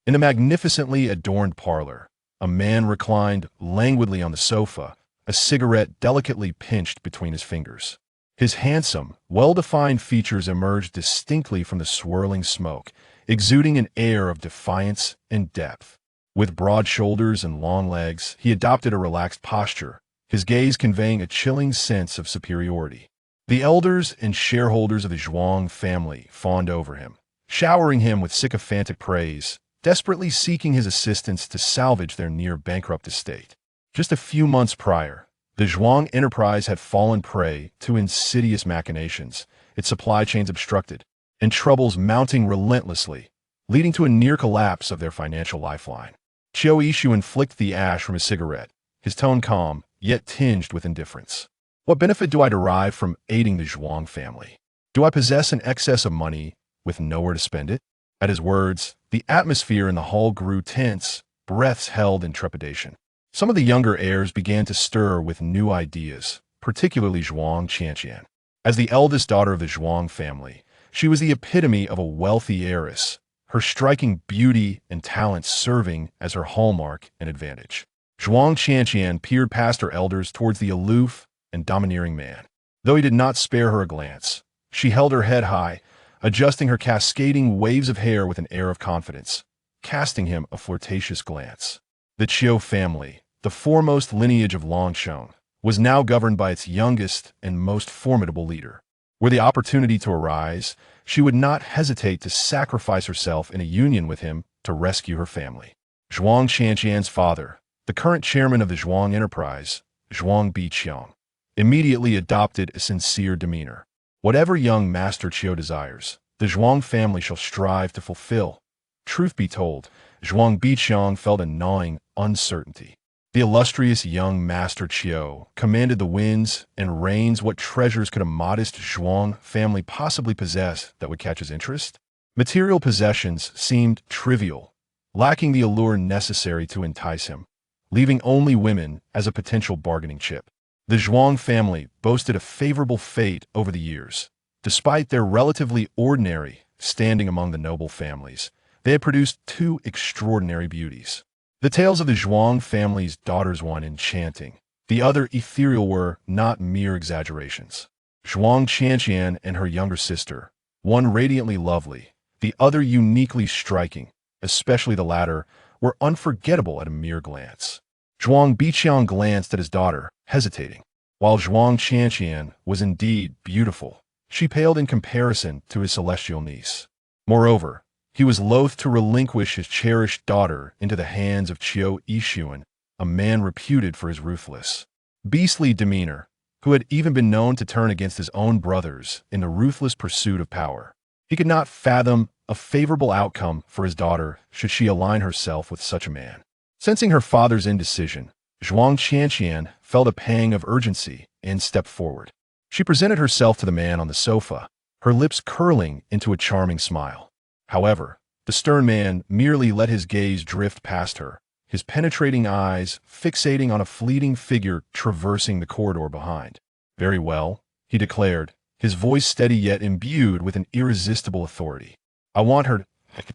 In the magnificently adorned parlor, a man reclined languidly on the sofa, a cigarette delicately pinched between his fingers. His handsome, well-defined features emerged distinctly from the swirling smoke, exuding an air of defiance and depth. With broad shoulders and long legs, he adopted a relaxed posture, his gaze conveying a chilling sense of superiority. The elders and shareholders of the Zhuang family fawned over him, showering him with sycophantic praise, desperately seeking his assistance to salvage their near-bankrupt estate. Just a few months prior, the Zhuang enterprise had fallen prey to insidious machinations, its supply chains obstructed, and troubles mounting relentlessly, leading to a near collapse of their financial lifeline. Qiu Yishu flicked the ash from his cigarette, his tone calm, yet tinged with indifference. What benefit do I derive from aiding the Zhuang family? Do I possess an excess of money with nowhere to spend it? At his words, the atmosphere in the hall grew tense, breaths held in trepidation. Some of the younger heirs began to stir with new ideas, particularly Zhuang Qianqian. As the eldest daughter of the Zhuang family, she was the epitome of a wealthy heiress, her striking beauty and talents serving as her hallmark and advantage. Zhuang Qianqian peered past her elders towards the aloof and domineering man. Though he did not spare her a glance, she held her head high, adjusting her cascading waves of hair with an air of confidence, casting him a flirtatious glance. The Qiu family, the foremost lineage of Longsheng, was now governed by its youngest and most formidable leader. Were the opportunity to arise, she would not hesitate to sacrifice herself in a union with him to rescue her family. Zhuang Qianqian's father, the current chairman of the Zhuang enterprise, Zhuang Biqiang, immediately adopted a sincere demeanor. Whatever young Master Qiu desires, the Zhuang family shall strive to fulfill. Truth be told, Zhuang Biqiang felt a gnawing uncertainty. The illustrious young Master Qiu commanded the winds and rains. What treasures could a modest Zhuang family possibly possess that would catch his interest? Material possessions seemed trivial, lacking the allure necessary to entice him, leaving only women as a potential bargaining chip. The Zhuang family boasted a favorable fate over the years. Despite their relatively ordinary standing among the noble families, they had produced two extraordinary beauties. The tales of the Zhuang family's daughters, one enchanting, the other ethereal, were not mere exaggerations. Zhuang Qianqian and her younger sister, one radiantly lovely, the other uniquely striking, especially the latter, were unforgettable at a mere glance. Zhuang Biqiang glanced at his daughter, hesitating. While Zhuang Qianqian was indeed beautiful, she paled in comparison to his celestial niece. Moreover, he was loath to relinquish his cherished daughter into the hands of Qiu Yishu, a man reputed for his ruthless, beastly demeanor, who had even been known to turn against his own brothers in the ruthless pursuit of power. He could not fathom a favorable outcome for his daughter should she align herself with such a man. Sensing her father's indecision, Zhuang Qianqian felt a pang of urgency and stepped forward. She presented herself to the man on the sofa, her lips curling into a charming smile. However, the stern man merely let his gaze drift past her, his penetrating eyes fixating on a fleeting figure traversing the corridor behind. "Very well," he declared, his voice steady yet imbued with an irresistible authority. "I want her to."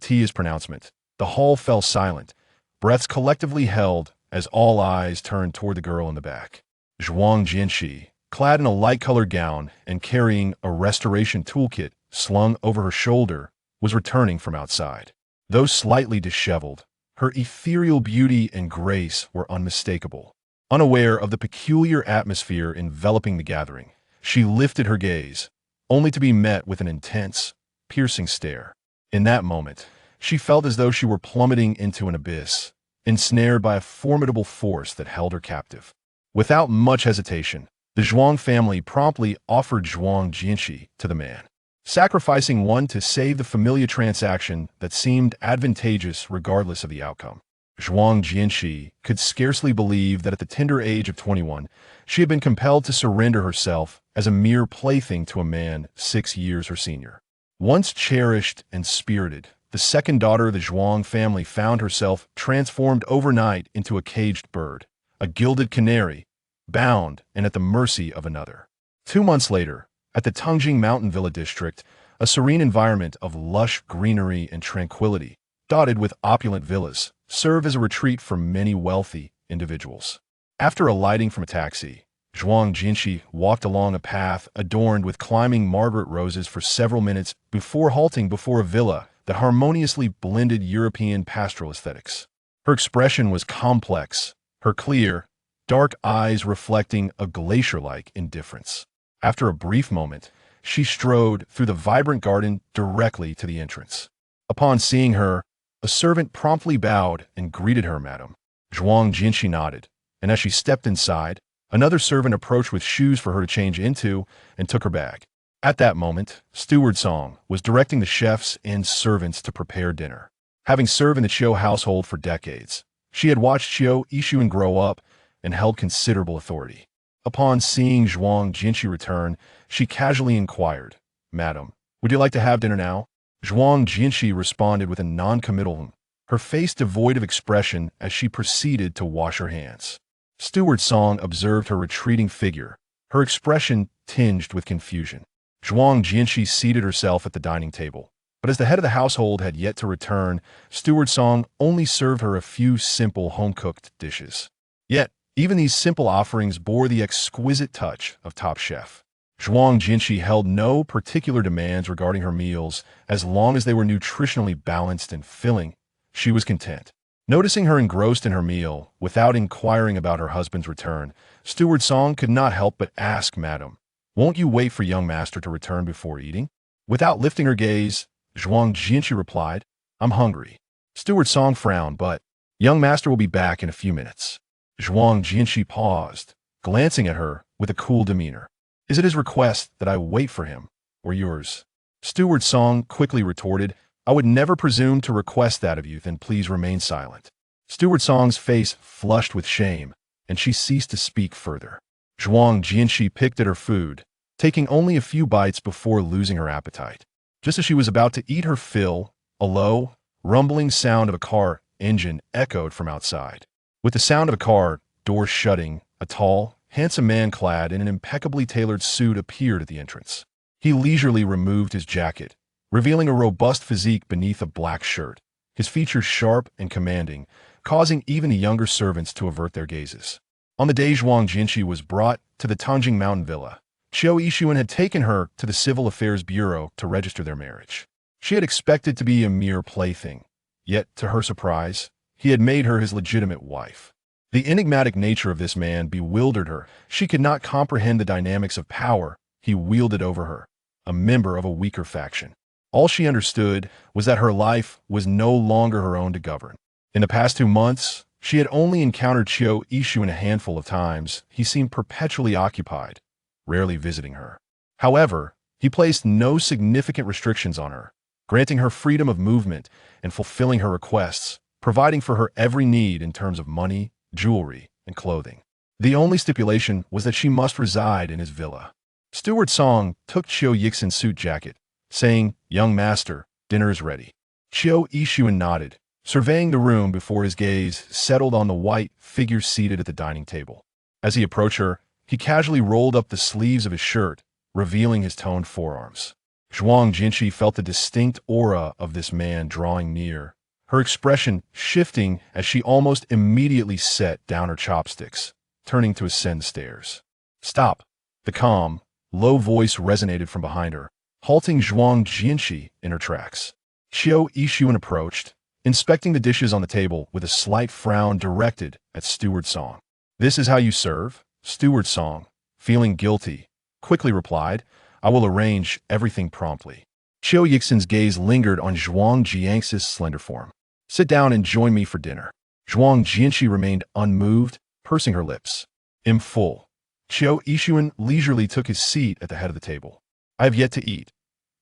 His pronouncement. The hall fell silent, breaths collectively held as all eyes turned toward the girl in the back. Zhuang Jinshi, clad in a light-colored gown and carrying a restoration toolkit slung over her shoulder, was returning from outside. Though slightly disheveled, her ethereal beauty and grace were unmistakable. Unaware of the peculiar atmosphere enveloping the gathering, she lifted her gaze, only to be met with an intense, piercing stare. In that moment, she felt as though she were plummeting into an abyss, ensnared by a formidable force that held her captive. Without much hesitation, the Zhuang family promptly offered Zhuang Jinshi to the man, sacrificing one to save the familiar transaction that seemed advantageous regardless of the outcome. Zhuang Jinshi could scarcely believe that at the tender age of 21, she had been compelled to surrender herself as a mere plaything to a man 6 years her senior. Once cherished and spirited, the second daughter of the Zhuang family found herself transformed overnight into a caged bird, a gilded canary, bound and at the mercy of another. 2 months later, at the Tengjing Mountain Villa district, a serene environment of lush greenery and tranquility dotted with opulent villas, serve as a retreat for many wealthy individuals. After alighting from a taxi, Zhuang Jinshi walked along a path adorned with climbing Margaret roses for several minutes before halting before a villa that harmoniously blended European pastoral aesthetics. Her expression was complex, her clear, dark eyes reflecting a glacier-like indifference. After a brief moment, she strode through the vibrant garden directly to the entrance. Upon seeing her, a servant promptly bowed and greeted her, "Madam." Zhuang Jinshi nodded, and as she stepped inside, another servant approached with shoes for her to change into and took her bag. At that moment, Steward Song was directing the chefs and servants to prepare dinner. Having served in the Chiu household for decades, she had watched Chiu Yixuan grow up and held considerable authority. Upon seeing Zhuang Jinshi return, she casually inquired, "Madam, would you like to have dinner now?" Zhuang Jinshi responded with a non-committal, her face devoid of expression as she proceeded to wash her hands. Steward Song observed her retreating figure, her expression tinged with confusion. Zhuang Jinshi seated herself at the dining table, but as the head of the household had yet to return, Steward Song only served her a few simple home-cooked dishes. Yet, even these simple offerings bore the exquisite touch of top chef. Zhuang Jinshi held no particular demands regarding her meals as long as they were nutritionally balanced and filling. She was content. Noticing her engrossed in her meal, without inquiring about her husband's return, Steward Song could not help but ask, "Madam, won't you wait for young master to return before eating?" Without lifting her gaze, Zhuang Jinshi replied, "I'm hungry." Steward Song frowned, but, "Young master will be back in a few minutes." Zhuang Jinshi paused, glancing at her with a cool demeanor. "Is it his request that I wait for him, or yours?" Steward Song quickly retorted, "I would never presume to request that of you, then please remain silent." Steward Song's face flushed with shame, and she ceased to speak further. Zhuang Jinshi picked at her food, taking only a few bites before losing her appetite. Just as she was about to eat her fill, a low, rumbling sound of a car engine echoed from outside. With the sound of a car door shutting, a tall, handsome man clad in an impeccably tailored suit appeared at the entrance. He leisurely removed his jacket, revealing a robust physique beneath a black shirt, his features sharp and commanding, causing even the younger servants to avert their gazes. On the day Zhuang Jinshi was brought to the Tanjing Mountain Villa, Chiu Yixuan had taken her to the Civil Affairs Bureau to register their marriage. She had expected to be a mere plaything, yet, to her surprise, he had made her his legitimate wife. The enigmatic nature of this man bewildered her. She could not comprehend the dynamics of power he wielded over her, a member of a weaker faction. All she understood was that her life was no longer her own to govern. In the past 2 months, she had only encountered Chiu Yixuan a handful of times. He seemed perpetually occupied, rarely visiting her. However, he placed no significant restrictions on her, granting her freedom of movement and fulfilling her requests, providing for her every need in terms of money, jewelry, and clothing. The only stipulation was that she must reside in his villa. Steward Song took Chiu Yixuan's suit jacket, saying, "Young master, dinner is ready." Chiu Yixuan nodded, surveying the room before his gaze settled on the white figure seated at the dining table. As he approached her, he casually rolled up the sleeves of his shirt, revealing his toned forearms. Zhuang Jinshi felt the distinct aura of this man drawing near, her expression shifting as she almost immediately set down her chopsticks, turning to ascend the stairs. "Stop!" The calm, low voice resonated from behind her, halting Zhuang Jinshi in her tracks. Chiu Yixuan approached, inspecting the dishes on the table with a slight frown directed at Steward Song. "This is how you serve?" Steward Song, feeling guilty, quickly replied, "I will arrange everything promptly." Chiu Yixuan's gaze lingered on Zhuang Jiangxi's slender form. "Sit down and join me for dinner." Zhuang Jinshi remained unmoved, pursing her lips. "I'm full." Chiu Yixuan leisurely took his seat at the head of the table. "I have yet to eat."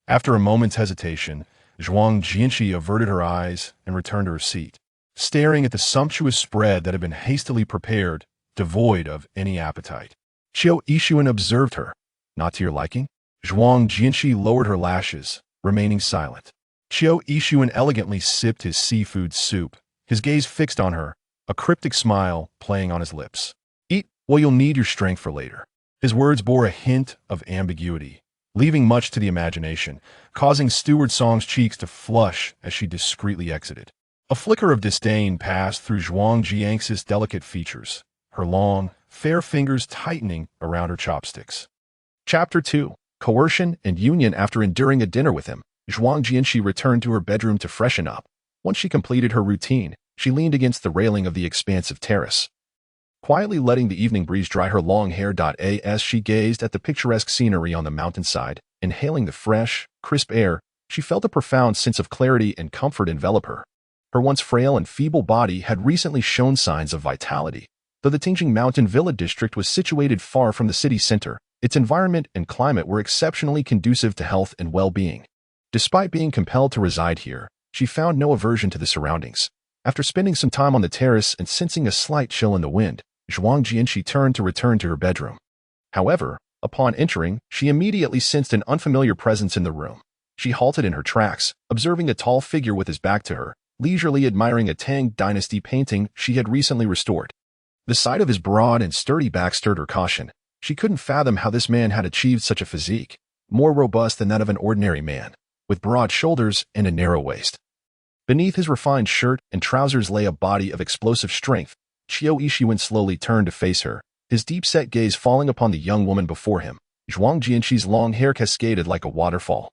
After a moment's hesitation, Zhuang Jinshi averted her eyes and returned to her seat, staring at the sumptuous spread that had been hastily prepared, devoid of any appetite. Chiu Yixuan observed her. "Not to your liking?" Zhuang Jinshi lowered her lashes, remaining silent. Chiu Yixuan elegantly sipped his seafood soup, his gaze fixed on her, a cryptic smile playing on his lips. "Eat, well, you'll need your strength for later." His words bore a hint of ambiguity, leaving much to the imagination, causing Steward Song's cheeks to flush as she discreetly exited. A flicker of disdain passed through Zhuang Jiangxi's delicate features, her long, fair fingers tightening around her chopsticks. Chapter 2. Coercion and Union. After enduring a dinner with him, Zhuang Jianxi returned to her bedroom to freshen up. Once she completed her routine, she leaned against the railing of the expansive terrace, quietly letting the evening breeze dry her long hair. As she gazed at the picturesque scenery on the mountainside, inhaling the fresh, crisp air, she felt a profound sense of clarity and comfort envelop her. Her once frail and feeble body had recently shown signs of vitality. Though the Tingjing Mountain Villa district was situated far from the city center, its environment and climate were exceptionally conducive to health and well-being. Despite being compelled to reside here, she found no aversion to the surroundings. After spending some time on the terrace and sensing a slight chill in the wind, Zhuang Jianxi turned to return to her bedroom. However, upon entering, she immediately sensed an unfamiliar presence in the room. She halted in her tracks, observing a tall figure with his back to her, leisurely admiring a Tang Dynasty painting she had recently restored. The sight of his broad and sturdy back stirred her caution. She couldn't fathom how this man had achieved such a physique, more robust than that of an ordinary man, with broad shoulders and a narrow waist. Beneath his refined shirt and trousers lay a body of explosive strength. Qiu Yixuan slowly turned to face her, his deep-set gaze falling upon the young woman before him. Zhuang Jianxi's long hair cascaded like a waterfall,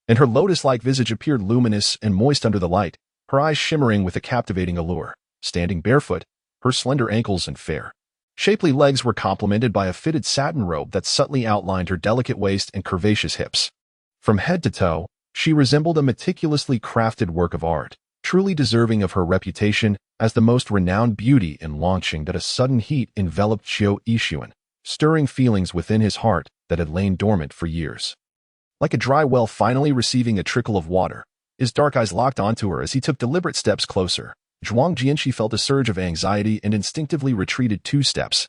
and her lotus-like visage appeared luminous and moist under the light, her eyes shimmering with a captivating allure. Standing barefoot, her slender ankles and fair, shapely legs were complemented by a fitted satin robe that subtly outlined her delicate waist and curvaceous hips. From head to toe, she resembled a meticulously crafted work of art, truly deserving of her reputation as the most renowned beauty in Longqing. That a sudden heat enveloped Qiu Yixuan, stirring feelings within his heart that had lain dormant for years. Like a dry well finally receiving a trickle of water, his dark eyes locked onto her as he took deliberate steps closer. Zhuang Jianxi felt a surge of anxiety and instinctively retreated 2 steps.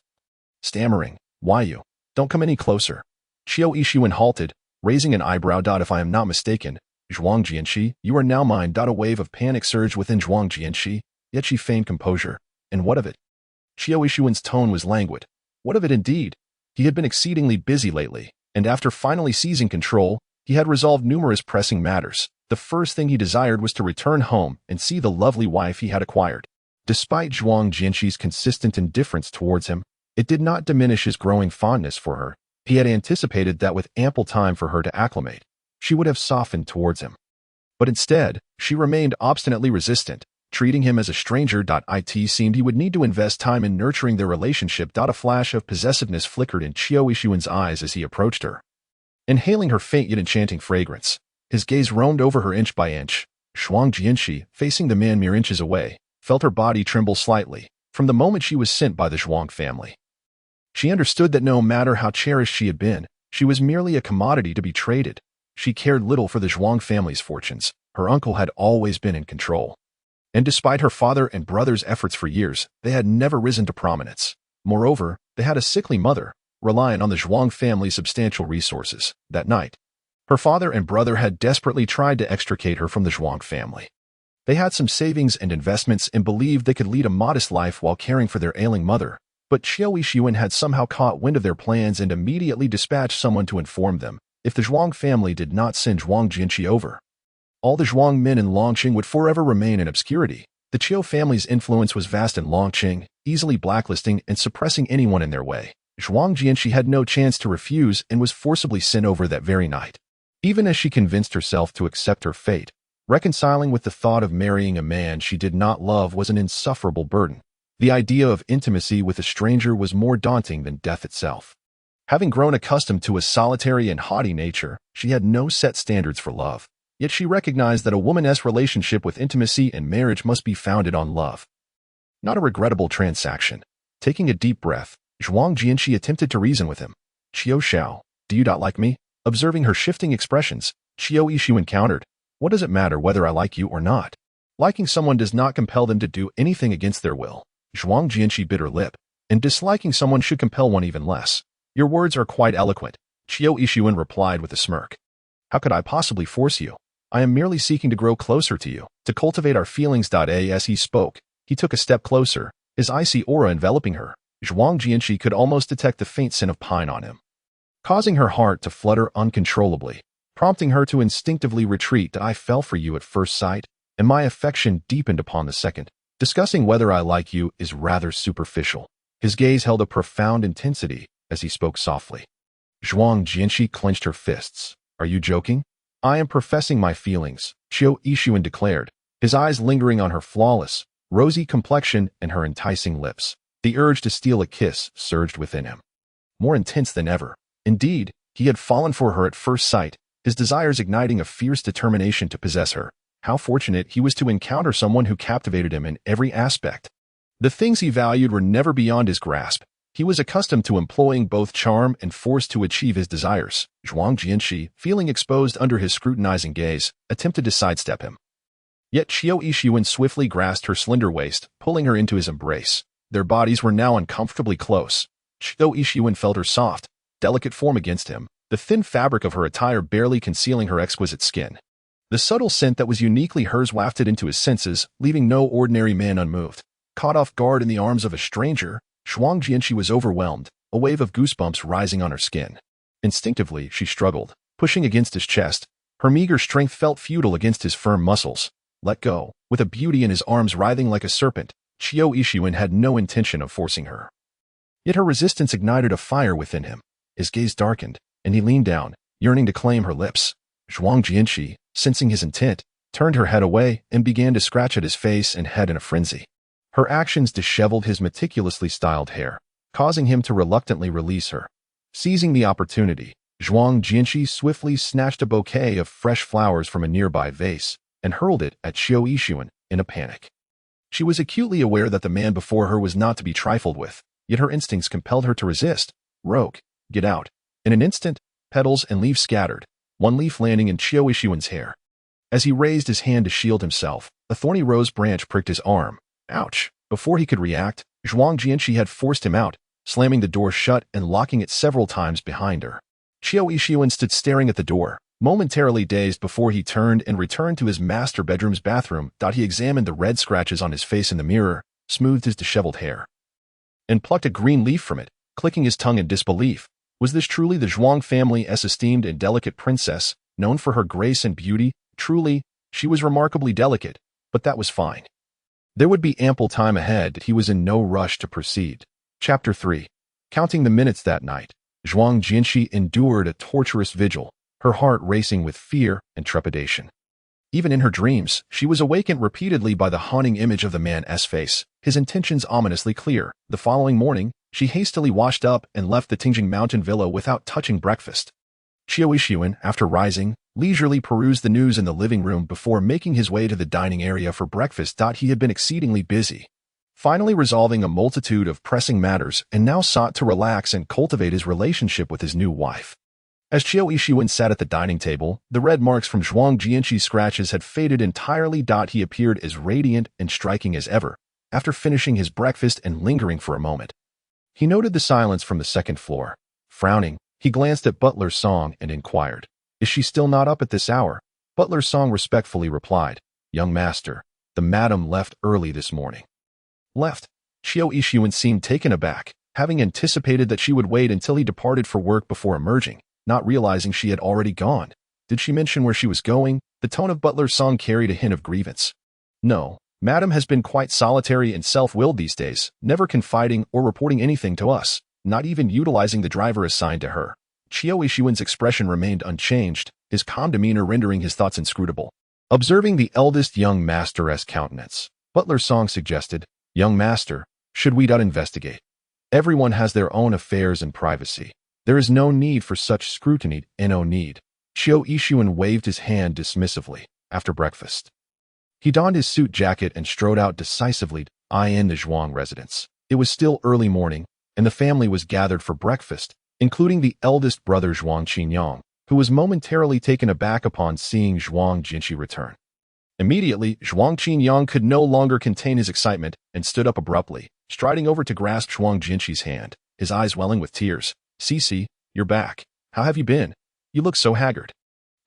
Stammering, "Why you? Don't come any closer." Qiu Yixuan halted, raising an eyebrow. "If I am not mistaken, Zhuang Jianxi, you are now mine." A wave of panic surged within Zhuang Jianxi, yet she feigned composure. "And what of it?" Qiu Yixuan's tone was languid. What of it indeed? He had been exceedingly busy lately, and after finally seizing control, he had resolved numerous pressing matters. The first thing he desired was to return home and see the lovely wife he had acquired. Despite Zhuang Jianxi's consistent indifference towards him, it did not diminish his growing fondness for her. He had anticipated that with ample time for her to acclimate, she would have softened towards him. But instead, she remained obstinately resistant, treating him as a stranger. It seemed he would need to invest time in nurturing their relationship. A flash of possessiveness flickered in Qiu Yixuan's eyes as he approached her. Inhaling her faint yet enchanting fragrance, his gaze roamed over her inch by inch. Zhuang Jianxi, facing the man mere inches away, felt her body tremble slightly from the moment she was sent by the Zhuang family. She understood that no matter how cherished she had been, she was merely a commodity to be traded. She cared little for the Zhuang family's fortunes. Her uncle had always been in control, and despite her father and brother's efforts for years, they had never risen to prominence. Moreover, they had a sickly mother, reliant on the Zhuang family's substantial resources. That night, her father and brother had desperately tried to extricate her from the Zhuang family. They had some savings and investments and believed they could lead a modest life while caring for their ailing mother, but Qiu Yixuan had somehow caught wind of their plans and immediately dispatched someone to inform them if the Zhuang family did not send Zhuang Jianxi over, all the Zhuang men in Longqing would forever remain in obscurity. The Qiu family's influence was vast in Longqing, easily blacklisting and suppressing anyone in their way. Zhuang Jianxi had no chance to refuse and was forcibly sent over that very night. Even as she convinced herself to accept her fate, reconciling with the thought of marrying a man she did not love was an insufferable burden. The idea of intimacy with a stranger was more daunting than death itself. Having grown accustomed to a solitary and haughty nature, she had no set standards for love. Yet she recognized that a woman's relationship with intimacy and marriage must be founded on love, not a regrettable transaction. Taking a deep breath, Zhuang Jianxi attempted to reason with him. "Qiu Xiao, do you not like me?" Observing her shifting expressions, Qiu Yixuan countered, "What does it matter whether I like you or not? Liking someone does not compel them to do anything against their will." Zhuang Jianxi bit her lip, and disliking someone should compel one even less. "Your words are quite eloquent," Qiu Yixuan replied with a smirk. "How could I possibly force you? I am merely seeking to grow closer to you, to cultivate our feelings." As he spoke, he took a step closer, his icy aura enveloping her. Zhuang Jianxi could almost detect the faint scent of pine on him, causing her heart to flutter uncontrollably, prompting her to instinctively retreat. "I fell for you at first sight," and my affection deepened upon the second. Discussing whether I like you is rather superficial. His gaze held a profound intensity as he spoke softly. Zhuang Jianxi clenched her fists. Are you joking? I am professing my feelings, Qiu Yixuan declared, his eyes lingering on her flawless, rosy complexion and her enticing lips. The urge to steal a kiss surged within him, more intense than ever. Indeed, he had fallen for her at first sight, his desires igniting a fierce determination to possess her. How fortunate he was to encounter someone who captivated him in every aspect. The things he valued were never beyond his grasp. He was accustomed to employing both charm and force to achieve his desires. Zhuang Jianxi, feeling exposed under his scrutinizing gaze, attempted to sidestep him. Yet Qiu Yixuan swiftly grasped her slender waist, pulling her into his embrace. Their bodies were now uncomfortably close. Qiu Yixuan felt her soft, delicate form against him, the thin fabric of her attire barely concealing her exquisite skin. The subtle scent that was uniquely hers wafted into his senses, leaving no ordinary man unmoved. Caught off guard in the arms of a stranger, Zhuang Jianxi was overwhelmed, a wave of goosebumps rising on her skin. Instinctively, she struggled, pushing against his chest. Her meager strength felt futile against his firm muscles. Let go. With a beauty in his arms writhing like a serpent, Qiu Yixuan had no intention of forcing her. Yet her resistance ignited a fire within him. His gaze darkened, and he leaned down, yearning to claim her lips. Zhuang Jianxi, sensing his intent, turned her head away and began to scratch at his face and head in a frenzy. Her actions disheveled his meticulously styled hair, causing him to reluctantly release her. Seizing the opportunity, Zhuang Jianxi swiftly snatched a bouquet of fresh flowers from a nearby vase and hurled it at Qiu Yixuan in a panic. She was acutely aware that the man before her was not to be trifled with, yet her instincts compelled her to resist. Rogue, get out. In an instant, petals and leaves scattered, one leaf landing in Qiu Yixuan's hair. As he raised his hand to shield himself, a thorny rose branch pricked his arm. Ouch! Before he could react, Zhuang Jianxi had forced him out, slamming the door shut and locking it several times behind her. Qiu Yixuan stood staring at the door, momentarily dazed before he turned and returned to his master bedroom's bathroom. He examined the red scratches on his face in the mirror, smoothed his disheveled hair, and plucked a green leaf from it, clicking his tongue in disbelief. Was this truly the Zhuang family's esteemed and delicate princess, known for her grace and beauty? Truly, she was remarkably delicate, but that was fine. There would be ample time ahead. He was in no rush to proceed. Chapter 3. Counting the minutes that night, Zhuang Jianxi endured a torturous vigil, her heart racing with fear and trepidation. Even in her dreams, she was awakened repeatedly by the haunting image of the man's face, his intentions ominously clear. The following morning, she hastily washed up and left the Tingjing Mountain villa without touching breakfast. Qiu Yixuan, after rising, leisurely perused the news in the living room before making his way to the dining area for breakfast. He had been exceedingly busy, finally resolving a multitude of pressing matters, and now sought to relax and cultivate his relationship with his new wife. As Qiu Yixuan sat at the dining table, the red marks from Zhuang Jianxi's scratches had faded entirely. He appeared as radiant and striking as ever, after finishing his breakfast and lingering for a moment. He noted the silence from the second floor. Frowning, he glanced at Butler Song and inquired, "Is she still not up at this hour?" Butler Song respectfully replied, "Young master, the madam left early this morning." Left? Qiu Yixuan seemed taken aback, having anticipated that she would wait until he departed for work before emerging, not realizing she had already gone. Did she mention where she was going? The tone of Butler Song carried a hint of grievance. No, madam has been quite solitary and self-willed these days, never confiding or reporting anything to us, not even utilizing the driver assigned to her. Qiu Yixuan's expression remained unchanged, his calm demeanor rendering his thoughts inscrutable. Observing the eldest young master's countenance, Butler Song suggested, "Young master, should we not investigate? Everyone has their own affairs and privacy. There is no need for such scrutiny, no need." Qiu Yixuan waved his hand dismissively. After breakfast, he donned his suit jacket and strode out decisively in the Zhuang residence. It was still early morning, and the family was gathered for breakfast, including the eldest brother Zhuang Qinyang, who was momentarily taken aback upon seeing Zhuang Jianxi return. Immediately, Zhuang Qinyang could no longer contain his excitement and stood up abruptly, striding over to grasp Zhuang Jianxi's hand, his eyes welling with tears. "Cici, you're back. How have you been? You look so haggard."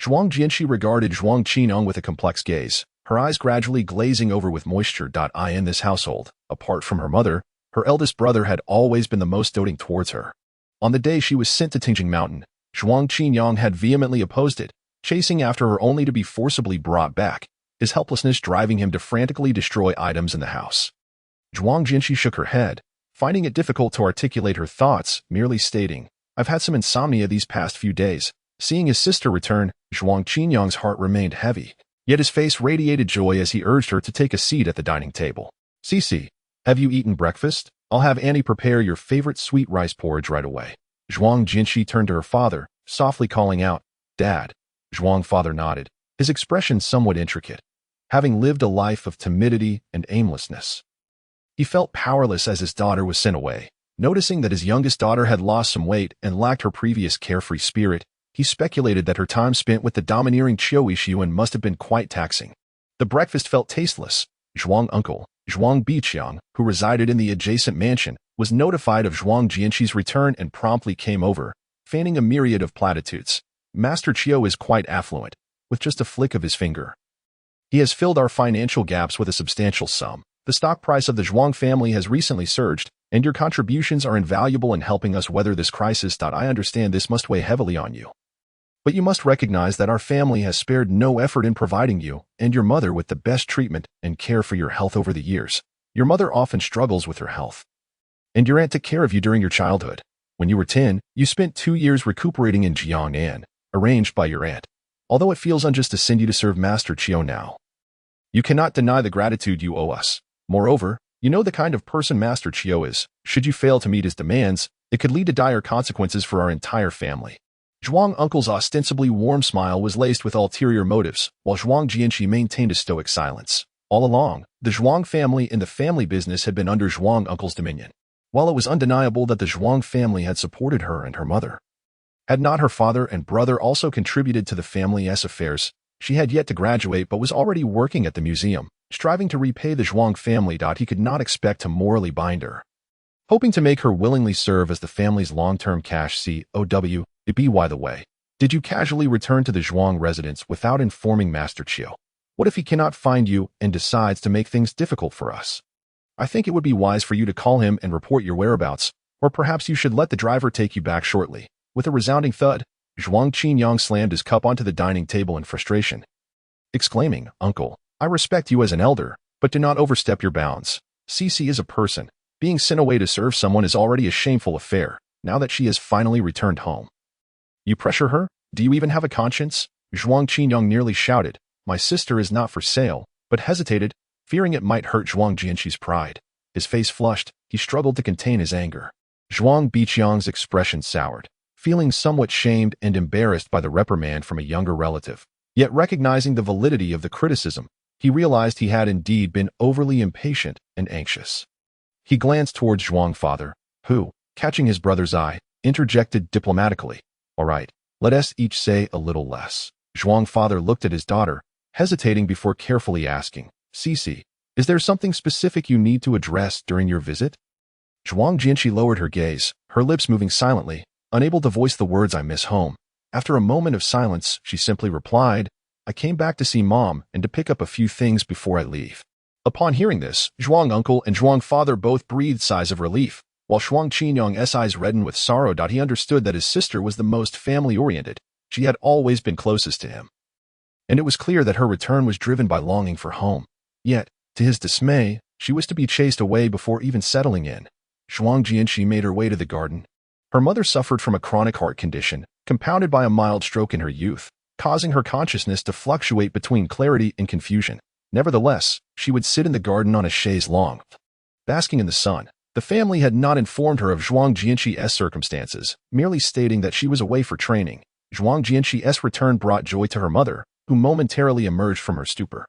Zhuang Jianxi regarded Zhuang Qinyang with a complex gaze, her eyes gradually glazing over with moisture. In this household, apart from her mother, her eldest brother had always been the most doting towards her. On the day she was sent to Tingjing Mountain, Zhuang Qinyang had vehemently opposed it, chasing after her only to be forcibly brought back. his helplessness driving him to frantically destroy items in the house. Zhuang Jinshi shook her head, finding it difficult to articulate her thoughts, merely stating, "I've had some insomnia these past few days." Seeing his sister return, Zhuang Qinyang's heart remained heavy, yet his face radiated joy as he urged her to take a seat at the dining table. "Cici, have you eaten breakfast? I'll have Annie prepare your favorite sweet rice porridge right away." Zhuang Jinshi turned to her father, softly calling out, "Dad." Zhuang father nodded, his expression somewhat intricate, having lived a life of timidity and aimlessness. He felt powerless as his daughter was sent away. Noticing that his youngest daughter had lost some weight and lacked her previous carefree spirit, he speculated that her time spent with the domineering Qiu Yixuan must have been quite taxing. The breakfast felt tasteless. Zhuang uncle, Zhuang Biqiang, who resided in the adjacent mansion, was notified of Zhuang Jianshi's return and promptly came over, feigning a myriad of platitudes. "Master Qiu is quite affluent, with just a flick of his finger. He has filled our financial gaps with a substantial sum. The stock price of the Zhuang family has recently surged, and your contributions are invaluable in helping us weather this crisis. I understand this must weigh heavily on you. But you must recognize that our family has spared no effort in providing you and your mother with the best treatment and care for your health over the years. Your mother often struggles with her health, and your aunt took care of you during your childhood. When you were 10, you spent 2 years recuperating in Jiangnan, arranged by your aunt. Although it feels unjust to send you to serve Master Qiu now, you cannot deny the gratitude you owe us. Moreover, you know the kind of person Master Qiu is. Should you fail to meet his demands, it could lead to dire consequences for our entire family." Zhuang uncle's ostensibly warm smile was laced with ulterior motives, while Zhuang Jianxi maintained a stoic silence. All along, the Zhuang family and the family business had been under Zhuang uncle's dominion. While it was undeniable that the Zhuang family had supported her and her mother, had not her father and brother also contributed to the family's affairs, she had yet to graduate but was already working at the museum, striving to repay the Zhuang family. He could not expect to morally bind her, hoping to make her willingly serve as the family's long-term cash COW. By the way, did you casually return to the Zhuang residence without informing Master Qiu? What if he cannot find you and decides to make things difficult for us? I think it would be wise for you to call him and report your whereabouts, or perhaps you should let the driver take you back shortly." With a resounding thud, Zhuang Qinyang slammed his cup onto the dining table in frustration, exclaiming, "Uncle, I respect you as an elder, but do not overstep your bounds. Cici is a person. Being sent away to serve someone is already a shameful affair, now that she has finally returned home. You pressure her? Do you even have a conscience?" Zhuang Qinyang nearly shouted, "My sister is not for sale," but hesitated, fearing it might hurt Zhuang Jianshi's pride. His face flushed, he struggled to contain his anger. Zhuang Biqiang's expression soured, feeling somewhat shamed and embarrassed by the reprimand from a younger relative. Yet recognizing the validity of the criticism, he realized he had indeed been overly impatient and anxious. He glanced towards Zhuang father, who, catching his brother's eye, interjected diplomatically, "All right, let us each say a little less." Zhuang father looked at his daughter, hesitating before carefully asking, "Cici, is there something specific you need to address during your visit?" Zhuang Jianxi lowered her gaze, her lips moving silently, unable to voice the words "I miss home." After a moment of silence, she simply replied, "I came back to see Mom and to pick up a few things before I leave." Upon hearing this, Zhuang uncle and Zhuang father both breathed sighs of relief, while Zhuang Qinyang's eyes reddened with sorrow. He understood that his sister was the most family-oriented. She had always been closest to him, and it was clear that her return was driven by longing for home. Yet, to his dismay, she was to be chased away before even settling in. Zhuang Jianxi made her way to the garden. Her mother suffered from a chronic heart condition, compounded by a mild stroke in her youth, causing her consciousness to fluctuate between clarity and confusion. Nevertheless, she would sit in the garden on a chaise longue, basking in the sun. The family had not informed her of Zhuang Jianxi's circumstances, merely stating that she was away for training. Zhuang Jianxi's return brought joy to her mother, who momentarily emerged from her stupor.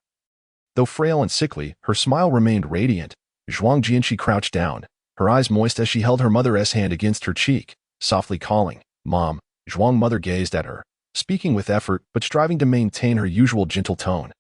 Though frail and sickly, her smile remained radiant. Zhuang Jianxi crouched down, her eyes moist as she held her mother's hand against her cheek, softly calling, "Mom." Zhuang mother gazed at her, speaking with effort but striving to maintain her usual gentle tone.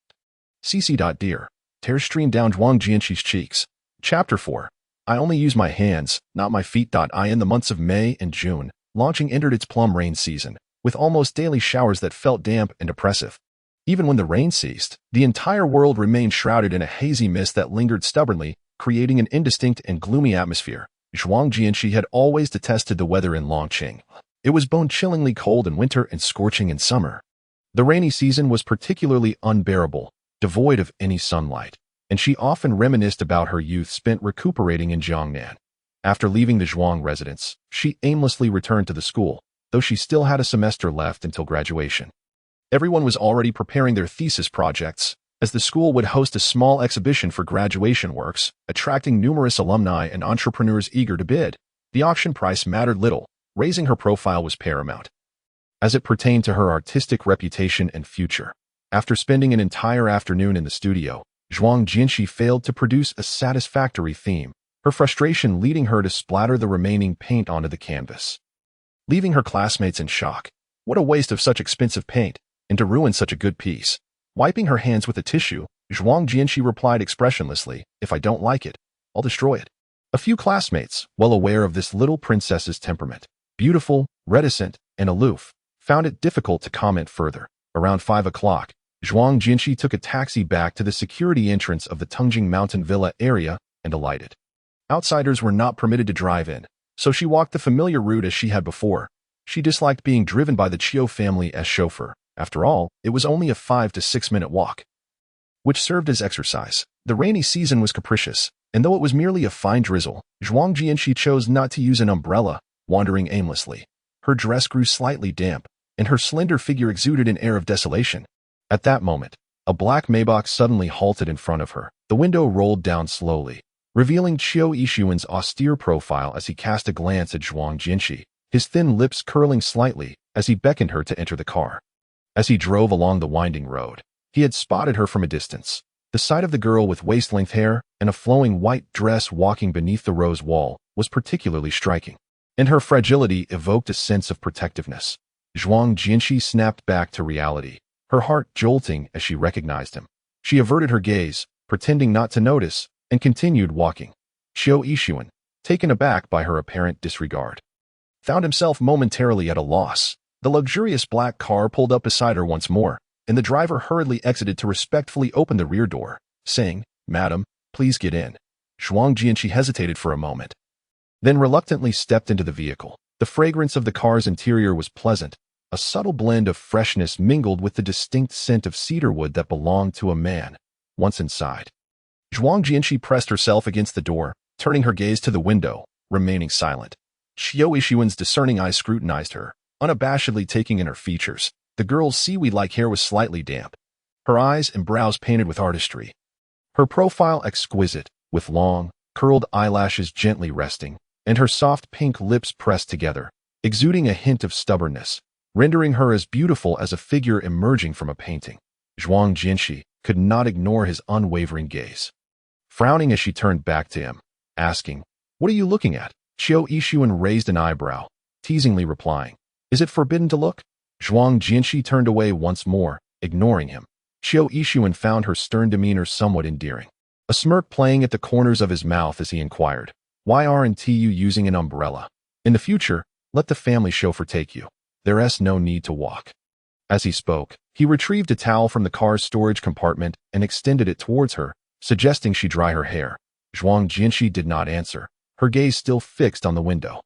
"Cici. Dear." Tears streamed down Zhuang Jianxi's cheeks. Chapter 4. I only use my hands, not my feet. In the months of May and June, launching entered its plum rain season, with almost daily showers that felt damp and oppressive. Even when the rain ceased, the entire world remained shrouded in a hazy mist that lingered stubbornly, creating an indistinct and gloomy atmosphere. Zhuang Jianxi had always detested the weather in Longqing. It was bone-chillingly cold in winter and scorching in summer. The rainy season was particularly unbearable, devoid of any sunlight, and she often reminisced about her youth spent recuperating in Jiangnan. After leaving the Zhuang residence, she aimlessly returned to the school, though she still had a semester left until graduation. Everyone was already preparing their thesis projects, as the school would host a small exhibition for graduation works, attracting numerous alumni and entrepreneurs eager to bid. The auction price mattered little. Raising her profile was paramount, as it pertained to her artistic reputation and future. After spending an entire afternoon in the studio, Zhuang Jinshi failed to produce a satisfactory theme, her frustration leading her to splatter the remaining paint onto the canvas, leaving her classmates in shock. What a waste of such expensive paint, and to ruin such a good piece. Wiping her hands with a tissue, Zhuang Jinshi replied expressionlessly, "If I don't like it, I'll destroy it." A few classmates, well aware of this little princess's temperament, beautiful, reticent, and aloof, found it difficult to comment further. Around 5 o'clock, Zhuang Jinshi took a taxi back to the security entrance of the Tungjing Mountain Villa area and alighted. Outsiders were not permitted to drive in, so she walked the familiar route as she had before. She disliked being driven by the Chiu family as chauffeur. After all, it was only a 5 to 6 minute walk, which served as exercise. The rainy season was capricious, and though it was merely a fine drizzle, Zhuang Jinshi chose not to use an umbrella, wandering aimlessly. Her dress grew slightly damp, and her slender figure exuded an air of desolation. At that moment, a black Maybach suddenly halted in front of her. The window rolled down slowly, revealing Chiu Yixuan's austere profile as he cast a glance at Zhuang Jinshi, his thin lips curling slightly as he beckoned her to enter the car. As he drove along the winding road, he had spotted her from a distance. The sight of the girl with waist-length hair and a flowing white dress walking beneath the rose wall was particularly striking, and her fragility evoked a sense of protectiveness. Zhuang Jinshi snapped back to reality, her heart jolting as she recognized him. She averted her gaze, pretending not to notice, and continued walking. Chiu Yixuan, taken aback by her apparent disregard, found himself momentarily at a loss. The luxurious black car pulled up beside her once more, and the driver hurriedly exited to respectfully open the rear door, saying, "Madam, please get in." Zhuang Jinshi hesitated for a moment, then reluctantly stepped into the vehicle. The fragrance of the car's interior was pleasant, a subtle blend of freshness mingled with the distinct scent of cedarwood that belonged to a man. Once inside, Zhuang Jinshi pressed herself against the door, turning her gaze to the window, remaining silent. Chiu Yixuan's discerning eyes scrutinized her, unabashedly taking in her features. The girl's seaweed-like hair was slightly damp, her eyes and brows painted with artistry, her profile exquisite, with long, curled eyelashes gently resting, and her soft pink lips pressed together, exuding a hint of stubbornness, rendering her as beautiful as a figure emerging from a painting. Zhuang Jinshi could not ignore his unwavering gaze, frowning as she turned back to him, asking, "What are you looking at?" Chiu Yixuan raised an eyebrow, teasingly replying, "Is it forbidden to look?" Zhuang Jinshi turned away once more, ignoring him. Chiu Yixuan found her stern demeanor somewhat endearing, a smirk playing at the corners of his mouth as he inquired, "Why aren't you using an umbrella? In the future, let the family chauffeur take you. There's no need to walk." As he spoke, he retrieved a towel from the car's storage compartment and extended it towards her, suggesting she dry her hair. Zhuang Jinshi did not answer, her gaze still fixed on the window.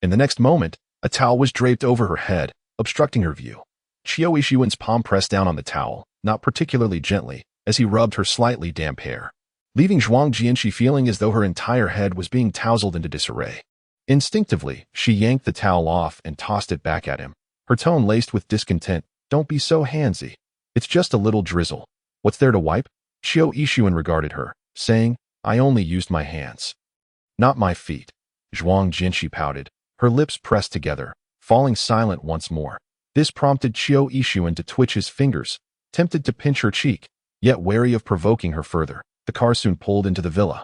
In the next moment, a towel was draped over her head, obstructing her view. Chiu Yixuan's palm pressed down on the towel, not particularly gently, as he rubbed her slightly damp hair, leaving Zhuang Jinshi feeling as though her entire head was being tousled into disarray. Instinctively, she yanked the towel off and tossed it back at him, her tone laced with discontent. "Don't be so handsy. It's just a little drizzle. What's there to wipe?" Chiu Yixuan regarded her, saying, "I only used my hands, not my feet." Zhuang Jinshi pouted, her lips pressed together, falling silent once more. This prompted Chiu Yixuan to twitch his fingers, tempted to pinch her cheek, yet wary of provoking her further. The car soon pulled into the villa,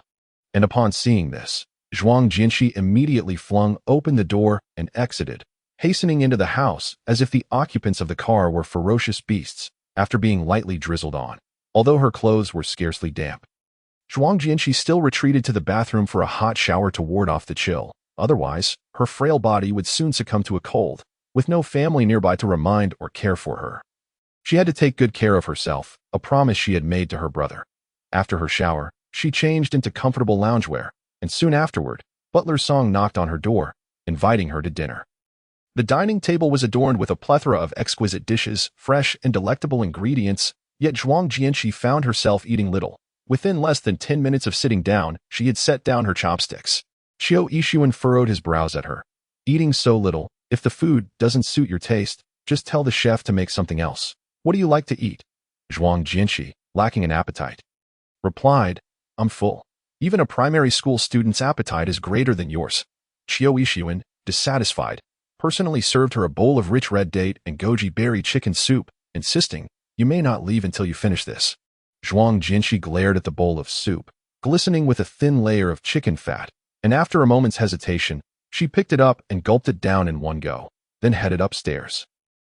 and upon seeing this, Zhuang Jinshi immediately flung open the door and exited, hastening into the house as if the occupants of the car were ferocious beasts after being lightly drizzled on. Although her clothes were scarcely damp, Zhuang Jinshi still retreated to the bathroom for a hot shower to ward off the chill. Otherwise, her frail body would soon succumb to a cold, with no family nearby to remind or care for her. She had to take good care of herself, a promise she had made to her brother. After her shower, she changed into comfortable loungewear, and soon afterward, Butler Song knocked on her door, inviting her to dinner. The dining table was adorned with a plethora of exquisite dishes, fresh and delectable ingredients, Yet Zhuang Jianqi found herself eating little. Within less than 10 minutes of sitting down, she had set down her chopsticks. Qiu Yixuan furrowed his brows at her. Eating so little, if the food doesn't suit your taste, just tell the chef to make something else. What do you like to eat? Zhuang Jianqi, lacking an appetite, replied, I'm full. Even a primary school student's appetite is greater than yours. Qiu Yixuan, dissatisfied, personally served her a bowl of rich red date and goji berry chicken soup, insisting, you may not leave until you finish this. Zhuang Jianqi glared at the bowl of soup, glistening with a thin layer of chicken fat, and after a moment's hesitation, she picked it up and gulped it down in one go, then headed upstairs.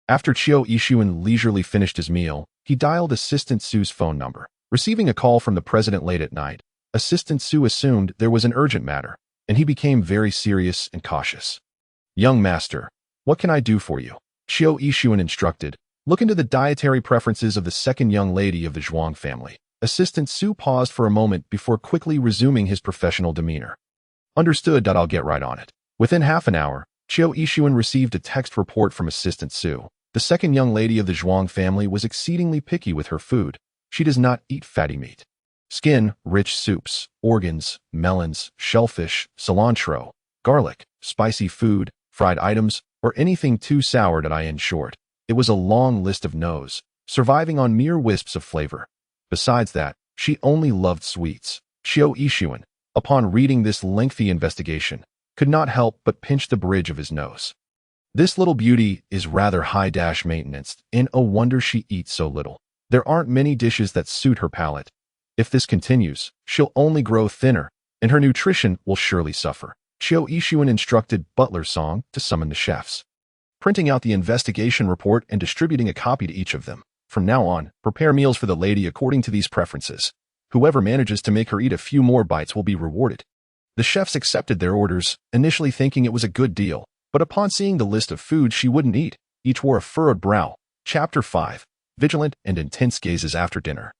After Qiu Yixuan leisurely finished his meal, he dialed Assistant Su's phone number. Receiving a call from the president late at night, Assistant Su assumed there was an urgent matter, and he became very serious and cautious. Young master, what can I do for you? Qiu Yixuan instructed. Look into the dietary preferences of the second young lady of the Zhuang family. Assistant Su paused for a moment before quickly resuming his professional demeanor. Understood. I'll get right on it. Within half an hour, Qiu Yixuan received a text report from Assistant Su. The second young lady of the Zhuang family was exceedingly picky with her food. She does not eat fatty meat. Skin, rich soups, organs, melons, shellfish, cilantro, garlic, spicy food, fried items, or anything too sour. In short, it was a long list of no's, surviving on mere wisps of flavor. Besides that, she only loved sweets. Qiu Yixuan, upon reading this lengthy investigation, could not help but pinch the bridge of his nose. This little beauty is rather high-maintenance, and a wonder she eats so little. There aren't many dishes that suit her palate. If this continues, she'll only grow thinner, and her nutrition will surely suffer. Qiu Yixuan instructed Butler Song to summon the chefs, printing out the investigation report and distributing a copy to each of them. From now on, prepare meals for the lady according to these preferences. Whoever manages to make her eat a few more bites will be rewarded. The chefs accepted their orders, initially thinking it was a good deal, but upon seeing the list of foods she wouldn't eat, each wore a furrowed brow. Chapter 5. Vigilant and intense gazes after dinner.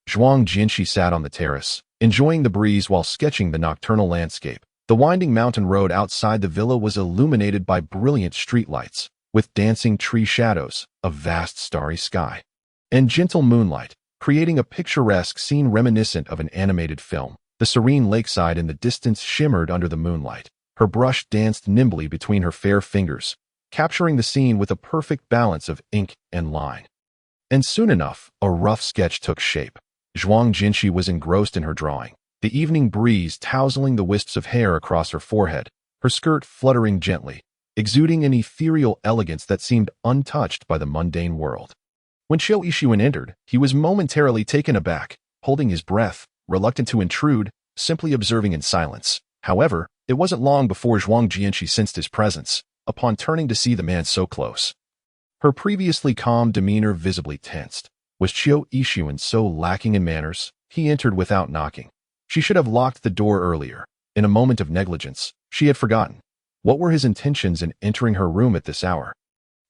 Zhuang Jianqi sat on the terrace, enjoying the breeze while sketching the nocturnal landscape. The winding mountain road outside the villa was illuminated by brilliant streetlights, with dancing tree shadows, a vast starry sky, and gentle moonlight, creating a picturesque scene reminiscent of an animated film. The serene lakeside in the distance shimmered under the moonlight. Her brush danced nimbly between her fair fingers, capturing the scene with a perfect balance of ink and line. And soon enough, a rough sketch took shape. Zhuang Jianqi was engrossed in her drawing, the evening breeze tousling the wisps of hair across her forehead, her skirt fluttering gently, exuding an ethereal elegance that seemed untouched by the mundane world. When Qiu Yixuan entered, he was momentarily taken aback, holding his breath, reluctant to intrude, simply observing in silence. However, it wasn't long before Zhuang Jianqi sensed his presence, upon turning to see the man so close. Her previously calm demeanor visibly tensed. Was Qiu Yixuan so lacking in manners? He entered without knocking. She should have locked the door earlier. In a moment of negligence, she had forgotten. What were his intentions in entering her room at this hour?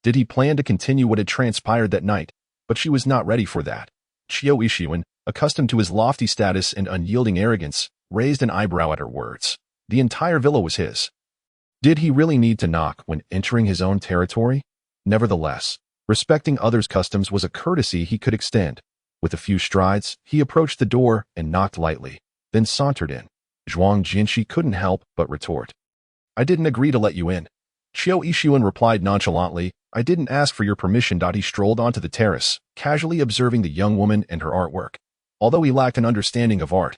Did he plan to continue what had transpired that night? But she was not ready for that. Qiu Yixuan, accustomed to his lofty status and unyielding arrogance, raised an eyebrow at her words. The entire villa was his. Did he really need to knock when entering his own territory? Nevertheless, respecting others' customs was a courtesy he could extend. With a few strides, he approached the door and knocked lightly, then sauntered in. Zhuang Jianqi couldn't help but retort. I didn't agree to let you in. Qiu Yixuan replied nonchalantly, I didn't ask for your permission. He strolled onto the terrace, casually observing the young woman and her artwork. Although he lacked an understanding of art,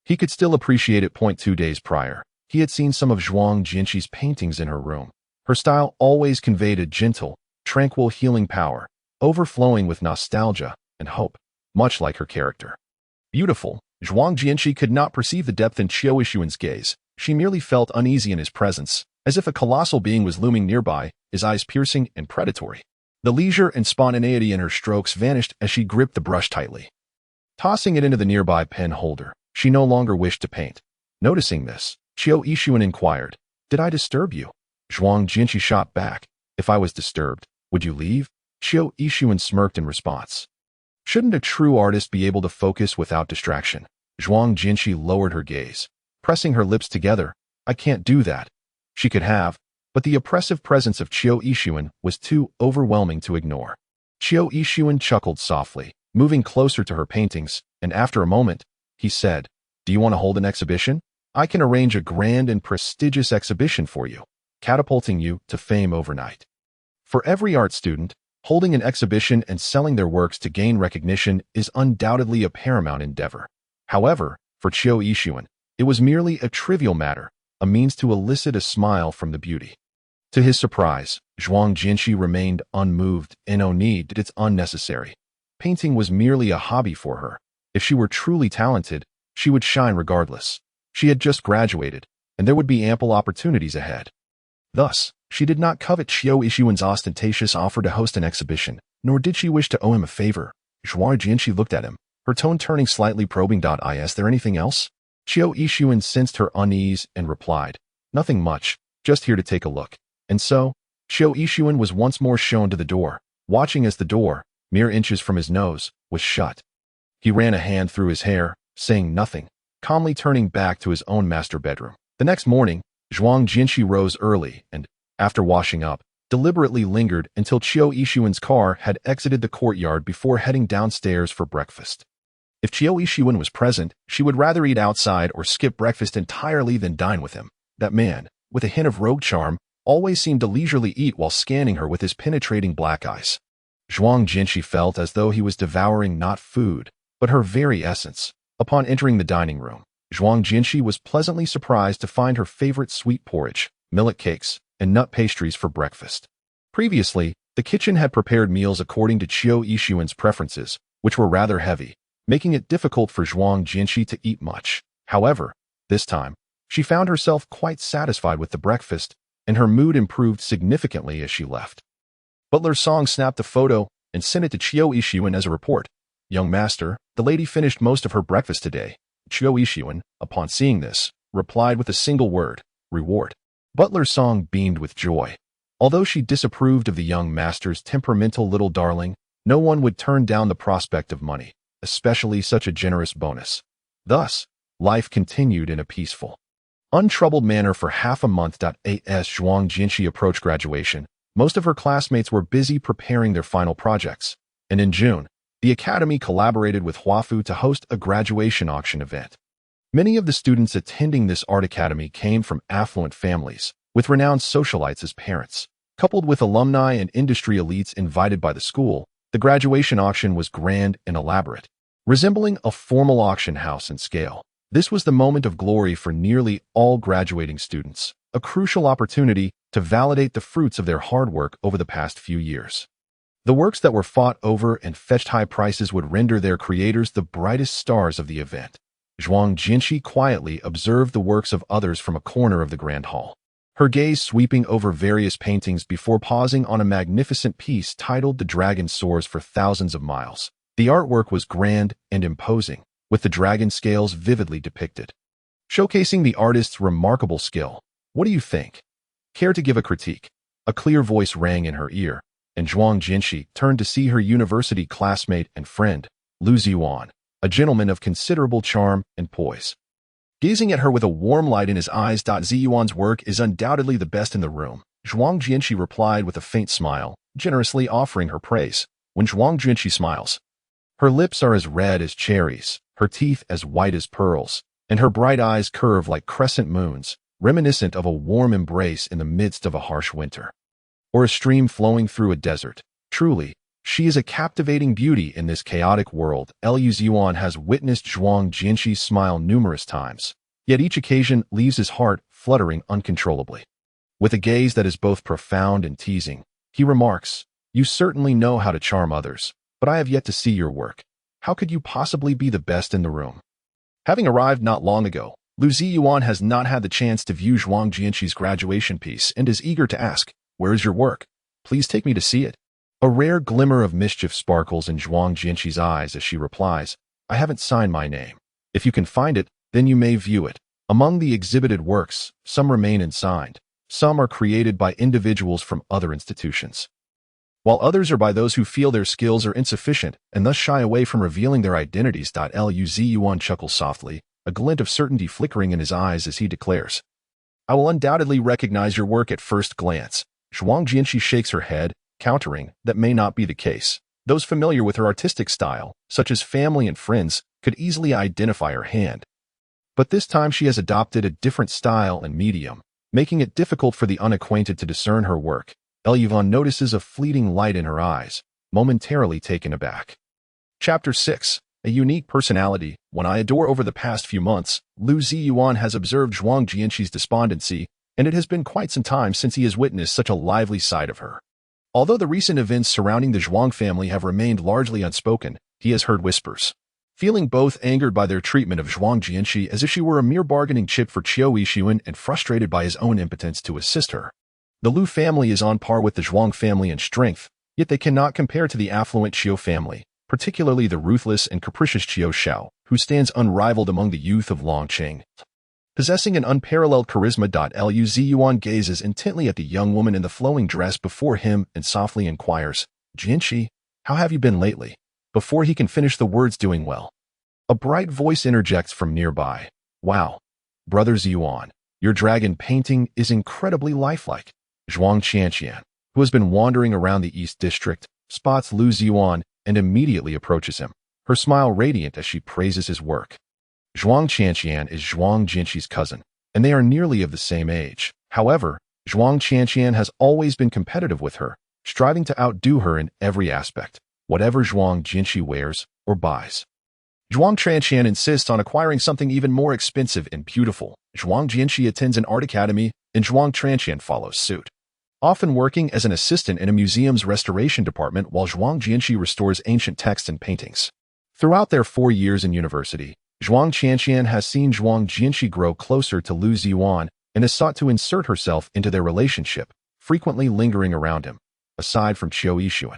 he could still appreciate it. 2 days prior, he had seen some of Zhuang Jianqi's paintings in her room. Her style always conveyed a gentle, tranquil healing power, overflowing with nostalgia and hope, much like her character. Beautiful, Zhuang Jianqi could not perceive the depth in Qiu Yixuan's gaze. She merely felt uneasy in his presence, as if a colossal being was looming nearby, his eyes piercing and predatory. The leisure and spontaneity in her strokes vanished as she gripped the brush tightly. Tossing it into the nearby pen holder, she no longer wished to paint. Noticing this, Qiu Yixuan inquired, Did I disturb you? Zhuang Jianqi shot back, If I was disturbed, would you leave? Qiu Yixuan smirked in response. Shouldn't a true artist be able to focus without distraction? Zhuang Jianqi lowered her gaze, pressing her lips together. I can't do that. She could have, but the oppressive presence of Qiu Yixuan was too overwhelming to ignore. Qiu Yixuan chuckled softly, moving closer to her paintings, and after a moment, he said, "Do you want to hold an exhibition? I can arrange a grand and prestigious exhibition for you, catapulting you to fame overnight." For every art student, holding an exhibition and selling their works to gain recognition is undoubtedly a paramount endeavor. However, for Chiu Yixuan, it was merely a trivial matter, a means to elicit a smile from the beauty. To his surprise, Zhuang Jinshi remained unmoved. No need, it's unnecessary. Painting was merely a hobby for her. If she were truly talented, she would shine regardless. She had just graduated, and there would be ample opportunities ahead. Thus, she did not covet Chiu Yixuan's ostentatious offer to host an exhibition, nor did she wish to owe him a favor. Zhuang Jinshi looked at him, her tone turning slightly probing. Is there anything else? Chiu Yixuan sensed her unease and replied, "Nothing much, just here to take a look." And so, Chiu Yixuan was once more shown to the door, watching as the door, mere inches from his nose, was shut. He ran a hand through his hair, saying nothing, calmly turning back to his own master bedroom. The next morning, Zhuang Jinshi rose early and, after washing up, deliberately lingered until Chiu Yixuan's car had exited the courtyard before heading downstairs for breakfast. If Chiu Yixuan was present, she would rather eat outside or skip breakfast entirely than dine with him. That man, with a hint of rogue charm, always seemed to leisurely eat while scanning her with his penetrating black eyes. Zhuang Jinshi felt as though he was devouring not food, but her very essence. Upon entering the dining room, Zhuang Jinshi was pleasantly surprised to find her favorite sweet porridge, millet cakes, and nut pastries for breakfast. Previously, the kitchen had prepared meals according to Chiu Yixuan's preferences, which were rather heavy, making it difficult for Zhuang Jinshi to eat much. However, this time, she found herself quite satisfied with the breakfast, and her mood improved significantly as she left. Butler Song snapped a photo and sent it to Chiu Yixuan as a report. "Young master, the lady finished most of her breakfast today." Chiu Yixuan, upon seeing this, replied with a single word, "Reward." Butler Song beamed with joy. Although she disapproved of the young master's temperamental little darling, no one would turn down the prospect of money, especially such a generous bonus. Thus, life continued in a peaceful, untroubled manner for half a month. As Zhuang Jinshi approached graduation, most of her classmates were busy preparing their final projects, and in June, the academy collaborated with Huafu to host a graduation auction event. Many of the students attending this art academy came from affluent families, with renowned socialites as parents. Coupled with alumni and industry elites invited by the school, the graduation auction was grand and elaborate, resembling a formal auction house in scale. This was the moment of glory for nearly all graduating students, a crucial opportunity to validate the fruits of their hard work over the past few years. The works that were fought over and fetched high prices would render their creators the brightest stars of the event. Zhuang Jinshi quietly observed the works of others from a corner of the grand hall, her gaze sweeping over various paintings before pausing on a magnificent piece titled "The Dragon Soars for Thousands of Miles." The artwork was grand and imposing, with the dragon scales vividly depicted, showcasing the artist's remarkable skill. "What do you think? Care to give a critique?" A clear voice rang in her ear, and Zhuang Jinshi turned to see her university classmate and friend, Lu Ziyuan, a gentleman of considerable charm and poise. Gazing at her with a warm light in his eyes, Ziyuan's work is undoubtedly the best in the room. Zhuang Jinshi replied with a faint smile, generously offering her praise. When Zhuang Jinshi smiles, her lips are as red as cherries, her teeth as white as pearls, and her bright eyes curve like crescent moons, reminiscent of a warm embrace in the midst of a harsh winter, or a stream flowing through a desert. Truly, she is a captivating beauty in this chaotic world. Lu Ziyuan has witnessed Zhuang Jinshi's smile numerous times, yet each occasion leaves his heart fluttering uncontrollably. With a gaze that is both profound and teasing, he remarks, "You certainly know how to charm others, but I have yet to see your work. How could you possibly be the best in the room?" Having arrived not long ago, Lu Ziyuan has not had the chance to view Zhuang Jinshi's graduation piece and is eager to ask, "Where is your work? Please take me to see it." A rare glimmer of mischief sparkles in Zhuang Jinshi's eyes as she replies, "I haven't signed my name. If you can find it, then you may view it." Among the exhibited works, some remain unsigned. Some are created by individuals from other institutions, while others are by those who feel their skills are insufficient and thus shy away from revealing their identities. Lu Ziyuan chuckles softly, a glint of certainty flickering in his eyes as he declares, "I will undoubtedly recognize your work at first glance." Zhuang Jinshi shakes her head, countering, "That may not be the case. Those familiar with her artistic style, such as family and friends, could easily identify her hand. But this time she has adopted a different style and medium, making it difficult for the unacquainted to discern her work. Elyvon notices a fleeting light in her eyes, momentarily taken aback. Chapter 6. A unique personality. When I adore over the past few months, Lu Ziyuan has observed Zhuang Jianqi's despondency, and it has been quite some time since he has witnessed such a lively side of her. Although the recent events surrounding the Zhuang family have remained largely unspoken, he has heard whispers. Feeling both angered by their treatment of Zhuang Jianqi as if she were a mere bargaining chip for Qiu Yixuan and frustrated by his own impotence to assist her. The Lu family is on par with the Zhuang family in strength, yet they cannot compare to the affluent Qiu family, particularly the ruthless and capricious Qiu Xiao, who stands unrivaled among the youth of Longqing. Possessing an unparalleled charisma. Lu Ziyuan gazes intently at the young woman in the flowing dress before him and softly inquires, "Jianqi, how have you been lately?" Before he can finish the words, "Doing well." A bright voice interjects from nearby. "Wow, Brother Ziyuan, your dragon painting is incredibly lifelike." Zhuang Qianqian, who has been wandering around the East District, spots Lu Ziyuan and immediately approaches him, her smile radiant as she praises his work. Zhuang Qianqian is Zhuang Jianqi's cousin, and they are nearly of the same age. However, Zhuang Qianqian has always been competitive with her, striving to outdo her in every aspect, whatever Zhuang Jianqi wears or buys. Zhuang Qianqian insists on acquiring something even more expensive and beautiful. Zhuang Jianqi attends an art academy, and Zhuang Qianqian follows suit. Often working as an assistant in a museum's restoration department while Zhuang Jianqi restores ancient texts and paintings. Throughout their 4 years in university, Zhuang Qianqian has seen Zhuang Jianqi grow closer to Lu Ziyuan and has sought to insert herself into their relationship, frequently lingering around him, aside from Qiu Yixuan,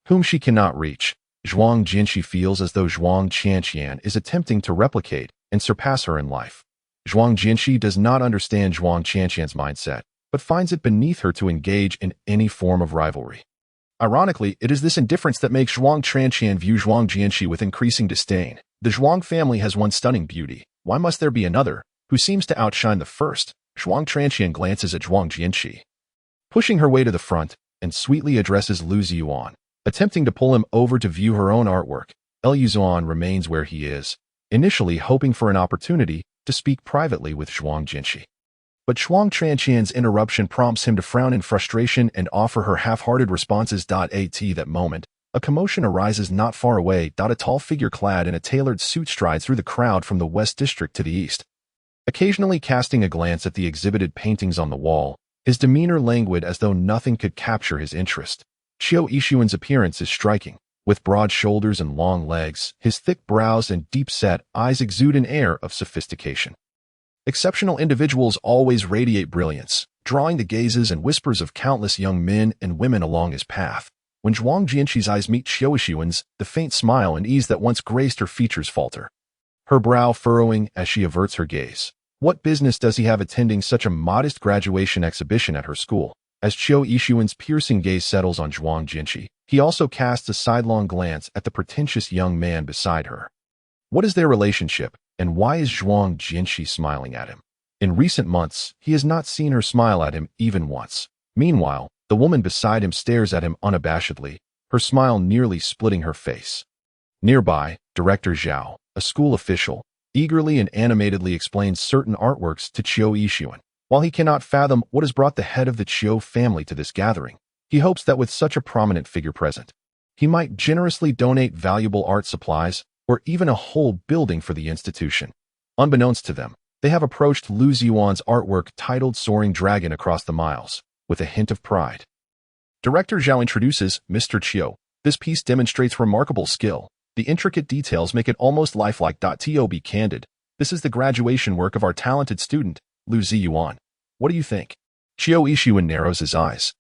whom she cannot reach. Zhuang Jianqi feels as though Zhuang Qianqian is attempting to replicate and surpass her in life. Zhuang Jianqi does not understand Zhuang Qianqian's mindset, but finds it beneath her to engage in any form of rivalry. Ironically, it is this indifference that makes Zhuang Qianqian view Zhuang Jianqi with increasing disdain. The Zhuang family has one stunning beauty. Why must there be another, who seems to outshine the first? Zhuang Qianqian glances at Zhuang Jianqi, pushing her way to the front, and sweetly addresses Lu Ziyuan, attempting to pull him over to view her own artwork. Lu Ziyuan remains where he is, initially hoping for an opportunity to speak privately with Zhuang Jianqi. But Zhuang Qianqian's interruption prompts him to frown in frustration and offer her half-hearted responses. At that moment, a commotion arises not far away. A tall figure clad in a tailored suit strides through the crowd from the West District to the east. Occasionally casting a glance at the exhibited paintings on the wall, his demeanor languid as though nothing could capture his interest. Qiu Yixuan's appearance is striking. With broad shoulders and long legs, his thick brows and deep-set eyes exude an air of sophistication. Exceptional individuals always radiate brilliance, drawing the gazes and whispers of countless young men and women along his path. When Zhuang Jianqi's eyes meet Qiu Yixuan's, the faint smile and ease that once graced her features falter, her brow furrowing as she averts her gaze. What business does he have attending such a modest graduation exhibition at her school? As Qiu Yixuan's piercing gaze settles on Zhuang Jianqi, he also casts a sidelong glance at the pretentious young man beside her. What is their relationship, and why is Zhuang Jianqi smiling at him? In recent months, he has not seen her smile at him even once. Meanwhile, the woman beside him stares at him unabashedly, her smile nearly splitting her face. Nearby, Director Zhao, a school official, eagerly and animatedly explains certain artworks to Qiu Yixuan. While he cannot fathom what has brought the head of the Qiu family to this gathering, he hopes that with such a prominent figure present, he might generously donate valuable art supplies or even a whole building for the institution. Unbeknownst to them, they have approached Lu Ziyuan's artwork titled Soaring Dragon Across the Miles, with a hint of pride. Director Zhao introduces Mr. Qiu. This piece demonstrates remarkable skill. The intricate details make it almost lifelike. To be candid, this is the graduation work of our talented student, Lu Ziyuan. What do you think? Qiu Yixuan narrows his eyes,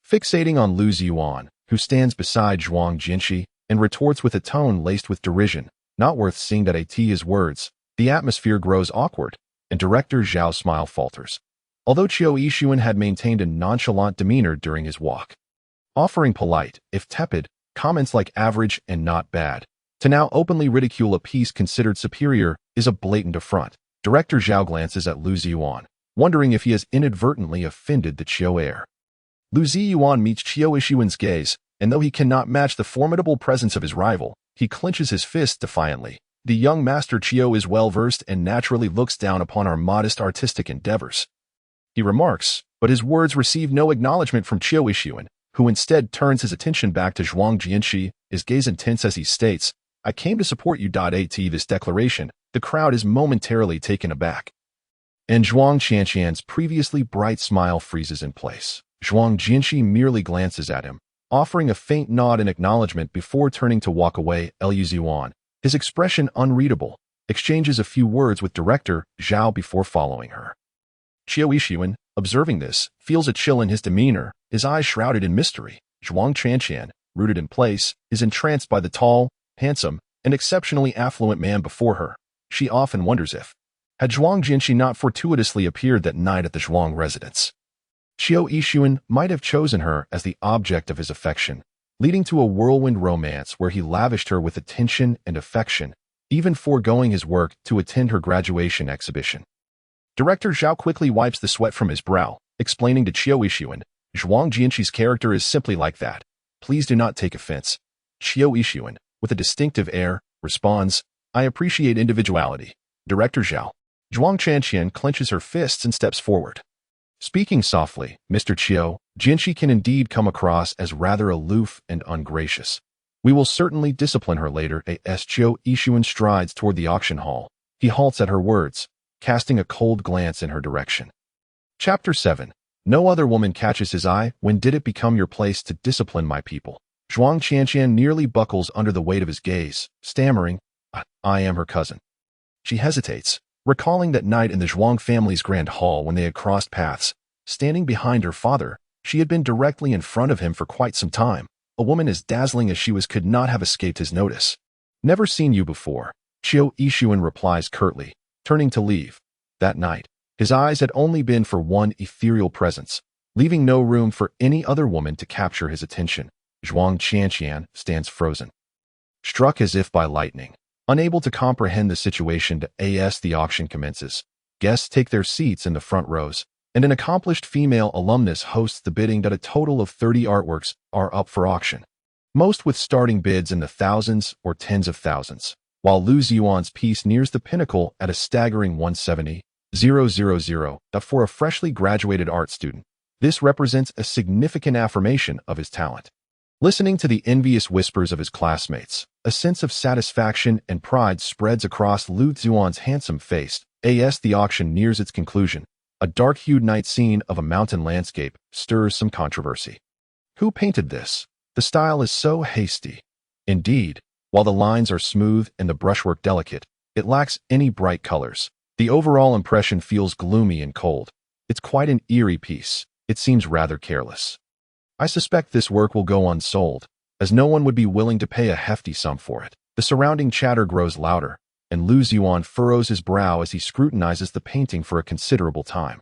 fixating on Lu Ziyuan, who stands beside Zhuang Jianqi, and retorts with a tone laced with derision. Not worth seeing. At his words, the atmosphere grows awkward, and Director Zhao's smile falters. Although Qiu Yixuan had maintained a nonchalant demeanor during his walk, offering polite, if tepid, comments like average and not bad, to now openly ridicule a piece considered superior is a blatant affront. Director Zhao glances at Lu Ziyuan, wondering if he has inadvertently offended the Qiu heir. Lu Ziyuan meets Qiu Yixuan's gaze, and though he cannot match the formidable presence of his rival, he clenches his fist defiantly. The young Master Chiu is well-versed and naturally looks down upon our modest artistic endeavors. He remarks, but his words receive no acknowledgement from Chiu Ishuan, who instead turns his attention back to Zhuang Jianxi, his gaze intense as he states, "I came to support you." At this declaration, the crowd is momentarily taken aback, and Zhuang Qianqian's previously bright smile freezes in place. Zhuang Jianxi merely glances at him, offering a faint nod in acknowledgement before turning to walk away. Liu Zhuan, his expression unreadable, exchanges a few words with director Zhao before following her. Chiu Ishuan, observing this, feels a chill in his demeanor, his eyes shrouded in mystery. Zhuang Qianqian, rooted in place, is entranced by the tall, handsome, and exceptionally affluent man before her. She often wonders if, had Zhuang Jianxi not fortuitously appeared that night at the Zhuang residence, Chiu Ishuan might have chosen her as the object of his affection, leading to a whirlwind romance where he lavished her with attention and affection, even foregoing his work to attend her graduation exhibition. Director Zhao quickly wipes the sweat from his brow, explaining to Chiu Ishuan, "Zhuang Jianxi's character is simply like that. Please do not take offense." Chiu Ishuan, with a distinctive air, responds, "I appreciate individuality." Director Zhao. Zhuang Qianqian clenches her fists and steps forward. Speaking softly, "Mr. Chiu, Jianxi can indeed come across as rather aloof and ungracious. We will certainly discipline her later." As Chiu Ishuan strides toward the auction hall, he halts at her words, casting a cold glance in her direction. Chapter 7. No other woman catches his eye. When did it become your place to discipline my people? Zhuang Qianqian nearly buckles under the weight of his gaze, stammering, "I am her cousin." She hesitates, recalling that night in the Zhuang family's grand hall when they had crossed paths. Standing behind her father, she had been directly in front of him for quite some time. A woman as dazzling as she was could not have escaped his notice. "Never seen you before," Chiu Ishuan replies curtly, turning to leave. That night, his eyes had only been for one ethereal presence, leaving no room for any other woman to capture his attention. Zhuang Qianqian stands frozen, struck as if by lightning, unable to comprehend the situation. As the auction commences, guests take their seats in the front rows, and an accomplished female alumnus hosts the bidding. A total of 30 artworks are up for auction, most with starting bids in the thousands or tens of thousands, while Liu Zhuan's piece nears the pinnacle at a staggering 170,000. For a freshly graduated art student, this represents a significant affirmation of his talent. Listening to the envious whispers of his classmates, a sense of satisfaction and pride spreads across Liu Zhuan's handsome face. As the auction nears its conclusion, a dark-hued night scene of a mountain landscape stirs some controversy. Who painted this? The style is so hasty. Indeed, while the lines are smooth and the brushwork delicate, it lacks any bright colors. The overall impression feels gloomy and cold. It's quite an eerie piece. It seems rather careless. I suspect this work will go unsold, as no one would be willing to pay a hefty sum for it. The surrounding chatter grows louder, and Liu Zhuan furrows his brow as he scrutinizes the painting for a considerable time.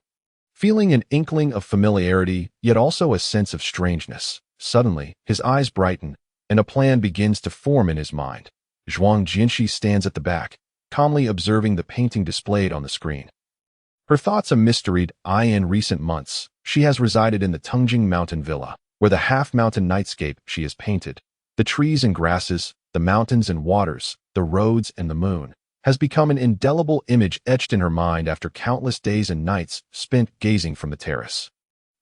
Feeling an inkling of familiarity, yet also a sense of strangeness, suddenly, his eyes brighten, and a plan begins to form in his mind. Zhuang Jianxi stands at the back, calmly observing the painting displayed on the screen. Her thoughts a mysteried eye. In recent months, she has resided in the Tungjing mountain villa, where the half-mountain nightscape she has painted, the trees and grasses, the mountains and waters, the roads and the moon, has become an indelible image etched in her mind after countless days and nights spent gazing from the terrace.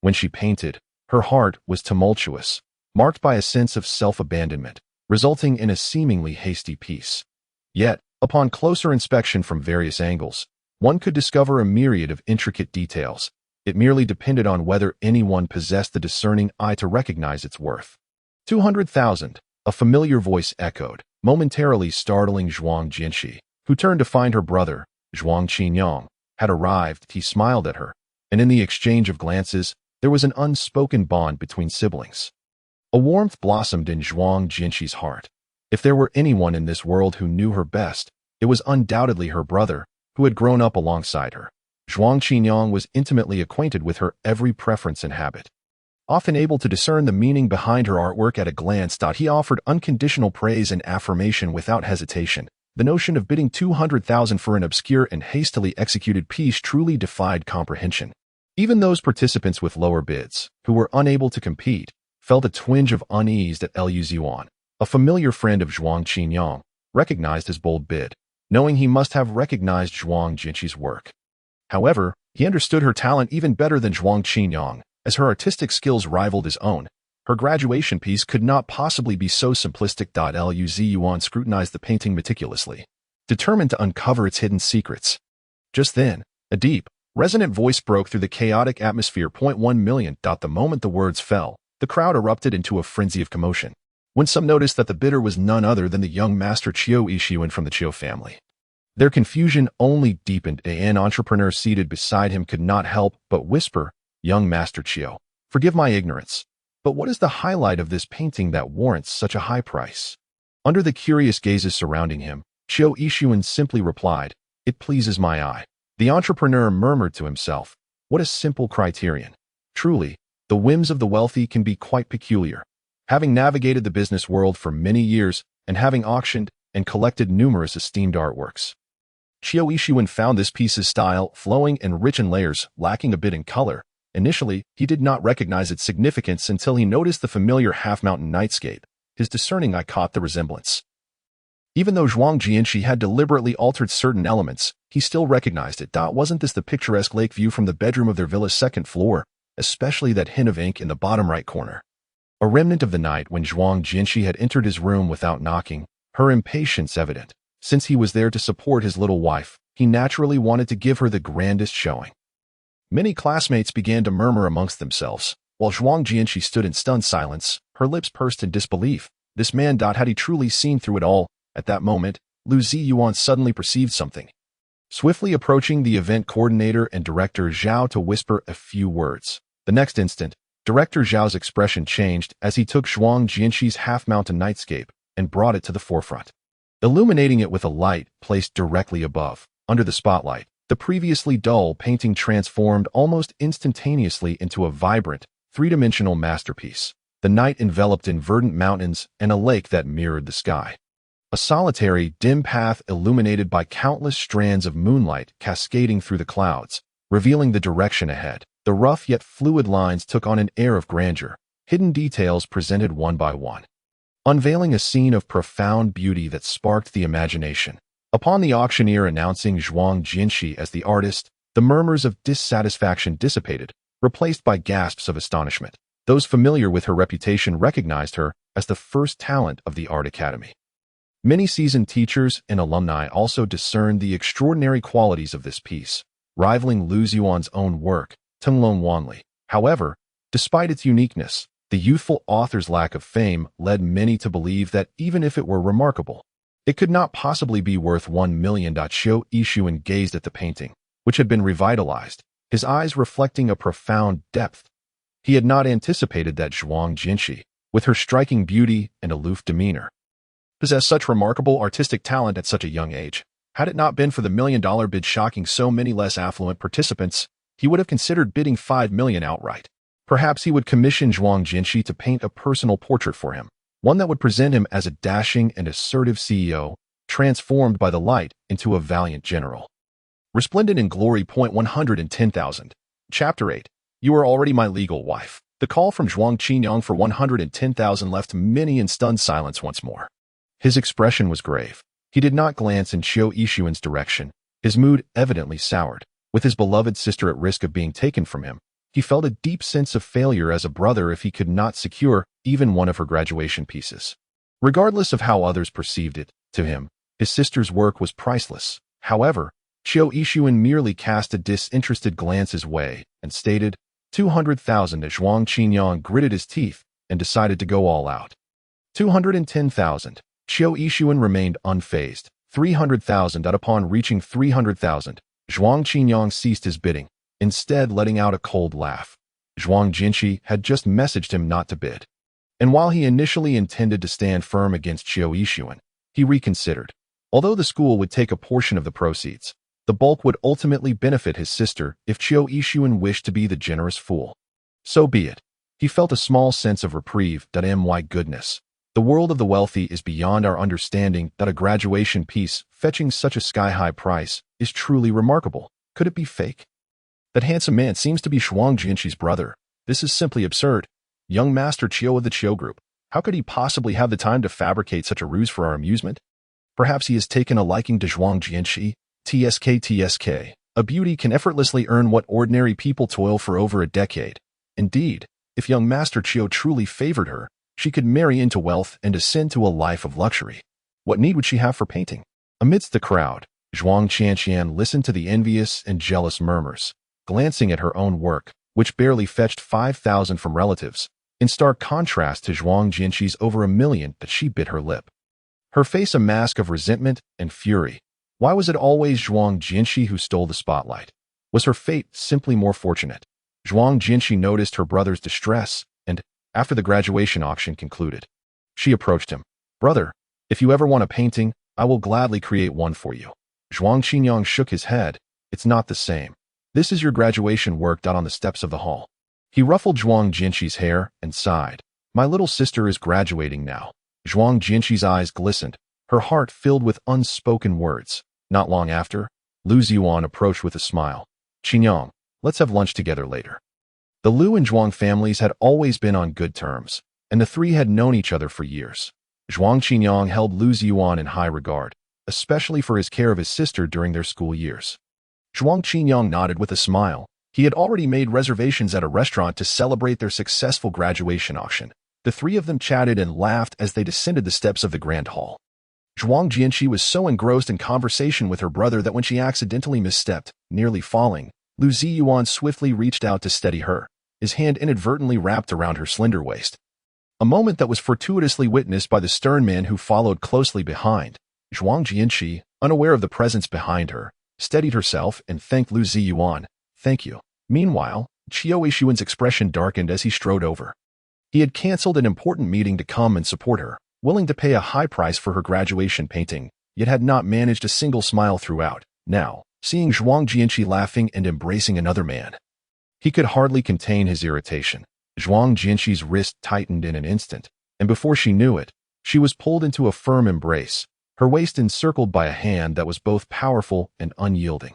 When she painted, her heart was tumultuous, marked by a sense of self-abandonment, resulting in a seemingly hasty piece. Yet, upon closer inspection from various angles, one could discover a myriad of intricate details. It merely depended on whether anyone possessed the discerning eye to recognize its worth. 200,000, a familiar voice echoed, momentarily startling Zhuang Jianxi, who turned to find her brother, Zhuang Qinyang, had arrived. He smiled at her, and in the exchange of glances, there was an unspoken bond between siblings. A warmth blossomed in Zhuang Jianxi's heart. If there were anyone in this world who knew her best, it was undoubtedly her brother, who had grown up alongside her. Zhuang Qinyang was intimately acquainted with her every preference and habit. Often able to discern the meaning behind her artwork at a glance, he offered unconditional praise and affirmation without hesitation. The notion of bidding 200,000 for an obscure and hastily executed piece truly defied comprehension. Even those participants with lower bids, who were unable to compete, felt a twinge of unease that Liu Ziyuan, a familiar friend of Zhuang Qinyang, recognized his bold bid, knowing he must have recognized Zhuang Jinqi's work. However, he understood her talent even better than Zhuang Qinyang, as her artistic skills rivaled his own. Her graduation piece could not possibly be so simplistic. Liu Ziyuan scrutinized the painting meticulously, determined to uncover its hidden secrets. Just then, a deep, resonant voice broke through the chaotic atmosphere. 1 million. The moment the words fell, the crowd erupted into a frenzy of commotion, when some noticed that the bidder was none other than the young master Qiu Yixuan from the Qiu family. Their confusion only deepened. An entrepreneur seated beside him could not help but whisper, "Young Master Qiu, forgive my ignorance, but what is the highlight of this painting that warrants such a high price?" Under the curious gazes surrounding him, Qiu Yixuan simply replied, "It pleases my eye." The entrepreneur murmured to himself, "What a simple criterion. Truly, the whims of the wealthy can be quite peculiar." Having navigated the business world for many years and having auctioned and collected numerous esteemed artworks, Qiu Yixuan found this piece's style flowing and rich in layers, lacking a bit in color. Initially, he did not recognize its significance until he noticed the familiar half-mountain nightscape. His discerning eye caught the resemblance. Even though Zhuang Jinqi had deliberately altered certain elements, he still recognized it. Wasn't this the picturesque lake view from the bedroom of their villa's second floor, especially that hint of ink in the bottom right corner? A remnant of the night when Zhuang Jinqi had entered his room without knocking, her impatience evident. Since he was there to support his little wife, he naturally wanted to give her the grandest showing. Many classmates began to murmur amongst themselves, while Zhuang Jinqi stood in stunned silence, her lips pursed in disbelief. This man, had he truly seen through it all? At that moment, Liu Ziyuan suddenly perceived something. Swiftly approaching the event coordinator and director Zhao to whisper a few words. The next instant, Director Zhao's expression changed as he took Zhuang Jinqi's half-mountain nightscape and brought it to the forefront. Illuminating it with a light placed directly above, under the spotlight, the previously dull painting transformed almost instantaneously into a vibrant, three-dimensional masterpiece. The night enveloped in verdant mountains and a lake that mirrored the sky. A solitary, dim path illuminated by countless strands of moonlight cascading through the clouds, revealing the direction ahead. The rough yet fluid lines took on an air of grandeur, hidden details presented one by one, unveiling a scene of profound beauty that sparked the imagination. Upon the auctioneer announcing Zhuang Jinqi as the artist, the murmurs of dissatisfaction dissipated, replaced by gasps of astonishment. Those familiar with her reputation recognized her as the first talent of the Art Academy. Many seasoned teachers and alumni also discerned the extraordinary qualities of this piece, rivaling Liu Ziyuan's own work, Tenglong Wanli. However, despite its uniqueness, the youthful author's lack of fame led many to believe that even if it were remarkable, it could not possibly be worth 1 million. Qiu Yixuan gazed at the painting, which had been revitalized, his eyes reflecting a profound depth. He had not anticipated that Zhuang Jinqi, with her striking beauty and aloof demeanor, possessed such remarkable artistic talent at such a young age. Had it not been for the $1 million bid shocking so many less affluent participants, he would have considered bidding 5 million outright. Perhaps he would commission Zhuang Jinqi to paint a personal portrait for him, one that would present him as a dashing and assertive CEO, transformed by the light into a valiant general. Resplendent in glory. 110,000. Chapter 8. You are already my legal wife. The call from Zhuang Qinyang for 110,000 left many in stunned silence once more. His expression was grave. He did not glance in Qiu Yixuan's direction, his mood evidently soured. With his beloved sister at risk of being taken from him, he felt a deep sense of failure as a brother if he could not secure even one of her graduation pieces. Regardless of how others perceived it, to him, his sister's work was priceless. However, Qiu Yixuan merely cast a disinterested glance his way and stated, 200,000 as Zhuang Qinyang gritted his teeth and decided to go all out. 210,000. Qiu Yixuan remained unfazed. 300,000. Upon reaching 300,000, Zhuang Qinyang ceased his bidding, instead letting out a cold laugh. Zhuang Jinqi had just messaged him not to bid. And while he initially intended to stand firm against Qiu Yixuan, he reconsidered. Although the school would take a portion of the proceeds, the bulk would ultimately benefit his sister if Qiu Yixuan wished to be the generous fool. So be it. He felt a small sense of reprieve. My goodness. The world of the wealthy is beyond our understanding. A graduation piece fetching such a sky-high price is truly remarkable. Could it be fake? That handsome man seems to be Zhuang Jinqi's brother. This is simply absurd. Young Master Chiu of the Chiu Group. How could he possibly have the time to fabricate such a ruse for our amusement? Perhaps he has taken a liking to Zhuang Jianqi. TSK. A beauty can effortlessly earn what ordinary people toil for over a decade. Indeed, if young Master Chiu truly favored her, she could marry into wealth and ascend to a life of luxury. What need would she have for painting? Amidst the crowd, Zhuang Qianqian listened to the envious and jealous murmurs, glancing at her own work, which barely fetched 5,000 from relatives, in stark contrast to Zhuang Jianqi's over 1,000,000 that she bit her lip. Her face a mask of resentment and fury. Why was it always Zhuang Jianqi who stole the spotlight? Was her fate simply more fortunate? Zhuang Jianqi noticed her brother's distress, and, after the graduation auction concluded, she approached him. "Brother, if you ever want a painting, I will gladly create one for you." Zhuang Qinyang shook his head. "It's not the same. This is your graduation work done on the steps of the hall." He ruffled Zhuang Jianqi's hair and sighed. "My little sister is graduating now." Zhuang Jianqi's eyes glistened, her heart filled with unspoken words. Not long after, Lu Ziyuan approached with a smile. "Qinyang, let's have lunch together later." The Lu and Zhuang families had always been on good terms, and the three had known each other for years. Zhuang Qinyang held Lu Ziyuan in high regard, especially for his care of his sister during their school years. Zhuang Qinyang nodded with a smile. He had already made reservations at a restaurant to celebrate their successful graduation auction. The three of them chatted and laughed as they descended the steps of the grand hall. Zhuang Jianqi was so engrossed in conversation with her brother that when she accidentally misstepped, nearly falling, Lu Ziyuan swiftly reached out to steady her, his hand inadvertently wrapped around her slender waist. A moment that was fortuitously witnessed by the stern man who followed closely behind. Zhuang Jianqi, unaware of the presence behind her, steadied herself and thanked Lu Ziyuan. "Thank you." Meanwhile, Chiu Ishuan's expression darkened as he strode over. He had canceled an important meeting to come and support her, willing to pay a high price for her graduation painting, yet had not managed a single smile throughout. Now, seeing Zhuang Jianqi laughing and embracing another man, he could hardly contain his irritation. Zhuang Jianqi's wrist tightened in an instant, and before she knew it, she was pulled into a firm embrace, her waist encircled by a hand that was both powerful and unyielding.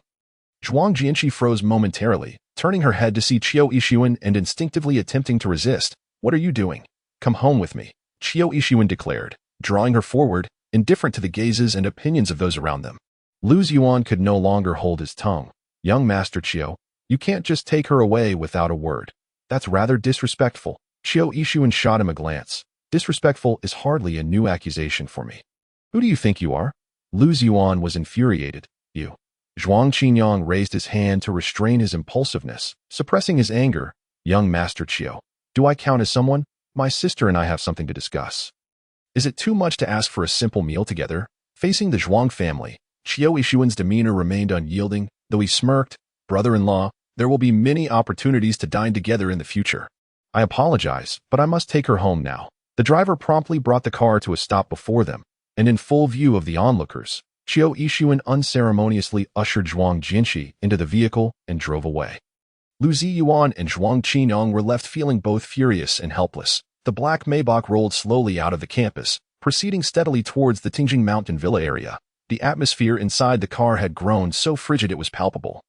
Zhuang Jianqi froze momentarily, turning her head to see Chiu Ishuan and instinctively attempting to resist. "What are you doing? Come home with me," Chiu Ishuan declared, drawing her forward, indifferent to the gazes and opinions of those around them. Lu Ziyuan could no longer hold his tongue. "Young Master Chiu, you can't just take her away without a word. That's rather disrespectful." Chiu Ishuan shot him a glance. "Disrespectful is hardly a new accusation for me. Who do you think you are?" Lu Ziyuan was infuriated. "You." Zhuang Qinyang raised his hand to restrain his impulsiveness, suppressing his anger. "Young Master Chiu, do I count as someone? My sister and I have something to discuss. Is it too much to ask for a simple meal together?" Facing the Zhuang family, Chiu Ishuan's demeanor remained unyielding, though he smirked. "Brother-in-law, there will be many opportunities to dine together in the future. I apologize, but I must take her home now." The driver promptly brought the car to a stop before them, and in full view of the onlookers, Chiu Ishuan unceremoniously ushered Zhuang Jianqi into the vehicle and drove away. Lu Ziyuan and Zhuang Qinyang were left feeling both furious and helpless. The black Maybach rolled slowly out of the campus, proceeding steadily towards the Tingjing Mountain Villa area. The atmosphere inside the car had grown so frigid it was palpable.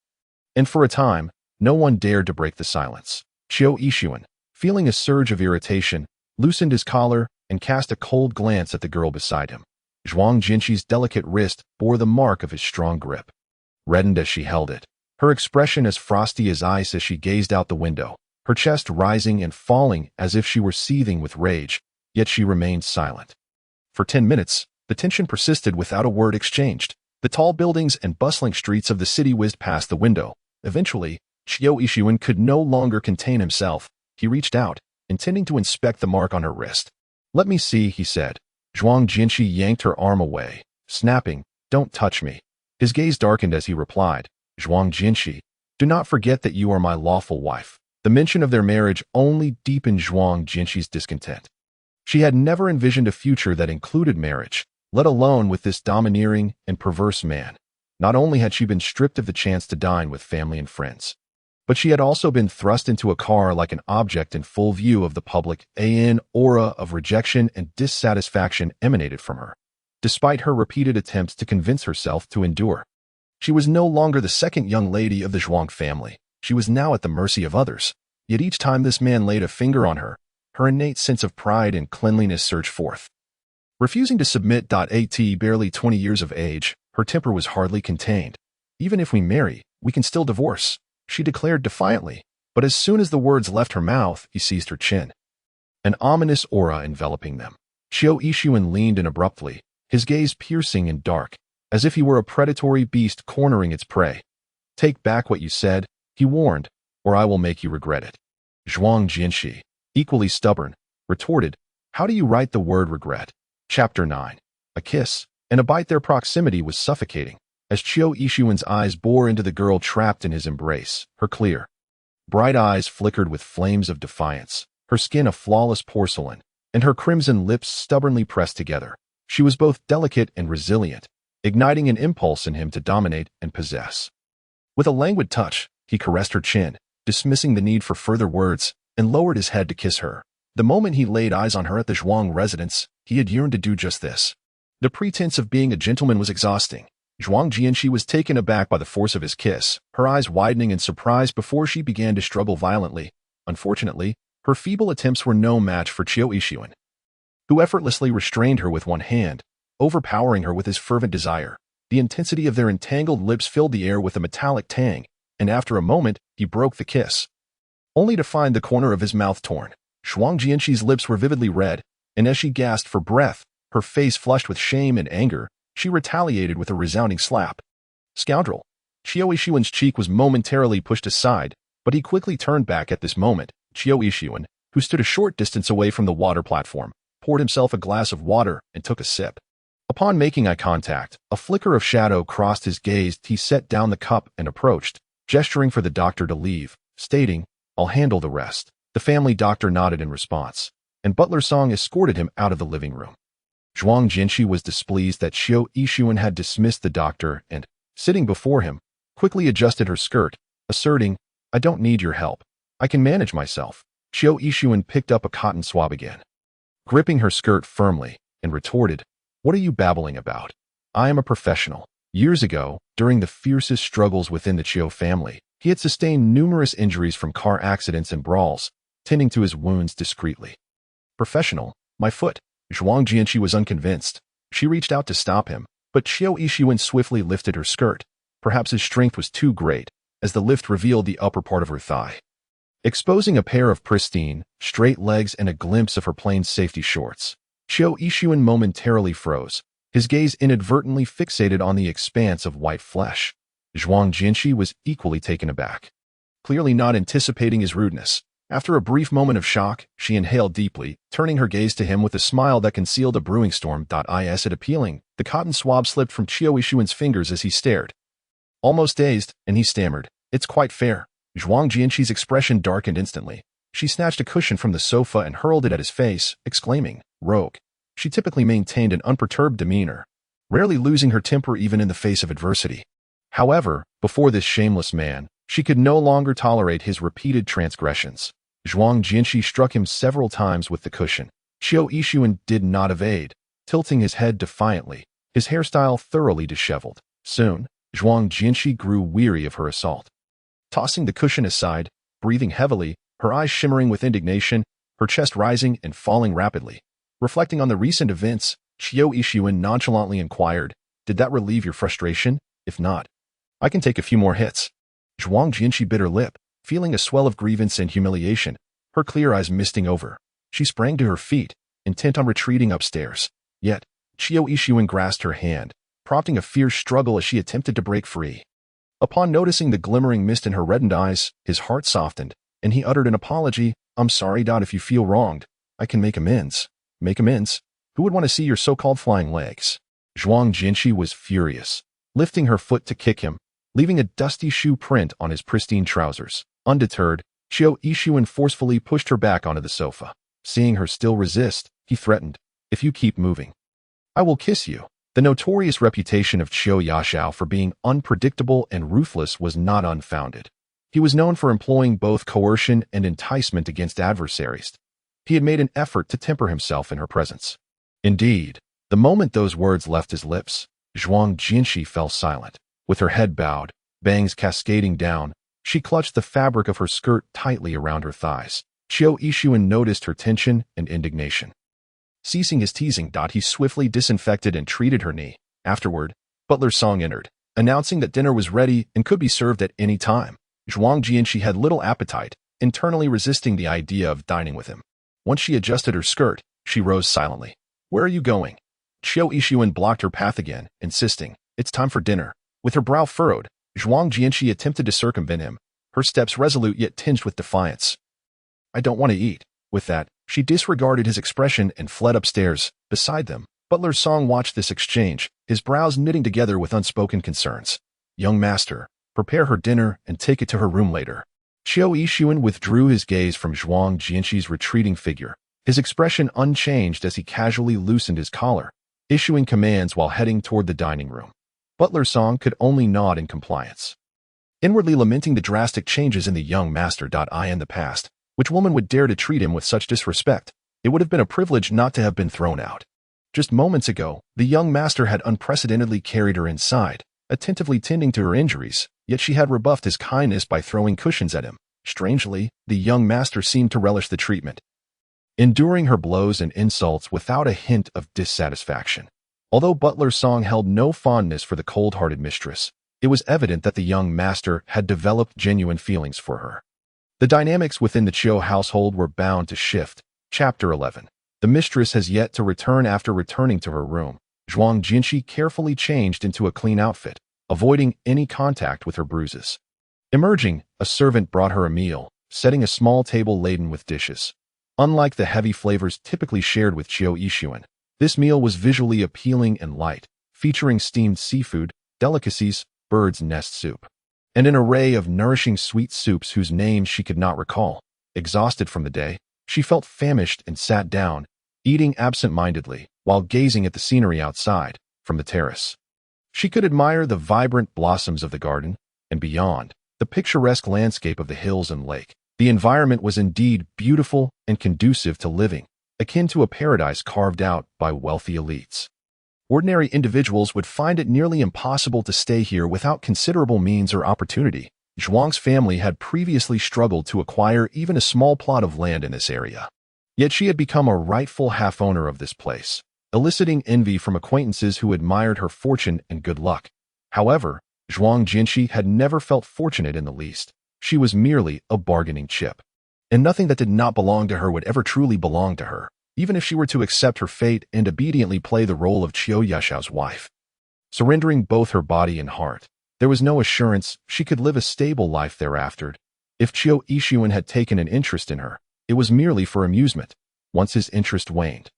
And for a time, no one dared to break the silence. Chiu Ishuan, feeling a surge of irritation, loosened his collar and cast a cold glance at the girl beside him. Zhuang Jianqi's delicate wrist bore the mark of his strong grip. Reddened as she held it, her expression as frosty as ice as she gazed out the window, her chest rising and falling as if she were seething with rage, yet she remained silent. For 10 minutes, the tension persisted without a word exchanged. The tall buildings and bustling streets of the city whizzed past the window. Eventually, Chiu Ishuan could no longer contain himself. He reached out, intending to inspect the mark on her wrist. "Let me see," he said. Zhuang Jianqi yanked her arm away, snapping, "Don't touch me." His gaze darkened as he replied, "Zhuang Jianqi, do not forget that you are my lawful wife." The mention of their marriage only deepened Zhuang Jianqi's discontent. She had never envisioned a future that included marriage, let alone with this domineering and perverse man. Not only had she been stripped of the chance to dine with family and friends, but she had also been thrust into a car like an object in full view of the public. An aura of rejection and dissatisfaction emanated from her, despite her repeated attempts to convince herself to endure. She was no longer the second young lady of the Zhuang family. She was now at the mercy of others. Yet each time this man laid a finger on her, her innate sense of pride and cleanliness surged forth. Refusing to submit. Barely 20 years of age, her temper was hardly contained. "Even if we marry, we can still divorce," she declared defiantly, but as soon as the words left her mouth, he seized her chin. An ominous aura enveloping them. Chiu Yixuan leaned in abruptly, his gaze piercing and dark, as if he were a predatory beast cornering its prey. "Take back what you said," he warned, "or I will make you regret it." Zhuang Jinshi, equally stubborn, retorted, "How do you write the word regret?" Chapter 9. A kiss and a bite. Their proximity was suffocating, as Chiu Yixuan's eyes bore into the girl trapped in his embrace. Her clear, bright eyes flickered with flames of defiance, her skin a flawless porcelain, and her crimson lips stubbornly pressed together. She was both delicate and resilient, igniting an impulse in him to dominate and possess. With a languid touch, he caressed her chin, dismissing the need for further words, and lowered his head to kiss her. The moment he laid eyes on her at the Zhuang residence, he had yearned to do just this. The pretense of being a gentleman was exhausting. Zhuang Jianxi was taken aback by the force of his kiss, her eyes widening in surprise before she began to struggle violently. Unfortunately, her feeble attempts were no match for Chiu Yixuan, who effortlessly restrained her with one hand, overpowering her with his fervent desire. The intensity of their entangled lips filled the air with a metallic tang, and after a moment, he broke the kiss, only to find the corner of his mouth torn. Zhuang Jianxi's lips were vividly red, and as she gasped for breath, her face flushed with shame and anger, she retaliated with a resounding slap. "Scoundrel!" Chiu Yixuan's cheek was momentarily pushed aside, but he quickly turned back at this moment. Chiu Yixuan, who stood a short distance away from the water platform, poured himself a glass of water and took a sip. Upon making eye contact, a flicker of shadow crossed his gaze. He set down the cup and approached, gesturing for the doctor to leave, stating, "I'll handle the rest." The family doctor nodded in response, and Butler Song escorted him out of the living room. Zhuang Jinshi was displeased that Chiu Yixuan had dismissed the doctor and, sitting before him, quickly adjusted her skirt, asserting, "I don't need your help. I can manage myself." Chiu Yixuan picked up a cotton swab again, gripping her skirt firmly, and retorted, "What are you babbling about? I am a professional." Years ago, during the fiercest struggles within the Chiu family, he had sustained numerous injuries from car accidents and brawls, tending to his wounds discreetly. "Professional? My foot." Zhuang Jianxi was unconvinced. She reached out to stop him, but Chiu Yixuan swiftly lifted her skirt. Perhaps his strength was too great, as the lift revealed the upper part of her thigh, exposing a pair of pristine, straight legs and a glimpse of her plain safety shorts. Chiu Yixuan momentarily froze, his gaze inadvertently fixated on the expanse of white flesh. Zhuang Jinshi was equally taken aback, clearly not anticipating his rudeness. After a brief moment of shock, she inhaled deeply, turning her gaze to him with a smile that concealed a brewing storm. Is it appealing? The cotton swab slipped from Chiu Yixuan's fingers as he stared, almost dazed, and he stammered, "It's quite fair." Zhuang Jianxi's expression darkened instantly. She snatched a cushion from the sofa and hurled it at his face, exclaiming, "Rogue." She typically maintained an unperturbed demeanor, rarely losing her temper even in the face of adversity. However, before this shameless man, she could no longer tolerate his repeated transgressions. Zhuang Jinshi struck him several times with the cushion. Chiu Yixuan did not evade, tilting his head defiantly, his hairstyle thoroughly disheveled. Soon, Zhuang Jinshi grew weary of her assault. Tossing the cushion aside, breathing heavily, her eyes shimmering with indignation, her chest rising and falling rapidly. Reflecting on the recent events, Chiu Yixuan nonchalantly inquired, "Did that relieve your frustration? If not, I can take a few more hits." Zhuang Jinshi bit her lip, feeling a swell of grievance and humiliation, her clear eyes misting over. She sprang to her feet, intent on retreating upstairs. Yet, Chiu Yixuan grasped her hand, prompting a fierce struggle as she attempted to break free. Upon noticing the glimmering mist in her reddened eyes, his heart softened, and he uttered an apology. "I'm sorry. If you feel wronged, I can make amends." "Make amends? Who would want to see your so-called flying legs?" Zhuang Jinshi was furious, lifting her foot to kick him, leaving a dusty shoe print on his pristine trousers. Undeterred, Chiu Yixuan forcefully pushed her back onto the sofa. Seeing her still resist, he threatened, "If you keep moving, I will kiss you." The notorious reputation of Chiu Yashao for being unpredictable and ruthless was not unfounded. He was known for employing both coercion and enticement against adversaries. He had made an effort to temper himself in her presence. Indeed, the moment those words left his lips, Zhuang Jinshi fell silent. With her head bowed, bangs cascading down, she clutched the fabric of her skirt tightly around her thighs. Chiu Yixuan noticed her tension and indignation. Ceasing his teasing, he swiftly disinfected and treated her knee. Afterward, Butler Song entered, announcing that dinner was ready and could be served at any time. Zhuang Jianqi had little appetite, internally resisting the idea of dining with him. Once she adjusted her skirt, she rose silently. "Where are you going?" Chiu Yixuan blocked her path again, insisting, "It's time for dinner." With her brow furrowed, Zhuang Jianqi attempted to circumvent him, her steps resolute yet tinged with defiance. "I don't want to eat." With that, she disregarded his expression and fled upstairs. Beside them, Butler Song watched this exchange, his brows knitting together with unspoken concerns. "Young master, prepare her dinner and take it to her room later." Chiu Yixuan withdrew his gaze from Zhuang Jianqi's retreating figure, his expression unchanged as he casually loosened his collar, issuing commands while heading toward the dining room. Butler Song could only nod in compliance, inwardly lamenting the drastic changes in the young master. In the past, which woman would dare to treat him with such disrespect? It would have been a privilege not to have been thrown out. Just moments ago, the young master had unprecedentedly carried her inside, attentively tending to her injuries, yet she had rebuffed his kindness by throwing cushions at him. Strangely, the young master seemed to relish the treatment, enduring her blows and insults without a hint of dissatisfaction. Although Butler Song held no fondness for the cold-hearted mistress, it was evident that the young master had developed genuine feelings for her. The dynamics within the Chiu household were bound to shift. Chapter 11. The mistress has yet to return. After returning to her room, Zhuang Jianqi carefully changed into a clean outfit, avoiding any contact with her bruises. Emerging, a servant brought her a meal, setting a small table laden with dishes. Unlike the heavy flavors typically shared with Chiu Yixuan, this meal was visually appealing and light, featuring steamed seafood, delicacies, bird's nest soup, and an array of nourishing sweet soups whose names she could not recall. Exhausted from the day, she felt famished and sat down, eating absent-mindedly while gazing at the scenery outside from the terrace. She could admire the vibrant blossoms of the garden, and beyond, the picturesque landscape of the hills and lake. The environment was indeed beautiful and conducive to living, akin to a paradise carved out by wealthy elites. Ordinary individuals would find it nearly impossible to stay here without considerable means or opportunity. Zhuang's family had previously struggled to acquire even a small plot of land in this area. Yet she had become a rightful half-owner of this place, eliciting envy from acquaintances who admired her fortune and good luck. However, Zhuang Jianqi had never felt fortunate in the least. She was merely a bargaining chip, and nothing that did not belong to her would ever truly belong to her, even if she were to accept her fate and obediently play the role of Chiu Yashao's wife. Surrendering both her body and heart, there was no assurance she could live a stable life thereafter. If Chiu Yixuan had taken an interest in her, it was merely for amusement. Once his interest waned,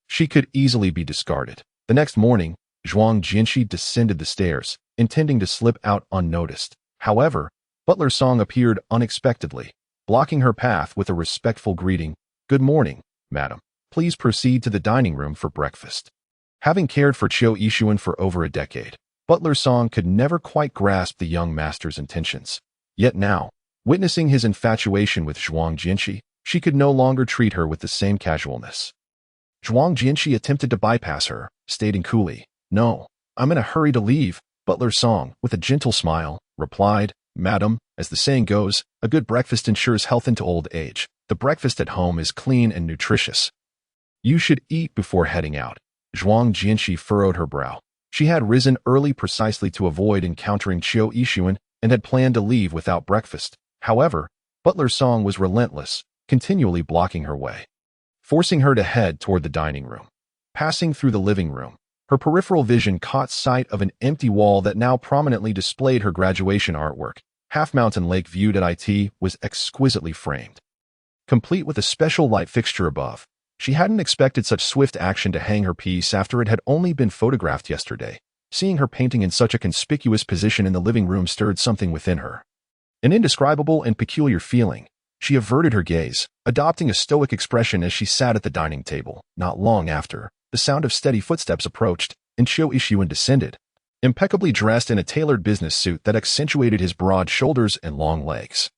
she could easily be discarded. The next morning, Zhuang Jianqi descended the stairs, intending to slip out unnoticed. However, Butler Song appeared unexpectedly, blocking her path with a respectful greeting. "Good morning, madam. Please proceed to the dining room for breakfast." Having cared for Chiu Yixuan for over a decade, Butler Song could never quite grasp the young master's intentions. Yet now, witnessing his infatuation with Zhuang Jianqi, she could no longer treat her with the same casualness. Zhuang Jianqi attempted to bypass her, stating coolly, "No, I'm in a hurry to leave." Butler Song, with a gentle smile, replied, "Madam, as the saying goes, a good breakfast ensures health into old age. The breakfast at home is clean and nutritious. You should eat before heading out." Zhuang Jianqi furrowed her brow. She had risen early precisely to avoid encountering Chiu Yixuan and had planned to leave without breakfast. However, Butler Song was relentless, continually blocking her way, forcing her to head toward the dining room. Passing through the living room, her peripheral vision caught sight of an empty wall that now prominently displayed her graduation artwork. Half Mountain Lake viewed at IT was exquisitely framed, complete with a special light fixture above. She hadn't expected such swift action to hang her piece after it had only been photographed yesterday. Seeing her painting in such a conspicuous position in the living room stirred something within her, an indescribable and peculiar feeling. She averted her gaze, adopting a stoic expression as she sat at the dining table. Not long after, the sound of steady footsteps approached, and Chiu Yixuan descended, impeccably dressed in a tailored business suit that accentuated his broad shoulders and long legs.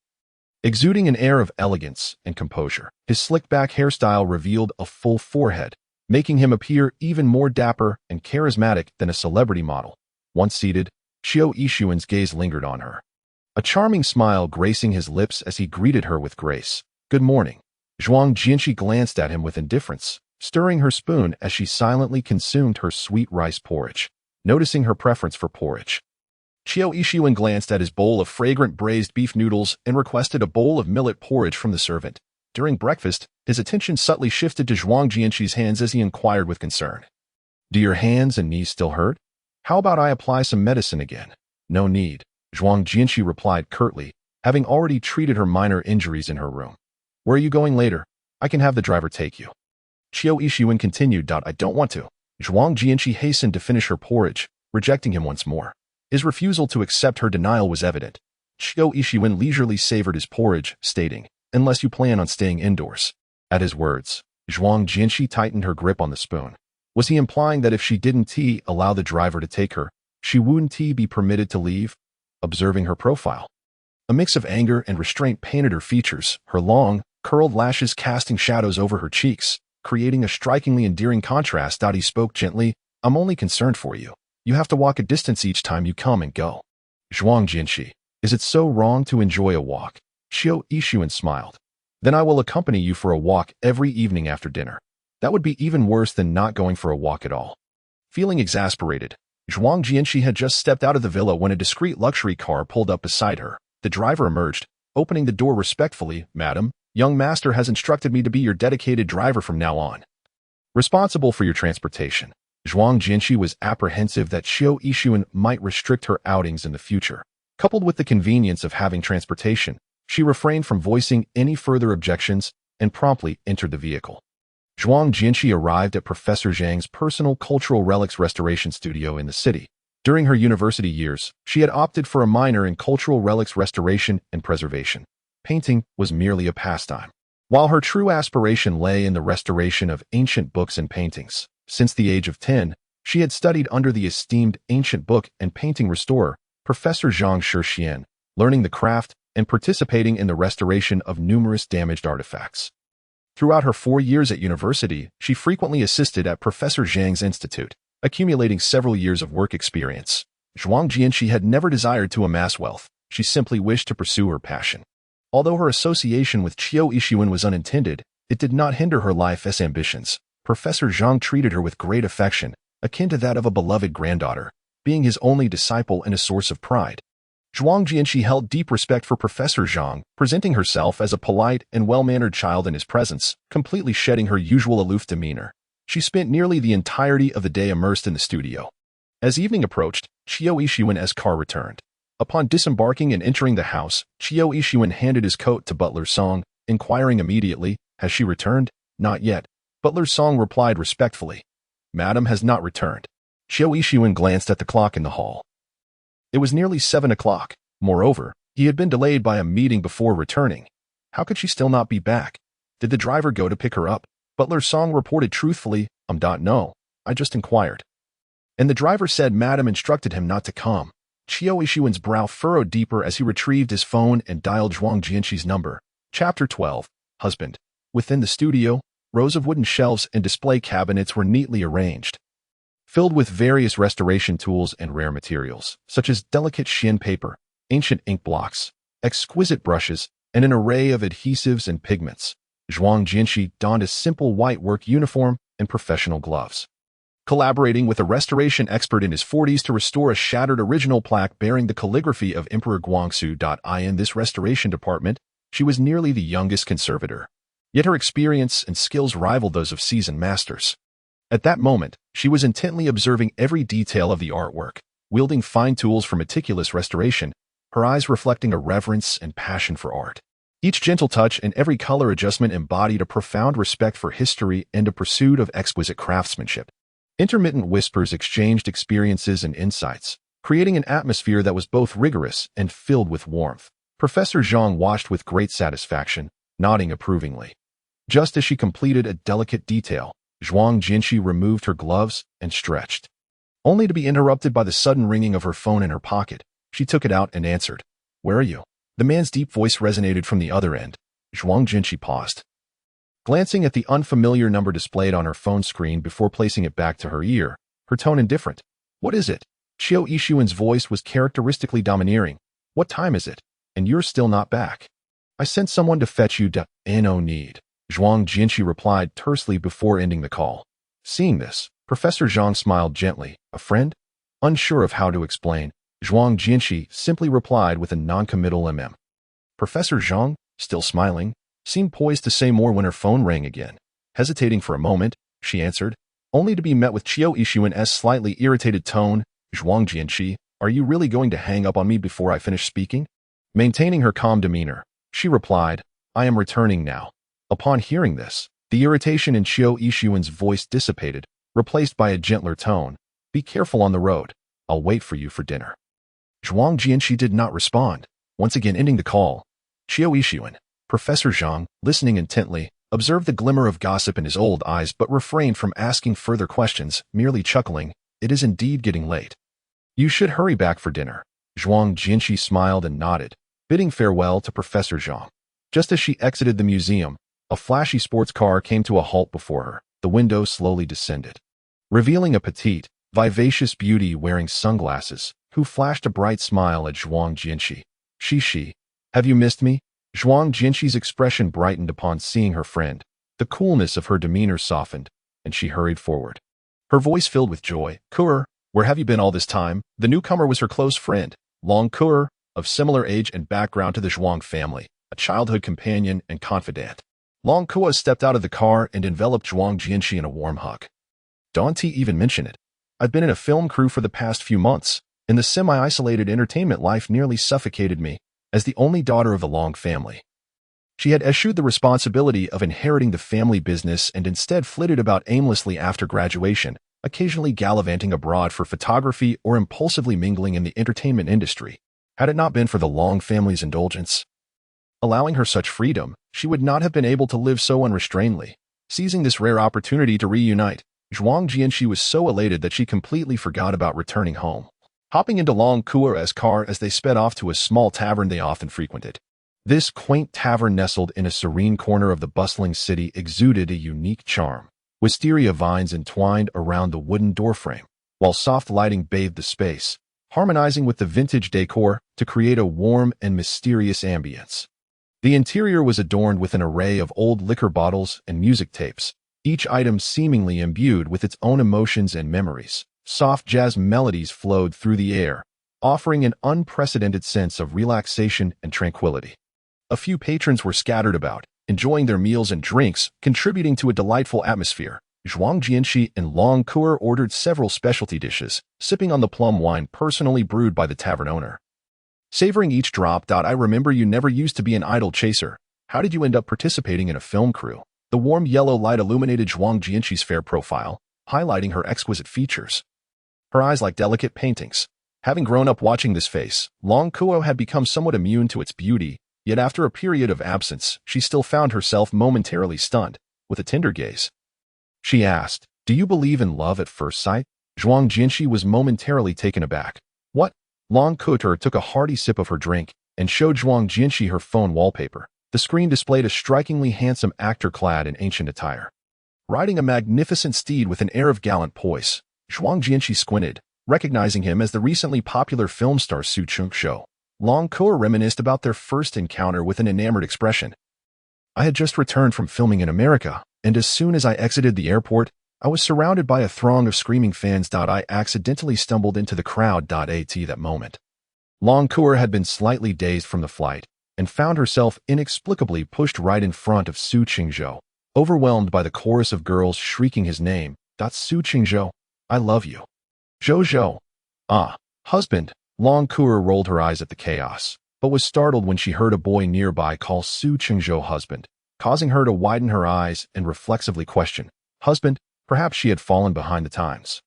Exuding an air of elegance and composure, his slick-back hairstyle revealed a full forehead, making him appear even more dapper and charismatic than a celebrity model. Once seated, Chiu Yixuan's gaze lingered on her, a charming smile gracing his lips as he greeted her with grace. "Good morning." Zhuang Jianxi glanced at him with indifference, stirring her spoon as she silently consumed her sweet rice porridge, noticing her preference for porridge. Qiu Yixuan glanced at his bowl of fragrant braised beef noodles and requested a bowl of millet porridge from the servant. During breakfast, his attention subtly shifted to Zhuang Jianxi's hands as he inquired with concern. "Do your hands and knees still hurt? How about I apply some medicine again?" "No need," Zhuang Jianxi replied curtly, having already treated her minor injuries in her room. "Where are you going later? I can have the driver take you." Qiu Yixuan continued. "I don't want to." Zhuang Jianxi hastened to finish her porridge, rejecting him once more. His refusal to accept her denial was evident. Qiu Yixuan leisurely savored his porridge, stating, "Unless you plan on staying indoors." At his words, Zhuang Jianxi tightened her grip on the spoon. Was he implying that if she didn't allow the driver to take her, she wouldn't be permitted to leave? Observing her profile, a mix of anger and restraint painted her features, her long, curled lashes casting shadows over her cheeks, creating a strikingly endearing contrast. He spoke gently, "I'm only concerned for you. You have to walk a distance each time you come and go." Zhuang Jianxi, "Is it so wrong to enjoy a walk?" Qiu Yixuan smiled. "Then I will accompany you for a walk every evening after dinner. That would be even worse than not going for a walk at all." Feeling exasperated, Zhuang Jianxi had just stepped out of the villa when a discreet luxury car pulled up beside her. The driver emerged, opening the door respectfully. "Madam, young master has instructed me to be your dedicated driver from now on, responsible for your transportation." Zhuang Jianxi was apprehensive that Qiu Yixuan might restrict her outings in the future. Coupled with the convenience of having transportation, she refrained from voicing any further objections and promptly entered the vehicle. Zhuang Jianxi arrived at Professor Zhang's personal cultural relics restoration studio in the city. During her university years, she had opted for a minor in cultural relics restoration and preservation. Painting was merely a pastime, while her true aspiration lay in the restoration of ancient books and paintings. Since the age of 10, she had studied under the esteemed ancient book and painting restorer, Professor Zhang Shixian, learning the craft and participating in the restoration of numerous damaged artifacts. Throughout her 4 years at university, she frequently assisted at Professor Zhang's institute, accumulating several years of work experience. Zhuang Jianxi had never desired to amass wealth. She simply wished to pursue her passion. Although her association with Qiu Yixuan was unintended, it did not hinder her life's ambitions. Professor Zhang treated her with great affection, akin to that of a beloved granddaughter, being his only disciple and a source of pride. Zhuang Jianxi held deep respect for Professor Zhang, presenting herself as a polite and well-mannered child in his presence, completely shedding her usual aloof demeanor. She spent nearly the entirety of the day immersed in the studio. As evening approached, Qiu Yixuan's car returned. Upon disembarking and entering the house, Qiu Yixuan handed his coat to Butler Song, inquiring immediately, "Has she returned?" "Not yet." Butler Song replied respectfully, "Madam has not returned." Qiu Yixuan glanced at the clock in the hall. It was nearly 7 o'clock. Moreover, he had been delayed by a meeting before returning. How could she still not be back? Did the driver go to pick her up? Butler Song reported truthfully, "No, I just inquired." And the driver said Madam instructed him not to come. Qiu Yixuan's brow furrowed deeper as he retrieved his phone and dialed Zhuang Jianxi's number. Chapter 12. Husband. Within the studio, rows of wooden shelves and display cabinets were neatly arranged, filled with various restoration tools and rare materials, such as delicate Xin paper, ancient ink blocks, exquisite brushes, and an array of adhesives and pigments. Zhuang Jianxi donned a simple white work uniform and professional gloves, collaborating with a restoration expert in his 40s to restore a shattered original plaque bearing the calligraphy of Emperor Guangxu. In this restoration department, she was nearly the youngest conservator. Yet her experience and skills rivaled those of seasoned masters. At that moment, she was intently observing every detail of the artwork, wielding fine tools for meticulous restoration, her eyes reflecting a reverence and passion for art. Each gentle touch and every color adjustment embodied a profound respect for history and a pursuit of exquisite craftsmanship. Intermittent whispers exchanged experiences and insights, creating an atmosphere that was both rigorous and filled with warmth. Professor Zhang watched with great satisfaction, nodding approvingly. Just as she completed a delicate detail, Zhuang Jianxi removed her gloves and stretched, only to be interrupted by the sudden ringing of her phone in her pocket. She took it out and answered. "Where are you?" The man's deep voice resonated from the other end. Zhuang Jianxi paused, glancing at the unfamiliar number displayed on her phone screen before placing it back to her ear, her tone indifferent. "What is it?" Qiu Yixuan's voice was characteristically domineering. "What time is it? And you're still not back. I sent someone to fetch you. No need." Zhuang Jianxi replied tersely before ending the call. Seeing this, Professor Zhang smiled gently. A friend? Unsure of how to explain, Zhuang Jianxi simply replied with a non-committal Professor Zhang, still smiling, seemed poised to say more when her phone rang again. Hesitating for a moment, she answered, only to be met with Qiu Yixuan's slightly irritated tone. Zhuang Jianxi, are you really going to hang up on me before I finish speaking? Maintaining her calm demeanor, she replied, I am returning now. Upon hearing this, the irritation in Qiu Yixuan's voice dissipated, replaced by a gentler tone. Be careful on the road. I'll wait for you for dinner. Zhuang Jianxi did not respond, once again ending the call. Qiu Yixuan, Professor Zhang, listening intently, observed the glimmer of gossip in his old eyes but refrained from asking further questions, merely chuckling, it is indeed getting late. You should hurry back for dinner. Zhuang Jianxi smiled and nodded, bidding farewell to Professor Zhang. Just as she exited the museum, a flashy sports car came to a halt before her. The window slowly descended, revealing a petite, vivacious beauty wearing sunglasses, who flashed a bright smile at Zhuang Jianxi. She, have you missed me? Zhuang Jianxi's expression brightened upon seeing her friend. The coolness of her demeanor softened, and she hurried forward. Her voice filled with joy. Kuer, where have you been all this time? The newcomer was her close friend, Long Kuer, of similar age and background to the Zhuang family, a childhood companion and confidant. Long Kuer stepped out of the car and enveloped Zhuang Jianxi in a warm hug. Don't even mention it. I've been in a film crew for the past few months, and the semi-isolated entertainment life nearly suffocated me, as the only daughter of the Long family. She had eschewed the responsibility of inheriting the family business and instead flitted about aimlessly after graduation, occasionally gallivanting abroad for photography or impulsively mingling in the entertainment industry. Had it not been for the Long family's indulgence, allowing her such freedom, she would not have been able to live so unrestrainedly. Seizing this rare opportunity to reunite, Zhuang Jianxi was so elated that she completely forgot about returning home. Hopping into Long Kuer's car as they sped off to a small tavern they often frequented. This quaint tavern nestled in a serene corner of the bustling city exuded a unique charm. Wisteria vines entwined around the wooden doorframe, while soft lighting bathed the space, harmonizing with the vintage decor to create a warm and mysterious ambience. The interior was adorned with an array of old liquor bottles and music tapes, each item seemingly imbued with its own emotions and memories. Soft jazz melodies flowed through the air, offering an unprecedented sense of relaxation and tranquility. A few patrons were scattered about, enjoying their meals and drinks, contributing to a delightful atmosphere. Zhuang Jianxi and Long Kuer ordered several specialty dishes, sipping on the plum wine personally brewed by the tavern owner. Savoring each drop. I remember you never used to be an idol chaser. How did you end up participating in a film crew? The warm yellow light illuminated Zhuang Jianxi's fair profile, highlighting her exquisite features. Her eyes like delicate paintings. Having grown up watching this face, Long Kuo had become somewhat immune to its beauty, yet after a period of absence, she still found herself momentarily stunned, with a tender gaze. She asked, do you believe in love at first sight? Zhuang Jianxi was momentarily taken aback. What? Long Kuo took a hearty sip of her drink and showed Zhuang Jianxi her phone wallpaper. The screen displayed a strikingly handsome actor clad in ancient attire, riding a magnificent steed with an air of gallant poise. Zhuang Jianxi squinted, recognizing him as the recently popular film star Su Chengzhou. Long Kuo reminisced about their first encounter with an enamored expression. I had just returned from filming in America, and as soon as I exited the airport, I was surrounded by a throng of screaming fans. I accidentally stumbled into the crowd. At that moment, Long Kuo had been slightly dazed from the flight and found herself inexplicably pushed right in front of Su Chengzhou, overwhelmed by the chorus of girls shrieking his name. Su Chengzhou, I love you. Zhou. Ah, husband. Long Kuo rolled her eyes at the chaos, but was startled when she heard a boy nearby call Su Chengzhou husband, causing her to widen her eyes and reflexively question, husband? Perhaps she had fallen behind the times.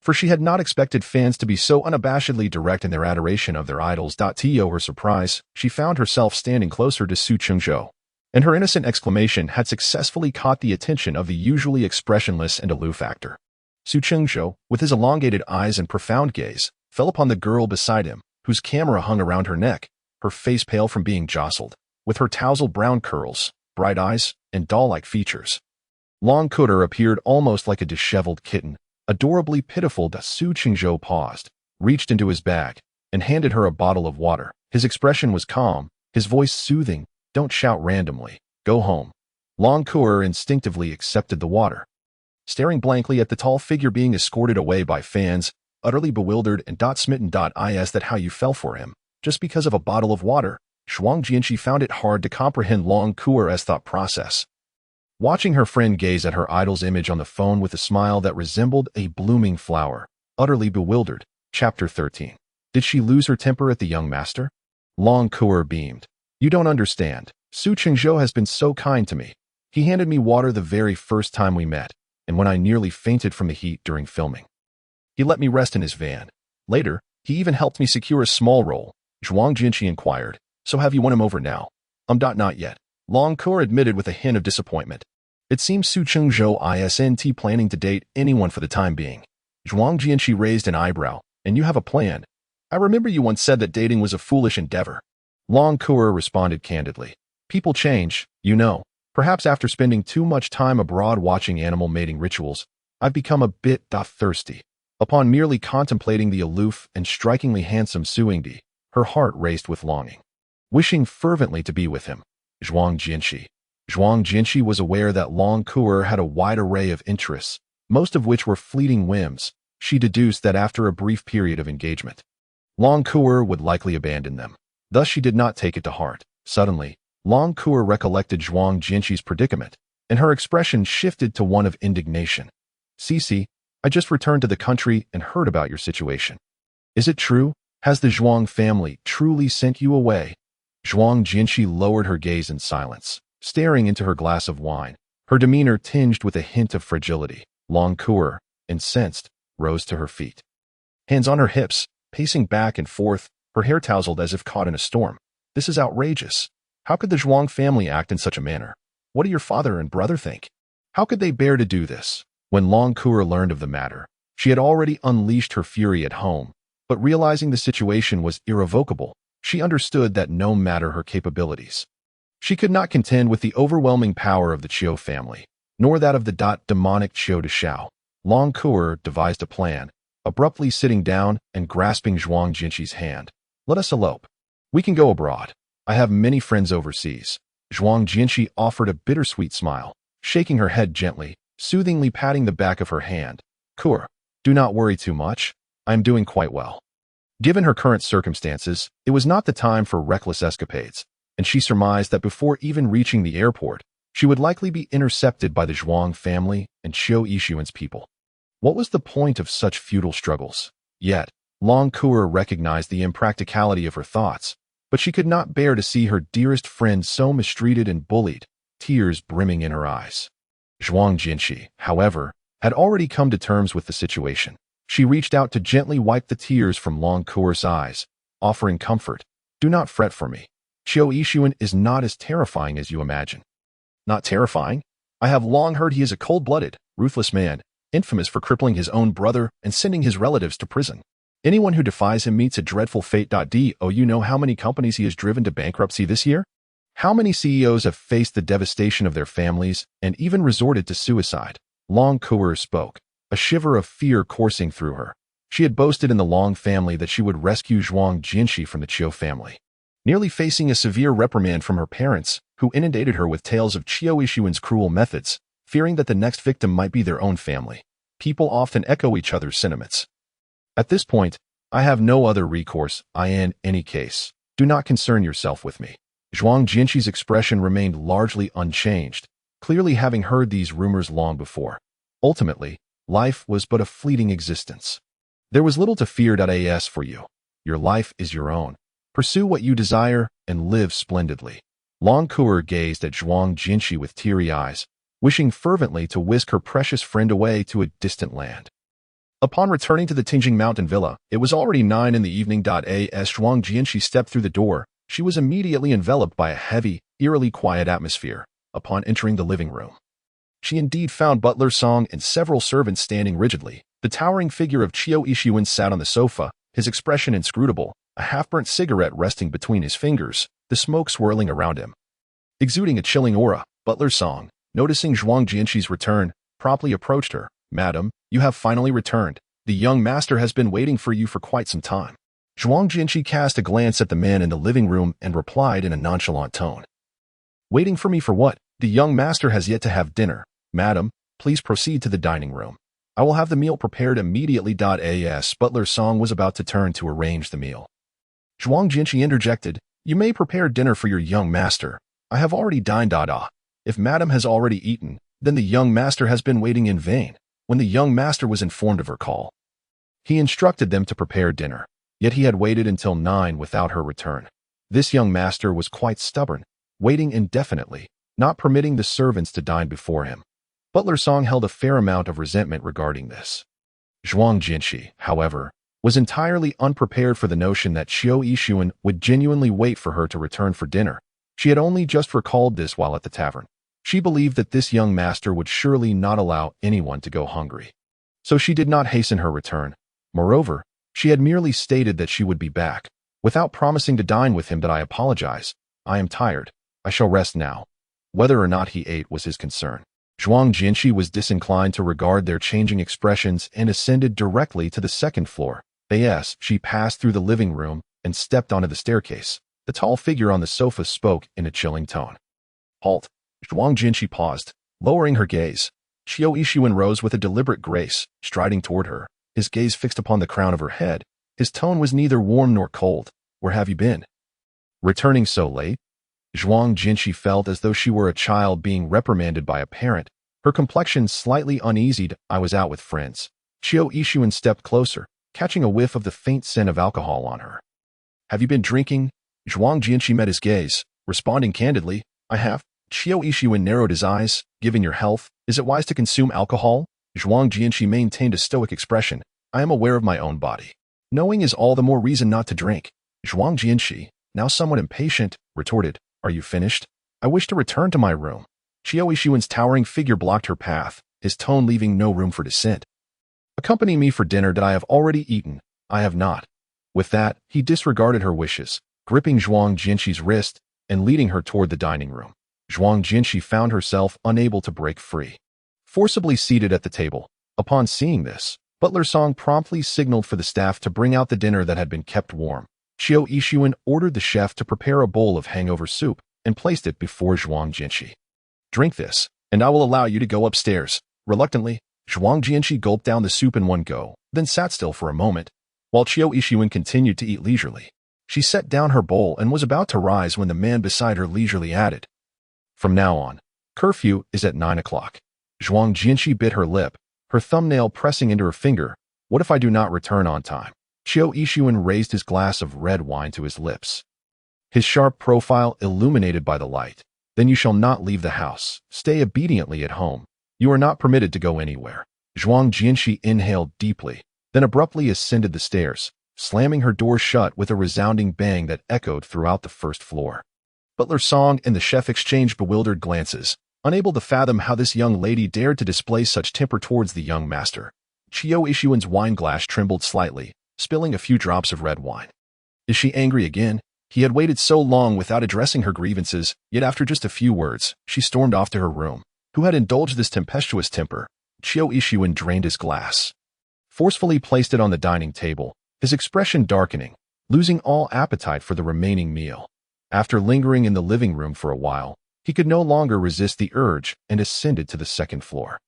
For she had not expected fans to be so unabashedly direct in their adoration of their idols. To her surprise, she found herself standing closer to Su Chengzhou, and her innocent exclamation had successfully caught the attention of the usually expressionless and aloof actor. Su Chengzhou, with his elongated eyes and profound gaze, fell upon the girl beside him, whose camera hung around her neck, her face pale from being jostled, with her tousled brown curls, bright eyes, and doll-like features. Long Kuo appeared almost like a disheveled kitten, adorably pitiful. Su Chengzhou paused, reached into his bag, and handed her a bottle of water. His expression was calm, his voice soothing. Don't shout randomly. Go home. Long Kuer instinctively accepted the water, staring blankly at the tall figure being escorted away by fans, utterly bewildered and smitten. Is that how you fell for him? Just because of a bottle of water? Zhuang Jianqi found it hard to comprehend Long Kuer's thought process. Watching her friend gaze at her idol's image on the phone with a smile that resembled a blooming flower, utterly bewildered. Chapter 13. Did she lose her temper at the young master? Long Kuer beamed. You don't understand. Su Chengzhou has been so kind to me. He handed me water the very first time we met, and when I nearly fainted from the heat during filming. He let me rest in his van. Later, he even helped me secure a small role. Zhuang Jianqi inquired. So have you won him over now? Not yet. Long Kuer admitted with a hint of disappointment. It seems Su Chengzhou isn't planning to date anyone for the time being. Zhuang Jianqi raised an eyebrow. And you have a plan. I remember you once said that dating was a foolish endeavor. Long Kuer responded candidly. People change, you know. Perhaps after spending too much time abroad watching animal mating rituals, I've become a bit thirsty. Upon merely contemplating the aloof and strikingly handsome Su Yingdi, her heart raced with longing, wishing fervently to be with him. Zhuang Jianqi was aware that Long Kuer had a wide array of interests, most of which were fleeting whims. She deduced that after a brief period of engagement, Long Kuer would likely abandon them. Thus she did not take it to heart. Suddenly, Long Kuer recollected Zhuang Jianqi's predicament, and her expression shifted to one of indignation. Cici, I just returned to the country and heard about your situation. Is it true? Has the Zhuang family truly sent you away? Zhuang Jianqi lowered her gaze in silence, staring into her glass of wine, her demeanor tinged with a hint of fragility. Long Kuer, incensed, rose to her feet. Hands on her hips, pacing back and forth, her hair tousled as if caught in a storm. This is outrageous. How could the Zhuang family act in such a manner? What do your father and brother think? How could they bear to do this? When Long Kuer learned of the matter, she had already unleashed her fury at home, but realizing the situation was irrevocable, she understood that no matter her capabilities, she could not contend with the overwhelming power of the Qiu family, nor that of the demonic Qiu de Shao. Long Kuer devised a plan, abruptly sitting down and grasping Zhuang Jianqi's hand. Let us elope. We can go abroad. I have many friends overseas. Zhuang Jianqi offered a bittersweet smile, shaking her head gently, soothingly patting the back of her hand. Kuer, do not worry too much. I am doing quite well. Given her current circumstances, it was not the time for reckless escapades, and she surmised that before even reaching the airport, she would likely be intercepted by the Zhuang family and Qiu Yixuan's people. What was the point of such futile struggles? Yet, Long Kuer recognized the impracticality of her thoughts, but she could not bear to see her dearest friend so mistreated and bullied, tears brimming in her eyes. Zhuang Jianqi, however, had already come to terms with the situation. She reached out to gently wipe the tears from Long Kuer's eyes, offering comfort. Do not fret for me. Qiu Yixuan is not as terrifying as you imagine. Not terrifying? I have long heard he is a cold-blooded, ruthless man, infamous for crippling his own brother and sending his relatives to prison. Anyone who defies him meets a dreadful fate. Do you know how many companies he has driven to bankruptcy this year? How many CEOs have faced the devastation of their families and even resorted to suicide? Long Kuer spoke, a shiver of fear coursing through her. She had boasted in the Long family that she would rescue Zhuang Jianqi from the Qiu family, nearly facing a severe reprimand from her parents, who inundated her with tales of Qiu Yixuan's cruel methods, fearing that the next victim might be their own family. People often echo each other's sentiments. At this point, I have no other recourse. In any case, do not concern yourself with me. Zhuang Jianqi's expression remained largely unchanged, clearly having heard these rumors long before. Ultimately, life was but a fleeting existence. There was little to fear. As for you, your life is your own. Pursue what you desire and live splendidly. Long Kuer gazed at Zhuang Jianqi with teary eyes, wishing fervently to whisk her precious friend away to a distant land. Upon returning to the Tingjing Mountain Villa, it was already 9 in the evening. As Zhuang Jianqi stepped through the door, she was immediately enveloped by a heavy, eerily quiet atmosphere. Upon entering the living room, she indeed found Butler Song and several servants standing rigidly. The towering figure of Qiu Yixuan sat on the sofa, his expression inscrutable, a half-burnt cigarette resting between his fingers, the smoke swirling around him. Exuding a chilling aura, Butler Song, noticing Zhuang Jianqi's return, promptly approached her. Madam, you have finally returned. The young master has been waiting for you for quite some time. Zhuang Jianqi cast a glance at the man in the living room and replied in a nonchalant tone. Waiting for me for what? The young master has yet to have dinner. Madam, please proceed to the dining room. I will have the meal prepared immediately. As Butler Song was about to turn to arrange the meal, Zhuang Jinshi interjected, You may prepare dinner for your young master. I have already dined. If Madam has already eaten, then the young master has been waiting in vain. When the young master was informed of her call, he instructed them to prepare dinner, yet he had waited until 9 without her return. This young master was quite stubborn, waiting indefinitely, not permitting the servants to dine before him. Butler Song held a fair amount of resentment regarding this. Zhuang Jinshi, however, was entirely unprepared for the notion that Qiu Yixuan would genuinely wait for her to return for dinner. She had only just recalled this while at the tavern. She believed that this young master would surely not allow anyone to go hungry. So she did not hasten her return. Moreover, she had merely stated that she would be back, without promising to dine with him. I apologize. I am tired. I shall rest now. Whether or not he ate was his concern. Zhuang Jinshi was disinclined to regard their changing expressions and ascended directly to the second floor. She passed through the living room and stepped onto the staircase. The tall figure on the sofa spoke in a chilling tone. Halt. Zhuang Jinshi paused, lowering her gaze. Qiu Yixuan rose with a deliberate grace, striding toward her, his gaze fixed upon the crown of her head. His tone was neither warm nor cold. Where have you been? Returning so late? Zhuang Jinshi felt as though she were a child being reprimanded by a parent. Her complexion slightly uneasy. I was out with friends. Qiu Yixuan stepped closer, catching a whiff of the faint scent of alcohol on her. Have you been drinking? Zhuang Jinshi met his gaze, responding candidly, I have. Qiu Yixuan narrowed his eyes. Given your health, is it wise to consume alcohol? Zhuang Jinshi maintained a stoic expression. I am aware of my own body. Knowing is all the more reason not to drink. Zhuang Jinshi, now somewhat impatient, retorted, Are you finished? I wish to return to my room. Qiu Yixuan's towering figure blocked her path, his tone leaving no room for dissent. Accompany me for dinner. I have already eaten. I have not. With that, he disregarded her wishes, gripping Zhuang Jinshi's wrist and leading her toward the dining room. Zhuang Jinshi found herself unable to break free. Forcibly seated at the table, upon seeing this, Butler Song promptly signaled for the staff to bring out the dinner that had been kept warm. Qiu Yixuan ordered the chef to prepare a bowl of hangover soup and placed it before Zhuang Jinshi. Drink this, and I will allow you to go upstairs. Reluctantly, Zhuang Jinshi gulped down the soup in one go, then sat still for a moment, while Qiu Yixuan continued to eat leisurely. She set down her bowl and was about to rise when the man beside her leisurely added, From now on, curfew is at 9 o'clock. Zhuang Jinshi bit her lip, her thumbnail pressing into her finger. What if I do not return on time? Qiu Yixuan raised his glass of red wine to his lips, his sharp profile illuminated by the light. Then you shall not leave the house. Stay obediently at home. You are not permitted to go anywhere. Zhuang Jinshi inhaled deeply, then abruptly ascended the stairs, slamming her door shut with a resounding bang that echoed throughout the first floor. Butler Song and the chef exchanged bewildered glances, unable to fathom how this young lady dared to display such temper towards the young master. Qiu Yixuan's wine glass trembled slightly, spilling a few drops of red wine. Is she angry again? He had waited so long without addressing her grievances, yet after just a few words, she stormed off to her room. Who had indulged this tempestuous temper? Qiu Yixuan drained his glass, forcefully placed it on the dining table, his expression darkening, losing all appetite for the remaining meal. After lingering in the living room for a while, he could no longer resist the urge and ascended to the second floor.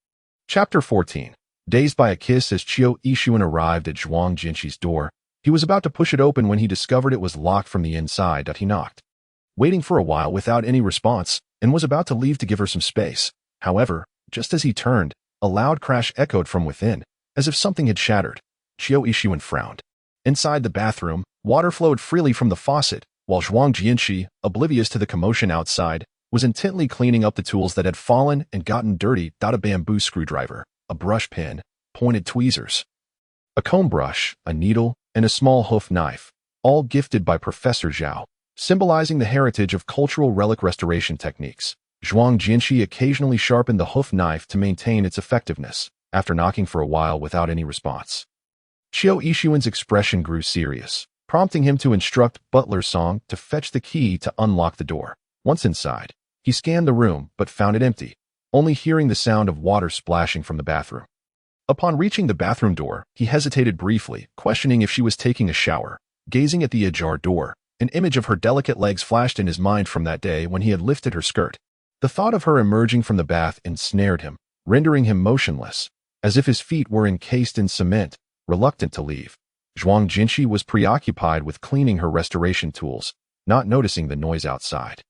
Chapter 14. Dazed by a kiss. As Qiu Yixuan arrived at Zhuang Jinshi's door, he was about to push it open when he discovered it was locked from the inside. He knocked, waiting for a while without any response, and was about to leave to give her some space. However, just as he turned, a loud crash echoed from within, as if something had shattered. Qiu Yixuan frowned. Inside the bathroom, water flowed freely from the faucet, while Zhuang Jinshi, oblivious to the commotion outside, was intently cleaning up the tools that had fallen and gotten dirty. A bamboo screwdriver, a brush pen, pointed tweezers, a comb brush, a needle, and a small hoof knife, all gifted by Professor Zhao, symbolizing the heritage of cultural relic restoration techniques. Zhuang Jinshi occasionally sharpened the hoof knife to maintain its effectiveness, after knocking for a while without any response. Qiu Yixuan's expression grew serious, prompting him to instruct Butler Song to fetch the key to unlock the door. Once inside, he scanned the room but found it empty, only hearing the sound of water splashing from the bathroom. Upon reaching the bathroom door, he hesitated briefly, questioning if she was taking a shower. Gazing at the ajar door, an image of her delicate legs flashed in his mind from that day when he had lifted her skirt. The thought of her emerging from the bath ensnared him, rendering him motionless, as if his feet were encased in cement, reluctant to leave. Zhuang Jinshi was preoccupied with cleaning her restoration tools, not noticing the noise outside.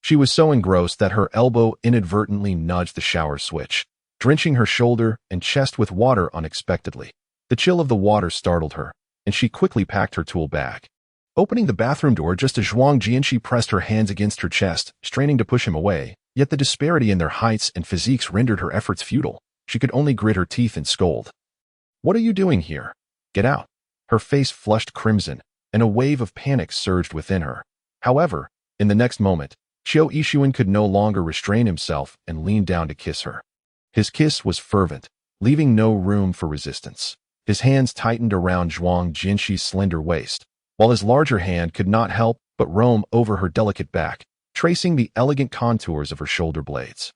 She was so engrossed that her elbow inadvertently nudged the shower switch, drenching her shoulder and chest with water unexpectedly. The chill of the water startled her, and she quickly packed her tool bag. Opening the bathroom door just as Zhuang Jianxi pressed her hands against her chest, straining to push him away, yet the disparity in their heights and physiques rendered her efforts futile. She could only grit her teeth and scold. "What are you doing here? Get out." Her face flushed crimson, and a wave of panic surged within her. However, in the next moment, Qiu Yixuan could no longer restrain himself and leaned down to kiss her. His kiss was fervent, leaving no room for resistance. His hands tightened around Zhuang Jinxi's slender waist, while his larger hand could not help but roam over her delicate back, tracing the elegant contours of her shoulder blades.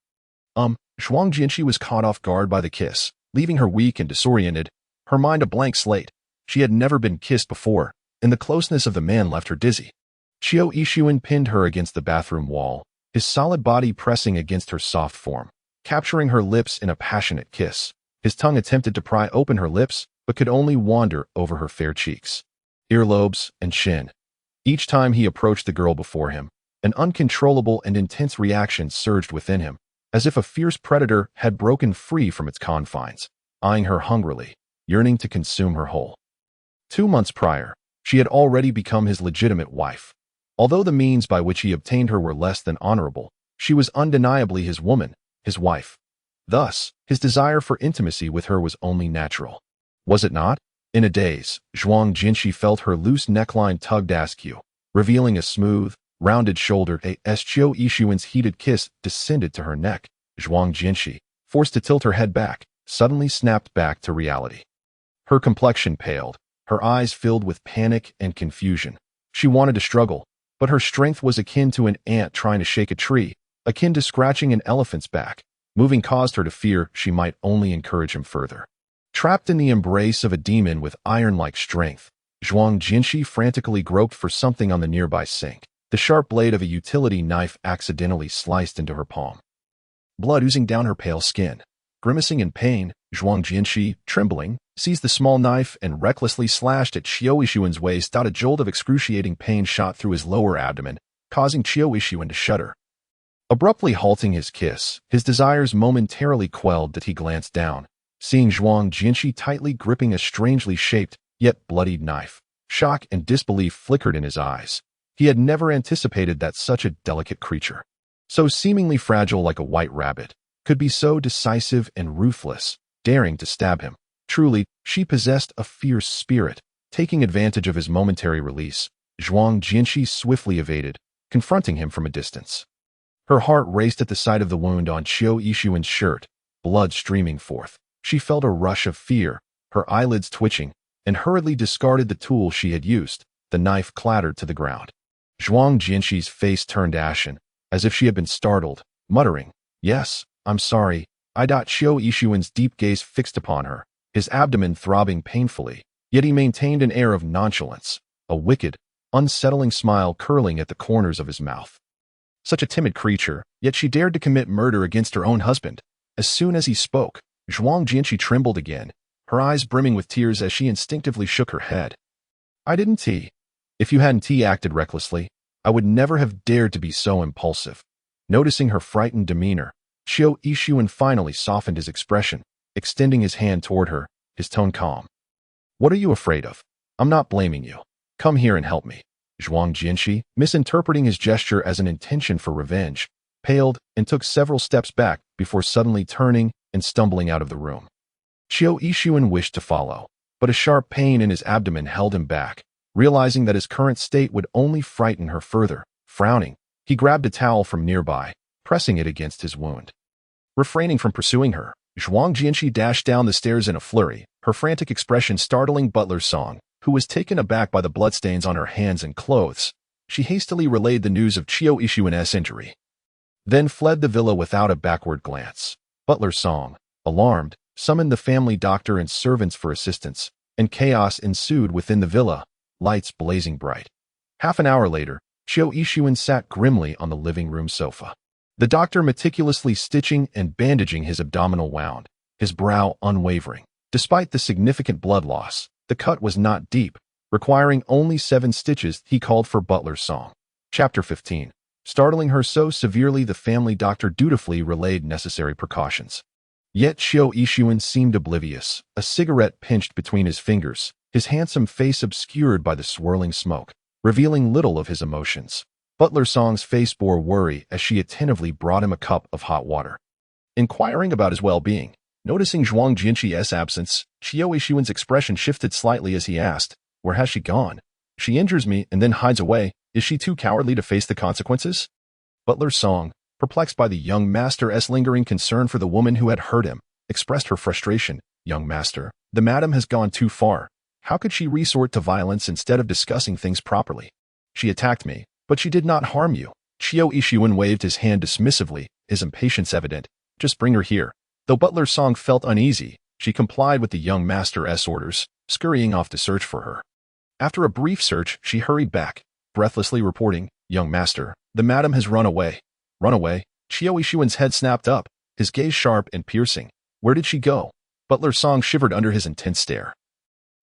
Zhuang Jinxi was caught off guard by the kiss, leaving her weak and disoriented, her mind a blank slate. She had never been kissed before, and the closeness of the man left her dizzy. Qiu Yixuan pinned her against the bathroom wall, his solid body pressing against her soft form, capturing her lips in a passionate kiss. His tongue attempted to pry open her lips, but could only wander over her fair cheeks, earlobes, and chin. Each time he approached the girl before him, an uncontrollable and intense reaction surged within him, as if a fierce predator had broken free from its confines, eyeing her hungrily, yearning to consume her whole. 2 months prior, she had already become his legitimate wife. Although the means by which he obtained her were less than honorable, she was undeniably his woman, his wife. Thus, his desire for intimacy with her was only natural. Was it not? In a daze, Zhuang Jinshi felt her loose neckline tugged askew, revealing a smooth, rounded shoulder. As Qiu Yixuan's heated kiss descended to her neck, Zhuang Jinshi, forced to tilt her head back, suddenly snapped back to reality. Her complexion paled, her eyes filled with panic and confusion. She wanted to struggle, but her strength was akin to an ant trying to shake a tree, akin to scratching an elephant's back. Moving caused her to fear she might only encourage him further. Trapped in the embrace of a demon with iron-like strength, Zhuang Jinshi frantically groped for something on the nearby sink. The sharp blade of a utility knife accidentally sliced into her palm, blood oozing down her pale skin. Grimacing in pain, Zhuang Jinshi, trembling, seized the small knife and recklessly slashed at Qiu Yixuan's waist. A jolt of excruciating pain shot through his lower abdomen, causing Qiu Yixuan to shudder. Abruptly halting his kiss, his desires momentarily quelled that he glanced down, seeing Zhuang Jinshi tightly gripping a strangely shaped, yet bloodied knife. Shock and disbelief flickered in his eyes. He had never anticipated that such a delicate creature, so seemingly fragile like a white rabbit, could be so decisive and ruthless, daring to stab him. Truly, she possessed a fierce spirit. Taking advantage of his momentary release, Zhuang Jinshi swiftly evaded, confronting him from a distance. Her heart raced at the sight of the wound on Qiu Yixuan's shirt, blood streaming forth. She felt a rush of fear, her eyelids twitching, and hurriedly discarded the tool she had used. The knife clattered to the ground. Zhuang Jinshi's face turned ashen, as if she had been startled, muttering, "Yes, I'm sorry." Qiu Yixuan's deep gaze fixed upon her, his abdomen throbbing painfully, yet he maintained an air of nonchalance, a wicked, unsettling smile curling at the corners of his mouth. Such a timid creature, yet she dared to commit murder against her own husband. As soon as he spoke, Zhuang Jinshi trembled again, her eyes brimming with tears as she instinctively shook her head. "I didn't. If you hadn't acted recklessly, I would never have dared to be so impulsive." Noticing her frightened demeanor, Qiu Yixuan finally softened his expression, extending his hand toward her, his tone calm. "What are you afraid of? I'm not blaming you. Come here and help me." Zhuang Jinshi, misinterpreting his gesture as an intention for revenge, paled and took several steps back before suddenly turning and stumbling out of the room. Qiu Yixuan wished to follow, but a sharp pain in his abdomen held him back. Realizing that his current state would only frighten her further, frowning, he grabbed a towel from nearby, pressing it against his wound. Refraining from pursuing her, Zhuang Jinshi dashed down the stairs in a flurry, her frantic expression startling Butler Song, who was taken aback by the bloodstains on her hands and clothes. She hastily relayed the news of Qiu Yixuan's injury, then fled the villa without a backward glance. Butler Song, alarmed, summoned the family doctor and servants for assistance, and chaos ensued within the villa, lights blazing bright. Half an hour later, Qiu Yixuan sat grimly on the living room sofa. The doctor meticulously stitching and bandaging his abdominal wound, his brow unwavering. Despite the significant blood loss, the cut was not deep, requiring only 7 stitches. He called for Butler's song. Chapter 15. Startling her so severely, the family doctor dutifully relayed necessary precautions. Yet Xiao Yixuan seemed oblivious, a cigarette pinched between his fingers, his handsome face obscured by the swirling smoke, revealing little of his emotions. Butler Song's face bore worry as she attentively brought him a cup of hot water. Inquiring about his well-being, noticing Zhuang Jianqi's absence, Xiao Yixuan's expression shifted slightly as he asked, "Where has she gone? She injures me and then hides away. Is she too cowardly to face the consequences?" Butler Song, perplexed by the young master's lingering concern for the woman who had hurt him, expressed her frustration. "Young master, the madam has gone too far. How could she resort to violence instead of discussing things properly? She attacked me, but she did not harm you." Xiao Yixuan waved his hand dismissively, his impatience evident. "Just bring her here." Though Butler Song felt uneasy, she complied with the young master's orders, scurrying off to search for her. After a brief search, she hurried back, breathlessly reporting, "Young master, the madam has run away." "Run away?" Xiao Yixuan's head snapped up, his gaze sharp and piercing. "Where did she go?" Butler Song shivered under his intense stare.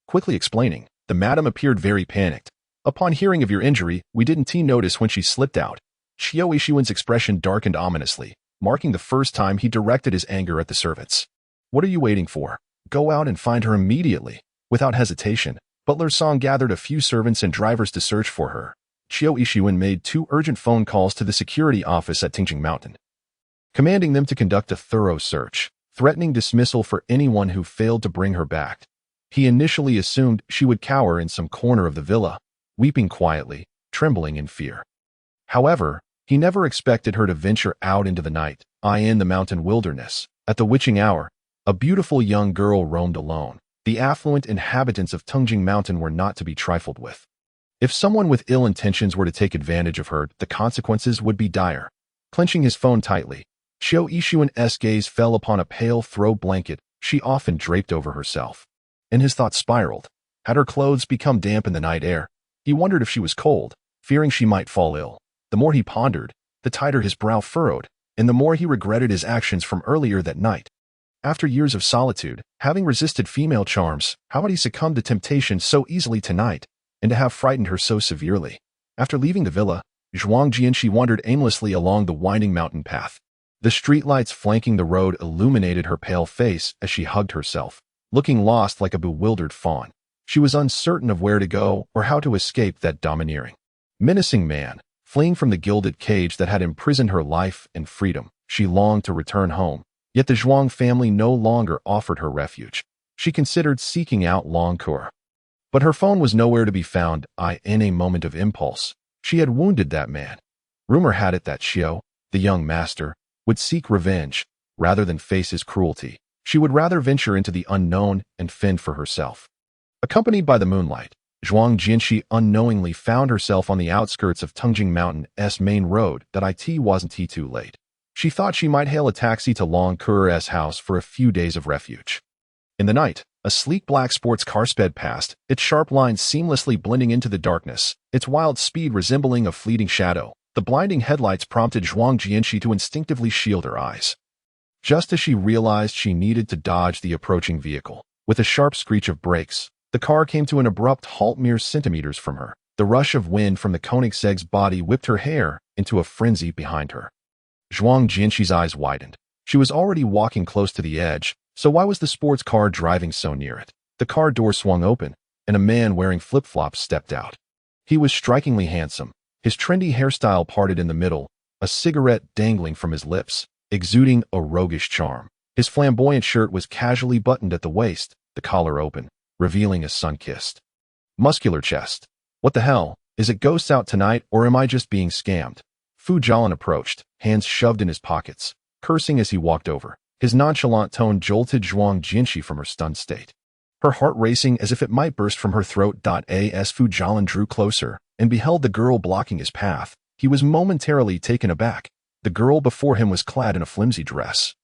Quickly explaining, "The madam appeared very panicked. Upon hearing of your injury, we didn't notice when she slipped out." Xiao Yixuan's expression darkened ominously, marking the first time he directed his anger at the servants. "What are you waiting for? Go out and find her immediately." Without hesitation, Butler Song gathered a few servants and drivers to search for her. Xiao Yixuan made 2 urgent phone calls to the security office at Tingjing Mountain, commanding them to conduct a thorough search, threatening dismissal for anyone who failed to bring her back. He initially assumed she would cower in some corner of the villa, weeping quietly, trembling in fear. However, he never expected her to venture out into the night, in the mountain wilderness. At the witching hour, a beautiful young girl roamed alone. The affluent inhabitants of Tingjing Mountain were not to be trifled with. If someone with ill intentions were to take advantage of her, the consequences would be dire. Clenching his phone tightly, Xiao Yixuan's gaze fell upon a pale throw blanket she often draped over herself. And his thoughts spiraled. Had her clothes become damp in the night air? He wondered if she was cold, fearing she might fall ill. The more he pondered, the tighter his brow furrowed, and the more he regretted his actions from earlier that night. After years of solitude, having resisted female charms, how had he succumbed to temptation so easily tonight, and to have frightened her so severely? After leaving the villa, Zhuang Jianqi wandered aimlessly along the winding mountain path. The streetlights flanking the road illuminated her pale face as she hugged herself, looking lost like a bewildered fawn. She was uncertain of where to go or how to escape that domineering, menacing man. Fleeing from the gilded cage that had imprisoned her life and freedom, she longed to return home. Yet the Zhuang family no longer offered her refuge. She considered seeking out Longcour. But her phone was nowhere to be found. In a moment of impulse, she had wounded that man. Rumor had it that Xiao, the young master, would seek revenge. Rather than face his cruelty, she would rather venture into the unknown and fend for herself. Accompanied by the moonlight, Zhuang Jianqi unknowingly found herself on the outskirts of Tingjing Mountain's main road. That it wasn't too late. She thought she might hail a taxi to Longcour's house for a few days of refuge. In the night, a sleek black sports car sped past, its sharp lines seamlessly blending into the darkness, its wild speed resembling a fleeting shadow. The blinding headlights prompted Zhuang Jianqi to instinctively shield her eyes. Just as she realized she needed to dodge the approaching vehicle, with a sharp screech of brakes, the car came to an abrupt halt mere centimeters from her. The rush of wind from the Koenigsegg's body whipped her hair into a frenzy behind her. Zhuang Jianqi's eyes widened. She was already walking close to the edge, so why was the sports car driving so near it? The car door swung open, and a man wearing flip-flops stepped out. He was strikingly handsome, his trendy hairstyle parted in the middle, a cigarette dangling from his lips, exuding a roguish charm. His flamboyant shirt was casually buttoned at the waist, the collar open, revealing a sun-kissed, muscular chest. What the hell? Is it ghosts out tonight, or am I just being scammed? Fu Jialan approached, hands shoved in his pockets, cursing as he walked over. His nonchalant tone jolted Zhuang Jianqi from her stunned state. Her heart racing as if it might burst from her throat. As Fu Jialan drew closer and beheld the girl blocking his path, he was momentarily taken aback. The girl before him was clad in a flimsy dress,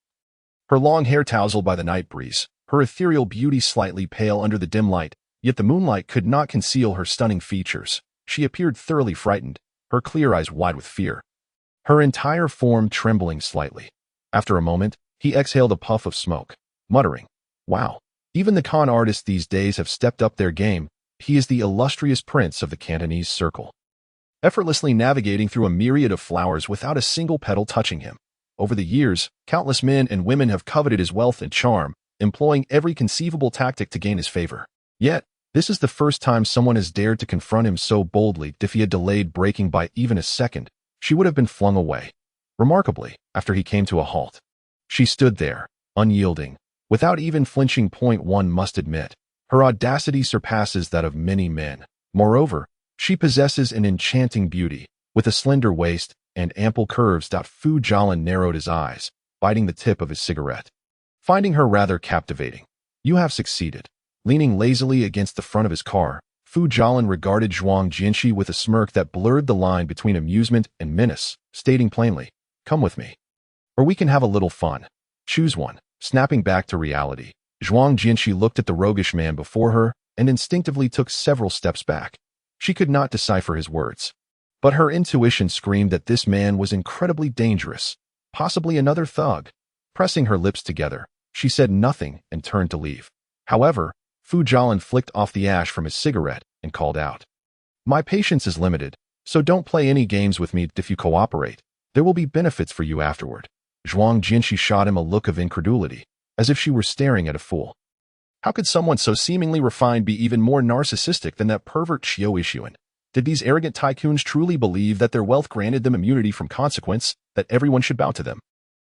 her long hair tousled by the night breeze, her ethereal beauty slightly pale under the dim light, yet the moonlight could not conceal her stunning features. She appeared thoroughly frightened, her clear eyes wide with fear. her entire form trembling slightly. After a moment, he exhaled a puff of smoke, muttering, "Wow, even the con artists these days have stepped up their game. He is the illustrious prince of the Cantonese circle." Effortlessly navigating through a myriad of flowers without a single petal touching him. Over the years, countless men and women have coveted his wealth and charm, employing every conceivable tactic to gain his favor. Yet, this is the first time someone has dared to confront him so boldly. If he had delayed breaking by even a second, she would have been flung away. Remarkably, after he came to a halt, she stood there, unyielding, without even flinching. One must admit, her audacity surpasses that of many men. Moreover, she possesses an enchanting beauty, with a slender waist and ample curves. Fu Jialan narrowed his eyes, biting the tip of his cigarette. Finding her rather captivating. "You have succeeded." Leaning lazily against the front of his car, Fu Jialan regarded Zhuang Jianxi with a smirk that blurred the line between amusement and menace, stating plainly, "Come with me. Or we can have a little fun. Choose one." Snapping back to reality, Zhuang Jianxi looked at the roguish man before her and instinctively took several steps back. She could not decipher his words, but her intuition screamed that this man was incredibly dangerous, possibly another thug. Pressing her lips together, she said nothing and turned to leave. However, Fu Jialan flicked off the ash from his cigarette and called out, "My patience is limited, so don't play any games with me. If you cooperate, there will be benefits for you afterward." Zhuang Jianxi shot him a look of incredulity, as if she were staring at a fool. How could someone so seemingly refined be even more narcissistic than that pervert Qiu Yixuan? Did these arrogant tycoons truly believe that their wealth granted them immunity from consequence, that everyone should bow to them?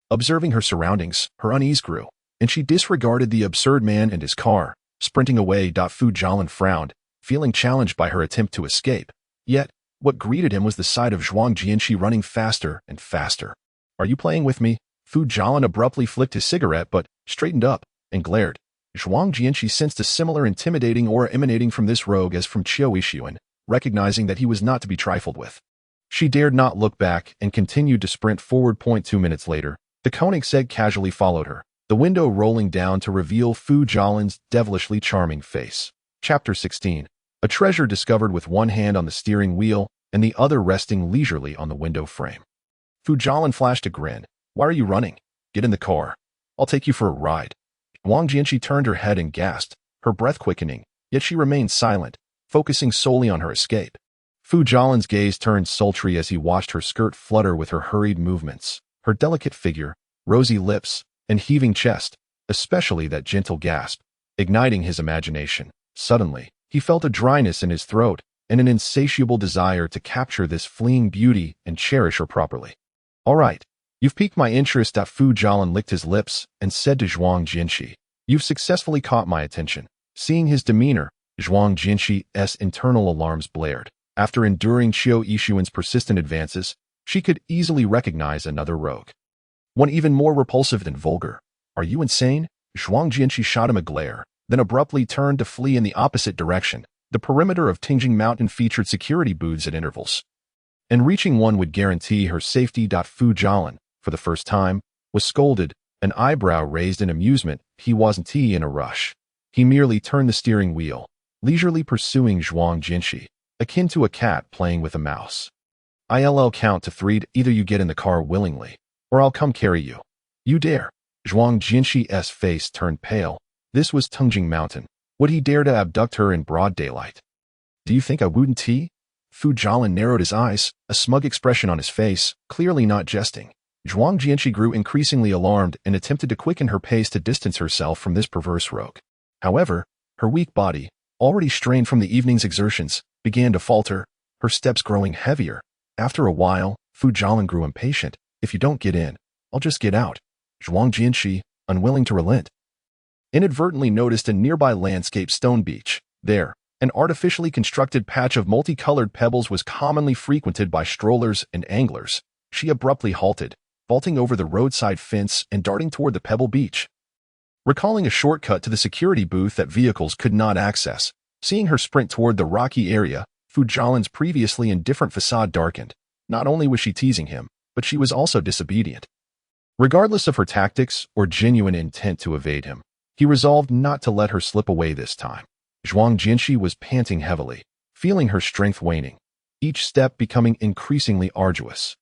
Observing her surroundings, her unease grew, and she disregarded the absurd man and his car, sprinting away. Fu Jialan frowned, feeling challenged by her attempt to escape. Yet, what greeted him was the sight of Zhuang Jianxi running faster and faster. "Are you playing with me?" Fu Jialan abruptly flicked his cigarette but straightened up and glared. Zhuang Jianxi sensed a similar intimidating aura emanating from this rogue as from Qiu Yixuan, recognizing that he was not to be trifled with. She dared not look back and continued to sprint forward. 2 minutes later, the Koenigsegg casually followed her, the window rolling down to reveal Fu Jialan's devilishly charming face. Chapter 16. A treasure discovered with one hand on the steering wheel and the other resting leisurely on the window frame. Fu Jialan flashed a grin. "Why are you running? Get in the car. I'll take you for a ride." Wang Jianxi turned her head and gasped, her breath quickening, yet she remained silent, focusing solely on her escape. Fu Jialan's gaze turned sultry as he watched her skirt flutter with her hurried movements, her delicate figure, rosy lips, and heaving chest, especially that gentle gasp, igniting his imagination. Suddenly, he felt a dryness in his throat and an insatiable desire to capture this fleeing beauty and cherish her properly. "All right. You've piqued my interest." Fu Jialan licked his lips and said to Zhuang Jianxi, "You've successfully caught my attention." Seeing his demeanor, Zhuang Jianxi's internal alarms blared. After enduring Qiu Yixuan's persistent advances, she could easily recognize another rogue. One even more repulsive than vulgar. "Are you insane?" Zhuang Jianxi shot him a glare, then abruptly turned to flee in the opposite direction. The perimeter of Tingjing Mountain featured security booths at intervals, and reaching one would guarantee her safety. Fu Jialan, for the first time, was scolded, an eyebrow raised in amusement. He wasn't in a rush. He merely turned the steering wheel, leisurely pursuing Zhuang Jianxi, akin to a cat playing with a mouse. "I'll count to 3. Either you get in the car willingly, or I'll come carry you." "You dare?" Zhuang Jianxi's face turned pale. This was Tingjing Mountain. Would he dare to abduct her in broad daylight? "Do you think I wouldn't?" Fu Jialan narrowed his eyes, a smug expression on his face, clearly not jesting. Zhuang Jianxi grew increasingly alarmed and attempted to quicken her pace to distance herself from this perverse rogue. However, her weak body, already strained from the evening's exertions, began to falter, her steps growing heavier. After a while, Fu Jialan grew impatient. "If you don't get in, I'll just get out." Zhuang Jianxi, unwilling to relent, inadvertently noticed a nearby landscape stone beach. There, an artificially constructed patch of multicolored pebbles was commonly frequented by strollers and anglers. She abruptly halted, vaulting over the roadside fence and darting toward the pebble beach. Recalling a shortcut to the security booth that vehicles could not access, seeing her sprint toward the rocky area, Fu Jialan's previously indifferent facade darkened. Not only was she teasing him, but she was also disobedient. Regardless of her tactics or genuine intent to evade him, he resolved not to let her slip away this time. Zhuang Jianxi was panting heavily, feeling her strength waning, each step becoming increasingly arduous.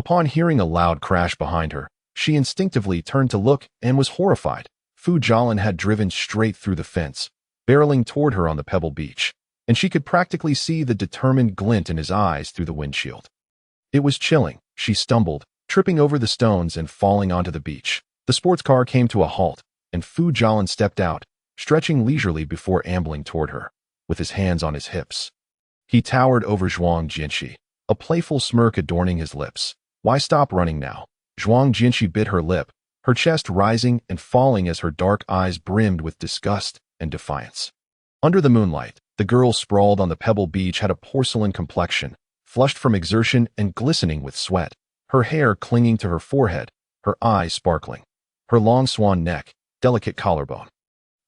Upon hearing a loud crash behind her, she instinctively turned to look and was horrified. Fu Jialin had driven straight through the fence, barreling toward her on the pebble beach, and she could practically see the determined glint in his eyes through the windshield. It was chilling. She stumbled, tripping over the stones and falling onto the beach. The sports car came to a halt, and Fu Jialin stepped out, stretching leisurely before ambling toward her, with his hands on his hips. He towered over Zhuang Jinshi, a playful smirk adorning his lips. Why stop running now? Zhuang Jinshi bit her lip, her chest rising and falling as her dark eyes brimmed with disgust and defiance. Under the moonlight, the girl sprawled on the pebble beach had a porcelain complexion, flushed from exertion and glistening with sweat, her hair clinging to her forehead, her eyes sparkling. Her long swan neck, delicate collarbone,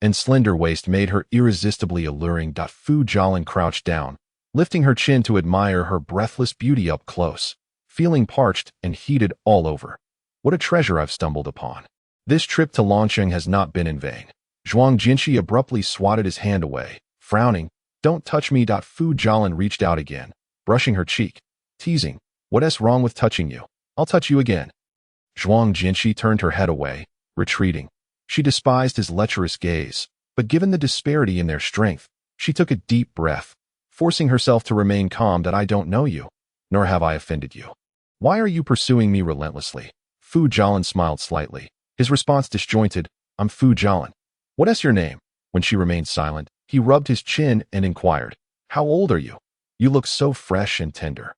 and slender waist made her irresistibly alluring. Fu Jialin crouched down, lifting her chin to admire her breathless beauty up close, feeling parched and heated all over. What a treasure I've stumbled upon. This trip to Longsheng has not been in vain. Zhuang Jinshi abruptly swatted his hand away, frowning. Don't touch me. Fu Jialin reached out again, brushing her cheek, teasing. What's wrong with touching you? I'll touch you again. Zhuang Jinshi turned her head away, retreating. She despised his lecherous gaze, but given the disparity in their strength, she took a deep breath, forcing herself to remain calm. I don't know you, nor have I offended you. Why are you pursuing me relentlessly? Fu Jialin smiled slightly, his response disjointed. I'm Fu Jialin. What's your name? When she remained silent, he rubbed his chin and inquired, how old are you? You look so fresh and tender.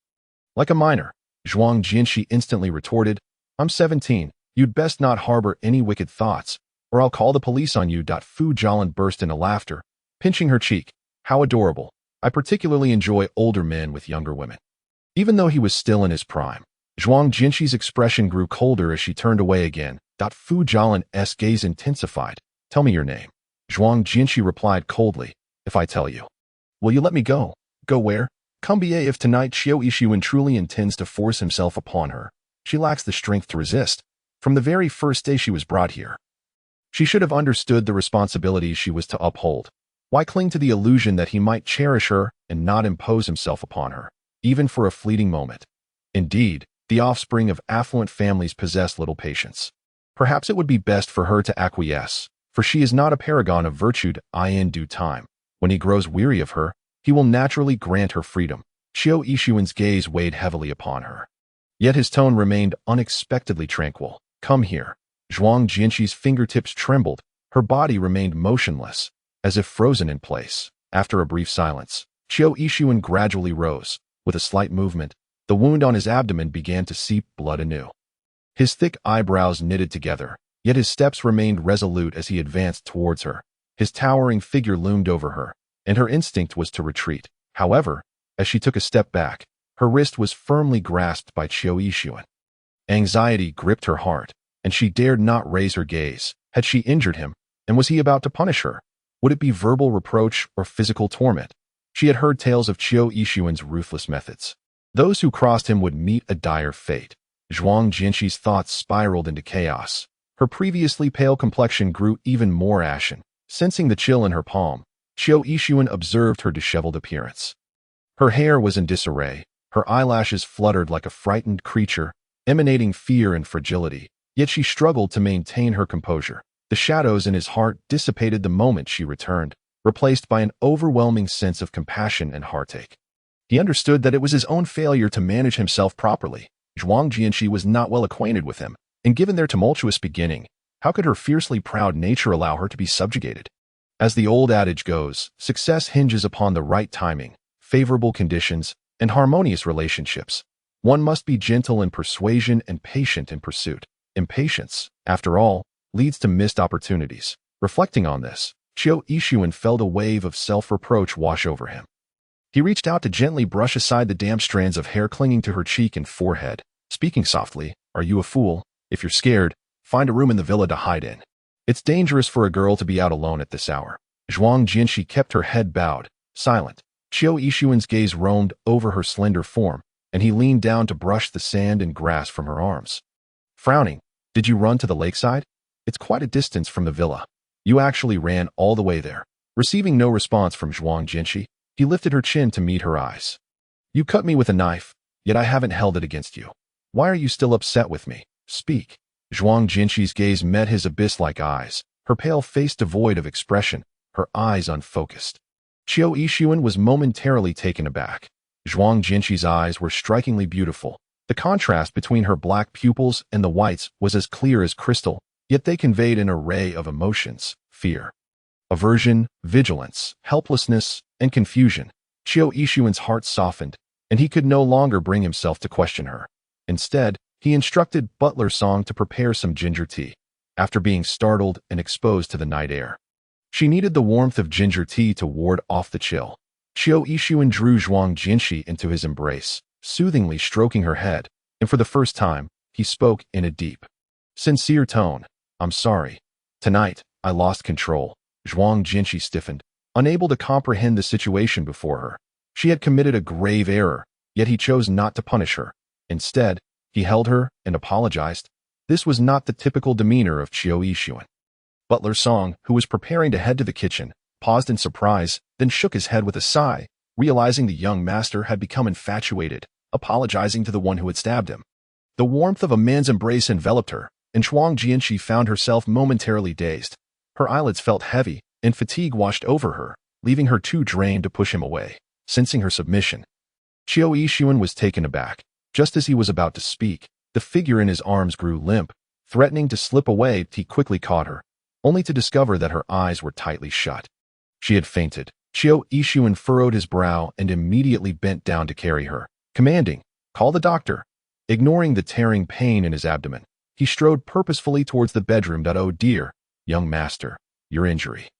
Like a minor, Zhuang Jinshi instantly retorted. I'm 17. You'd best not harbor any wicked thoughts, or I'll call the police on you. Fu Jialin burst into laughter, pinching her cheek. How adorable. I particularly enjoy older men with younger women. Even though he was still in his prime, Zhuang Jinshi's expression grew colder as she turned away again. Fu Jialin's gaze intensified. Tell me your name. Zhuang Jinshi replied coldly. If I tell you. Will you let me go? Go where? Come ba if tonight Xiao Yixuan truly intends to force himself upon her. She lacks the strength to resist. From the very first day she was brought here, she should have understood the responsibilities she was to uphold. Why cling to the illusion that he might cherish her and not impose himself upon her, even for a fleeting moment? Indeed, the offspring of affluent families possess little patience. Perhaps it would be best for her to acquiesce, for she is not a paragon of virtue. In due time, when he grows weary of her, he will naturally grant her freedom. Xiao Yixuan's gaze weighed heavily upon her. Yet his tone remained unexpectedly tranquil. Come here. Zhuang Jinshi's fingertips trembled. Her body remained motionless, as if frozen in place. After a brief silence, Xiao Yixuan gradually rose. With a slight movement, the wound on his abdomen began to seep blood anew. His thick eyebrows knitted together, yet his steps remained resolute as he advanced towards her. His towering figure loomed over her, and her instinct was to retreat. However, as she took a step back, her wrist was firmly grasped by Xiao Yixuan. Anxiety gripped her heart, and she dared not raise her gaze. Had she injured him, and was he about to punish her? Would it be verbal reproach or physical torment? She had heard tales of Xiao Yixuan's ruthless methods. Those who crossed him would meet a dire fate. Zhuang Jinshi's thoughts spiraled into chaos. Her previously pale complexion grew even more ashen. Sensing the chill in her palm, Xiao Yixuan observed her disheveled appearance. Her hair was in disarray, her eyelashes fluttered like a frightened creature, emanating fear and fragility, yet she struggled to maintain her composure. The shadows in his heart dissipated the moment she returned, replaced by an overwhelming sense of compassion and heartache. He understood that it was his own failure to manage himself properly. Zhuang Jinshi was not well acquainted with him, and given their tumultuous beginning, how could her fiercely proud nature allow her to be subjugated? As the old adage goes, success hinges upon the right timing, favorable conditions, and harmonious relationships. One must be gentle in persuasion and patient in pursuit. Impatience, after all, leads to missed opportunities. Reflecting on this, Xiao Yixuan felt a wave of self-reproach wash over him. He reached out to gently brush aside the damp strands of hair clinging to her cheek and forehead, speaking softly, "Are you a fool? If you're scared, find a room in the villa to hide in. It's dangerous for a girl to be out alone at this hour." Zhuang Jinshi kept her head bowed, silent. Xiao Yixuan's gaze roamed over her slender form, and he leaned down to brush the sand and grass from her arms. Frowning, "Did you run to the lakeside? It's quite a distance from the villa." "You actually ran all the way there." Receiving no response from Zhuang Jinshi, he lifted her chin to meet her eyes. "You cut me with a knife, yet I haven't held it against you. Why are you still upset with me? Speak. Zhuang Jinxi's gaze met his abyss-like eyes, her pale face devoid of expression, her eyes unfocused. Qiu Yixuan was momentarily taken aback. Zhuang Jinxi's eyes were strikingly beautiful. The contrast between her black pupils and the whites was as clear as crystal, yet they conveyed an array of emotions: fear, aversion, vigilance, helplessness, and confusion. Qiu Yixuan's heart softened, and he could no longer bring himself to question her. Instead, he instructed Butler Song to prepare some ginger tea. After being startled and exposed to the night air, she needed the warmth of ginger tea to ward off the chill. Qiu Yixuan drew Zhuang Jinxi into his embrace, soothingly stroking her head, and for the first time, he spoke in a deep, sincere tone. I'm sorry. Tonight, I lost control. Zhuang Jinxi stiffened, unable to comprehend the situation before her. She had committed a grave error, yet he chose not to punish her. Instead, he held her and apologized. This was not the typical demeanor of Qiu Yixuan. Butler Song, who was preparing to head to the kitchen, paused in surprise, then shook his head with a sigh, realizing the young master had become infatuated, apologizing to the one who had stabbed him. The warmth of a man's embrace enveloped her, and Zhuang Jinxi found herself momentarily dazed. Her eyelids felt heavy, and fatigue washed over her, leaving her too drained to push him away. Sensing her submission, Qiu Yixuan was taken aback. Just as he was about to speak, the figure in his arms grew limp, threatening to slip away. He quickly caught her, only to discover that her eyes were tightly shut. She had fainted. Qiu Yixuan furrowed his brow and immediately bent down to carry her, commanding, "Call the doctor." Ignoring the tearing pain in his abdomen, he strode purposefully towards the bedroom. Oh dear, young master, your injury.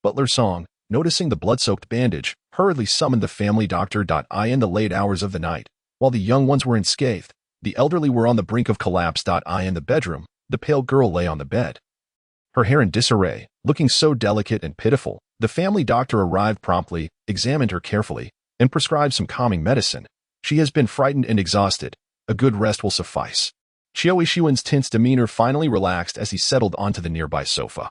Butler Song, noticing the blood-soaked bandage, hurriedly summoned the family doctor. In the late hours of the night, while the young ones were unscathed, the elderly were on the brink of collapse. In the bedroom, the pale girl lay on the bed, her hair in disarray, looking so delicate and pitiful. The family doctor arrived promptly, examined her carefully, and prescribed some calming medicine. She has been frightened and exhausted. A good rest will suffice. Qiu Yixuan's tense demeanor finally relaxed as he settled onto the nearby sofa.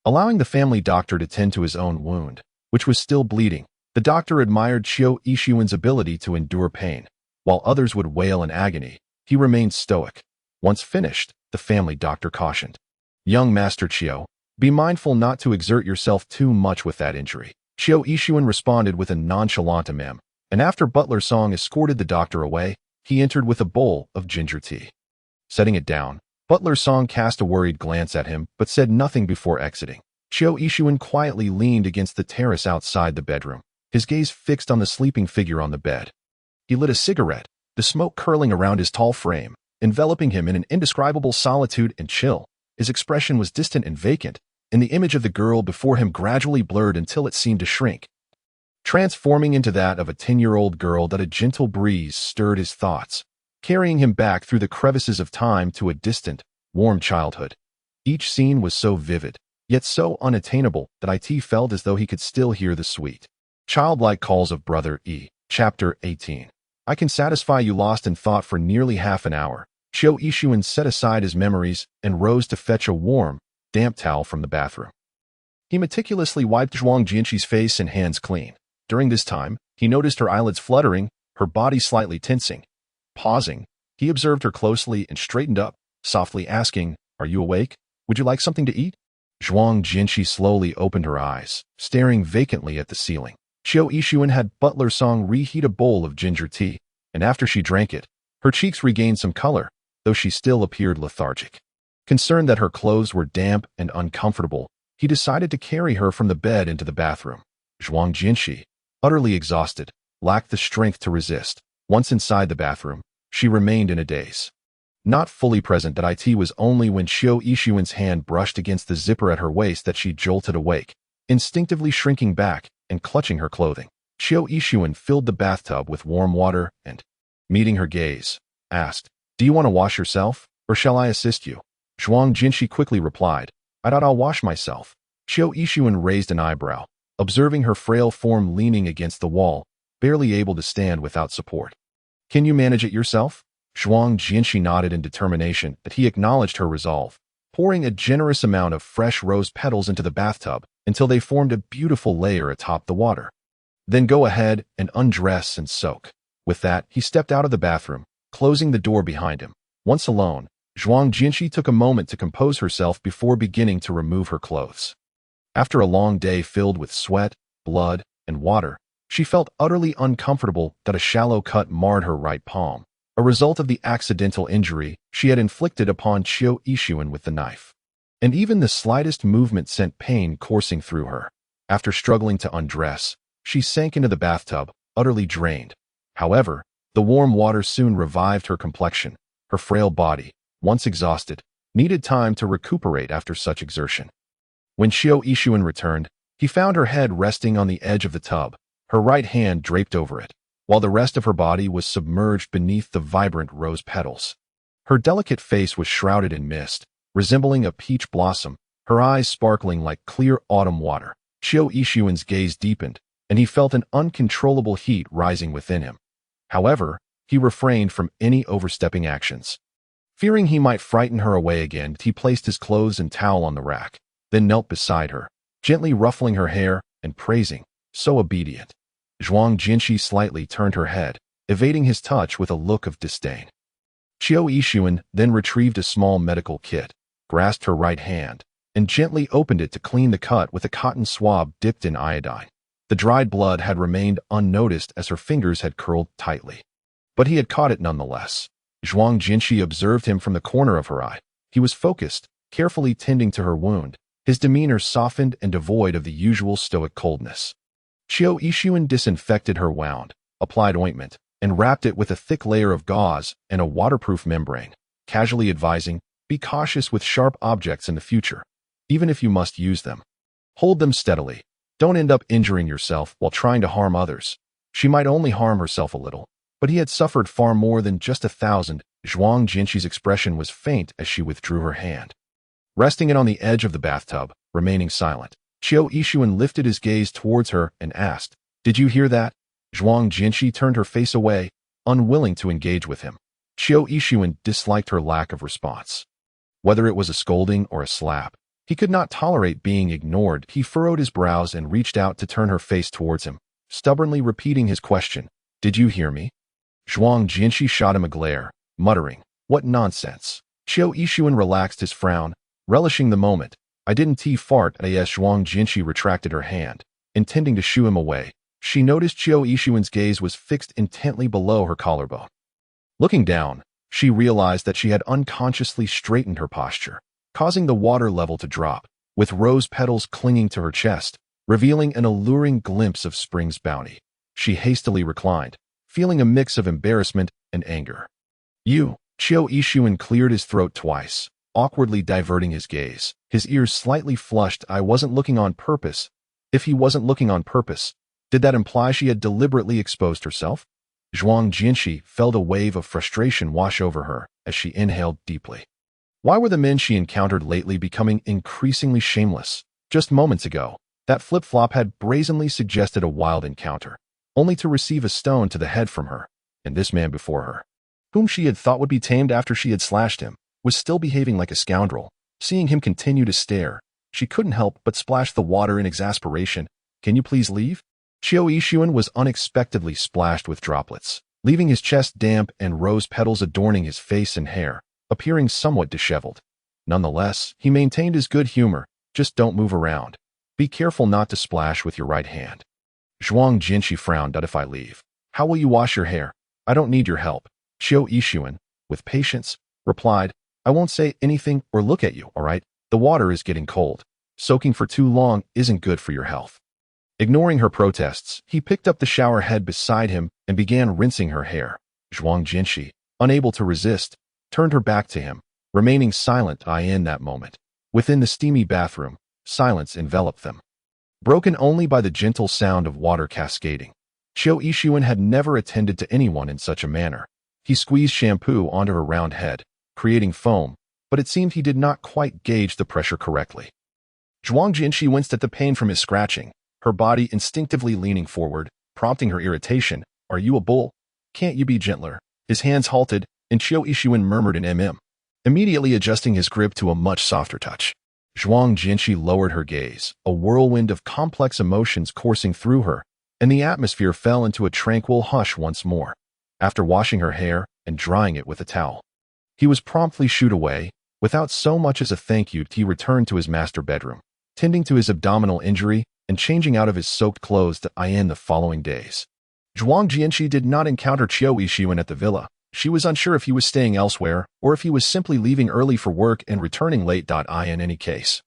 Allowing the family doctor to tend to his own wound, which was still bleeding, the doctor admired Qiu Yixuan's ability to endure pain. While others would wail in agony, he remained stoic. Once finished, the family doctor cautioned, "Young Master Qiu, be mindful not to exert yourself too much with that injury." Qiu Yixuan responded with a nonchalant ahem, and after Butler Song escorted the doctor away, he entered with a bowl of ginger tea. Setting it down, Butler Song cast a worried glance at him but said nothing before exiting. Qiu Yixuan quietly leaned against the terrace outside the bedroom, his gaze fixed on the sleeping figure on the bed. He lit a cigarette, the smoke curling around his tall frame, enveloping him in an indescribable solitude and chill. His expression was distant and vacant, and the image of the girl before him gradually blurred until it seemed to shrink, transforming into that of a 10-year-old girl. A gentle breeze stirred his thoughts, carrying him back through the crevices of time to a distant, warm childhood. Each scene was so vivid, yet so unattainable that it felt as though he could still hear the sweet, childlike calls of Brother E. Chapter 18. I can satisfy you. Lost in thought for nearly half an hour, Qiu Yixuan set aside his memories and rose to fetch a warm, damp towel from the bathroom. He meticulously wiped Zhuang Jinxi's face and hands clean. During this time, he noticed her eyelids fluttering, her body slightly tensing. Pausing, he observed her closely and straightened up, softly asking, "Are you awake? Would you like something to eat?" Zhuang Jinxi slowly opened her eyes, staring vacantly at the ceiling. Qiu Yixuan had Butler Song reheat a bowl of ginger tea, and after she drank it, her cheeks regained some color, though she still appeared lethargic. Concerned that her clothes were damp and uncomfortable, he decided to carry her from the bed into the bathroom. Zhuang Jinxi, utterly exhausted, lacked the strength to resist. Once inside the bathroom, she remained in a daze. Not fully present. It was only when Qiu Yixuan's hand brushed against the zipper at her waist that she jolted awake, instinctively shrinking back and clutching her clothing. Qiu Yixuan filled the bathtub with warm water and, meeting her gaze, asked, "Do you want to wash yourself, or shall I assist you?" Zhuang Jinxi quickly replied, I'll wash myself." Qiu Yixuan raised an eyebrow, observing her frail form leaning against the wall, barely able to stand without support. "Can you manage it yourself?" Zhuang Jinxi nodded in determination that he acknowledged her resolve, pouring a generous amount of fresh rose petals into the bathtub until they formed a beautiful layer atop the water. "Then go ahead and undress and soak." With that, he stepped out of the bathroom, closing the door behind him. Once alone, Zhuang Jinshi took a moment to compose herself before beginning to remove her clothes. After a long day filled with sweat, blood, and water, she felt utterly uncomfortable that a shallow cut marred her right palm, a result of the accidental injury she had inflicted upon Qiu Yixuan with the knife. And even the slightest movement sent pain coursing through her. After struggling to undress, she sank into the bathtub, utterly drained. However, the warm water soon revived her complexion. Her frail body, once exhausted, needed time to recuperate after such exertion. When Qiu Yixuan returned, he found her head resting on the edge of the tub, her right hand draped over it, while the rest of her body was submerged beneath the vibrant rose petals. Her delicate face was shrouded in mist, resembling a peach blossom, her eyes sparkling like clear autumn water. Qiu Yixuan's gaze deepened, and he felt an uncontrollable heat rising within him. However, he refrained from any overstepping actions. Fearing he might frighten her away again, he placed his clothes and towel on the rack, then knelt beside her, gently ruffling her hair and praising, "So obedient." Zhuang Jinshi slightly turned her head, evading his touch with a look of disdain. Qiu Yixuan then retrieved a small medical kit, grasped her right hand, and gently opened it to clean the cut with a cotton swab dipped in iodine. The dried blood had remained unnoticed as her fingers had curled tightly. But he had caught it nonetheless. Zhuang Jinshi observed him from the corner of her eye. He was focused, carefully tending to her wound, his demeanor softened and devoid of the usual stoic coldness. Qiu Yixuan disinfected her wound, applied ointment, and wrapped it with a thick layer of gauze and a waterproof membrane, casually advising, "Be cautious with sharp objects in the future. Even if you must use them, hold them steadily. Don't end up injuring yourself while trying to harm others." She might only harm herself a little, but he had suffered far more than just 1,000. Zhuang Jinshi's expression was faint as she withdrew her hand. Resting it on the edge of the bathtub, remaining silent, Qiu Yixuan lifted his gaze towards her and asked, "Did you hear that?" Zhuang Jinshi turned her face away, unwilling to engage with him. Qiu Yixuan disliked her lack of response. Whether it was a scolding or a slap, he could not tolerate being ignored. He furrowed his brows and reached out to turn her face towards him, stubbornly repeating his question, "Did you hear me?" Zhuang Jinshi shot him a glare, muttering, "What nonsense." Qiu Yixuan relaxed his frown, relishing the moment. "I didn't fart." As Zhuang Jinshi retracted her hand, intending to shoo him away, she noticed Qiu Yixuan's gaze was fixed intently below her collarbone. Looking down, she realized that she had unconsciously straightened her posture, causing the water level to drop, with rose petals clinging to her chest, revealing an alluring glimpse of spring's bounty. She hastily reclined, feeling a mix of embarrassment and anger. "You." Qiu Yixuan cleared his throat twice, awkwardly diverting his gaze, his ears slightly flushed. "I wasn't looking on purpose." If he wasn't looking on purpose, did that imply she had deliberately exposed herself? Zhuang Jinshi felt a wave of frustration wash over her as she inhaled deeply. Why were the men she encountered lately becoming increasingly shameless? Just moments ago, that flip-flop had brazenly suggested a wild encounter, only to receive a stone to the head from her, and this man before her, whom she had thought would be tamed after she had slashed him, was still behaving like a scoundrel. Seeing him continue to stare, she couldn't help but splash the water in exasperation. "Can you please leave?" Qiu Yixuan was unexpectedly splashed with droplets, leaving his chest damp and rose petals adorning his face and hair, appearing somewhat disheveled. Nonetheless, he maintained his good humor. "Just don't move around. Be careful not to splash with your right hand." Zhuang Jinshi frowned. "If I leave, how will you wash your hair?" "I don't need your help." Qiu Yixuan, with patience, replied, "I won't say anything or look at you, all right? The water is getting cold. Soaking for too long isn't good for your health." Ignoring her protests, he picked up the shower head beside him and began rinsing her hair. Zhuang Jinshi, unable to resist, turned her back to him, remaining silent. In that moment, within the steamy bathroom, silence enveloped them, broken only by the gentle sound of water cascading. Qiu Yixuan had never attended to anyone in such a manner. He squeezed shampoo onto her round head, creating foam, but it seemed he did not quite gauge the pressure correctly. Zhuang Jinshi winced at the pain from his scratching, her body instinctively leaning forward, prompting her irritation. "Are you a bull? Can't you be gentler?" His hands halted, and Qiu Yixuan murmured an immediately adjusting his grip to a much softer touch. Zhuang Jinshi lowered her gaze, a whirlwind of complex emotions coursing through her, and the atmosphere fell into a tranquil hush once more. after washing her hair and drying it with a towel. He was promptly shooed away. Without so much as a thank you, he returned to his master bedroom, tending to his abdominal injury and changing out of his soaked clothes to in the following days. Zhuang Jianqi did not encounter Qiu Yixuan at the villa. She was unsure if he was staying elsewhere or if he was simply leaving early for work and returning late. In any case,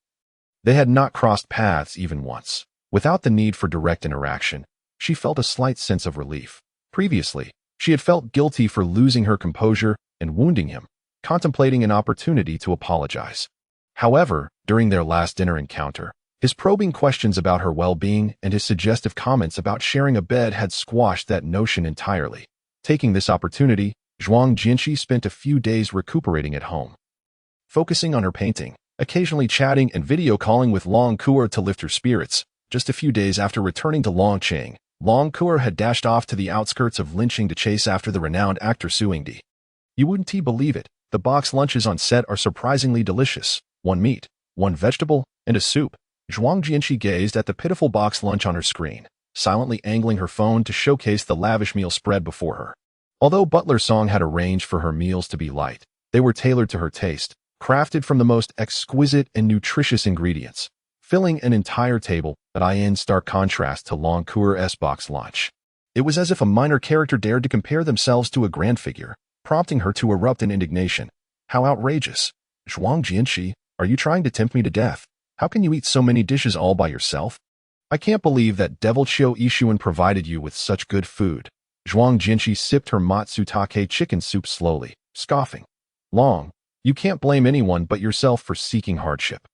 they had not crossed paths even once. Without the need for direct interaction, she felt a slight sense of relief. Previously, she had felt guilty for losing her composure and wounding him, contemplating an opportunity to apologize. However, during their last dinner encounter, his probing questions about her well-being and his suggestive comments about sharing a bed had squashed that notion entirely. Taking this opportunity, Zhuang Jianqi spent a few days recuperating at home, focusing on her painting, occasionally chatting and video calling with Long Kuer to lift her spirits. Just a few days after returning to Longcheng, Long Kuer had dashed off to the outskirts of Linqing to chase after the renowned actor Su Yingdi. You wouldn't believe it, the box lunches on set are surprisingly delicious. 1 meat, 1 vegetable, and a soup. Zhuang Jianqi gazed at the pitiful box lunch on her screen, silently angling her phone to showcase the lavish meal spread before her. Although Butler Song had arranged for her meals to be light, they were tailored to her taste, crafted from the most exquisite and nutritious ingredients, filling an entire table in stark contrast to Long Kuer's box lunch. It was as if a minor character dared to compare themselves to a grand figure, prompting her to erupt in indignation. How outrageous! Zhuang Jianqi, are you trying to tempt me to death? How can you eat so many dishes all by yourself? I can't believe that devil Qiu Yixuan provided you with such good food. Zhuang Jianqi sipped her matsutake chicken soup slowly, scoffing. Long, you can't blame anyone but yourself for seeking hardship.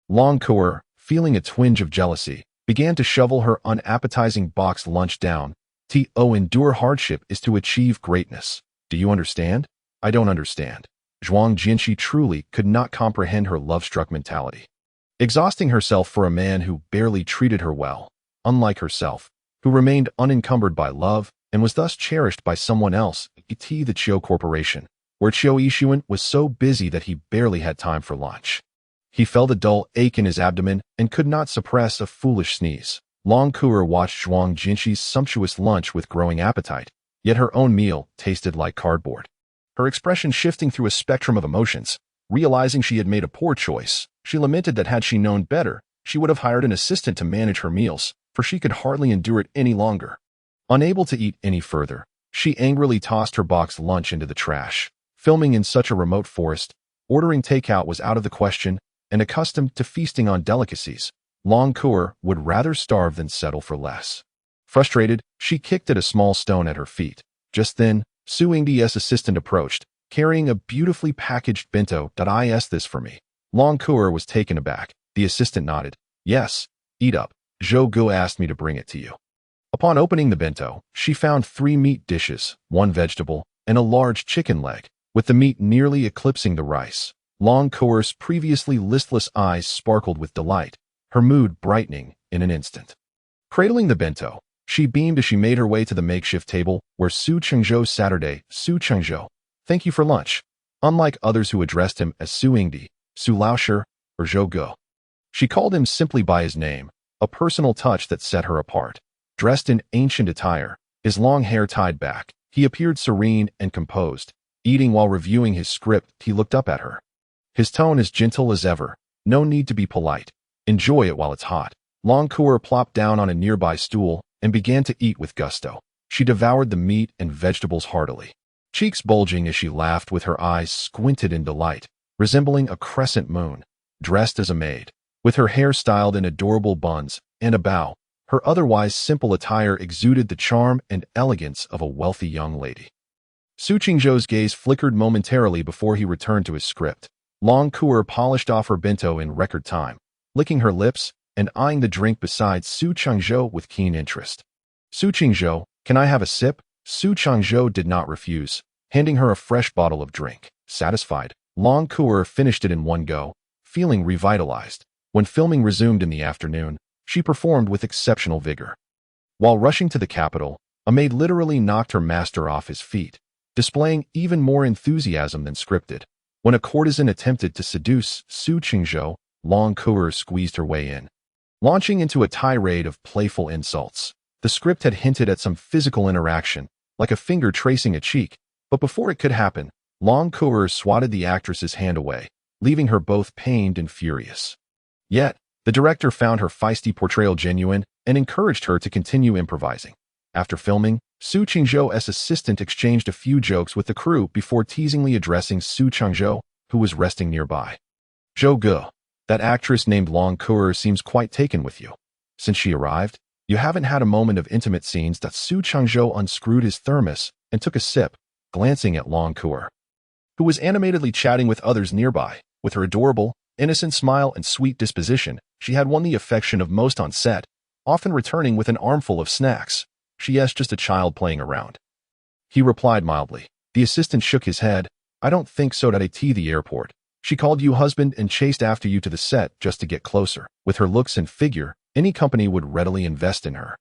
Long Kuer, feeling a twinge of jealousy, began to shovel her unappetizing box lunch down. To endure hardship is to achieve greatness. Do you understand? I don't understand. Zhuang Jianqi truly could not comprehend her love-struck mentality. Exhausting herself for a man who barely treated her well, unlike herself, who remained unencumbered by love and was thus cherished by someone else, the Qiu Corporation, where Qiu Yixuan was so busy that he barely had time for lunch. He felt a dull ache in his abdomen and could not suppress a foolish sneeze. Long Kuer watched Zhuang Jianqi's sumptuous lunch with growing appetite, yet her own meal tasted like cardboard. Her expression shifting through a spectrum of emotions. Realizing she had made a poor choice, she lamented that had she known better, she would have hired an assistant to manage her meals, for she could hardly endure it any longer. Unable to eat any further, she angrily tossed her box lunch into the trash. Filming in such a remote forest, ordering takeout was out of the question, and accustomed to feasting on delicacies, Long Kuer would rather starve than settle for less. Frustrated, she kicked at a small stone at her feet. Just then, Su Yingdi's assistant approached, carrying a beautifully packaged bento. Is this for me? Long Kuer was taken aback. The assistant nodded. Yes, eat up. Zhou Gu asked me to bring it to you. Upon opening the bento, she found 3 meat dishes, 1 vegetable, and a large chicken leg, with the meat nearly eclipsing the rice. Long Kuer's previously listless eyes sparkled with delight, her mood brightening in an instant. Cradling the bento, she beamed as she made her way to the makeshift table where Su Chengzhou Saturday. Su Chengzhou, thank you for lunch. Unlike others who addressed him as Su Yingdi, Su Laoshi, or Zhou Gu, she called him simply by his name, a personal touch that set her apart. Dressed in ancient attire, his long hair tied back, he appeared serene and composed. Eating while reviewing his script, he looked up at her. His tone as gentle as ever. No need to be polite. Enjoy it while it's hot. Long Kuer plopped down on a nearby stool and began to eat with gusto. She devoured the meat and vegetables heartily, cheeks bulging as she laughed with her eyes squinted in delight, resembling a crescent moon. Dressed as a maid, with her hair styled in adorable buns and a bow, her otherwise simple attire exuded the charm and elegance of a wealthy young lady. Su Chengzhou's gaze flickered momentarily before he returned to his script. Long Kuer polished off her bento in record time, licking her lips and eyeing the drink beside Su Chengzhou with keen interest. Su Chengzhou, can I have a sip? Su Chengzhou did not refuse, handing her a fresh bottle of drink. Satisfied, Long Kuer finished it in one go, feeling revitalized. When filming resumed in the afternoon, she performed with exceptional vigor. While rushing to the capital, a maid literally knocked her master off his feet, displaying even more enthusiasm than scripted. When a courtesan attempted to seduce Su Chengzhou, Long Kuer squeezed her way in, launching into a tirade of playful insults. The script had hinted at some physical interaction, like a finger tracing a cheek, but before it could happen, Long Cour swatted the actress's hand away, leaving her both pained and furious. Yet, the director found her feisty portrayal genuine and encouraged her to continue improvising. After filming, Su Qingzhou's assistant exchanged a few jokes with the crew before teasingly addressing Su Changzhou, who was resting nearby. "Zhou Ge, that actress named Long Cour seems quite taken with you. Since she arrived, you haven't had a moment of intimate scenes." That Su Changzhou unscrewed his thermos and took a sip, glancing at Long Cour, who was animatedly chatting with others nearby. With her adorable, innocent smile and sweet disposition, she had won the affection of most on set, often returning with an armful of snacks. "She's just a child playing around," he replied mildly. The assistant shook his head. "I don't think so. At the airport, she called you husband and chased after you to the set just to get closer. With her looks and figure, any company would readily invest in her,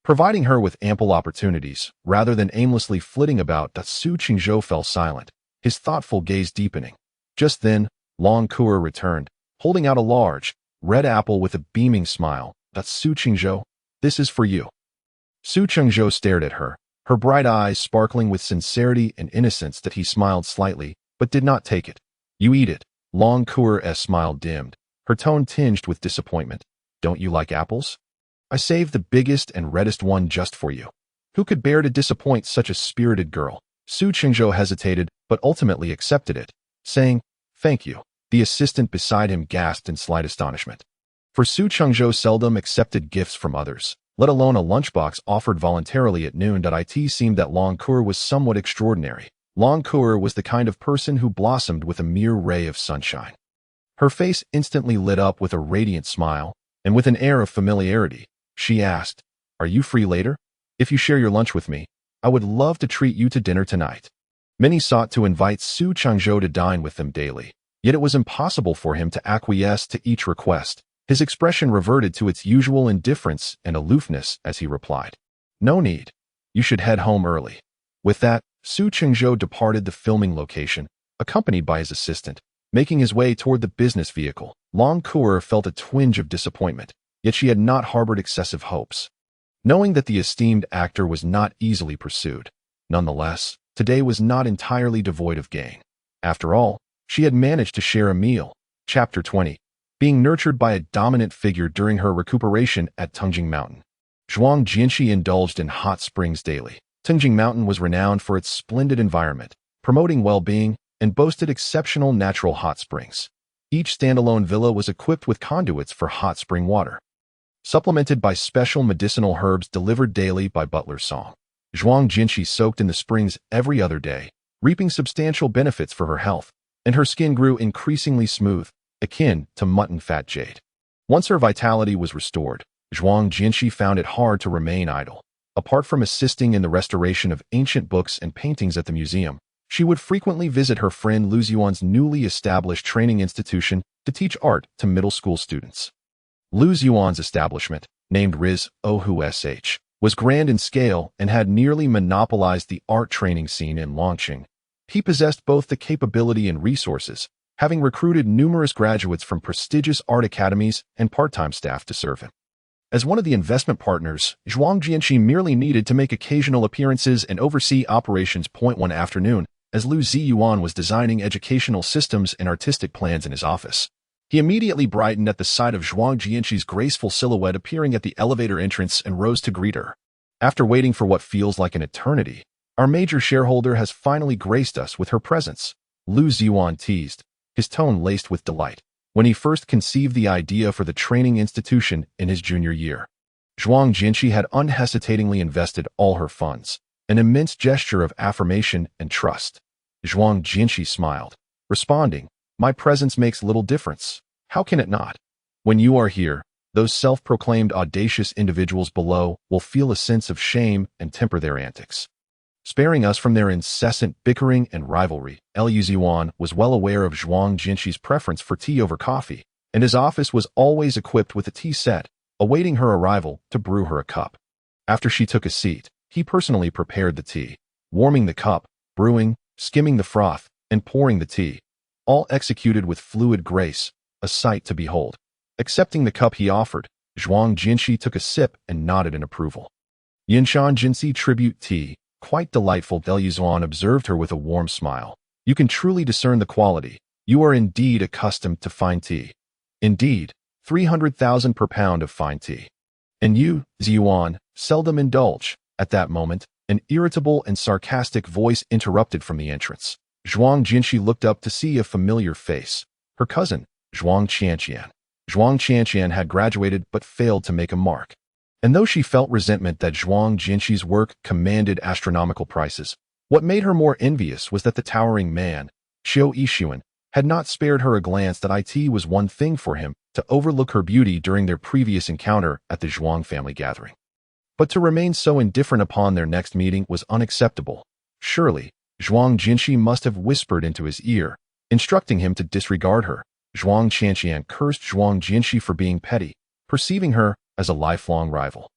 providing her with ample opportunities, rather than aimlessly flitting about." That Su Qingzhou fell silent, his thoughtful gaze deepening. Just then, Long Cour returned, holding out a large, red apple with a beaming smile. "That Su Qingzhou, this is for you." Su Chengzhou stared at her, her bright eyes sparkling with sincerity and innocence. That he smiled slightly, but did not take it. "You eat it." Long Cour's smile dimmed, her tone tinged with disappointment. "Don't you like apples? I saved the biggest and reddest one just for you." Who could bear to disappoint such a spirited girl? Su Chengzhou hesitated, but ultimately accepted it, saying, "Thank you." The assistant beside him gasped in slight astonishment. For Su Chengzhou seldom accepted gifts from others, let alone a lunchbox offered voluntarily at noon. It seemed that Long Cour was somewhat extraordinary. Long Cour was the kind of person who blossomed with a mere ray of sunshine. Her face instantly lit up with a radiant smile, and with an air of familiarity, she asked, "Are you free later? If you share your lunch with me, I would love to treat you to dinner tonight." Many sought to invite Su Changzhou to dine with them daily, yet it was impossible for him to acquiesce to each request. His expression reverted to its usual indifference and aloofness as he replied, "No need. You should head home early." With that, Su Chengzhou departed the filming location, accompanied by his assistant. Making his way toward the business vehicle, Long Cour felt a twinge of disappointment, yet she had not harbored excessive hopes, knowing that the esteemed actor was not easily pursued. Nonetheless, today was not entirely devoid of gain. After all, she had managed to share a meal. Chapter 20. Being nurtured by a dominant figure during her recuperation at Tungjing Mountain. Zhuang Jianxi indulged in hot springs daily. Tungjing Mountain was renowned for its splendid environment, promoting well-being, and boasted exceptional natural hot springs. Each standalone villa was equipped with conduits for hot spring water, supplemented by special medicinal herbs delivered daily by butler song. Zhuang Jianxi soaked in the springs every other day, reaping substantial benefits for her health, and her skin grew increasingly smooth, akin to mutton fat jade. Once her vitality was restored, Zhuang Jianxi found it hard to remain idle. Apart from assisting in the restoration of ancient books and paintings at the museum, she would frequently visit her friend Lu Ziyuan's newly established training institution to teach art to middle school students. Lu Ziyuan's establishment, named Riz Ohu, was grand in scale and had nearly monopolized the art training scene in Longqing. He possessed both the capability and resources, having recruited numerous graduates from prestigious art academies and part-time staff to serve him. As one of the investment partners, Zhuang Jianxi merely needed to make occasional appearances and oversee operations. One afternoon, as Lu Ziyuan was designing educational systems and artistic plans in his office, he immediately brightened at the sight of Zhuang Jianxi's graceful silhouette appearing at the elevator entrance and rose to greet her. "After waiting for what feels like an eternity, our major shareholder has finally graced us with her presence," Lu Ziyuan teased, his tone laced with delight. When he first conceived the idea for the training institution in his junior year, Zhuang Jianxi had unhesitatingly invested all her funds, an immense gesture of affirmation and trust. Zhuang Jianxi smiled, responding, "My presence makes little difference. How can it not? When you are here, those self-proclaimed audacious individuals below will feel a sense of shame and temper their antics, sparing us from their incessant bickering and rivalry." Lu Ziyuan was well aware of Zhuang Jianxi's preference for tea over coffee, and his office was always equipped with a tea set, awaiting her arrival to brew her a cup. After she took a seat, he personally prepared the tea, warming the cup, brewing, skimming the froth, and pouring the tea, all executed with fluid grace, a sight to behold. Accepting the cup he offered, Zhuang Jianxi took a sip and nodded in approval. "Yinshan Jinsi Tribute Tea," Quite delightful, Yuan observed her with a warm smile. You can truly discern the quality. You are indeed accustomed to fine tea. Indeed, 300,000 per pound of fine tea. And you, Yuan, seldom indulge. At that moment, an irritable and sarcastic voice interrupted from the entrance. Zhuang Jinshi looked up to see a familiar face. Her cousin, Zhuang Qianqian. Zhuang Qianqian had graduated but failed to make a mark. And though she felt resentment that Zhuang Jinshi's work commanded astronomical prices, what made her more envious was that the towering man, Qiu Yixuan, had not spared her a glance that it was one thing for him to overlook her beauty during their previous encounter at the Zhuang family gathering. But to remain so indifferent upon their next meeting was unacceptable. Surely, Zhuang Jinshi must have whispered into his ear, instructing him to disregard her. Zhuang Qianqian cursed Zhuang Jinshi for being petty, perceiving her as a lifelong rival.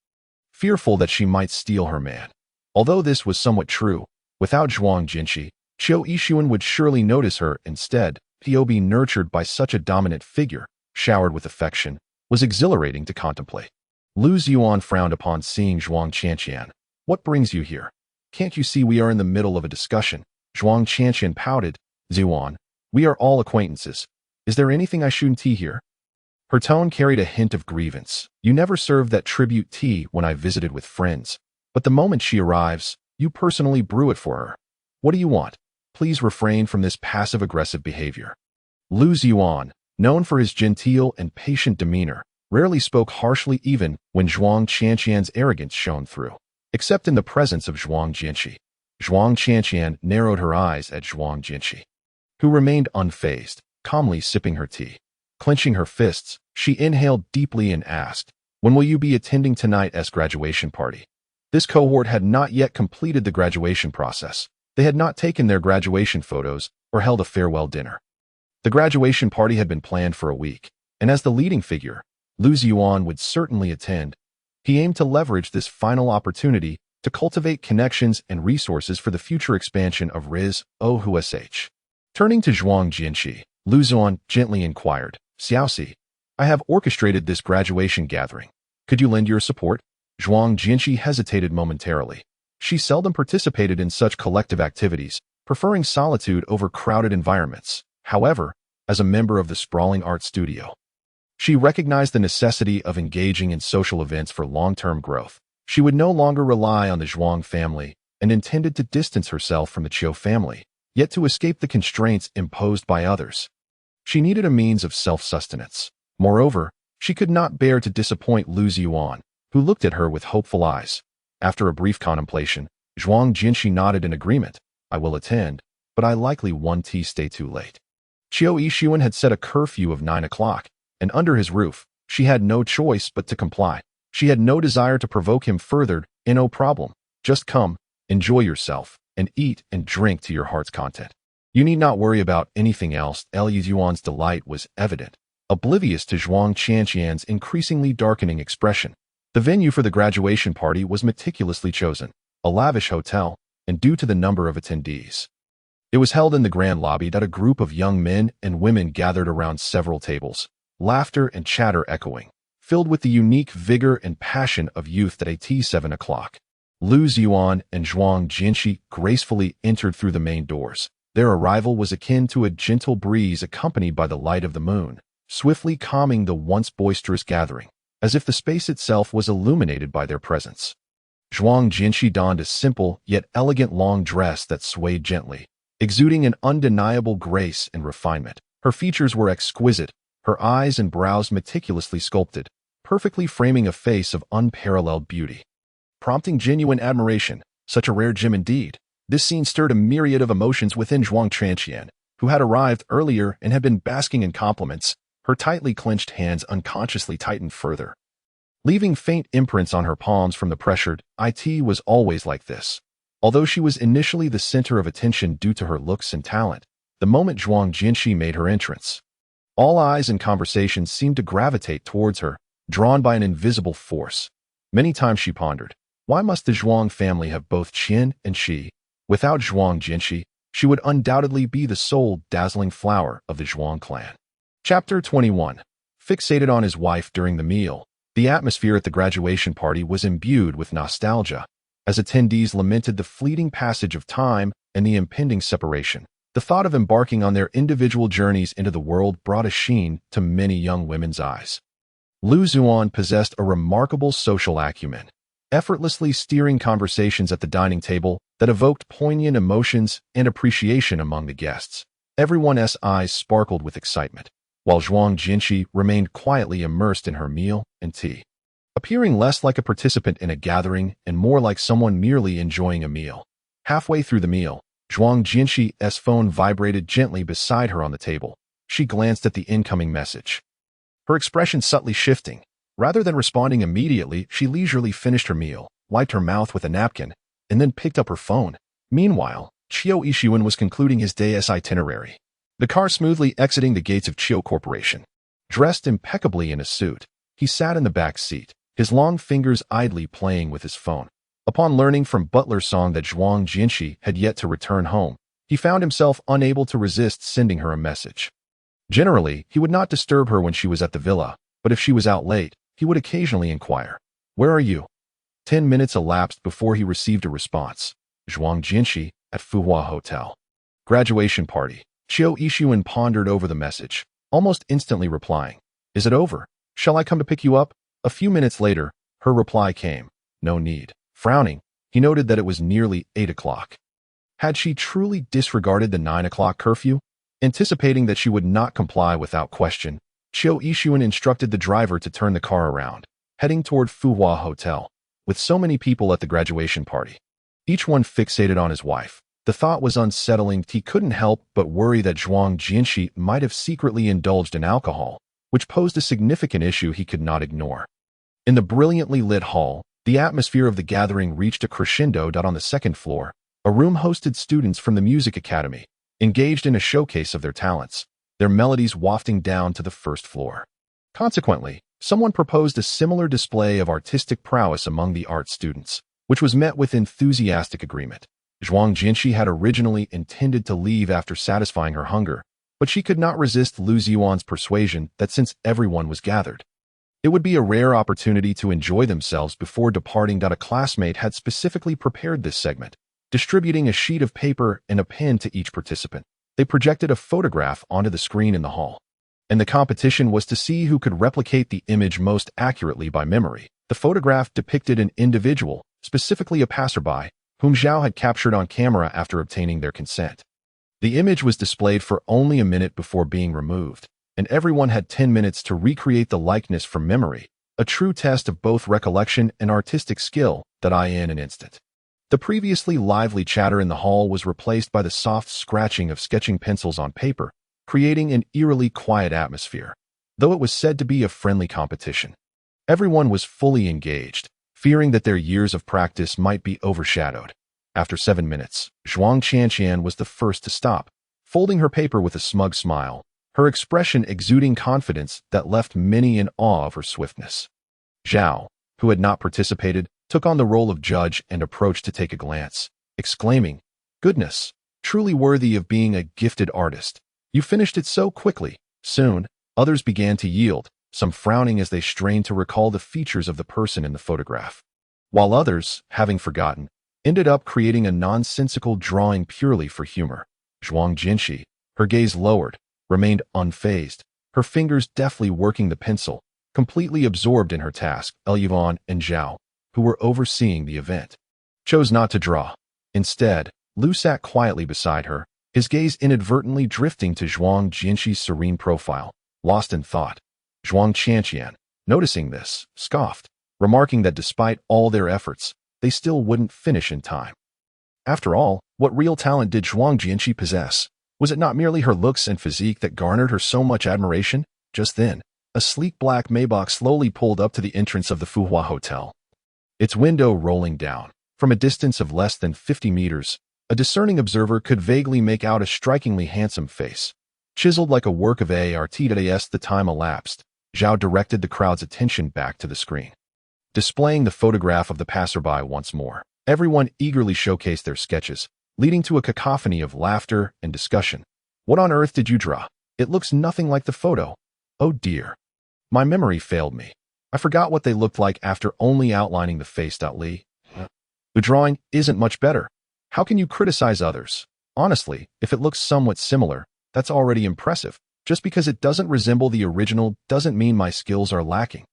Fearful that she might steal her man. Although this was somewhat true, without Zhuang Jinshi, Qiu Yixuan would surely notice her instead. Piobi nurtured by such a dominant figure, showered with affection, was exhilarating to contemplate. Lu Yuan frowned upon seeing Zhuang Qianqian. What brings you here? Can't you see we are in the middle of a discussion? Zhuang Qianqian pouted. Yuan, we are all acquaintances. Is there anything I shouldn't tea here? Her tone carried a hint of grievance. You never served that tribute tea when I visited with friends, but the moment she arrives, you personally brew it for her. What do you want? Please refrain from this passive-aggressive behavior. Lu Yuan, known for his genteel and patient demeanor, rarely spoke harshly even when Zhuang Qianqian's arrogance shone through, except in the presence of Zhuang Jinshi. Zhuang Qianqian narrowed her eyes at Zhuang Jinshi, who remained unfazed, calmly sipping her tea. Clenching her fists, she inhaled deeply and asked, "When will you be attending tonight's graduation party?" This cohort had not yet completed the graduation process. They had not taken their graduation photos or held a farewell dinner. The graduation party had been planned for a week, and as the leading figure, Lu Yuan would certainly attend. He aimed to leverage this final opportunity to cultivate connections and resources for the future expansion of Riz Ohush. Turning to Zhuang Jinshi, Lu Yuan gently inquired, "Xiaoxi, I have orchestrated this graduation gathering. Could you lend your support?" Zhuang Jinshi hesitated momentarily. She seldom participated in such collective activities, preferring solitude over crowded environments. However, as a member of the sprawling art studio, she recognized the necessity of engaging in social events for long-term growth. She would no longer rely on the Zhuang family and intended to distance herself from the Qiu family, yet to escape the constraints imposed by others. She needed a means of self-sustenance. Moreover, she could not bear to disappoint Lu Yuan, who looked at her with hopeful eyes. After a brief contemplation, Zhuang Jinshi nodded in agreement. "I will attend, but I likely won't stay too late." Qiu Yixuan had set a curfew of 9 o'clock, and under his roof, she had no choice but to comply. She had no desire to provoke him further. No problem. Just come, enjoy yourself, and eat and drink to your heart's content. You need not worry about anything else. Lu Yuan's delight was evident, oblivious to Zhuang Qianqian's increasingly darkening expression. The venue for the graduation party was meticulously chosen, a lavish hotel, and due to the number of attendees, it was held in the grand lobby that a group of young men and women gathered around several tables, laughter and chatter echoing, filled with the unique vigor and passion of youth at 7 o'clock. Lu Yuan and Zhuang Jinshi gracefully entered through the main doors. Their arrival was akin to a gentle breeze accompanied by the light of the moon, swiftly calming the once boisterous gathering, as if the space itself was illuminated by their presence. Zhuang Jinshi donned a simple yet elegant long dress that swayed gently, exuding an undeniable grace and refinement. Her features were exquisite, her eyes and brows meticulously sculpted, perfectly framing a face of unparalleled beauty, prompting genuine admiration. Such a rare gem indeed. This scene stirred a myriad of emotions within Zhuang Qianqian, who had arrived earlier and had been basking in compliments. Her tightly clenched hands unconsciously tightened further, leaving faint imprints on her palms from the pressured. It was always like this. Although she was initially the center of attention due to her looks and talent, the moment Zhuang Jinshi made her entrance, all eyes and conversations seemed to gravitate towards her, drawn by an invisible force. Many times she pondered, why must the Zhuang family have both Qin and Shi? Without Zhuang Jinshi, she would undoubtedly be the sole dazzling flower of the Zhuang clan. Chapter 21. Fixated on his wife during the meal, the atmosphere at the graduation party was imbued with nostalgia. as attendees lamented the fleeting passage of time and the impending separation. The thought of embarking on their individual journeys into the world brought a sheen to many young women's eyes. Lu Zuan possessed a remarkable social acumen, effortlessly steering conversations at the dining table that evoked poignant emotions and appreciation among the guests. Everyone's eyes sparkled with excitement, while Zhuang Jinshi remained quietly immersed in her meal and tea, appearing less like a participant in a gathering and more like someone merely enjoying a meal. Halfway through the meal, Zhuang Jinshi's phone vibrated gently beside her on the table. She glanced at the incoming message, her expression subtly shifting. Rather than responding immediately, she leisurely finished her meal, wiped her mouth with a napkin, and then picked up her phone. Meanwhile, Qiu Yixuan was concluding his day's itinerary, the car smoothly exiting the gates of Qiu Corporation. Dressed impeccably in a suit, he sat in the back seat, his long fingers idly playing with his phone. Upon learning from Butler Song that Zhuang Jinshi had yet to return home, he found himself unable to resist sending her a message. Generally, he would not disturb her when she was at the villa, but if she was out late, he would occasionally inquire, "Where are you?" 10 minutes elapsed before he received a response. Zhuang Jinshi at Fuhua Hotel. Graduation party. Qiu Yixuan pondered over the message, almost instantly replying, "Is it over? Shall I come to pick you up?" A few minutes later, her reply came, "No need." Frowning, he noted that it was nearly 8 o'clock. Had she truly disregarded the 9 o'clock curfew? Anticipating that she would not comply without question, Qiu Yixuan instructed the driver to turn the car around, heading toward Fuhua Hotel. With so many people at the graduation party, each one fixated on his wife, the thought was unsettling. He couldn't help but worry that Zhuang Jinshi might have secretly indulged in alcohol, which posed a significant issue he could not ignore. In the brilliantly lit hall, the atmosphere of the gathering reached a crescendo. On the second floor, a room hosted students from the music academy, engaged in a showcase of their talents, their melodies wafting down to the first floor. Consequently, someone proposed a similar display of artistic prowess among the art students, which was met with enthusiastic agreement. Zhuang Jinshi had originally intended to leave after satisfying her hunger, but she could not resist Lu Ziyuan's persuasion that since everyone was gathered, it would be a rare opportunity to enjoy themselves before departing. A classmate had specifically prepared this segment, distributing a sheet of paper and a pen to each participant. They projected a photograph onto the screen in the hall, and the competition was to see who could replicate the image most accurately by memory. The photograph depicted an individual, specifically a passerby, whom Zhao had captured on camera after obtaining their consent. The image was displayed for only a minute before being removed, and everyone had 10 minutes to recreate the likeness from memory, a true test of both recollection and artistic skill. In an instant, the previously lively chatter in the hall was replaced by the soft scratching of sketching pencils on paper, creating an eerily quiet atmosphere. Though it was said to be a friendly competition, everyone was fully engaged, fearing that their years of practice might be overshadowed. After 7 minutes, Zhuang Qianqian was the first to stop, folding her paper with a smug smile, her expression exuding confidence that left many in awe of her swiftness. Zhao, who had not participated, took on the role of judge and approached to take a glance, exclaiming, "Goodness, truly worthy of being a gifted artist. You finished it so quickly." Soon, others began to yield, some frowning as they strained to recall the features of the person in the photograph, while others, having forgotten, ended up creating a nonsensical drawing purely for humor. Zhuang Jinshi, her gaze lowered, remained unfazed, her fingers deftly working the pencil, completely absorbed in her task. Yvonne and Zhao, who were overseeing the event, chose not to draw. Instead, Lu sat quietly beside her, his gaze inadvertently drifting to Zhuang Jinshi's serene profile, lost in thought. Zhuang Qianqian, noticing this, scoffed, remarking that despite all their efforts, they still wouldn't finish in time. After all, what real talent did Zhuang Jinshi possess? Was it not merely her looks and physique that garnered her so much admiration? Just then, a sleek black Maybach slowly pulled up to the entrance of the Fuhua Hotel, its window rolling down. From a distance of less than 50 meters, a discerning observer could vaguely make out a strikingly handsome face, chiseled like a work of art. As the time elapsed, Zhao directed the crowd's attention back to the screen, displaying the photograph of the passerby once more. Everyone eagerly showcased their sketches, leading to a cacophony of laughter and discussion. "What on earth did you draw? It looks nothing like the photo." "Oh dear. My memory failed me. I forgot what they looked like after only outlining the face." Li The drawing isn't much better. How can you criticize others? Honestly, if it looks somewhat similar, that's already impressive. Just because it doesn't resemble the original doesn't mean my skills are lacking.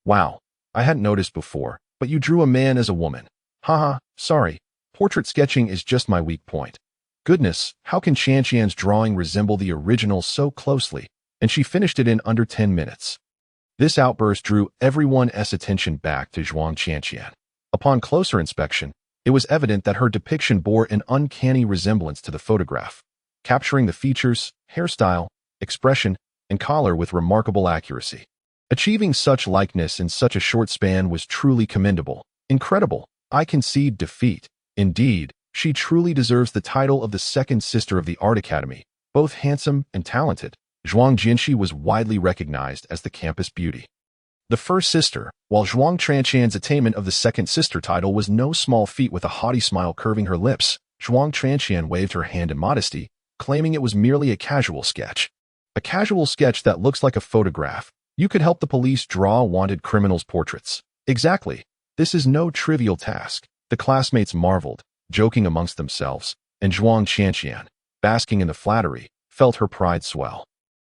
Wow, I hadn't noticed before, but you drew a man as a woman. Haha, sorry. Portrait sketching is just my weak point. Goodness, how can Qianqian's drawing resemble the original so closely? And she finished it in under 10 minutes. This outburst drew everyone's attention back to Zhuang Qianqian. Upon closer inspection, it was evident that her depiction bore an uncanny resemblance to the photograph, capturing the features, hairstyle, expression, and color with remarkable accuracy. Achieving such likeness in such a short span was truly commendable. Incredible. I concede defeat. Indeed, she truly deserves the title of the second sister of the Art Academy, both handsome and talented. Zhuang Jinshi was widely recognized as the campus beauty. The first sister, while Zhuang Qianqian's attainment of the second sister title was no small feat. With a haughty smile curving her lips, Zhuang Qianqian waved her hand in modesty, claiming it was merely a casual sketch. A casual sketch that looks like a photograph. You could help the police draw wanted criminals' portraits. Exactly. This is no trivial task. The classmates marveled, joking amongst themselves, and Zhuang Qianqian, basking in the flattery, felt her pride swell.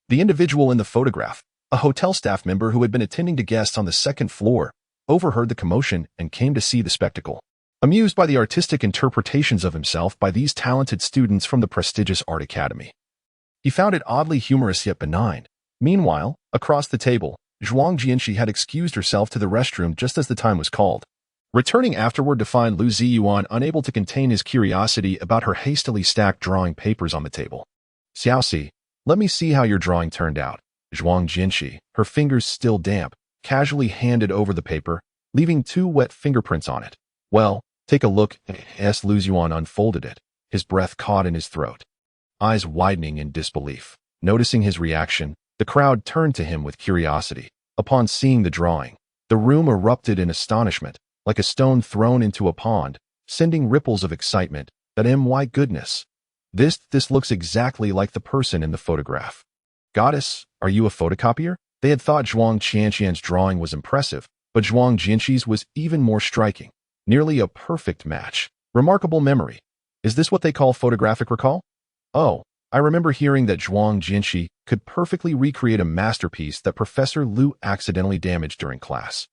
The individual in the photograph, a hotel staff member who had been attending to guests on the second floor, overheard the commotion and came to see the spectacle. Amused by the artistic interpretations of himself by these talented students from the prestigious Art Academy, he found it oddly humorous yet benign. Meanwhile, across the table, Zhuang Jinshi had excused herself to the restroom just as the time was called. Returning afterward to find Lu Ziyuan unable to contain his curiosity about her hastily stacked drawing papers on the table. Xiaoxi, let me see how your drawing turned out. Zhuang Jinshi, her fingers still damp, casually handed over the paper, leaving 2 wet fingerprints on it. Well, take a look. Lu Ziyuan unfolded it, his breath caught in his throat, eyes widening in disbelief. Noticing his reaction, the crowd turned to him with curiosity. Upon seeing the drawing, the room erupted in astonishment, like a stone thrown into a pond, sending ripples of excitement. That my goodness. This looks exactly like the person in the photograph. Goddess, are you a photocopier? They had thought Zhuang Qianqian's drawing was impressive, but Zhuang Jinshi's was even more striking. Nearly a perfect match. Remarkable memory. Is this what they call photographic recall? Oh, I remember hearing that Zhuang Jinshi could perfectly recreate a masterpiece that Professor Liu accidentally damaged during class.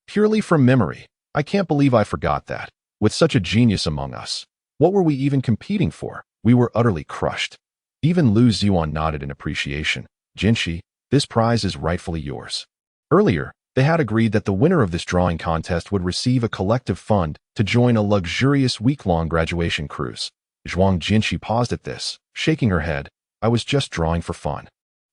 Purely from memory. I can't believe I forgot that. With such a genius among us, what were we even competing for? We were utterly crushed. Even Lu Ziyuan nodded in appreciation. Jinshi, this prize is rightfully yours. Earlier, they had agreed that the winner of this drawing contest would receive a collective fund to join a luxurious week-long graduation cruise. Zhuang Jinshi paused at this, shaking her head. I was just drawing for fun.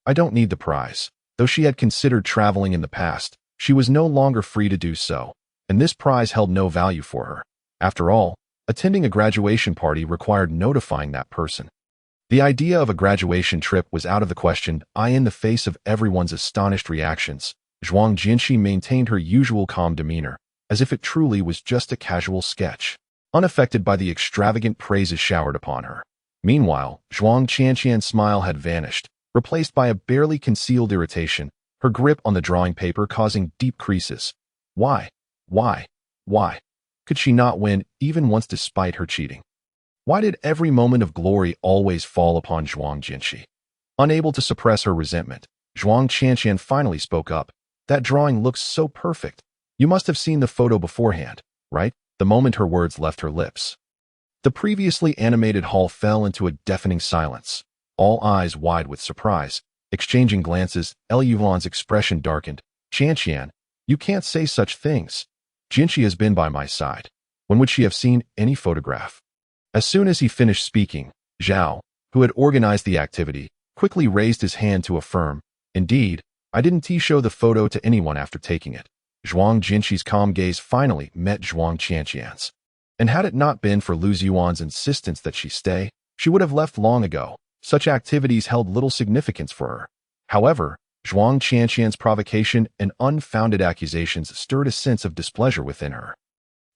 I don't need the prize. Though she had considered traveling in the past, she was no longer free to do so, and this prize held no value for her. After all, attending a graduation party required notifying that person. The idea of a graduation trip was out of the question. In the face of everyone's astonished reactions, Zhuang Jinshi maintained her usual calm demeanor, as if it truly was just a casual sketch, unaffected by the extravagant praises showered upon her. Meanwhile, Zhuang Qianqian's smile had vanished, replaced by a barely concealed irritation, her grip on the drawing paper causing deep creases. Why? Could she not win even once despite her cheating? Why did every moment of glory always fall upon Zhuang Jinshi? Unable to suppress her resentment, Zhuang Qianqian finally spoke up. That drawing looks so perfect. You must have seen the photo beforehand, right? The moment her words left her lips, the previously animated hall fell into a deafening silence, all eyes wide with surprise. Exchanging glances, Yuan's expression darkened. Qianqian, you can't say such things. Jinshi has been by my side. When would she have seen any photograph? As soon as he finished speaking, Zhao, who had organized the activity, quickly raised his hand to affirm. Indeed, I didn't show the photo to anyone after taking it. Zhuang Jinshi's calm gaze finally met Zhuang Qianqian's. And had it not been for Lu Ziyuan's insistence that she stay, she would have left long ago. Such activities held little significance for her. However, Zhuang Qianqian's provocation and unfounded accusations stirred a sense of displeasure within her.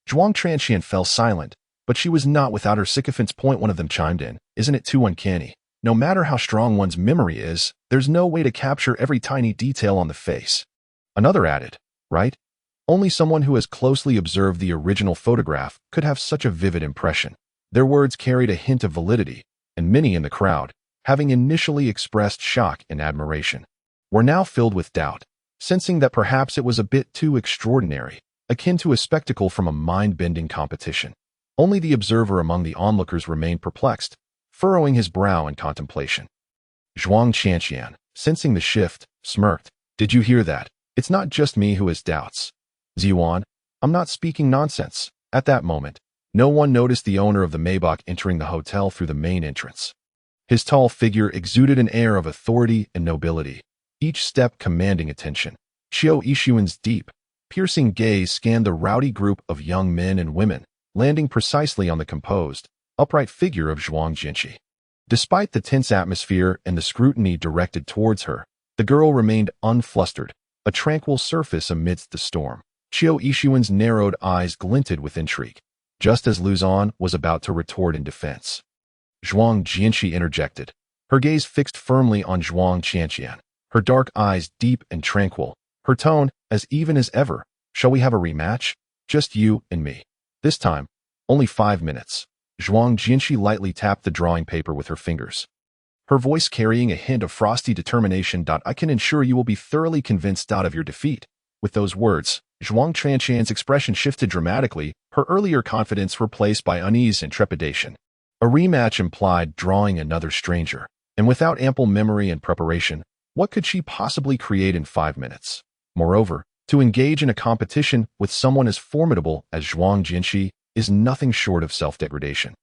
Zhuang Qianqian fell silent, but she was not without her sycophants. One of them chimed in. Isn't it too uncanny? No matter how strong one's memory is, there's no way to capture every tiny detail on the face. Another added, right? Only someone who has closely observed the original photograph could have such a vivid impression. Their words carried a hint of validity, and many in the crowd, having initially expressed shock and admiration, were now filled with doubt, sensing that perhaps it was a bit too extraordinary, akin to a spectacle from a mind-bending competition. Only the observer among the onlookers remained perplexed, furrowing his brow in contemplation. Zhuang Qianqian, sensing the shift, smirked. "Did you hear that? It's not just me who has doubts. Ziyuan, I'm not speaking nonsense." At that moment, no one noticed the owner of the Maybach entering the hotel through the main entrance. His tall figure exuded an air of authority and nobility, each step commanding attention. Qiu Yixuan's deep, piercing gaze scanned the rowdy group of young men and women, landing precisely on the composed, upright figure of Zhuang Jinqi. Despite the tense atmosphere and the scrutiny directed towards her, the girl remained unflustered, a tranquil surface amidst the storm. Qiu Yixuan's narrowed eyes glinted with intrigue, just as Luzon was about to retort in defense. Zhuang Jinqi interjected, her gaze fixed firmly on Zhuang Qianqian, her dark eyes deep and tranquil, her tone as even as ever. "Shall we have a rematch? Just you and me. This time, only 5 minutes." Zhuang Jinqi lightly tapped the drawing paper with her fingers, her voice carrying a hint of frosty determination. "I can ensure you will be thoroughly convinced of your defeat." With those words, Zhuang Qianqian's expression shifted dramatically, her earlier confidence replaced by unease and trepidation. A rematch implied drawing another stranger, and without ample memory and preparation, what could she possibly create in 5 minutes? Moreover, to engage in a competition with someone as formidable as Zhuang Jinqi is nothing short of self-degradation.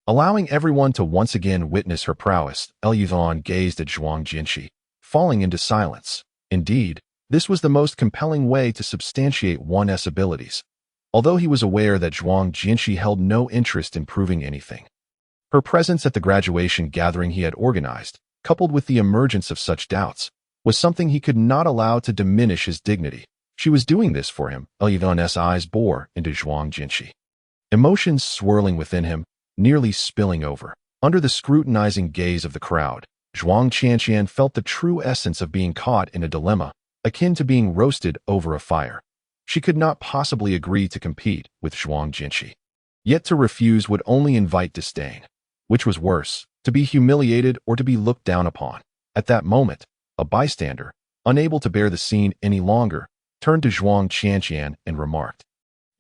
Allowing everyone to once again witness her prowess, Yifan gazed at Zhuang Jinqi, falling into silence. Indeed, this was the most compelling way to substantiate one's abilities, although he was aware that Zhuang Jinqi held no interest in proving anything. Her presence at the graduation gathering he had organized, coupled with the emergence of such doubts, was something he could not allow to diminish his dignity. She was doing this for him. Yivan's eyes bore into Zhuang Jinqi, emotions swirling within him, nearly spilling over. Under the scrutinizing gaze of the crowd, Zhuang Qianqian felt the true essence of being caught in a dilemma, akin to being roasted over a fire. She could not possibly agree to compete with Zhuang Jinqi. Yet to refuse would only invite disdain. Which was worse, to be humiliated or to be looked down upon? At that moment, a bystander, unable to bear the scene any longer, turned to Zhuang Qianqian and remarked,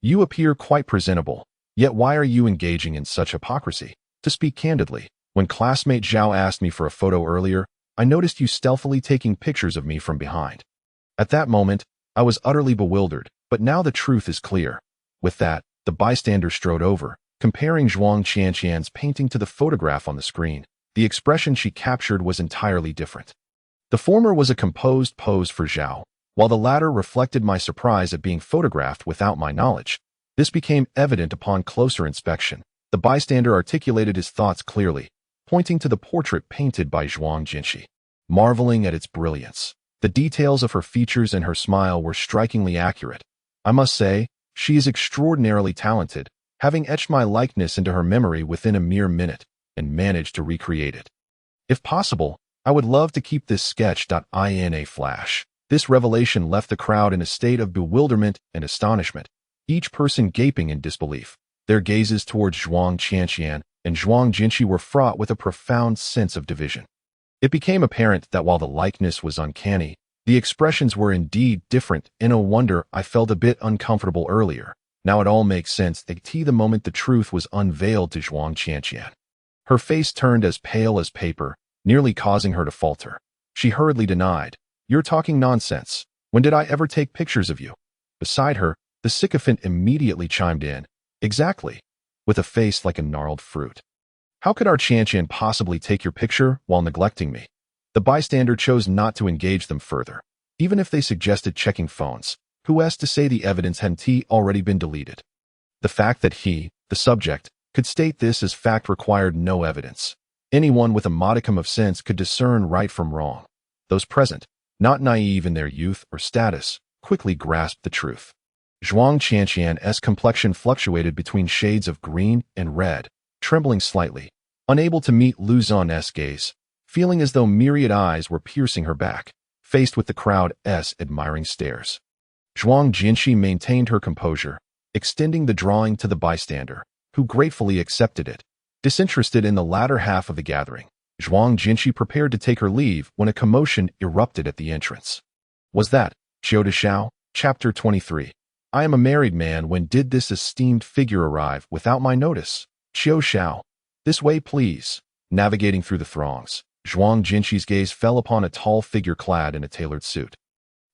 "You appear quite presentable, yet why are you engaging in such hypocrisy? To speak candidly, when classmate Zhao asked me for a photo earlier, I noticed you stealthily taking pictures of me from behind." At that moment, I was utterly bewildered, but now the truth is clear. With that, the bystander strode over, comparing Zhuang Qianqian's painting to the photograph on the screen. The expression she captured was entirely different. The former was a composed pose for Zhao, while the latter reflected my surprise at being photographed without my knowledge. This became evident upon closer inspection. The bystander articulated his thoughts clearly, pointing to the portrait painted by Zhuang Jinqi, marveling at its brilliance. The details of her features and her smile were strikingly accurate. "I must say, she is extraordinarily talented, having etched my likeness into her memory within a mere minute, and managed to recreate it. If possible, I would love to keep this sketch in a flash." This revelation left the crowd in a state of bewilderment and astonishment, each person gaping in disbelief. Their gazes towards Zhuang Qianqian and Zhuang Jinqi were fraught with a profound sense of division. It became apparent that while the likeness was uncanny, the expressions were indeed different. In no wonder I felt a bit uncomfortable earlier. Now it all makes sense the moment the truth was unveiled to Zhuang Qianqian. Her face turned as pale as paper, nearly causing her to falter. She hurriedly denied, "You're talking nonsense. When did I ever take pictures of you?" Beside her, the sycophant immediately chimed in, "Exactly," with a face like a gnarled fruit. "How could our Qianqian possibly take your picture while neglecting me?" The bystander chose not to engage them further. Even if they suggested checking phones, who was to say the evidence hadn't already been deleted? The fact that he, the subject, could state this as fact required no evidence. Anyone with a modicum of sense could discern right from wrong. Those present, not naive in their youth or status, quickly grasped the truth. Zhuang Qianqian's complexion fluctuated between shades of green and red, trembling slightly, unable to meet Luzon's gaze, feeling as though myriad eyes were piercing her back, faced with the crowd's admiring stares. Zhuang Jinshi maintained her composure, extending the drawing to the bystander, who gratefully accepted it. Disinterested in the latter half of the gathering, Zhuang Jinshi prepared to take her leave when a commotion erupted at the entrance. Was that Xiao de Xiao? Chapter 23. I am a married man. When did this esteemed figure arrive without my notice? Xiao Xiao. This way, please. Navigating through the throngs, Zhuang Jinshi's gaze fell upon a tall figure clad in a tailored suit,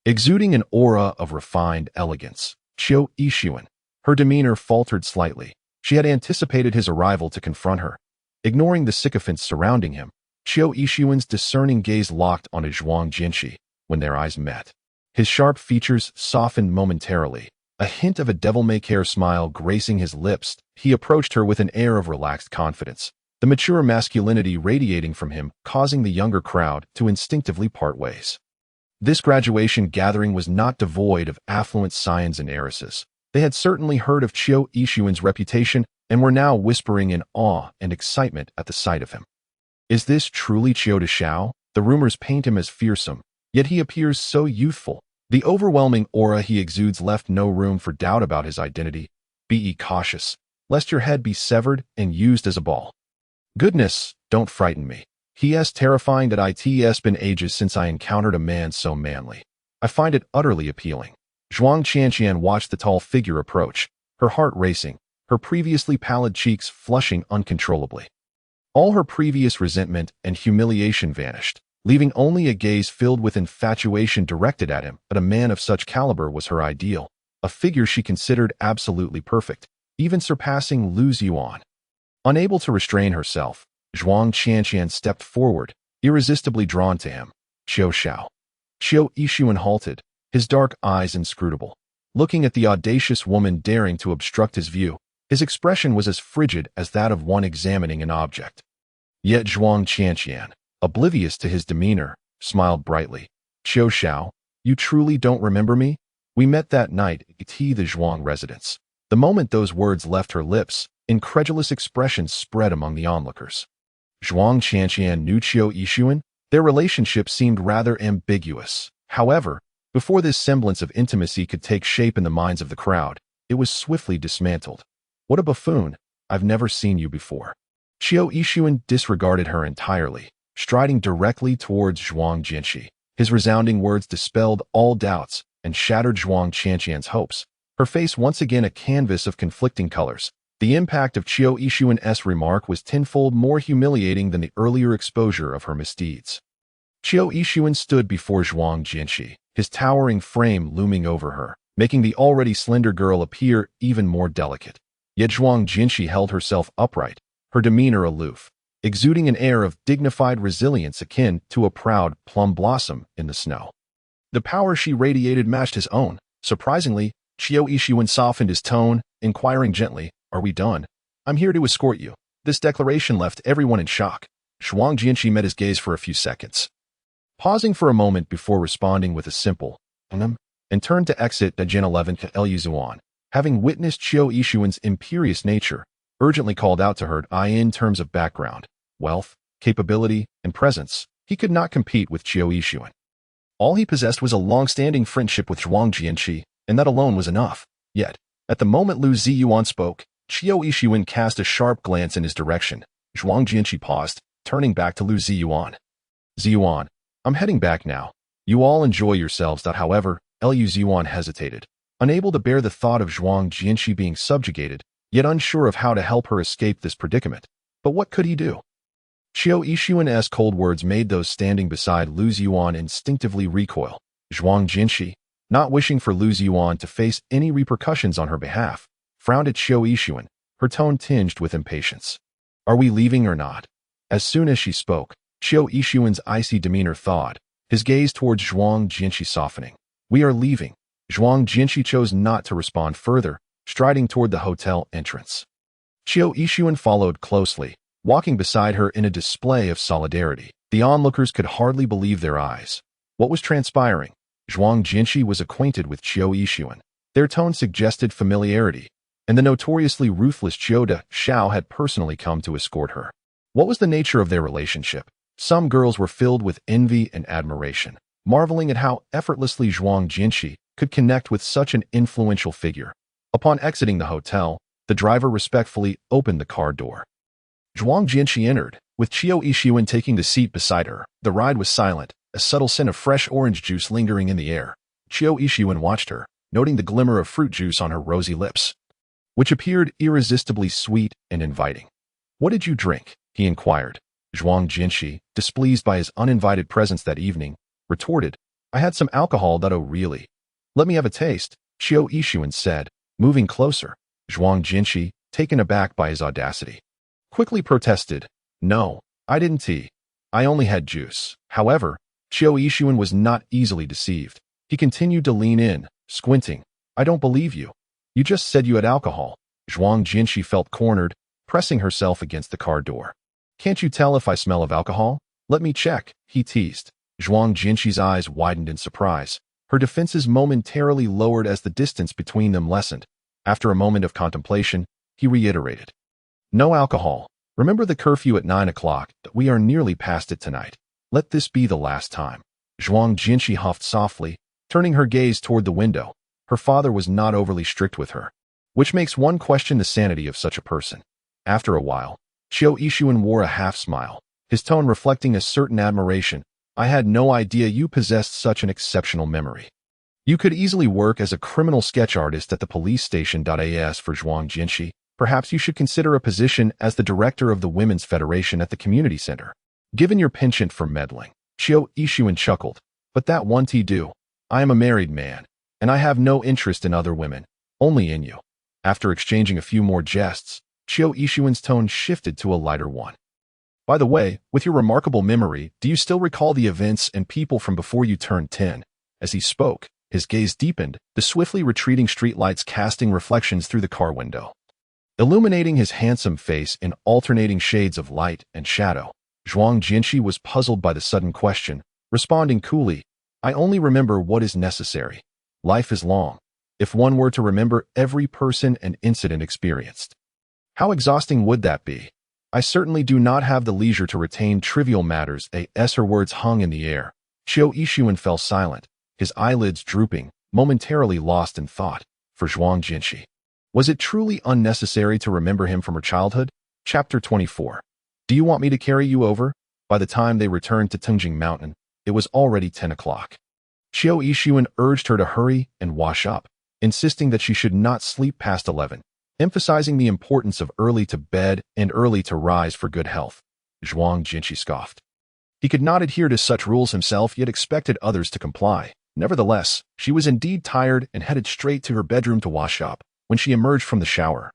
exuding an aura of refined elegance. Qiu Yixuan. Her demeanor faltered slightly. She had anticipated his arrival to confront her. Ignoring the sycophants surrounding him, Qiu Yixuan's discerning gaze locked on Zhuang Jinshi. When their eyes met, his sharp features softened momentarily, a hint of a devil-may-care smile gracing his lips. He approached her with an air of relaxed confidence, the mature masculinity radiating from him, causing the younger crowd to instinctively part ways. This graduation gathering was not devoid of affluent scions and heiresses. They had certainly heard of Qiu Yixuan's reputation and were now whispering in awe and excitement at the sight of him. Is this truly Xiao de Xiao? The rumors paint him as fearsome, yet he appears so youthful. The overwhelming aura he exudes left no room for doubt about his identity. Be cautious, lest your head be severed and used as a ball. Goodness, don't frighten me. He is terrifying that it's been ages since I encountered a man so manly. I find it utterly appealing. Zhuang Qianqian watched the tall figure approach, her heart racing, her previously pallid cheeks flushing uncontrollably. All her previous resentment and humiliation vanished, leaving only a gaze filled with infatuation directed at him. But a man of such caliber was her ideal, a figure she considered absolutely perfect, even surpassing Lu Ziyuan. Unable to restrain herself, Zhuang Qianqian stepped forward, irresistibly drawn to him. Xiao Xiao. Qiu Yixuan halted, his dark eyes inscrutable. Looking at the audacious woman daring to obstruct his view, his expression was as frigid as that of one examining an object. Yet Zhuang Qianqian, oblivious to his demeanor, smiled brightly. Xiao Xiao, you truly don't remember me? We met that night at the Zhuang residence. The moment those words left her lips, incredulous expressions spread among the onlookers. Zhuang Qianqian knew Qiu Yixuan. Their relationship seemed rather ambiguous. However, before this semblance of intimacy could take shape in the minds of the crowd, it was swiftly dismantled. What a buffoon! I've never seen you before. Qiu Yixuan disregarded her entirely, striding directly towards Zhuang Jinshi. His resounding words dispelled all doubts and shattered Zhuang Qianqian's hopes. Her face once again a canvas of conflicting colors. The impact of Qiu Yixuan's remark was tenfold more humiliating than the earlier exposure of her misdeeds. Qiu Yixuan stood before Zhuang Jinshi, his towering frame looming over her, making the already slender girl appear even more delicate. Yet Zhuang Jinshi held herself upright, her demeanor aloof, exuding an air of dignified resilience akin to a proud plum blossom in the snow. The power she radiated matched his own. Surprisingly, Qiu Yixuan softened his tone, inquiring gently, "Are we done? I'm here to escort you." This declaration left everyone in shock. Zhuang Jinshi met his gaze for a few seconds, pausing for a moment before responding with a simple and turned to exit Gen 11 to Eldest. Having witnessed Qiu Yixuan's imperious nature, urgently called out to her in terms of background, wealth, capability, and presence, he could not compete with Qiu Yixuan. All he possessed was a long-standing friendship with Zhuang Jinshi, and that alone was enough. Yet, at the moment Lu Ziyuan spoke, Qiu Yixuan cast a sharp glance in his direction. Zhuang Jinshi paused, turning back to Lu Ziyuan. "Ziyuan, I'm heading back now. You all enjoy yourselves." However, Lu Ziyuan hesitated, unable to bear the thought of Zhuang Jinshi being subjugated, yet unsure of how to help her escape this predicament. But what could he do? Qiu Yixuan's cold words made those standing beside Lu Ziyuan instinctively recoil. Zhuang Jinshi, not wishing for Lu Ziyuan to face any repercussions on her behalf, frowned at Qiu Yixuan, her tone tinged with impatience. "Are we leaving or not?" As soon as she spoke, Qiu Yixuan's icy demeanor thawed, his gaze towards Zhuang Jinshi softening. "We are leaving." Zhuang Jinshi chose not to respond further, striding toward the hotel entrance. Qiu Yixuan followed closely, walking beside her in a display of solidarity. The onlookers could hardly believe their eyes. What was transpiring? Zhuang Jinshi was acquainted with Qiu Yixuan. Their tone suggested familiarity, and the notoriously ruthless Xiao de Xiao had personally come to escort her. What was the nature of their relationship? Some girls were filled with envy and admiration, marveling at how effortlessly Zhuang Jinshi could connect with such an influential figure. Upon exiting the hotel, the driver respectfully opened the car door. Zhuang Jianqi entered, with Qiu Yixuan taking the seat beside her. The ride was silent, a subtle scent of fresh orange juice lingering in the air. Qiu Yixuan watched her, noting the glimmer of fruit juice on her rosy lips, which appeared irresistibly sweet and inviting. "What did you drink?" he inquired. Zhuang Jianqi, displeased by his uninvited presence that evening, retorted, "I had some alcohol that. Oh really? Let me have a taste," Qiu Yixuan said, moving closer. Zhuang Jianqi, taken aback by his audacity, quickly protested, "No, I didn't tea. I only had juice." However, Qiu Yixuan was not easily deceived. He continued to lean in, squinting. "I don't believe you. You just said you had alcohol." Zhuang Jianqi felt cornered, pressing herself against the car door. "Can't you tell if I smell of alcohol? Let me check," he teased. Zhuang Jianqi's eyes widened in surprise. Her defenses momentarily lowered as the distance between them lessened. After a moment of contemplation, he reiterated, "No alcohol. Remember the curfew at 9 o'clock. We are nearly past it tonight. Let this be the last time." Zhuang Jianqi huffed softly, turning her gaze toward the window. Her father was not overly strict with her, which makes one question the sanity of such a person. After a while, Qiu Yixuan wore a half-smile, his tone reflecting a certain admiration. "I had no idea you possessed such an exceptional memory. You could easily work as a criminal sketch artist at the police station. As for Zhuang Jianqi, perhaps you should consider a position as the director of the Women's Federation at the community center. Given your penchant for meddling." Qiu Yixuan chuckled, "But that won't do. I am a married man, and I have no interest in other women, only in you." After exchanging a few more jests, Qiu Yixuan's tone shifted to a lighter one. "By the way, with your remarkable memory, do you still recall the events and people from before you turned 10? As he spoke, his gaze deepened, the swiftly retreating streetlights casting reflections through the car window, illuminating his handsome face in alternating shades of light and shadow. Zhuang Jianqi was puzzled by the sudden question, responding coolly, "I only remember what is necessary. Life is long. If one were to remember every person and incident experienced, how exhausting would that be? I certainly do not have the leisure to retain trivial matters." Her words hung in the air. Qiu Yixuan fell silent, his eyelids drooping, momentarily lost in thought. For Zhuang Jianqi, was it truly unnecessary to remember him from her childhood? Chapter 24. "Do you want me to carry you over?" By the time they returned to Tungjing Mountain, it was already 10 o'clock. Qiu Yixuan urged her to hurry and wash up, insisting that she should not sleep past 11, emphasizing the importance of early to bed and early to rise for good health. Zhuang Jianqi scoffed. He could not adhere to such rules himself, yet expected others to comply. Nevertheless, she was indeed tired and headed straight to her bedroom to wash up. When she emerged from the shower,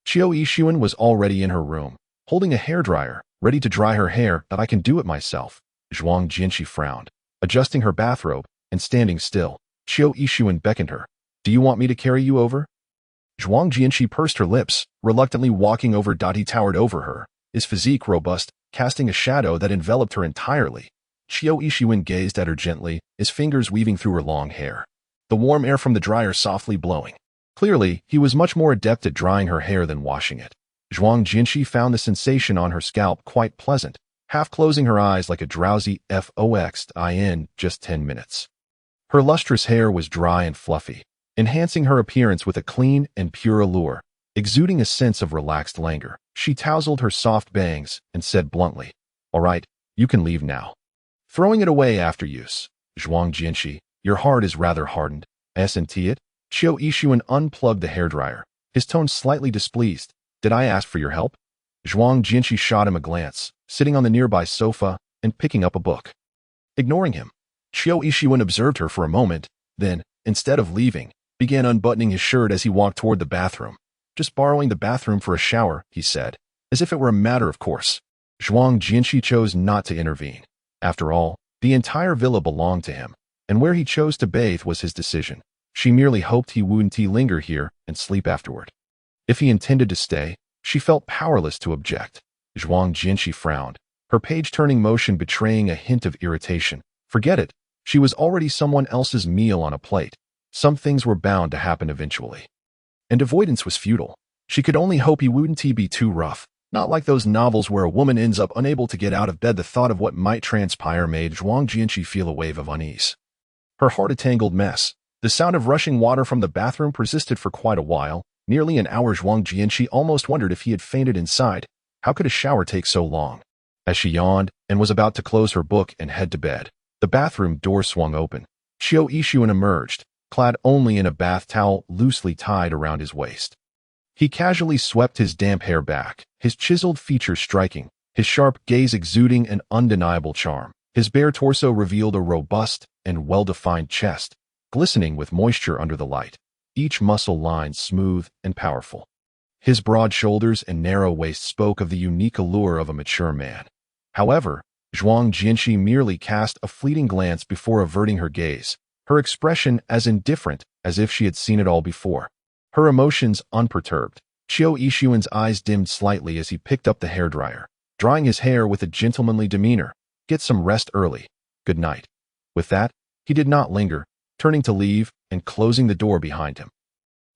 Qiu Yixuan was already in her room, holding a hairdryer, ready to dry her hair. "But I can do it myself." Zhuang Jianqi frowned, adjusting her bathrobe and standing still. Qiu Yixuan beckoned her. "Do you want me to carry you over?" Zhuang Jianqi pursed her lips, reluctantly walking over. He towered over her, his physique robust, casting a shadow that enveloped her entirely. Qiu Yixuan gazed at her gently, his fingers weaving through her long hair, the warm air from the dryer softly blowing. Clearly, he was much more adept at drying her hair than washing it. Zhuang Jianqi found the sensation on her scalp quite pleasant, half closing her eyes like a drowsy foxin. Just 10 minutes. Her lustrous hair was dry and fluffy, enhancing her appearance with a clean and pure allure, exuding a sense of relaxed languor. She tousled her soft bangs and said bluntly, "All right, you can leave now." Throwing it away after use. "Zhuang Jianqi, your heart is rather hardened. Isn't it?" Qiu Yixuan unplugged the hairdryer, his tone slightly displeased. "Did I ask for your help?" Zhuang Jianqi shot him a glance, sitting on the nearby sofa and picking up a book. Ignoring him, Qiu Yixuan observed her for a moment, then, instead of leaving, began unbuttoning his shirt as he walked toward the bathroom. "Just borrowing the bathroom for a shower," he said, as if it were a matter of course. Zhuang Jianqi chose not to intervene. After all, the entire villa belonged to him, and where he chose to bathe was his decision. She merely hoped he wouldn't linger here and sleep afterward. If he intended to stay, she felt powerless to object. Zhuang Jianqi frowned, her page-turning motion betraying a hint of irritation. Forget it. She was already someone else's meal on a plate. Some things were bound to happen eventually. And avoidance was futile. She could only hope he wouldn't be too rough. Not like those novels where a woman ends up unable to get out of bed. The thought of what might transpire made Zhuang Jianqi feel a wave of unease. Her heart a tangled mess, The sound of rushing water from the bathroom persisted for quite a while, nearly an hour. Zhuang Jianqi almost wondered if he had fainted inside. How could a shower take so long? As she yawned and was about to close her book and head to bed, the bathroom door swung open. Qiu Yixuan emerged, clad only in a bath towel loosely tied around his waist. He casually swept his damp hair back, his chiseled features striking, his sharp gaze exuding an undeniable charm. His bare torso revealed a robust and well-defined chest, glistening with moisture under the light, each muscle line smooth and powerful. His broad shoulders and narrow waist spoke of the unique allure of a mature man. However, Zhuang Jianqi merely cast a fleeting glance before averting her gaze, her expression as indifferent as if she had seen it all before. Her emotions unperturbed. Qiu Yixuan's eyes dimmed slightly as he picked up the hairdryer, drying his hair with a gentlemanly demeanor. Get some rest early. Good night. With that, he did not linger, turning to leave and closing the door behind him.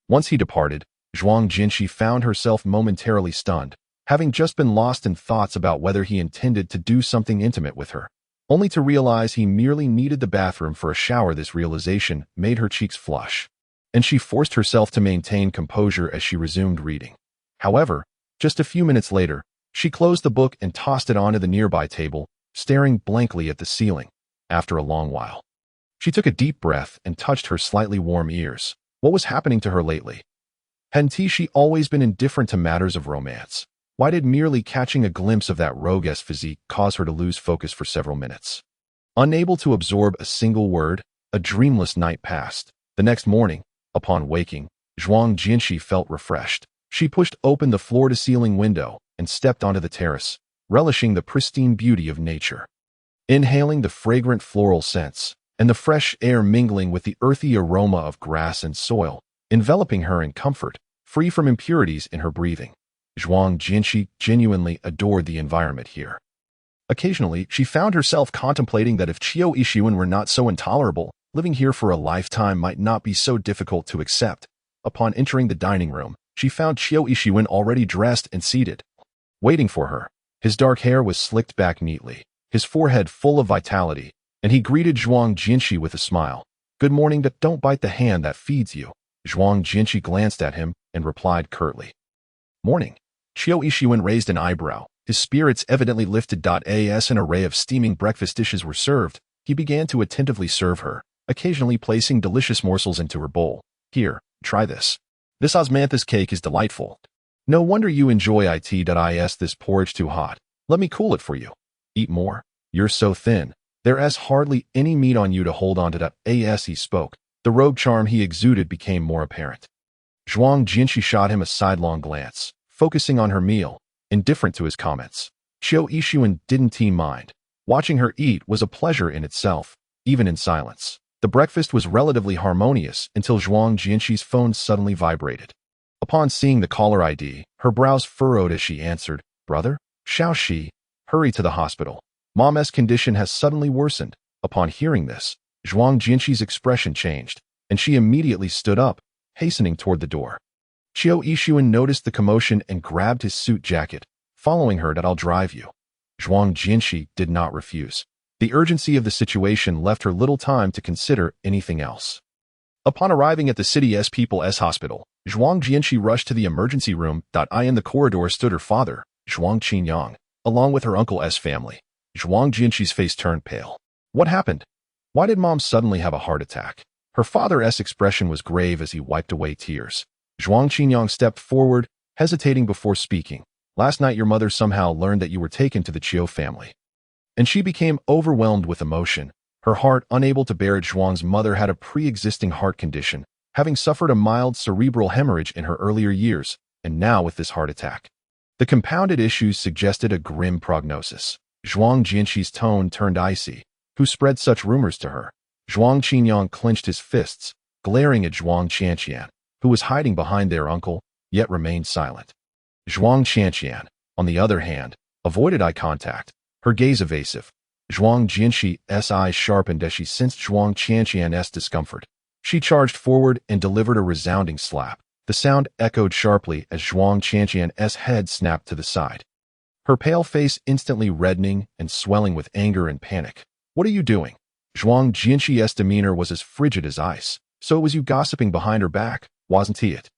Once he departed, Zhuang Jianqi found herself momentarily stunned, having just been lost in thoughts about whether he intended to do something intimate with her, only to realize he merely needed the bathroom for a shower. This realization made her cheeks flush, and she forced herself to maintain composure as she resumed reading. However, just a few minutes later, she closed the book and tossed it onto the nearby table, staring blankly at the ceiling. After a long while, she took a deep breath and touched her slightly warm ears. What was happening to her lately? Hadn't she always been indifferent to matters of romance? Why did merely catching a glimpse of that roguish physique cause her to lose focus for several minutes? Unable to absorb a single word, a dreamless night passed. The next morning, upon waking, Zhuang Jianqi felt refreshed. She pushed open the floor-to-ceiling window and stepped onto the terrace, relishing the pristine beauty of nature. Inhaling the fragrant floral scents, and the fresh air mingling with the earthy aroma of grass and soil, enveloping her in comfort, free from impurities in her breathing. Zhuang Jianqi genuinely adored the environment here. Occasionally, she found herself contemplating that if Qiu Yixuan were not so intolerable, living here for a lifetime might not be so difficult to accept. Upon entering the dining room, she found Qiu Yixuan already dressed and seated, waiting for her. His dark hair was slicked back neatly, his forehead full of vitality, and he greeted Zhuang Jianqi with a smile. Good morning. Don't bite the hand that feeds you. Zhuang Jianqi glanced at him and replied curtly. Morning. Qiu Yixuan raised an eyebrow, his spirits evidently lifted. As an array of steaming breakfast dishes were served, he began to attentively serve her, occasionally placing delicious morsels into her bowl. Here, try this. This osmanthus cake is delightful. No wonder you enjoy it. This porridge too hot. Let me cool it for you. Eat more. You're so thin. There's hardly any meat on you to hold on to. As he spoke, the rogue charm he exuded became more apparent. Zhuang Jianqi shot him a sidelong glance, focusing on her meal, indifferent to his comments. Qiu Yixuan didn't mind. Watching her eat was a pleasure in itself, even in silence. The breakfast was relatively harmonious until Zhuang Jianqi's phone suddenly vibrated. Upon seeing the caller ID, her brows furrowed as she answered, Brother? Xiaoxi, hurry to the hospital. Mom's condition has suddenly worsened. Upon hearing this, Zhuang Jianqi's expression changed, and she immediately stood up, hastening toward the door. Qiu Yixuan noticed the commotion and grabbed his suit jacket, following her. I'll drive you. Zhuang Jianqi did not refuse. The urgency of the situation left her little time to consider anything else. Upon arriving at the city's People's Hospital, Zhuang Jianqi rushed to the emergency room. In the corridor stood her father, Zhuang Qinyang, along with her uncle's family. Zhuang Jianqi's face turned pale. What happened? Why did Mom suddenly have a heart attack? Her father's expression was grave as he wiped away tears. Zhuang Qinyang stepped forward, hesitating before speaking. Last night your mother somehow learned that you were taken to the Qiu family, and she became overwhelmed with emotion. Her heart unable to bear it. Zhuang's mother had a pre-existing heart condition, having suffered a mild cerebral hemorrhage in her earlier years, and now with this heart attack. The compounded issues suggested a grim prognosis. Zhuang Jianqi's tone turned icy. Who spread such rumors to her? Zhuang Qinyang clenched his fists, glaring at Zhuang Qianqian, who was hiding behind their uncle, yet remained silent. Zhuang Qianqian, on the other hand, avoided eye contact, her gaze evasive. Zhuang Jianqi's eyes sharpened as she sensed Zhuang Qianqian's discomfort. She charged forward and delivered a resounding slap. The sound echoed sharply as Zhuang Qianqian's head snapped to the side, her pale face instantly reddening and swelling with anger and panic. What are you doing? Zhuang Jianqi's demeanor was as frigid as ice. So it was you gossiping behind her back, wasn't it?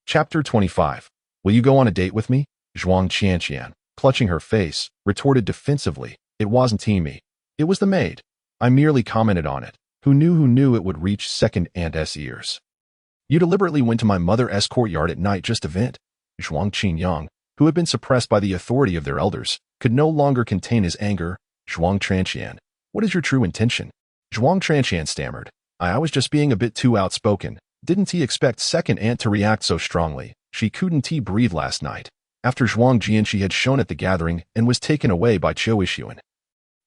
Chapter 25. Will you go on a date with me? Zhuang Qianqian, clutching her face, retorted defensively. It wasn't me. It was the maid. I merely commented on it. Who knew it would reach second aunt's ears? You deliberately went to my mother's courtyard at night just to vent. Zhuang Qinyang, who had been suppressed by the authority of their elders, could no longer contain his anger. Zhuang Tranqian, what is your true intention? Zhuang Tranqian stammered. I was just being a bit too outspoken. Didn't he expect second aunt to react so strongly? She couldn't breathe last night, after Zhuang Jianqi had shown at the gathering and was taken away by Qiu Ishuan.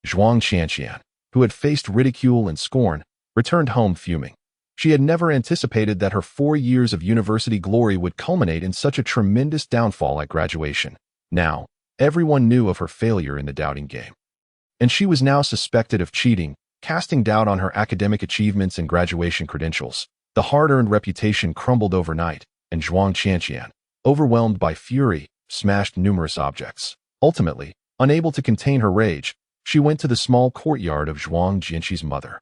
Zhuang Qianqian, who had faced ridicule and scorn, returned home fuming. She had never anticipated that her 4 years of university glory would culminate in such a tremendous downfall at graduation. Now, everyone knew of her failure in the doubting game. And she was now suspected of cheating, casting doubt on her academic achievements and graduation credentials. The hard-earned reputation crumbled overnight, and Zhuang Qianqian, overwhelmed by fury, smashed numerous objects. Ultimately, unable to contain her rage, she went to the small courtyard of Zhuang Jianqi's mother.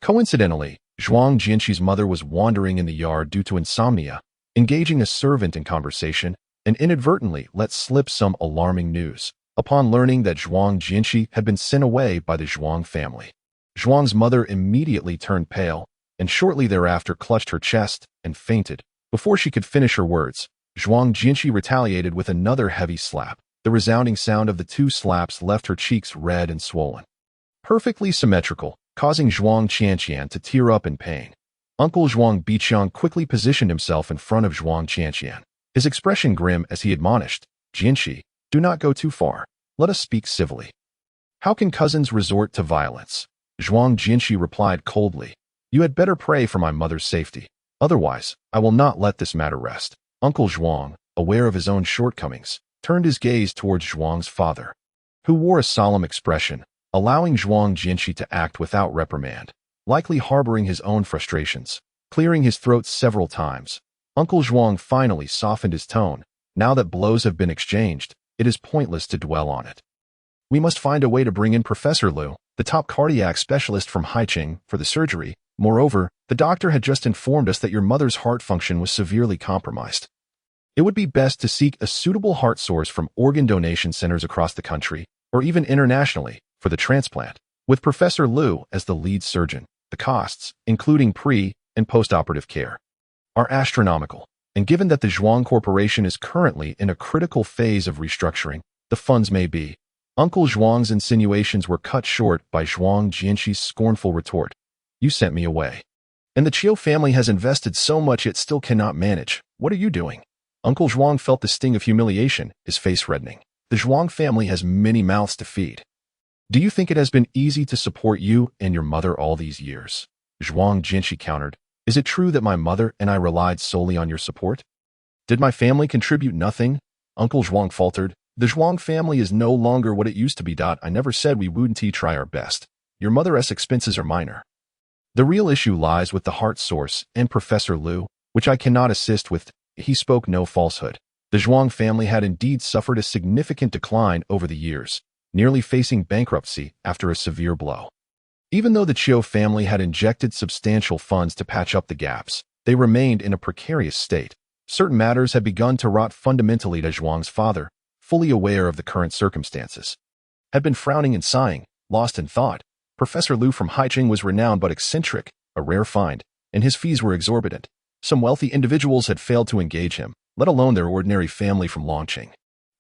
Coincidentally, Zhuang Jianqi's mother was wandering in the yard due to insomnia, engaging a servant in conversation, and inadvertently let slip some alarming news, upon learning that Zhuang Jianqi had been sent away by the Zhuang family. Zhuang's mother immediately turned pale, and shortly thereafter clutched her chest and fainted. Before she could finish her words, Zhuang Jianqi retaliated with another heavy slap. The resounding sound of the 2 slaps left her cheeks red and swollen, perfectly symmetrical, causing Zhuang Qianqian to tear up in pain. Uncle Zhuang Biqiang quickly positioned himself in front of Zhuang Qianqian, his expression grim as he admonished, Jianqi, do not go too far. Let us speak civilly. How can cousins resort to violence? Zhuang Jianqi replied coldly. You had better pray for my mother's safety. Otherwise, I will not let this matter rest. Uncle Zhuang, aware of his own shortcomings, turned his gaze towards Zhuang's father, who wore a solemn expression, allowing Zhuang Jianqi to act without reprimand, likely harboring his own frustrations. Clearing his throat several times, Uncle Zhuang finally softened his tone. Now that blows have been exchanged, it is pointless to dwell on it. We must find a way to bring in Professor Liu, the top cardiac specialist from Haiqing, for the surgery. Moreover, the doctor had just informed us that your mother's heart function was severely compromised. It would be best to seek a suitable heart source from organ donation centers across the country, or even internationally, for the transplant. With Professor Liu as the lead surgeon, the costs, including pre- and post-operative care, are astronomical. And given that the Zhuang Corporation is currently in a critical phase of restructuring, the funds may be. Uncle Zhuang's insinuations were cut short by Zhuang Jianqi's scornful retort. You sent me away. And the Qiu family has invested so much it still cannot manage. What are you doing? Uncle Zhuang felt the sting of humiliation, his face reddening. The Zhuang family has many mouths to feed. Do you think it has been easy to support you and your mother all these years? Zhuang Jianqi countered. Is it true that my mother and I relied solely on your support? Did my family contribute nothing? Uncle Zhuang faltered. The Zhuang family is no longer what it used to be. I never said we wouldn't try our best. Your mother's expenses are minor. The real issue lies with the heart source and Professor Liu, which I cannot assist with. He spoke no falsehood. The Zhuang family had indeed suffered a significant decline over the years, nearly facing bankruptcy after a severe blow. Even though the Qiu family had injected substantial funds to patch up the gaps, they remained in a precarious state. Certain matters had begun to rot fundamentally. To Zhuang's father, fully aware of the current circumstances, had been frowning and sighing, lost in thought. Professor Liu from Haiqing was renowned but eccentric, a rare find, and his fees were exorbitant. Some wealthy individuals had failed to engage him, let alone their ordinary family from Longqing.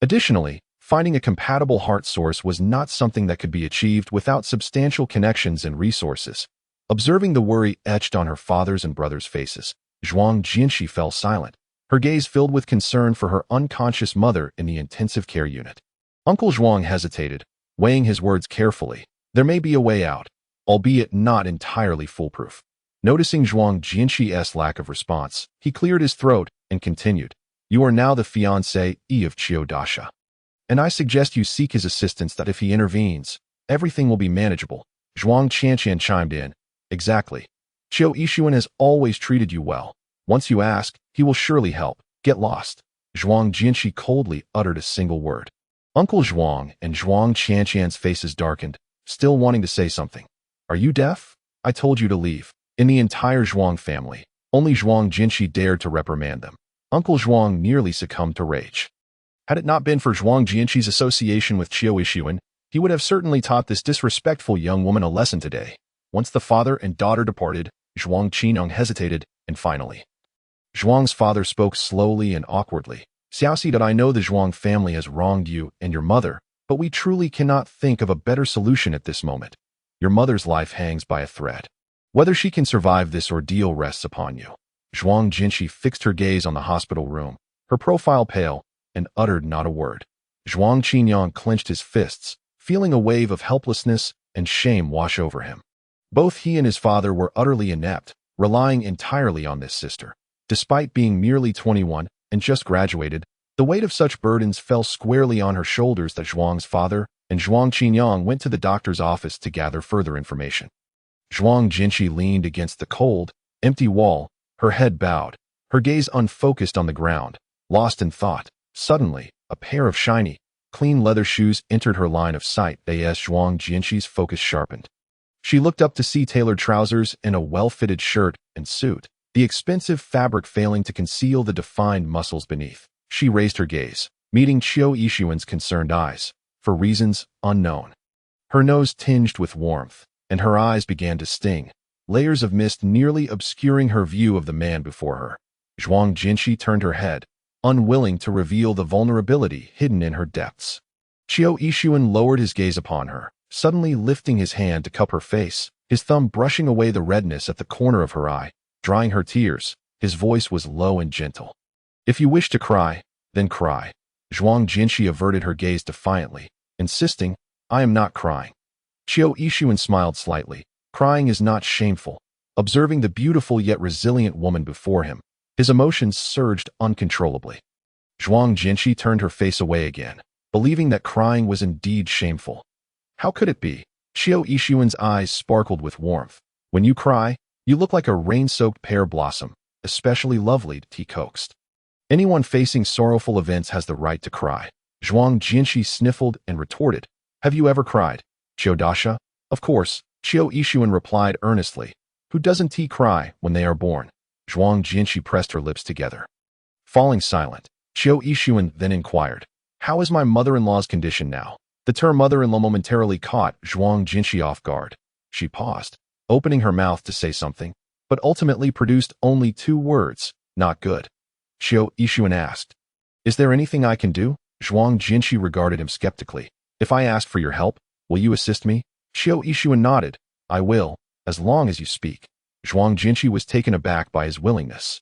Additionally, finding a compatible heart source was not something that could be achieved without substantial connections and resources. Observing the worry etched on her father's and brother's faces, Zhuang Jianqi fell silent, her gaze filled with concern for her unconscious mother in the intensive care unit. Uncle Zhuang hesitated, weighing his words carefully. There may be a way out, albeit not entirely foolproof. Noticing Zhuang Jianqi's lack of response, he cleared his throat and continued. You are now the fiancé of Qiu Dasha. And I suggest you seek his assistance that if he intervenes, everything will be manageable. Zhuang Qianqian chimed in. Exactly. Qiu Ishuan has always treated you well. Once you ask, he will surely help. Get lost. Zhuang Jianqi coldly uttered a single word. Uncle Zhuang and Zhuang Qianqian's faces darkened, still wanting to say something. Are you deaf? I told you to leave. In the entire Zhuang family, Only Zhuang Jinshi dared to reprimand them. Uncle Zhuang nearly succumbed to rage. Had it not been for Zhuang Jinshi's association with Qiu Yixuan, he would have certainly taught this disrespectful young woman a lesson today. Once the father and daughter departed, Zhuang Qinong hesitated, and finally. Zhuang's father spoke slowly and awkwardly. Xiaoxi, that I know the Zhuang family has wronged you and your mother, but we truly cannot think of a better solution at this moment. Your mother's life hangs by a thread. Whether she can survive this ordeal rests upon you. Zhuang Jinshi fixed her gaze on the hospital room, her profile pale, and uttered not a word. Zhuang Qinyong clenched his fists, feeling a wave of helplessness and shame wash over him. Both he and his father were utterly inept, relying entirely on this sister. Despite being merely 21 and just graduated, the weight of such burdens fell squarely on her shoulders that Zhuang's father and Zhuang Qinyong went to the doctor's office to gather further information. Zhuang Jinshi leaned against the cold, empty wall, her head bowed, her gaze unfocused on the ground, lost in thought. Suddenly, a pair of shiny, clean leather shoes entered her line of sight. As Zhuang Jinshi's focus sharpened. She looked up to see tailored trousers and a well-fitted shirt and suit, the expensive fabric failing to conceal the defined muscles beneath. She raised her gaze, meeting Qiu Yixuan's concerned eyes, for reasons unknown. Her nose tinged with warmth, and her eyes began to sting, layers of mist nearly obscuring her view of the man before her. Zhuang Jinshi turned her head, unwilling to reveal the vulnerability hidden in her depths. Qiu Yixuan lowered his gaze upon her, suddenly lifting his hand to cup her face, his thumb brushing away the redness at the corner of her eye, drying her tears. His voice was low and gentle. If you wish to cry, then cry. Zhuang Jinshi averted her gaze defiantly, insisting, I am not crying. Qiu Yixuan smiled slightly. Crying is not shameful. Observing the beautiful yet resilient woman before him, his emotions surged uncontrollably. Zhuang Jinshi turned her face away again, believing that crying was indeed shameful. How could it be? Qiu Yixuan's eyes sparkled with warmth. When you cry, you look like a rain-soaked pear blossom, especially lovely, he coaxed. Anyone facing sorrowful events has the right to cry. Zhuang Jinshi sniffled and retorted, Have you ever cried? Qiu Dasha? Of course, Qiu Yixuan replied earnestly. Who doesn't cry when they are born? Zhuang Jinshi pressed her lips together. Falling silent, Qiu Yixuan then inquired, How is my mother-in-law's condition now? The term mother-in-law momentarily caught Zhuang Jinshi off guard. She paused, opening her mouth to say something, but ultimately produced only two words, not good. Qiu Yixuan asked, Is there anything I can do? Zhuang Jinshi regarded him skeptically. If I ask for your help, will you assist me? Qiu Yixuan nodded. I will, as long as you speak. Zhuang Jinshi was taken aback by his willingness.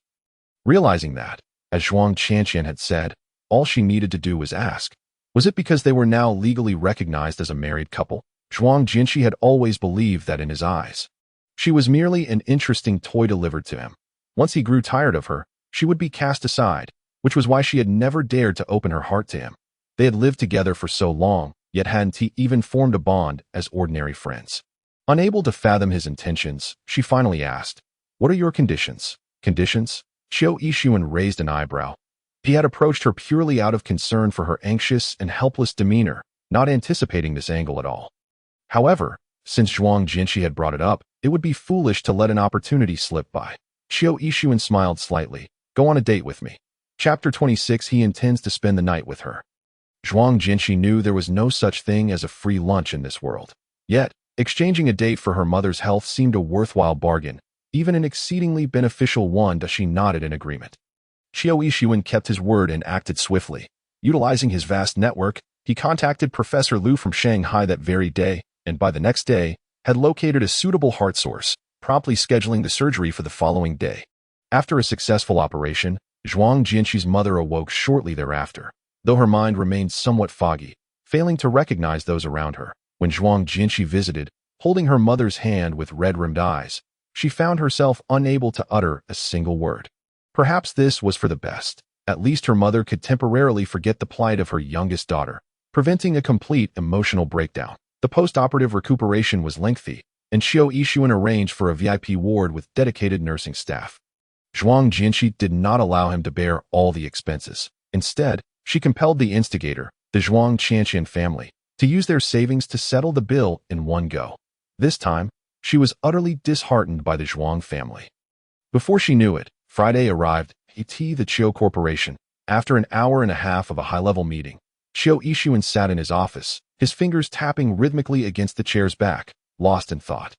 Realizing that, as Zhuang Qianqian had said, all she needed to do was ask. Was it because they were now legally recognized as a married couple? Zhuang Jinshi had always believed that in his eyes. She was merely an interesting toy delivered to him. Once he grew tired of her, she would be cast aside, which was why she had never dared to open her heart to him. They had lived together for so long, yet hadn't even formed a bond as ordinary friends. Unable to fathom his intentions, she finally asked, What are your conditions? Conditions? Qiu Yixuan raised an eyebrow. He had approached her purely out of concern for her anxious and helpless demeanor, not anticipating this angle at all. However, since Zhuang Jinshi had brought it up, it would be foolish to let an opportunity slip by. Qiu Yixuan smiled slightly. Go on a date with me. Chapter 26. He intends to spend the night with her. Zhuang Jinshi knew there was no such thing as a free lunch in this world. Yet, exchanging a date for her mother's health seemed a worthwhile bargain, even an exceedingly beneficial one. She nodded in agreement. Qiu Yixuan kept his word and acted swiftly. Utilizing his vast network, he contacted Professor Liu from Shanghai that very day, and by the next day, had located a suitable heart source, promptly scheduling the surgery for the following day. After a successful operation, Zhuang Jinshi's mother awoke shortly thereafter, though her mind remained somewhat foggy, failing to recognize those around her. When Zhuang Jinshi visited, holding her mother's hand with red-rimmed eyes, she found herself unable to utter a single word. Perhaps this was for the best. At least her mother could temporarily forget the plight of her youngest daughter, preventing a complete emotional breakdown. The post-operative recuperation was lengthy, and Qiu Yixuan arranged for a VIP ward with dedicated nursing staff. Zhuang Jinshi did not allow him to bear all the expenses. Instead, she compelled the instigator, the Zhuang Qianqian family, to use their savings to settle the bill in one go. This time, she was utterly disheartened by the Zhuang family. Before she knew it, Friday arrived at the Chiu Corporation. After an hour and a half of a high-level meeting, Chiu Yixuan sat in his office, his fingers tapping rhythmically against the chair's back, lost in thought.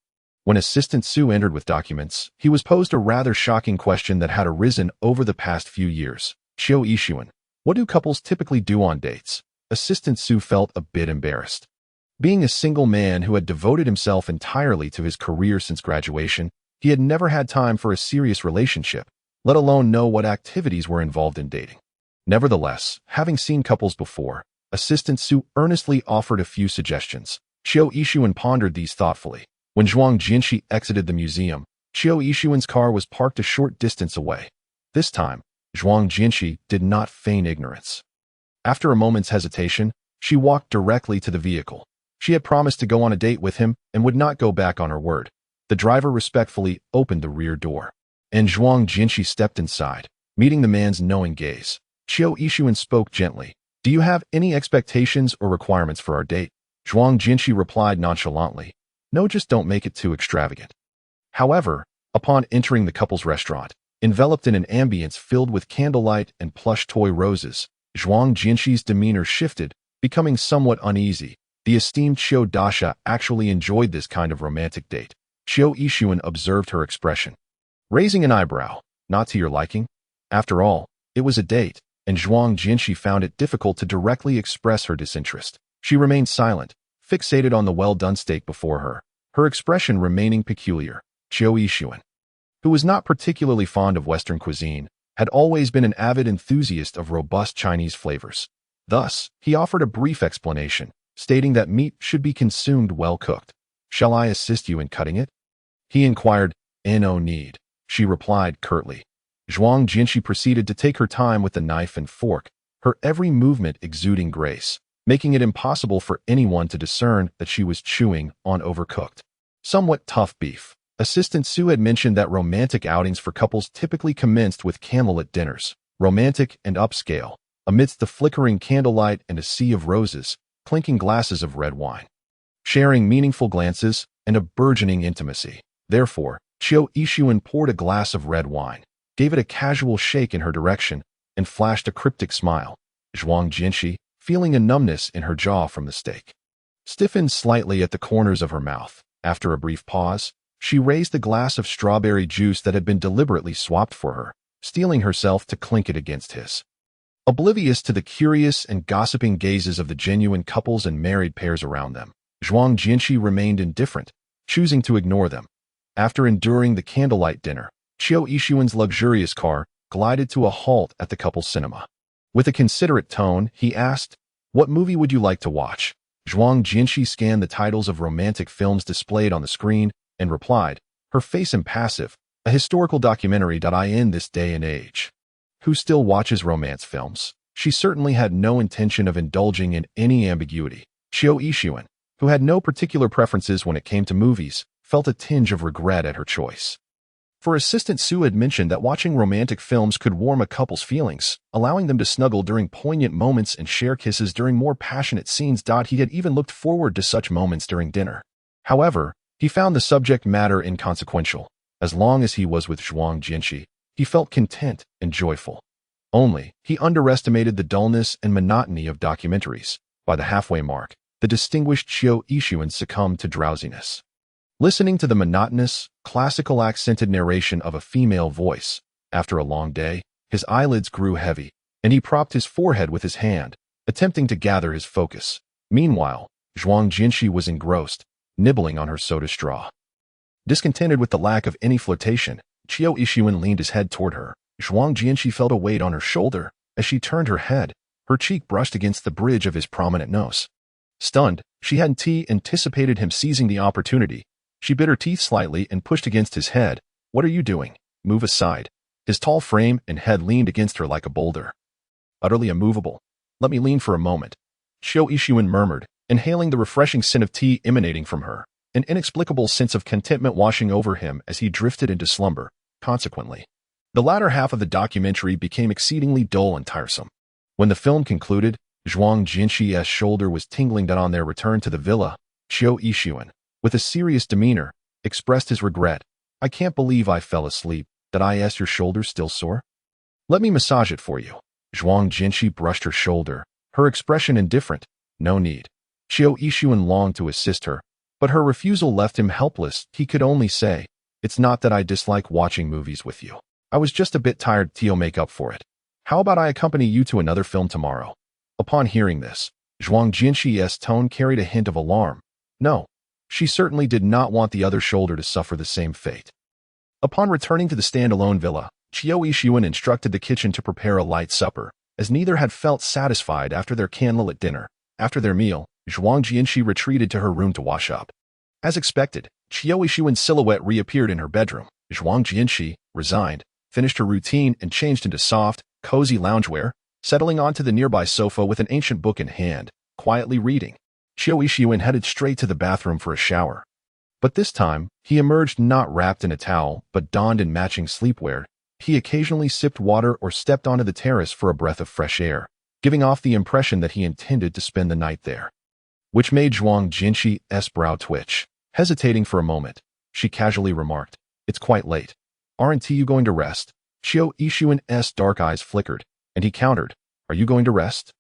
When Assistant Su entered with documents, he was posed a rather shocking question that had arisen over the past few years. Chiu Yixuan, what do couples typically do on dates? Assistant Su felt a bit embarrassed. Being a single man who had devoted himself entirely to his career since graduation, he had never had time for a serious relationship, let alone know what activities were involved in dating. Nevertheless, having seen couples before, Assistant Su earnestly offered a few suggestions. Chiu Yixuan pondered these thoughtfully. When Zhuang Jinshi exited the museum, Chiu Yixuan's car was parked a short distance away. This time, Zhuang Jinshi did not feign ignorance. After a moment's hesitation, she walked directly to the vehicle. She had promised to go on a date with him and would not go back on her word. The driver respectfully opened the rear door, and Zhuang Jinshi stepped inside, meeting the man's knowing gaze. Chiu Yixuan spoke gently. Do you have any expectations or requirements for our date? Zhuang Jinshi replied nonchalantly. No, just don't make it too extravagant. However, upon entering the couple's restaurant, enveloped in an ambience filled with candlelight and plush toy roses, Zhuang Jinshi's demeanor shifted, becoming somewhat uneasy. The esteemed Chiu Dasha actually enjoyed this kind of romantic date. Chiu Yixuan observed her expression, raising an eyebrow. Not to your liking? After all, it was a date, and Zhuang Jinshi found it difficult to directly express her disinterest. She remained silent, fixated on the well-done steak before her expression remaining peculiar. Chiu Yixuan, who was not particularly fond of Western cuisine, had always been an avid enthusiast of robust Chinese flavors. Thus, he offered a brief explanation, stating that meat should be consumed well-cooked. Shall I assist you in cutting it? He inquired. No need, she replied curtly. Zhuang Jinshi proceeded to take her time with the knife and fork, her every movement exuding grace, making it impossible for anyone to discern that she was chewing on overcooked, somewhat tough beef. Assistant Su had mentioned that romantic outings for couples typically commenced with candlelit dinners, romantic and upscale, amidst the flickering candlelight and a sea of roses, clinking glasses of red wine, sharing meaningful glances and a burgeoning intimacy. Therefore, Chiu Yixuan poured a glass of red wine, gave it a casual shake in her direction, and flashed a cryptic smile. Zhuang Jinshi, feeling a numbness in her jaw from the steak, stiffened slightly at the corners of her mouth. After a brief pause, she raised the glass of strawberry juice that had been deliberately swapped for her, steeling herself to clink it against his. Oblivious to the curious and gossiping gazes of the genuine couples and married pairs around them, Zhuang Jinshi remained indifferent, choosing to ignore them. After enduring the candlelight dinner, Chiu Yixuan's luxurious car glided to a halt at the couple's cinema. With a considerate tone, he asked, "What movie would you like to watch?" Zhuang Jinshi scanned the titles of romantic films displayed on the screen and replied, her face impassive, "A historical documentary. In this day and age, who still watches romance films?" She certainly had no intention of indulging in any ambiguity. Chiu Yixuan, who had no particular preferences when it came to movies, felt a tinge of regret at her choice. For Assistant Su had mentioned that watching romantic films could warm a couple's feelings, allowing them to snuggle during poignant moments and share kisses during more passionate scenes. He had even looked forward to such moments during dinner. However, he found the subject matter inconsequential. As long as he was with Zhuang Jinshi, he felt content and joyful. Only, he underestimated the dullness and monotony of documentaries. By the halfway mark, the distinguished Chiu Yixuan succumbed to drowsiness. Listening to the monotonous, classical accented narration of a female voice, after a long day, his eyelids grew heavy, and he propped his forehead with his hand, attempting to gather his focus. Meanwhile, Zhuang Jinshi was engrossed, nibbling on her soda straw. Discontented with the lack of any flirtation, Chiu Yixuan leaned his head toward her. Zhuang Jinshi felt a weight on her shoulder. As she turned her head, her cheek brushed against the bridge of his prominent nose. Stunned, she hadn't anticipated him seizing the opportunity. She bit her teeth slightly and pushed against his head. "What are you doing? Move aside." His tall frame and head leaned against her like a boulder. Utterly immovable. "Let me lean for a moment," Chiu Yixuan murmured, inhaling the refreshing scent of tea emanating from her, an inexplicable sense of contentment washing over him as he drifted into slumber. Consequently, the latter half of the documentary became exceedingly dull and tiresome. When the film concluded, Zhuang Jinshi's shoulder was tingling. On their return to the villa, Chiu Yixuan, with a serious demeanor, expressed his regret. "I can't believe I fell asleep. Is your shoulder still sore? Let me massage it for you. Zhuang Jinshi brushed her shoulder, her expression indifferent. No need. Qiu Yixuan longed to assist her, but her refusal left him helpless. He could only say, "It's not that I dislike watching movies with you. I was just a bit tired to make up for it. How about I accompany you to another film tomorrow?" Upon hearing this, Zhuang Jinshi's tone carried a hint of alarm. No, she certainly did not want the other shoulder to suffer the same fate. Upon returning to the standalone villa, Qiu Yixuan instructed the kitchen to prepare a light supper, as neither had felt satisfied after their candlelit dinner. After their meal, Zhuang Jianxi retreated to her room to wash up. As expected, Qiu Yixuan's silhouette reappeared in her bedroom. Zhuang Jianxi, resigned, finished her routine and changed into soft, cozy loungewear, settling onto the nearby sofa with an ancient book in hand, quietly reading. Qiu Yixuan headed straight to the bathroom for a shower. But this time, he emerged not wrapped in a towel, but donned in matching sleepwear. He occasionally sipped water or stepped onto the terrace for a breath of fresh air, giving off the impression that he intended to spend the night there. Which made Zhuang Jinshi's brow twitch. Hesitating for a moment, she casually remarked, "It's quite late. Aren't you going to rest?" Qiu Yixuan's dark eyes flickered, and he countered, "Are you going to rest?"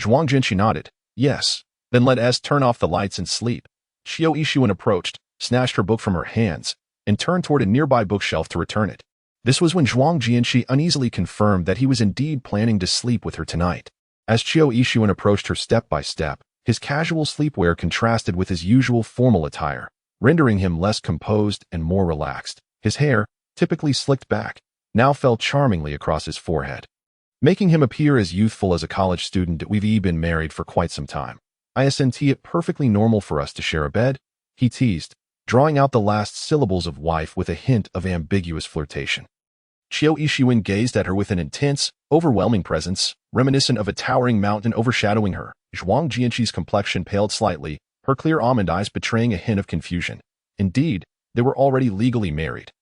Zhuang Jinshi nodded, "Yes. Then let us turn off the lights and sleep." Qiu Yixuan approached, snatched her book from her hands, and turned toward a nearby bookshelf to return it. This was when Zhuang Jianxi uneasily confirmed that he was indeed planning to sleep with her tonight. As Qiu Yixuan approached her step by step, his casual sleepwear contrasted with his usual formal attire, rendering him less composed and more relaxed. His hair, typically slicked back, now fell charmingly across his forehead, making him appear as youthful as a college student. "We've been married for quite some time. Isn't it perfectly normal for us to share a bed?" he teased, drawing out the last syllables of wife with a hint of ambiguous flirtation. Qiu Yixuan gazed at her with an intense, overwhelming presence, reminiscent of a towering mountain overshadowing her. Zhuang Jianxi's complexion paled slightly, her clear almond eyes betraying a hint of confusion. Indeed, they were already legally married.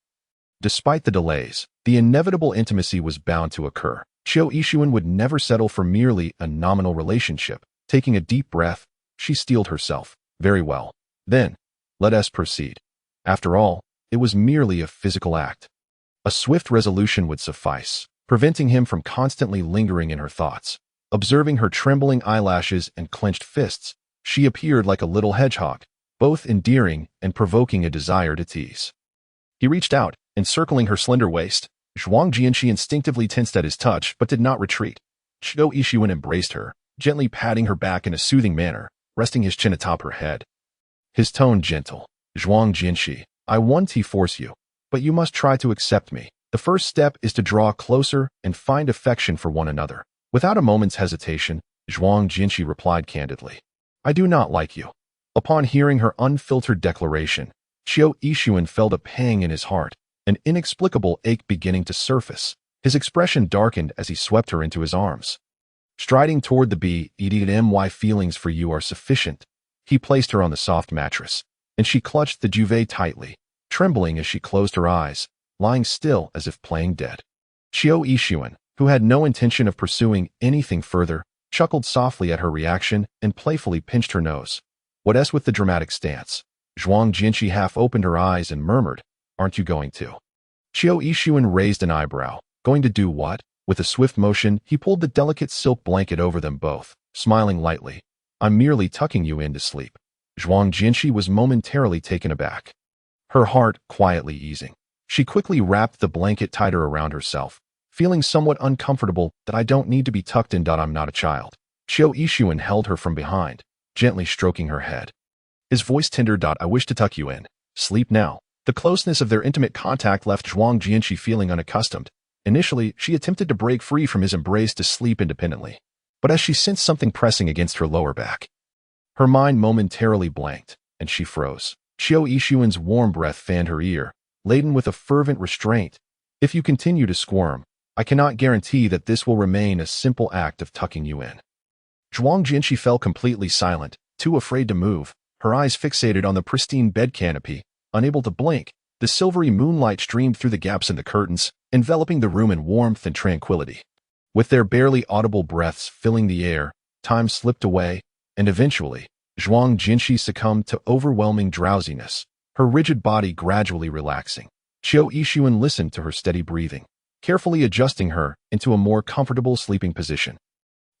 Despite the delays, the inevitable intimacy was bound to occur. Qiu Yixuan would never settle for merely a nominal relationship. Taking a deep breath, she steeled herself. "Very well. Then, let us proceed." After all, it was merely a physical act. A swift resolution would suffice, preventing him from constantly lingering in her thoughts. Observing her trembling eyelashes and clenched fists, she appeared like a little hedgehog, both endearing and provoking a desire to tease. He reached out, encircling her slender waist. Zhuang Jianxi instinctively tensed at his touch but did not retreat. Qiu Yixuan embraced her, gently patting her back in a soothing manner, resting his chin atop her head. His tone gentle. "Zhuang Jianxi, I want to force you, but you must try to accept me. The first step is to draw closer and find affection for one another." Without a moment's hesitation, Zhuang Jinshi replied candidly, "I do not like you." Upon hearing her unfiltered declaration, Qiu Yixuan felt a pang in his heart, an inexplicable ache beginning to surface. His expression darkened as he swept her into his arms. Striding toward the "My feelings for you are sufficient." He placed her on the soft mattress, and she clutched the duvet tightly, trembling as she closed her eyes, lying still as if playing dead. Qiu Yixuan, who had no intention of pursuing anything further, chuckled softly at her reaction and playfully pinched her nose. "What's with the dramatic stance?" Zhuang Jinshi half opened her eyes and murmured, "Aren't you going to?" Qiu Yixuan raised an eyebrow. "Going to do what?" With a swift motion, he pulled the delicate silk blanket over them both, smiling lightly. "I'm merely tucking you in to sleep." Zhuang Jinshi was momentarily taken aback, her heart quietly easing. She quickly wrapped the blanket tighter around herself, feeling somewhat uncomfortable. "That I don't need to be tucked in. I'm not a child." Qiu Yixuan held her from behind, gently stroking her head. His voice tender. "I wish to tuck you in. Sleep now." The closeness of their intimate contact left Zhuang Jianxi feeling unaccustomed. Initially, she attempted to break free from his embrace to sleep independently, but as she sensed something pressing against her lower back, her mind momentarily blanked, and she froze. Qiu Yixuan's warm breath fanned her ear, laden with a fervent restraint. "If you continue to squirm, I cannot guarantee that this will remain a simple act of tucking you in." Zhuang Jinshi fell completely silent, too afraid to move, her eyes fixated on the pristine bed canopy, unable to blink. The silvery moonlight streamed through the gaps in the curtains, enveloping the room in warmth and tranquility. With their barely audible breaths filling the air, time slipped away, and eventually, Zhuang Jinshi succumbed to overwhelming drowsiness, her rigid body gradually relaxing. Chiu Yixuan listened to her steady breathing, carefully adjusting her into a more comfortable sleeping position.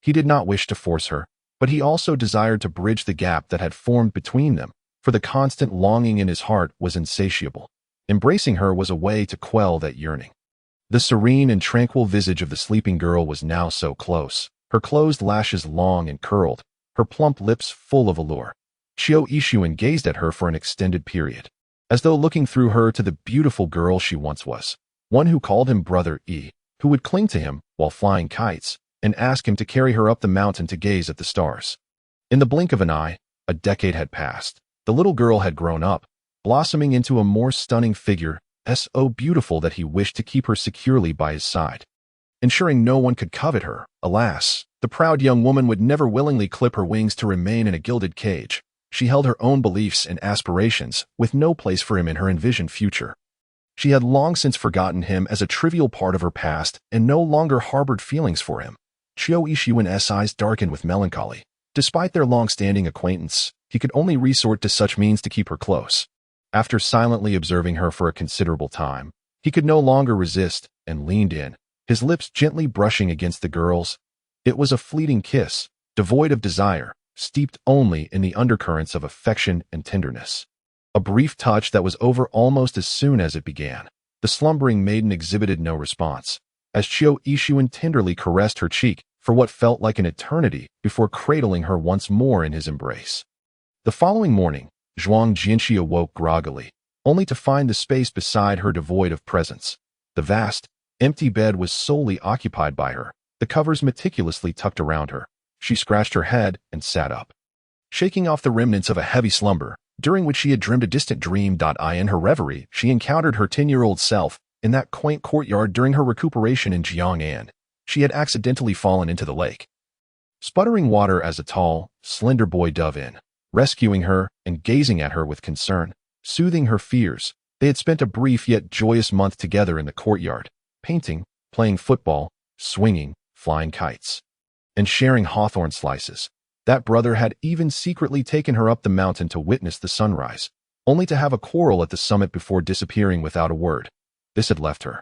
He did not wish to force her, but he also desired to bridge the gap that had formed between them, for the constant longing in his heart was insatiable. Embracing her was a way to quell that yearning. The serene and tranquil visage of the sleeping girl was now so close, her closed lashes long and curled, her plump lips full of allure. Chiu Yixuan gazed at her for an extended period, as though looking through her to the beautiful girl she once was, one who called him Brother E, who would cling to him while flying kites, and ask him to carry her up the mountain to gaze at the stars. In the blink of an eye, a decade had passed. The little girl had grown up, blossoming into a more stunning figure, so beautiful that he wished to keep her securely by his side, ensuring no one could covet her. Alas, the proud young woman would never willingly clip her wings to remain in a gilded cage. She held her own beliefs and aspirations, with no place for him in her envisioned future. She had long since forgotten him as a trivial part of her past and no longer harbored feelings for him. Chiu Yixuan's eyes darkened with melancholy. Despite their long-standing acquaintance, he could only resort to such means to keep her close. After silently observing her for a considerable time, he could no longer resist and leaned in, his lips gently brushing against the girl's. It was a fleeting kiss, devoid of desire, steeped only in the undercurrents of affection and tenderness. A brief touch that was over almost as soon as it began. The slumbering maiden exhibited no response, as Chiu Yixuan tenderly caressed her cheek for what felt like an eternity before cradling her once more in his embrace. The following morning, Zhuang Jianxi awoke groggily, only to find the space beside her devoid of presence. The vast, empty bed was solely occupied by her, the covers meticulously tucked around her. She scratched her head and sat up, shaking off the remnants of a heavy slumber, during which she had dreamed a distant dream. In her reverie, she encountered her 10-year-old self in that quaint courtyard during her recuperation in Jiang'an. She had accidentally fallen into the lake, sputtering water as a tall, slender boy dove in, rescuing her and gazing at her with concern, soothing her fears. They had spent a brief yet joyous month together in the courtyard, painting, playing football, swinging, flying kites, and sharing hawthorn slices. That brother had even secretly taken her up the mountain to witness the sunrise, only to have a quarrel at the summit before disappearing without a word. This had left her,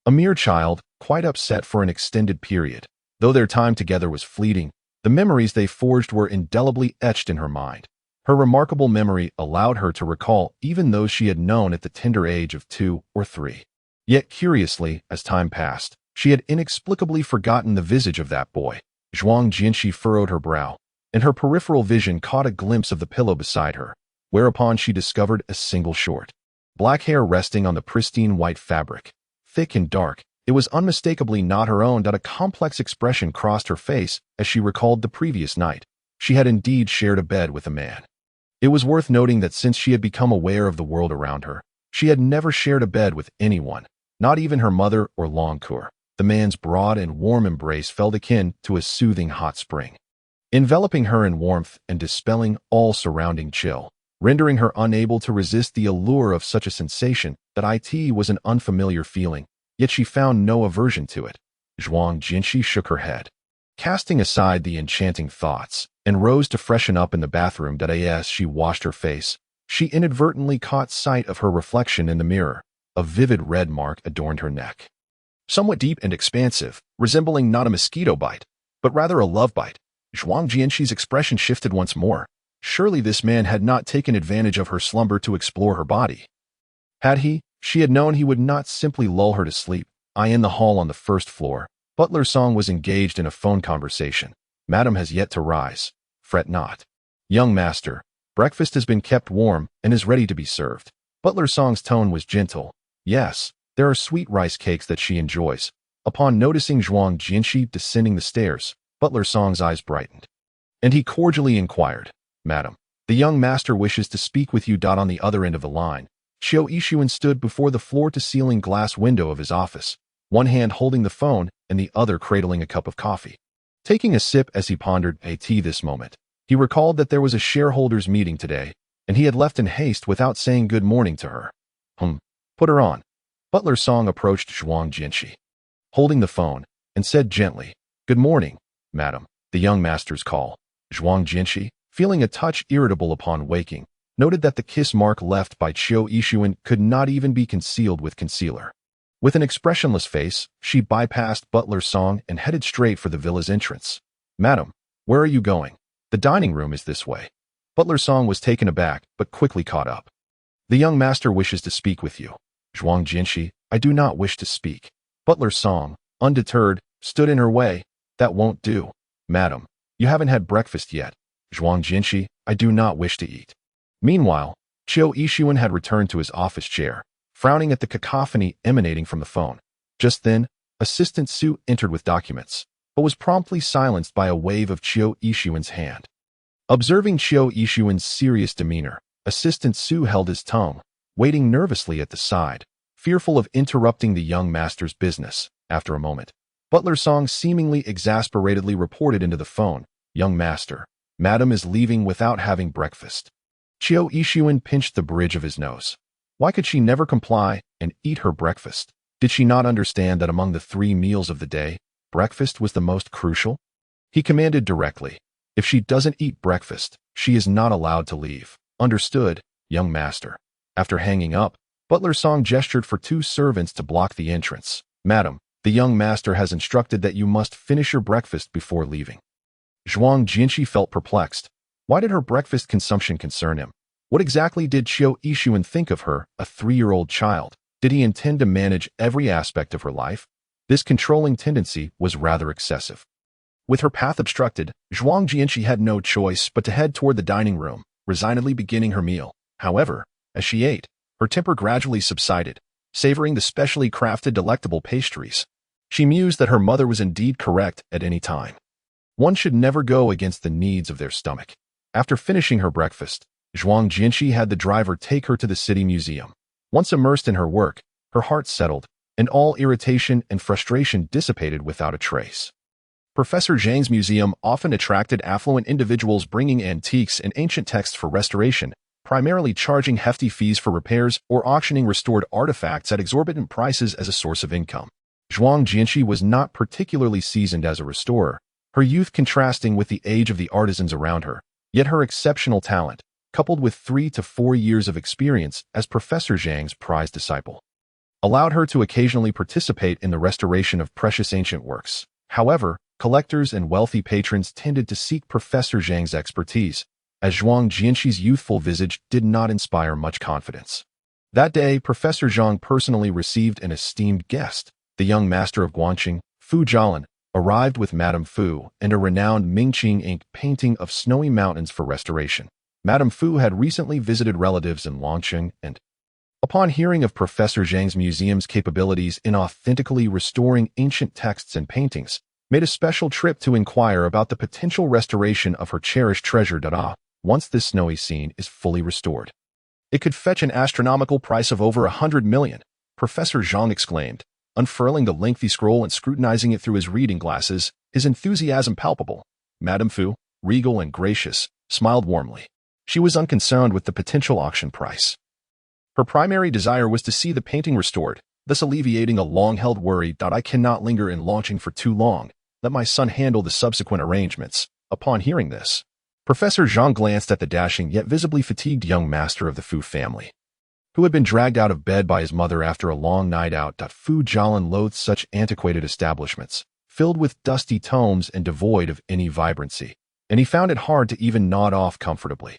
a mere child, quite upset for an extended period. Though their time together was fleeting, the memories they forged were indelibly etched in her mind. Her remarkable memory allowed her to recall even those she had known at the tender age of 2 or 3. Yet curiously, as time passed, she had inexplicably forgotten the visage of that boy. Zhuang Jianxi furrowed her brow, and her peripheral vision caught a glimpse of the pillow beside her, whereupon she discovered a single short, black hair resting on the pristine white fabric. Thick and dark, it was unmistakably not her own. A complex expression crossed her face as she recalled the previous night. She had indeed shared a bed with a man. It was worth noting that since she had become aware of the world around her, she had never shared a bed with anyone, not even her mother or Longcour. The man's broad and warm embrace felt akin to a soothing hot spring, enveloping her in warmth and dispelling all surrounding chill, rendering her unable to resist the allure of such a sensation. That it was an unfamiliar feeling, yet she found no aversion to it. Zhuang Jianxi shook her head, casting aside the enchanting thoughts, and rose to freshen up in the bathroom. As she washed her face, she inadvertently caught sight of her reflection in the mirror. A vivid red mark adorned her neck, somewhat deep and expansive, resembling not a mosquito bite, but rather a love bite. Zhuang Jianxi's expression shifted once more. Surely this man had not taken advantage of her slumber to explore her body. Had he, she had known he would not simply lull her to sleep. In the hall on the first floor, Butler Song was engaged in a phone conversation. Madam has yet to rise. Fret not. Young master, breakfast has been kept warm and is ready to be served. Butler Song's tone was gentle. Yes, there are sweet rice cakes that she enjoys. Upon noticing Zhuang Jianxi descending the stairs, Butler Song's eyes brightened, and he cordially inquired, Madam, the young master wishes to speak with you. On the other end of the line, Chiu Yixuan stood before the floor-to-ceiling glass window of his office, one hand holding the phone and the other cradling a cup of coffee. Taking a sip as he pondered this moment, he recalled that there was a shareholders' meeting today, and he had left in haste without saying good morning to her. Put her on. Butler Song approached Zhuang Jianxi, holding the phone, and said gently, Good morning, madam, the young master's call. Zhuang Jianxi, feeling a touch irritable upon waking, noted that the kiss mark left by Chiu Yixuan could not even be concealed with concealer. With an expressionless face, she bypassed Butler Song and headed straight for the villa's entrance. "Madam, where are you going? The dining room is this way." Butler Song was taken aback, but quickly caught up. "The young master wishes to speak with you." "Zhuang Jinshi, I do not wish to speak." Butler Song, undeterred, stood in her way. "That won't do. Madam, you haven't had breakfast yet." "Zhuang Jinshi, I do not wish to eat." Meanwhile, Chiu Yixuan had returned to his office chair, frowning at the cacophony emanating from the phone. Just then, Assistant Su entered with documents, but was promptly silenced by a wave of Chiu Yixuan's hand. Observing Chiu Yixuan's serious demeanor, Assistant Su held his tongue, waiting nervously at the side, fearful of interrupting the young master's business. After a moment, Butler Song seemingly exasperatedly reported into the phone, "Young master, Madam is leaving without having breakfast." Chiu Yixuan pinched the bridge of his nose. Why could she never comply and eat her breakfast? Did she not understand that among the 3 meals of the day, breakfast was the most crucial? He commanded directly, "If she doesn't eat breakfast, she is not allowed to leave." "Understood, young master." After hanging up, Butler Song gestured for 2 servants to block the entrance. "Madam, the young master has instructed that you must finish your breakfast before leaving." Zhuang Jinshi felt perplexed. Why did her breakfast consumption concern him? What exactly did Chiu Yixuan think of her, a 3-year-old child? Did he intend to manage every aspect of her life? This controlling tendency was rather excessive. With her path obstructed, Zhuang Jinshi had no choice but to head toward the dining room, resignedly beginning her meal. However, as she ate, her temper gradually subsided, savoring the specially crafted delectable pastries. She mused that her mother was indeed correct at any time. One should never go against the needs of their stomach. After finishing her breakfast, Zhuang Jinshi had the driver take her to the city museum. Once immersed in her work, her heart settled, and all irritation and frustration dissipated without a trace. Professor Zhang's museum often attracted affluent individuals bringing antiques and ancient texts for restoration, primarily charging hefty fees for repairs or auctioning restored artifacts at exorbitant prices as a source of income. Zhuang Jinshi was not particularly seasoned as a restorer, her youth contrasting with the age of the artisans around her, yet her exceptional talent, coupled with 3 to 4 years of experience as Professor Zhang's prized disciple, allowed her to occasionally participate in the restoration of precious ancient works. However, collectors and wealthy patrons tended to seek Professor Zhang's expertise, as Zhuang Jinshi's youthful visage did not inspire much confidence. That day, Professor Zhang personally received an esteemed guest. The young master of Guanqing, Fu Jialan, arrived with Madame Fu and a renowned Mingqing ink painting of snowy mountains for restoration. Madame Fu had recently visited relatives in Longqing and, upon hearing of Professor Zhang's museum's capabilities in authentically restoring ancient texts and paintings, made a special trip to inquire about the potential restoration of her cherished treasure Dada. Once this snowy scene is fully restored, it could fetch an astronomical price of over 100 million, Professor Zhang exclaimed, unfurling the lengthy scroll and scrutinizing it through his reading glasses, his enthusiasm palpable. Madame Fu, regal and gracious, smiled warmly. She was unconcerned with the potential auction price. Her primary desire was to see the painting restored, thus alleviating a long-held worry that I cannot linger in launching for too long. Let my son handle the subsequent arrangements. Upon hearing this, Professor Zhang glanced at the dashing yet visibly fatigued young master of the Fu family, who had been dragged out of bed by his mother after a long night out. Fu Jialan loathed such antiquated establishments, filled with dusty tomes and devoid of any vibrancy, and he found it hard to even nod off comfortably.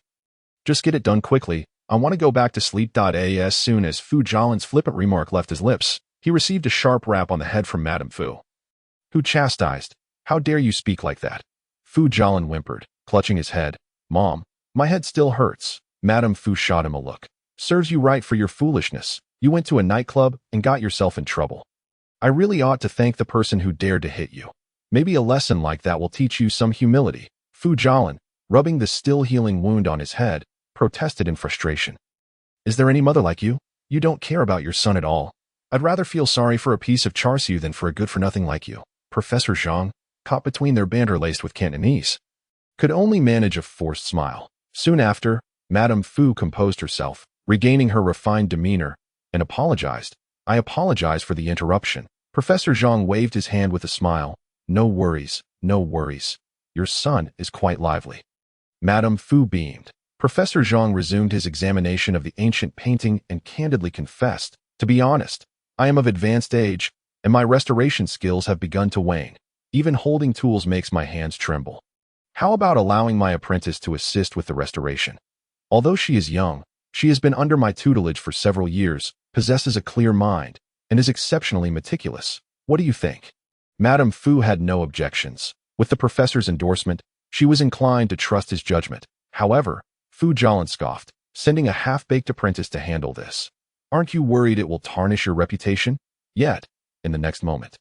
Just get it done quickly. I want to go back to sleep. As soon as Fu Jialan's flippant remark left his lips, he received a sharp rap on the head from Madame Fu, who chastised, "How dare you speak like that?" Fu Jialan whimpered, clutching his head. "Mom, my head still hurts." Madame Fu shot him a look. "Serves you right for your foolishness. You went to a nightclub and got yourself in trouble. I really ought to thank the person who dared to hit you. Maybe a lesson like that will teach you some humility." Fu Jialan, rubbing the still healing wound on his head, protested in frustration. "Is there any mother like you? You don't care about your son at all. I'd rather feel sorry for a piece of char siu than for a good-for-nothing like you." Professor Zhang, caught between their banter laced with Cantonese, could only manage a forced smile. Soon after, Madame Fu composed herself, regaining her refined demeanor, and apologized. "I apologize for the interruption." Professor Zhang waved his hand with a smile. "No worries, no worries. Your son is quite lively." Madame Fu beamed. Professor Zhang resumed his examination of the ancient painting and candidly confessed, "To be honest, I am of advanced age, and my restoration skills have begun to wane. Even holding tools makes my hands tremble. How about allowing my apprentice to assist with the restoration? Although she is young, she has been under my tutelage for several years, possesses a clear mind, and is exceptionally meticulous. What do you think?" Madame Fu had no objections. With the professor's endorsement, she was inclined to trust his judgment. However, Fu Jialan scoffed, "Sending a half-baked apprentice to handle this. Aren't you worried it will tarnish your reputation?" Yet, in the next moment,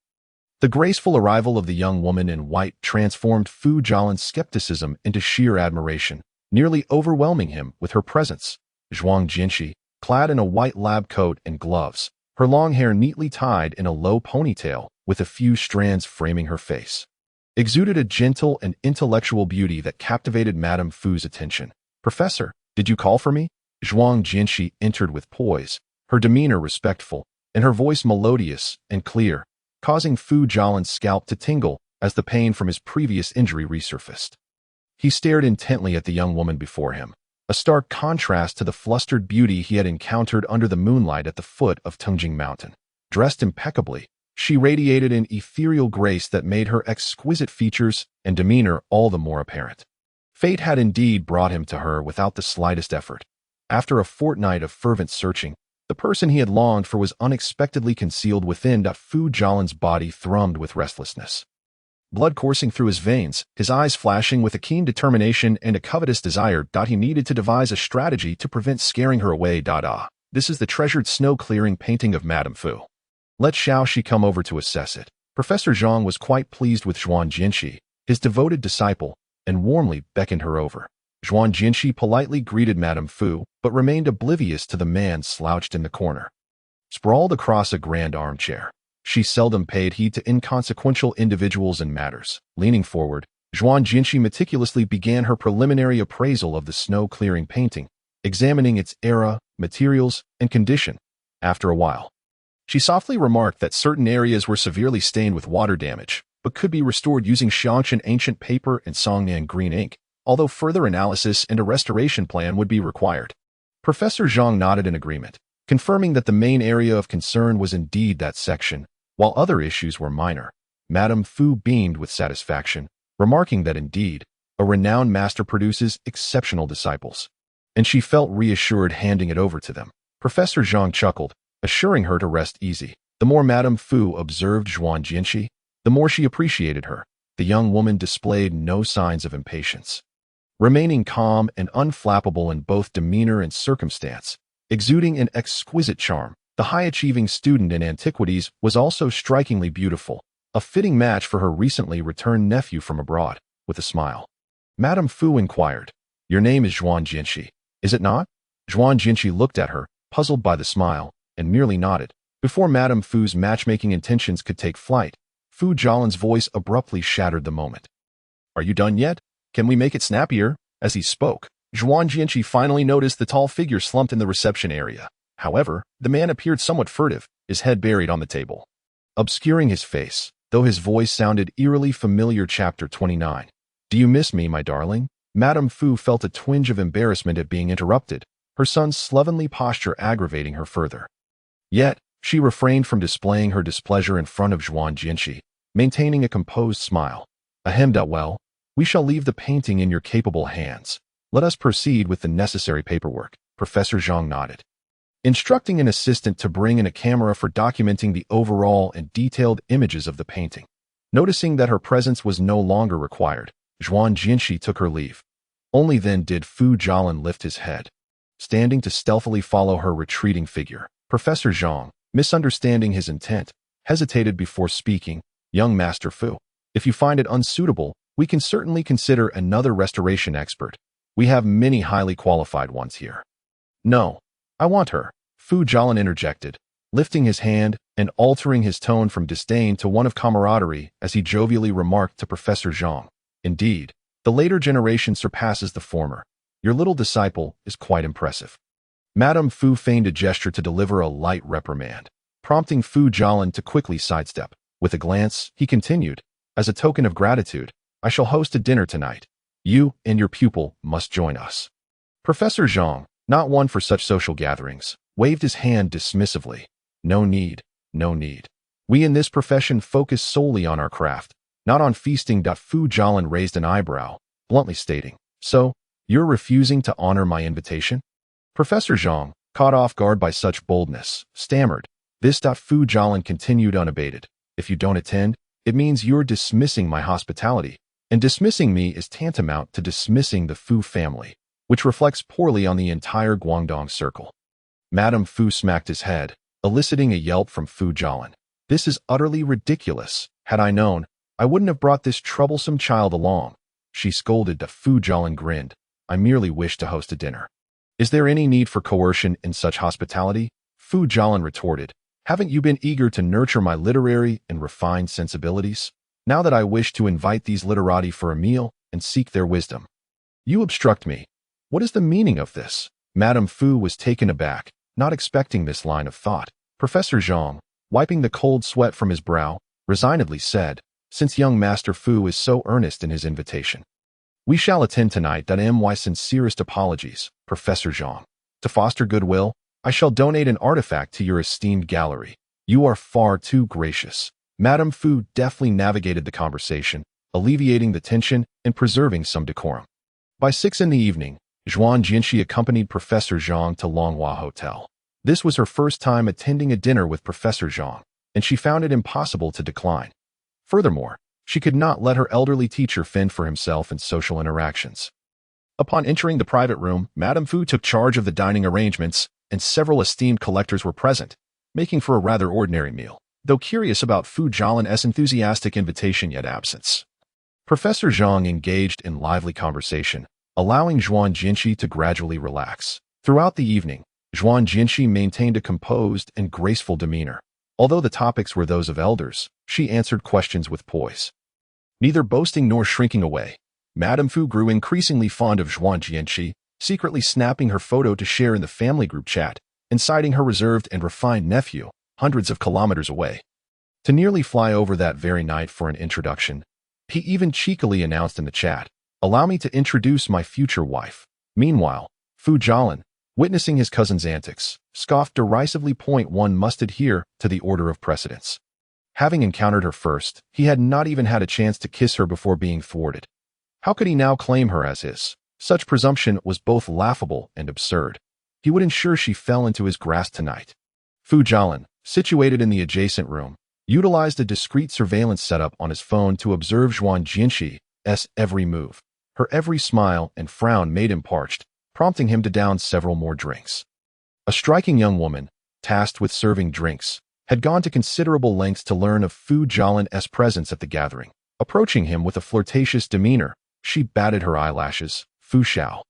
the graceful arrival of the young woman in white transformed Fu Jialan's skepticism into sheer admiration, nearly overwhelming him with her presence. Zhuang Jinshi, clad in a white lab coat and gloves, her long hair neatly tied in a low ponytail with a few strands framing her face, exuded a gentle and intellectual beauty that captivated Madame Fu's attention. "Professor, did you call for me?" Zhuang Jinshi entered with poise, her demeanor respectful, and her voice melodious and clear, causing Fu Jialan's scalp to tingle as the pain from his previous injury resurfaced. He stared intently at the young woman before him, a stark contrast to the flustered beauty he had encountered under the moonlight at the foot of Tungjing Mountain. Dressed impeccably, she radiated an ethereal grace that made her exquisite features and demeanor all the more apparent. Fate had indeed brought him to her without the slightest effort. After a fortnight of fervent searching, the person he had longed for was unexpectedly concealed within. Fu Jialan's body thrummed with restlessness. Blood coursing through his veins, his eyes flashing with a keen determination and a covetous desire. He needed to devise a strategy to prevent scaring her away. This is the treasured snow-clearing painting of Madame Fu. Let Xiaoxi come over to assess it. Professor Zhang was quite pleased with Zhuang Jinshi, his devoted disciple, and warmly beckoned her over. Zhuang Jinshi politely greeted Madame Fu, but remained oblivious to the man slouched in the corner. Sprawled across a grand armchair, she seldom paid heed to inconsequential individuals and matters. Leaning forward, Zhuang Jinshi meticulously began her preliminary appraisal of the snow-clearing painting, examining its era, materials, and condition. After a while, she softly remarked that certain areas were severely stained with water damage, but could be restored using Xiangshan ancient paper and Songnan green ink, although further analysis and a restoration plan would be required. Professor Zhang nodded in agreement, confirming that the main area of concern was indeed that section, while other issues were minor. Madame Fu beamed with satisfaction, remarking that indeed, a renowned master produces exceptional disciples, and she felt reassured handing it over to them. Professor Zhang chuckled, assuring her to rest easy. The more Madame Fu observed Zhuang Jinshi, the more she appreciated her. The young woman displayed no signs of impatience, remaining calm and unflappable in both demeanor and circumstance, exuding an exquisite charm. The high-achieving student in antiquities was also strikingly beautiful, a fitting match for her recently returned nephew from abroad. With a smile, Madame Fu inquired, "Your name is Zhuang Jinshi, is it not?" Zhuang Jinshi looked at her, puzzled by the smile, and merely nodded. Before Madame Fu's matchmaking intentions could take flight, Fu Jialan's voice abruptly shattered the moment. "Are you done yet? Can we make it snappier?" As he spoke, Zhuang Jinshi finally noticed the tall figure slumped in the reception area. However, the man appeared somewhat furtive, his head buried on the table, obscuring his face, though his voice sounded eerily familiar. Chapter 29. "Do you miss me, my darling?" Madame Fu felt a twinge of embarrassment at being interrupted, her son's slovenly posture aggravating her further. Yet, she refrained from displaying her displeasure in front of Zhuang Jinshi, maintaining a composed smile. Well, we shall leave the painting in your capable hands. Let us proceed with the necessary paperwork." Professor Zhang nodded, instructing an assistant to bring in a camera for documenting the overall and detailed images of the painting. Noticing that her presence was no longer required, Zhuang Jinshi took her leave. Only then did Fu Jialan lift his head, standing to stealthily follow her retreating figure. Professor Zhang, misunderstanding his intent, hesitated before speaking. "Young Master Fu, if you find it unsuitable, we can certainly consider another restoration expert. We have many highly qualified ones here." "No, I want her," Fu Jialan interjected, lifting his hand and altering his tone from disdain to one of camaraderie as he jovially remarked to Professor Zhang, "Indeed, the later generation surpasses the former. Your little disciple is quite impressive." Madame Fu feigned a gesture to deliver a light reprimand, prompting Fu Jialan to quickly sidestep. With a glance, he continued, "As a token of gratitude, I shall host a dinner tonight. You and your pupil must join us." Professor Zhang, not one for such social gatherings, waved his hand dismissively. No need, no need. We in this profession focus solely on our craft, not on feasting. Fu Jialin raised an eyebrow, bluntly stating, "So, you're refusing to honor my invitation?" Professor Zhang, caught off guard by such boldness, stammered. This. Fu Jialin continued unabated. "If you don't attend, it means you're dismissing my hospitality, and dismissing me is tantamount to dismissing the Fu family, which reflects poorly on the entire Guangdong circle." Madame Fu smacked his head, eliciting a yelp from Fu Jialin. "This is utterly ridiculous. Had I known, I wouldn't have brought this troublesome child along," she scolded. Fu Jialin grinned. "I merely wish to host a dinner." "Is there any need for coercion in such hospitality?" Fu Jialin retorted. "Haven't you been eager to nurture my literary and refined sensibilities? Now that I wish to invite these literati for a meal and seek their wisdom, you obstruct me. What is the meaning of this?" Madame Fu was taken aback, not expecting this line of thought. Professor Zhang, wiping the cold sweat from his brow, resignedly said, "Since young Master Fu is so earnest in his invitation, we shall attend tonight. My sincerest apologies, Professor Zhang. To foster goodwill, I shall donate an artifact to your esteemed gallery. You are far too gracious." Madame Fu deftly navigated the conversation, alleviating the tension and preserving some decorum. By 6 in the evening, Zhuan Jinshi accompanied Professor Zhang to Longhua Hotel. This was her first time attending a dinner with Professor Zhang, and she found it impossible to decline. Furthermore, she could not let her elderly teacher fend for himself in social interactions. Upon entering the private room, Madame Fu took charge of the dining arrangements, and several esteemed collectors were present, making for a rather ordinary meal, though curious about Fu Jialin's enthusiastic invitation yet absence. Professor Zhang engaged in lively conversation, allowing Zhuan Jinshi to gradually relax. Throughout the evening, Zhuan Jinshi maintained a composed and graceful demeanor. Although the topics were those of elders, she answered questions with poise, neither boasting nor shrinking away. Madame Fu grew increasingly fond of Zhuan Jinshi, secretly snapping her photo to share in the family group chat, and citing her reserved and refined nephew, hundreds of kilometers away, to nearly fly over that very night for an introduction. He even cheekily announced in the chat, "Allow me to introduce my future wife." Meanwhile, Fu Jialin, witnessing his cousin's antics, scoffed derisively. One must adhere to the order of precedence. Having encountered her first, he had not even had a chance to kiss her before being thwarted. How could he now claim her as his? Such presumption was both laughable and absurd. He would ensure she fell into his grasp tonight. Fu Jialin, situated in the adjacent room, utilized a discreet surveillance setup on his phone to observe Zhuan Jinshi's every move. Her every smile and frown made him parched, prompting him to down several more drinks. A striking young woman, tasked with serving drinks, had gone to considerable lengths to learn of Fu Jialin's presence at the gathering. Approaching him with a flirtatious demeanor, she batted her eyelashes. "Fu Xiao,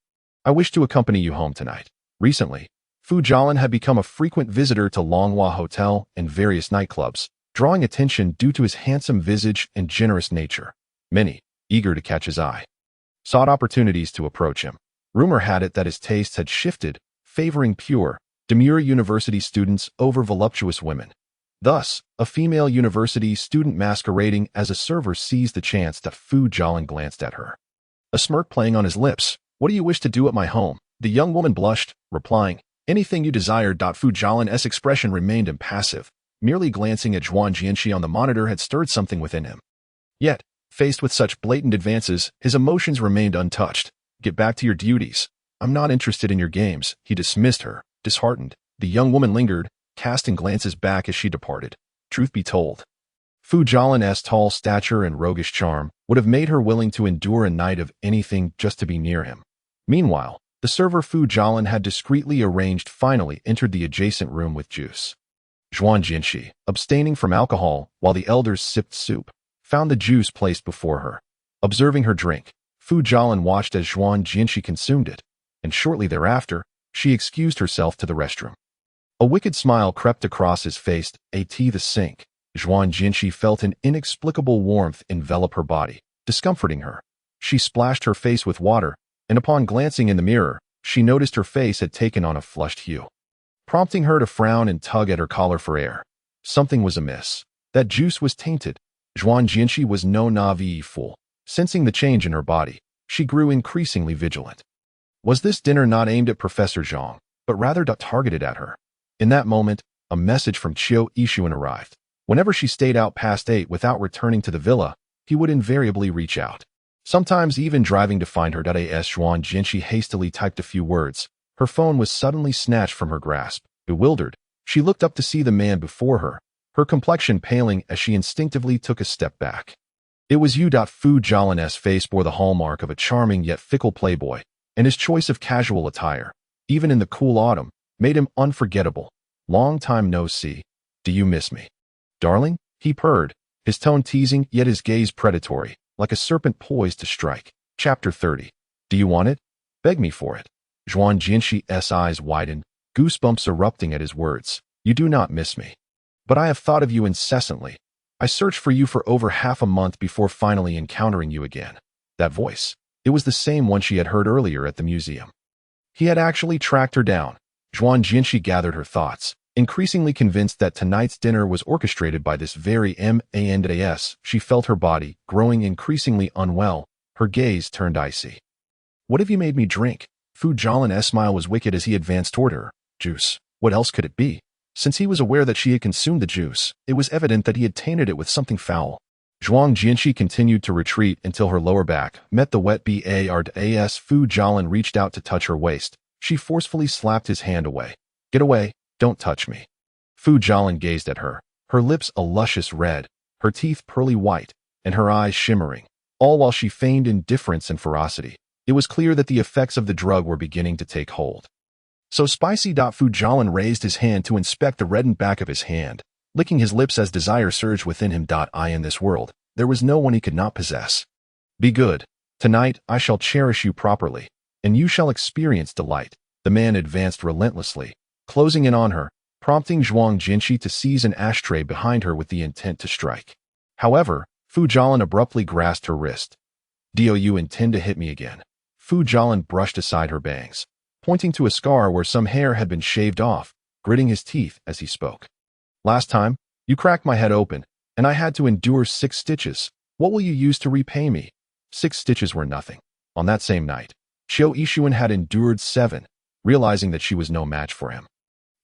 I wish to accompany you home tonight." Recently, Fu Jialin had become a frequent visitor to Longhua Hotel and various nightclubs, drawing attention due to his handsome visage and generous nature. Many, eager to catch his eye, sought opportunities to approach him. Rumor had it that his tastes had shifted, favoring pure, demure university students over voluptuous women. Thus, a female university student masquerading as a server seized the chance that Fu Jialin glanced at her, a smirk playing on his lips. "What do you wish to do at my home?" The young woman blushed, replying, "Anything you desire." Fu Jialin's expression remained impassive. Merely glancing at Zhuan Jinshi on the monitor had stirred something within him. Yet, faced with such blatant advances, his emotions remained untouched. "Get back to your duties. I'm not interested in your games," he dismissed her, disheartened. The young woman lingered, casting glances back as she departed. Truth be told, Fu Jialin's tall stature and roguish charm would have made her willing to endure a night of anything just to be near him. Meanwhile, the server Fu Jialin had discreetly arranged finally entered the adjacent room with juice. Zhuan Jinshi, abstaining from alcohol while the elders sipped soup, found the juice placed before her. Observing her drink, Fu Jialin watched as Zhuan Jinshi consumed it, and shortly thereafter, she excused herself to the restroom. A wicked smile crept across his face. The sink. Zhuan Jinshi felt an inexplicable warmth envelop her body, discomforting her. She splashed her face with water, and upon glancing in the mirror, she noticed her face had taken on a flushed hue, prompting her to frown and tug at her collar for air. Something was amiss. That juice was tainted. Zhuan Jinshi was no naive fool. Sensing the change in her body, she grew increasingly vigilant. Was this dinner not aimed at Professor Zhang, but rather targeted at her? In that moment, a message from Qiu Yixuan arrived. Whenever she stayed out past 8 without returning to the villa, he would invariably reach out. Sometimes even driving to find her. As Zhuang Jinshi hastily typed a few words, her phone was suddenly snatched from her grasp. Bewildered, she looked up to see the man before her, her complexion paling as she instinctively took a step back. It was Yu. Fu Jialan's face bore the hallmark of a charming yet fickle playboy, and his choice of casual attire, even in the cool autumn, made him unforgettable. Long time no see. Do you miss me? Darling? He purred, his tone teasing yet his gaze predatory, like a serpent poised to strike. Chapter 30. Do you want it? Beg me for it. Zhuang Jinshi's eyes widened, goosebumps erupting at his words. You do not miss me. But I have thought of you incessantly. I searched for you for over half a month before finally encountering you again. That voice. It was the same one she had heard earlier at the museum. He had actually tracked her down. Zhuang Jinshi gathered her thoughts, increasingly convinced that tonight's dinner was orchestrated by this very man. She felt her body growing increasingly unwell, her gaze turned icy. What have you made me drink? Fu Jialan's smile was wicked as he advanced toward her. Juice. What else could it be? Since he was aware that she had consumed the juice, it was evident that he had tainted it with something foul. Zhuang Jinshi continued to retreat until her lower back met the wet bars. Fu Jialan reached out to touch her waist. She forcefully slapped his hand away. Get away, don't touch me. Fu Jialan gazed at her, her lips a luscious red, her teeth pearly white, and her eyes shimmering, all while she feigned indifference and ferocity. It was clear that the effects of the drug were beginning to take hold. So spicy. Fu Jialan raised his hand to inspect the reddened back of his hand, licking his lips as desire surged within him. In this world, there was no one he could not possess. Be good. Tonight I shall cherish you properly, and you shall experience delight. The man advanced relentlessly, closing in on her, prompting Zhuang Jinshi to seize an ashtray behind her with the intent to strike. However, Fu Jialan abruptly grasped her wrist. Do you intend to hit me again? Fu Jialan brushed aside her bangs, pointing to a scar where some hair had been shaved off, gritting his teeth as he spoke. Last time, you cracked my head open, and I had to endure 6 stitches. What will you use to repay me? 6 stitches were nothing. On that same night, Qiu Yixuan had endured 7, realizing that she was no match for him.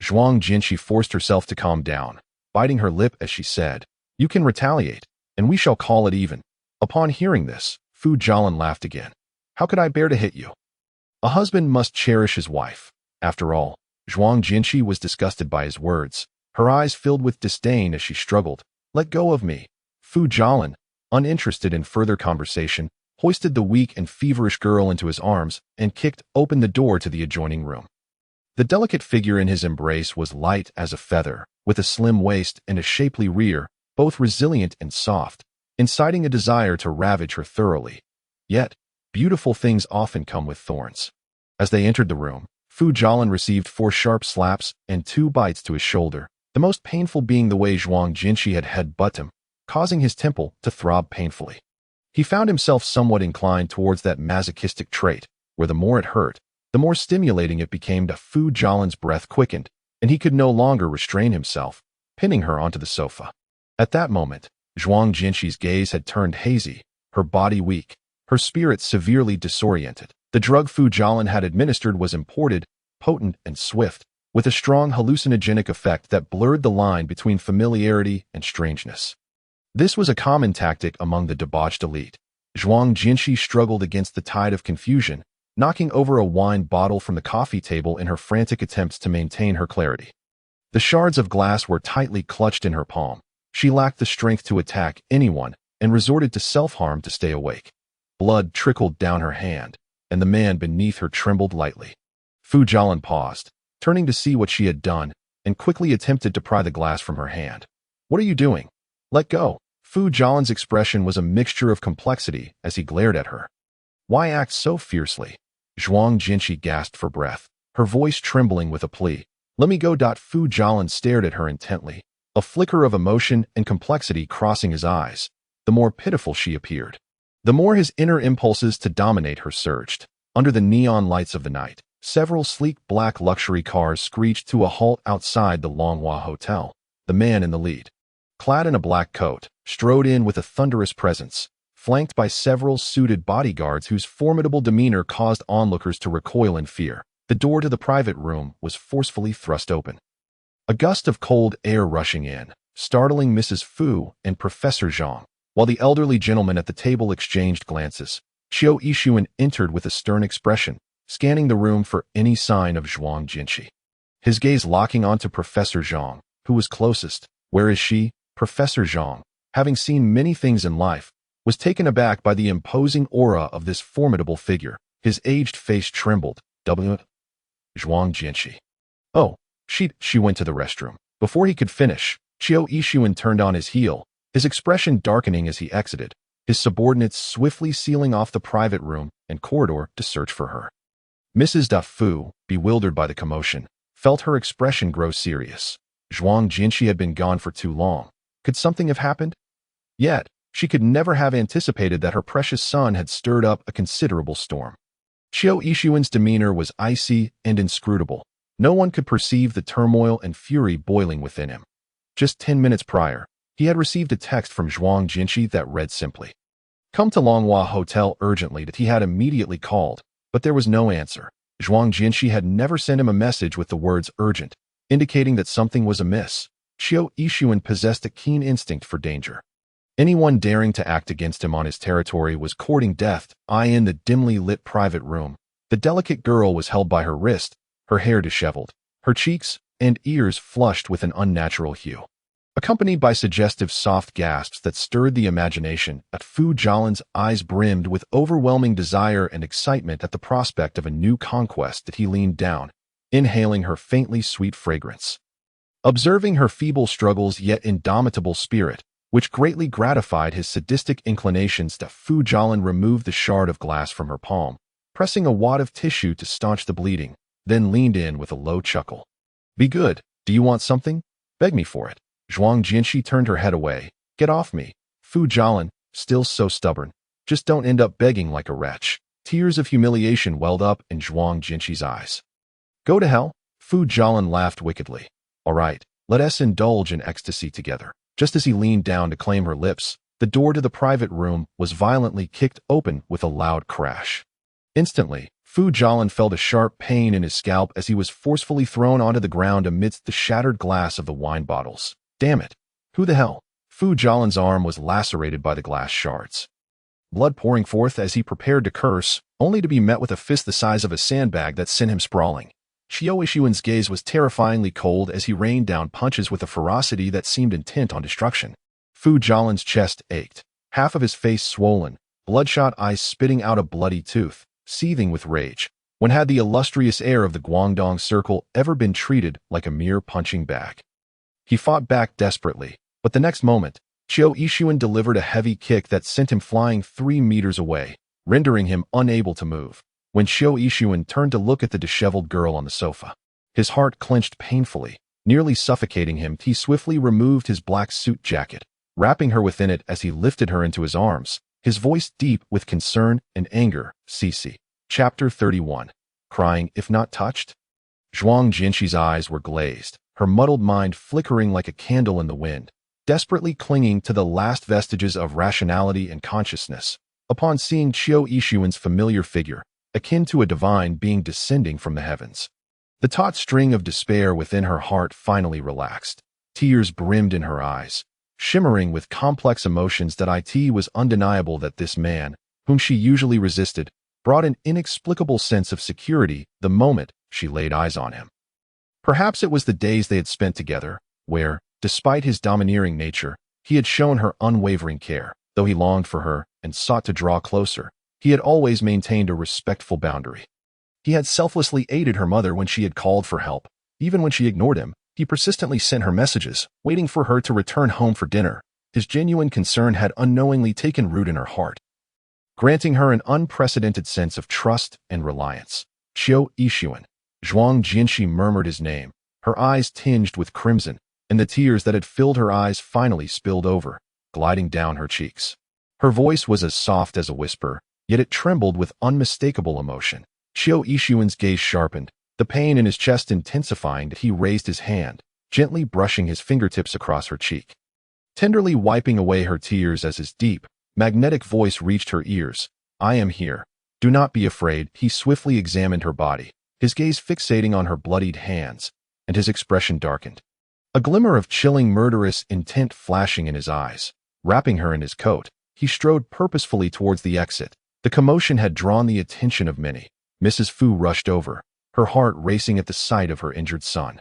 Zhuang Jinshi forced herself to calm down, biting her lip as she said, You can retaliate, and we shall call it even. Upon hearing this, Fu Jialan laughed again. How could I bear to hit you? A husband must cherish his wife. After all, Zhuang Jinshi was disgusted by his words, her eyes filled with disdain as she struggled. Let go of me. Fu Jialan, uninterested in further conversation, hoisted the weak and feverish girl into his arms and kicked open the door to the adjoining room. The delicate figure in his embrace was light as a feather, with a slim waist and a shapely rear, both resilient and soft, inciting a desire to ravage her thoroughly. Yet, beautiful things often come with thorns. As they entered the room, Fu Jialan received 4 sharp slaps and 2 bites to his shoulder, the most painful being the way Zhuang Jinshi had headbutted him, causing his temple to throb painfully. He found himself somewhat inclined towards that masochistic trait, where the more it hurt, the more stimulating it became. Fu Jialan's breath quickened, and he could no longer restrain himself, pinning her onto the sofa. At that moment, Zhuang Jinshi's gaze had turned hazy, her body weak, her spirit severely disoriented. The drug Fu Jialan had administered was imported, potent and swift, with a strong hallucinogenic effect that blurred the line between familiarity and strangeness. This was a common tactic among the debauched elite. Zhuang Jinshi struggled against the tide of confusion, knocking over a wine bottle from the coffee table in her frantic attempts to maintain her clarity. The shards of glass were tightly clutched in her palm. She lacked the strength to attack anyone and resorted to self-harm to stay awake. Blood trickled down her hand, and the man beneath her trembled lightly. Fu Jialan paused, turning to see what she had done, and quickly attempted to pry the glass from her hand. What are you doing? Let go. Fu Jialan's expression was a mixture of complexity as he glared at her. Why act so fiercely? Zhuang Jinshi gasped for breath, her voice trembling with a plea. Let me go. Fu Jialan stared at her intently, a flicker of emotion and complexity crossing his eyes. The more pitiful she appeared, the more his inner impulses to dominate her surged. Under the neon lights of the night, several sleek black luxury cars screeched to a halt outside the Longhua Hotel. The man in the lead, clad in a black coat, strode in with a thunderous presence. flanked by several suited bodyguards whose formidable demeanor caused onlookers to recoil in fear. The door to the private room was forcefully thrust open. A gust of cold air rushing in, startling Mrs. Fu and Professor Zhang. While the elderly gentlemen at the table exchanged glances, Qiu Yixuan entered with a stern expression, scanning the room for any sign of Zhuang Jinshi. His gaze locking onto Professor Zhang, who was closest. Where is she? Professor Zhang, having seen many things in life, was taken aback by the imposing aura of this formidable figure. His aged face trembled. Zhuang Jinshi. Oh, she went to the restroom. Before he could finish, Qiu Yixuan turned on his heel, his expression darkening as he exited, his subordinates swiftly sealing off the private room and corridor to search for her. Mrs. Da Fu, bewildered by the commotion, felt her expression grow serious. Zhuang Jinshi had been gone for too long. Could something have happened? Yet, she could never have anticipated that her precious son had stirred up a considerable storm. Qiu Yixuan's demeanor was icy and inscrutable. No one could perceive the turmoil and fury boiling within him. Just 10 minutes prior, he had received a text from Zhuang Jinshi that read simply, "Come to Longhua Hotel urgently." That he had immediately called, but there was no answer. Zhuang Jinshi had never sent him a message with the words urgent, indicating that something was amiss. Qiu Yixuan possessed a keen instinct for danger. Anyone daring to act against him on his territory was courting death. In the dimly lit private room, the delicate girl was held by her wrist, her hair disheveled, her cheeks and ears flushed with an unnatural hue. Accompanied by suggestive soft gasps that stirred the imagination, Fu Jialan's eyes brimmed with overwhelming desire and excitement at the prospect of a new conquest that he leaned down, inhaling her faintly sweet fragrance. Observing her feeble struggles yet indomitable spirit, which greatly gratified his sadistic inclinations, Fu Jialan removed the shard of glass from her palm, pressing a wad of tissue to staunch the bleeding, then leaned in with a low chuckle. "Be good. Do you want something? Beg me for it." Zhuang Jinshi turned her head away. "Get off me." Fu Jialan, still so stubborn. "Just don't end up begging like a wretch." Tears of humiliation welled up in Zhuang Jinshi's eyes. "Go to hell." Fu Jialan laughed wickedly. "All right, let us indulge in ecstasy together." Just as he leaned down to claim her lips, the door to the private room was violently kicked open with a loud crash. Instantly, Fu Jialan felt a sharp pain in his scalp as he was forcefully thrown onto the ground amidst the shattered glass of the wine bottles. Damn it! Who the hell? Fu Jialan's arm was lacerated by the glass shards. Blood pouring forth as he prepared to curse, only to be met with a fist the size of a sandbag that sent him sprawling. Qiu Yixuan's gaze was terrifyingly cold as he rained down punches with a ferocity that seemed intent on destruction. Fu Jialan's chest ached, half of his face swollen, bloodshot eyes spitting out a bloody tooth, seething with rage. When had the illustrious heir of the Guangdong Circle ever been treated like a mere punching bag? He fought back desperately, but the next moment, Qiu Yixuan delivered a heavy kick that sent him flying 3 meters away, rendering him unable to move. When Qiu Yixuan turned to look at the disheveled girl on the sofa, his heart clenched painfully, nearly suffocating him. He swiftly removed his black suit jacket, wrapping her within it as he lifted her into his arms, his voice deep with concern and anger. CC. Chapter 31. Crying if not touched? Zhuang Jinshi's eyes were glazed, her muddled mind flickering like a candle in the wind, desperately clinging to the last vestiges of rationality and consciousness. Upon seeing Qiu Yixuan's familiar figure, akin to a divine being descending from the heavens, the taut string of despair within her heart finally relaxed. Tears brimmed in her eyes, shimmering with complex emotions. That it was undeniable that this man, whom she usually resisted, brought an inexplicable sense of security the moment she laid eyes on him. Perhaps it was the days they had spent together, where, despite his domineering nature, he had shown her unwavering care. Though he longed for her and sought to draw closer, he had always maintained a respectful boundary. He had selflessly aided her mother when she had called for help. Even when she ignored him, he persistently sent her messages, waiting for her to return home for dinner. His genuine concern had unknowingly taken root in her heart, granting her an unprecedented sense of trust and reliance. Qiu Yixuan. Zhuang Jinshi murmured his name, her eyes tinged with crimson, and the tears that had filled her eyes finally spilled over, gliding down her cheeks. Her voice was as soft as a whisper, yet it trembled with unmistakable emotion. Qiu Yixuan's gaze sharpened, the pain in his chest intensifying. He raised his hand, gently brushing his fingertips across her cheek, tenderly wiping away her tears as his deep, magnetic voice reached her ears. "I am here. Do not be afraid." He swiftly examined her body, his gaze fixating on her bloodied hands, and his expression darkened. A glimmer of chilling, murderous intent flashing in his eyes. Wrapping her in his coat, he strode purposefully towards the exit. The commotion had drawn the attention of many. Mrs. Fu rushed over, her heart racing at the sight of her injured son.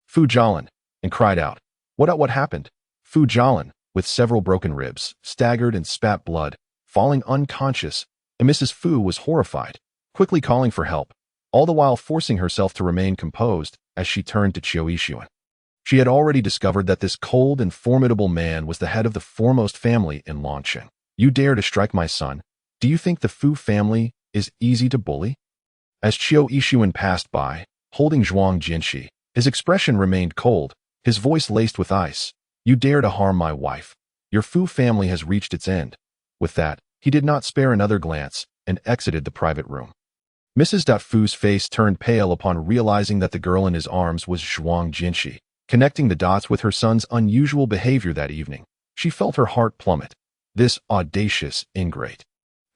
"Fu Jialin," and cried out, What happened?" Fu Jialin, with several broken ribs, staggered and spat blood, falling unconscious, and Mrs. Fu was horrified, quickly calling for help, all the while forcing herself to remain composed as she turned to Qiu Yixuan. She had already discovered that this cold and formidable man was the head of the foremost family in Longqing. "You dare to strike my son? Do you think the Fu family is easy to bully?" As Qiu Yixuan passed by, holding Zhuang Jinshi, his expression remained cold, his voice laced with ice. "You dare to harm my wife? Your Fu family has reached its end." With that, he did not spare another glance and exited the private room. Mrs. Fu's face turned pale upon realizing that the girl in his arms was Zhuang Jinshi. Connecting the dots with her son's unusual behavior that evening, she felt her heart plummet. This audacious ingrate,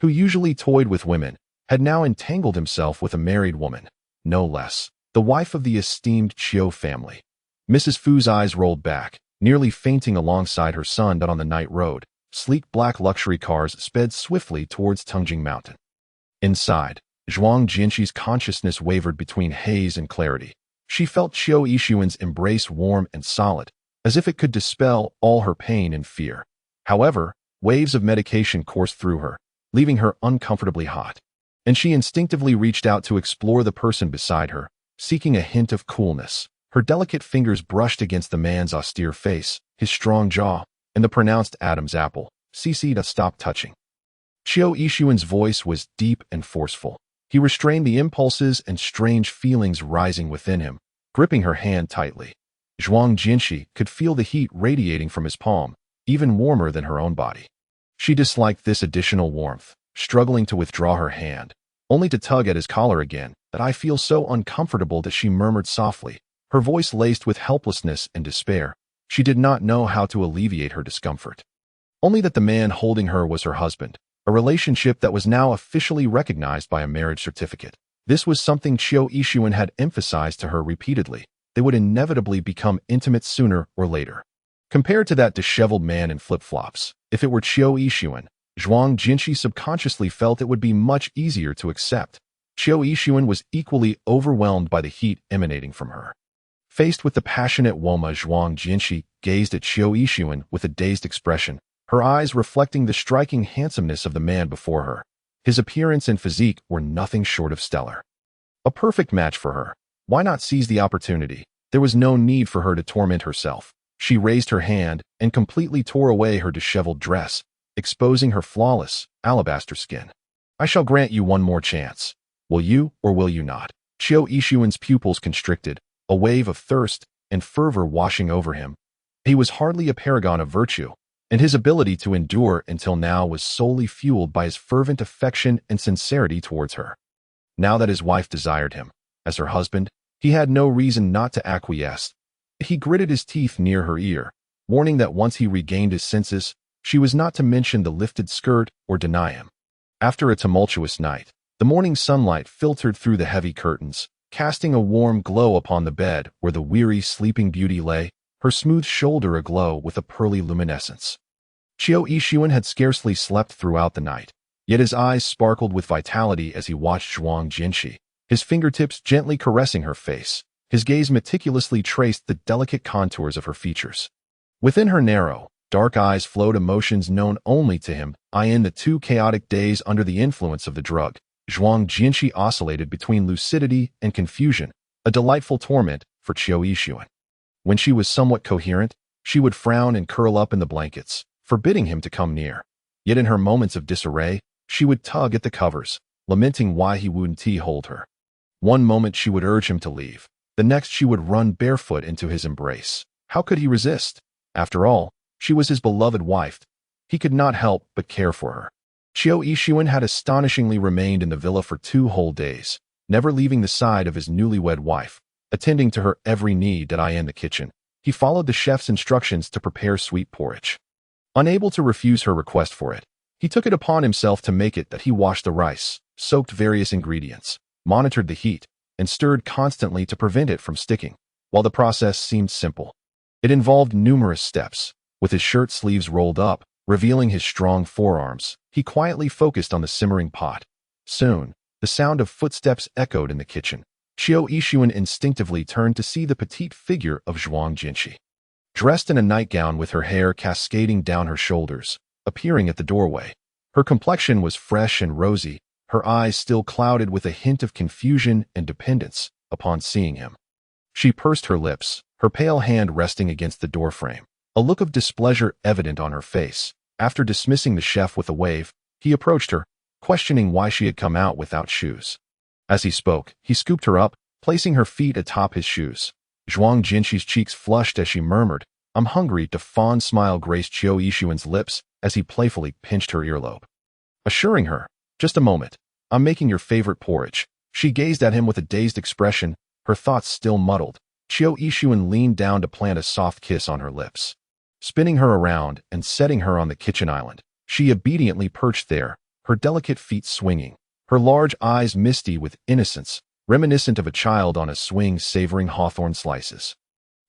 who usually toyed with women, had now entangled himself with a married woman, no less, the wife of the esteemed Qiu family. Mrs. Fu's eyes rolled back, nearly fainting alongside her son. On the night road, sleek black luxury cars sped swiftly towards Tungjing Mountain. Inside, Zhuang Jinshi's consciousness wavered between haze and clarity. She felt Qiu Yixuan's embrace warm and solid, as if it could dispel all her pain and fear. However, waves of medication coursed through her, leaving her uncomfortably hot, and she instinctively reached out to explore the person beside her, seeking a hint of coolness. Her delicate fingers brushed against the man's austere face, his strong jaw, and the pronounced Adam's apple. "CC to stop touching." Qiu Yixuan's voice was deep and forceful. He restrained the impulses and strange feelings rising within him, gripping her hand tightly. Zhuang Jinshi could feel the heat radiating from his palm, even warmer than her own body. She disliked this additional warmth, struggling to withdraw her hand, only to tug at his collar again. "That I feel so uncomfortable," that she murmured softly, her voice laced with helplessness and despair. She did not know how to alleviate her discomfort. Only that the man holding her was her husband, a relationship that was now officially recognized by a marriage certificate. This was something Qiu Yixuan had emphasized to her repeatedly. They would inevitably become intimate sooner or later. Compared to that disheveled man in flip-flops, if it were Qiu Yixuan, Zhuang Jinshi subconsciously felt it would be much easier to accept. Qiu Yixuan was equally overwhelmed by the heat emanating from her. Faced with the passionate Woma, Zhuang Jinshi gazed at Qiu Yixuan with a dazed expression, her eyes reflecting the striking handsomeness of the man before her. His appearance and physique were nothing short of stellar. A perfect match for her. Why not seize the opportunity? There was no need for her to torment herself. She raised her hand and completely tore away her disheveled dress, exposing her flawless, alabaster skin. "I shall grant you one more chance. Will you or will you not?" Qiu Yixuan's pupils constricted, a wave of thirst and fervor washing over him. He was hardly a paragon of virtue, and his ability to endure until now was solely fueled by his fervent affection and sincerity towards her. Now that his wife desired him, as her husband, he had no reason not to acquiesce. He gritted his teeth near her ear, warning that once he regained his senses, she was not to mention the lifted skirt or deny him. After a tumultuous night, the morning sunlight filtered through the heavy curtains, casting a warm glow upon the bed where the weary sleeping beauty lay, her smooth shoulder aglow with a pearly luminescence. Qiu Yixuan had scarcely slept throughout the night, yet his eyes sparkled with vitality as he watched Zhuang Jinshi, his fingertips gently caressing her face. His gaze meticulously traced the delicate contours of her features. Within her narrow, dark eyes flowed emotions known only to him. In the 2 chaotic days under the influence of the drug, Zhuang Jinshi oscillated between lucidity and confusion, a delightful torment for Qiu Yixuan. When she was somewhat coherent, she would frown and curl up in the blankets, forbidding him to come near. Yet in her moments of disarray, she would tug at the covers, lamenting why he wouldn't hold her. One moment she would urge him to leave, the next she would run barefoot into his embrace. How could he resist? After all, she was his beloved wife. He could not help but care for her. Qiu Yixuan had astonishingly remained in the villa for 2 whole days, never leaving the side of his newlywed wife, attending to her every need. In the kitchen, he followed the chef's instructions to prepare sweet porridge. Unable to refuse her request for it, He took it upon himself to make it that he washed the rice, soaked various ingredients, monitored the heat, and stirred constantly to prevent it from sticking. While the process seemed simple, it involved numerous steps. With his shirt sleeves rolled up, revealing his strong forearms, he quietly focused on the simmering pot. Soon, the sound of footsteps echoed in the kitchen. Qiu Yixuan instinctively turned to see the petite figure of Zhuang Jinshi, dressed in a nightgown with her hair cascading down her shoulders, appearing at the doorway. Her complexion was fresh and rosy, her eyes still clouded with a hint of confusion and dependence upon seeing him. She pursed her lips, her pale hand resting against the doorframe, a look of displeasure evident on her face. After dismissing the chef with a wave, he approached her, questioning why she had come out without shoes. As he spoke, he scooped her up, placing her feet atop his shoes. Zhuang Jinshi's cheeks flushed as she murmured, "I'm hungry." A fond smile graced Qiu Yixuan's lips as he playfully pinched her earlobe, assuring her, "Just a moment, I'm making your favorite porridge." She gazed at him with a dazed expression, her thoughts still muddled. Qiu Yixuan leaned down to plant a soft kiss on her lips, spinning her around and setting her on the kitchen island. She obediently perched there, her delicate feet swinging, her large eyes misty with innocence, reminiscent of a child on a swing savoring hawthorn slices.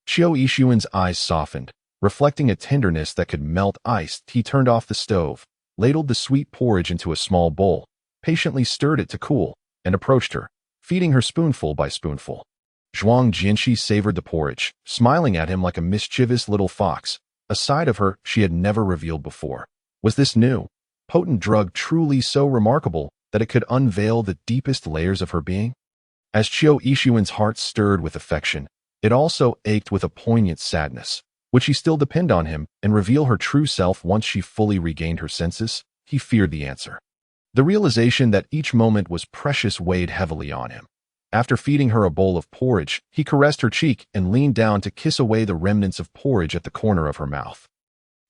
Qiu Yixuan's eyes softened, reflecting a tenderness that could melt ice. He turned off the stove, ladled the sweet porridge into a small bowl, patiently stirred it to cool, and approached her, feeding her spoonful by spoonful. Zhuang Jinshi savored the porridge, smiling at him like a mischievous little fox, a side of her she had never revealed before. Was this new, potent drug truly so remarkable that it could unveil the deepest layers of her being? As Qiu Yixuan's heart stirred with affection, it also ached with a poignant sadness. Would she still depend on him and reveal her true self once she fully regained her senses? He feared the answer. The realization that each moment was precious weighed heavily on him. After feeding her a bowl of porridge, he caressed her cheek and leaned down to kiss away the remnants of porridge at the corner of her mouth.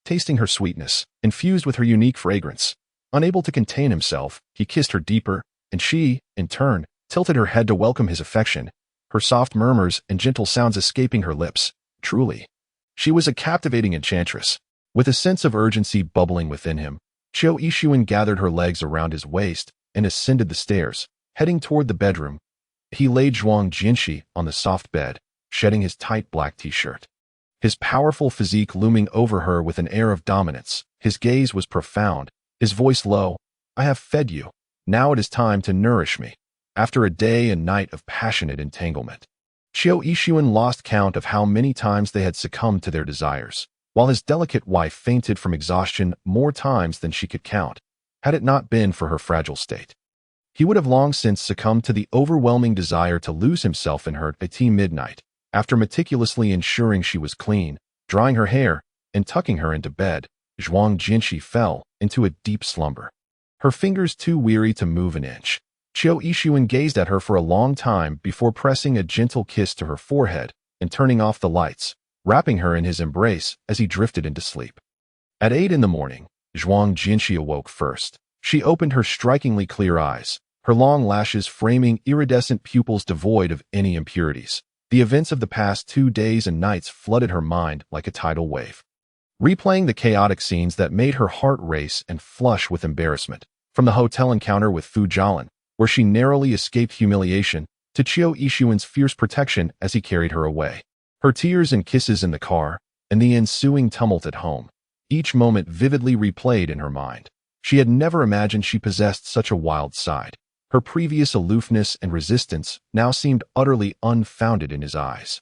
Tasting her sweetness, infused with her unique fragrance, unable to contain himself, he kissed her deeper, and she, in turn, tilted her head to welcome his affection, her soft murmurs and gentle sounds escaping her lips. Truly, she was a captivating enchantress. With a sense of urgency bubbling within him, Qiu Yixuan gathered her legs around his waist and ascended the stairs, heading toward the bedroom. He laid Zhuang Jinshi on the soft bed, shedding his tight black t-shirt, his powerful physique looming over her with an air of dominance. His gaze was profound, his voice low. "I have fed you. Now it is time to nourish me." After a day and night of passionate entanglement, Qiu Yixuan lost count of how many times they had succumbed to their desires, while his delicate wife fainted from exhaustion more times than she could count. Had it not been for her fragile state, he would have long since succumbed to the overwhelming desire to lose himself in her at midnight. After meticulously ensuring she was clean, drying her hair, and tucking her into bed, Zhuang Jinshi fell into a deep slumber, her fingers too weary to move an inch. Qiu Yixuan gazed at her for a long time before pressing a gentle kiss to her forehead and turning off the lights, wrapping her in his embrace as he drifted into sleep. At 8 in the morning, Zhuang Jinshi awoke first. She opened her strikingly clear eyes, her long lashes framing iridescent pupils devoid of any impurities. The events of the past 2 days and nights flooded her mind like a tidal wave, replaying the chaotic scenes that made her heart race and flush with embarrassment. From the hotel encounter with Fu Jialan, where she narrowly escaped humiliation, to Qiu Yixuan's fierce protection as he carried her away, her tears and kisses in the car, and the ensuing tumult at home, each moment vividly replayed in her mind. She had never imagined she possessed such a wild side. Her previous aloofness and resistance now seemed utterly unfounded in his eyes.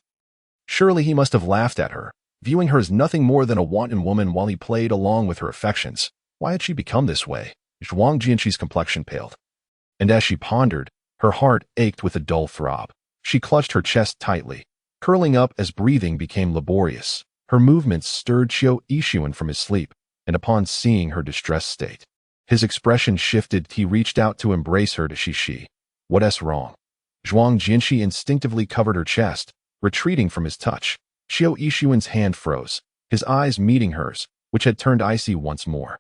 Surely he must have laughed at her, viewing her as nothing more than a wanton woman while he played along with her affections. Why had she become this way? Zhuang Jinshi's complexion paled, and as she pondered, her heart ached with a dull throb. She clutched her chest tightly, curling up as breathing became laborious. Her movements stirred Qiu Yixuan from his sleep, and upon seeing her distressed state, his expression shifted. He reached out to embrace her. She. What's wrong? Zhuang Jinshi instinctively covered her chest, retreating from his touch. Qiu Yixuan's hand froze, his eyes meeting hers, which had turned icy once more,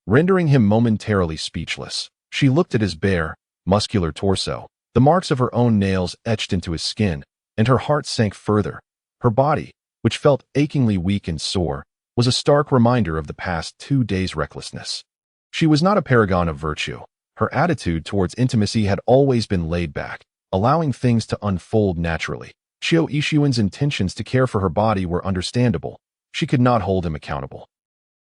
rendering him momentarily speechless. She looked at his bare, muscular torso, the marks of her own nails etched into his skin, and her heart sank further. Her body, which felt achingly weak and sore, was a stark reminder of the past 2 days' recklessness. She was not a paragon of virtue. Her attitude towards intimacy had always been laid back, allowing things to unfold naturally. Qiu Yixuan's intentions to care for her body were understandable. She could not hold him accountable,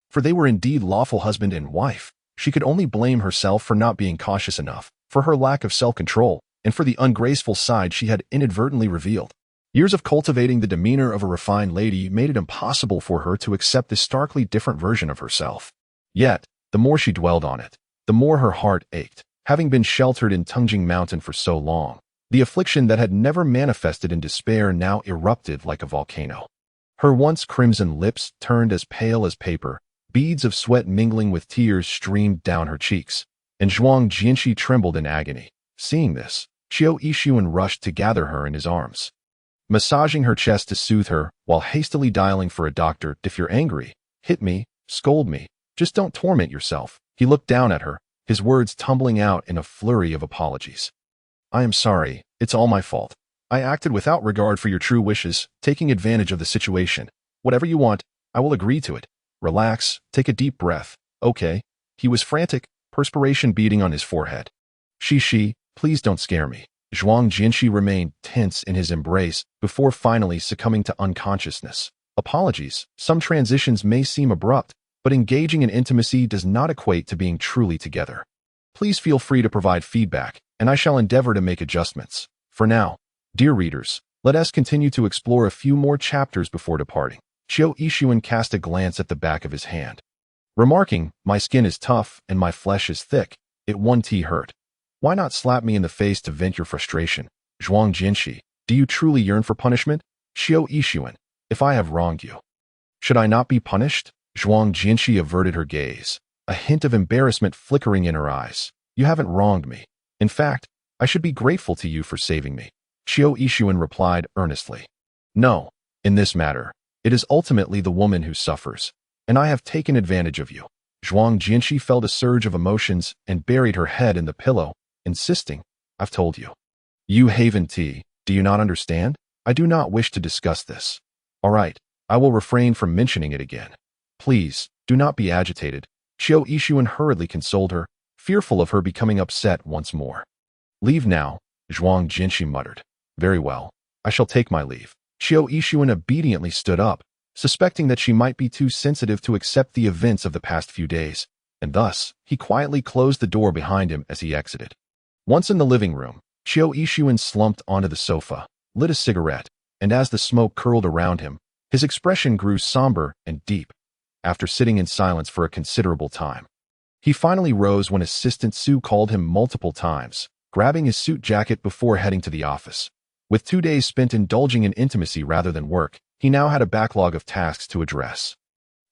for they were indeed lawful husband and wife. She could only blame herself for not being cautious enough, for her lack of self-control, and for the ungraceful side she had inadvertently revealed. Years of cultivating the demeanor of a refined lady made it impossible for her to accept this starkly different version of herself. Yet, the more she dwelled on it, the more her heart ached. Having been sheltered in Tungjing Mountain for so long, the affliction that had never manifested in despair now erupted like a volcano. Her once crimson lips turned as pale as paper, beads of sweat mingling with tears streamed down her cheeks, and Zhuang Jianxi trembled in agony. Seeing this, Qiu Yixuan rushed to gather her in his arms, massaging her chest to soothe her while hastily dialing for a doctor. If you're angry, hit me, scold me, just don't torment yourself. He looked down at her, his words tumbling out in a flurry of apologies. I am sorry, it's all my fault. I acted without regard for your true wishes, taking advantage of the situation. Whatever you want, I will agree to it. Relax, take a deep breath. Okay. He was frantic, perspiration beading on his forehead. Shi, please don't scare me. Zhuang Jianxi remained tense in his embrace before finally succumbing to unconsciousness. Apologies. Some transitions may seem abrupt, but engaging in intimacy does not equate to being truly together. Please feel free to provide feedback, and I shall endeavor to make adjustments. For now, dear readers, let us continue to explore a few more chapters before departing. Qiu Yixuan cast a glance at the back of his hand, remarking, my skin is tough and my flesh is thick. It won't hurt. Why not slap me in the face to vent your frustration? Zhuang Jianxi, do you truly yearn for punishment? Qiu Yixuan, if I have wronged you, should I not be punished? Zhuang Jianxi averted her gaze, a hint of embarrassment flickering in her eyes. You haven't wronged me. In fact, I should be grateful to you for saving me. Qiu Yixuan replied earnestly. No, in this matter, it is ultimately the woman who suffers, and I have taken advantage of you. Zhuang Jianxi felt a surge of emotions and buried her head in the pillow, insisting, I've told you. You Haven T, do you not understand? I do not wish to discuss this. All right, I will refrain from mentioning it again. Please, do not be agitated. Qiu Yixuan hurriedly consoled her, fearful of her becoming upset once more. Leave now, Zhuang Jianxi muttered. Very well, I shall take my leave. Qiu Yixuan obediently stood up, suspecting that she might be too sensitive to accept the events of the past few days, and thus, he quietly closed the door behind him as he exited. Once in the living room, Qiu Yixuan slumped onto the sofa, lit a cigarette, and as the smoke curled around him, his expression grew somber and deep. After sitting in silence for a considerable time, he finally rose when Assistant Su called him multiple times, grabbing his suit jacket before heading to the office. With 2 days spent indulging in intimacy rather than work, he now had a backlog of tasks to address,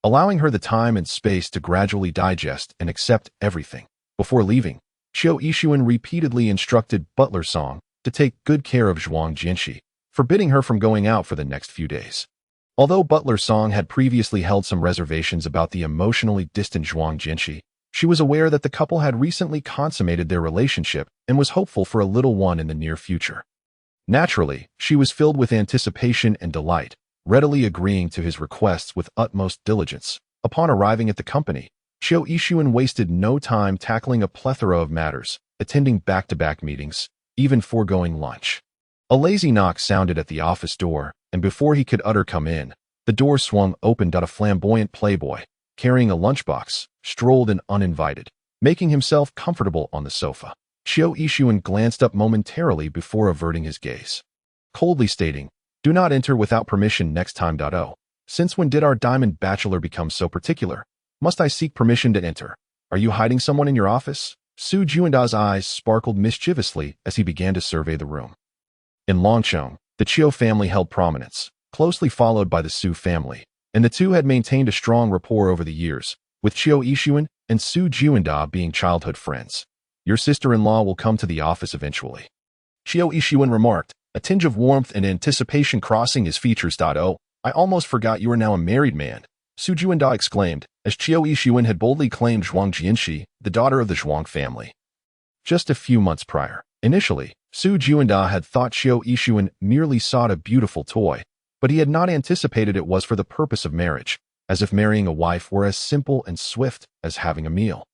allowing her the time and space to gradually digest and accept everything. Before leaving, Qiu Yixuan repeatedly instructed Butler Song to take good care of Zhuang Jianxi, forbidding her from going out for the next few days. Although Butler Song had previously held some reservations about the emotionally distant Zhuang Jianxi, she was aware that the couple had recently consummated their relationship and was hopeful for a little one in the near future. Naturally, she was filled with anticipation and delight, readily agreeing to his requests with utmost diligence. Upon arriving at the company, Qiu Yixuan wasted no time tackling a plethora of matters, attending back-to-back meetings, even foregoing lunch. A lazy knock sounded at the office door, and before he could utter come in, the door swung open. A flamboyant playboy, carrying a lunchbox, strolled in uninvited, making himself comfortable on the sofa. Qiu Yixuan glanced up momentarily before averting his gaze, coldly stating, do not enter without permission next time. Oh, since when did our diamond bachelor become so particular? Must I seek permission to enter? Are you hiding someone in your office? Su Juanda's eyes sparkled mischievously as he began to survey the room. In Longcheng, the Qiu family held prominence, closely followed by the Su family, and the two had maintained a strong rapport over the years, with Qiu Yixuan and Su Juanda being childhood friends. Your sister-in-law will come to the office eventually, Qiu Yixuan remarked, a tinge of warmth and anticipation crossing his features. Oh, I almost forgot you are now a married man, Su Juanda exclaimed, as Qiu Yixuan had boldly claimed Zhuang Jianxi, the daughter of the Zhuang family. Just a few months prior, initially, Su Juanda had thought Qiu Yixuan merely sought a beautiful toy, but he had not anticipated it was for the purpose of marriage, as if marrying a wife were as simple and swift as having a meal.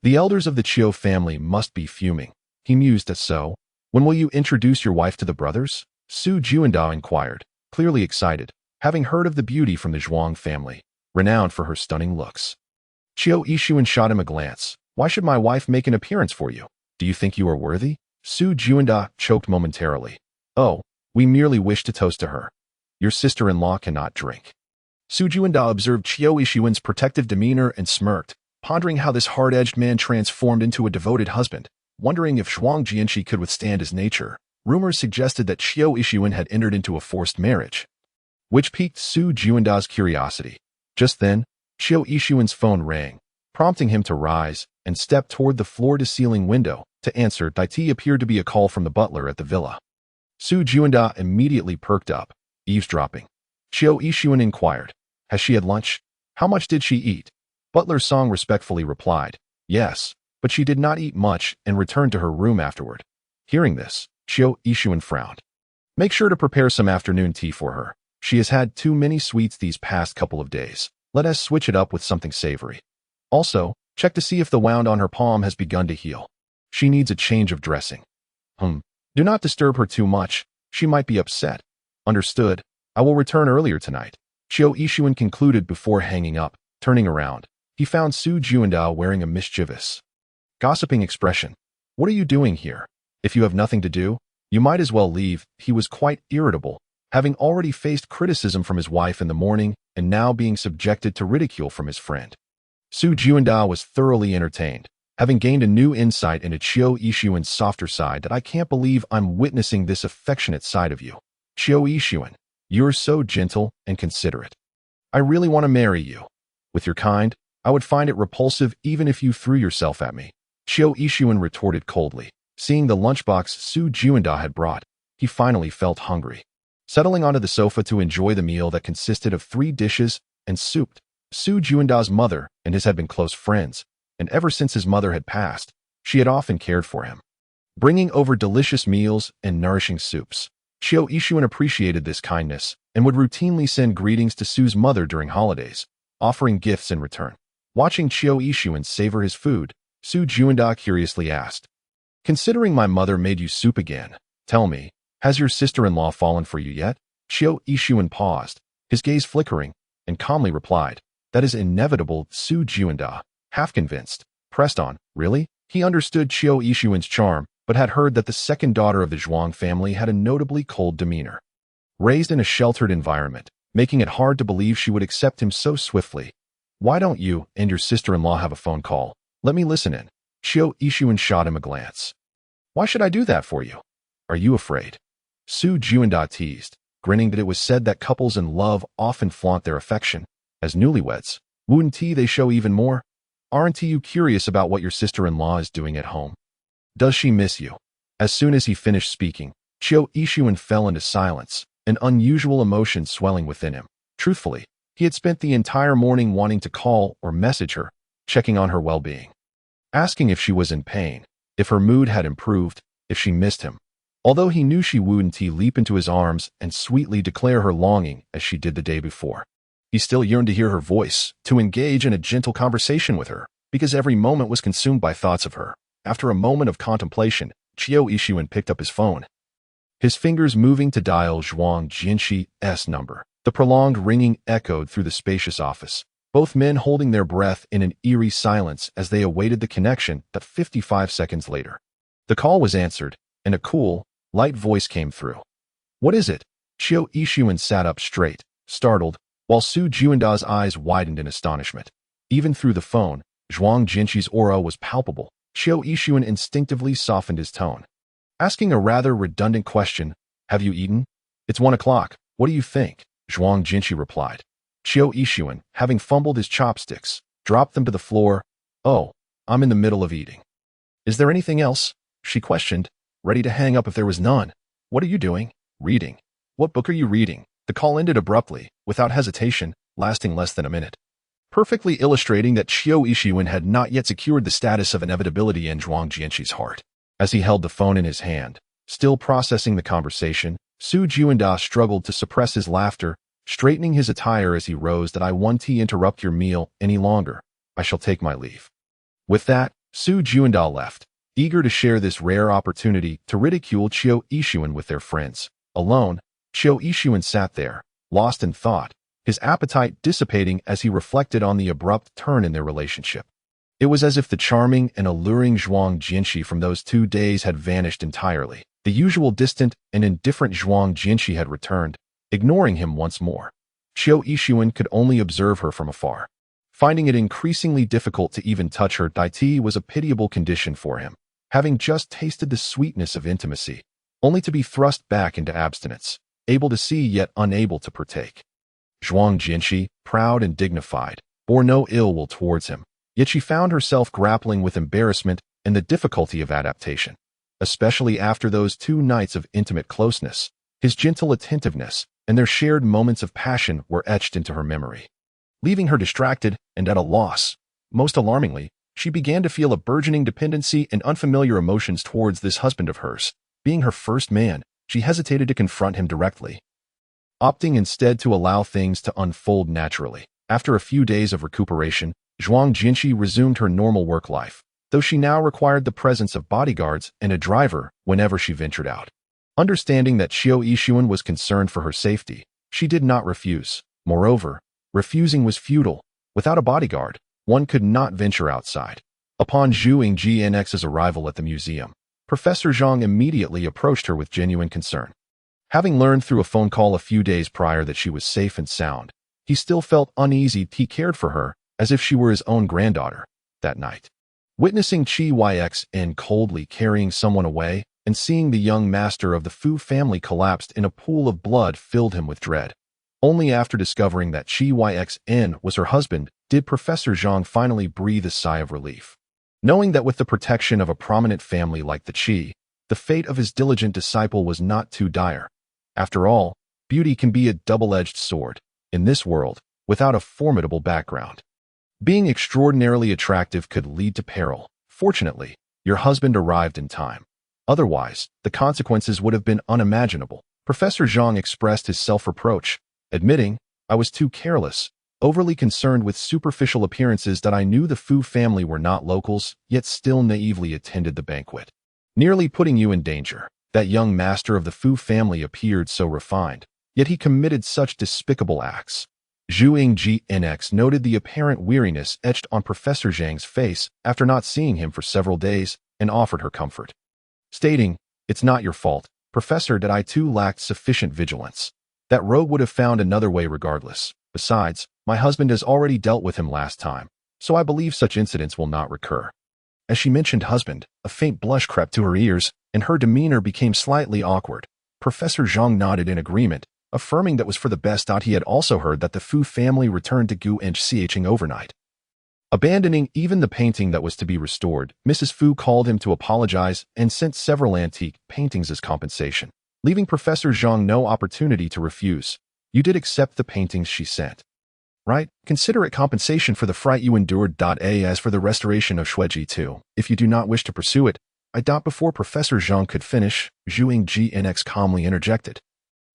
The elders of the Chiu family must be fuming. He mused. So, when will you introduce your wife to the brothers? Su Juanda inquired, clearly excited, having heard of the beauty from the Zhuang family, renowned for her stunning looks. Chiu Yixuan shot him a glance. Why should my wife make an appearance for you? Do you think you are worthy? Su Juanda choked momentarily. Oh, we merely wish to toast to her. Your sister-in-law cannot drink. Su Juanda observed Chiu Yixuan's protective demeanor and smirked, pondering how this hard-edged man transformed into a devoted husband, wondering if Zhuang Jianqi could withstand his nature. Rumors suggested that Chiu Yixuan had entered into a forced marriage, which piqued Su Juanda's curiosity. Just then, Chiu Yixuan's phone rang, prompting him to rise and step toward the floor-to-ceiling window. To answer, it appeared to be a call from the butler at the villa. Su Juanda immediately perked up, eavesdropping. Chiu Yixuan inquired, has she had lunch? How much did she eat? Butler Song respectfully replied, yes, but she did not eat much and returned to her room afterward. Hearing this, Chiu Yixuan frowned. Make sure to prepare some afternoon tea for her. She has had too many sweets these past couple of days. Let us switch it up with something savory. Also, check to see if the wound on her palm has begun to heal. She needs a change of dressing. Do not disturb her too much. She might be upset. Understood. I will return earlier tonight. Chiu Yixuan concluded before hanging up. Turning around, he found Su Juanda wearing a mischievous, gossiping expression. What are you doing here? If you have nothing to do, you might as well leave. He was quite irritable, having already faced criticism from his wife in the morning and now being subjected to ridicule from his friend. Su Juanda was thoroughly entertained, having gained a new insight into Chiu Yixuan's softer side. That I can't believe I'm witnessing this affectionate side of you. Chiu Yixuan, you're so gentle and considerate. I really want to marry you. With your kind, I would find it repulsive even if you threw yourself at me. Chiu Yixuan retorted coldly. Seeing the lunchbox Su Juanda had brought, he finally felt hungry. Settling onto the sofa to enjoy the meal that consisted of 3 dishes and soup, Su Juanda's mother and his had been close friends, and ever since his mother had passed, she had often cared for him, bringing over delicious meals and nourishing soups. Chiu Yixuan appreciated this kindness and would routinely send greetings to Su's mother during holidays, offering gifts in return. Watching Chiu Yixuan savor his food, Su Juanda curiously asked, considering my mother made you soup again, tell me, has your sister-in-law fallen for you yet? Chiu Yixuan paused, his gaze flickering, and calmly replied, that is inevitable. Su Juanda, half convinced, pressed on, really? He understood Chiu Yixuan's charm, but had heard that the second daughter of the Zhuang family had a notably cold demeanor. Raised in a sheltered environment, making it hard to believe she would accept him so swiftly. Why don't you and your sister-in-law have a phone call? Let me listen in. Chiu Yixuan shot him a glance. Why should I do that for you? Are you afraid? Su Juanda teased, grinning that it was said that couples in love often flaunt their affection. As newlyweds, wouldn't they show even more? Aren't you curious about what your sister-in-law is doing at home? Does she miss you? As soon as he finished speaking, Chiu Yixuan fell into silence, an unusual emotion swelling within him. Truthfully, he had spent the entire morning wanting to call or message her, checking on her well-being, asking if she was in pain, if her mood had improved, if she missed him. Although he knew she wouldn't leap into his arms and sweetly declare her longing as she did the day before. He still yearned to hear her voice, to engage in a gentle conversation with her, because every moment was consumed by thoughts of her. After a moment of contemplation, Chiu Yixuan picked up his phone, his fingers moving to dial Zhuang Jianqi's number. The prolonged ringing echoed through the spacious office, both men holding their breath in an eerie silence as they awaited the connection. That 55 seconds later, the call was answered, and a cool, light voice came through. What is it? Chiu Yixuan sat up straight, startled, while Su Juanda's eyes widened in astonishment. Even through the phone, Zhuang Jianqi's aura was palpable. Chiu Yixuan instinctively softened his tone, asking a rather redundant question. Have you eaten? It's 1 o'clock. What do you think? Zhuang Jianqi replied. Chiu Yixuan, having fumbled his chopsticks, dropped them to the floor. Oh, I'm in the middle of eating. Is there anything else? She questioned, ready to hang up if there was none. What are you doing? Reading. What book are you reading? The call ended abruptly, without hesitation, lasting less than a minute, perfectly illustrating that Chiu Yixuan had not yet secured the status of inevitability in Zhuang Jianqi's heart. As he held the phone in his hand, still processing the conversation, Su Juanda struggled to suppress his laughter, straightening his attire as he rose. That I won't interrupt your meal any longer. I shall take my leave. With that, Su Juandao left, eager to share this rare opportunity to ridicule Qiu Yixuan with their friends. Alone, Qiu Yixuan sat there, lost in thought, his appetite dissipating as he reflected on the abrupt turn in their relationship. It was as if the charming and alluring Zhuang Jianxi from those 2 days had vanished entirely. The usual distant and indifferent Zhuang Jianxi had returned, ignoring him once more. Qiu Yixuan could only observe her from afar. Finding it increasingly difficult to even touch her, Daiti was a pitiable condition for him, having just tasted the sweetness of intimacy, only to be thrust back into abstinence, able to see yet unable to partake. Zhuang Jianxi, proud and dignified, bore no ill will towards him, yet she found herself grappling with embarrassment and the difficulty of adaptation, especially after those 2 nights of intimate closeness. His gentle attentiveness and their shared moments of passion were etched into her memory. Leaving her distracted and at a loss, most alarmingly, she began to feel a burgeoning dependency and unfamiliar emotions towards this husband of hers. Being her first man, she hesitated to confront him directly, opting instead to allow things to unfold naturally. After a few days of recuperation, Zhuang Jianxi resumed her normal work life, though she now required the presence of bodyguards and a driver whenever she ventured out. Understanding that Qiu Yixuan was concerned for her safety, she did not refuse. Moreover, refusing was futile. Without a bodyguard, one could not venture outside. Upon Zhu Yingjianx's arrival at the museum, Professor Zhang immediately approached her with genuine concern. Having learned through a phone call a few days prior that she was safe and sound, he still felt uneasy. He cared for her as if she were his own granddaughter. That night, witnessing Qi Yixin coldly carrying someone away and seeing the young master of the Fu family collapsed in a pool of blood filled him with dread. Only after discovering that Qi Yixin was her husband did Professor Zhang finally breathe a sigh of relief. Knowing that with the protection of a prominent family like the Qi, the fate of his diligent disciple was not too dire. After all, beauty can be a double-edged sword, in this world, without a formidable background. Being extraordinarily attractive could lead to peril. Fortunately, your husband arrived in time. Otherwise, the consequences would have been unimaginable. Professor Zhang expressed his self-reproach, admitting, "I was too careless, overly concerned with superficial appearances that I knew the Fu family were not locals, yet still naively attended the banquet, nearly putting you in danger." That young master of the Fu family appeared so refined, yet he committed such despicable acts. Zhu Yingjianx noted the apparent weariness etched on Professor Zhang's face after not seeing him for several days and offered her comfort, stating, "It's not your fault, Professor, that I too lacked sufficient vigilance. That rogue would have found another way regardless. Besides, my husband has already dealt with him last time, so I believe such incidents will not recur." As she mentioned husband, a faint blush crept to her ears, and her demeanor became slightly awkward. Professor Zhang nodded in agreement, affirming that was for the best. He had also heard that the Fu family returned to Gu and Xiqing overnight. Abandoning even the painting that was to be restored, Mrs. Fu called him to apologize and sent several antique paintings as compensation, leaving Professor Zhang no opportunity to refuse. "You did accept the paintings she sent, right? Consider it compensation for the fright you endured. As for the restoration of Shueji too, if you do not wish to pursue it, Before Professor Zhang could finish, Zhu Yingjianx calmly interjected,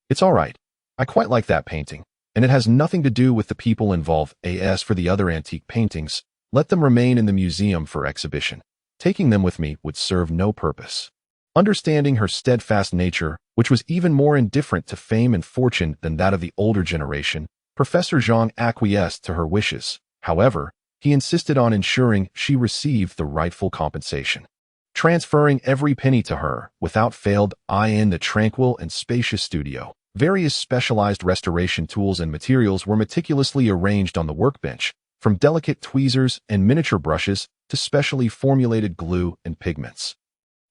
"It's all right. I quite like that painting, and it has nothing to do with the people involved. As for the other antique paintings, let them remain in the museum for exhibition. Taking them with me would serve no purpose." Understanding her steadfast nature, which was even more indifferent to fame and fortune than that of the older generation, Professor Zhang acquiesced to her wishes. However, he insisted on ensuring she received the rightful compensation, transferring every penny to her without failed. In the tranquil and spacious studio, various specialized restoration tools and materials were meticulously arranged on the workbench, from delicate tweezers and miniature brushes to specially formulated glue and pigments,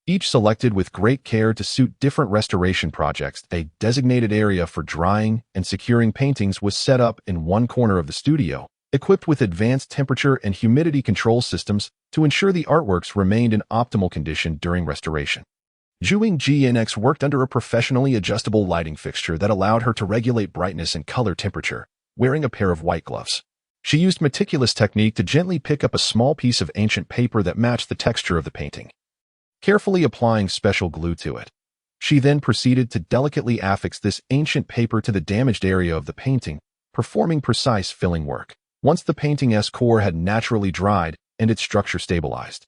each selected with great care to suit different restoration projects. A designated area for drying and securing paintings was set up in one corner of the studio, equipped with advanced temperature and humidity control systems to ensure the artworks remained in optimal condition during restoration. Zhu Yingjianx worked under a professionally adjustable lighting fixture that allowed her to regulate brightness and color temperature, wearing a pair of white gloves. She used meticulous technique to gently pick up a small piece of ancient paper that matched the texture of the painting, carefully applying special glue to it. She then proceeded to delicately affix this ancient paper to the damaged area of the painting, performing precise filling work. Once the painting's core had naturally dried and its structure stabilized,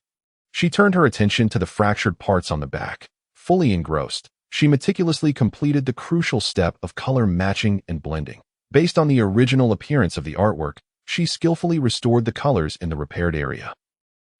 She turned her attention to the fractured parts on the back. Fully engrossed, she meticulously completed the crucial step of color matching and blending. Based on the original appearance of the artwork, she skillfully restored the colors in the repaired area,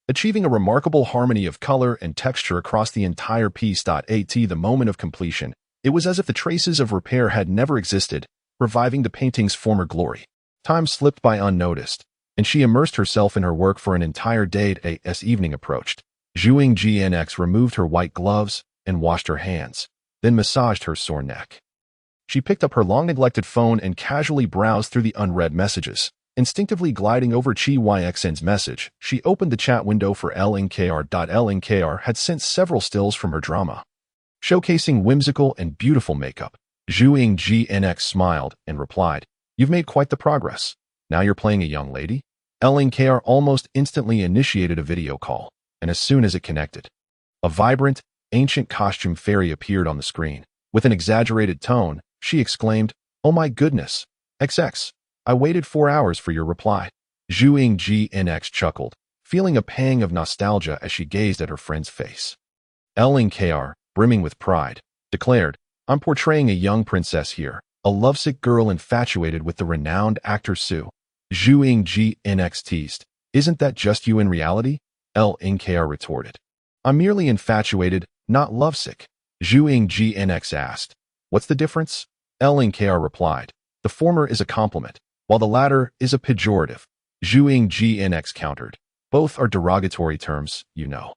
achieving a remarkable harmony of color and texture across the entire piece. At the moment of completion, it was as if the traces of repair had never existed, reviving the painting's former glory. Time slipped by unnoticed, and she immersed herself in her work for an entire day. As evening approached, Zhuing GNX removed her white gloves and washed her hands, then massaged her sore neck. She picked up her long-neglected phone and casually browsed through the unread messages. Instinctively gliding over Chi Yxn's message, she opened the chat window for LNKR. LNKR had sent several stills from her drama, showcasing whimsical and beautiful makeup. Zhuing GNX smiled and replied, "You've made quite the progress. Now you're playing a young lady?" LNKR almost instantly initiated a video call, and as soon as it connected, a vibrant, ancient costume fairy appeared on the screen. With an exaggerated tone, she exclaimed, "Oh my goodness, XX, I waited 4 hours for your reply." Zhuing GNX chuckled, feeling a pang of nostalgia as she gazed at her friend's face. LNKR, brimming with pride, declared, "I'm portraying a young princess here, a lovesick girl infatuated with the renowned actor Su." Zhuing GNX teased, "Isn't that just you in reality?" LNKR retorted, "I'm merely infatuated, not lovesick." Zhuing GNX asked, "What's the difference?" LNKR replied, "The former is a compliment, while the latter is a pejorative." Zhuing GNX countered, "Both are derogatory terms, you know."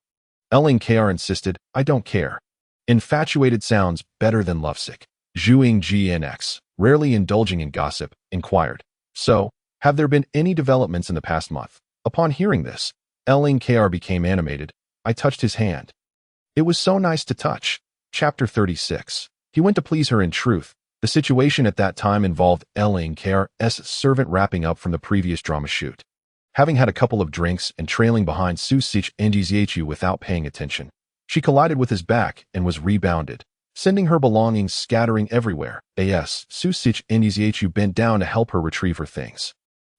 LNKR insisted, "I don't care. Infatuated sounds better than lovesick." Zhuing GNX, rarely indulging in gossip, inquired, "So, have there been any developments in the past month?" Upon hearing this, LNKR became animated. I touched his hand. It was so nice to touch. Chapter 36. He went to please her in truth. The situation at that time involved LNKR's servant wrapping up from the previous drama shoot. Having had a couple of drinks and trailing behind Su Sich Ndzhu without paying attention, she collided with his back and was rebounded, sending her belongings scattering everywhere. Su Sich Ndzhu bent down to help her retrieve her things.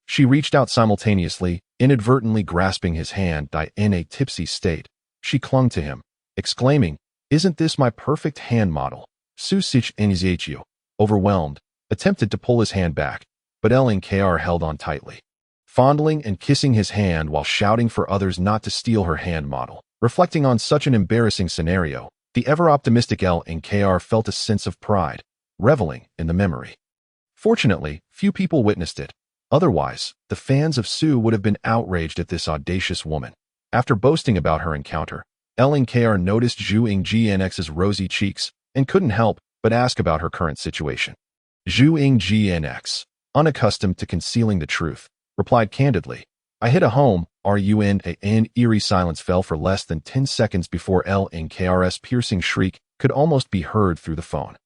She reached out simultaneously, inadvertently grasping his hand. In a tipsy state, she clung to him, exclaiming, "Isn't this my perfect hand model?" Su Sich Ndzhu, overwhelmed, attempted to pull his hand back, but LNKR held on tightly, fondling and kissing his hand while shouting for others not to steal her hand model. Reflecting on such an embarrassing scenario, the ever-optimistic LNKR felt a sense of pride, reveling in the memory. Fortunately, few people witnessed it. Otherwise, the fans of Su would have been outraged at this audacious woman. After boasting about her encounter, LNKR noticed Zhuing GNX's rosy cheeks and couldn't help but ask about her current situation. Zhuing GNX, unaccustomed to concealing the truth, replied candidly, "I hit a home run. An eerie silence fell for less than 10 seconds before LNKR's piercing shriek could almost be heard through the phone.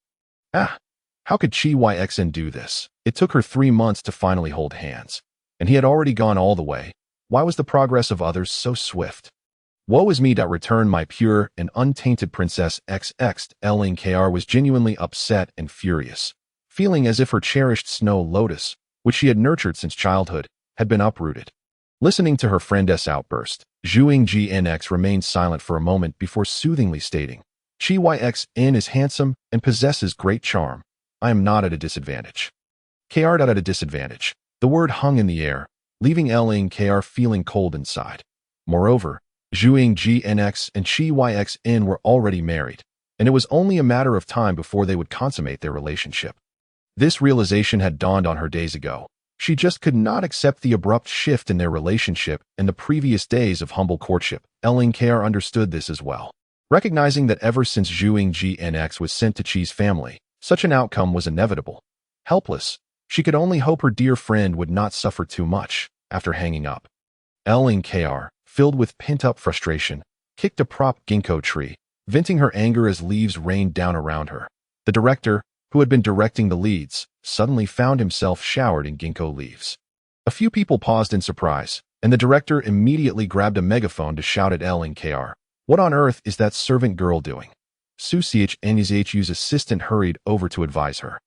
"Ah, how could Chi Yxn do this? It took her 3 months to finally hold hands, and he had already gone all the way. Why was the progress of others so swift? Woe is me. Return my pure and untainted princess XX." LNKR was genuinely upset and furious, feeling as if her cherished snow lotus, which she had nurtured since childhood, had been uprooted. Listening to her friend's outburst, Zhuing GNX remained silent for a moment before soothingly stating, "Chi Yxn is handsome and possesses great charm. I am not at a disadvantage." KR not at a disadvantage. The word hung in the air, leaving LNKR feeling cold inside. Moreover, Zhuing GNX and Chi Yxn were already married, and it was only a matter of time before they would consummate their relationship. This realization had dawned on her days ago. She just could not accept the abrupt shift in their relationship and the previous days of humble courtship. LNKR understood this as well, recognizing that ever since Zhuing GNX was sent to Chi's family, such an outcome was inevitable. Helpless, she could only hope her dear friend would not suffer too much. After hanging up, LNKR, filled with pent-up frustration, kicked a prop ginkgo tree, venting her anger as leaves rained down around her. The director, who had been directing the leads, suddenly found himself showered in ginkgo leaves. A few people paused in surprise, and the director immediately grabbed a megaphone to shout at LNKR, "What on earth is that servant girl doing?" Su Sich Ndzu's assistant hurried over to advise her.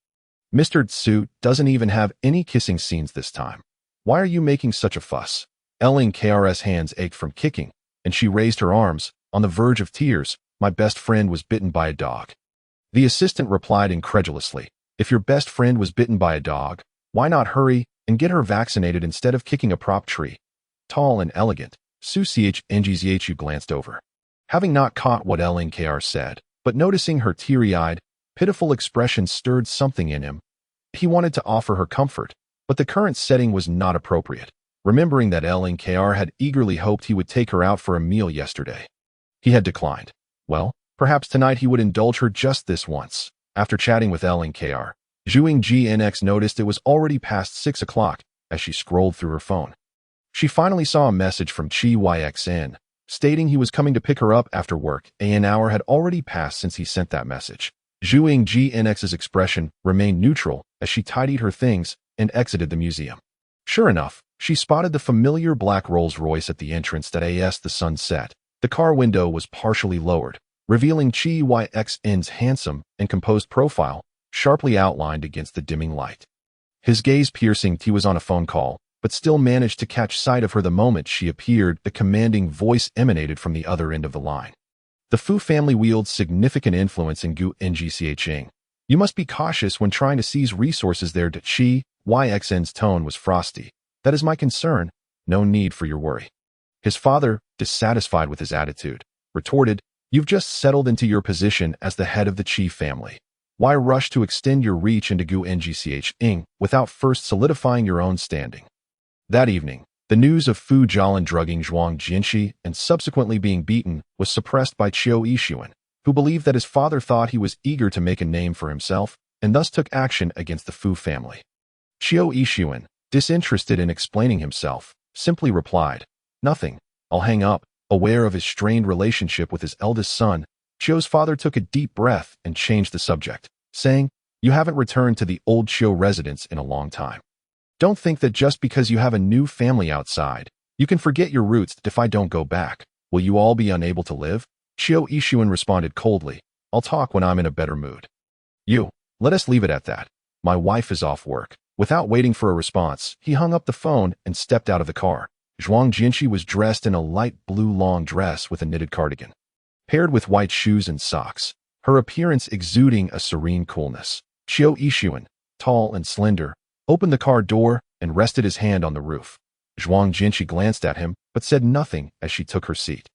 "Mr. Tsu doesn't even have any kissing scenes this time. Why are you making such a fuss?" LNKR's hands ached from kicking, and she raised her arms, on the verge of tears. My best friend was bitten by a dog. The assistant replied incredulously, if your best friend was bitten by a dog, why not hurry and get her vaccinated instead of kicking a prop tree? Tall and elegant, Su Chngzhu glanced over. Having not caught what LNKR said, but noticing her teary-eyed, pitiful expression stirred something in him. He wanted to offer her comfort, but the current setting was not appropriate, remembering that LNKR had eagerly hoped he would take her out for a meal yesterday. He had declined. Well, perhaps tonight he would indulge her just this once. After chatting with LNKR, Zhuang GNX noticed it was already past 6 o'clock as she scrolled through her phone. She finally saw a message from Chi YXN, stating he was coming to pick her up after work. An hour had already passed since he sent that message. Zhuang GNX's expression remained neutral as she tidied her things and exited the museum. Sure enough, she spotted the familiar black Rolls-Royce at the entrance that as the sun set. The car window was partially lowered, revealing Chi YXN's handsome and composed profile, sharply outlined against the dimming light. His gaze-piercing he was on a phone call, but still managed to catch sight of her the moment she appeared. The commanding voice emanated from the other end of the line. The Fu family wields significant influence in Gu Ngcheng. You must be cautious when trying to seize resources there. Chi YXN's tone was frosty. That is my concern. No need for your worry. His father, dissatisfied with his attitude, retorted, you've just settled into your position as the head of the Chi family. Why rush to extend your reach into Gu Ngcheng without first solidifying your own standing? That evening, the news of Fu Jialan drugging Zhuang Jinshi and subsequently being beaten was suppressed by Qiu Yixuan, who believed that his father thought he was eager to make a name for himself and thus took action against the Fu family. Qiu Yixuan, disinterested in explaining himself, simply replied, nothing, I'll hang up. Aware of his strained relationship with his eldest son, Qiu's father took a deep breath and changed the subject, saying, you haven't returned to the old Qiu residence in a long time. Don't think that just because you have a new family outside, you can forget your roots. If I don't go back, will you all be unable to live? Qiu Yixuan responded coldly, I'll talk when I'm in a better mood. Let us leave it at that. My wife is off work. Without waiting for a response, he hung up the phone and stepped out of the car. Zhuang Jinshi was dressed in a light blue long dress with a knitted cardigan, paired with white shoes and socks, her appearance exuding a serene coolness. Qiu Yixuan, tall and slender, opened the car door and rested his hand on the roof. Zhuang Jinshi glanced at him, but said nothing as she took her seat.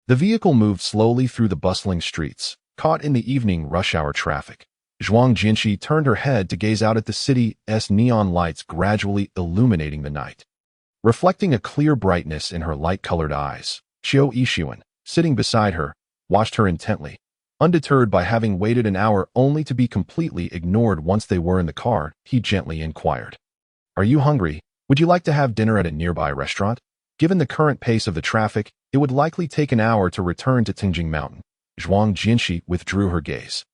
The vehicle moved slowly through the bustling streets, caught in the evening rush hour traffic. Zhuang Jinshi turned her head to gaze out at the city's neon lights gradually illuminating the night, reflecting a clear brightness in her light-colored eyes. Qiu Yixuan, sitting beside her, watched her intently, undeterred by having waited an hour only to be completely ignored. Once they were in the car, he gently inquired, are you hungry? Would you like to have dinner at a nearby restaurant? Given the current pace of the traffic, it would likely take an hour to return to Tingjing Mountain. Zhuang Jinshi withdrew her gaze,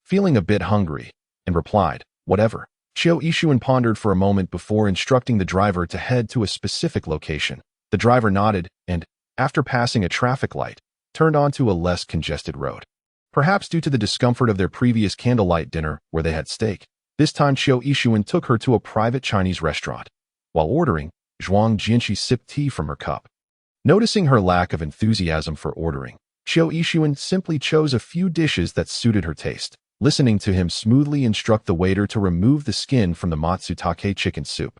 feeling a bit hungry, and replied, whatever. Qiu Yixuan pondered for a moment before instructing the driver to head to a specific location. The driver nodded and, after passing a traffic light, turned onto a less congested road. Perhaps due to the discomfort of their previous candlelight dinner where they had steak, this time Qiu Yixuan took her to a private Chinese restaurant. While ordering, Zhuang Jinshi sipped tea from her cup. Noticing her lack of enthusiasm for ordering, Qiu Yixuan simply chose a few dishes that suited her taste. Listening to him smoothly instruct the waiter to remove the skin from the matsutake chicken soup.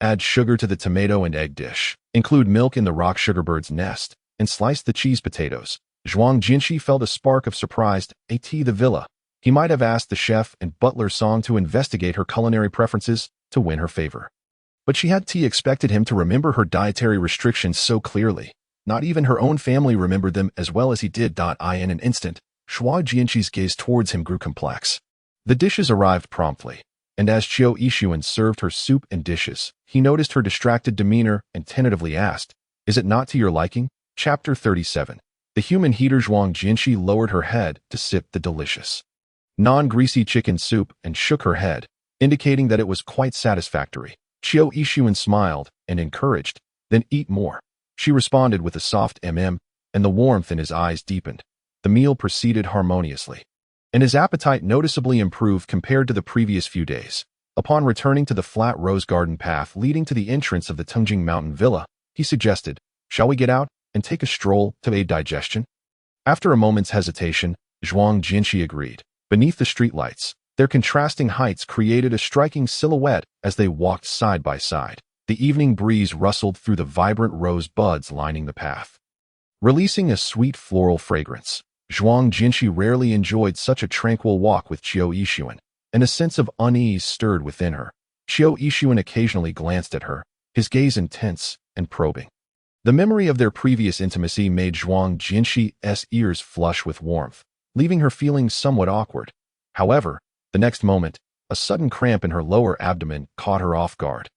Add sugar to the tomato and egg dish. Include milk in the rock sugarbird's nest, and slice the cheese potatoes. Zhuang Jinshi felt a spark of surprise at the villa. He might have asked the chef and butler Song to investigate her culinary preferences to win her favor. But she had expected him to remember her dietary restrictions so clearly. Not even her own family remembered them as well as he did. In an instant, Zhuang Jinshi's gaze towards him grew complex. The dishes arrived promptly, and as Qiu Yixuan served her soup and dishes, he noticed her distracted demeanor and tentatively asked, is it not to your liking? Chapter 37. The human heater. Zhuang Jinshi lowered her head to sip the delicious, non-greasy chicken soup and shook her head, indicating that it was quite satisfactory. Qiu Yixuan smiled and encouraged, then eat more. She responded with a soft and the warmth in his eyes deepened. The meal proceeded harmoniously, and his appetite noticeably improved compared to the previous few days. Upon returning to the flat rose garden path leading to the entrance of the Tingjing Mountain Villa, he suggested, shall we get out? and take a stroll to aid digestion? After a moment's hesitation, Zhuang Jinshi agreed. Beneath the streetlights, their contrasting heights created a striking silhouette as they walked side by side. The evening breeze rustled through the vibrant rose buds lining the path, releasing a sweet floral fragrance. Zhuang Jinshi rarely enjoyed such a tranquil walk with Qiu Yixuan, and a sense of unease stirred within her. Qiu Yixuan occasionally glanced at her, his gaze intense and probing. The memory of their previous intimacy made Zhuang Jinshi's ears flush with warmth, leaving her feeling somewhat awkward. However, the next moment, a sudden cramp in her lower abdomen caught her off guard.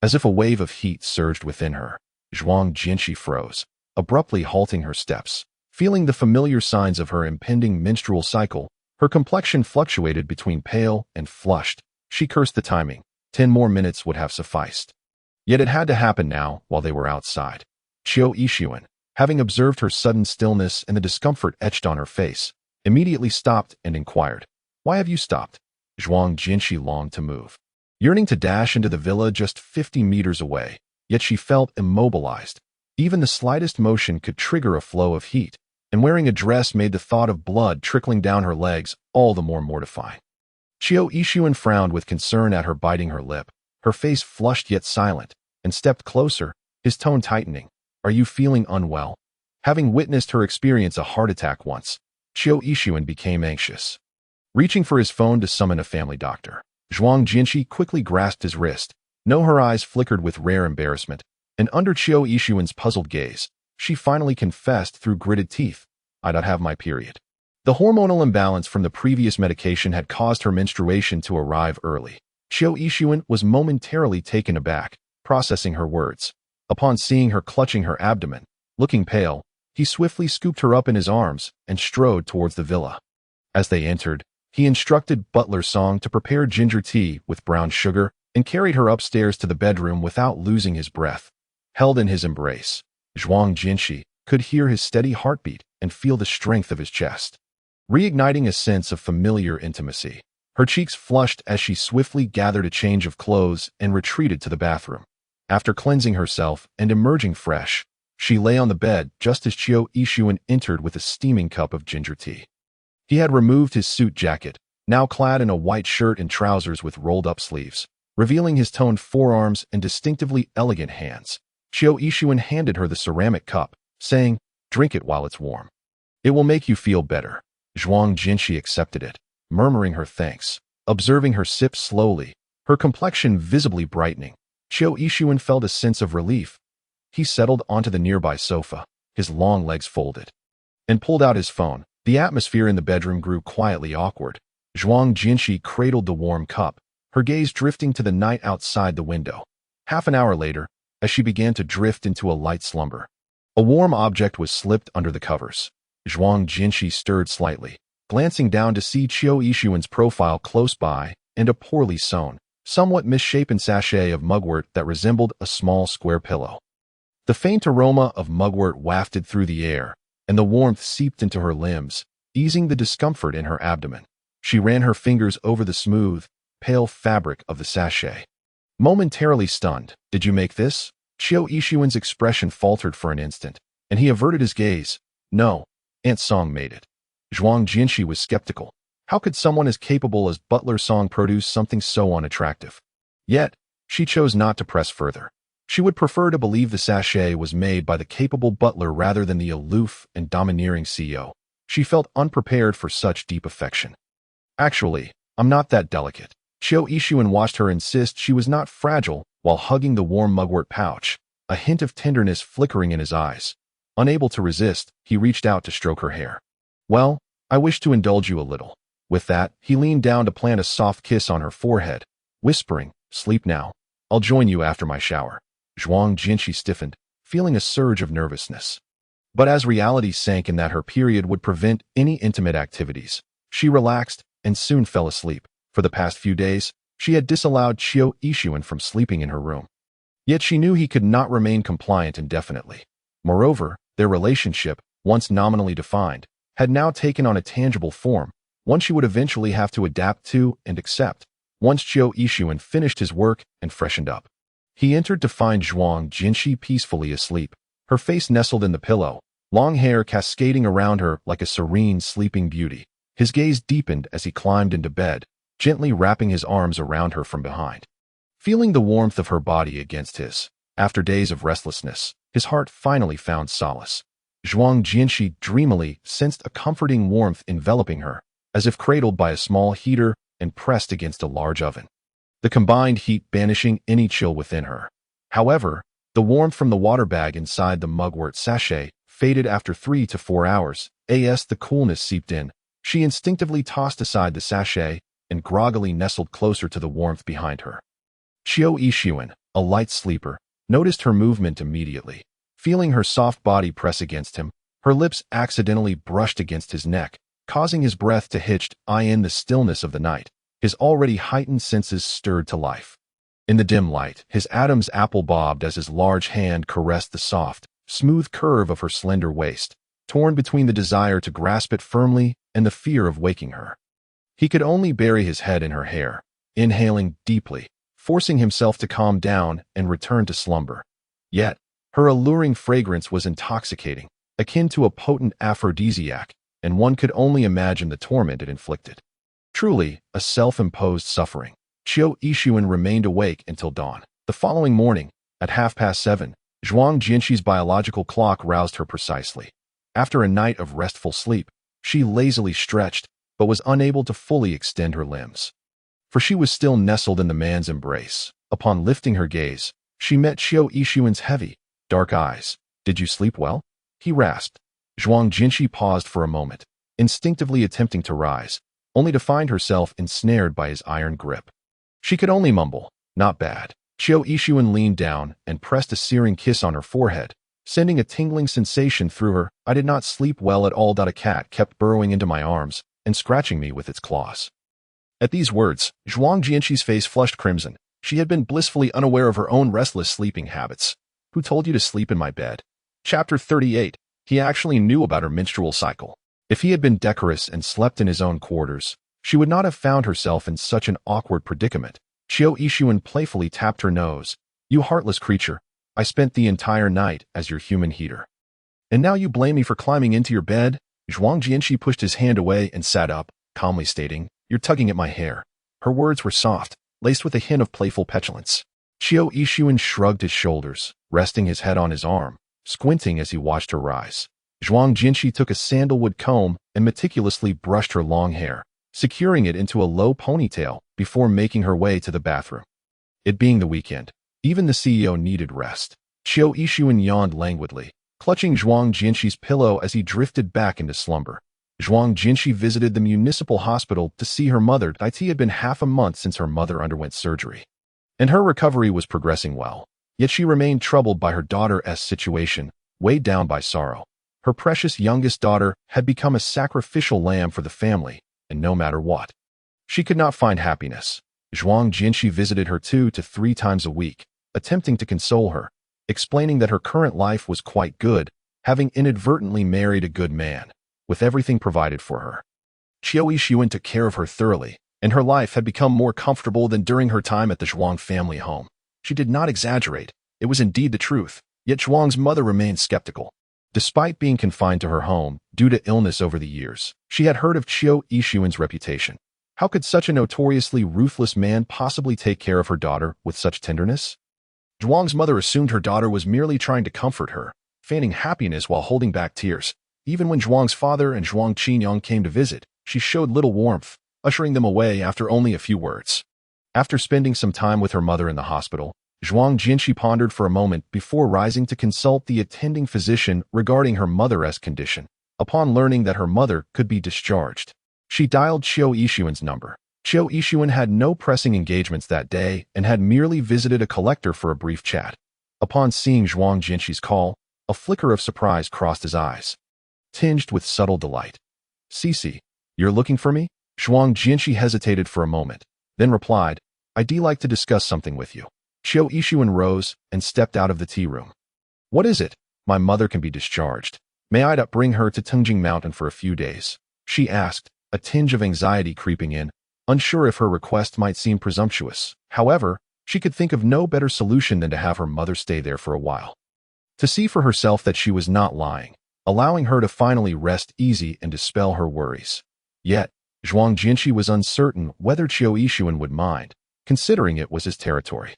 As if a wave of heat surged within her, Zhuang Jinshi froze, abruptly halting her steps. Feeling the familiar signs of her impending menstrual cycle, her complexion fluctuated between pale and flushed. She cursed the timing. 10 more minutes would have sufficed. Yet it had to happen now while they were outside. Qiu Yixuan, having observed her sudden stillness and the discomfort etched on her face, immediately stopped and inquired, "Why have you stopped?" Zhuang Jinshi longed to move, yearning to dash into the villa just 50 meters away, yet she felt immobilized. Even the slightest motion could trigger a flow of heat, and wearing a dress made the thought of blood trickling down her legs all the more mortifying. Qiu Yixuan frowned with concern at her, biting her lip, her face flushed yet silent, and stepped closer, his tone tightening. "Are you feeling unwell?" Having witnessed her experience a heart attack once, Qiu Yixuan became anxious. Reaching for his phone to summon a family doctor, Zhuang Jinshi quickly grasped his wrist. No, her eyes flickered with rare embarrassment, and under Qiu Yixuan's puzzled gaze, she finally confessed through gritted teeth, "I don't have my period." The hormonal imbalance from the previous medication had caused her menstruation to arrive early. Qiu Yixuan was momentarily taken aback, processing her words. Upon seeing her clutching her abdomen, looking pale, he swiftly scooped her up in his arms and strode towards the villa. As they entered, he instructed Butler Song to prepare ginger tea with brown sugar and carried her upstairs to the bedroom without losing his breath. Held in his embrace, Zhuang Jinshi could hear his steady heartbeat and feel the strength of his chest, reigniting a sense of familiar intimacy. Her cheeks flushed as she swiftly gathered a change of clothes and retreated to the bathroom. After cleansing herself and emerging fresh, she lay on the bed just as Qiu Yixuan entered with a steaming cup of ginger tea. He had removed his suit jacket, now clad in a white shirt and trousers with rolled-up sleeves, revealing his toned forearms and distinctively elegant hands. Qiu Yixuan handed her the ceramic cup, saying, "Drink it while it's warm. It will make you feel better." Zhuang Jinshi accepted it, murmuring her thanks. Observing her sip slowly, her complexion visibly brightening, Qiu Yixuan felt a sense of relief. He settled onto the nearby sofa, his long legs folded, and pulled out his phone. The atmosphere in the bedroom grew quietly awkward. Zhuang Jinshi cradled the warm cup, her gaze drifting to the night outside the window. Half an hour later, as she began to drift into a light slumber, a warm object was slipped under the covers. Zhuang Jinshi stirred slightly, glancing down to see Qiu Yixuan's profile close by and a poorly sewn, somewhat misshapen sachet of mugwort that resembled a small square pillow. The faint aroma of mugwort wafted through the air, and the warmth seeped into her limbs, easing the discomfort in her abdomen. She ran her fingers over the smooth, pale fabric of the sachet. Momentarily stunned, "Did you make this?" Qiu Yixuan's expression faltered for an instant, and he averted his gaze. "No, Aunt Song made it." Zhuang Jinshi was skeptical. How could someone as capable as Butler Song produce something so unattractive? Yet, she chose not to press further. She would prefer to believe the sachet was made by the capable butler rather than the aloof and domineering CEO. She felt unprepared for such deep affection. "Actually, I'm not that delicate." Qiu Yixuan watched her insist she was not fragile while hugging the warm mugwort pouch, a hint of tenderness flickering in his eyes. Unable to resist, he reached out to stroke her hair. "Well, I wish to indulge you a little." With that, he leaned down to plant a soft kiss on her forehead, whispering, "Sleep now. I'll join you after my shower." Zhuang Jinshi stiffened, feeling a surge of nervousness. But as reality sank in that her period would prevent any intimate activities, she relaxed and soon fell asleep. For the past few days, she had disallowed Qiu Yixuan from sleeping in her room. Yet she knew he could not remain compliant indefinitely. Moreover, their relationship, once nominally defined, had now taken on a tangible form, one she would eventually have to adapt to and accept. Once Qiu Yixuan finished his work and freshened up, he entered to find Zhuang Jinshi peacefully asleep. Her face nestled in the pillow, long hair cascading around her like a serene sleeping beauty. His gaze deepened as he climbed into bed, gently wrapping his arms around her from behind. Feeling the warmth of her body against his, after days of restlessness, his heart finally found solace. Zhuang Jianxi dreamily sensed a comforting warmth enveloping her, as if cradled by a small heater and pressed against a large oven, the combined heat banishing any chill within her. However, the warmth from the water bag inside the mugwort sachet faded after 3 to 4 hours. As the coolness seeped in, she instinctively tossed aside the sachet and groggily nestled closer to the warmth behind her. Qiu Yixuan, a light sleeper, noticed her movement immediately. Feeling her soft body press against him, her lips accidentally brushed against his neck, causing his breath to hitch. In the stillness of the night, his already heightened senses stirred to life. In the dim light, his Adam's apple bobbed as his large hand caressed the soft, smooth curve of her slender waist, torn between the desire to grasp it firmly and the fear of waking her. He could only bury his head in her hair, inhaling deeply, forcing himself to calm down and return to slumber. Yet, her alluring fragrance was intoxicating, akin to a potent aphrodisiac, and one could only imagine the torment it inflicted. Truly, a self-imposed suffering. Qiu Yixuan remained awake until dawn. The following morning, at 7:30, Zhuang Jianxi's biological clock roused her precisely. After a night of restful sleep, she lazily stretched, but was unable to fully extend her limbs. For she was still nestled in the man's embrace. Upon lifting her gaze, she met Qiu Yixuan's heavy, dark eyes. "Did you sleep well?" he rasped. Zhuang Jianxi paused for a moment, instinctively attempting to rise, only to find herself ensnared by his iron grip. She could only mumble, "Not bad." Qiu Yixuan leaned down and pressed a searing kiss on her forehead, sending a tingling sensation through her. "I did not sleep well at all." A cat kept burrowing into my arms and scratching me with its claws. At these words, Zhuang Jianxi's face flushed crimson. She had been blissfully unaware of her own restless sleeping habits. "Who told you to sleep in my bed?" Chapter 38. He actually knew about her menstrual cycle. If he had been decorous and slept in his own quarters, she would not have found herself in such an awkward predicament. Qiu Yixuan playfully tapped her nose. "You heartless creature, I spent the entire night as your human heater. And now you blame me for climbing into your bed?" Zhuang Jianxi pushed his hand away and sat up, calmly stating, "You're tugging at my hair." Her words were soft, laced with a hint of playful petulance. Qiu Yixuan shrugged his shoulders, resting his head on his arm, squinting as he watched her rise. Zhuang Jianxi took a sandalwood comb and meticulously brushed her long hair, securing it into a low ponytail before making her way to the bathroom. It being the weekend, even the CEO needed rest. Qiu Yixuan yawned languidly, clutching Zhuang Jianxi's pillow as he drifted back into slumber. Zhuang Jianxi visited the municipal hospital to see her mother. It had been half a month since her mother underwent surgery, and her recovery was progressing well. Yet she remained troubled by her daughter's situation, weighed down by sorrow. Her precious youngest daughter had become a sacrificial lamb for the family, and no matter what, she could not find happiness. Zhuang Jianxi visited her 2 to 3 times a week, attempting to console her, explaining that her current life was quite good, having inadvertently married a good man, with everything provided for her. Qiu Yixuan took care of her thoroughly, and her life had become more comfortable than during her time at the Zhuang family home. She did not exaggerate, it was indeed the truth, yet Zhuang's mother remained skeptical. Despite being confined to her home due to illness over the years, she had heard of Qiu Yixuan's reputation. How could such a notoriously ruthless man possibly take care of her daughter with such tenderness? Zhuang's mother assumed her daughter was merely trying to comfort her, feigning happiness while holding back tears. Even when Zhuang's father and Zhuang Qinyang came to visit, she showed little warmth, ushering them away after only a few words. After spending some time with her mother in the hospital, Zhuang Jianxi pondered for a moment before rising to consult the attending physician regarding her mother's condition. Upon learning that her mother could be discharged, she dialed Qiu Yixuan's number. Qiu Yixuan had no pressing engagements that day and had merely visited a collector for a brief chat. Upon seeing Zhuang Jianxi's call, a flicker of surprise crossed his eyes, tinged with subtle delight. "Cici, you're looking for me?" Zhuang Jianxi hesitated for a moment, then replied, "I'd like to discuss something with you." Qiu Yixuan rose and stepped out of the tea room. "What is it?" "My mother can be discharged. May I bring her to Tengjing Mountain for a few days?" she asked, a tinge of anxiety creeping in, unsure if her request might seem presumptuous. However, she could think of no better solution than to have her mother stay there for a while. to see for herself that she was not lying, allowing her to finally rest easy and dispel her worries. Yet, Zhuang Jinshi was uncertain whether Qiu Yixuan would mind, considering it was his territory.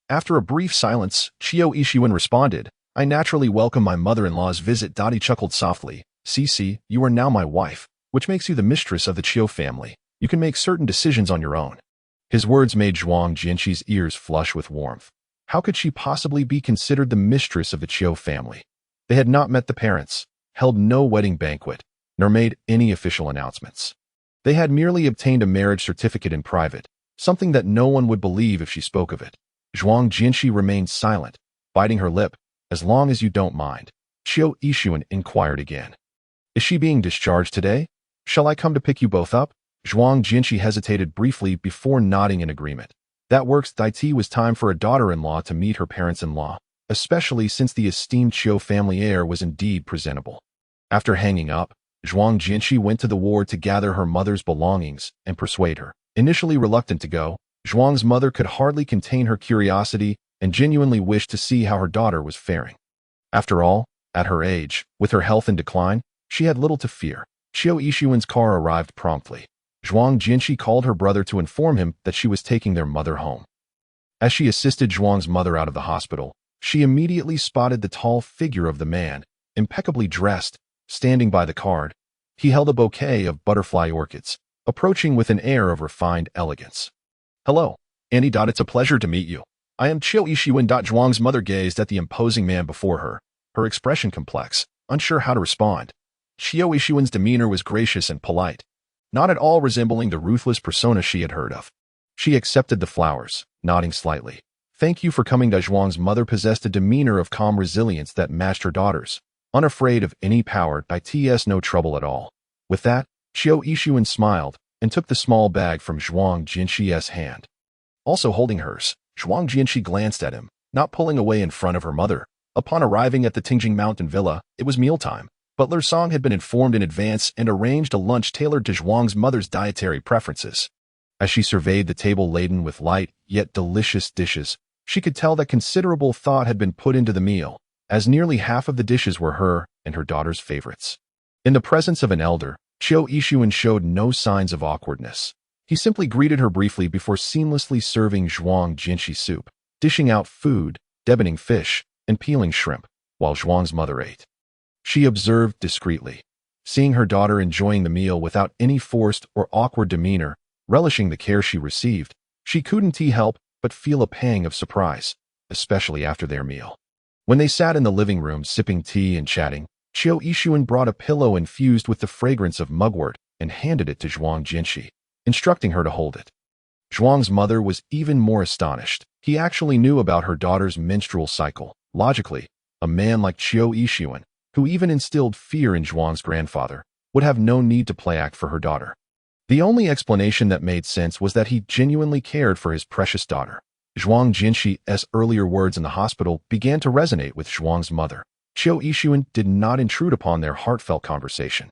After a brief silence, Qiu Yixuan responded, "I naturally welcome my mother-in-law's visit." He chuckled softly. "Cici, you are now my wife, which makes you the mistress of the Qiu family. You can make certain decisions on your own." His words made Zhuang Jinshi's ears flush with warmth. How could she possibly be considered the mistress of the Qiu family? They had not met the parents, held no wedding banquet, nor made any official announcements. They had merely obtained a marriage certificate in private, something that no one would believe if she spoke of it. Zhuang Jinshi remained silent, biting her lip. "As long as you don't mind," Qiu Yixuan inquired again. "Is she being discharged today? Shall I come to pick you both up?" Zhuang Jinshi hesitated briefly before nodding in agreement. That works. It was time for a daughter-in-law to meet her parents-in-law, especially since the esteemed Qiu family heir was indeed presentable. After hanging up, Zhuang Jinshi went to the ward to gather her mother's belongings and persuade her. Initially reluctant to go, Zhuang's mother could hardly contain her curiosity and genuinely wished to see how her daughter was faring. After all, at her age, with her health in decline, she had little to fear. Qiu Yixuan's car arrived promptly. Zhuang Jinshi called her brother to inform him that she was taking their mother home. As she assisted Zhuang's mother out of the hospital, she immediately spotted the tall figure of the man, impeccably dressed, standing by the card. He held a bouquet of butterfly orchids, approaching with an air of refined elegance. "Hello, Annie. It's a pleasure to meet you. I am Qiu Yixuan." Zhuang's mother gazed at the imposing man before her, her expression complex, unsure how to respond. Qiu Yixuan's demeanor was gracious and polite, not at all resembling the ruthless persona she had heard of. She accepted the flowers, nodding slightly. "Thank you for coming." Zhuang's mother possessed a demeanor of calm resilience that matched her daughter's, unafraid of any power. No trouble at all. With that, Qiu Yixuan smiled and took the small bag from Zhuang Jinshi's hand. Also holding hers, Zhuang Jinshi glanced at him, not pulling away in front of her mother. Upon arriving at the Tingjing Mountain Villa, it was mealtime. Butler Song had been informed in advance and arranged a lunch tailored to Zhuang's mother's dietary preferences. As she surveyed the table laden with light yet delicious dishes, she could tell that considerable thought had been put into the meal, as nearly half of the dishes were her and her daughter's favorites. In the presence of an elder, Qiu Yixuan showed no signs of awkwardness. He simply greeted her briefly before seamlessly serving Zhuang Jinshi soup, dishing out food, deboning fish, and peeling shrimp, while Zhuang's mother ate. She observed discreetly, seeing her daughter enjoying the meal without any forced or awkward demeanor, relishing the care she received. She couldn't help but feel a pang of surprise, especially after their meal. When they sat in the living room sipping tea and chatting, Qiu Yixuan brought a pillow infused with the fragrance of mugwort and handed it to Zhuang Jinshi, instructing her to hold it. Zhuang's mother was even more astonished. He actually knew about her daughter's menstrual cycle. Logically, a man like Qiu Yixuan, who even instilled fear in Zhuang's grandfather, would have no need to play act for her daughter. The only explanation that made sense was that he genuinely cared for his precious daughter. Zhuang Jinshi's earlier words in the hospital began to resonate with Zhuang's mother. Qiu Yixuan did not intrude upon their heartfelt conversation.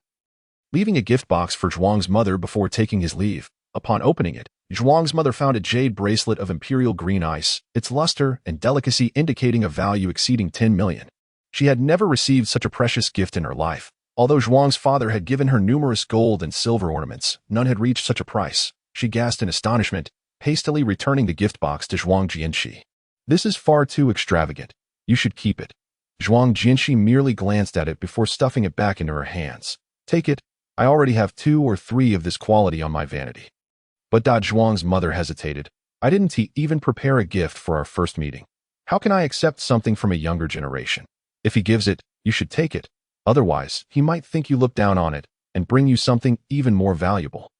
Leaving a gift box for Zhuang's mother before taking his leave, upon opening it, Zhuang's mother found a jade bracelet of imperial green ice, its luster and delicacy indicating a value exceeding 10 million. She had never received such a precious gift in her life. Although Zhuang's father had given her numerous gold and silver ornaments, none had reached such a price. She gasped in astonishment, hastily returning the gift box to Zhuang Jinshi. "This is far too extravagant. You should keep it." Zhuang Jinshi merely glanced at it before stuffing it back into her hands. "Take it. I already have 2 or 3 of this quality on my vanity." But Zhuang's mother hesitated. "I didn't even prepare a gift for our first meeting. How can I accept something from a younger generation? If he gives it, you should take it. Otherwise, he might think you look down on it and bring you something even more valuable."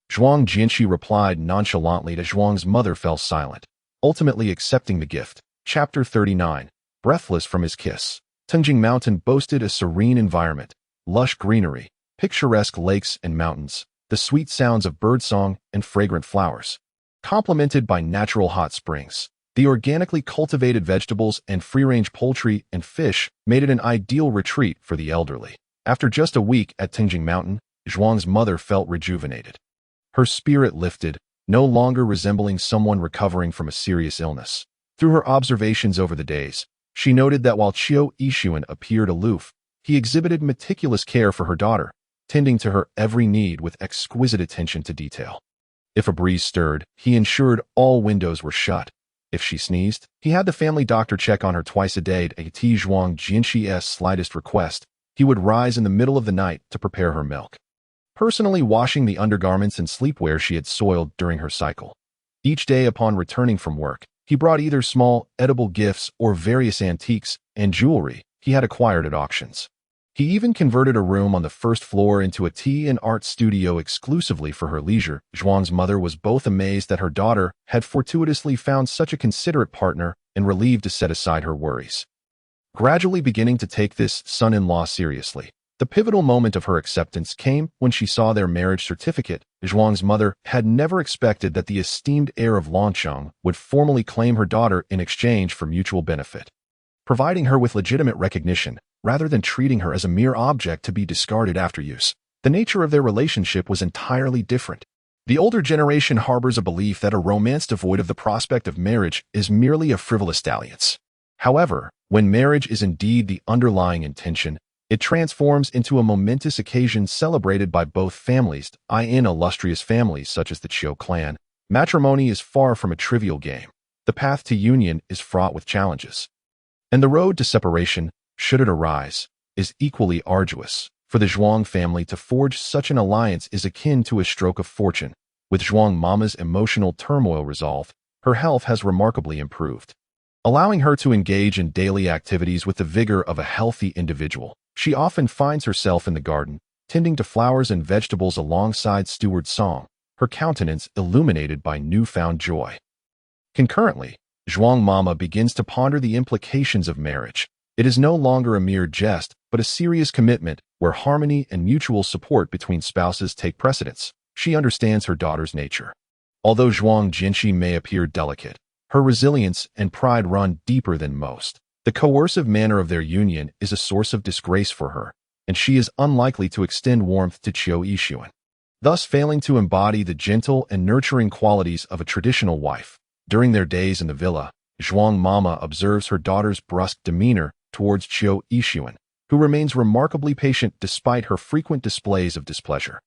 Zhuang Jinshi replied nonchalantly. Zhuang's mother fell silent, ultimately accepting the gift. Chapter 39. Breathless from his kiss. Tingjing Mountain boasted a serene environment, lush greenery, picturesque lakes and mountains, the sweet sounds of birdsong and fragrant flowers, complemented by natural hot springs. The organically cultivated vegetables and free-range poultry and fish made it an ideal retreat for the elderly. After just a week at Tingjing Mountain, Zhuang's mother felt rejuvenated. Her spirit lifted, no longer resembling someone recovering from a serious illness. Through her observations over the days, She noted that while Chiu Yixuan appeared aloof, he exhibited meticulous care for her daughter, tending to her every need with exquisite attention to detail. If a breeze stirred, he ensured all windows were shut. If she sneezed, he had the family doctor check on her twice a day at Zhuang Jinshi's slightest request. He would rise in the middle of the night to prepare her milk, personally washing the undergarments and sleepwear she had soiled during her cycle. Each day upon returning from work, he brought either small, edible gifts or various antiques and jewelry he had acquired at auctions. He even converted a room on the first floor into a tea and art studio exclusively for her leisure. Zhuang's mother was both amazed that her daughter had fortuitously found such a considerate partner and relieved to set aside her worries. Gradually beginning to take this son-in-law seriously, the pivotal moment of her acceptance came when she saw their marriage certificate. Zhuang's mother had never expected that the esteemed heir of Longcheng would formally claim her daughter in exchange for mutual benefit, providing her with legitimate recognition, rather than treating her as a mere object to be discarded after use. The nature of their relationship was entirely different. The older generation harbors a belief that a romance devoid of the prospect of marriage is merely a frivolous dalliance. However, when marriage is indeed the underlying intention, it transforms into a momentous occasion celebrated by both families. In illustrious families such as the Chiu clan, matrimony is far from a trivial game. The path to union is fraught with challenges, and the road to separation, should it arise, is equally arduous. For the Zhuang family to forge such an alliance is akin to a stroke of fortune. With Zhuang Mama's emotional turmoil resolved, her health has remarkably improved, allowing her to engage in daily activities with the vigor of a healthy individual. She often finds herself in the garden, tending to flowers and vegetables alongside Steward Song, her countenance illuminated by newfound joy. Concurrently, Zhuang Mama begins to ponder the implications of marriage. It is no longer a mere jest, but a serious commitment where harmony and mutual support between spouses take precedence. She understands her daughter's nature. Although Zhuang Jinshi may appear delicate, her resilience and pride run deeper than most. The coercive manner of their union is a source of disgrace for her, and she is unlikely to extend warmth to Chiu Yixuan, thus failing to embody the gentle and nurturing qualities of a traditional wife. During their days in the villa, Zhuang Mama observes her daughter's brusque demeanor towards Chiu Yixuan, who remains remarkably patient despite her frequent displays of displeasure.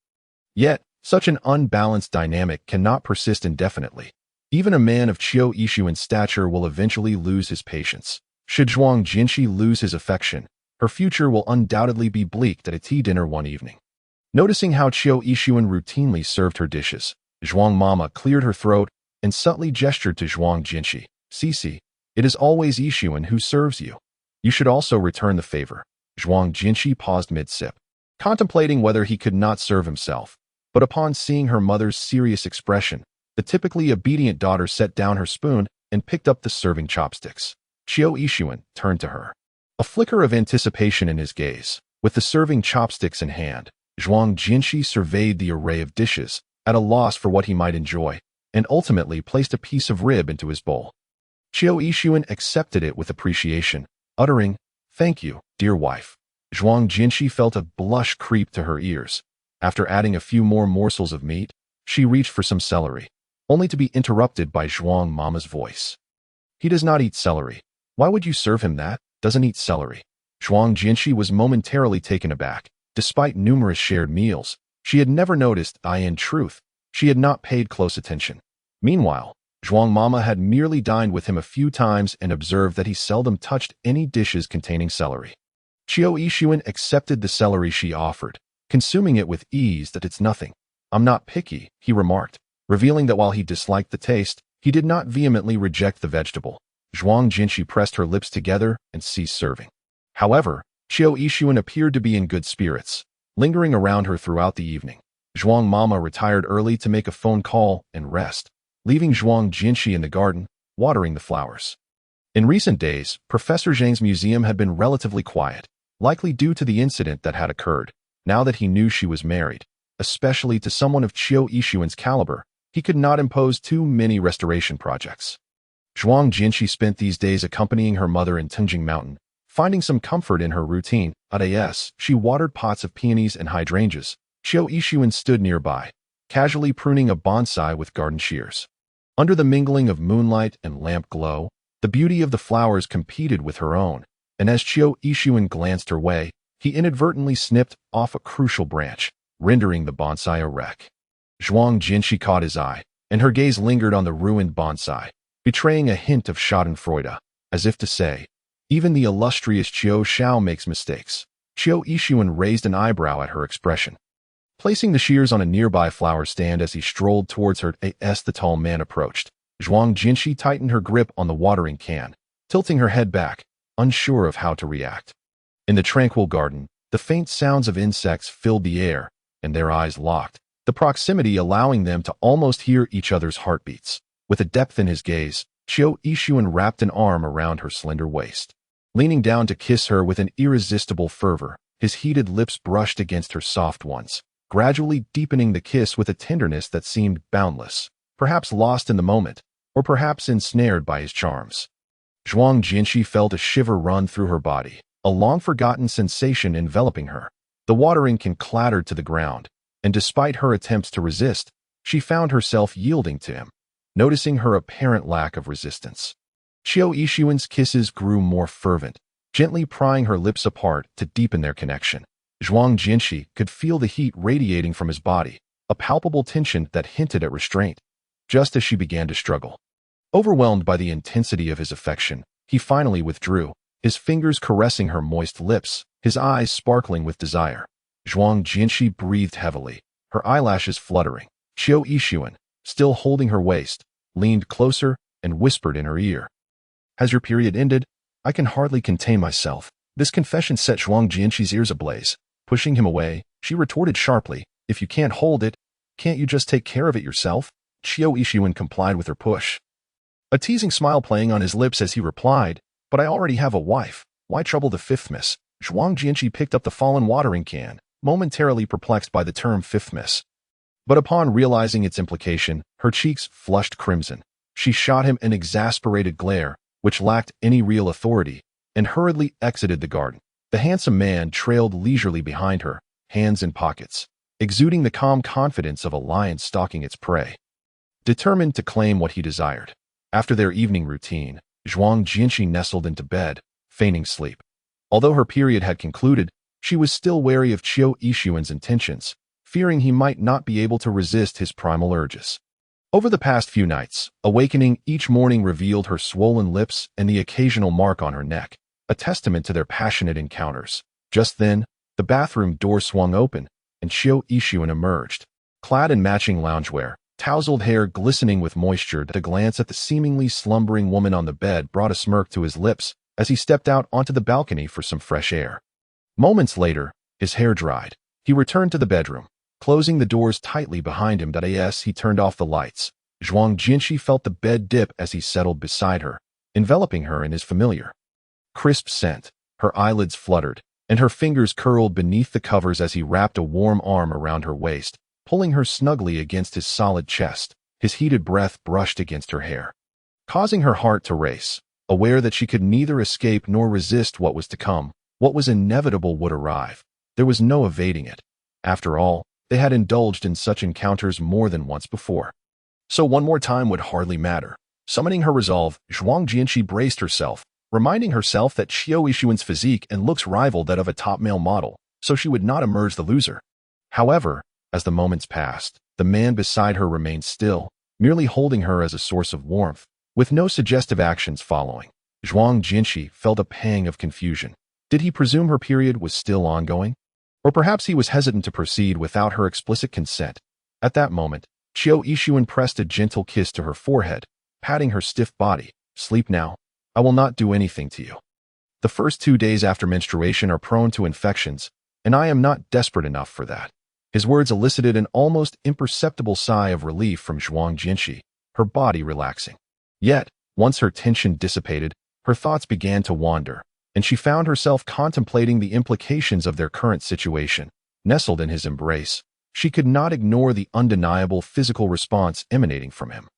Yet, such an unbalanced dynamic cannot persist indefinitely. Even a man of Chiu Yixuan's stature will eventually lose his patience. Should Zhuang Jinshi lose his affection, her future will undoubtedly be bleak. At a tea dinner one evening, noticing how Chiu Yixuan routinely served her dishes, Zhuang Mama cleared her throat and subtly gestured to Zhuang Jinshi. "Cici, it is always Yixuan who serves you. You should also return the favor." Zhuang Jinshi paused mid-sip, contemplating whether he could not serve himself, but upon seeing her mother's serious expression, the typically obedient daughter set down her spoon and picked up the serving chopsticks. Chiu Yixuan turned to her, a flicker of anticipation in his gaze. With the serving chopsticks in hand, Zhuang Jinshi surveyed the array of dishes, at a loss for what he might enjoy, and ultimately placed a piece of rib into his bowl. Chiu Yixuan accepted it with appreciation, uttering, "Thank you, dear wife." Zhuang Jinshi felt a blush creep to her ears. After adding a few more morsels of meat, she reached for some celery, only to be interrupted by Zhuang Mama's voice. "He does not eat celery. Why would you serve him that? Doesn't eat celery?" Zhuang Jinshi was momentarily taken aback. Despite numerous shared meals, she had never noticed. In truth, she had not paid close attention. Meanwhile, Zhuang Mama had merely dined with him a few times and observed that he seldom touched any dishes containing celery. Chiu Yixuan accepted the celery she offered, consuming it with ease. "That it's nothing. I'm not picky," he remarked, revealing that while he disliked the taste, he did not vehemently reject the vegetable. Zhuang Jinshi pressed her lips together and ceased serving. However, Chiu Yixuan appeared to be in good spirits, lingering around her throughout the evening. Zhuang Mama retired early to make a phone call and rest, leaving Zhuang Jinshi in the garden, watering the flowers. In recent days, Professor Zhang's museum had been relatively quiet, likely due to the incident that had occurred. Now that he knew she was married, especially to someone of Chiu Yixuan's caliber, he could not impose too many restoration projects. Zhuang Jinshi spent these days accompanying her mother in Tunjing Mountain, finding some comfort in her routine. She watered pots of peonies and hydrangeas. Chiu Yixuan stood nearby, casually pruning a bonsai with garden shears. Under the mingling of moonlight and lamp glow, The beauty of the flowers competed with her own, and as Qiu Yixuan glanced her way, he inadvertently snipped off a crucial branch, rendering the bonsai a wreck. Zhuang Jinshi caught his eye, and her gaze lingered on the ruined bonsai, betraying a hint of schadenfreude, as if to say, even the illustrious Qiu Xiao makes mistakes. Qiu Yixuan raised an eyebrow at her expression. Placing the shears on a nearby flower stand as he strolled towards her as the tall man approached, Zhuang Jinshi tightened her grip on the watering can, tilting her head back, unsure of how to react. In the tranquil garden, the faint sounds of insects filled the air, and their eyes locked, the proximity allowing them to almost hear each other's heartbeats. With a depth in his gaze, Qiu Yixuan wrapped an arm around her slender waist. Leaning down to kiss her with an irresistible fervor, his heated lips brushed against her soft ones, gradually deepening the kiss with a tenderness that seemed boundless, perhaps lost in the moment, or perhaps ensnared by his charms. Zhuang Jinshi felt a shiver run through her body, a long-forgotten sensation enveloping her. The watering can clattered to the ground, and despite her attempts to resist, she found herself yielding to him, noticing her apparent lack of resistance. Qiu Yixuan's kisses grew more fervent, gently prying her lips apart to deepen their connection. Zhuang Jinshi could feel the heat radiating from his body, a palpable tension that hinted at restraint, just as she began to struggle. Overwhelmed by the intensity of his affection, he finally withdrew, his fingers caressing her moist lips, his eyes sparkling with desire. Zhuang Jinshi breathed heavily, her eyelashes fluttering. Qiu Yixuan, still holding her waist, leaned closer and whispered in her ear. "Has your period ended? I can hardly contain myself." This confession set Zhuang Jinshi's ears ablaze. Pushing him away, she retorted sharply, "If you can't hold it, can't you just take care of it yourself?" Qiu Yixuan complied with her push, a teasing smile playing on his lips as he replied, "But I already have a wife. Why trouble the fifth miss?" Zhuang Jinshi picked up the fallen watering can, momentarily perplexed by the term fifth miss. But upon realizing its implication, her cheeks flushed crimson. She shot him an exasperated glare, which lacked any real authority, and hurriedly exited the garden. The handsome man trailed leisurely behind her, hands in pockets, exuding the calm confidence of a lion stalking its prey, determined to claim what he desired. After their evening routine, Zhuang Jinshi nestled into bed, feigning sleep. Although her period had concluded, she was still wary of Qiu Yixuan's intentions, fearing he might not be able to resist his primal urges. Over the past few nights, awakening each morning revealed her swollen lips and the occasional mark on her neck, a testament to their passionate encounters. Just then, the bathroom door swung open, and Qiu Yixuan emerged, clad in matching loungewear, tousled hair glistening with moisture. A glance at the seemingly slumbering woman on the bed brought a smirk to his lips as he stepped out onto the balcony for some fresh air. Moments later, his hair dried. He returned to the bedroom, closing the doors tightly behind him. As he turned off the lights, Zhuang Jinshi felt the bed dip as he settled beside her, enveloping her in his familiar, crisp scent. Her eyelids fluttered, and her fingers curled beneath the covers as he wrapped a warm arm around her waist, pulling her snugly against his solid chest. His heated breath brushed against her hair, causing her heart to race, aware that she could neither escape nor resist what was to come. What was inevitable would arrive. There was no evading it. After all, they had indulged in such encounters more than once before. So one more time would hardly matter. Summoning her resolve, Zhuang Jinshi braced herself, reminding herself that Qiu Yixuan's physique and looks rivaled that of a top male model, so she would not emerge the loser. However, as the moments passed, the man beside her remained still, merely holding her as a source of warmth, with no suggestive actions following. Zhuang Jinshi felt a pang of confusion. Did he presume her period was still ongoing? Or perhaps he was hesitant to proceed without her explicit consent. At that moment, Qiu Yixuan pressed a gentle kiss to her forehead, patting her stiff body. "Sleep now. I will not do anything to you. The first 2 days after menstruation are prone to infections, and I am not desperate enough for that." His words elicited an almost imperceptible sigh of relief from Zhuang Jinshi, her body relaxing. Yet, once her tension dissipated, her thoughts began to wander, and she found herself contemplating the implications of their current situation. Nestled in his embrace, she could not ignore the undeniable physical response emanating from him.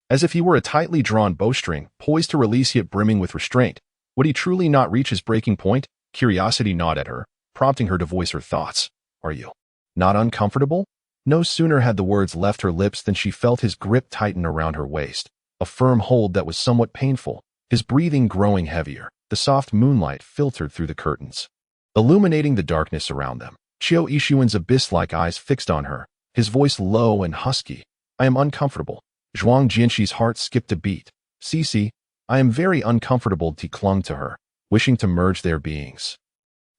As if he were a tightly drawn bowstring, poised to release yet brimming with restraint. Would he truly not reach his breaking point? Curiosity gnawed at her, prompting her to voice her thoughts. "Are you not uncomfortable?" No sooner had the words left her lips than she felt his grip tighten around her waist, a firm hold that was somewhat painful, his breathing growing heavier. The soft moonlight filtered through the curtains, illuminating the darkness around them. Qiu Yixuan's abyss-like eyes fixed on her, his voice low and husky. I am uncomfortable. Zhuang Jianxi's heart skipped a beat. Cici, I am very uncomfortable. He clung to her, wishing to merge their beings.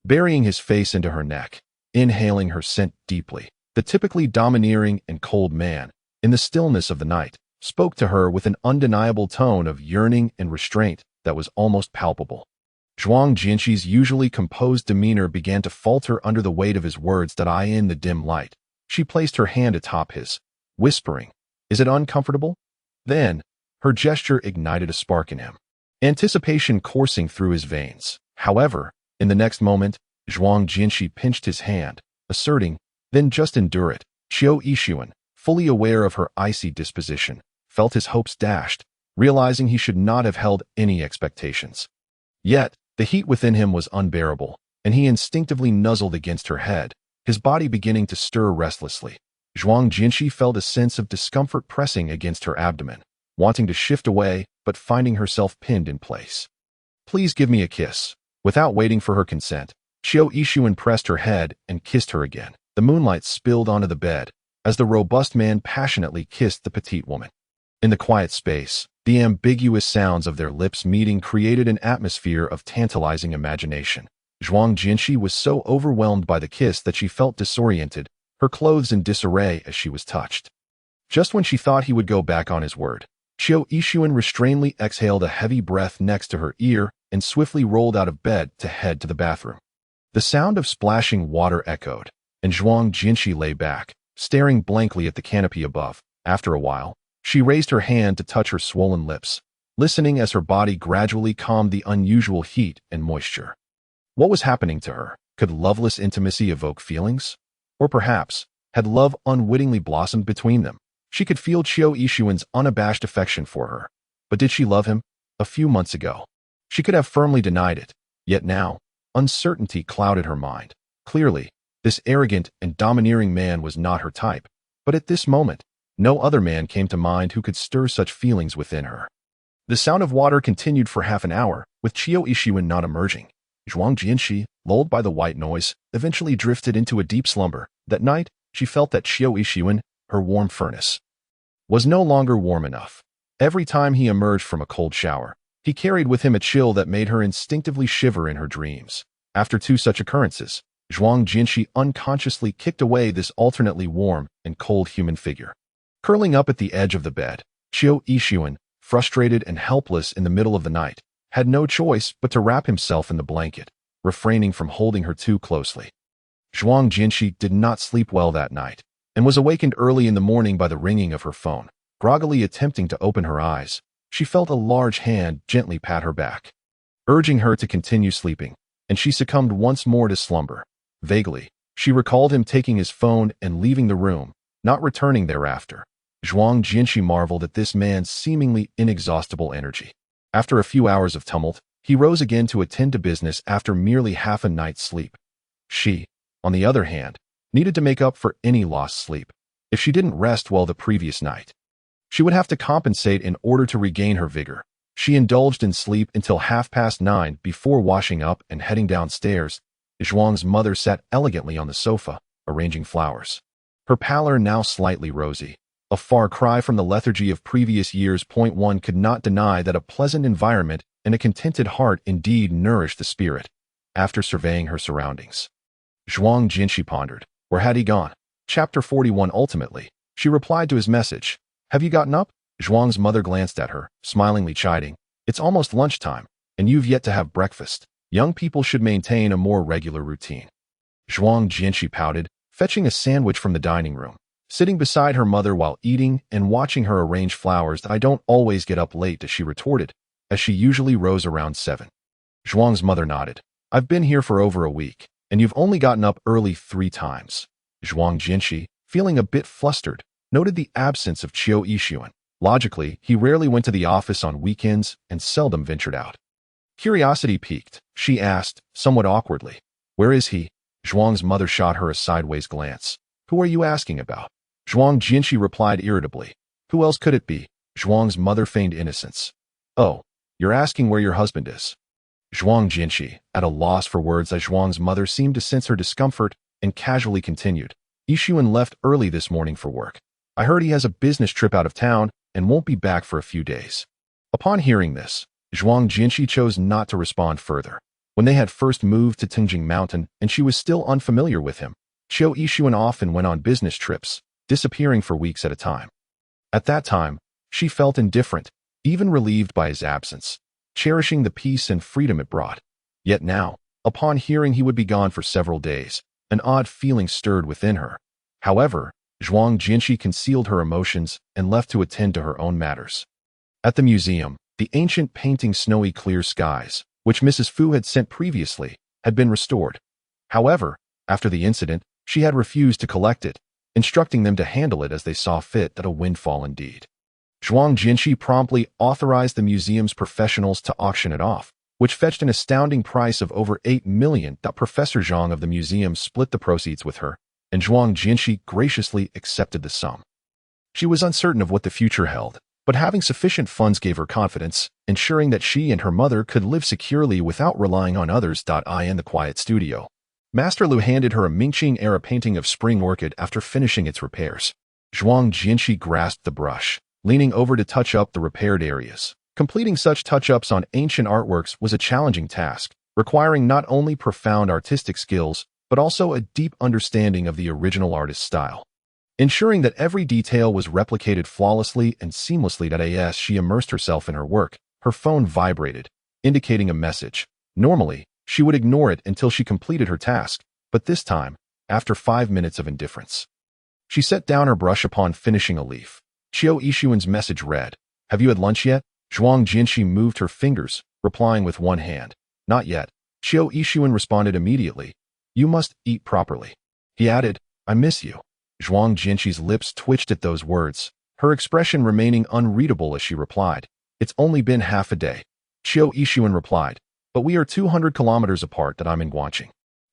Burying his face into her neck, inhaling her scent deeply, the typically domineering and cold man, in the stillness of the night, spoke to her with an undeniable tone of yearning and restraint that was almost palpable. Zhuang Jianxi's usually composed demeanor began to falter under the weight of his words. In the dim light, she placed her hand atop his, whispering, Is it uncomfortable? Then, her gesture ignited a spark in him, anticipation coursing through his veins. However, in the next moment, Zhuang Jianxi pinched his hand, asserting, Then just endure it. Qiu Yixuan, fully aware of her icy disposition, felt his hopes dashed, realizing he should not have held any expectations. Yet, the heat within him was unbearable, and he instinctively nuzzled against her head, his body beginning to stir restlessly. Zhuang Jianxi felt a sense of discomfort pressing against her abdomen, wanting to shift away, but finding herself pinned in place. Please give me a kiss. Without waiting for her consent, Qiu Yixuan pressed her head and kissed her again. The moonlight spilled onto the bed, as the robust man passionately kissed the petite woman. In the quiet space, the ambiguous sounds of their lips meeting created an atmosphere of tantalizing imagination. Zhuang Jianxi was so overwhelmed by the kiss that she felt disoriented, her clothes in disarray as she was touched. Just when she thought he would go back on his word, Qiu Yixuan restrainedly exhaled a heavy breath next to her ear and swiftly rolled out of bed to head to the bathroom. The sound of splashing water echoed, and Zhuang Jianxi lay back, staring blankly at the canopy above. After a while, she raised her hand to touch her swollen lips, listening as her body gradually calmed the unusual heat and moisture. What was happening to her? Could loveless intimacy evoke feelings? Or perhaps, had love unwittingly blossomed between them? She could feel Qiu Yixuan's unabashed affection for her. But did she love him? A few months ago, she could have firmly denied it. Yet now, uncertainty clouded her mind. Clearly, this arrogant and domineering man was not her type. But at this moment, no other man came to mind who could stir such feelings within her. The sound of water continued for half an hour, with Qiu Yixuan not emerging. Zhuang Jianxi, lulled by the white noise, eventually drifted into a deep slumber. That night, she felt that Qiu Yixuan, her warm furnace, was no longer warm enough. Every time he emerged from a cold shower, he carried with him a chill that made her instinctively shiver in her dreams. After two such occurrences, Zhuang Jianxi unconsciously kicked away this alternately warm and cold human figure. Curling up at the edge of the bed, Qiu Yixuan, frustrated and helpless in the middle of the night, had no choice but to wrap himself in the blanket, refraining from holding her too closely. Zhuang Jianxi did not sleep well that night, and was awakened early in the morning by the ringing of her phone. Groggily attempting to open her eyes, she felt a large hand gently pat her back, urging her to continue sleeping, and she succumbed once more to slumber. Vaguely, she recalled him taking his phone and leaving the room, not returning thereafter. Zhuang Jianxi marveled at this man's seemingly inexhaustible energy. After a few hours of tumult, he rose again to attend to business after merely half a night's sleep. She, on the other hand, needed to make up for any lost sleep. If she didn't rest well the previous night, she would have to compensate in order to regain her vigor. She indulged in sleep until 9:30 before washing up and heading downstairs. Zhuang's mother sat elegantly on the sofa, arranging flowers. Her pallor now slightly rosy, a far cry from the lethargy of previous years. One could not deny that a pleasant environment and a contented heart indeed nourished the spirit. After surveying her surroundings, Zhuang Jianxi pondered, where had he gone? Chapter 41. Ultimately, she replied to his message. Have you gotten up? Zhuang's mother glanced at her, smilingly chiding. It's almost lunchtime, and you've yet to have breakfast. Young people should maintain a more regular routine. Zhuang Jianxi pouted, fetching a sandwich from the dining room. Sitting beside her mother while eating and watching her arrange flowers. I don't always get up late, she retorted, as she usually rose around 7. Zhuang's mother nodded. I've been here for over a week, and you've only gotten up early 3 times. Zhuang Jianxi, feeling a bit flustered, noted the absence of Qiu Yixuan. Logically, he rarely went to the office on weekends and seldom ventured out. Curiosity piqued, she asked, somewhat awkwardly. Where is he? Zhuang's mother shot her a sideways glance. Who are you asking about? Zhuang Jianxi replied irritably. Who else could it be? Zhuang's mother feigned innocence. Oh, You're asking where your husband is. Zhuang Jinshi, at a loss for words as Zhuang's mother seemed to sense her discomfort and casually continued. Yixuan left early this morning for work. I heard he has a business trip out of town and won't be back for a few days. Upon hearing this, Zhuang Jinshi chose not to respond further. When they had first moved to Tingjing Mountain and she was still unfamiliar with him, Qiu Yixuan often went on business trips, disappearing for weeks at a time. At that time, she felt indifferent, even relieved by his absence, cherishing the peace and freedom it brought. Yet now, upon hearing he would be gone for several days, an odd feeling stirred within her. However, Zhuang Jinshi concealed her emotions and left to attend to her own matters. At the museum, the ancient painting Snowy Clear Skies, which Mrs. Fu had sent previously, had been restored. However, after the incident, she had refused to collect it, instructing them to handle it as they saw fit. That a windfall indeed. Zhuang Jinshi promptly authorized the museum's professionals to auction it off, which fetched an astounding price of over 8 million. Professor Zhang of the museum split the proceeds with her, and Zhuang Jinshi graciously accepted the sum. She was uncertain of what the future held, but having sufficient funds gave her confidence, ensuring that she and her mother could live securely without relying on others. In the quiet studio, Master Lu handed her a Mingqing-era painting of Spring Orchid after finishing its repairs. Zhuang Jinshi grasped the brush, leaning over to touch up the repaired areas. Completing such touch-ups on ancient artworks was a challenging task, requiring not only profound artistic skills, but also a deep understanding of the original artist's style. Ensuring that every detail was replicated flawlessly and seamlessly. As she immersed herself in her work, her phone vibrated, indicating a message. Normally, she would ignore it until she completed her task, but this time, after 5 minutes of indifference, she set down her brush upon finishing a leaf. Qiu Yixuan's message read, "Have you had lunch yet?" Zhuang Jinshi moved her fingers, replying with one hand. "Not yet." Qiu Yixuan responded immediately. "You must eat properly." He added, "I miss you." Zhuang Jinshi's lips twitched at those words, her expression remaining unreadable as she replied, "It's only been half a day." Qiu Yixuan replied, "But we are 200 kilometers apart. I'm in Guangqing.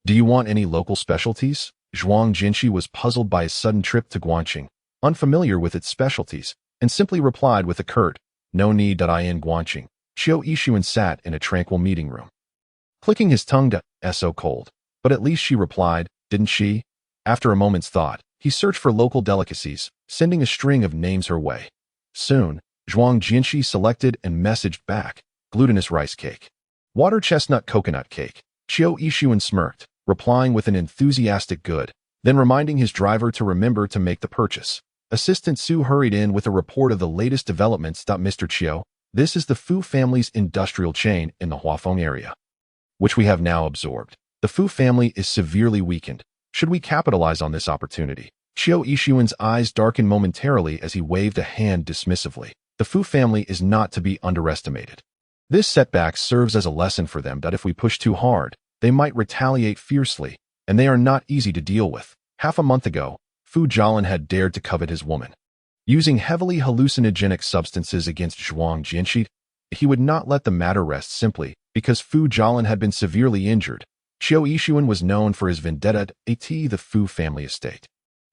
Do you want any local specialties?" Zhuang Jinshi was puzzled by his sudden trip to Guangqing, unfamiliar with its specialties, and simply replied with a curt, "No need." In Guangqing, Qiu Yixuan sat in a tranquil meeting room, clicking his tongue so cold. But at least she replied, didn't she? After a moment's thought, he searched for local delicacies, sending a string of names her way. Soon, Zhuang Jinshi selected and messaged back, "Glutinous rice cake. Water chestnut coconut cake." Qiu Yixuan smirked, replying with an enthusiastic good, then reminding his driver to remember to make the purchase. Assistant Su hurried in with a report of the latest developments. Mr. Qiu, this is the Fu family's industrial chain in the Huafeng area, which we have now absorbed. The Fu family is severely weakened. Should we capitalize on this opportunity? Qiu Yixuan's eyes darkened momentarily as he waved a hand dismissively. The Fu family is not to be underestimated. This setback serves as a lesson for them that if we push too hard, they might retaliate fiercely, and they are not easy to deal with. Half a month ago, Fu Jialan had dared to covet his woman. Using heavily hallucinogenic substances against Zhuang Jinshi, he would not let the matter rest simply because Fu Jialan had been severely injured. Qiu Yixuan was known for his vendetta at the Fu family estate.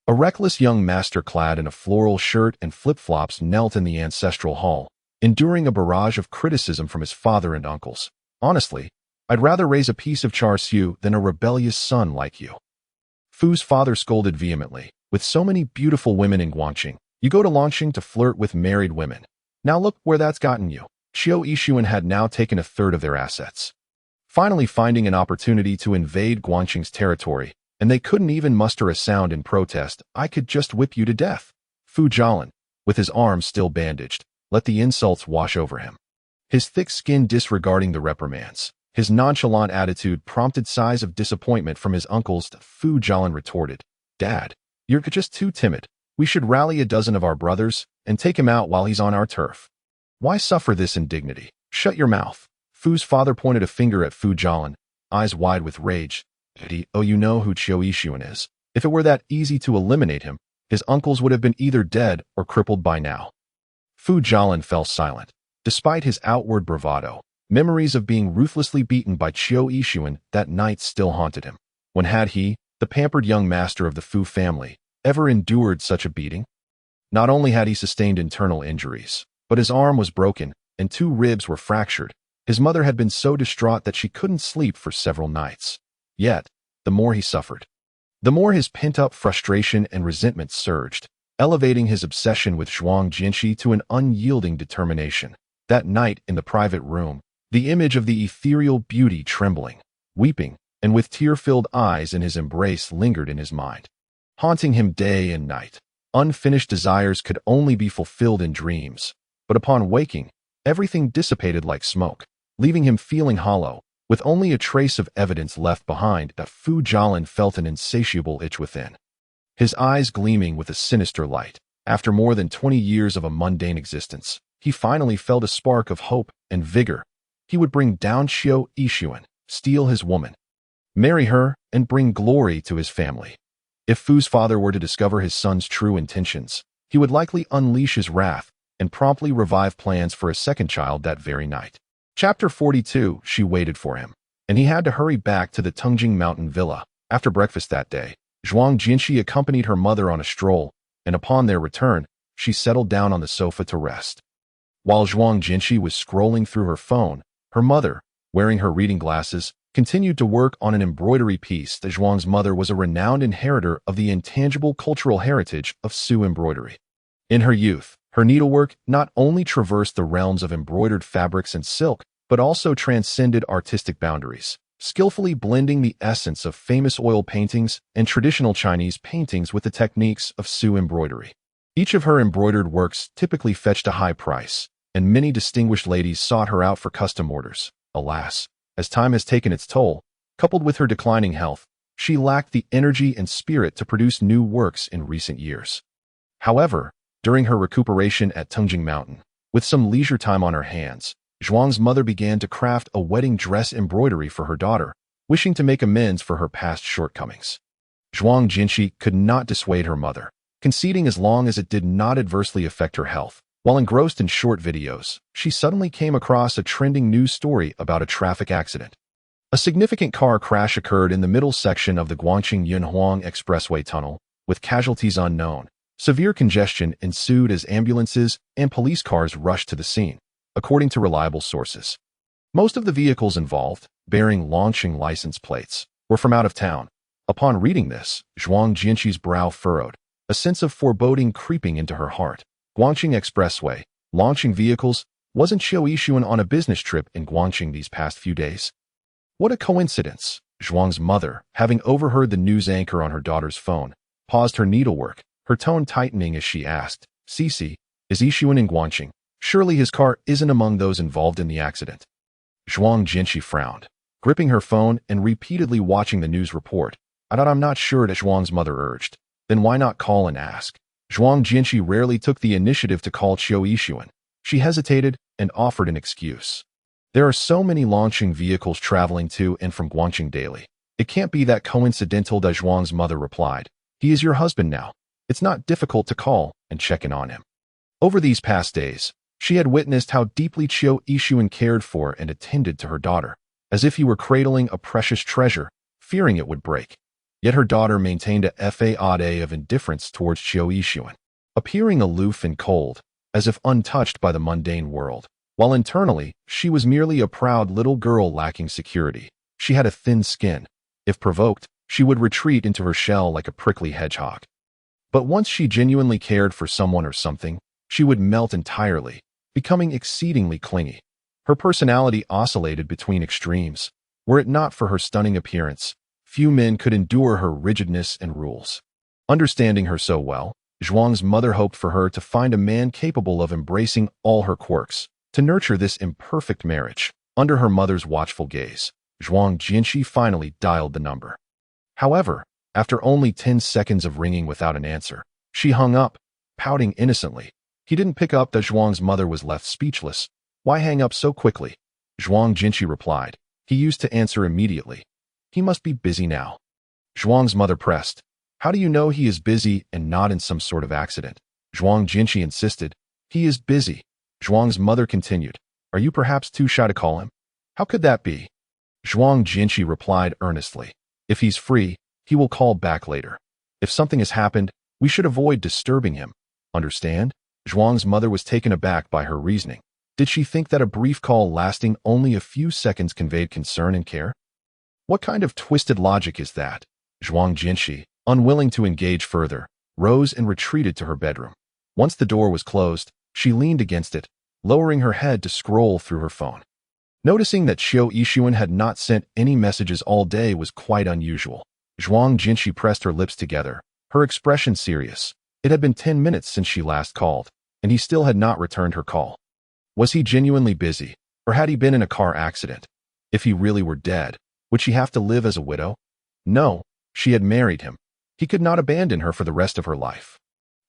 A reckless young master clad in a floral shirt and flip-flops knelt in the ancestral hall, enduring a barrage of criticism from his father and uncles. "Honestly, I'd rather raise a piece of char siu than a rebellious son like you." Fu's father scolded vehemently. "With so many beautiful women in Guangqing, you go to Longqing to flirt with married women. Now look where that's gotten you." Qiu Yixuan had now taken a third of their assets, finally finding an opportunity to invade Guangqing's territory, and they couldn't even muster a sound in protest. "I could just whip you to death." Fu Jialan, with his arms still bandaged, let the insults wash over him, his thick skin disregarding the reprimands. His nonchalant attitude prompted sighs of disappointment from his uncles. Fu Jialan retorted, "Dad, you're just too timid. We should rally a dozen of our brothers and take him out while he's on our turf. Why suffer this indignity? Shut your mouth." Fu's father pointed a finger at Fu Jialan, eyes wide with rage. "Oh, you know who Qiu Yixuan is. If it were that easy to eliminate him, his uncles would have been either dead or crippled by now." Fu Jialan fell silent. Despite his outward bravado, memories of being ruthlessly beaten by Qiu Yixuan that night still haunted him. When had he, the pampered young master of the Fu family, ever endured such a beating? Not only had he sustained internal injuries, but his arm was broken, and 2 ribs were fractured. His mother had been so distraught that she couldn't sleep for several nights. Yet, the more he suffered, the more his pent-up frustration and resentment surged, elevating his obsession with Zhuang Jinshi to an unyielding determination. That night in the private room, the image of the ethereal beauty trembling, weeping, and with tear-filled eyes in his embrace lingered in his mind, haunting him day and night. Unfinished desires could only be fulfilled in dreams, but upon waking, everything dissipated like smoke, leaving him feeling hollow, with only a trace of evidence left behind. That Fu Jialin felt an insatiable itch within, his eyes gleaming with a sinister light. After more than 20 years of a mundane existence, he finally felt a spark of hope and vigor. He would bring down Xiao Yixuan, steal his woman, marry her, and bring glory to his family. If Fu's father were to discover his son's true intentions, he would likely unleash his wrath and promptly revive plans for a second child that very night. Chapter 42. She waited for him, and he had to hurry back to the Tungjing Mountain Villa. After breakfast that day, Zhuang Jinshi accompanied her mother on a stroll, and upon their return, she settled down on the sofa to rest. While Zhuang Jinshi was scrolling through her phone, her mother, wearing her reading glasses, continued to work on an embroidery piece. That Zhuang's mother was a renowned inheritor of the intangible cultural heritage of Su embroidery. In her youth, her needlework not only traversed the realms of embroidered fabrics and silk, but also transcended artistic boundaries, skillfully blending the essence of famous oil paintings and traditional Chinese paintings with the techniques of Su embroidery. Each of her embroidered works typically fetched a high price, and many distinguished ladies sought her out for custom orders. Alas, as time has taken its toll, coupled with her declining health, she lacked the energy and spirit to produce new works in recent years. However, during her recuperation at Tungjing Mountain, with some leisure time on her hands, Zhuang's mother began to craft a wedding dress embroidery for her daughter, wishing to make amends for her past shortcomings. Zhuang Jinshi could not dissuade her mother, conceding as long as it did not adversely affect her health. While engrossed in short videos, she suddenly came across a trending news story about a traffic accident. A significant car crash occurred in the middle section of the Guangqing-Yunhuang Expressway tunnel, with casualties unknown. Severe congestion ensued as ambulances and police cars rushed to the scene, according to reliable sources. Most of the vehicles involved, bearing launching license plates, were from out of town. Upon reading this, Zhuang Jinshi's brow furrowed, a sense of foreboding creeping into her heart. Guangqing Expressway, launching vehicles, wasn't Xiao Yixuan on a business trip in Guangqing these past few days? What a coincidence! Zhuang's mother, having overheard the news anchor on her daughter's phone, paused her needlework, her tone tightening as she asked, "Cici, is Yixuan in Guangqing? Surely his car isn't among those involved in the accident." Zhuang Jinshi frowned, gripping her phone and repeatedly watching the news report. "I'm not sure," Zhuang's mother urged. "Then why not call and ask?" Zhuang Jinshi rarely took the initiative to call Xiao Yixuan. She hesitated and offered an excuse. "There are so many launching vehicles traveling to and from Guangqing daily. It can't be that coincidental," Zhuang's mother replied. "He is your husband now. It's not difficult to call and check in on him." Over these past days, she had witnessed how deeply Xiao Yixuan cared for and attended to her daughter, as if he were cradling a precious treasure, fearing it would break. Yet her daughter maintained a facade of indifference towards Xiao Yixuan, appearing aloof and cold, as if untouched by the mundane world, while internally she was merely a proud little girl lacking security. She had a thin skin. If provoked, she would retreat into her shell like a prickly hedgehog. But once she genuinely cared for someone or something, she would melt entirely, becoming exceedingly clingy. Her personality oscillated between extremes. Were it not for her stunning appearance, few men could endure her rigidness and rules. Understanding her so well, Zhuang's mother hoped for her to find a man capable of embracing all her quirks, to nurture this imperfect marriage. Under her mother's watchful gaze, Zhuang Jinshi finally dialed the number. However, after only 10 seconds of ringing without an answer, she hung up, pouting innocently. He didn't pick up. Zhuang's mother was left speechless. "Why hang up so quickly?" Zhuang Jinshi replied. "He used to answer immediately. He must be busy now." Zhuang's mother pressed. "How do you know he is busy and not in some sort of accident?" Zhuang Jinshi insisted. "He is busy." Zhuang's mother continued. "Are you perhaps too shy to call him?" "How could that be?" Zhuang Jinshi replied earnestly. "If he's free, he will call back later. If something has happened, we should avoid disturbing him. Understand?" Zhuang's mother was taken aback by her reasoning. Did she think that a brief call lasting only a few seconds conveyed concern and care? What kind of twisted logic is that? Zhuang Jinshi, unwilling to engage further, rose and retreated to her bedroom. Once the door was closed, she leaned against it, lowering her head to scroll through her phone. Noticing that Qiu Yixuan had not sent any messages all day was quite unusual. Zhuang Jinshi pressed her lips together, her expression serious. It had been 10 minutes since she last called, and he still had not returned her call. Was he genuinely busy, or had he been in a car accident? If he really were dead, would she have to live as a widow? No, she had married him. He could not abandon her for the rest of her life.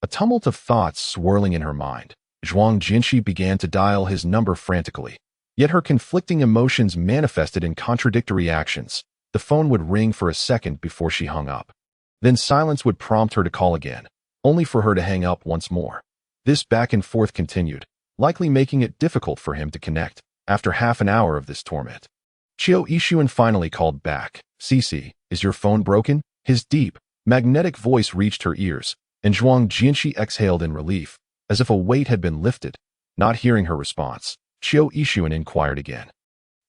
A tumult of thoughts swirling in her mind, Zhuang Jinshi began to dial his number frantically. Yet her conflicting emotions manifested in contradictory actions. The phone would ring for a second before she hung up. Then silence would prompt her to call again, only for her to hang up once more. This back and forth continued, likely making it difficult for him to connect. After half an hour of this torment, Qiu Yixuan finally called back. "Cici, is your phone broken?" His deep, magnetic voice reached her ears, and Zhuang Jinshi exhaled in relief, as if a weight had been lifted. Not hearing her response, Qiu Yixuan inquired again.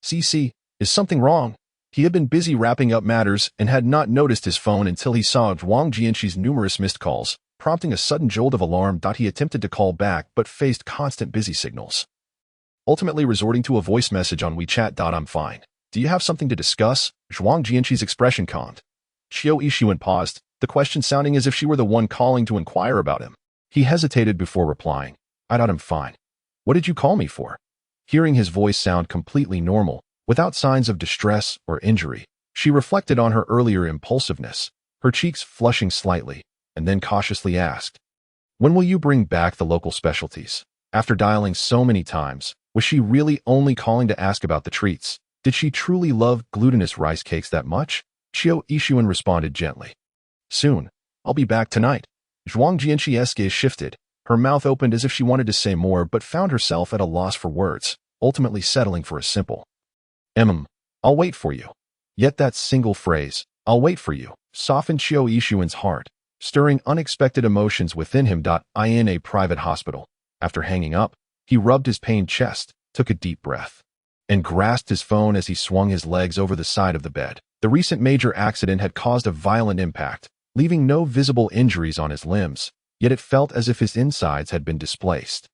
"Cici, is something wrong?" He had been busy wrapping up matters and had not noticed his phone until he saw Zhuang Jinshi's numerous missed calls, prompting a sudden jolt of alarm. He attempted to call back but faced constant busy signals, ultimately resorting to a voice message on WeChat. "I'm fine. Do you have something to discuss?" Zhuang Jinshi's expression calmed. Qiu Yixuan paused, the question sounding as if she were the one calling to inquire about him. He hesitated before replying. "I'm fine. What did you call me for?" Hearing his voice sound completely normal, without signs of distress or injury, she reflected on her earlier impulsiveness, her cheeks flushing slightly, and then cautiously asked, "When will you bring back the local specialties?" After dialing so many times, was she really only calling to ask about the treats? Did she truly love glutinous rice cakes that much? Qiu Yixuan responded gently. "Soon. I'll be back tonight." Zhuang Jinshi's gaze shifted. Her mouth opened as if she wanted to say more but found herself at a loss for words, ultimately settling for a simple, I'll wait for you." Yet that single phrase, "I'll wait for you," softened Qiu Yixuan's heart, stirring unexpected emotions within him. In a private hospital. After hanging up, he rubbed his pained chest, took a deep breath, and grasped his phone as he swung his legs over the side of the bed. The recent major accident had caused a violent impact, leaving no visible injuries on his limbs, yet it felt as if his insides had been displaced,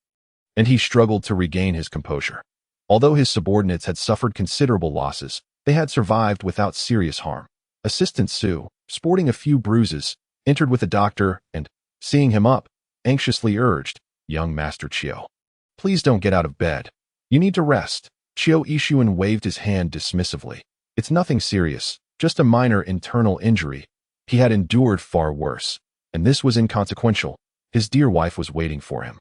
and he struggled to regain his composure. Although his subordinates had suffered considerable losses, they had survived without serious harm. Assistant Su, sporting a few bruises, entered with a doctor and, seeing him up, anxiously urged, "Young Master Qiu, please don't get out of bed. You need to rest." Qiu Yixuan waved his hand dismissively. "It's nothing serious, just a minor internal injury." He had endured far worse, and this was inconsequential. His dear wife was waiting for him,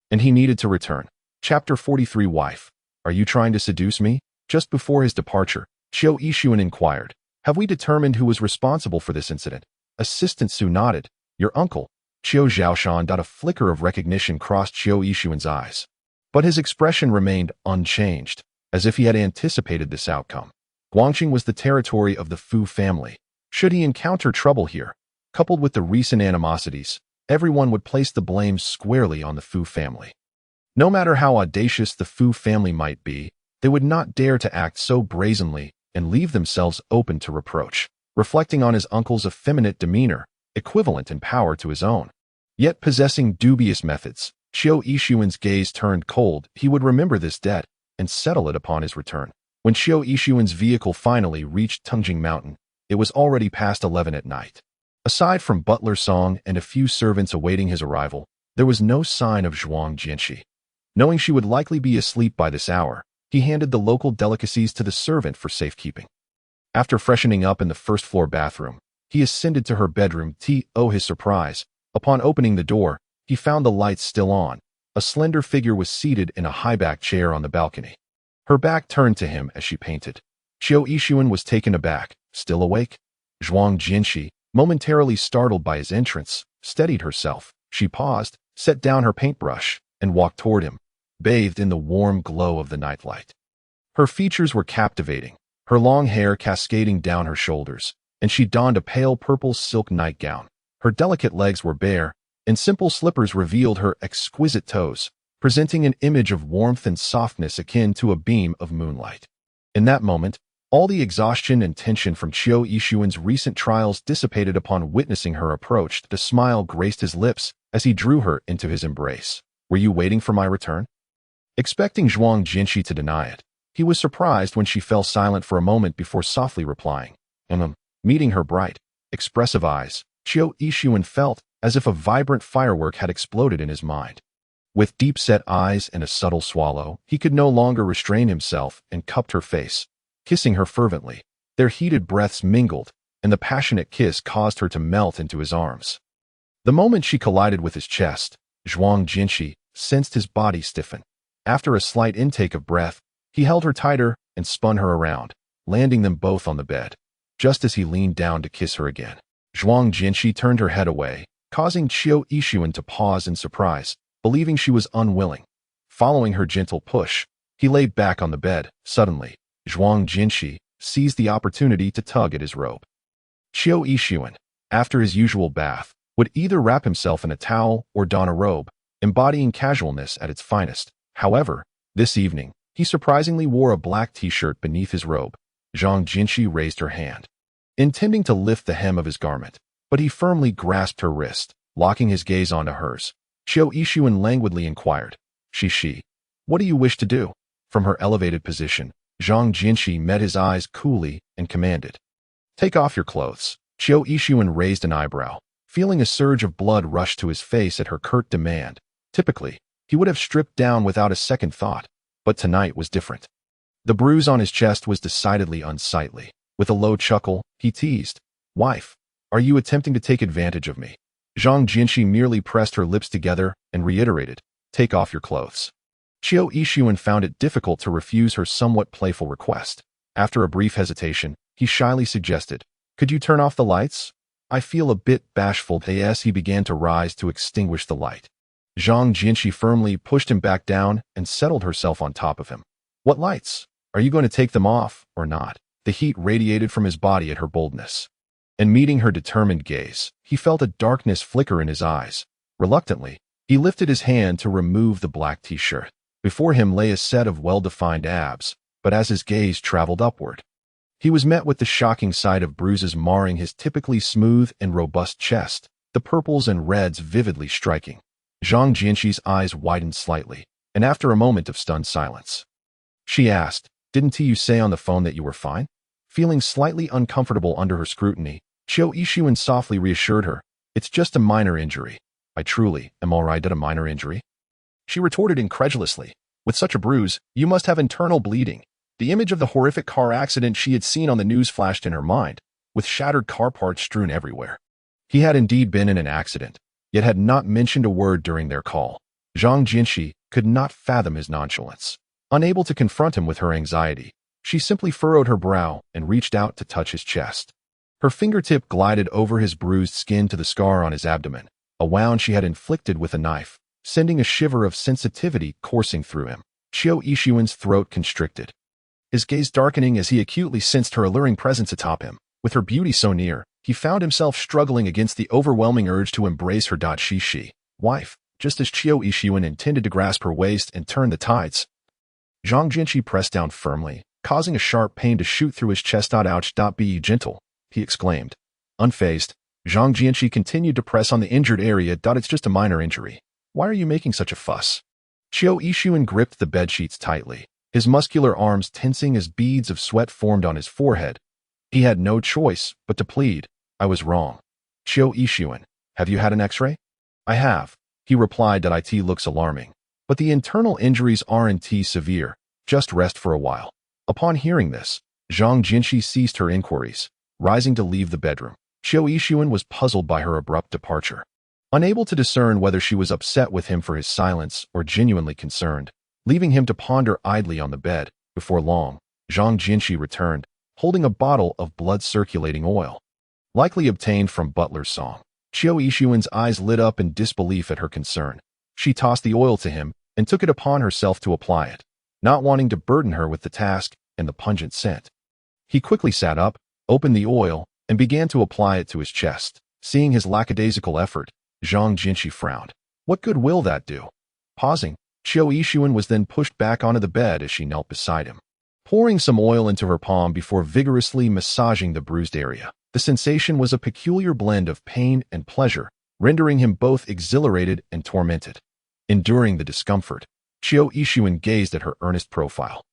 and he needed to return. Chapter 43. Wife, are you trying to seduce me? Just before his departure, Qiu Yixuan inquired, "Have we determined who was responsible for this incident?" Assistant Su nodded. "Your uncle." Qiu Zhaoshan. A flicker of recognition crossed Qiu Yixuan's eyes, but his expression remained unchanged, as if he had anticipated this outcome. Guangqing was the territory of the Fu family. Should he encounter trouble here, coupled with the recent animosities, everyone would place the blame squarely on the Fu family. No matter how audacious the Fu family might be, they would not dare to act so brazenly and leave themselves open to reproach. Reflecting on his uncle's effeminate demeanor, equivalent in power to his own, yet possessing dubious methods, Qiu Yixuan's gaze turned cold. He would remember this debt and settle it upon his return. When Qiu Yixuan's vehicle finally reached Tungjing Mountain, it was already past 11 at night. Aside from Butler Song and a few servants awaiting his arrival, there was no sign of Zhuang Jinshi. Knowing she would likely be asleep by this hour, he handed the local delicacies to the servant for safekeeping. After freshening up in the first-floor bathroom, he ascended to her bedroom. To his surprise, upon opening the door, he found the lights still on. A slender figure was seated in a high-backed chair on the balcony. Her back turned to him as she painted. Qiu Yixuan was taken aback. Still awake? Zhuang Jinshi, momentarily startled by his entrance, steadied herself. She paused, set down her paintbrush, and walked toward him, bathed in the warm glow of the nightlight. Her features were captivating, her long hair cascading down her shoulders, and she donned a pale purple silk nightgown. Her delicate legs were bare, and simple slippers revealed her exquisite toes, presenting an image of warmth and softness akin to a beam of moonlight. In that moment, all the exhaustion and tension from Chiu Yixuan's recent trials dissipated upon witnessing her approach. The smile graced his lips as he drew her into his embrace. "Were you waiting for my return?" Expecting Zhuang Jinshi to deny it, he was surprised when she fell silent for a moment before softly replying. Meeting her bright, expressive eyes, Chiu Yixuan felt as if a vibrant firework had exploded in his mind. With deep-set eyes and a subtle swallow, he could no longer restrain himself and cupped her face, kissing her fervently. Their heated breaths mingled, and the passionate kiss caused her to melt into his arms. The moment she collided with his chest, Zhuang Jinshi sensed his body stiffen. After a slight intake of breath, he held her tighter and spun her around, landing them both on the bed. Just as he leaned down to kiss her again, Zhuang Jinshi turned her head away, causing Chiu Yixuan to pause in surprise, believing she was unwilling. Following her gentle push, he lay back on the bed. Suddenly, Zhuang Jinshi seized the opportunity to tug at his robe. Chiu Yixuan, after his usual bath, would either wrap himself in a towel or don a robe, embodying casualness at its finest. However, this evening, he surprisingly wore a black t-shirt beneath his robe. Zhuang Jinshi raised her hand, intending to lift the hem of his garment, but he firmly grasped her wrist, locking his gaze onto hers. Chiu Yixuan languidly inquired, She, what do you wish to do?" From her elevated position, Zhuang Jinshi met his eyes coolly and commanded, "Take off your clothes." Chiu Yixuan raised an eyebrow, feeling a surge of blood rush to his face at her curt demand. Typically, he would have stripped down without a second thought, but tonight was different. The bruise on his chest was decidedly unsightly. With a low chuckle, he teased, "Wife, are you attempting to take advantage of me?" Zhuang Jinshi merely pressed her lips together and reiterated, "Take off your clothes." Chiu Yixuan found it difficult to refuse her somewhat playful request. After a brief hesitation, he shyly suggested, "Could you turn off the lights? I feel a bit bashful." As he began to rise to extinguish the light, Zhuang Jinshi firmly pushed him back down and settled herself on top of him. "What lights? Are you going to take them off or not?" The heat radiated from his body at her boldness. And meeting her determined gaze, he felt a darkness flicker in his eyes. Reluctantly, he lifted his hand to remove the black t-shirt. Before him lay a set of well-defined abs, but as his gaze traveled upward, he was met with the shocking sight of bruises marring his typically smooth and robust chest, the purples and reds vividly striking. Zhuang Jinshi's eyes widened slightly, and after a moment of stunned silence, she asked, "Didn't you say on the phone that you were fine?" Feeling slightly uncomfortable under her scrutiny, Chiu Yixuan softly reassured her, "It's just a minor injury." "I truly am all right at a minor injury?" She retorted incredulously, "With such a bruise, you must have internal bleeding." The image of the horrific car accident she had seen on the news flashed in her mind, with shattered car parts strewn everywhere. He had indeed been in an accident, yet had not mentioned a word during their call. Zhuang Jinshi could not fathom his nonchalance. Unable to confront him with her anxiety, she simply furrowed her brow and reached out to touch his chest. Her fingertip glided over his bruised skin to the scar on his abdomen, a wound she had inflicted with a knife, sending a shiver of sensitivity coursing through him. Chiu Yixuan's throat constricted, his gaze darkening as he acutely sensed her alluring presence atop him. With her beauty so near, he found himself struggling against the overwhelming urge to embrace her. She, "Wife," just as Chiu Yixuan intended to grasp her waist and turn the tides, Zhuang Jinshi pressed down firmly, causing a sharp pain to shoot through his chest. "Ouch, be gentle," he exclaimed. Unfazed, Zhuang Jinshi continued to press on the injured area. "It's just a minor injury. Why are you making such a fuss?" Chiu Yixuan gripped the bedsheets tightly, his muscular arms tensing as beads of sweat formed on his forehead. He had no choice but to plead, "I was wrong." "Chiu Yixuan, have you had an x-ray?" "I have," he replied. "It looks alarming, but the internal injuries aren't severe. Just rest for a while." Upon hearing this, Zhuang Jinshi ceased her inquiries, rising to leave the bedroom. Chiu Yixuan was puzzled by her abrupt departure. Unable to discern whether she was upset with him for his silence or genuinely concerned, leaving him to ponder idly on the bed. Before long, Zhuang Jinshi returned, holding a bottle of blood-circulating oil, likely obtained from Butler's Song. Chiu Yixuan's eyes lit up in disbelief at her concern. She tossed the oil to him and took it upon herself to apply it, not wanting to burden her with the task and the pungent scent. He quickly sat up, opened the oil, and began to apply it to his chest. Seeing his lackadaisical effort, Zhuang Jinshi frowned. "What good will that do?" Pausing, Chiu Yixuan was then pushed back onto the bed as she knelt beside him, pouring some oil into her palm before vigorously massaging the bruised area. The sensation was a peculiar blend of pain and pleasure, rendering him both exhilarated and tormented. Enduring the discomfort, Chiu Yixuan gazed at her earnest profile,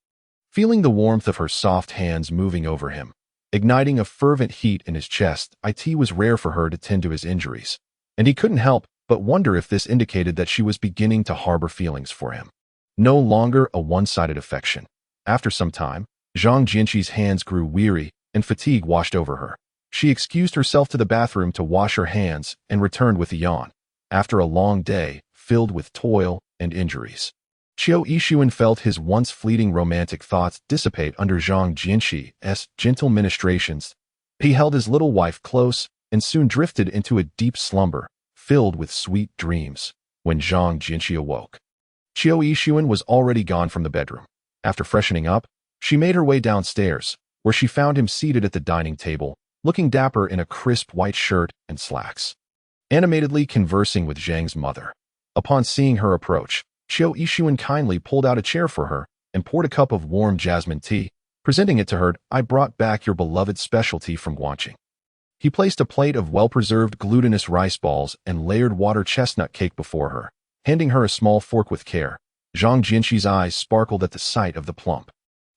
feeling the warmth of her soft hands moving over him, igniting a fervent heat in his chest. It was rare for her to tend to his injuries, and he couldn't help but wonder if this indicated that she was beginning to harbor feelings for him. No longer a one-sided affection. After some time, Zhang Jianqi's hands grew weary and fatigue washed over her. She excused herself to the bathroom to wash her hands and returned with a yawn. After a long day, filled with toil and injuries, Chiu Yixuan felt his once fleeting romantic thoughts dissipate under Zhang Jianqi's gentle ministrations. He held his little wife close and soon drifted into a deep slumber, filled with sweet dreams. When Zhang Jianqi awoke, Chiu Yixuan was already gone from the bedroom. After freshening up, she made her way downstairs, where she found him seated at the dining table, looking dapper in a crisp white shirt and slacks, animatedly conversing with Zhang's mother. Upon seeing her approach, Chiu Yixuan kindly pulled out a chair for her and poured a cup of warm jasmine tea, presenting it to her. "I brought back your beloved specialty from Guangqing." He placed a plate of well-preserved glutinous rice balls and layered water chestnut cake before her, handing her a small fork with care. Zhang Jianqi's eyes sparkled at the sight of the plump,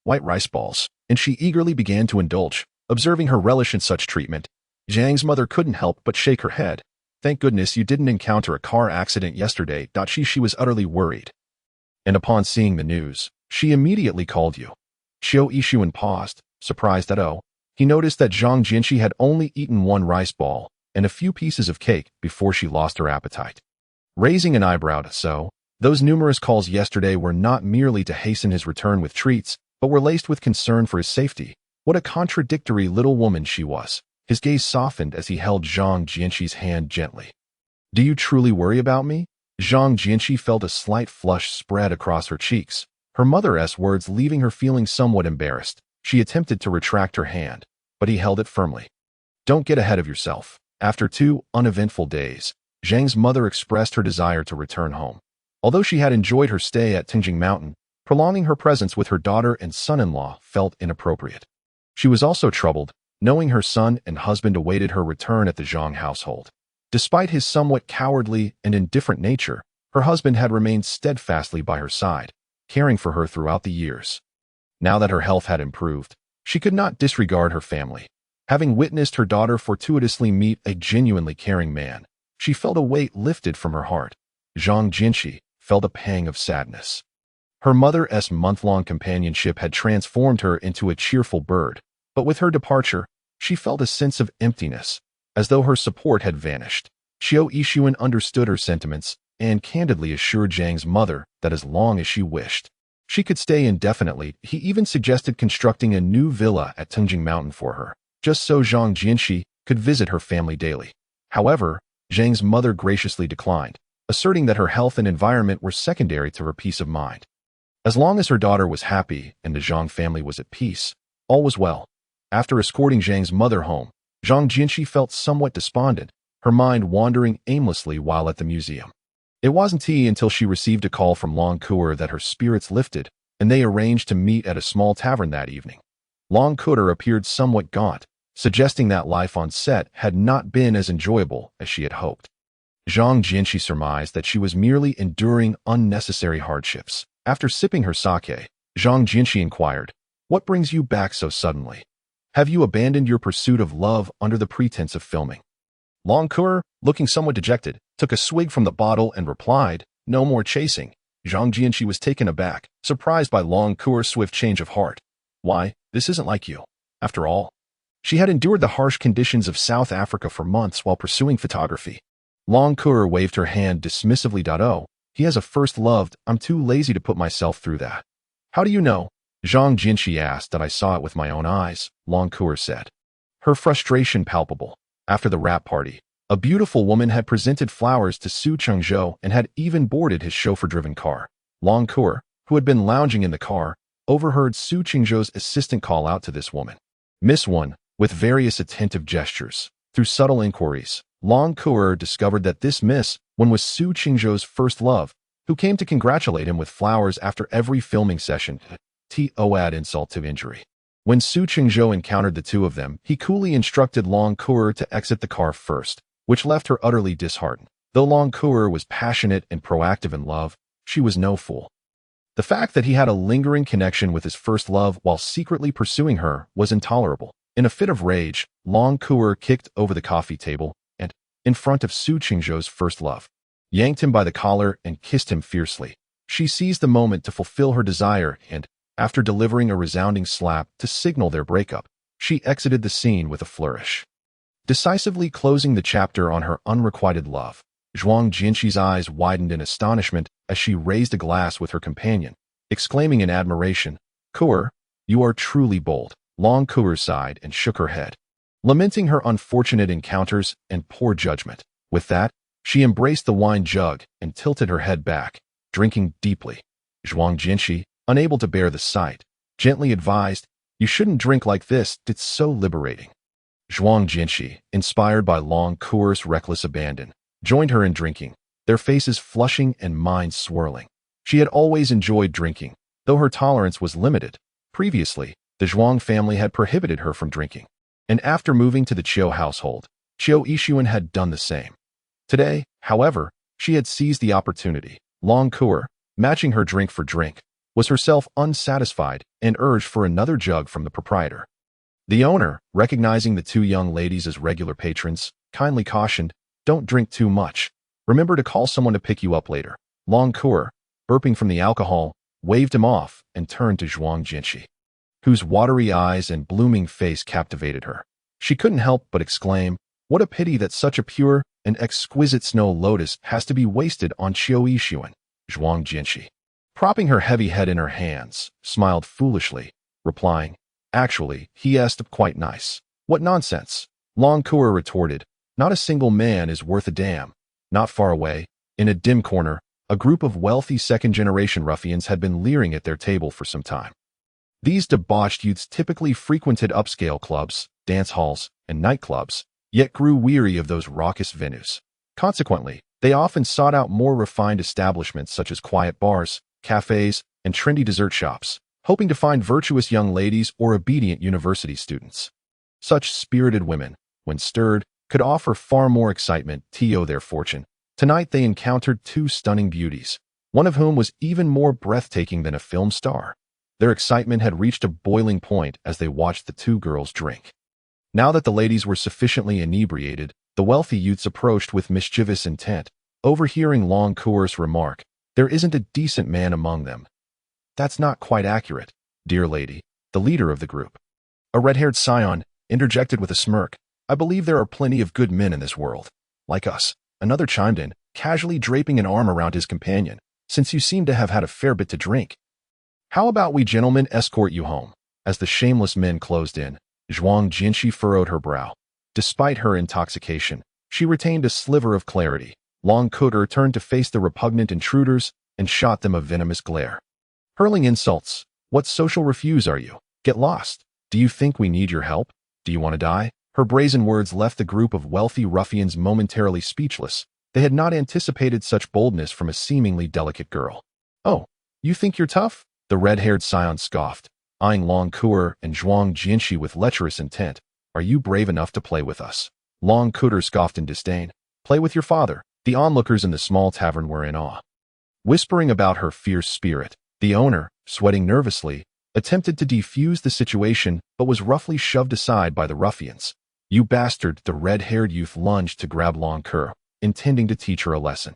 white rice balls, and she eagerly began to indulge. Observing her relish in such treatment, Zhang's mother couldn't help but shake her head. "Thank goodness you didn't encounter a car accident yesterday." She was utterly worried. "And upon seeing the news, she immediately called you." Chiu Yixuan paused, surprised that he noticed that Zhang Jianqi had only eaten one rice ball and a few pieces of cake before she lost her appetite. Raising an eyebrow, those numerous calls yesterday were not merely to hasten his return with treats, but were laced with concern for his safety. What a contradictory little woman she was. His gaze softened as he held Zhang Jianqi's hand gently. "Do you truly worry about me?" Zhang Jianqi felt a slight flush spread across her cheeks, her mother's words leaving her feeling somewhat embarrassed. She attempted to retract her hand, but he held it firmly. "Don't get ahead of yourself." After 2 uneventful days, Zhang's mother expressed her desire to return home. Although she had enjoyed her stay at Tingjing Mountain, prolonging her presence with her daughter and son-in-law felt inappropriate. She was also troubled, knowing her son and husband awaited her return at the Zhang household. Despite his somewhat cowardly and indifferent nature, her husband had remained steadfastly by her side, caring for her throughout the years. Now that her health had improved, she could not disregard her family. Having witnessed her daughter fortuitously meet a genuinely caring man, she felt a weight lifted from her heart. Zhang Jianqi felt a pang of sadness. Her mother's month-long companionship had transformed her into a cheerful bird, but with her departure, she felt a sense of emptiness, as though her support had vanished. Chiu Yixuan understood her sentiments and candidly assured Zhang's mother that as long as she wished, she could stay indefinitely. He even suggested constructing a new villa at Tingjing Mountain for her, just so Zhang Jianqi could visit her family daily. However, Zhang's mother graciously declined, asserting that her health and environment were secondary to her peace of mind. As long as her daughter was happy and the Zhang family was at peace, all was well. After escorting Zhang's mother home, Zhang Jianqi felt somewhat despondent, her mind wandering aimlessly while at the museum. It wasn't until she received a call from Long Kuer that her spirits lifted, and they arranged to meet at a small tavern that evening. Long Kuer appeared somewhat gaunt, suggesting that life on set had not been as enjoyable as she had hoped. Zhang Jianqi surmised that she was merely enduring unnecessary hardships. After sipping her sake, Zhang Jianqi inquired, "What brings you back so suddenly? Have you abandoned your pursuit of love under the pretense of filming?" Long Kuer, looking somewhat dejected, took a swig from the bottle and replied, "No more chasing." Zhang Jianqi was taken aback, surprised by Long Kuer's swift change of heart. "Why, this isn't like you." After all, she had endured the harsh conditions of South Africa for months while pursuing photography. Long Kuer waved her hand dismissively. "Oh, he has a first love. I'm too lazy to put myself through that." "How do you know?" Zhang Jianqi asked. "That I saw it with my own eyes," Long Kuer said, her frustration palpable. After the wrap party, a beautiful woman had presented flowers to Su Chengzhou and had even boarded his chauffeur-driven car. Long Kuer, who had been lounging in the car, overheard Su Chengzhou's assistant call out to this woman, "Miss One," with various attentive gestures. Through subtle inquiries, Long Kuer discovered that this Miss One was Su Chengzhou's first love, who came to congratulate him with flowers after every filming session, to add insult to injury. When Su Qingzhou encountered the two of them, he coolly instructed Long Kuer to exit the car first, which left her utterly disheartened. Though Long Kuer was passionate and proactive in love, she was no fool. The fact that he had a lingering connection with his first love while secretly pursuing her was intolerable. In a fit of rage, Long Kuer kicked over the coffee table and, in front of Su Qingzhou's first love, yanked him by the collar and kissed him fiercely. She seized the moment to fulfill her desire and, after delivering a resounding slap to signal their breakup, she exited the scene with a flourish, decisively closing the chapter on her unrequited love. Zhuang Jinxi's eyes widened in astonishment as she raised a glass with her companion, exclaiming in admiration, "Kuer, you are truly bold." Long Kuer sighed and shook her head, lamenting her unfortunate encounters and poor judgment. With that, she embraced the wine jug and tilted her head back, drinking deeply. Zhuang Jinxi, unable to bear the sight, gently advised, "You shouldn't drink like this, it's so liberating." Zhuang Jinxi, inspired by Long Kuer's reckless abandon, joined her in drinking, their faces flushing and minds swirling. She had always enjoyed drinking, though her tolerance was limited. Previously, the Zhuang family had prohibited her from drinking, and after moving to the Qiu household, Qiu Yixuan had done the same. Today, however, she had seized the opportunity. Long Kuer, matching her drink for drink, was herself unsatisfied and urged for another jug from the proprietor. The owner, recognizing the two young ladies as regular patrons, kindly cautioned, "Don't drink too much. Remember to call someone to pick you up later." Long Kuer, burping from the alcohol, waved him off and turned to Zhuang Jinxi, whose watery eyes and blooming face captivated her. She couldn't help but exclaim, "What a pity that such a pure and exquisite snow lotus has to be wasted on Qiu Yixuan." Zhuang Jinxi, propping her heavy head in her hands, smiled foolishly, replying, "Actually, he est quite nice." "What nonsense!" Long Kuer retorted, "Not a single man is worth a damn." Not far away, in a dim corner, a group of wealthy second-generation ruffians had been leering at their table for some time. These debauched youths typically frequented upscale clubs, dance halls, and nightclubs, yet grew weary of those raucous venues. Consequently, they often sought out more refined establishments such as quiet bars, cafes, and trendy dessert shops, hoping to find virtuous young ladies or obedient university students. Such spirited women, when stirred, could offer far more excitement to their fortune. Tonight they encountered two stunning beauties, one of whom was even more breathtaking than a film star. Their excitement had reached a boiling point as they watched the two girls drink. Now that the ladies were sufficiently inebriated, the wealthy youths approached with mischievous intent. Overhearing Long Kuer's remark, "There isn't a decent man among them." "That's not quite accurate, dear lady," the leader of the group, a red-haired scion, interjected with a smirk. "I believe there are plenty of good men in this world. Like us." Another chimed in, casually draping an arm around his companion, "Since you seem to have had a fair bit to drink, how about we gentlemen escort you home?" As the shameless men closed in, Zhuang Jinxi furrowed her brow. Despite her intoxication, she retained a sliver of clarity. Long Kuer turned to face the repugnant intruders and shot them a venomous glare, hurling insults. "What social refuse are you? Get lost. Do you think we need your help? Do you want to die?" Her brazen words left the group of wealthy ruffians momentarily speechless. They had not anticipated such boldness from a seemingly delicate girl. "Oh, you think you're tough?" the red-haired scion scoffed, eyeing Long Kuer and Zhuang Jinxi with lecherous intent. "Are you brave enough to play with us?" Long Kuer scoffed in disdain. "Play with your father." The onlookers in the small tavern were in awe. Whispering about her fierce spirit, the owner, sweating nervously, attempted to defuse the situation but was roughly shoved aside by the ruffians. "You bastard!" The red-haired youth lunged to grab Long Kuer, intending to teach her a lesson.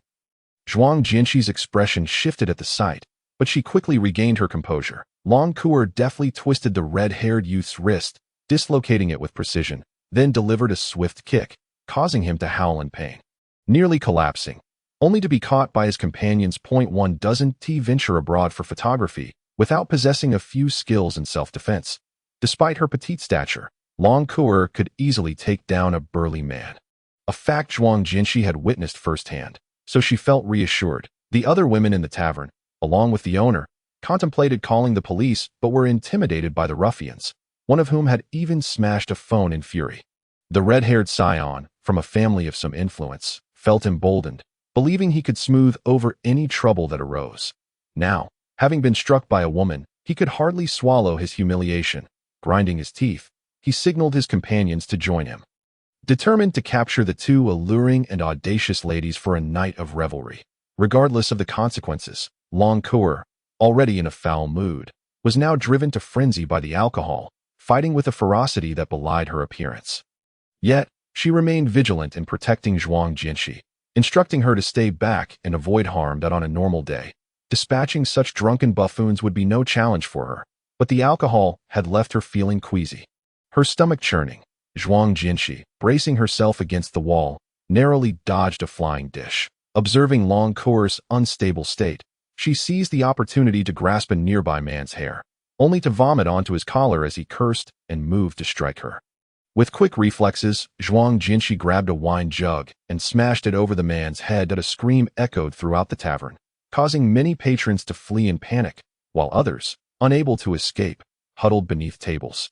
Zhuang Jinxi's expression shifted at the sight, but she quickly regained her composure. Long Kuer deftly twisted the red-haired youth's wrist, dislocating it with precision, then delivered a swift kick, causing him to howl in pain, nearly collapsing, only to be caught by his companions. One doesn't venture abroad for photography without possessing a few skills in self-defense. Despite her petite stature, Long Kuer could easily take down a burly man, a fact Zhuang Jinxi had witnessed firsthand, so she felt reassured. The other women in the tavern, along with the owner, contemplated calling the police but were intimidated by the ruffians, one of whom had even smashed a phone in fury. The red-haired scion, from a family of some influence, felt emboldened, believing he could smooth over any trouble that arose. Now, having been struck by a woman, he could hardly swallow his humiliation. Grinding his teeth, he signaled his companions to join him. Determined to capture the two alluring and audacious ladies for a night of revelry, regardless of the consequences, Long Cour, already in a foul mood, was now driven to frenzy by the alcohol, fighting with a ferocity that belied her appearance. Yet, she remained vigilant in protecting Zhuang Jinshi, instructing her to stay back and avoid harm that on a normal day, dispatching such drunken buffoons would be no challenge for her, but the alcohol had left her feeling queasy. Her stomach churning, Zhuang Jinshi, bracing herself against the wall, narrowly dodged a flying dish. Observing Long Cour's unstable state, she seized the opportunity to grasp a nearby man's hair, only to vomit onto his collar as he cursed and moved to strike her. With quick reflexes, Zhuang Jinshi grabbed a wine jug and smashed it over the man's head that a scream echoed throughout the tavern, causing many patrons to flee in panic, while others, unable to escape, huddled beneath tables.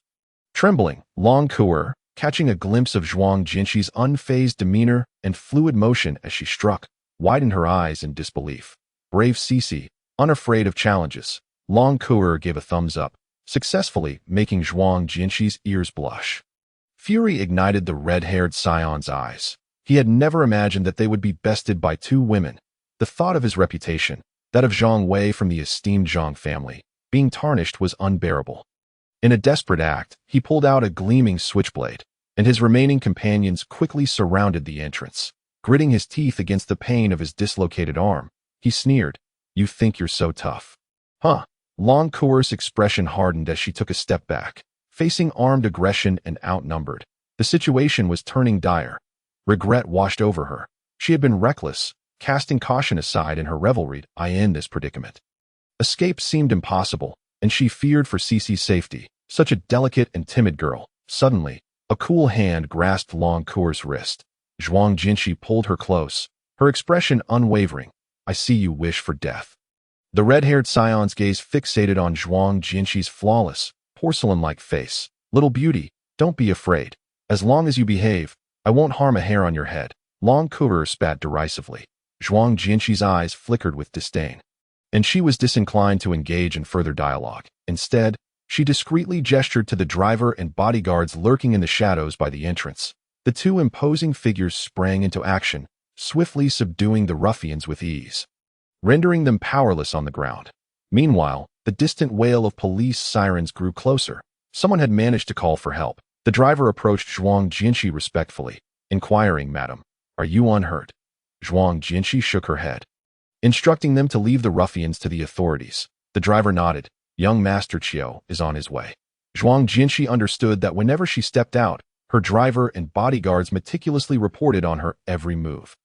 Trembling, Long Cour, catching a glimpse of Zhuang Jinshi's unfazed demeanor and fluid motion as she struck, widened her eyes in disbelief. Brave Cece, unafraid of challenges, Long Cour gave a thumbs up, successfully making Zhuang Jinshi's ears blush. Fury ignited the red-haired scion's eyes. He had never imagined that they would be bested by two women. The thought of his reputation, that of Zhang Wei from the esteemed Zhang family, being tarnished was unbearable. In a desperate act, he pulled out a gleaming switchblade, and his remaining companions quickly surrounded the entrance. Gritting his teeth against the pain of his dislocated arm, he sneered, "You think you're so tough? Huh?" Long Cour's expression hardened as she took a step back. Facing armed aggression and outnumbered, the situation was turning dire. Regret washed over her. She had been reckless, casting caution aside in her revelry. I end this predicament. Escape seemed impossible, and she feared for Cece's safety, such a delicate and timid girl. Suddenly, a cool hand grasped Long Cour's wrist. Zhuang Jinshi pulled her close, her expression unwavering. "I see you wish for death." The red-haired scion's gaze fixated on Zhuang Jinshi's flawless, porcelain-like face. "Little beauty, don't be afraid. As long as you behave, I won't harm a hair on your head." Long Cour spat derisively. Zhuang Jinshi's eyes flickered with disdain, and she was disinclined to engage in further dialogue. Instead, she discreetly gestured to the driver and bodyguards lurking in the shadows by the entrance. The two imposing figures sprang into action, swiftly subduing the ruffians with ease, rendering them powerless on the ground. Meanwhile, the distant wail of police sirens grew closer. Someone had managed to call for help. The driver approached Zhuang Jinshi respectfully, inquiring, "Madam, are you unhurt?" Zhuang Jinshi shook her head, instructing them to leave the ruffians to the authorities. The driver nodded. "Young Master Chiu is on his way." Zhuang Jinshi understood that whenever she stepped out, her driver and bodyguards meticulously reported on her every move.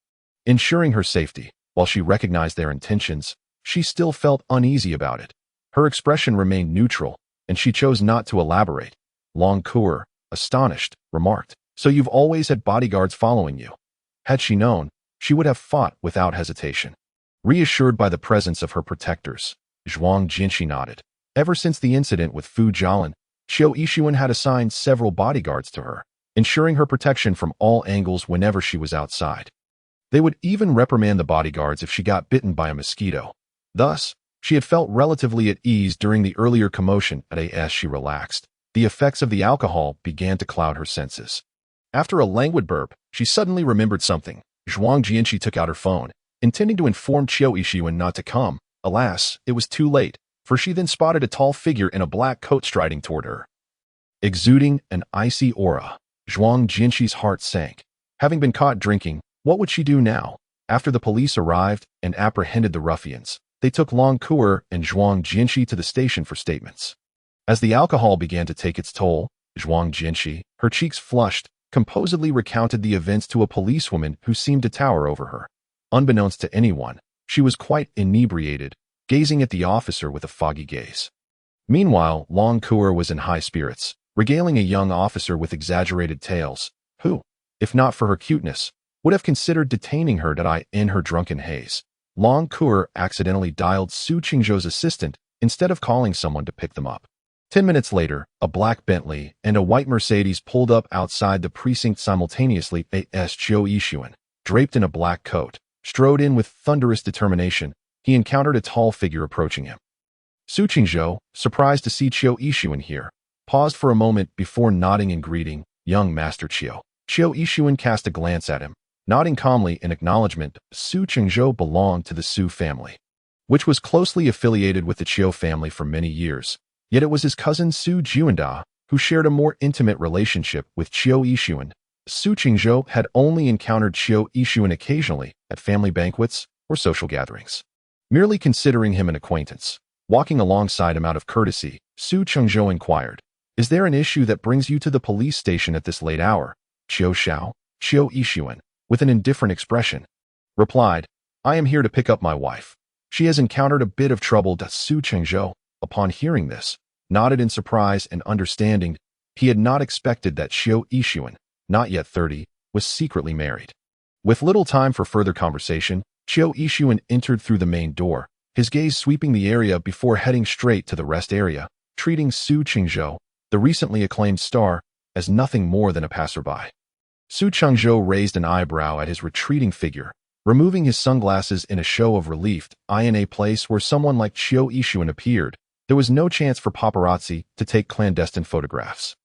Ensuring her safety, while she recognized their intentions, she still felt uneasy about it. Her expression remained neutral, and she chose not to elaborate. Long Cour, astonished, remarked, "So you've always had bodyguards following you?" Had she known, she would have fought without hesitation. Reassured by the presence of her protectors, Zhuang Jinshi nodded. Ever since the incident with Fu Jialin, Qiu Yixuan had assigned several bodyguards to her, ensuring her protection from all angles whenever she was outside. They would even reprimand the bodyguards if she got bitten by a mosquito. Thus, she had felt relatively at ease during the earlier commotion. As she relaxed, the effects of the alcohol began to cloud her senses. After a languid burp, she suddenly remembered something. Zhuang Jinshi took out her phone, intending to inform Qiu Yixuan not to come. Alas, it was too late, for she then spotted a tall figure in a black coat striding toward her. Exuding an icy aura, Zhuang Jinshi's heart sank. Having been caught drinking, what would she do now? After the police arrived and apprehended the ruffians, they took Long Cour and Zhuang Jinshi to the station for statements. As the alcohol began to take its toll, Zhuang Jinshi, her cheeks flushed, composedly recounted the events to a policewoman who seemed to tower over her. Unbeknownst to anyone, she was quite inebriated, gazing at the officer with a foggy gaze. Meanwhile, Long Cour was in high spirits, regaling a young officer with exaggerated tales, who, if not for her cuteness, would have considered detaining her in her drunken haze. Long Cour accidentally dialed Su Qingzhou's assistant instead of calling someone to pick them up. 10 minutes later, a black Bentley and a white Mercedes pulled up outside the precinct simultaneously. Qiu Yixuan, draped in a black coat, strode in with thunderous determination, he encountered a tall figure approaching him. Su Qingzhou, surprised to see Qiu Yixuan here, paused for a moment before nodding in greeting, young Master Qiu. Qiu Yixuan cast a glance at him, nodding calmly in acknowledgement. Su Qingzhou belonged to the Su family, which was closely affiliated with the Qiu family for many years, yet it was his cousin Su Juanda who shared a more intimate relationship with Qiu Yixuan. Su Qingzhou had only encountered Qiu Yixuan occasionally at family banquets or social gatherings, merely considering him an acquaintance. Walking alongside him out of courtesy, Su Qingzhou inquired, "Is there an issue that brings you to the police station at this late hour?" Qiu Yixuan, with an indifferent expression, replied, "I am here to pick up my wife. She has encountered a bit of trouble." Su Qingzhou, upon hearing this, nodded in surprise and understanding. He had not expected that Qiu Yixuan, not yet 30, was secretly married. With little time for further conversation, Qiu Yixuan entered through the main door, his gaze sweeping the area before heading straight to the rest area, treating Su Qingzhou, the recently acclaimed star, as nothing more than a passerby. Su Qingzhou raised an eyebrow at his retreating figure, removing his sunglasses in a show of relief. In a place where someone like Qiu Yixuan appeared, there was no chance for paparazzi to take clandestine photographs.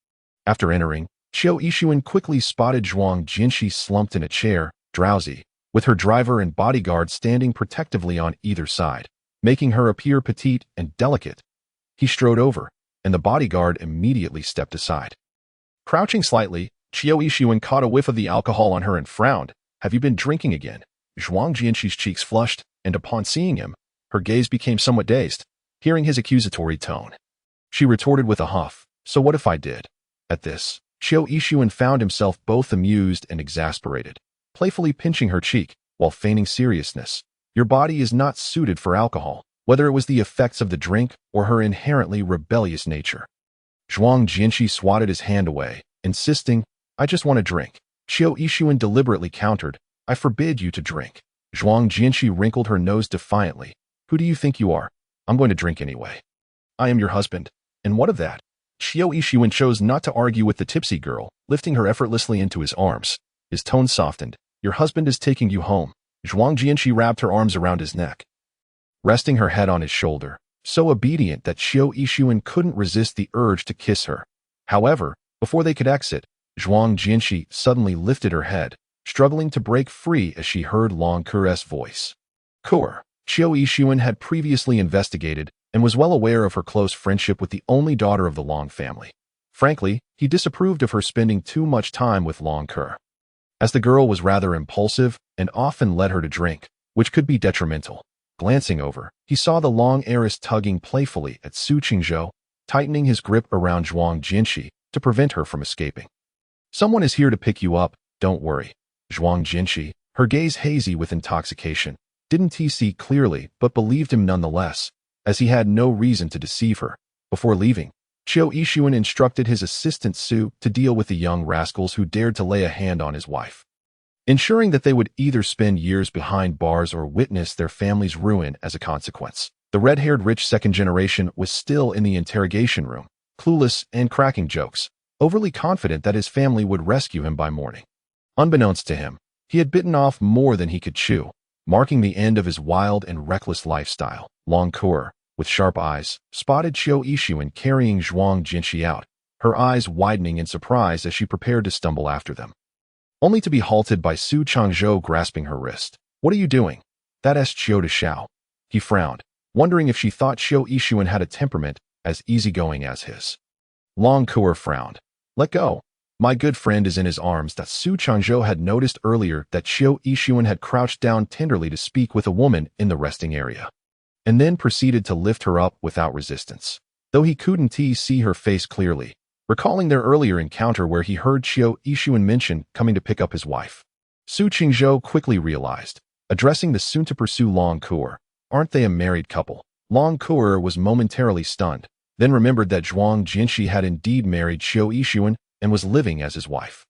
After entering, Qiu Yixuan quickly spotted Zhuang Jinshi slumped in a chair, drowsy, with her driver and bodyguard standing protectively on either side, making her appear petite and delicate. He strode over, and the bodyguard immediately stepped aside. Crouching slightly, Qiu Yixuan caught a whiff of the alcohol on her and frowned. "Have you been drinking again?" Zhuang Jinshi's cheeks flushed, and upon seeing him, her gaze became somewhat dazed, hearing his accusatory tone. She retorted with a huff, "So what if I did?" At this, Qiu Yixuan found himself both amused and exasperated, playfully pinching her cheek, while feigning seriousness. "Your body is not suited for alcohol," whether it was the effects of the drink or her inherently rebellious nature. Zhuang Jinshi swatted his hand away, insisting, "I just want a drink." Qiu Yixuan deliberately countered, "I forbid you to drink." Zhuang Jinshi wrinkled her nose defiantly. "Who do you think you are? I'm going to drink anyway. I am your husband. And what of that?" Qiu Yixuan chose not to argue with the tipsy girl, lifting her effortlessly into his arms. His tone softened. "Your husband is taking you home." Zhuang Jinshi wrapped her arms around his neck, resting her head on his shoulder, so obedient that Qiu Yixuan couldn't resist the urge to kiss her. However, before they could exit, Zhuang Jinshi suddenly lifted her head, struggling to break free as she heard Long Ke's voice. Qiu Yixuan had previously investigated and was well aware of her close friendship with the only daughter of the Long family. Frankly, he disapproved of her spending too much time with Long Ke, as the girl was rather impulsive and often led her to drink, which could be detrimental. Glancing over, he saw the Long heiress tugging playfully at Su Qingzhou, tightening his grip around Zhuang Jinshi to prevent her from escaping. "Someone is here to pick you up, don't worry." Zhuang Jinshi, her gaze hazy with intoxication, didn't see clearly but believed him nonetheless, as he had no reason to deceive her. Before leaving, Qiu Yixuan instructed his assistant Su to deal with the young rascals who dared to lay a hand on his wife, ensuring that they would either spend years behind bars or witness their family's ruin as a consequence. The red-haired rich second generation was still in the interrogation room, clueless and cracking jokes, overly confident that his family would rescue him by morning. Unbeknownst to him, he had bitten off more than he could chew, marking the end of his wild and reckless lifestyle. Long Ke, with sharp eyes, spotted Qiu Yixuan carrying Zhuang Jinshi out, her eyes widening in surprise as she prepared to stumble after them, only to be halted by Su Qingzhou grasping her wrist. "What are you doing?" "That asked Qiu to Xiao." He frowned, wondering if she thought Qiu Yixuan had a temperament as easygoing as his. Long Ke frowned. "Let go. My good friend is in his arms." Su Qingzhou had noticed earlier that Qiu Yixuan had crouched down tenderly to speak with a woman in the resting area, and then proceeded to lift her up without resistance, though he couldn't see her face clearly, recalling their earlier encounter where he heard Qiu Yixuan mention coming to pick up his wife. Su Qingzhou quickly realized, addressing the soon-to-pursue Long Ke, "Aren't they a married couple?" Long Ke was momentarily stunned, then remembered that Zhuang Jinshi had indeed married Qiu Yixuan and was living as his wife.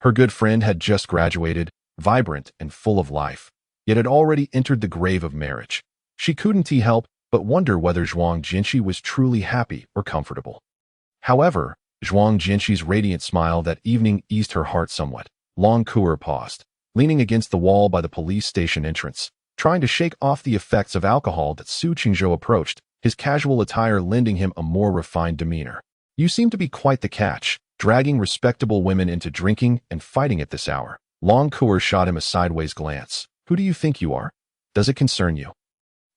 Her good friend had just graduated, vibrant and full of life, yet had already entered the grave of marriage. She couldn't help but wonder whether Zhuang Jinshi was truly happy or comfortable. However, Zhuang Jinshi's radiant smile that evening eased her heart somewhat. Long Ke paused, leaning against the wall by the police station entrance, trying to shake off the effects of alcohol that Su Qingzhou approached, his casual attire lending him a more refined demeanor. You seem to be quite the catch, dragging respectable women into drinking and fighting at this hour. Long Kuer shot him a sideways glance. Who do you think you are? Does it concern you?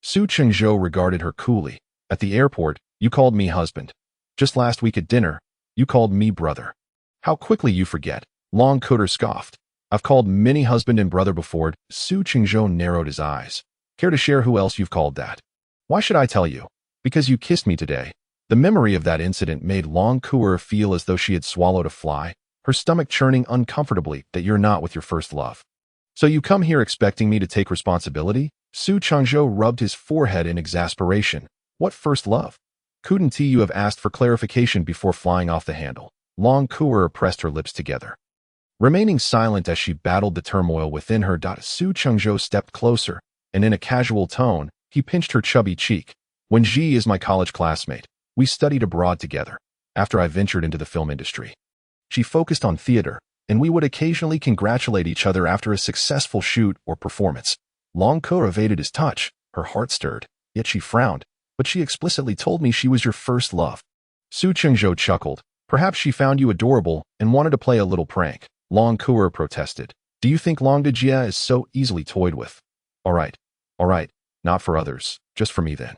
Su Qingzhou regarded her coolly. At the airport, you called me husband. Just last week at dinner, you called me brother. How quickly you forget. Long Kuer scoffed. I've called many husband and brother before. Su Qingzhou narrowed his eyes. Care to share who else you've called that? Why should I tell you? Because you kissed me today. The memory of that incident made Long Kuer feel as though she had swallowed a fly, her stomach churning uncomfortably that you're not with your first love. So you come here expecting me to take responsibility? Su Qingzhou rubbed his forehead in exasperation. What first love? Couldn't you have asked for clarification before flying off the handle? Long Kuer pressed her lips together. Remaining silent as she battled the turmoil within her, Su Qingzhou stepped closer, and in a casual tone, he pinched her chubby cheek. When Ji is my college classmate, we studied abroad together, after I ventured into the film industry. She focused on theater, and we would occasionally congratulate each other after a successful shoot or performance. Long Kuer evaded his touch, her heart stirred, yet she frowned, but she explicitly told me she was your first love. Su Qingzhou chuckled. Perhaps she found you adorable and wanted to play a little prank. Long Kuer protested. Do you think Long Dejia is so easily toyed with? All right, not for others, just for me then.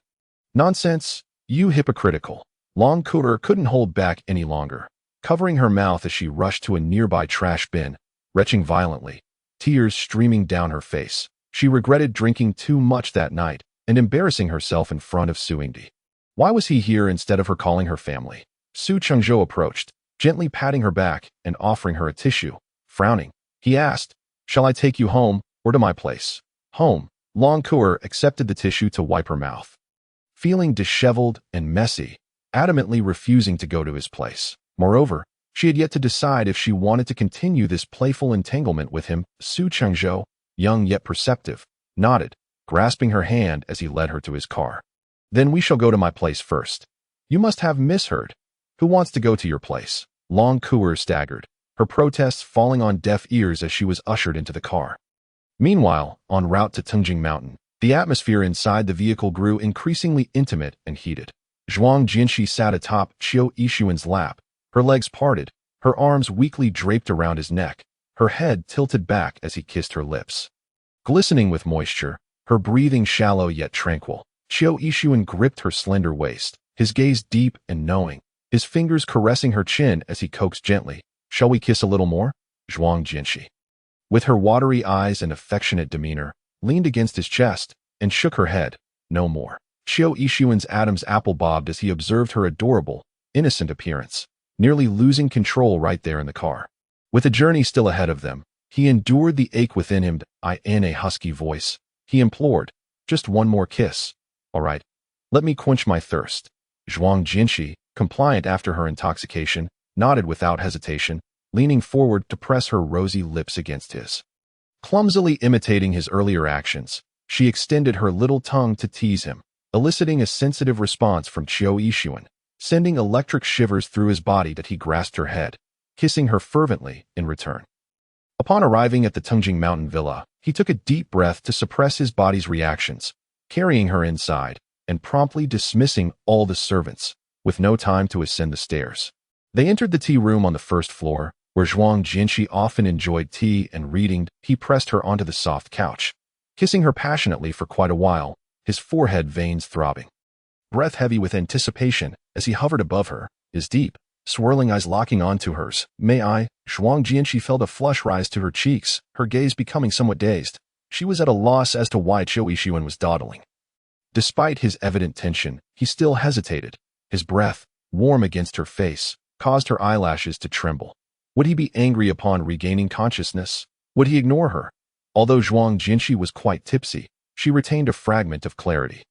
Nonsense, you hypocritical. Long Kuer couldn't hold back any longer, covering her mouth as she rushed to a nearby trash bin, retching violently, tears streaming down her face. She regretted drinking too much that night and embarrassing herself in front of Su Yingdi. Why was he here instead of her calling her family? Su Qingzhou approached, gently patting her back and offering her a tissue. Frowning, he asked, shall I take you home or to my place? Home. Long Kuer accepted the tissue to wipe her mouth. Feeling disheveled and messy, adamantly refusing to go to his place. Moreover, she had yet to decide if she wanted to continue this playful entanglement with him. Su Qingzhou, young yet perceptive, nodded, grasping her hand as he led her to his car. Then we shall go to my place first. You must have misheard. Who wants to go to your place? Long Kuer staggered, her protests falling on deaf ears as she was ushered into the car. Meanwhile, en route to Tungjing Mountain, the atmosphere inside the vehicle grew increasingly intimate and heated. Zhuang Jinshi sat atop Qiu Yixuan's lap, her legs parted, her arms weakly draped around his neck, her head tilted back as he kissed her lips. Glistening with moisture, her breathing shallow yet tranquil, Qiu Yixuan gripped her slender waist, his gaze deep and knowing, his fingers caressing her chin as he coaxed gently. Shall we kiss a little more? Zhuang Jinshi, with her watery eyes and affectionate demeanor, leaned against his chest and shook her head. No more. Qiu Yixuan's Adam's apple bobbed as he observed her adorable, innocent appearance, nearly losing control right there in the car. With the journey still ahead of them, he endured the ache within him. In a husky voice, he implored, just one more kiss. All right, let me quench my thirst. Zhuang Jinshi, compliant after her intoxication, nodded without hesitation, leaning forward to press her rosy lips against his. Clumsily imitating his earlier actions, she extended her little tongue to tease him, eliciting a sensitive response from Qiu Yixuan, sending electric shivers through his body that he grasped her head, kissing her fervently in return. Upon arriving at the Tungjing Mountain Villa, he took a deep breath to suppress his body's reactions, carrying her inside and promptly dismissing all the servants, with no time to ascend the stairs. They entered the tea room on the first floor, where Zhuang Jinshi often enjoyed tea and reading. He pressed her onto the soft couch, kissing her passionately for quite a while, his forehead veins throbbing. Breath heavy with anticipation as he hovered above her, his deep, swirling eyes locking onto hers. May I? Zhuang Jinshi felt a flush rise to her cheeks, her gaze becoming somewhat dazed. She was at a loss as to why Qiu Yixuan was dawdling. Despite his evident tension, he still hesitated. His breath, warm against her face, caused her eyelashes to tremble. Would he be angry upon regaining consciousness? Would he ignore her? Although Zhuang Jinshi was quite tipsy, she retained a fragment of clarity.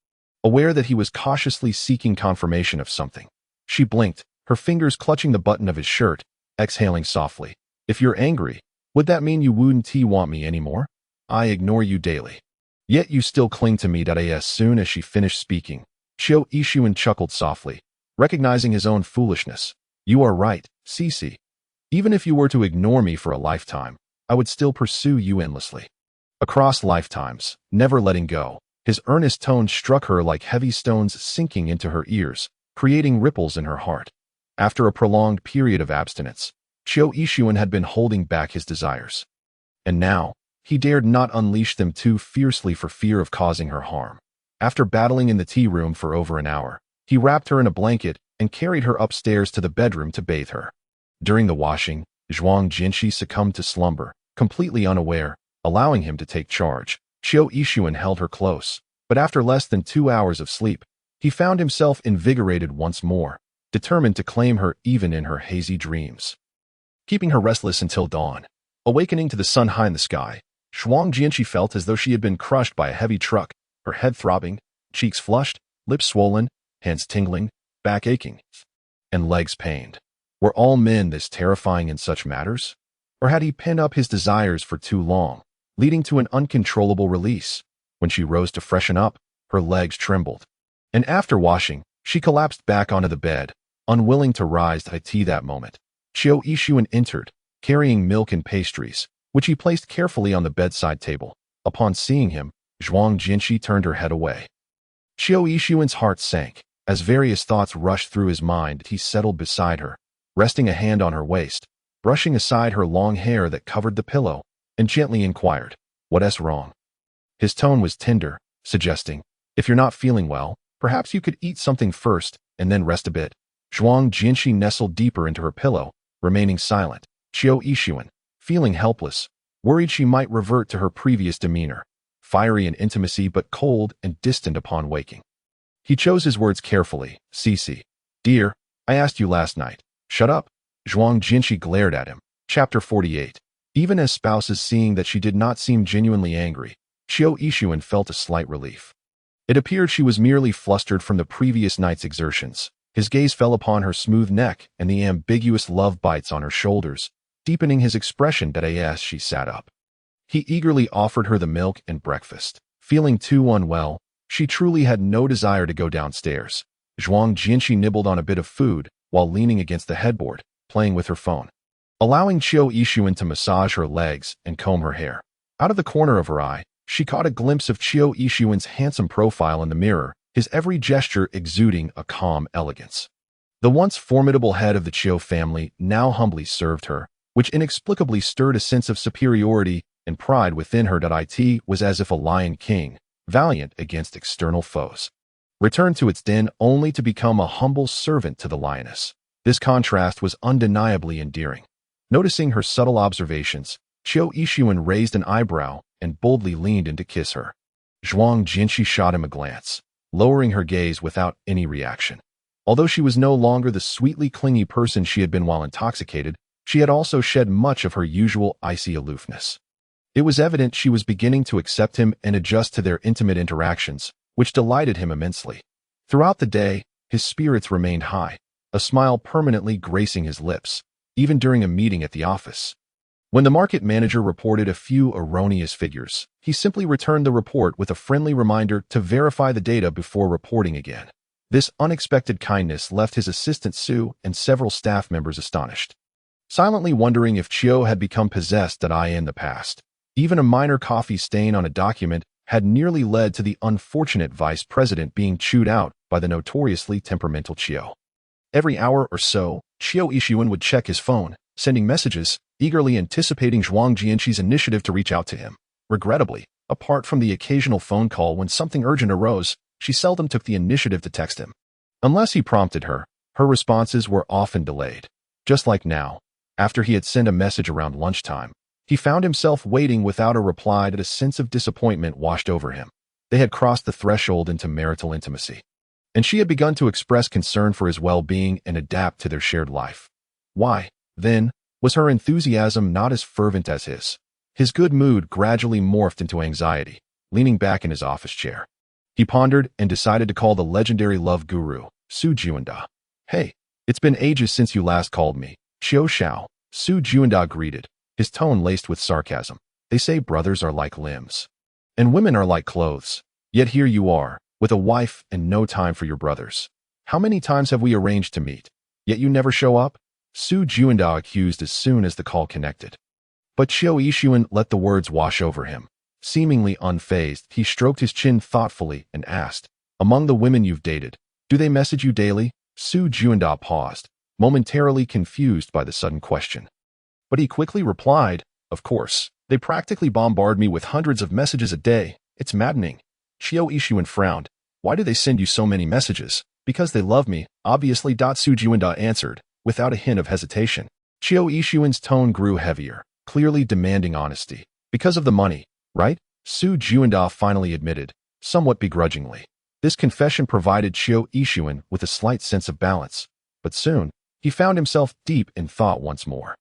Aware that he was cautiously seeking confirmation of something, she blinked, her fingers clutching the button of his shirt, exhaling softly. If you're angry, would that mean you wouldn't want me anymore? I ignore you daily. Yet you still cling to me. As soon as she finished speaking, Qiu Yixuan chuckled softly, recognizing his own foolishness. You are right, Cici. Even if you were to ignore me for a lifetime, I would still pursue you endlessly. Across lifetimes, never letting go. His earnest tone struck her like heavy stones sinking into her ears, creating ripples in her heart. After a prolonged period of abstinence, Chiu Ishuan had been holding back his desires. And now, he dared not unleash them too fiercely for fear of causing her harm. After battling in the tea room for over an hour, he wrapped her in a blanket and carried her upstairs to the bedroom to bathe her. During the washing, Zhuang Jinshi succumbed to slumber, completely unaware, allowing him to take charge. Chiu Ishuan held her close, but after less than 2 hours of sleep, he found himself invigorated once more, determined to claim her even in her hazy dreams. Keeping her restless until dawn, awakening to the sun high in the sky, Zhuang Jinshi felt as though she had been crushed by a heavy truck, her head throbbing, cheeks flushed, lips swollen, hands tingling, back aching, and legs pained. Were all men this terrifying in such matters? Or had he pent up his desires for too long, leading to an uncontrollable release? When she rose to freshen up, her legs trembled. And after washing, she collapsed back onto the bed, unwilling to rise to tea that moment. Chiu Ishuan entered, carrying milk and pastries, which he placed carefully on the bedside table. Upon seeing him, Zhuang Jinshi turned her head away. Chiu Ishuan's heart sank. As various thoughts rushed through his mind, he settled beside her, resting a hand on her waist, brushing aside her long hair that covered the pillow, and gently inquired, "What's wrong?" His tone was tender, suggesting, "If you're not feeling well, perhaps you could eat something first and then rest a bit." Zhuang Jinshi nestled deeper into her pillow, remaining silent. Chiu Ishuan, feeling helpless, worried she might revert to her previous demeanor, fiery in intimacy but cold and distant upon waking. He chose his words carefully. "Cici, dear, I asked you last night. Shut up." Zhuang Jinshi glared at him. Chapter 48. Even as spouses, seeing that she did not seem genuinely angry, Chiu Ishuan felt a slight relief. It appeared she was merely flustered from the previous night's exertions. His gaze fell upon her smooth neck and the ambiguous love bites on her shoulders, deepening his expression as she sat up. He eagerly offered her the milk and breakfast. Feeling too unwell, she truly had no desire to go downstairs. Zhuang Jinshi nibbled on a bit of food while leaning against the headboard, playing with her phone, allowing Chiu Ishuan to massage her legs and comb her hair. Out of the corner of her eye, she caught a glimpse of Chiu Ishuan's handsome profile in the mirror, his every gesture exuding a calm elegance. The once formidable head of the Chiu family now humbly served her, which inexplicably stirred a sense of superiority and pride within her. It was as if a lion king, valiant against external foes, returned to its den only to become a humble servant to the lioness. This contrast was undeniably endearing. Noticing her subtle observations, Chiu Ishuan raised an eyebrow and boldly leaned in to kiss her. Zhuang Jinshi shot him a glance, lowering her gaze without any reaction. Although she was no longer the sweetly clingy person she had been while intoxicated, she had also shed much of her usual icy aloofness. It was evident she was beginning to accept him and adjust to their intimate interactions, which delighted him immensely. Throughout the day, his spirits remained high, a smile permanently gracing his lips, even during a meeting at the office. When the market manager reported a few erroneous figures, he simply returned the report with a friendly reminder to verify the data before reporting again. This unexpected kindness left his assistant Sue and several staff members astonished, silently wondering if Chiu had become possessed in the past. Even a minor coffee stain on a document had nearly led to the unfortunate vice president being chewed out by the notoriously temperamental Chiu. Every hour or so, Chiu Ishuan would check his phone, sending messages, eagerly anticipating Zhuang Jinshi's initiative to reach out to him. Regrettably, apart from the occasional phone call when something urgent arose, she seldom took the initiative to text him. Unless he prompted her, her responses were often delayed. Just like now, after he had sent a message around lunchtime, he found himself waiting without a reply. A sense of disappointment washed over him. They had crossed the threshold into marital intimacy, and she had begun to express concern for his well-being and adapt to their shared life. Why, then, was her enthusiasm not as fervent as his? His good mood gradually morphed into anxiety. Leaning back in his office chair, he pondered and decided to call the legendary love guru, Su Juanda. "Hey, it's been ages since you last called me." "Xiao Xiao," Su Juanda greeted, his tone laced with sarcasm. "They say brothers are like limbs, and women are like clothes. Yet here you are, with a wife and no time for your brothers. How many times have we arranged to meet, yet you never show up?" Su Juanda accused as soon as the call connected. But Chiu Yixuan let the words wash over him. Seemingly unfazed, he stroked his chin thoughtfully and asked, "Among the women you've dated, do they message you daily?" Su Juanda paused, momentarily confused by the sudden question. But he quickly replied, "Of course. They practically bombard me with hundreds of messages a day. It's maddening." Chiu Yixuan frowned. "Why do they send you so many messages?" "Because they love me, obviously." Su Juanda answered, without a hint of hesitation. Chiu Yixuan's tone grew heavier, clearly demanding honesty. "Because of the money, right?" Su Juanda finally admitted, somewhat begrudgingly. This confession provided Chiu Yixuan with a slight sense of balance, but soon, he found himself deep in thought once more.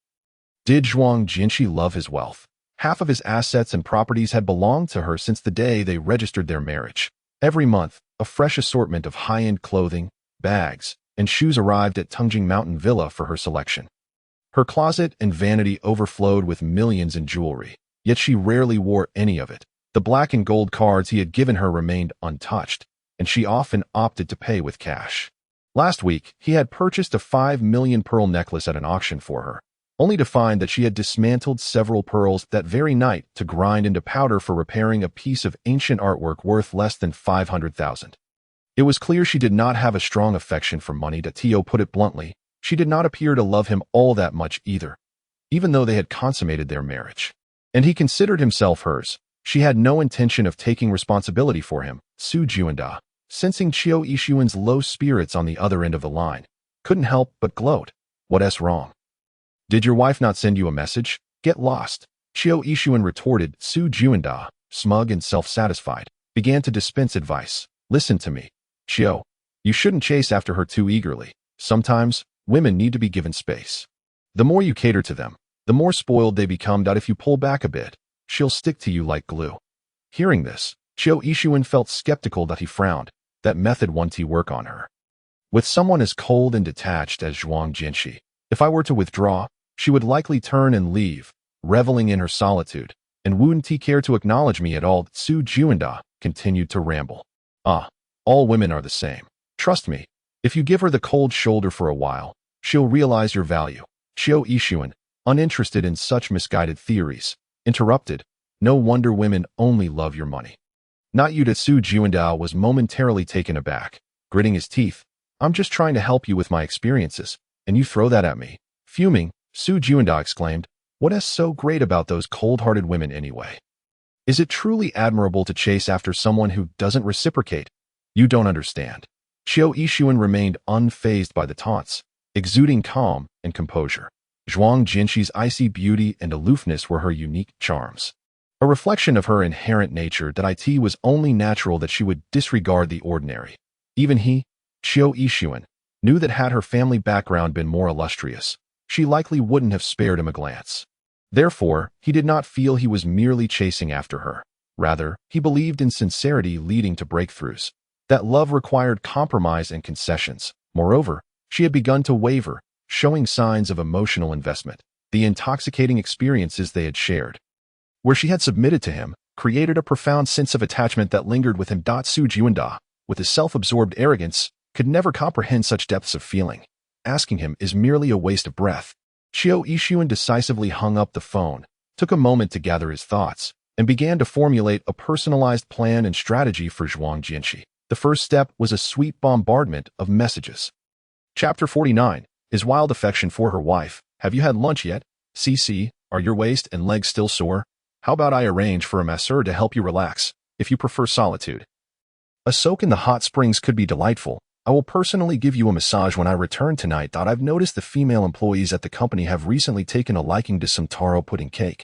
Did Zhuang Jinshi love his wealth? Half of his assets and properties had belonged to her since the day they registered their marriage. Every month, a fresh assortment of high-end clothing, bags, and shoes arrived at Tungjing Mountain Villa for her selection. Her closet and vanity overflowed with millions in jewelry, yet she rarely wore any of it. The black and gold cards he had given her remained untouched, and she often opted to pay with cash. Last week, he had purchased a 5 million pearl necklace at an auction for her, only to find that she had dismantled several pearls that very night to grind into powder for repairing a piece of ancient artwork worth less than 500,000. It was clear she did not have a strong affection for money. Tio put it bluntly. She did not appear to love him all that much either, even though they had consummated their marriage. And he considered himself hers. She had no intention of taking responsibility for him. Su Juanda, sensing Chiu Yixuan's low spirits on the other end of the line, couldn't help but gloat. "What's wrong? Did your wife not send you a message? Get lost." Chiu Yixuan retorted. Su Juanda, smug and self-satisfied, began to dispense advice. "Listen to me, Chiu. You shouldn't chase after her too eagerly. Sometimes, women need to be given space. The more you cater to them, the more spoiled they become. If you pull back a bit, she'll stick to you like glue." Hearing this, Chiu Yixuan felt skeptical. He frowned. That method won't work on her. With someone as cold and detached as Zhuang Jinshi, if I were to withdraw, she would likely turn and leave, reveling in her solitude, and wouldn't care to acknowledge me at all. Su Juanda continued to ramble. All women are the same. Trust me, if you give her the cold shoulder for a while, she'll realize your value." Chiu Yixuan, uninterested in such misguided theories, interrupted. "No wonder women only love your money." "Not you." Su Juanda was momentarily taken aback, gritting his teeth. "I'm just trying to help you with my experiences, and you throw that at me." Fuming, Su Juanda exclaimed, "What's so great about those cold-hearted women anyway? Is it truly admirable to chase after someone who doesn't reciprocate? You don't understand." Chiu Yixuan remained unfazed by the taunts, exuding calm and composure. Zhuang Jinshi's icy beauty and aloofness were her unique charms, a reflection of her inherent nature. That it was only natural that she would disregard the ordinary. Even he, Chiu Yixuan, knew that had her family background been more illustrious, she likely wouldn't have spared him a glance. Therefore, he did not feel he was merely chasing after her. Rather, he believed in sincerity leading to breakthroughs, that love required compromise and concessions. Moreover, she had begun to waver, showing signs of emotional investment. The intoxicating experiences they had shared, where she had submitted to him, created a profound sense of attachment that lingered with him. Su Juanda, with his self-absorbed arrogance, could never comprehend such depths of feeling. Asking him is merely a waste of breath. Chiu Yixuan decisively hung up the phone, took a moment to gather his thoughts, and began to formulate a personalized plan and strategy for Zhuang Jinshi. The first step was a sweet bombardment of messages. Chapter 49. Is wild affection for her wife. Have you had lunch yet? CC, are your waist and legs still sore? How about I arrange for a masseur to help you relax, if you prefer solitude? A soak in the hot springs could be delightful. I will personally give you a massage when I return tonight. I've noticed the female employees at the company have recently taken a liking to some taro pudding cake.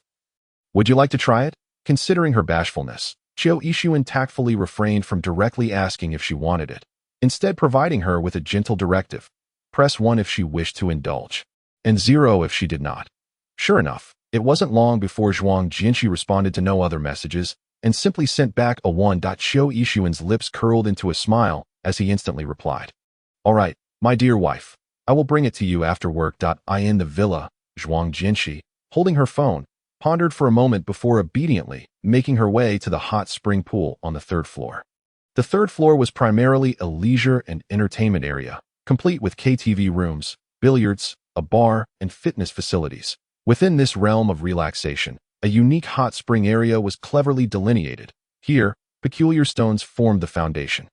Would you like to try it? Considering her bashfulness, Chiu Yixuan tactfully refrained from directly asking if she wanted it, instead providing her with a gentle directive. Press 1 if she wished to indulge, and 0 if she did not. Sure enough, it wasn't long before Zhuang Jinshi responded to no other messages, and simply sent back a 1. Chiu Yixuan's lips curled into a smile as he instantly replied. "All right, my dear wife, I will bring it to you after work. In the villa." Zhuang Jinshi, holding her phone, pondered for a moment before obediently making her way to the hot spring pool on the 3rd floor. The 3rd floor was primarily a leisure and entertainment area, complete with KTV rooms, billiards, a bar, and fitness facilities. Within this realm of relaxation, a unique hot spring area was cleverly delineated. Here, peculiar stones formed the foundation,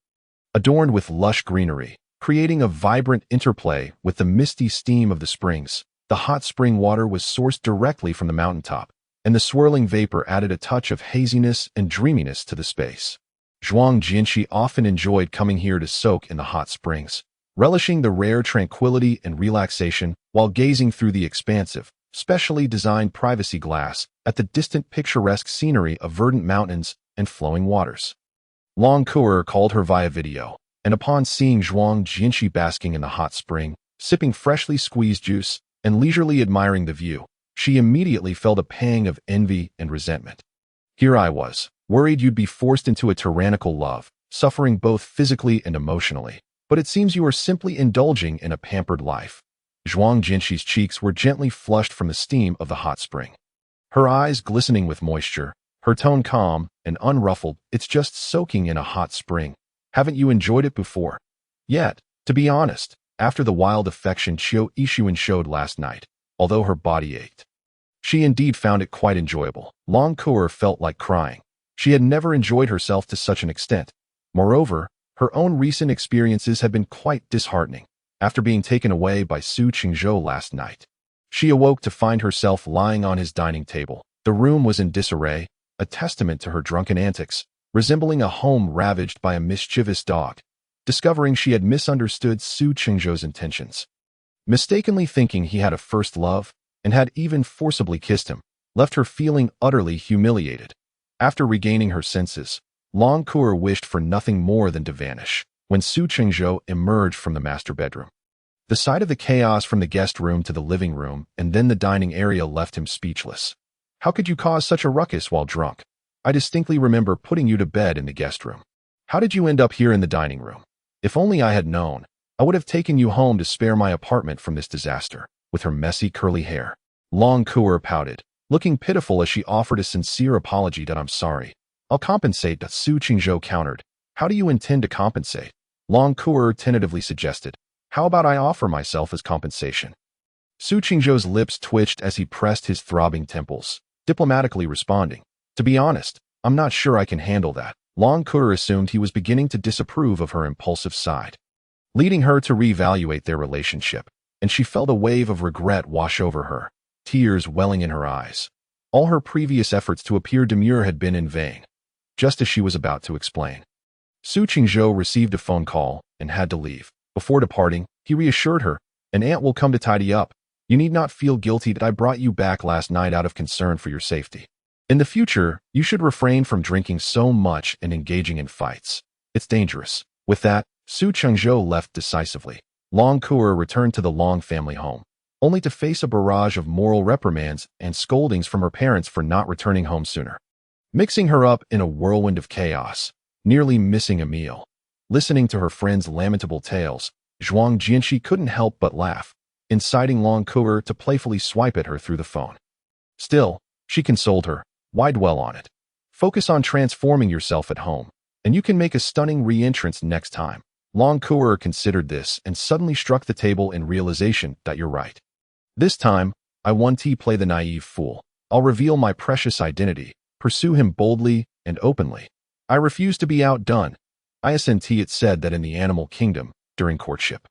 adorned with lush greenery, creating a vibrant interplay with the misty steam of the springs. The hot spring water was sourced directly from the mountaintop, and the swirling vapor added a touch of haziness and dreaminess to the space. Zhuang Jinshi often enjoyed coming here to soak in the hot springs, relishing the rare tranquility and relaxation while gazing through the expansive, specially designed privacy glass at the distant picturesque scenery of verdant mountains and flowing waters. Long Kuer called her via video, and upon seeing Zhuang Jinshi basking in the hot spring, sipping freshly squeezed juice, and leisurely admiring the view, she immediately felt a pang of envy and resentment. Here I was, worried you'd be forced into a tyrannical love, suffering both physically and emotionally, but it seems you are simply indulging in a pampered life. Zhuang Jinshi's cheeks were gently flushed from the steam of the hot spring. Her eyes glistening with moisture, her tone calm and unruffled. It's just soaking in a hot spring. Haven't you enjoyed it before? Yet, to be honest, after the wild affection Qiu Yixuan showed last night, although her body ached, she indeed found it quite enjoyable. Long Kuer felt like crying. She had never enjoyed herself to such an extent. Moreover, her own recent experiences had been quite disheartening. After being taken away by Su Qingzhou last night, she awoke to find herself lying on his dining table. The room was in disarray, a testament to her drunken antics, resembling a home ravaged by a mischievous dog. Discovering she had misunderstood Su Qingzhou's intentions, mistakenly thinking he had a first love, and had even forcibly kissed him, left her feeling utterly humiliated. After regaining her senses, Long Kuer wished for nothing more than to vanish, when Su Qingzhou emerged from the master bedroom. The sight of the chaos from the guest room to the living room and then the dining area left him speechless. How could you cause such a ruckus while drunk? I distinctly remember putting you to bed in the guest room. How did you end up here in the dining room? If only I had known, I would have taken you home to spare my apartment from this disaster. With her messy curly hair, Long Kuer pouted, looking pitiful as she offered a sincere apology. That I'm sorry. I'll compensate. Su Qingzhou countered. How do you intend to compensate? Long Kuer tentatively suggested. How about I offer myself as compensation? Su Qingzhou's lips twitched as he pressed his throbbing temples, diplomatically responding. To be honest, I'm not sure I can handle that. Long Kuer assumed he was beginning to disapprove of her impulsive side, leading her to reevaluate their relationship, and she felt a wave of regret wash over her, tears welling in her eyes. All her previous efforts to appear demure had been in vain. Just as she was about to explain, Su Qingzhou received a phone call and had to leave. Before departing, he reassured her, "An aunt will come to tidy up. You need not feel guilty that I brought you back last night out of concern for your safety. In the future, you should refrain from drinking so much and engaging in fights. It's dangerous." With that, Su Qingzhou left decisively. Long Kuer returned to the Long family home, only to face a barrage of moral reprimands and scoldings from her parents for not returning home sooner. Mixing her up in a whirlwind of chaos, nearly missing a meal, listening to her friends' lamentable tales, Zhuang Jinshi couldn't help but laugh, inciting Long Kuer to playfully swipe at her through the phone. Still, she consoled her. Why dwell on it? Focus on transforming yourself at home, and you can make a stunning re-entrance next time. Long Kuer considered this and suddenly struck the table in realization that you're right. This time, I won't play the naive fool. I'll reveal my precious identity, pursue him boldly and openly. I refuse to be outdone. It said that in the animal kingdom, during courtship,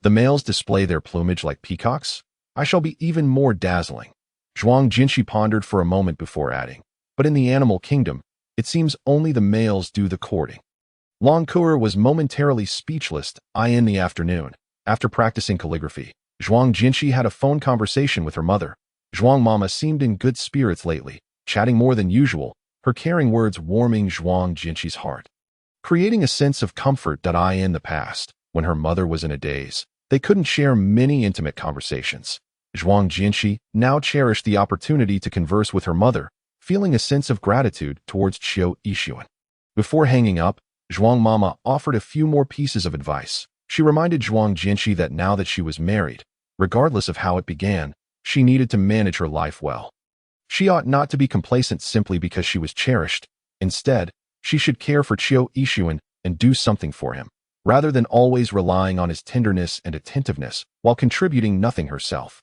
the males display their plumage like peacocks. I shall be even more dazzling. Zhuang Jinshi pondered for a moment before adding, but in the animal kingdom, it seems only the males do the courting. Long Kuer was momentarily speechless. In the afternoon, after practicing calligraphy, Zhuang Jinshi had a phone conversation with her mother. Zhuang Mama seemed in good spirits lately, chatting more than usual, her caring words warming Zhuang Jinshi's heart, creating a sense of comfort. In the past, when her mother was in a daze, they couldn't share many intimate conversations. Zhuang Jinshi now cherished the opportunity to converse with her mother, feeling a sense of gratitude towards Qiu Yixuan. Before hanging up, Zhuang Mama offered a few more pieces of advice. She reminded Zhuang Jinshi that now that she was married, regardless of how it began, she needed to manage her life well. She ought not to be complacent simply because she was cherished. Instead, she should care for Qiu Yixuan and do something for him, rather than always relying on his tenderness and attentiveness while contributing nothing herself.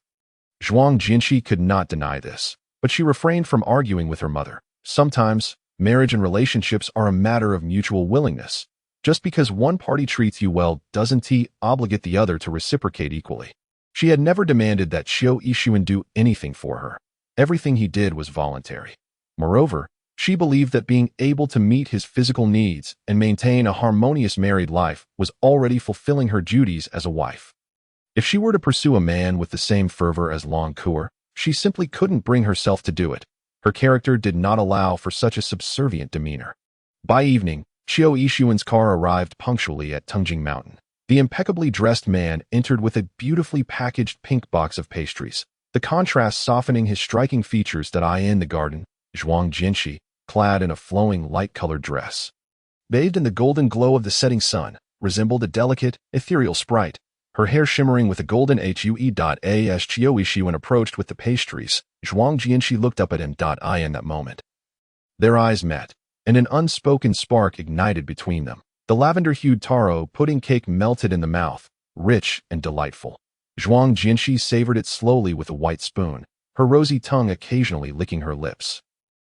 Zhuang Jinshi could not deny this, but she refrained from arguing with her mother. Sometimes, marriage and relationships are a matter of mutual willingness. Just because one party treats you well doesn't obligate the other to reciprocate equally. She had never demanded that Qiu Yixuan do anything for her. Everything he did was voluntary. Moreover, she believed that being able to meet his physical needs and maintain a harmonious married life was already fulfilling her duties as a wife. If she were to pursue a man with the same fervor as Long Kuo, she simply couldn't bring herself to do it. Her character did not allow for such a subservient demeanor. By evening, Qiu Yixuan's car arrived punctually at Tungjing Mountain. The impeccably dressed man entered with a beautifully packaged pink box of pastries, the contrast softening his striking features. In the garden, Zhuang Jinshi, clad in a flowing light-colored dress, bathed in the golden glow of the setting sun, resembled a delicate, ethereal sprite, her hair shimmering with a golden hue. As Qiu Yixuan approached with the pastries, Zhuang Jinshi looked up at him. In that moment, their eyes met, and an unspoken spark ignited between them. The lavender-hued taro pudding cake melted in the mouth, rich and delightful. Zhuang Jinshi savored it slowly with a white spoon, her rosy tongue occasionally licking her lips.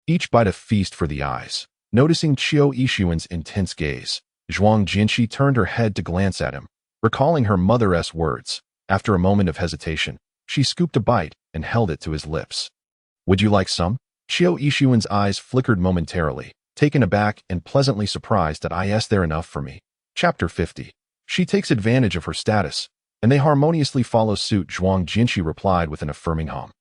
Each bite a feast for the eyes. Noticing Qiu Yixuan's intense gaze, Zhuang Jinshi turned her head to glance at him, recalling her mother's words. After a moment of hesitation, she scooped a bite and held it to his lips. "Would you like some?" Qiu Yixuan's eyes flickered momentarily, taken aback and pleasantly surprised. "Is there enough for me?" Chapter 50. She takes advantage of her status, and they harmoniously follow suit. Zhuang Jinshi replied with an affirming hum.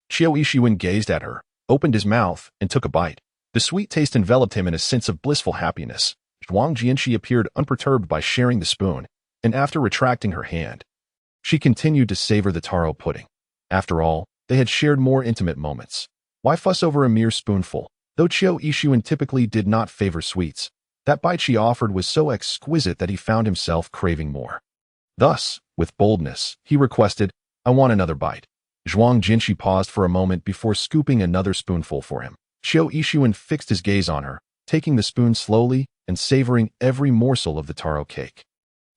Qiu Yixuan gazed at her, opened his mouth, and took a bite. The sweet taste enveloped him in a sense of blissful happiness. Zhuang Jinshi appeared unperturbed by sharing the spoon, and after retracting her hand, she continued to savor the taro pudding. After all, they had shared more intimate moments. Why fuss over a mere spoonful? Though Qiu Yixuan typically did not favor sweets, that bite she offered was so exquisite that he found himself craving more. Thus, with boldness, he requested, "I want another bite." Zhuang Jinshi paused for a moment before scooping another spoonful for him. Qiu Yixuan fixed his gaze on her, taking the spoon slowly and savoring every morsel of the taro cake.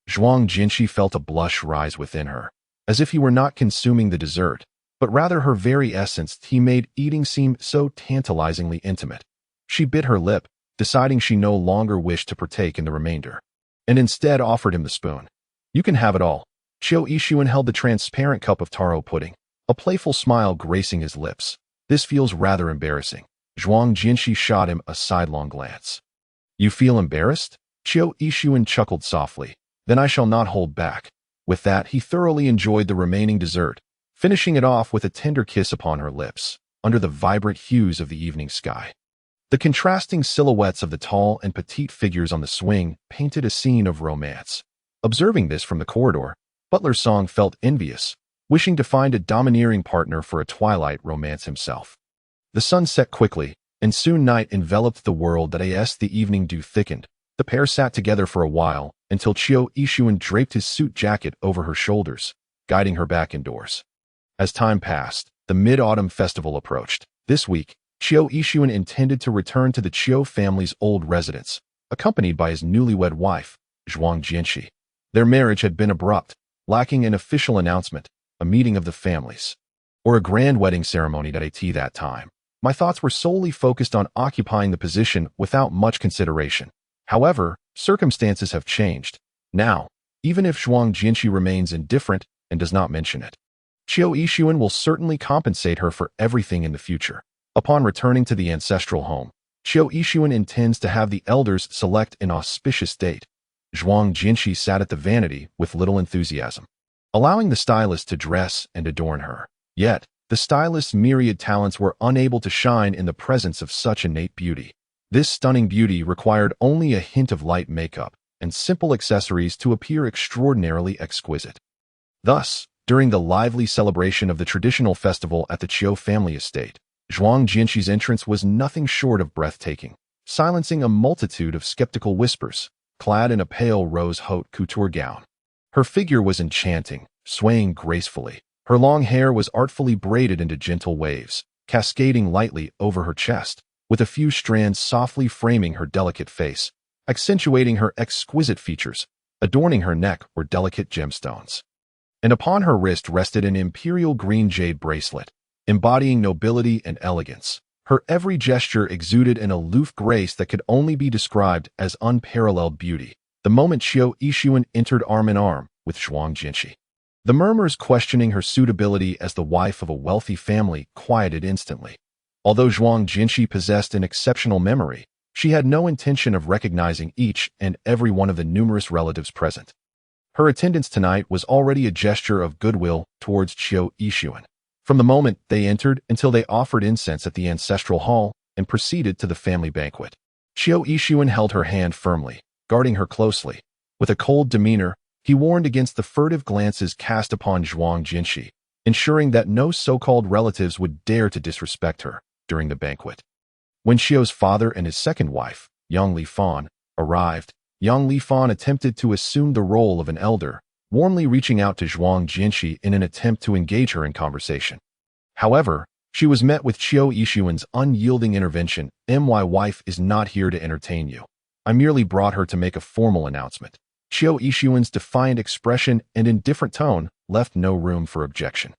Zhuang Jinshi felt a blush rise within her, as if he were not consuming the dessert, but rather her very essence. He made eating seem so tantalizingly intimate. She bit her lip, deciding she no longer wished to partake in the remainder, and instead offered him the spoon. "You can have it all." Qiu Yixuan held the transparent cup of taro pudding, a playful smile gracing his lips. "This feels rather embarrassing." Zhuang Jinshi shot him a sidelong glance. "You feel embarrassed?" Qiu Yixuan chuckled softly. "Then I shall not hold back." With that, he thoroughly enjoyed the remaining dessert, finishing it off with a tender kiss upon her lips, under the vibrant hues of the evening sky. The contrasting silhouettes of the tall and petite figures on the swing painted a scene of romance. Observing this from the corridor, Butler Song felt envious, wishing to find a domineering partner for a twilight romance himself. The sun set quickly, and soon night enveloped the world. As the evening dew thickened, the pair sat together for a while, until Qiu Yixuan draped his suit jacket over her shoulders, guiding her back indoors. As time passed, the Mid-Autumn Festival approached. This week, Qiu Yixuan intended to return to the Qiu family's old residence, accompanied by his newlywed wife, Zhuang Jinshi. Their marriage had been abrupt, lacking an official announcement, a meeting of the families, or a grand wedding ceremony. At that time, my thoughts were solely focused on occupying the position without much consideration. However, circumstances have changed. Now, even if Zhuang Jinshi remains indifferent and does not mention it, Qiu Yixuan will certainly compensate her for everything in the future. Upon returning to the ancestral home, Qiu Yixuan intends to have the elders select an auspicious date. Zhuang Jinshi sat at the vanity with little enthusiasm, allowing the stylist to dress and adorn her. Yet, the stylist's myriad talents were unable to shine in the presence of such innate beauty. This stunning beauty required only a hint of light makeup and simple accessories to appear extraordinarily exquisite. Thus, during the lively celebration of the traditional festival at the Qiu family estate, Zhuang Jinshi's entrance was nothing short of breathtaking, silencing a multitude of skeptical whispers. Clad in a pale rose haute couture gown, her figure was enchanting, swaying gracefully. Her long hair was artfully braided into gentle waves, cascading lightly over her chest, with a few strands softly framing her delicate face, accentuating her exquisite features. Adorning her neck were delicate gemstones, and upon her wrist rested an imperial green jade bracelet, embodying nobility and elegance. Her every gesture exuded an aloof grace that could only be described as unparalleled beauty. The moment Qiu Yixuan entered arm in arm with Zhuang Jinshi, the murmurs questioning her suitability as the wife of a wealthy family quieted instantly. Although Zhuang Jinshi possessed an exceptional memory, she had no intention of recognizing each and every one of the numerous relatives present. Her attendance tonight was already a gesture of goodwill towards Qiu Yixuan. From the moment they entered until they offered incense at the ancestral hall and proceeded to the family banquet, Qiu Yixuan held her hand firmly, guarding her closely. With a cold demeanor, he warned against the furtive glances cast upon Zhuang Jinshi, ensuring that no so-called relatives would dare to disrespect her during the banquet. When Qiu's father and his second wife, Yang Lifan, arrived, Yang Lifan attempted to assume the role of an elder, warmly reaching out to Zhuang Jinshi in an attempt to engage her in conversation. However, she was met with Qiu Yixuan's unyielding intervention. "My wife is not here to entertain you. I merely brought her to make a formal announcement." Qiu Yixuan's defiant expression and indifferent tone left no room for objection.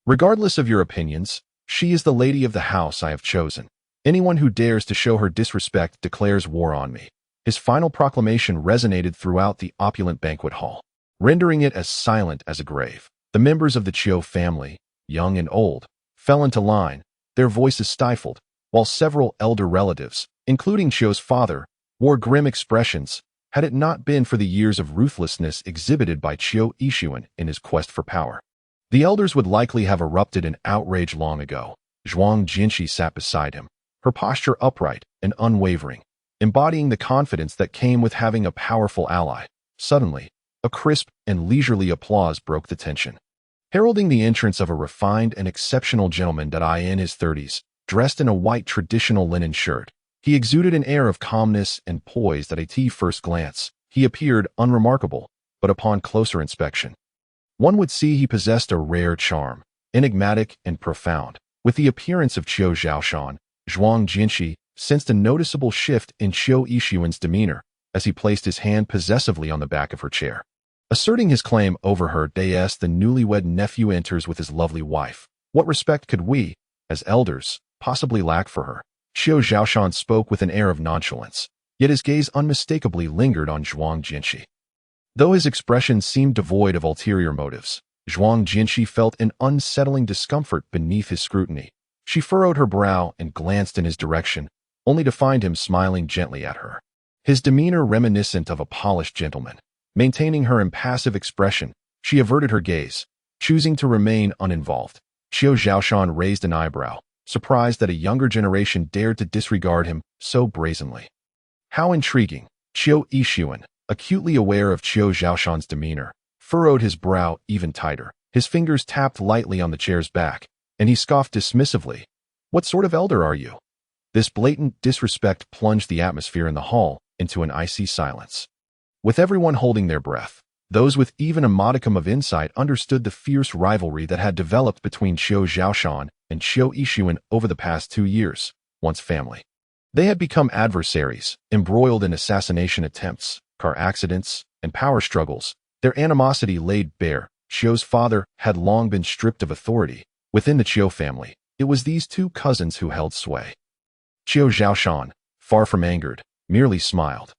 "Regardless of your opinions, she is the lady of the house I have chosen. Anyone who dares to show her disrespect declares war on me." His final proclamation resonated throughout the opulent banquet hall, rendering it as silent as a grave. The members of the Qiu family, young and old, fell into line, their voices stifled, while several elder relatives, including Qiu's father, wore grim expressions, had it not been for the years of ruthlessness exhibited by Qiu Yixuan in his quest for power. The elders would likely have erupted in outrage long ago. Zhuang Jinshi sat beside him, her posture upright and unwavering, embodying the confidence that came with having a powerful ally. Suddenly, a crisp and leisurely applause broke the tension, heralding the entrance of a refined and exceptional gentleman that in his 30s, dressed in a white traditional linen shirt. He exuded an air of calmness and poise that at first glance, he appeared unremarkable, but upon closer inspection, one would see he possessed a rare charm, enigmatic and profound. With the appearance of Qiu Zhaoshan, Zhuang Jinshi sensed a noticeable shift in Qiu Yixuan's demeanor as he placed his hand possessively on the back of her chair. Asserting his claim over her, the newlywed nephew enters with his lovely wife. What respect could we, as elders, possibly lack for her? Qiu Zhaoshan spoke with an air of nonchalance, yet his gaze unmistakably lingered on Zhuang Jinshi. Though his expression seemed devoid of ulterior motives, Zhuang Jinshi felt an unsettling discomfort beneath his scrutiny. She furrowed her brow and glanced in his direction, only to find him smiling gently at her. His demeanor reminiscent of a polished gentleman. Maintaining her impassive expression, she averted her gaze, choosing to remain uninvolved. Qiu Zhaoshan raised an eyebrow, surprised that a younger generation dared to disregard him so brazenly. How intriguing! Qiu Yixuan, acutely aware of Qiu Zhaoshan's demeanor, furrowed his brow even tighter. His fingers tapped lightly on the chair's back, and he scoffed dismissively. "What sort of elder are you?" This blatant disrespect plunged the atmosphere in the hall into an icy silence. With everyone holding their breath, those with even a modicum of insight understood the fierce rivalry that had developed between Qiu Zhaoshan and Qiu Yixuan over the past 2 years. Once family, they had become adversaries, embroiled in assassination attempts, car accidents, and power struggles. Their animosity laid bare. Qiu's father had long been stripped of authority. Within the Qiu family, it was these two cousins who held sway. Qiu Zhaoshan, far from angered, merely smiled.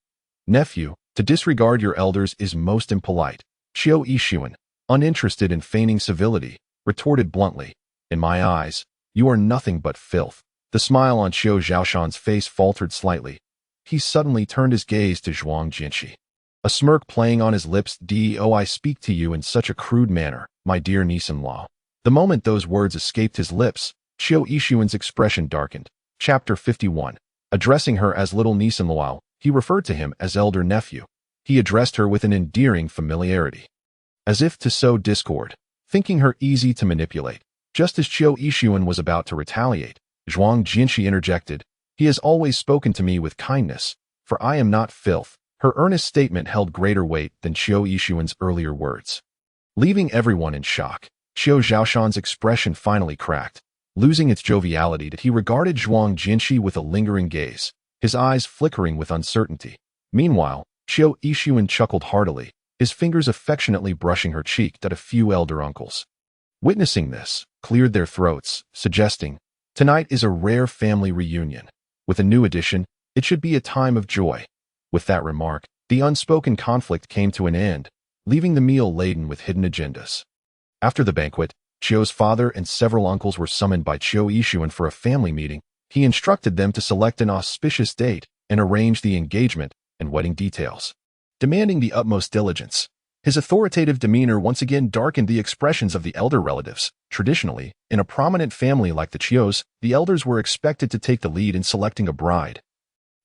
"Nephew, to disregard your elders is most impolite." Qiu Yixuan, uninterested in feigning civility, retorted bluntly, "In my eyes, you are nothing but filth." The smile on Qiu Zhaoshan's face faltered slightly. He suddenly turned his gaze to Zhuang Jinshi, a smirk playing on his lips. "I speak to you in such a crude manner, my dear niece-in-law." The moment those words escaped his lips, Qiu Yixuan's expression darkened. Chapter 51. Addressing her as little niece-in-law, he referred to him as elder nephew. He addressed her with an endearing familiarity, as if to sow discord, thinking her easy to manipulate. Just as Qiu Yixuan was about to retaliate, Zhuang Jinshi interjected, "He has always spoken to me with kindness, for I am not filth." Her earnest statement held greater weight than Qiu Yixuan's earlier words. Leaving everyone in shock, Qiu Zhaoshan's expression finally cracked. Losing its joviality, that he regarded Zhuang Jinshi with a lingering gaze, his eyes flickering with uncertainty. Meanwhile, Qiu Yixuan chuckled heartily, his fingers affectionately brushing her cheek that a few elder uncles, witnessing this, cleared their throats, suggesting, "Tonight is a rare family reunion. With a new addition, it should be a time of joy." With that remark, the unspoken conflict came to an end, leaving the meal laden with hidden agendas. After the banquet, Chio's father and several uncles were summoned by Chio Ishuan for a family meeting. He instructed them to select an auspicious date and arrange the engagement and wedding details, demanding the utmost diligence. His authoritative demeanor once again darkened the expressions of the elder relatives. Traditionally, in a prominent family like the Chios, the elders were expected to take the lead in selecting a bride,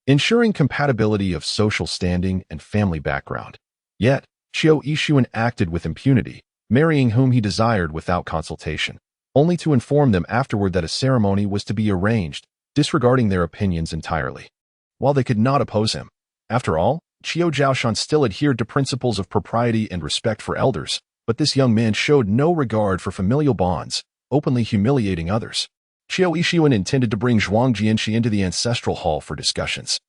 ensuring compatibility of social standing and family background. Yet, Chio Ishuan acted with impunity, marrying whom he desired without consultation, only to inform them afterward that a ceremony was to be arranged, disregarding their opinions entirely. While they could not oppose him, after all, Chio Zhaoshan still adhered to principles of propriety and respect for elders, but this young man showed no regard for familial bonds, openly humiliating others. Chio Ishuan intended to bring Zhuang Jianxi into the ancestral hall for discussions,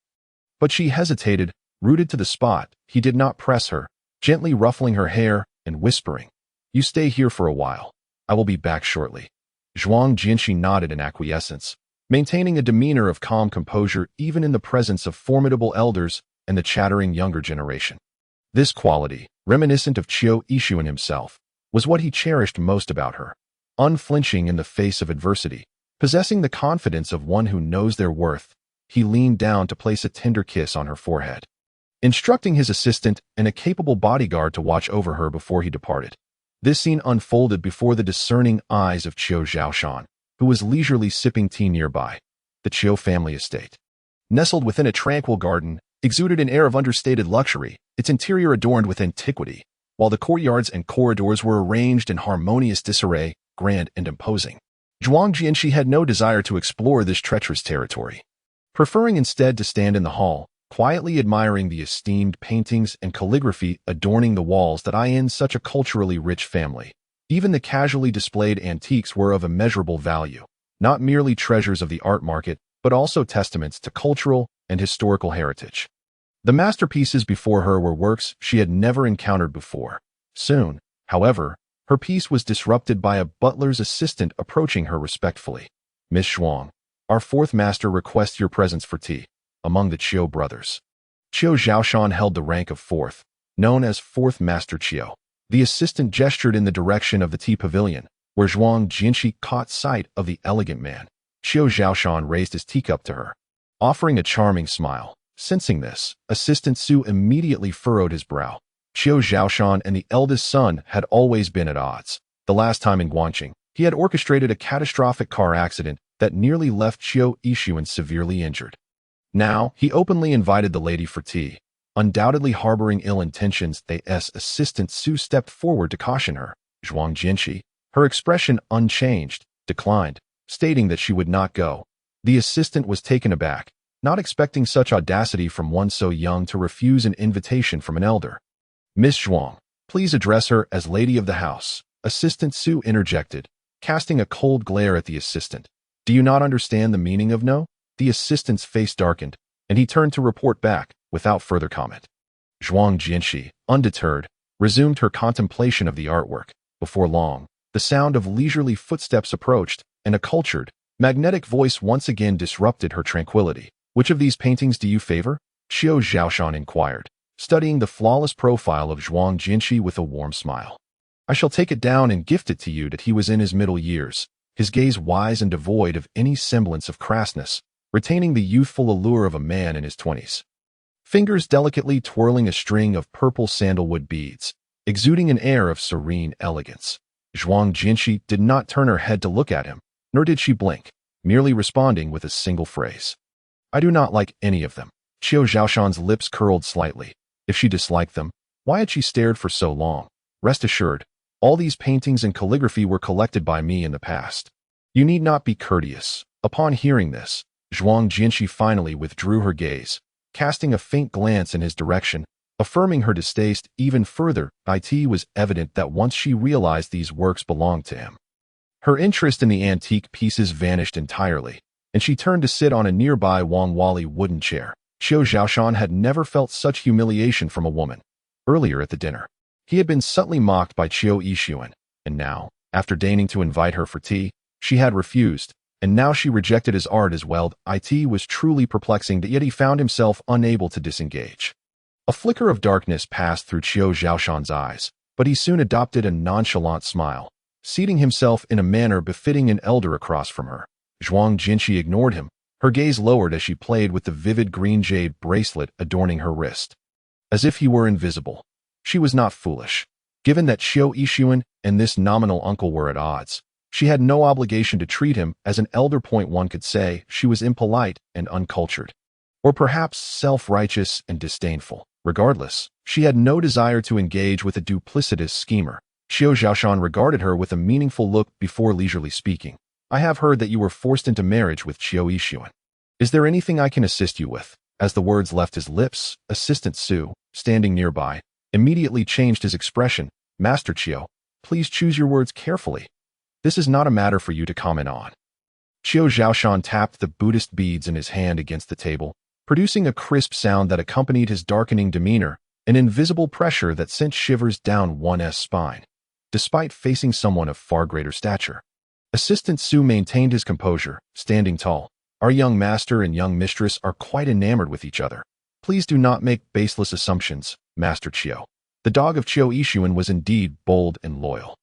but she hesitated, rooted to the spot. He did not press her, gently ruffling her hair and whispering, "You stay here for a while. I will be back shortly." Zhuang Jianxi nodded in acquiescence, maintaining a demeanor of calm composure even in the presence of formidable elders and the chattering younger generation. This quality, reminiscent of Chio Ishuan himself, was what he cherished most about her. Unflinching in the face of adversity, possessing the confidence of one who knows their worth, he leaned down to place a tender kiss on her forehead, instructing his assistant and a capable bodyguard to watch over her before he departed. This scene unfolded before the discerning eyes of Chio Zhaoshan, who was leisurely sipping tea nearby. The Chio family estate, nestled within a tranquil garden, exuded an air of understated luxury, its interior adorned with antiquity, while the courtyards and corridors were arranged in harmonious disarray, grand and imposing. Zhuang Jianxi had no desire to explore this treacherous territory, preferring instead to stand in the hall, quietly admiring the esteemed paintings and calligraphy adorning the walls that in such a culturally rich family. Even the casually displayed antiques were of immeasurable value, not merely treasures of the art market, but also testaments to cultural and historical heritage. The masterpieces before her were works she had never encountered before. Soon, however, her peace was disrupted by a butler's assistant approaching her respectfully. "Miss Zhuang, our fourth master requests your presence for tea." Among the Chio brothers, Chio Zhaoshan held the rank of fourth, known as Fourth Master Chio. The assistant gestured in the direction of the tea pavilion, where Zhuang Jianxi caught sight of the elegant man. Chio Zhaoshan raised his teacup to her, offering a charming smile. Sensing this, Assistant Su immediately furrowed his brow. Chio Zhaoshan and the eldest son had always been at odds. The last time in Guangqing, he had orchestrated a catastrophic car accident that nearly left Chio Ishuan severely injured. Now, he openly invited the lady for tea. Undoubtedly harboring ill intentions, Assistant Su stepped forward to caution her. Zhuang Jianxi, her expression unchanged, declined, stating that she would not go. The assistant was taken aback, not expecting such audacity from one so young to refuse an invitation from an elder. "Miss Zhuang, please address her as lady of the house," Assistant Su interjected, casting a cold glare at the assistant. "Do you not understand the meaning of no?" The assistant's face darkened, and he turned to report back, without further comment. Zhuang Jianxi, undeterred, resumed her contemplation of the artwork. Before long, the sound of leisurely footsteps approached, and a cultured, magnetic voice once again disrupted her tranquility. "Which of these paintings do you favor?" Chio Zhaoshan inquired, studying the flawless profile of Zhuang Jianxi with a warm smile. "I shall take it down and gift it to you." That he was in his middle years, his gaze wise and devoid of any semblance of crassness, retaining the youthful allure of a man in his 20s. Fingers delicately twirling a string of purple sandalwood beads, exuding an air of serene elegance. Zhuang Jianxi did not turn her head to look at him, nor did she blink, merely responding with a single phrase. "I do not like any of them." Chio Zhaoshan's lips curled slightly. If she disliked them, why had she stared for so long? "Rest assured, all these paintings and calligraphy were collected by me in the past. You need not be courteous." Upon hearing this, Zhuang Jianxi finally withdrew her gaze, casting a faint glance in his direction, affirming her distaste even further. It was evident that once she realized these works belonged to him, her interest in the antique pieces vanished entirely, and she turned to sit on a nearby Wangwali wooden chair. Chio Zhaoshan had never felt such humiliation from a woman. Earlier at the dinner, He had been subtly mocked by Chiu Yixuan, and now, after deigning to invite her for tea, she had refused, and now she rejected his art as well. It was truly perplexing, yet he found himself unable to disengage. A flicker of darkness passed through Chiu Zhaoshan's eyes, but he soon adopted a nonchalant smile, seating himself in a manner befitting an elder across from her. Zhuang Jinshi ignored him, her gaze lowered as she played with the vivid green jade bracelet adorning her wrist. As if he were invisible. She was not foolish. Given that Chiu Yixuan and this nominal uncle were at odds, she had no obligation to treat him as an elder. One could say she was impolite and uncultured, or perhaps self-righteous and disdainful. Regardless, she had no desire to engage with a duplicitous schemer. Chiu Zhaoshan regarded her with a meaningful look before leisurely speaking. I have heard that you were forced into marriage with Chiu Yixuan. Is there anything I can assist you with? As the words left his lips, Assistant Su, standing nearby, immediately changed his expression. Master Chiu, please choose your words carefully. This is not a matter for you to comment on. Chiu Zhaoshan tapped the Buddhist beads in his hand against the table, producing a crisp sound that accompanied his darkening demeanor, an invisible pressure that sent shivers down one's spine. Despite facing someone of far greater stature, Assistant Su maintained his composure, standing tall. Our young master and young mistress are quite enamored with each other. Please do not make baseless assumptions, Master Chiu. The dog of Chiu Yixuan was indeed bold and loyal.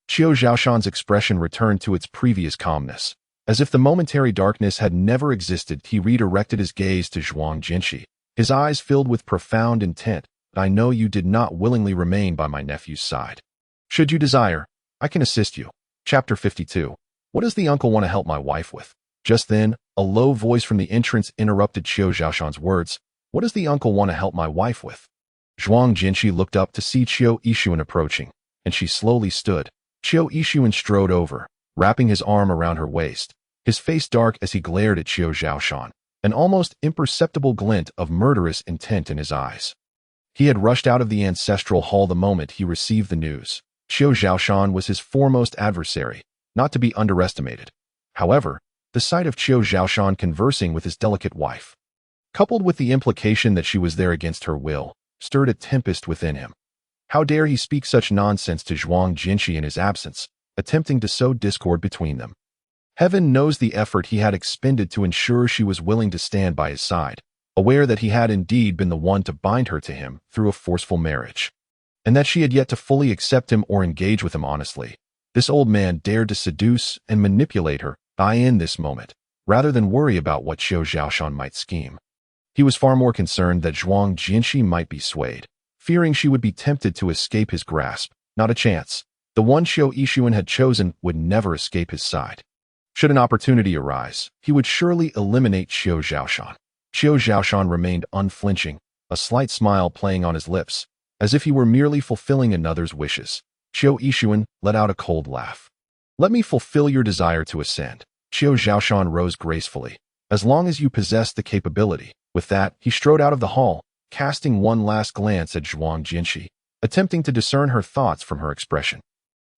Chiu Zhaoshan's expression returned to its previous calmness. As if the momentary darkness had never existed, he redirected his gaze to Zhuang Jinshi, his eyes filled with profound intent. I know you did not willingly remain by my nephew's side. Should you desire, I can assist you. Chapter 52. What does the uncle want to help my wife with? Just then, a low voice from the entrance interrupted Chiu Zhaoshan's words. What does the uncle want to help my wife with? Zhuang Jinshi looked up to see Chiu Yixuan approaching, and she slowly stood. Chiu Yixuan strode over, wrapping his arm around her waist, his face dark as he glared at Chiu Zhaoshan, an almost imperceptible glint of murderous intent in his eyes. He had rushed out of the ancestral hall the moment he received the news. Chiu Zhaoshan was his foremost adversary, not to be underestimated. However, the sight of Chiu Zhaoshan conversing with his delicate wife, coupled with the implication that she was there against her will, stirred a tempest within him. How dare he speak such nonsense to Zhuang Jinshi in his absence, attempting to sow discord between them. Heaven knows the effort he had expended to ensure she was willing to stand by his side, aware that he had indeed been the one to bind her to him through a forceful marriage, and that she had yet to fully accept him or engage with him honestly. This old man dared to seduce and manipulate her in this moment, rather than worry about what Chiu Zhaoshan might scheme. He was far more concerned that Zhuang Jinshi might be swayed, fearing she would be tempted to escape his grasp. Not a chance. The one Chiu Yixuan had chosen would never escape his side. Should an opportunity arise, he would surely eliminate Chiu Zhaoshan. Chiu Zhaoshan remained unflinching, a slight smile playing on his lips, as if he were merely fulfilling another's wishes. Chiu Yixuan let out a cold laugh. Let me fulfill your desire to ascend. Chiu Zhaoshan rose gracefully. As long as you possess the capability. With that, he strode out of the hall, casting one last glance at Zhuang Jinshi, attempting to discern her thoughts from her expression.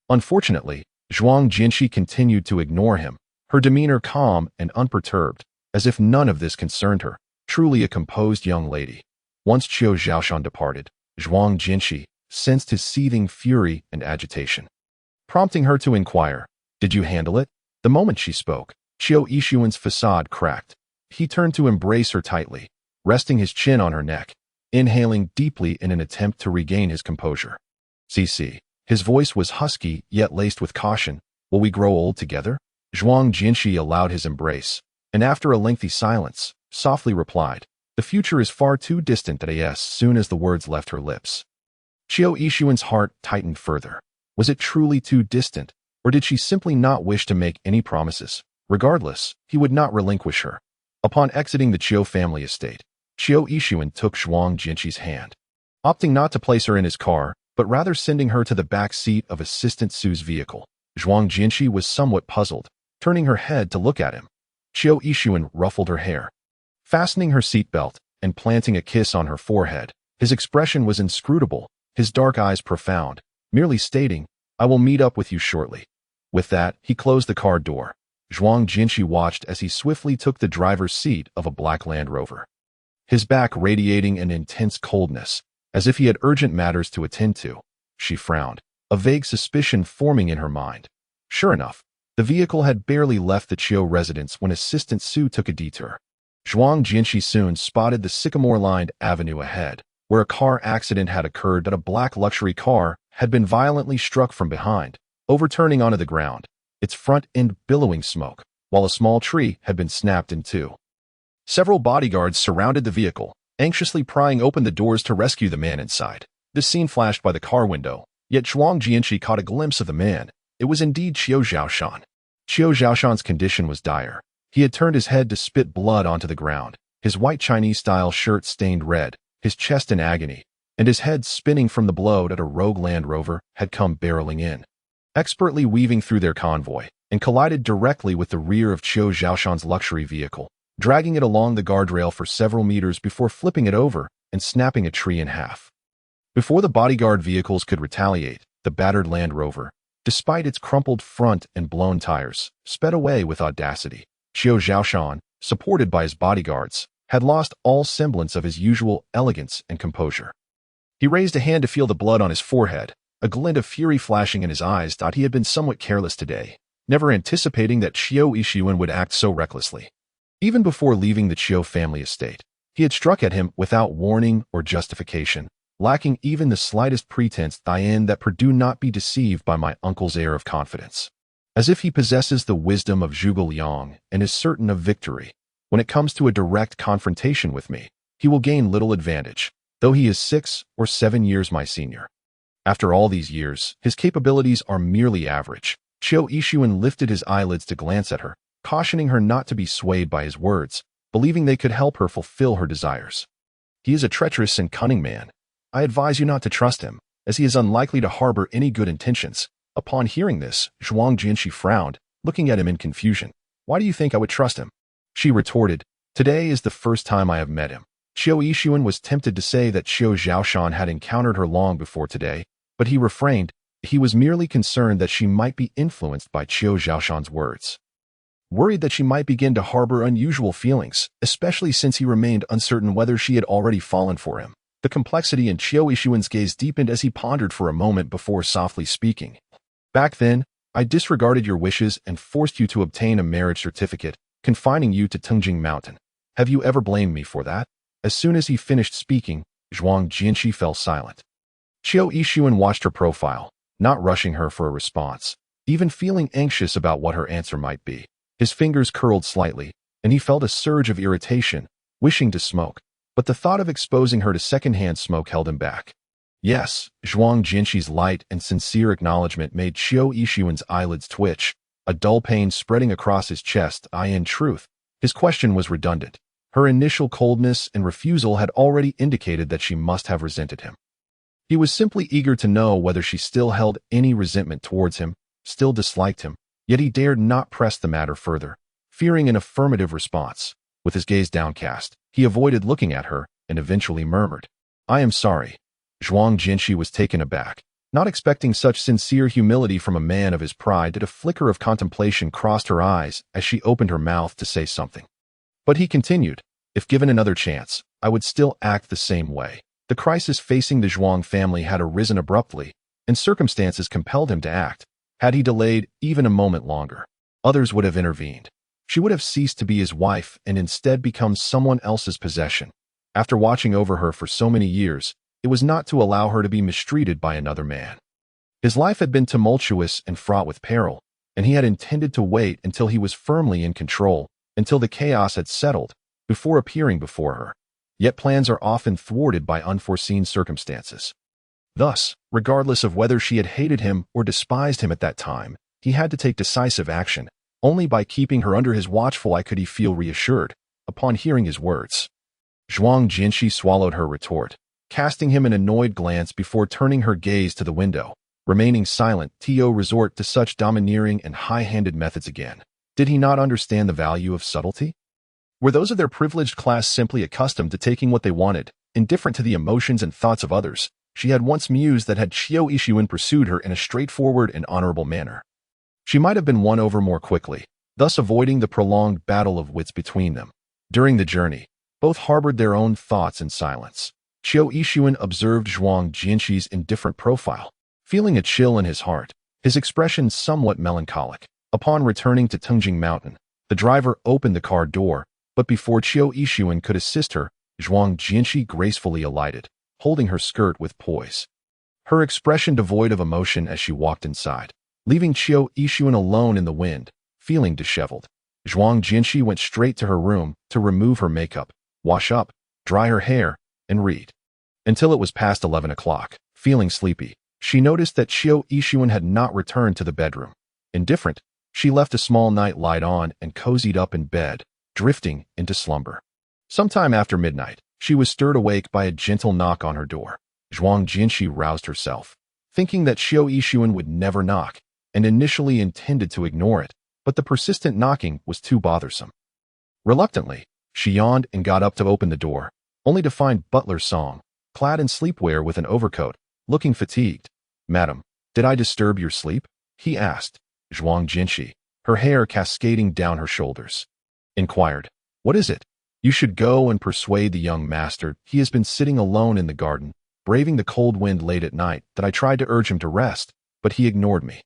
Unfortunately, Zhuang Jinshi continued to ignore him, her demeanor calm and unperturbed, as if none of this concerned her, truly a composed young lady. Once Chiu Zhaoshan departed, Zhuang Jinshi sensed his seething fury and agitation, prompting her to inquire, "Did you handle it?" The moment she spoke, Chiu Yixuan's facade cracked. He turned to embrace her tightly, resting his chin on her neck, inhaling deeply in an attempt to regain his composure. "CC." His voice was husky yet laced with caution. "Will we grow old together?" Zhuang Jinshi allowed his embrace, and after a lengthy silence, softly replied, "The future is far too distant." As soon as the words left her lips, Chiu Yixuan's heart tightened further. Was it truly too distant, or did she simply not wish to make any promises? Regardless, he would not relinquish her. Upon exiting the Chiu family estate, Chiu Yixuan took Zhuang Jinshi's hand, opting not to place her in his car, but rather sending her to the back seat of Assistant Su's vehicle. Zhuang Jinshi was somewhat puzzled, turning her head to look at him. Chiu Yixuan ruffled her hair, fastening her seatbelt and planting a kiss on her forehead. His expression was inscrutable, his dark eyes profound, merely stating, "I will meet up with you shortly." With that, he closed the car door. Zhuang Jinshi watched as he swiftly took the driver's seat of a black Land Rover, his back radiating an intense coldness, as if he had urgent matters to attend to. She frowned, a vague suspicion forming in her mind. Sure enough, the vehicle had barely left the Chiu residence when Assistant Su took a detour. Zhuang Jianxi soon spotted the sycamore-lined avenue ahead, where a car accident had occurred that a black luxury car had been violently struck from behind, overturning onto the ground, its front end billowing smoke, while a small tree had been snapped in two. Several bodyguards surrounded the vehicle, anxiously prying open the doors to rescue the man inside. This scene flashed by the car window, yet Zhuang Jianxi caught a glimpse of the man. It was indeed Qiu Zhaoshan. Qiu Zhaoshan's condition was dire. He had turned his head to spit blood onto the ground, his white Chinese-style shirt stained red, his chest in agony, and his head spinning from the blow that a rogue Land Rover had come barreling in, expertly weaving through their convoy, and collided directly with the rear of Qiu Zhaoshan's luxury vehicle, dragging it along the guardrail for several meters before flipping it over and snapping a tree in half. Before the bodyguard vehicles could retaliate, the battered Land Rover, despite its crumpled front and blown tires, sped away with audacity. Qiu Zhaoshan, supported by his bodyguards, had lost all semblance of his usual elegance and composure. He raised a hand to feel the blood on his forehead, a glint of fury flashing in his eyes. Thought he had been somewhat careless today, never anticipating that Qiu Yixuan would act so recklessly. Even before leaving the Qiu family estate, he had struck at him without warning or justification, lacking even the slightest pretense that do not be deceived by my uncle's air of confidence. As if he possesses the wisdom of Zhuge Liang and is certain of victory. When it comes to a direct confrontation with me, he will gain little advantage, though he is 6 or 7 years my senior. After all these years, his capabilities are merely average. Qiu Yixuan lifted his eyelids to glance at her, cautioning her not to be swayed by his words, believing they could help her fulfill her desires. He is a treacherous and cunning man. I advise you not to trust him, as he is unlikely to harbor any good intentions. Upon hearing this, Zhuang Jianxi frowned, looking at him in confusion. Why do you think I would trust him? She retorted, today is the first time I have met him. Qiu Yixuan was tempted to say that Qiu Zhaoshan had encountered her long before today, but he refrained. He was merely concerned that she might be influenced by Qiu Zhaoshan's words. Worried that she might begin to harbor unusual feelings, especially since he remained uncertain whether she had already fallen for him. The complexity in Qiu Yixuan's gaze deepened as he pondered for a moment before softly speaking. Back then, I disregarded your wishes and forced you to obtain a marriage certificate, confining you to Tengjing Mountain. Have you ever blamed me for that? As soon as he finished speaking, Zhuang Jianxi fell silent. Qiu Yixuan watched her profile, not rushing her for a response, even feeling anxious about what her answer might be. His fingers curled slightly, and he felt a surge of irritation, wishing to smoke, but the thought of exposing her to secondhand smoke held him back. Yes, Zhuang Jianxi's light and sincere acknowledgement made Qiu Yixuan's eyelids twitch, a dull pain spreading across his chest. In truth, his question was redundant. Her initial coldness and refusal had already indicated that she must have resented him. He was simply eager to know whether she still held any resentment towards him, still disliked him, yet he dared not press the matter further, fearing an affirmative response. With his gaze downcast, he avoided looking at her and eventually murmured, I am sorry. Zhuang Jianxi was taken aback, not expecting such sincere humility from a man of his pride that a flicker of contemplation crossed her eyes as she opened her mouth to say something. But he continued, if given another chance, I would still act the same way. The crisis facing the Zhuang family had arisen abruptly, and circumstances compelled him to act. Had he delayed even a moment longer, others would have intervened. She would have ceased to be his wife and instead become someone else's possession. After watching over her for so many years, it was not to allow her to be mistreated by another man. His life had been tumultuous and fraught with peril, and he had intended to wait until he was firmly in control, until the chaos had settled, before appearing before her. Yet plans are often thwarted by unforeseen circumstances. Thus, regardless of whether she had hated him or despised him at that time, he had to take decisive action. Only by keeping her under his watchful eye could he feel reassured. Upon hearing his words, Zhuang Jianxi swallowed her retort, casting him an annoyed glance before turning her gaze to the window. Remaining silent, Tio resort to such domineering and high-handed methods again. Did he not understand the value of subtlety? Were those of their privileged class simply accustomed to taking what they wanted, indifferent to the emotions and thoughts of others? She had once mused that had Qiu Yixuan pursued her in a straightforward and honorable manner, she might have been won over more quickly, thus avoiding the prolonged battle of wits between them. During the journey, both harbored their own thoughts in silence. Qiu Yixuan observed Zhuang Jianxi's indifferent profile, feeling a chill in his heart, his expression somewhat melancholic. Upon returning to Tungjing Mountain, the driver opened the car door, but before Qiu Yixuan could assist her, Zhuang Jinshi gracefully alighted, holding her skirt with poise. Her expression devoid of emotion as she walked inside, leaving Qiu Yixuan alone in the wind, feeling disheveled. Zhuang Jinshi went straight to her room to remove her makeup, wash up, dry her hair, and read. Until it was past 11 o'clock, feeling sleepy, she noticed that Qiu Yixuan had not returned to the bedroom. Indifferent, she left a small night light on and cozied up in bed, drifting into slumber. Sometime after midnight, she was stirred awake by a gentle knock on her door. Zhuang Jinshi roused herself, thinking that Qiu Yixuan would never knock, and initially intended to ignore it, but the persistent knocking was too bothersome. Reluctantly, she yawned and got up to open the door, only to find Butler Song, clad in sleepwear with an overcoat, looking fatigued. "Madam, did I disturb your sleep?" he asked. Zhuang Jinshi, her hair cascading down her shoulders, inquired. "What is it?" "You should go and persuade the young master. He has been sitting alone in the garden, braving the cold wind late at night, that I tried to urge him to rest, but he ignored me."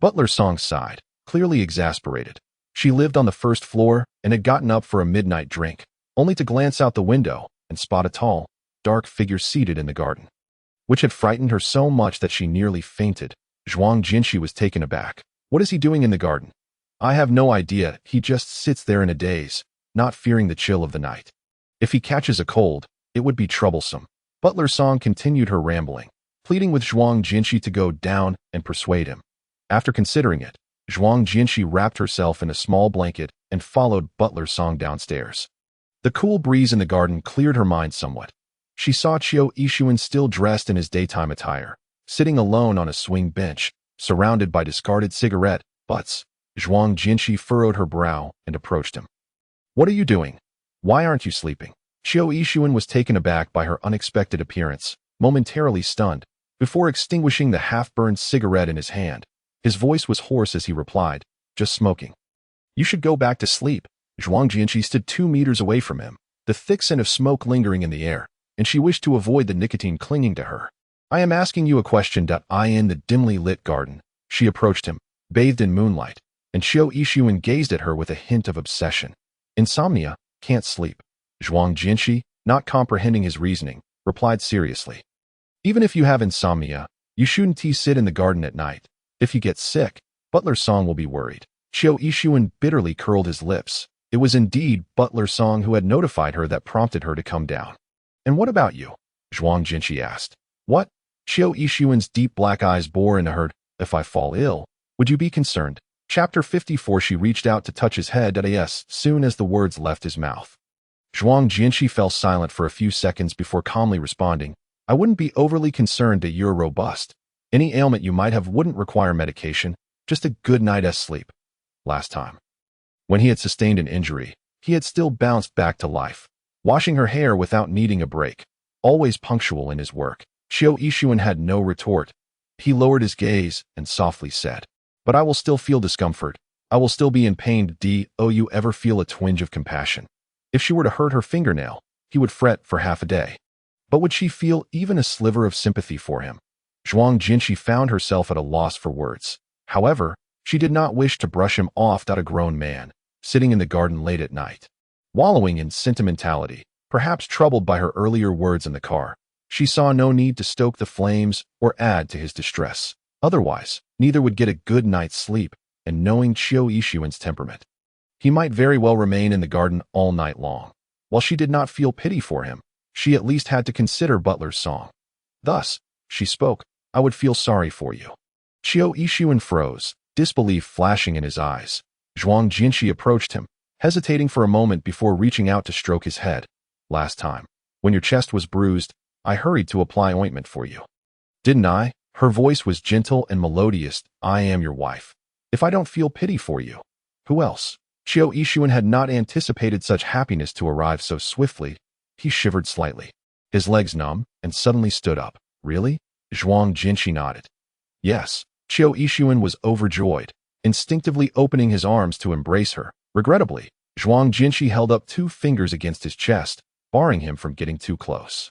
Butler Song sighed, clearly exasperated. She lived on the first floor and had gotten up for a midnight drink, only to glance out the window and spot a tall, dark figure seated in the garden, which had frightened her so much that she nearly fainted. Zhuang Jinshi was taken aback. "What is he doing in the garden?" "I have no idea. He just sits there in a daze, not fearing the chill of the night. If he catches a cold, it would be troublesome." Butler Song continued her rambling, pleading with Zhuang Jinshi to go down and persuade him. After considering it, Zhuang Jinshi wrapped herself in a small blanket and followed Butler Song downstairs. The cool breeze in the garden cleared her mind somewhat. She saw Qiu Yixuan still dressed in his daytime attire, sitting alone on a swing bench, surrounded by discarded cigarette butts. Zhuang Jinshi furrowed her brow and approached him. "What are you doing? Why aren't you sleeping?" Qiu Yixuan was taken aback by her unexpected appearance, momentarily stunned, before extinguishing the half-burned cigarette in his hand. His voice was hoarse as he replied, "Just smoking." "You should go back to sleep." Zhuang Jinshi stood 2 meters away from him, the thick scent of smoke lingering in the air, and she wished to avoid the nicotine clinging to her. "I am asking you a question." In the dimly lit garden, she approached him, bathed in moonlight, and Qiu Yixuan gazed at her with a hint of obsession. "Insomnia, can't sleep." Zhuang Jinshi, not comprehending his reasoning, replied seriously. "Even if you have insomnia, you shouldn't sit in the garden at night. If you get sick, Butler Song will be worried." Qiu Yixuan bitterly curled his lips. It was indeed Butler Song who had notified her that prompted her to come down. "And what about you?" Zhuang Jinshi asked. "What?" Qiu Yixuan's deep black eyes bore into her. "If I fall ill, would you be concerned?" Chapter 54. She reached out to touch his head as soon as the words left his mouth. Zhuang Jinshi fell silent for a few seconds before calmly responding, "I wouldn't be overly concerned that you're robust. Any ailment you might have wouldn't require medication, just a good night's sleep." Last time, when he had sustained an injury, he had still bounced back to life, washing her hair without needing a break, always punctual in his work. Qiu Yixuan had no retort. He lowered his gaze and softly said, "But I will still feel discomfort. I will still be in pain. Do you ever feel a twinge of compassion? If she were to hurt her fingernail, he would fret for half a day. But would she feel even a sliver of sympathy for him?" Zhuang Jinshi found herself at a loss for words. However, she did not wish to brush him off. A grown man, sitting in the garden late at night, wallowing in sentimentality, perhaps troubled by her earlier words in the car. She saw no need to stoke the flames or add to his distress. Otherwise, neither would get a good night's sleep, and knowing Qiu Yixuan's temperament, he might very well remain in the garden all night long. While she did not feel pity for him, she at least had to consider Butler's Song. Thus, she spoke, "I would feel sorry for you." Qiu Yixuan froze, disbelief flashing in his eyes. Zhuang Jinshi approached him, hesitating for a moment before reaching out to stroke his head. "Last time, when your chest was bruised, I hurried to apply ointment for you. Didn't I?" Her voice was gentle and melodious. "I am your wife. If I don't feel pity for you, who else?" Qiu Yixuan had not anticipated such happiness to arrive so swiftly. He shivered slightly, his legs numb, and suddenly stood up. "Really?" Zhuang Jinshi nodded. "Yes." Qiu Yixuan was overjoyed, instinctively opening his arms to embrace her. Regrettably, Zhuang Jinshi held up 2 fingers against his chest, barring him from getting too close.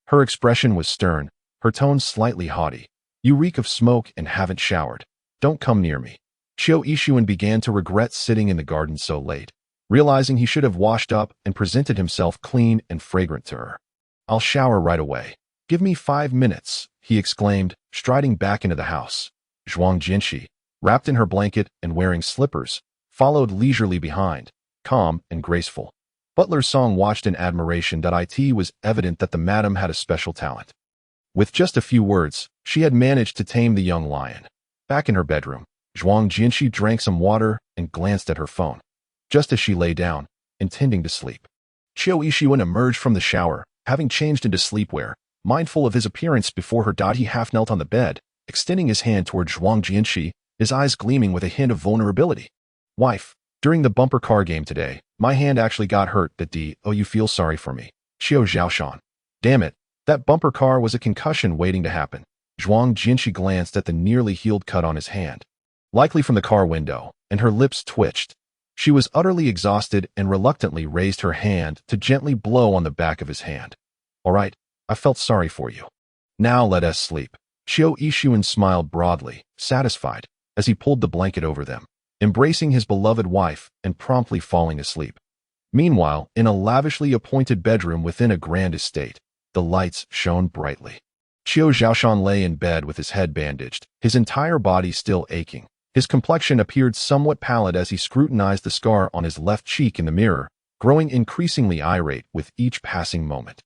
Her expression was stern, her tone slightly haughty. You reek of smoke and haven't showered. Don't come near me. Chiu Yixuan began to regret sitting in the garden so late, realizing he should have washed up and presented himself clean and fragrant to her. I'll shower right away. Give me 5 minutes, he exclaimed, striding back into the house. Zhuang Jinshi, wrapped in her blanket and wearing slippers, followed leisurely behind, calm and graceful. Butler Song watched in admiration. It was evident that the madam had a special talent. With just a few words, she had managed to tame the young lion. Back in her bedroom, Zhuang Jinshi drank some water and glanced at her phone. Just as she lay down, intending to sleep, Chiu Yixuan emerged from the shower, having changed into sleepwear, mindful of his appearance before her. He half knelt on the bed, extending his hand toward Zhuang Jinshi, his eyes gleaming with a hint of vulnerability. Wife, during the bumper car game today, my hand actually got hurt. Oh, you feel sorry for me. Xiao Zhaoshan. Damn it, that bumper car was a concussion waiting to happen. Zhuang Jinshi glanced at the nearly healed cut on his hand, likely from the car window, and her lips twitched. She was utterly exhausted and reluctantly raised her hand to gently blow on the back of his hand. All right, I felt sorry for you. Now let us sleep. Chiu Yixuan smiled broadly, satisfied, as he pulled the blanket over them, embracing his beloved wife and promptly falling asleep. Meanwhile, in a lavishly appointed bedroom within a grand estate, the lights shone brightly. Xiao Zhaoshan lay in bed with his head bandaged, his entire body still aching. His complexion appeared somewhat pallid as he scrutinized the scar on his left cheek in the mirror, growing increasingly irate with each passing moment.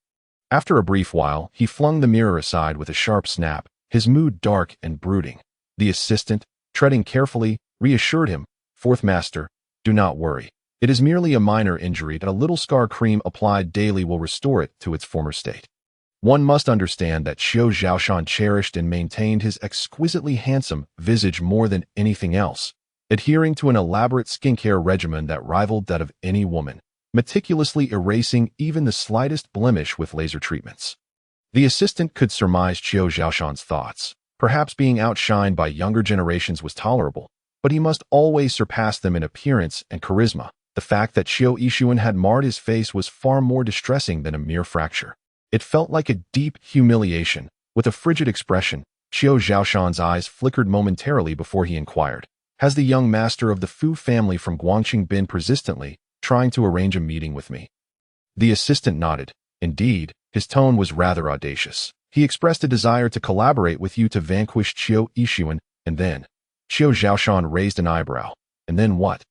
After a brief while, he flung the mirror aside with a sharp snap, his mood dark and brooding. The assistant, treading carefully, reassured him, "Fourth Master, do not worry. It is merely a minor injury that a little scar cream applied daily will restore it to its former state." One must understand that Xiao Zhaoshan cherished and maintained his exquisitely handsome visage more than anything else, adhering to an elaborate skincare regimen that rivaled that of any woman, meticulously erasing even the slightest blemish with laser treatments. The assistant could surmise Xiao Zhaoshan's thoughts. Perhaps being outshined by younger generations was tolerable, but he must always surpass them in appearance and charisma. The fact that Chiu Yixuan had marred his face was far more distressing than a mere fracture. It felt like a deep humiliation. With a frigid expression, Xiao Zhaoshan's eyes flickered momentarily before he inquired, "Has the young master of the Fu family from Guangqing been persistently trying to arrange a meeting with me?" The assistant nodded. Indeed, his tone was rather audacious. He expressed a desire to collaborate with you to vanquish Chiu Yixuan, and then... Xiao Zhaoshan raised an eyebrow. "And then what?"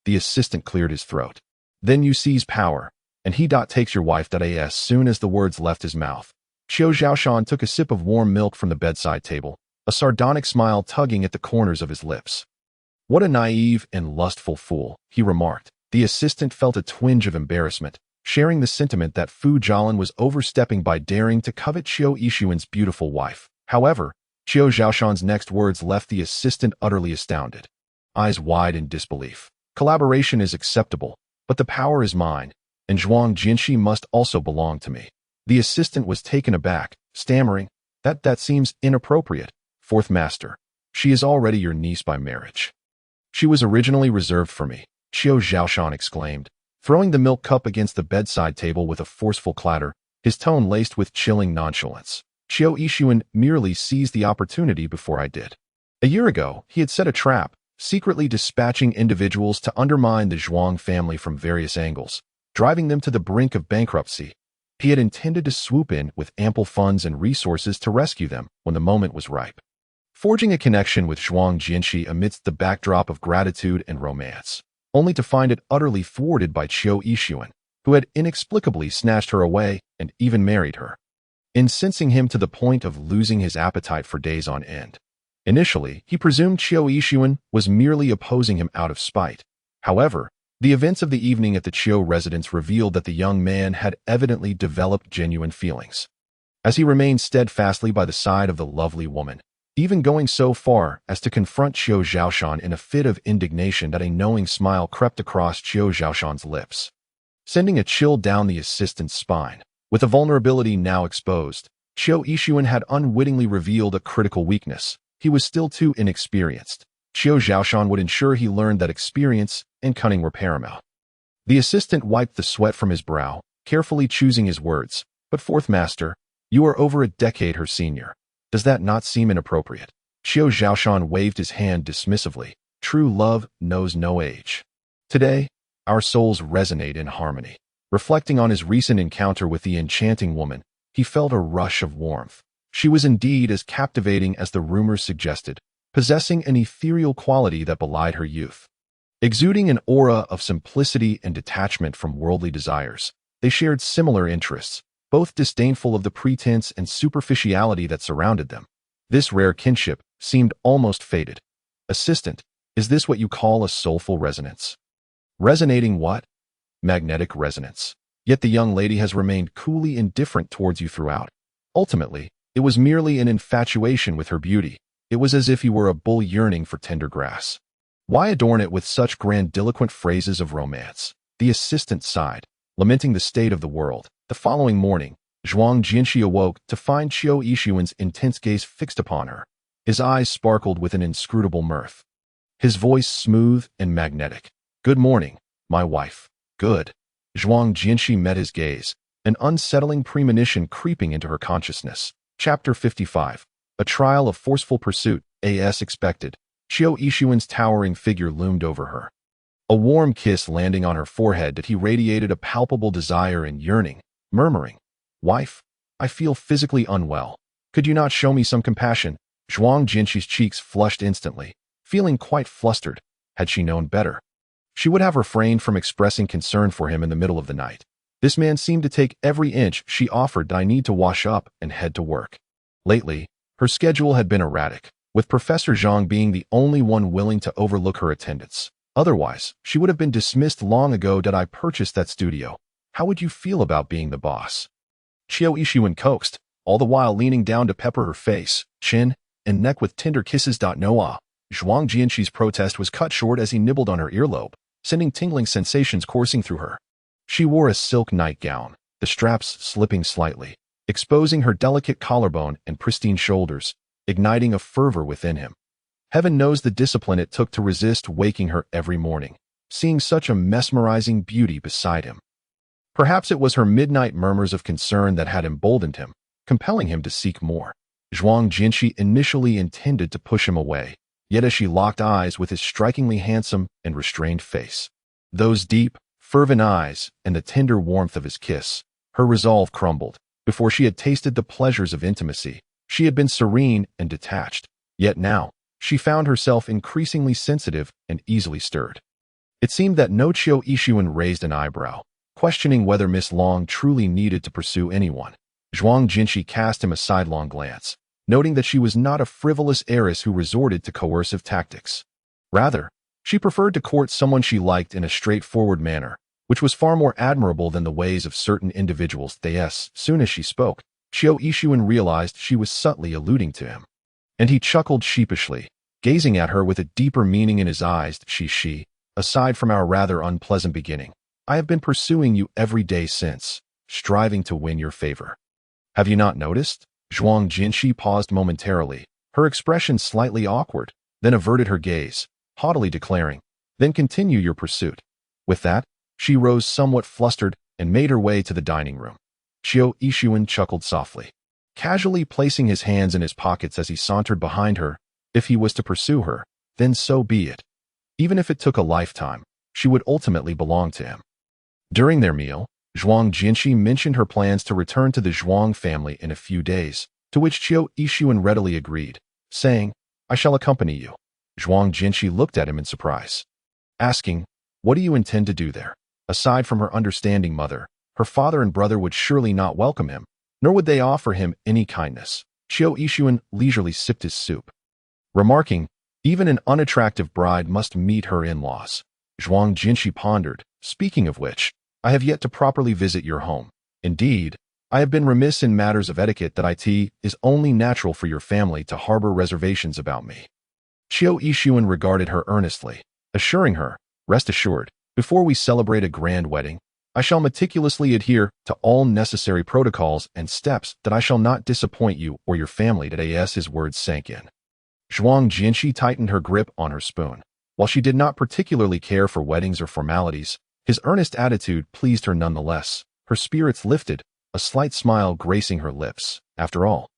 The assistant cleared his throat. "Then you seize power, and he takes your wife. As soon as the words left his mouth, Xiao Zhaoshan took a sip of warm milk from the bedside table, a sardonic smile tugging at the corners of his lips. "What a naive and lustful fool," he remarked. The assistant felt a twinge of embarrassment, sharing the sentiment that Fu Jialin was overstepping by daring to covet Chiu Yixuan's beautiful wife. However, Xiao Zhaoshan's next words left the assistant utterly astounded, eyes wide in disbelief. "Collaboration is acceptable, but the power is mine, and Zhuang Jinshi must also belong to me." The assistant was taken aback, stammering, That seems inappropriate, Fourth Master. She is already your niece by marriage." "She was originally reserved for me," Xiao Zhaoshan exclaimed, throwing the milk cup against the bedside table with a forceful clatter, his tone laced with chilling nonchalance. "Chiu Yixuan merely seized the opportunity before I did. A year ago, he had set a trap, secretly dispatching individuals to undermine the Zhuang family from various angles, driving them to the brink of bankruptcy. He had intended to swoop in with ample funds and resources to rescue them when the moment was ripe, forging a connection with Zhuang Jinshi amidst the backdrop of gratitude and romance, only to find it utterly thwarted by Chiu Yixuan, who had inexplicably snatched her away and even married her, incensing him to the point of losing his appetite for days on end. Initially, he presumed Chiu Yixuan was merely opposing him out of spite. However, the events of the evening at the Chiu residence revealed that the young man had evidently developed genuine feelings. As he remained steadfastly by the side of the lovely woman, even going so far as to confront Xiao Zhaoshan in a fit of indignation, that a knowing smile crept across Xiao Zhaoshan's lips, sending a chill down the assistant's spine. With the vulnerability now exposed, Chiu Yixuan had unwittingly revealed a critical weakness. He was still too inexperienced. Xiao Zhaoshan would ensure he learned that experience and cunning were paramount. The assistant wiped the sweat from his brow, carefully choosing his words. "But Fourth Master, you are over a decade her senior. Does that not seem inappropriate? Xiao Zhaoshan waved his hand dismissively. True love knows no age. Today, our souls resonate in harmony. Reflecting on his recent encounter with the enchanting woman, he felt a rush of warmth. She was indeed as captivating as the rumors suggested, possessing an ethereal quality that belied her youth. Exuding an aura of simplicity and detachment from worldly desires, they shared similar interests, both disdainful of the pretense and superficiality that surrounded them. This rare kinship seemed almost fated. Assistant, is this what you call a soulful resonance? Resonating what? Magnetic resonance. Yet the young lady has remained coolly indifferent towards you throughout. Ultimately, it was merely an infatuation with her beauty. It was as if you were a bull yearning for tender grass. Why adorn it with such grandiloquent phrases of romance? The assistant sighed, lamenting the state of the world. The following morning, Zhuang Jianxi awoke to find Qiu Yixuan's intense gaze fixed upon her. His eyes sparkled with an inscrutable mirth. His voice smooth and magnetic. Good morning, my wife. Good. Zhuang Jianxi met his gaze, an unsettling premonition creeping into her consciousness. Chapter 55. A trial of forceful pursuit, as expected. Qiu Yixuan's towering figure loomed over her. A warm kiss landing on her forehead that he radiated a palpable desire and yearning, murmuring, "Wife, I feel physically unwell. Could you not show me some compassion?" Zhuang Jianxi's cheeks flushed instantly, feeling quite flustered. Had she known better, she would have refrained from expressing concern for him in the middle of the night. This man seemed to take every inch she offered. I need to wash up and head to work. Lately, her schedule had been erratic, with Professor Zhang being the only one willing to overlook her attendance. Otherwise, she would have been dismissed long ago. Did I purchase that studio? How would you feel about being the boss? Qiu Yixuan coaxed, all the while leaning down to pepper her face, chin, and neck with tender kisses. Noah. Zhuang Jianxi's protest was cut short as he nibbled on her earlobe, sending tingling sensations coursing through her. She wore a silk nightgown, the straps slipping slightly, exposing her delicate collarbone and pristine shoulders, igniting a fervor within him. Heaven knows the discipline it took to resist waking her every morning, seeing such a mesmerizing beauty beside him. Perhaps it was her midnight murmurs of concern that had emboldened him, compelling him to seek more. Zhuang Jianxi initially intended to push him away, yet as she locked eyes with his strikingly handsome and restrained face, those deep, fervent eyes, and the tender warmth of his kiss, her resolve crumbled. Before she had tasted the pleasures of intimacy, she had been serene and detached, yet now, she found herself increasingly sensitive and easily stirred. It seemed that no Qiu Yixuan raised an eyebrow, questioning whether Miss Long truly needed to pursue anyone. Zhuang Jianxi cast him a sidelong glance, noting that she was not a frivolous heiress who resorted to coercive tactics. Rather, she preferred to court someone she liked in a straightforward manner, which was far more admirable than the ways of certain individuals. Soon as she spoke, Qiu Yixuan realized she was subtly alluding to him. And he chuckled sheepishly, gazing at her with a deeper meaning in his eyes. She, aside from our rather unpleasant beginning, I have been pursuing you every day since, striving to win your favor. Have you not noticed? Zhuang Jianxi paused momentarily, her expression slightly awkward, then averted her gaze, haughtily declaring, "Then continue your pursuit." With that, she rose somewhat flustered and made her way to the dining room. Qiu Yixuan chuckled softly, casually placing his hands in his pockets as he sauntered behind her. If he was to pursue her, then so be it. Even if it took a lifetime, she would ultimately belong to him. During their meal, Zhuang Jianxi mentioned her plans to return to the Zhuang family in a few days, to which Qiu Yixuan readily agreed, saying, "I shall accompany you." Zhuang Jianxi looked at him in surprise, asking, "What do you intend to do there?" Aside from her understanding mother, her father and brother would surely not welcome him, nor would they offer him any kindness. Qiu Yixuan leisurely sipped his soup, remarking, "Even an unattractive bride must meet her in-laws." Zhuang Jianxi pondered, "Speaking of which, I have yet to properly visit your home. Indeed, I have been remiss in matters of etiquette. That it is only natural for your family to harbor reservations about me." Qiu Yixuan regarded her earnestly, assuring her, "Rest assured, before we celebrate a grand wedding, I shall meticulously adhere to all necessary protocols and steps. That I shall not disappoint you or your family." As his words sank in, Zhuang Jianxi tightened her grip on her spoon. While she did not particularly care for weddings or formalities, his earnest attitude pleased her nonetheless. Her spirits lifted, a slight smile gracing her lips. After all,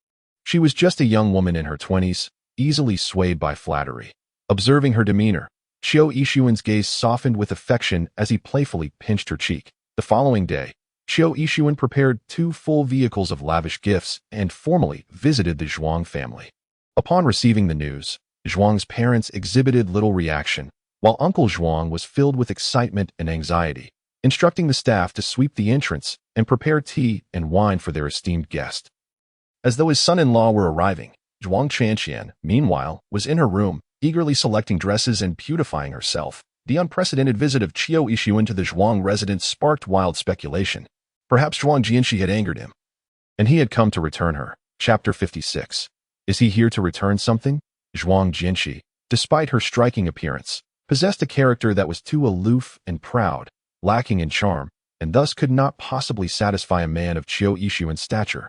She was just a young woman in her 20s, easily swayed by flattery. Observing her demeanor, Chiu Yixuan's gaze softened with affection as he playfully pinched her cheek. The following day, Chiu Yixuan prepared 2 full vehicles of lavish gifts and formally visited the Zhuang family. Upon receiving the news, Zhuang's parents exhibited little reaction, while Uncle Zhuang was filled with excitement and anxiety, instructing the staff to sweep the entrance and prepare tea and wine for their esteemed guest. As though his son-in-law were arriving, Zhuang Qianqian, meanwhile, was in her room, eagerly selecting dresses and beautifying herself. The unprecedented visit of Chiu Yixuan to the Zhuang residence sparked wild speculation. Perhaps Zhuang Jianxi had angered him, and he had come to return her. Chapter 56. Is he here to return something? Zhuang Jianxi, despite her striking appearance, possessed a character that was too aloof and proud, lacking in charm, and thus could not possibly satisfy a man of Chiu Yixuan's stature.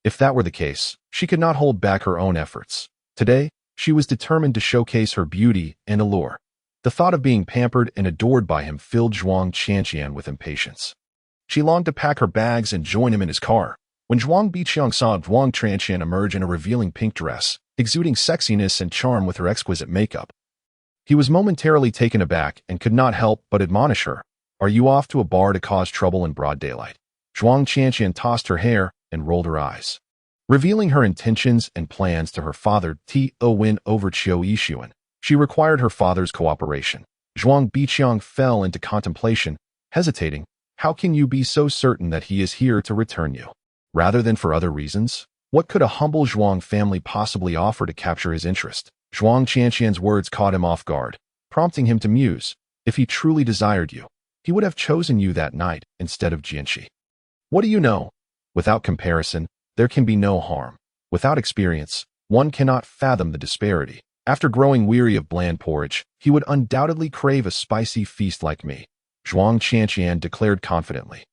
If that were the case, she could not hold back her own efforts. Today, she was determined to showcase her beauty and allure. The thought of being pampered and adored by him filled Zhuang Qianqian with impatience. She longed to pack her bags and join him in his car. When Zhuang Biqiang saw Zhuang Qianqian emerge in a revealing pink dress, exuding sexiness and charm with her exquisite makeup, he was momentarily taken aback and could not help but admonish her. Are you off to a bar to cause trouble in broad daylight? Zhuang Qianqian tossed her hair and rolled her eyes, revealing her intentions and plans to her father to win over Chiu Yixuan. She required her father's cooperation. Zhuang Biqiang fell into contemplation, hesitating. How can you be so certain that he is here to return you, rather than for other reasons? What could a humble Zhuang family possibly offer to capture his interest? Zhuang Qianqian's words caught him off guard, prompting him to muse. If he truly desired you, he would have chosen you that night instead of Jianxi. What do you know? Without comparison, there can be no harm. Without experience, one cannot fathom the disparity. After growing weary of bland porridge, he would undoubtedly crave a spicy feast like me, Zhuang Qianqian declared confidently.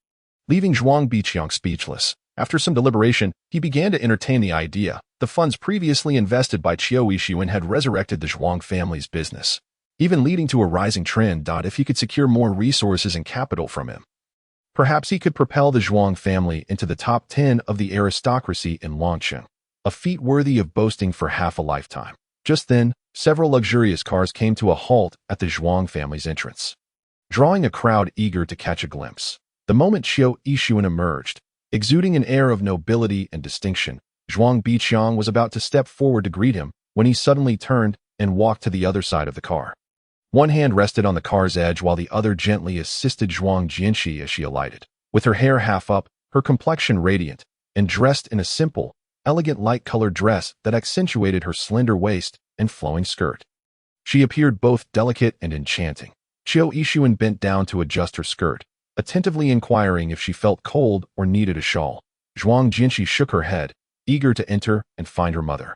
Leaving Zhuang Biqiang speechless, after some deliberation, he began to entertain the idea. The funds previously invested by Chiu Yixuan had resurrected the Zhuang family's business, even leading to a rising trend. If he could secure more resources and capital from him, perhaps he could propel the Zhuang family into the top 10 of the aristocracy in Longqing, a feat worthy of boasting for half a lifetime. Just then, several luxurious cars came to a halt at the Zhuang family's entrance, drawing a crowd eager to catch a glimpse. The moment Chiu Yixuan emerged, exuding an air of nobility and distinction, Zhuang Biqiang was about to step forward to greet him when he suddenly turned and walked to the other side of the car. One hand rested on the car's edge while the other gently assisted Zhuang Jianxi as she alighted. With her hair half up, her complexion radiant, and dressed in a simple, elegant light-colored dress that accentuated her slender waist and flowing skirt, she appeared both delicate and enchanting. Chiu Yixuan bent down to adjust her skirt, attentively inquiring if she felt cold or needed a shawl. Zhuang Jianxi shook her head, eager to enter and find her mother.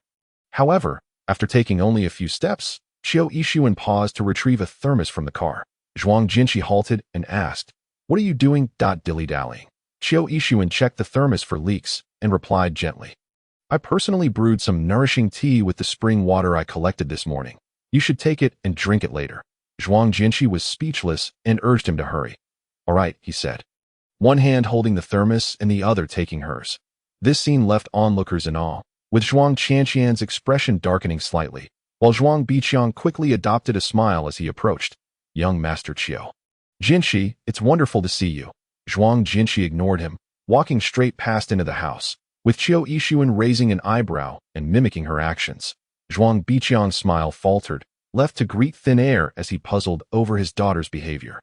However, after taking only a few steps, Chiu Yixuan paused to retrieve a thermos from the car. Zhuang Jianxi halted and asked, "What are you doing, dilly-dallying?" Chiu Yixuan checked the thermos for leaks and replied gently, "I personally brewed some nourishing tea with the spring water I collected this morning. You should take it and drink it later." Zhuang Jianxi was speechless and urged him to hurry. "All right," he said, one hand holding the thermos and the other taking hers. This scene left onlookers in awe, with Zhuang Qianqian's expression darkening slightly, while Zhuang Biqiang quickly adopted a smile as he approached. "Young Master Chiu Jianxi, it's wonderful to see you." Zhuang Jianxi ignored him, walking straight past into the house, with Chiu Yixuan raising an eyebrow and mimicking her actions. Zhuang Biqiang's smile faltered, left to greet thin air as he puzzled over his daughter's behavior.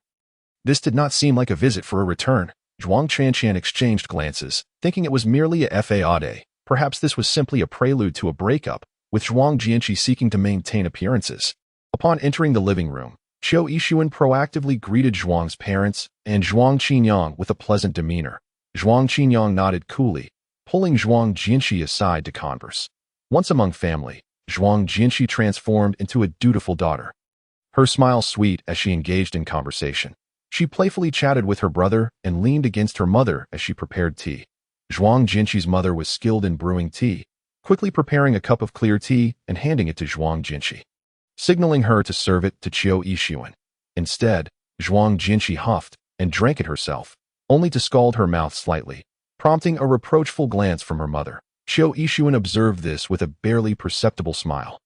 This did not seem like a visit for a return. Zhuang Qianqian exchanged glances, thinking it was merely a fade. Perhaps this was simply a prelude to a breakup, with Zhuang Jianxi seeking to maintain appearances. Upon entering the living room, Chiu Yixuan proactively greeted Zhuang's parents and Zhuang Qinyang with a pleasant demeanor. Zhuang Qinyang nodded coolly, pulling Zhuang Jianxi aside to converse. Once among family, Zhuang Jianxi transformed into a dutiful daughter, her smile sweet as she engaged in conversation. She playfully chatted with her brother and leaned against her mother as she prepared tea. Zhuang Jianxi's mother was skilled in brewing tea, quickly preparing a cup of clear tea and handing it to Zhuang Jianxi, signaling her to serve it to Chiu Yixuan. Instead, Zhuang Jianxi huffed and drank it herself, only to scald her mouth slightly, prompting a reproachful glance from her mother. Qiu Yixuan observed this with a barely perceptible smile.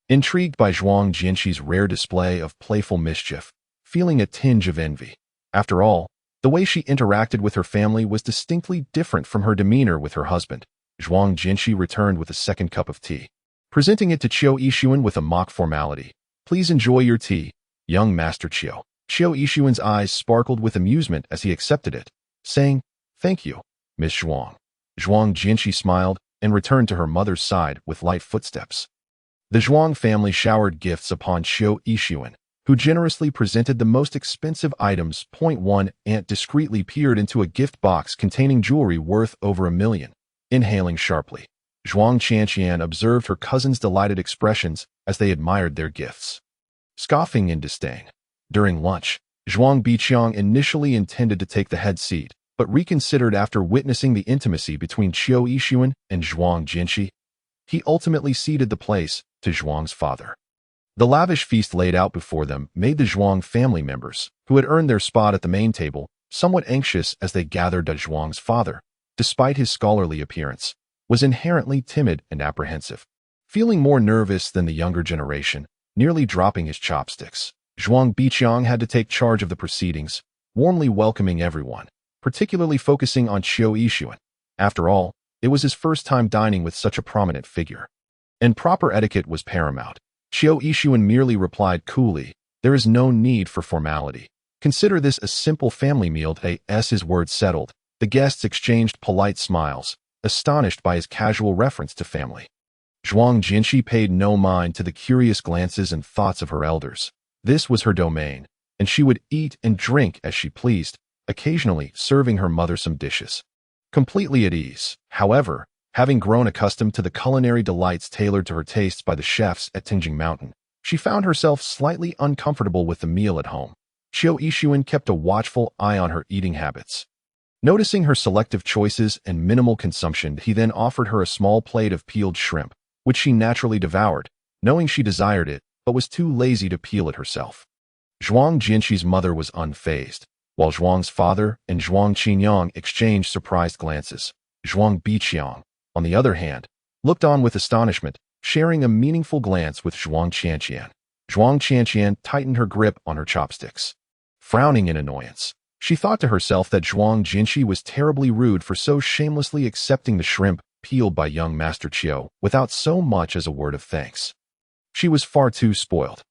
Intrigued by Zhuang Jianxi's rare display of playful mischief, feeling a tinge of envy. After all, the way she interacted with her family was distinctly different from her demeanor with her husband. Zhuang Jianxi returned with a second cup of tea, presenting it to Qiu Yixuan with a mock formality. "Please enjoy your tea, young Master Qiu." Qiu Yixuan's eyes sparkled with amusement as he accepted it, saying, "Thank you, Miss Zhuang." Zhuang Jianxi smiled and returned to her mother's side with light footsteps. The Zhuang family showered gifts upon Qiu Yixuan, who generously presented the most expensive items. One aunt discreetly peered into a gift box containing jewelry worth over $1 million, inhaling sharply. Zhuang Qianqian observed her cousin's delighted expressions as they admired their gifts, scoffing in disdain. During lunch, Zhuang Biqiang initially intended to take the head seat, but reconsidered after witnessing the intimacy between Qiu Yixuan and Zhuang Jianxi. He ultimately ceded the place to Zhuang's father. The lavish feast laid out before them made the Zhuang family members, who had earned their spot at the main table, somewhat anxious as they gathered. Zhuang's father, despite his scholarly appearance, was inherently timid and apprehensive, feeling more nervous than the younger generation, nearly dropping his chopsticks. Zhuang Biqiang had to take charge of the proceedings, warmly welcoming everyone, particularly focusing on Qiu Yixuan. After all, it was his first time dining with such a prominent figure, and proper etiquette was paramount. Qiu Yixuan merely replied coolly, "There is no need for formality. Consider this a simple family meal." As his words settled, the guests exchanged polite smiles, astonished by his casual reference to family. Zhuang Jianxi paid no mind to the curious glances and thoughts of her elders. This was her domain, and she would eat and drink as she pleased, occasionally serving her mother some dishes. Completely at ease, however, having grown accustomed to the culinary delights tailored to her tastes by the chefs at Tingjing Mountain, she found herself slightly uncomfortable with the meal at home. Qiu Yixuan kept a watchful eye on her eating habits. Noticing her selective choices and minimal consumption, he then offered her a small plate of peeled shrimp, which she naturally devoured, knowing she desired it, but was too lazy to peel it herself. Zhuang Jianxi's mother was unfazed, while Zhuang's father and Zhuang Qinyang exchanged surprised glances. Zhuang Biqiang, on the other hand, looked on with astonishment, sharing a meaningful glance with Zhuang Qianqian. Zhuang Qianqian tightened her grip on her chopsticks. Frowning in annoyance, she thought to herself that Zhuang Jianxi was terribly rude for so shamelessly accepting the shrimp peeled by young Master Qiu without so much as a word of thanks. She was far too spoiled.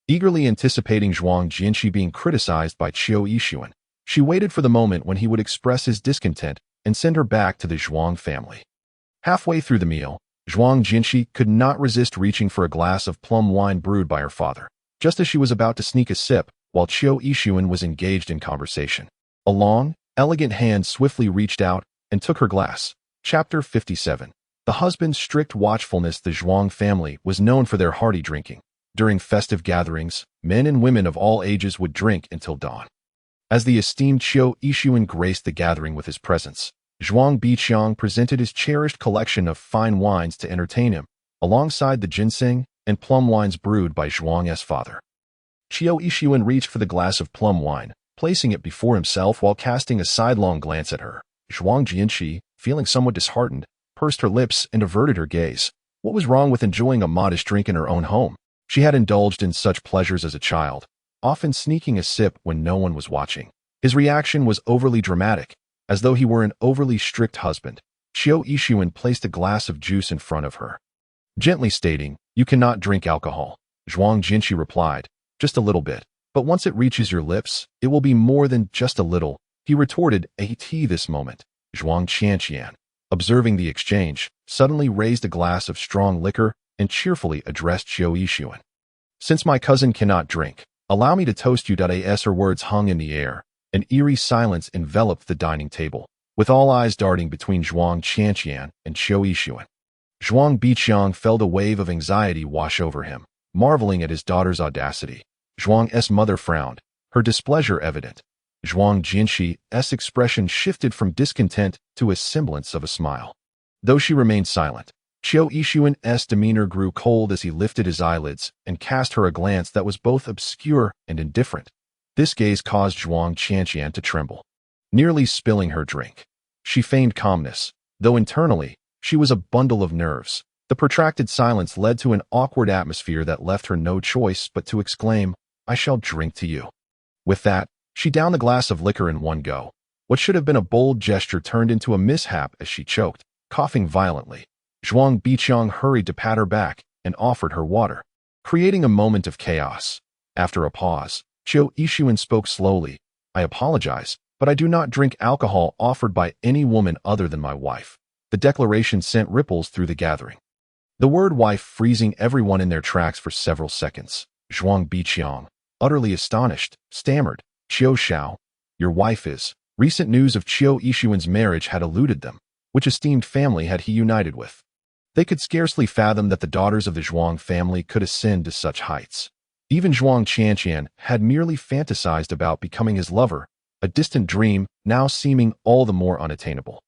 Eagerly anticipating Zhuang Jianxi being criticized by Qiu Yixuan, she waited for the moment when he would express his discontent and send her back to the Zhuang family. Halfway through the meal, Zhuang Jianxi could not resist reaching for a glass of plum wine brewed by her father, just as she was about to sneak a sip while Qiu Yixuan was engaged in conversation. A long, elegant hand swiftly reached out and took her glass. Chapter 57. The husband's strict watchfulness. The Zhuang family was known for their hearty drinking. During festive gatherings, men and women of all ages would drink until dawn. As the esteemed Qiu Yixuan graced the gathering with his presence, Zhuang Biqiang presented his cherished collection of fine wines to entertain him, alongside the ginseng and plum wines brewed by Zhuang's father. Qiu Yixuan reached for the glass of plum wine, placing it before himself while casting a sidelong glance at her. Zhuang Jianxi, feeling somewhat disheartened, pursed her lips and averted her gaze. What was wrong with enjoying a modest drink in her own home? She had indulged in such pleasures as a child, often sneaking a sip when no one was watching. His reaction was overly dramatic, as though he were an overly strict husband. Qiu Yixuan placed a glass of juice in front of her, gently stating, "You cannot drink alcohol." Zhuang Jianxi replied, "Just a little bit, but once it reaches your lips, it will be more than just a little," he retorted. At this moment, Zhuang Qianqian, observing the exchange, suddenly raised a glass of strong liquor and cheerfully addressed Qiu Yixuan. "Since my cousin cannot drink, allow me to toast you." As her words hung in the air, an eerie silence enveloped the dining table, with all eyes darting between Zhuang Qianqian and Qiu Yixuan. Zhuang Biqiang felt a wave of anxiety wash over him, marveling at his daughter's audacity. Zhuang's mother frowned, her displeasure evident. Zhuang Jianxi's expression shifted from discontent to a semblance of a smile. Though she remained silent, Qiu Yixuan's demeanor grew cold as he lifted his eyelids and cast her a glance that was both obscure and indifferent. This gaze caused Zhuang Qianqian to tremble, nearly spilling her drink. She feigned calmness, though internally, She was a bundle of nerves. The protracted silence led to an awkward atmosphere that left her no choice but to exclaim, "I shall drink to you." With that, she downed the glass of liquor in one go. What should have been a bold gesture turned into a mishap as she choked, coughing violently. Zhuang Biqiang hurried to pat her back and offered her water, creating a moment of chaos. After a pause, Qiu Yixuan spoke slowly, "I apologize, but I do not drink alcohol offered by any woman other than my wife." The declaration sent ripples through the gathering. The word wife freezing everyone in their tracks for several seconds. Zhuang Biqiang, utterly astonished, stammered, "Qiu Xiao, your wife is..." Recent news of Qiu Yixuan's marriage had eluded them. Which esteemed family had he united with? They could scarcely fathom that the daughters of the Zhuang family could ascend to such heights. Even Zhuang Qianqian had merely fantasized about becoming his lover, a distant dream now seeming all the more unattainable.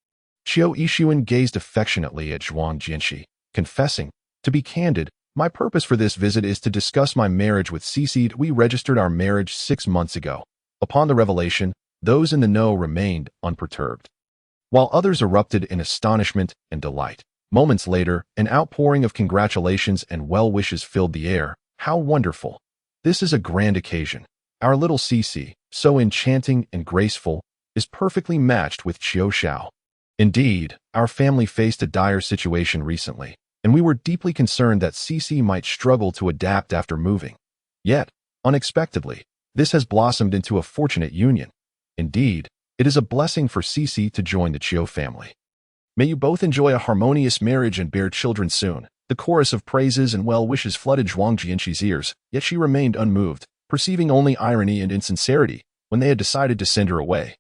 Qiu Yixuan gazed affectionately at Zhuang Jianxi, confessing, "To be candid, my purpose for this visit is to discuss my marriage with Cece. We registered our marriage 6 months ago." Upon the revelation, those in the know remained unperturbed, while others erupted in astonishment and delight. Moments later, an outpouring of congratulations and well wishes filled the air. "How wonderful! This is a grand occasion. Our little Cece, so enchanting and graceful, is perfectly matched with Qiu Xiao. Indeed, our family faced a dire situation recently, and we were deeply concerned that Cece might struggle to adapt after moving. Yet, unexpectedly, this has blossomed into a fortunate union. Indeed, it is a blessing for Cece to join the Qiu family. May you both enjoy a harmonious marriage and bear children soon." The chorus of praises and well wishes flooded Zhuang Jianxi's ears, yet she remained unmoved, perceiving only irony and insincerity when they had decided to send her away.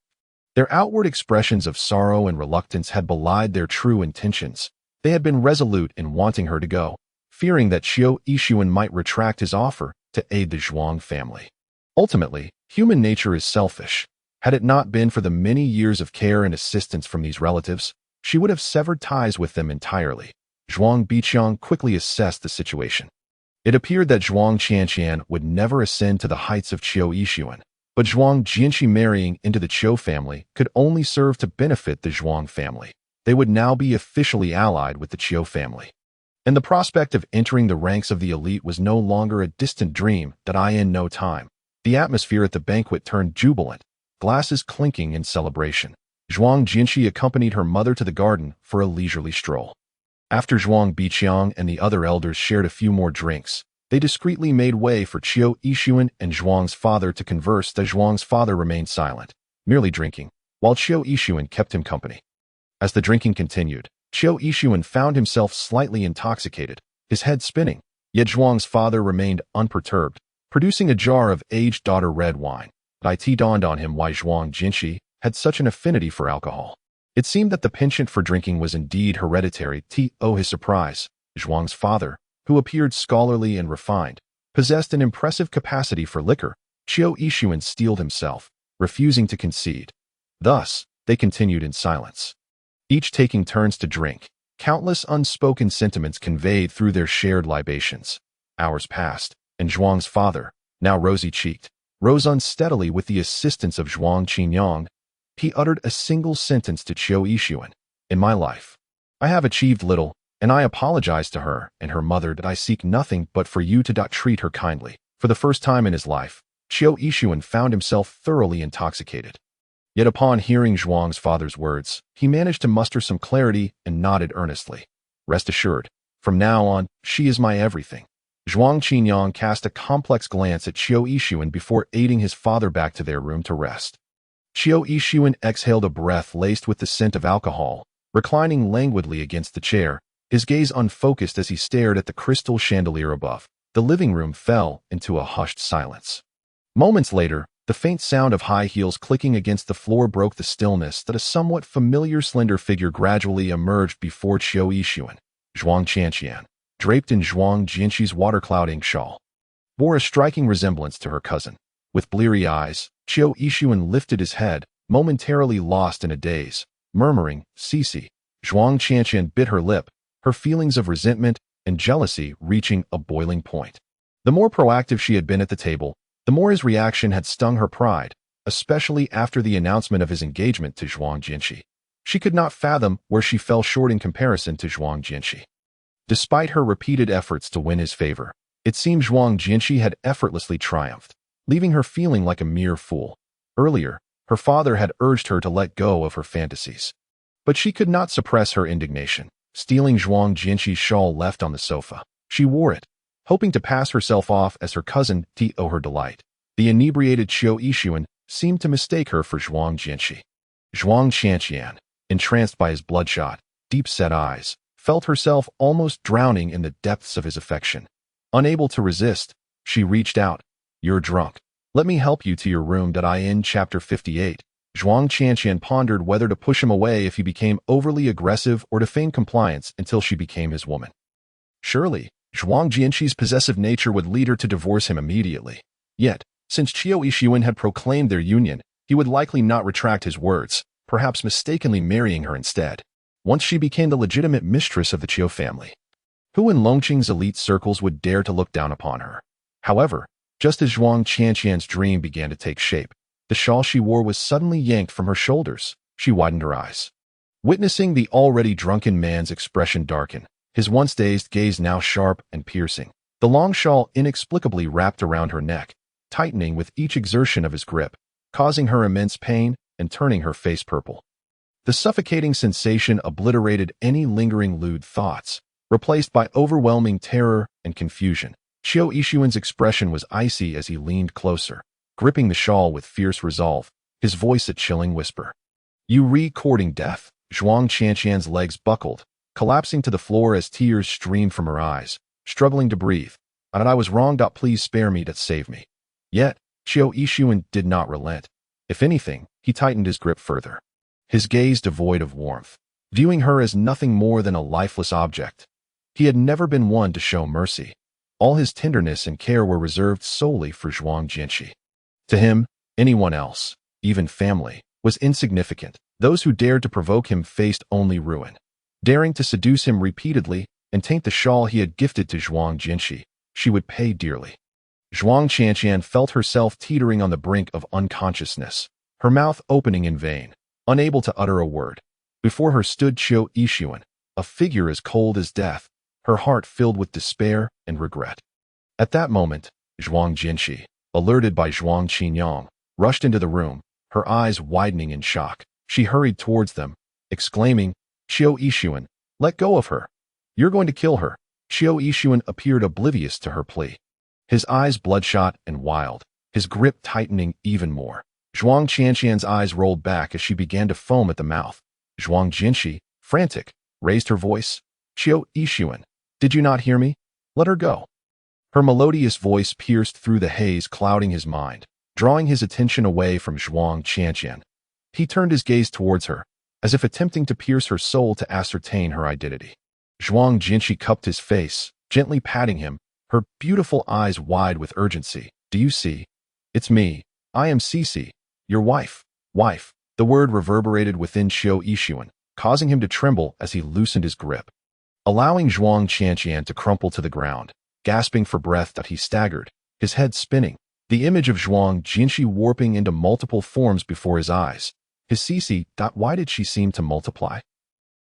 Their outward expressions of sorrow and reluctance had belied their true intentions. They had been resolute in wanting her to go, fearing that Qiu Yixuan might retract his offer to aid the Zhuang family. Ultimately, human nature is selfish. Had it not been for the many years of care and assistance from these relatives, she would have severed ties with them entirely. Zhuang Biqiang quickly assessed the situation. It appeared that Zhuang Qianqian would never ascend to the heights of Qiu Yixuan, but Zhuang Jianxi marrying into the Qiu family could only serve to benefit the Zhuang family. They would now be officially allied with the Qiu family, and the prospect of entering the ranks of the elite was no longer a distant dream that in no time. The atmosphere at the banquet turned jubilant, glasses clinking in celebration. Zhuang Jianxi accompanied her mother to the garden for a leisurely stroll. After Zhuang Biqiang and the other elders shared a few more drinks, they discreetly made way for Qiu Yixuan and Zhuang's father to converse. The Zhuang's father remained silent, merely drinking, while Qiu Yixuan kept him company. As the drinking continued, Qiu Yixuan found himself slightly intoxicated, his head spinning, yet Zhuang's father remained unperturbed, producing a jar of aged daughter red wine. It dawned on him why Zhuang Jianxi had such an affinity for alcohol. It seemed that the penchant for drinking was indeed hereditary. To his surprise, Zhuang's father, who appeared scholarly and refined, possessed an impressive capacity for liquor. Qiu Yixuan steeled himself, refusing to concede. Thus, they continued in silence, each taking turns to drink. Countless unspoken sentiments conveyed through their shared libations. Hours passed, and Zhuang's father, now rosy-cheeked, rose unsteadily with the assistance of Zhuang Qinyang. He uttered a single sentence to Qiu Yixuan. "In my life, I have achieved little, and I apologize to her and her mother that I seek nothing but for you to treat her kindly." For the first time in his life, Qiu Yixuan found himself thoroughly intoxicated. Yet upon hearing Zhuang's father's words, he managed to muster some clarity and nodded earnestly. "Rest assured, from now on, she is my everything." Zhuang Qinyang cast a complex glance at Qiu Yixuan before aiding his father back to their room to rest. Qiu Yixuan exhaled a breath laced with the scent of alcohol, reclining languidly against the chair, his gaze unfocused as he stared at the crystal chandelier above. The living room fell into a hushed silence. Moments later, the faint sound of high heels clicking against the floor broke the stillness. That a somewhat familiar slender figure gradually emerged before Qiu Yixuan. Zhuang Qianqian, draped in Zhuang Jianxi's water-cloud ink shawl, bore a striking resemblance to her cousin. With bleary eyes, Qiu Yixuan lifted his head, momentarily lost in a daze, murmuring, "Cece." Zhuang Qianqian bit her lip, her feelings of resentment and jealousy reaching a boiling point. The more proactive she had been at the table, the more his reaction had stung her pride, especially after the announcement of his engagement to Zhuang Jianxi. She could not fathom where she fell short in comparison to Zhuang Jinshi. Despite her repeated efforts to win his favor, it seemed Zhuang Jinshi had effortlessly triumphed, leaving her feeling like a mere fool. Earlier, her father had urged her to let go of her fantasies. But she could not suppress her indignation. Stealing Zhuang Jinshi's shawl left on the sofa, she wore it, hoping to pass herself off as her cousin to owe her delight. The inebriated Qiu Yixuan seemed to mistake her for Zhuang Jinshi. Zhuang Qianqian, entranced by his bloodshot, deep-set eyes, felt herself almost drowning in the depths of his affection. Unable to resist, she reached out. "You're drunk. Let me help you to your room." In Chapter 58, Zhuang Qianqian pondered whether to push him away if he became overly aggressive or to feign compliance until she became his woman. Surely, Zhuang Jinshi's possessive nature would lead her to divorce him immediately. Yet, since Qiu Yixuan had proclaimed their union, he would likely not retract his words, perhaps mistakenly marrying her instead, once she became the legitimate mistress of the Qiu family. Who in Longqing's elite circles would dare to look down upon her? However, just as Zhuang Qianqian's dream began to take shape, the shawl she wore was suddenly yanked from her shoulders. She widened her eyes. Witnessing the already drunken man's expression darken, his once dazed gaze now sharp and piercing, the long shawl inexplicably wrapped around her neck, tightening with each exertion of his grip, causing her immense pain and turning her face purple. The suffocating sensation obliterated any lingering lewd thoughts, replaced by overwhelming terror and confusion. Qiu Yixuan's expression was icy as he leaned closer, gripping the shawl with fierce resolve, his voice a chilling whisper. "You re-courting death." Zhuang Qianqian's legs buckled, collapsing to the floor as tears streamed from her eyes, struggling to breathe. "And I was wrong. Please spare me. Save me." Yet, Qiu Yixuan did not relent. If anything, he tightened his grip further, his gaze devoid of warmth, viewing her as nothing more than a lifeless object. He had never been one to show mercy. All his tenderness and care were reserved solely for Zhuang Jinshi. To him, anyone else, even family, was insignificant. Those who dared to provoke him faced only ruin. Daring to seduce him repeatedly and taint the shawl he had gifted to Zhuang Jinshi, she would pay dearly. Zhuang Qianqian felt herself teetering on the brink of unconsciousness, her mouth opening in vain, unable to utter a word. Before her stood Qiu Yixuan, a figure as cold as death, her heart filled with despair and regret. At that moment, Zhuang Jinshi, alerted by Zhuang Qinyang, rushed into the room, her eyes widening in shock. She hurried towards them, exclaiming, "Qiu Yixuan, let go of her. You're going to kill her." Qiu Yixuan appeared oblivious to her plea. His eyes bloodshot and wild, his grip tightening even more. Zhuang Qianqian's eyes rolled back as she began to foam at the mouth. Zhuang Jinshi, frantic, raised her voice. "Qiu Yixuan, did you not hear me? Let her go." Her melodious voice pierced through the haze clouding his mind, drawing his attention away from Zhuang Qianqian. He turned his gaze towards her, as if attempting to pierce her soul to ascertain her identity. Zhuang Jinshi cupped his face, gently patting him, her beautiful eyes wide with urgency. "Do you see? It's me. I am Cici, your wife." Wife. The word reverberated within Qiu Yixuan, causing him to tremble as he loosened his grip. Allowing Zhuang Qianqian to crumple to the ground, gasping for breath, he staggered, his head spinning, the image of Zhuang Jinshi warping into multiple forms before his eyes. His Cici. Why did she seem to multiply?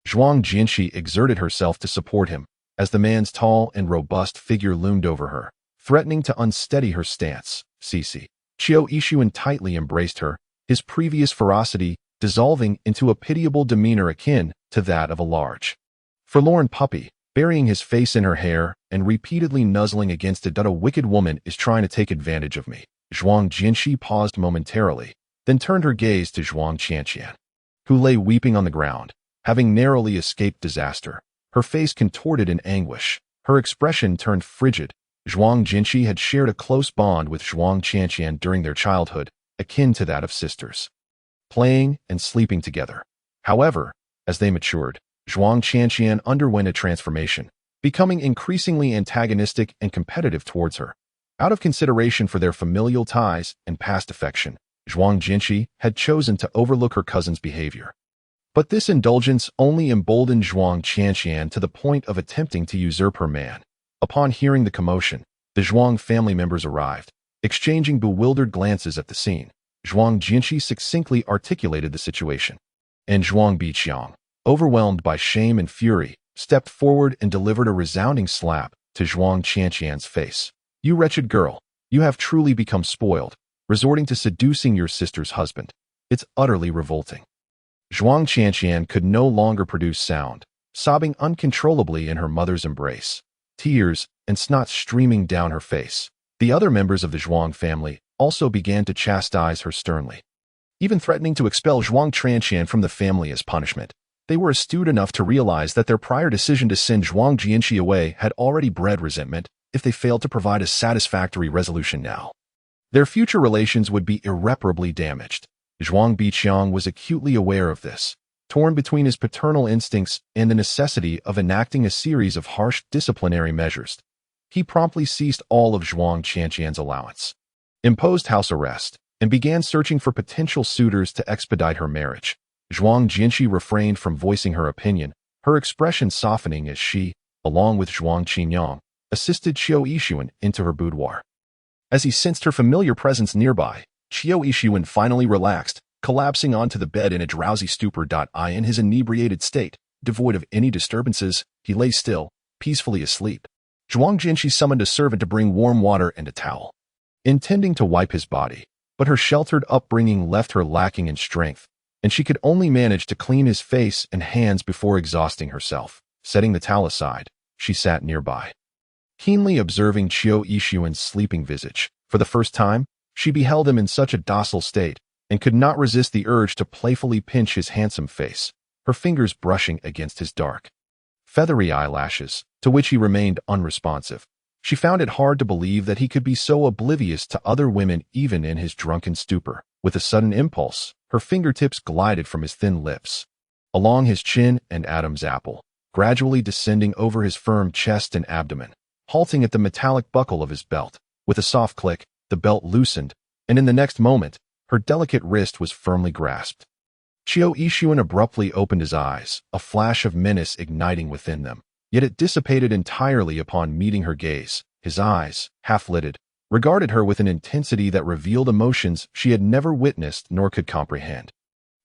Zhuang Jinshi exerted herself to support him, as the man's tall and robust figure loomed over her, threatening to unsteady her stance. "Cici." Qiu Yixuan tightly embraced her, his previous ferocity dissolving into a pitiable demeanor akin to that of a large, forlorn puppy, burying his face in her hair and repeatedly nuzzling against it. "A wicked woman is trying to take advantage of me." Zhuang Jinshi paused momentarily, then turned her gaze to Zhuang Qianqian, who lay weeping on the ground, having narrowly escaped disaster, her face contorted in anguish, her expression turned frigid. Zhuang Jinshi had shared a close bond with Zhuang Qianqian during their childhood, akin to that of sisters, playing and sleeping together. However, as they matured, Zhuang Qianqian underwent a transformation, becoming increasingly antagonistic and competitive towards her. Out of consideration for their familial ties and past affection, Zhuang Jinshi had chosen to overlook her cousin's behavior. But this indulgence only emboldened Zhuang Qianqian to the point of attempting to usurp her man. Upon hearing the commotion, the Zhuang family members arrived, exchanging bewildered glances at the scene. Zhuang Jinshi succinctly articulated the situation. And Zhuang Biqiang, overwhelmed by shame and fury, stepped forward and delivered a resounding slap to Zhuang Qianqian's face. "You wretched girl, you have truly become spoiled, resorting to seducing your sister's husband. It's utterly revolting." Zhuang Qianqian could no longer produce sound, sobbing uncontrollably in her mother's embrace, tears and snot streaming down her face. The other members of the Zhuang family also began to chastise her sternly, even threatening to expel Zhuang Qianqian from the family as punishment. They were astute enough to realize that their prior decision to send Zhuang Jianqi away had already bred resentment if they failed to provide a satisfactory resolution now. Their future relations would be irreparably damaged. Zhuang Biqiang was acutely aware of this, torn between his paternal instincts and the necessity of enacting a series of harsh disciplinary measures. He promptly ceased all of Zhuang Qianqian's allowance, imposed house arrest, and began searching for potential suitors to expedite her marriage. Zhuang Jianqi refrained from voicing her opinion, her expression softening as she, along with Zhuang Qinyang, assisted Qiu Yixuan into her boudoir. As he sensed her familiar presence nearby, Qiu Yixuan finally relaxed, collapsing onto the bed in a drowsy stupor. In his inebriated state, devoid of any disturbances, he lay still, peacefully asleep. Zhuang Jianqi summoned a servant to bring warm water and a towel, intending to wipe his body, but her sheltered upbringing left her lacking in strength, and she could only manage to clean his face and hands before exhausting herself. Setting the towel aside, she sat nearby, keenly observing Qiu Yixuan's sleeping visage. For the first time, she beheld him in such a docile state, and could not resist the urge to playfully pinch his handsome face, her fingers brushing against his dark, feathery eyelashes, to which he remained unresponsive. She found it hard to believe that he could be so oblivious to other women even in his drunken stupor. With a sudden impulse, her fingertips glided from his thin lips, along his chin and Adam's apple, gradually descending over his firm chest and abdomen, halting at the metallic buckle of his belt. With a soft click, the belt loosened, and in the next moment, her delicate wrist was firmly grasped. Qiu Yixuan abruptly opened his eyes, a flash of menace igniting within them. Yet it dissipated entirely upon meeting her gaze. His eyes, half-lidded, regarded her with an intensity that revealed emotions she had never witnessed nor could comprehend.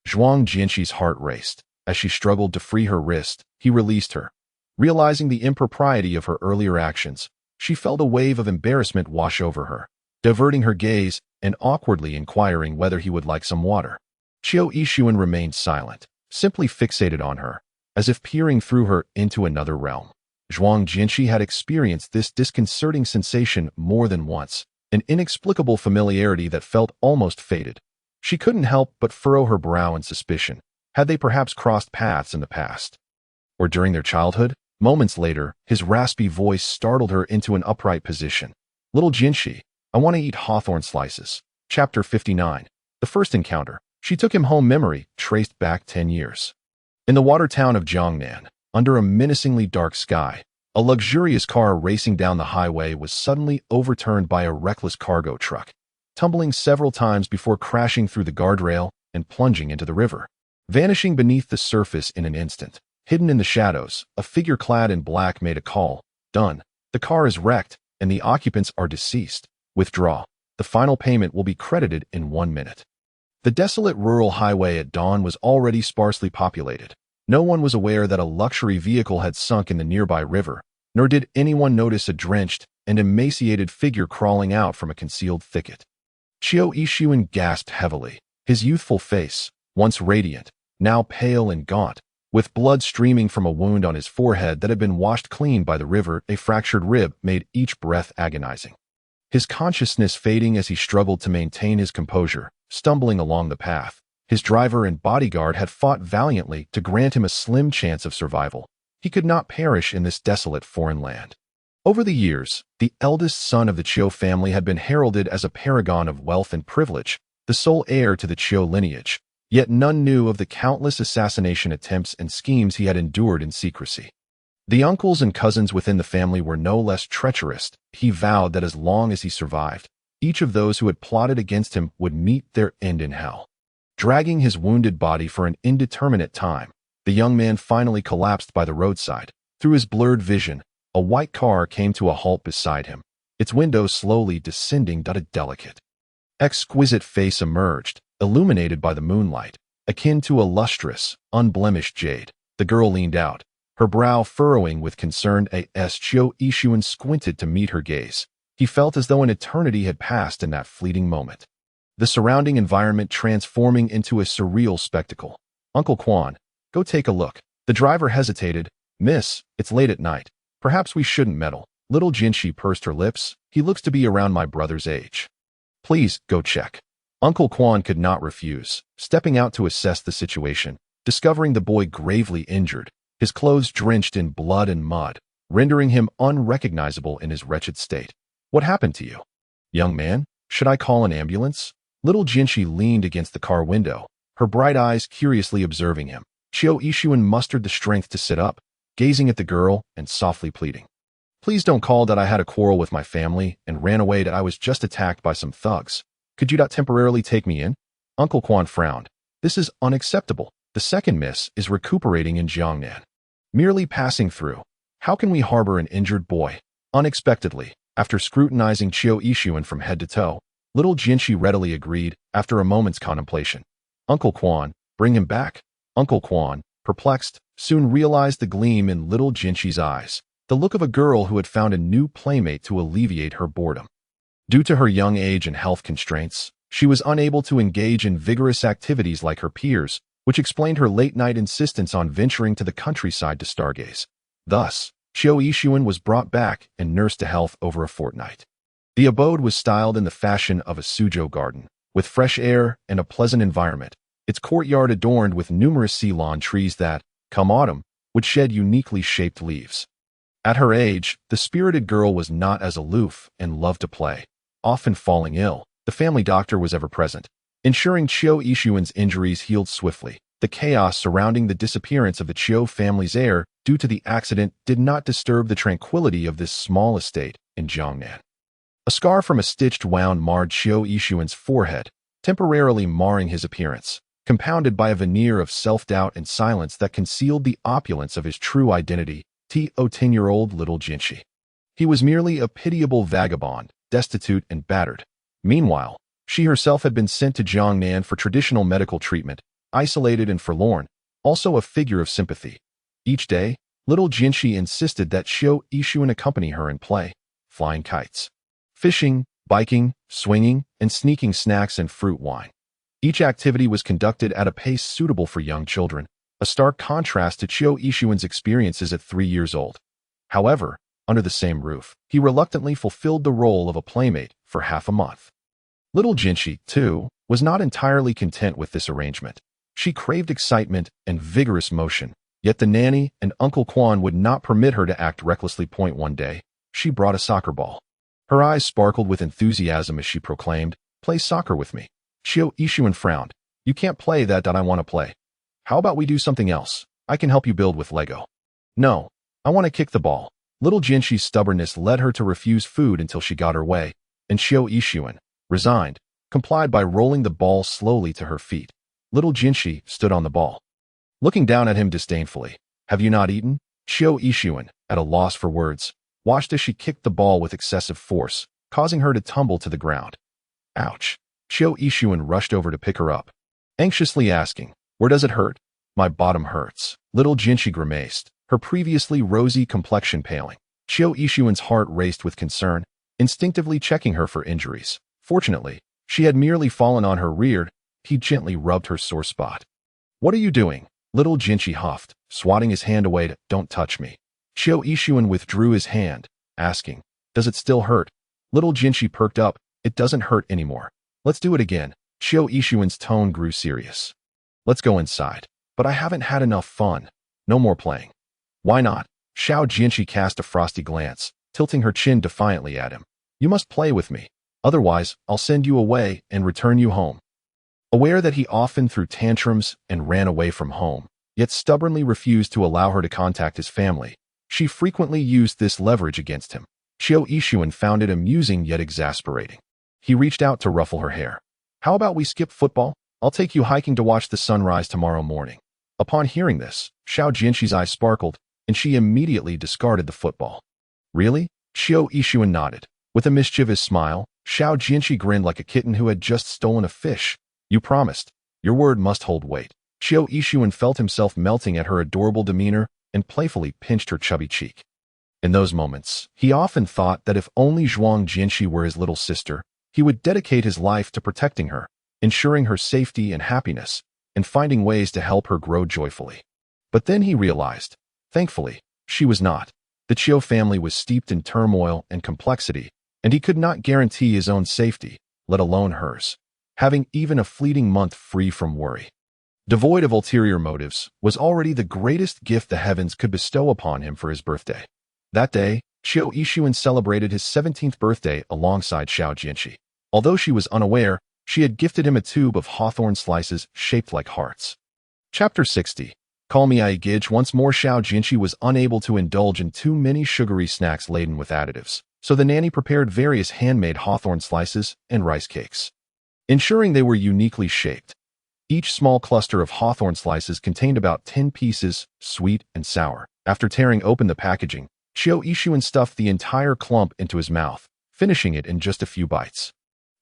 Zhuang Jianqi's heart raced. As she struggled to free her wrist, he released her. Realizing the impropriety of her earlier actions, she felt a wave of embarrassment wash over her, diverting her gaze and awkwardly inquiring whether he would like some water. Qiu Yixuan remained silent, simply fixated on her, as if peering through her into another realm. Zhuang Jianqi had experienced this disconcerting sensation more than once, an inexplicable familiarity that felt almost fated. She couldn't help but furrow her brow in suspicion. Had they perhaps crossed paths in the past? Or during their childhood? Moments later, his raspy voice startled her into an upright position. "Little Jianqi, I want to eat hawthorn slices." Chapter 59. The first encounter. She took him home. Memory traced back 10 years. In the water town of Jiangnan, under a menacingly dark sky, a luxurious car racing down the highway was suddenly overturned by a reckless cargo truck, tumbling several times before crashing through the guardrail and plunging into the river. Vanishing beneath the surface in an instant, hidden in the shadows, a figure clad in black made a call. "Done. The car is wrecked, and the occupants are deceased. Withdraw. The final payment will be credited in 1 minute." The desolate rural highway at dawn was already sparsely populated. No one was aware that a luxury vehicle had sunk in the nearby river, nor did anyone notice a drenched and emaciated figure crawling out from a concealed thicket. Qiu Yixuan gasped heavily, his youthful face, once radiant, now pale and gaunt, with blood streaming from a wound on his forehead that had been washed clean by the river. A fractured rib made each breath agonizing. His consciousness fading as he struggled to maintain his composure, stumbling along the path. His driver and bodyguard had fought valiantly to grant him a slim chance of survival. He could not perish in this desolate foreign land. Over the years, the eldest son of the Qiu family had been heralded as a paragon of wealth and privilege, the sole heir to the Qiu lineage, yet none knew of the countless assassination attempts and schemes he had endured in secrecy. The uncles and cousins within the family were no less treacherous. He vowed that as long as he survived, each of those who had plotted against him would meet their end in hell. Dragging his wounded body for an indeterminate time, the young man finally collapsed by the roadside. Through his blurred vision, a white car came to a halt beside him, its windows slowly descending. A delicate, exquisite face emerged, illuminated by the moonlight. akin to a lustrous, unblemished jade. The girl leaned out, her brow furrowing with concern as Chiu Yixuan squinted to meet her gaze. He felt as though an eternity had passed in that fleeting moment. The surrounding environment transforming into a surreal spectacle. Uncle Quan, go take a look. The driver hesitated. Miss, it's late at night. Perhaps we shouldn't meddle. Little Jinshi pursed her lips. He looks to be around my brother's age. Please, go check. Uncle Quan could not refuse, stepping out to assess the situation, discovering the boy gravely injured, his clothes drenched in blood and mud, rendering him unrecognizable in his wretched state. What happened to you? Young man, should I call an ambulance? Little Jinshi leaned against the car window, her bright eyes curiously observing him. Chiu Yixuan mustered the strength to sit up, gazing at the girl and softly pleading. Please don't call that I had a quarrel with my family and ran away, that I was just attacked by some thugs. Could you not temporarily take me in? Uncle Quan frowned. This is unacceptable. The second miss is recuperating in Jiangnan. Merely passing through. How can we harbor an injured boy? Unexpectedly, after scrutinizing Chiu Yixuan from head to toe, little Jinshi readily agreed after a moment's contemplation. Uncle Quan, bring him back. Uncle Quan, perplexed, soon realized the gleam in little Jinshi's eyes, the look of a girl who had found a new playmate to alleviate her boredom. Due to her young age and health constraints, she was unable to engage in vigorous activities like her peers, which explained her late-night insistence on venturing to the countryside to stargaze. Thus, Chiu Yixuan was brought back and nursed to health over a fortnight. The abode was styled in the fashion of a Suzhou garden, with fresh air and a pleasant environment, its courtyard adorned with numerous ceylon trees that, come autumn, would shed uniquely shaped leaves. At her age, the spirited girl was not as aloof and loved to play. Often falling ill, the family doctor was ever present, ensuring Chiu Yixuan's injuries healed swiftly. The chaos surrounding the disappearance of the Chiu family's heir due to the accident did not disturb the tranquility of this small estate in Jiangnan. A scar from a stitched wound marred Chiu Yixuan's forehead, temporarily marring his appearance, compounded by a veneer of self-doubt and silence that concealed the opulence of his true identity, 10-year-old little Jinshi. He was merely a pitiable vagabond, destitute and battered. Meanwhile, she herself had been sent to Jiangnan for traditional medical treatment, isolated and forlorn, also a figure of sympathy. Each day, little Jinshi insisted that Chiu Yixuan accompany her in play, flying kites, fishing, biking, swinging, and sneaking snacks and fruit wine. Each activity was conducted at a pace suitable for young children, a stark contrast to Chiu Yixuan's experiences at 3 years old. However, under the same roof, he reluctantly fulfilled the role of a playmate for half a month. Little Jinshi, too, was not entirely content with this arrangement. She craved excitement and vigorous motion, yet the nanny and Uncle Quan would not permit her to act recklessly. One day, she brought a soccer ball. Her eyes sparkled with enthusiasm as she proclaimed, "Play soccer with me." Chiu Yixuan frowned. "You can't play that I want to play. How about we do something else? I can help you build with Lego." "No, I want to kick the ball." Little Jinshi's stubbornness led her to refuse food until she got her way, and Chiu Yixuan, resigned, complied by rolling the ball slowly to her feet. Little Jinshi stood on the ball, looking down at him disdainfully. "Have you not eaten?" Chiu Yixuan, at a loss for words, watched as she kicked the ball with excessive force, causing her to tumble to the ground. "Ouch." Chiu Yixuan rushed over to pick her up, anxiously asking, "Where does it hurt?" "My bottom hurts." Little Jinshi grimaced, her previously rosy complexion paling. Chiu Yixuan's heart raced with concern, instinctively checking her for injuries. Fortunately, she had merely fallen on her rear. He gently rubbed her sore spot. "What are you doing?" Little Jinshi huffed, swatting his hand away. "Don't touch me." Chiu Yixuan withdrew his hand, asking, "Does it still hurt?" Little Jinshi perked up. "It doesn't hurt anymore. Let's do it again." Chiu Yixuan's tone grew serious. "Let's go inside." "But I haven't had enough fun." "No more playing." "Why not?" Xiao Jinshi cast a frosty glance, tilting her chin defiantly at him. "You must play with me. Otherwise, I'll send you away and return you home." Aware that he often threw tantrums and ran away from home, yet stubbornly refused to allow her to contact his family, she frequently used this leverage against him. Chiu Yixuan found it amusing yet exasperating. He reached out to ruffle her hair. "How about we skip football? I'll take you hiking to watch the sunrise tomorrow morning." Upon hearing this, Xiao Jinshi's eyes sparkled, and she immediately discarded the football. "Really?" Chiu Yixuan nodded. With a mischievous smile, Xiao Jinshi grinned like a kitten who had just stolen a fish. "You promised. Your word must hold weight. Xiao Yixuan felt himself melting at her adorable demeanor and playfully pinched her chubby cheek. In those moments, he often thought that if only Zhuang Jinshi were his little sister, he would dedicate his life to protecting her, ensuring her safety and happiness, and finding ways to help her grow joyfully. But then he realized, thankfully, she was not. The Qiu family was steeped in turmoil and complexity, and he could not guarantee his own safety, let alone hers. Having even a fleeting month free from worry, devoid of ulterior motives, was already the greatest gift the heavens could bestow upon him for his birthday. That day, Xiao Yixuan celebrated his 17th birthday alongside Xiao Jinshi. Although she was unaware, she had gifted him a tube of hawthorn slices shaped like hearts. Chapter 60. Call me Aigij. Once more, Xiao Jinshi was unable to indulge in too many sugary snacks laden with additives, so the nanny prepared various handmade hawthorn slices and rice cakes, ensuring they were uniquely shaped. Each small cluster of hawthorn slices contained about 10 pieces, sweet and sour. After tearing open the packaging, Xiao Yixuan stuffed the entire clump into his mouth, finishing it in just a few bites.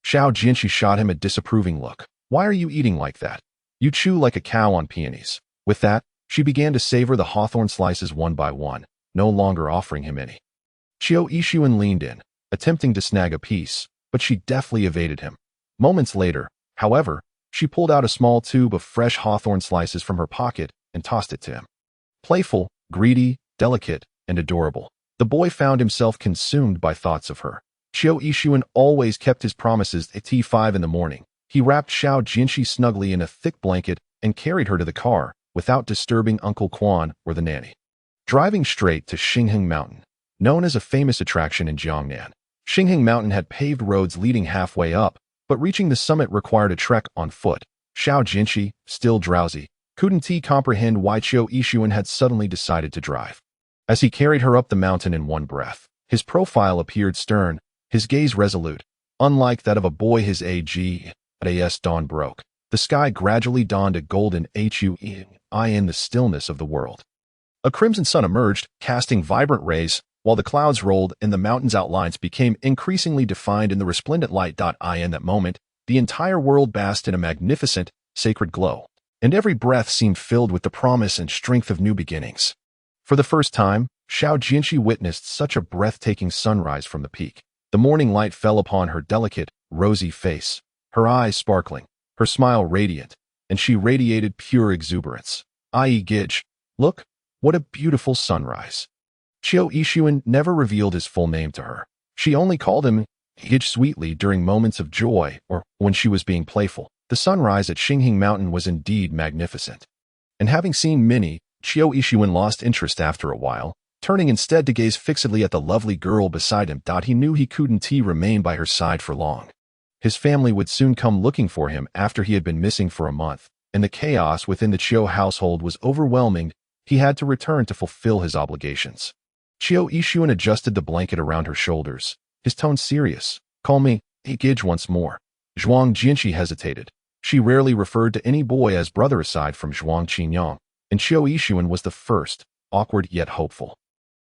Xiao Jinshi shot him a disapproving look. Why are you eating like that? You chew like a cow on peonies. With that, she began to savor the hawthorn slices one by one, no longer offering him any. Xiao Yixuan leaned in, attempting to snag a piece, but she deftly evaded him. Moments later, however, she pulled out a small tube of fresh hawthorn slices from her pocket and tossed it to him. Playful, greedy, delicate, and adorable, the boy found himself consumed by thoughts of her. Xiao Yixuan always kept his promises at T5 in the morning. He wrapped Xiao Jinshi snugly in a thick blanket and carried her to the car, without disturbing Uncle Quan or the nanny. Driving straight to Xingheng Mountain, known as a famous attraction in Jiangnan. Xingheng Mountain had paved roads leading halfway up, but reaching the summit required a trek on foot. Xiao Jinshi, still drowsy, couldn't comprehend why Xiao Yixuan had suddenly decided to drive. As he carried her up the mountain in one breath, his profile appeared stern, his gaze resolute. Unlike that of a boy his age, as dawn broke, the sky gradually donned a golden hue in the stillness of the world. A crimson sun emerged, casting vibrant rays, while the clouds rolled and the mountain's outlines became increasingly defined in the resplendent light. In that moment, the entire world basked in a magnificent, sacred glow, and every breath seemed filled with the promise and strength of new beginnings. For the first time, Xiao Jinshi witnessed such a breathtaking sunrise from the peak. The morning light fell upon her delicate, rosy face, her eyes sparkling, her smile radiant, and she radiated pure exuberance. Aigij, look, what a beautiful sunrise. Xiao Yixuan never revealed his full name to her. She only called him Gij sweetly during moments of joy or when she was being playful. The sunrise at Xingheng Mountain was indeed magnificent. And having seen many, Xiao Yixuan lost interest after a while, turning instead to gaze fixedly at the lovely girl beside him. He knew he couldn't remain by her side for long. His family would soon come looking for him after he had been missing for a month, and the chaos within the Qiu household was overwhelming. He had to return to fulfill his obligations. Xiao Yixuan adjusted the blanket around her shoulders, his tone serious. Call me Aigij once more. Zhuang Jinshi hesitated. She rarely referred to any boy as brother aside from Zhuang Qinyang, and Xiao Yixuan was the first, awkward yet hopeful.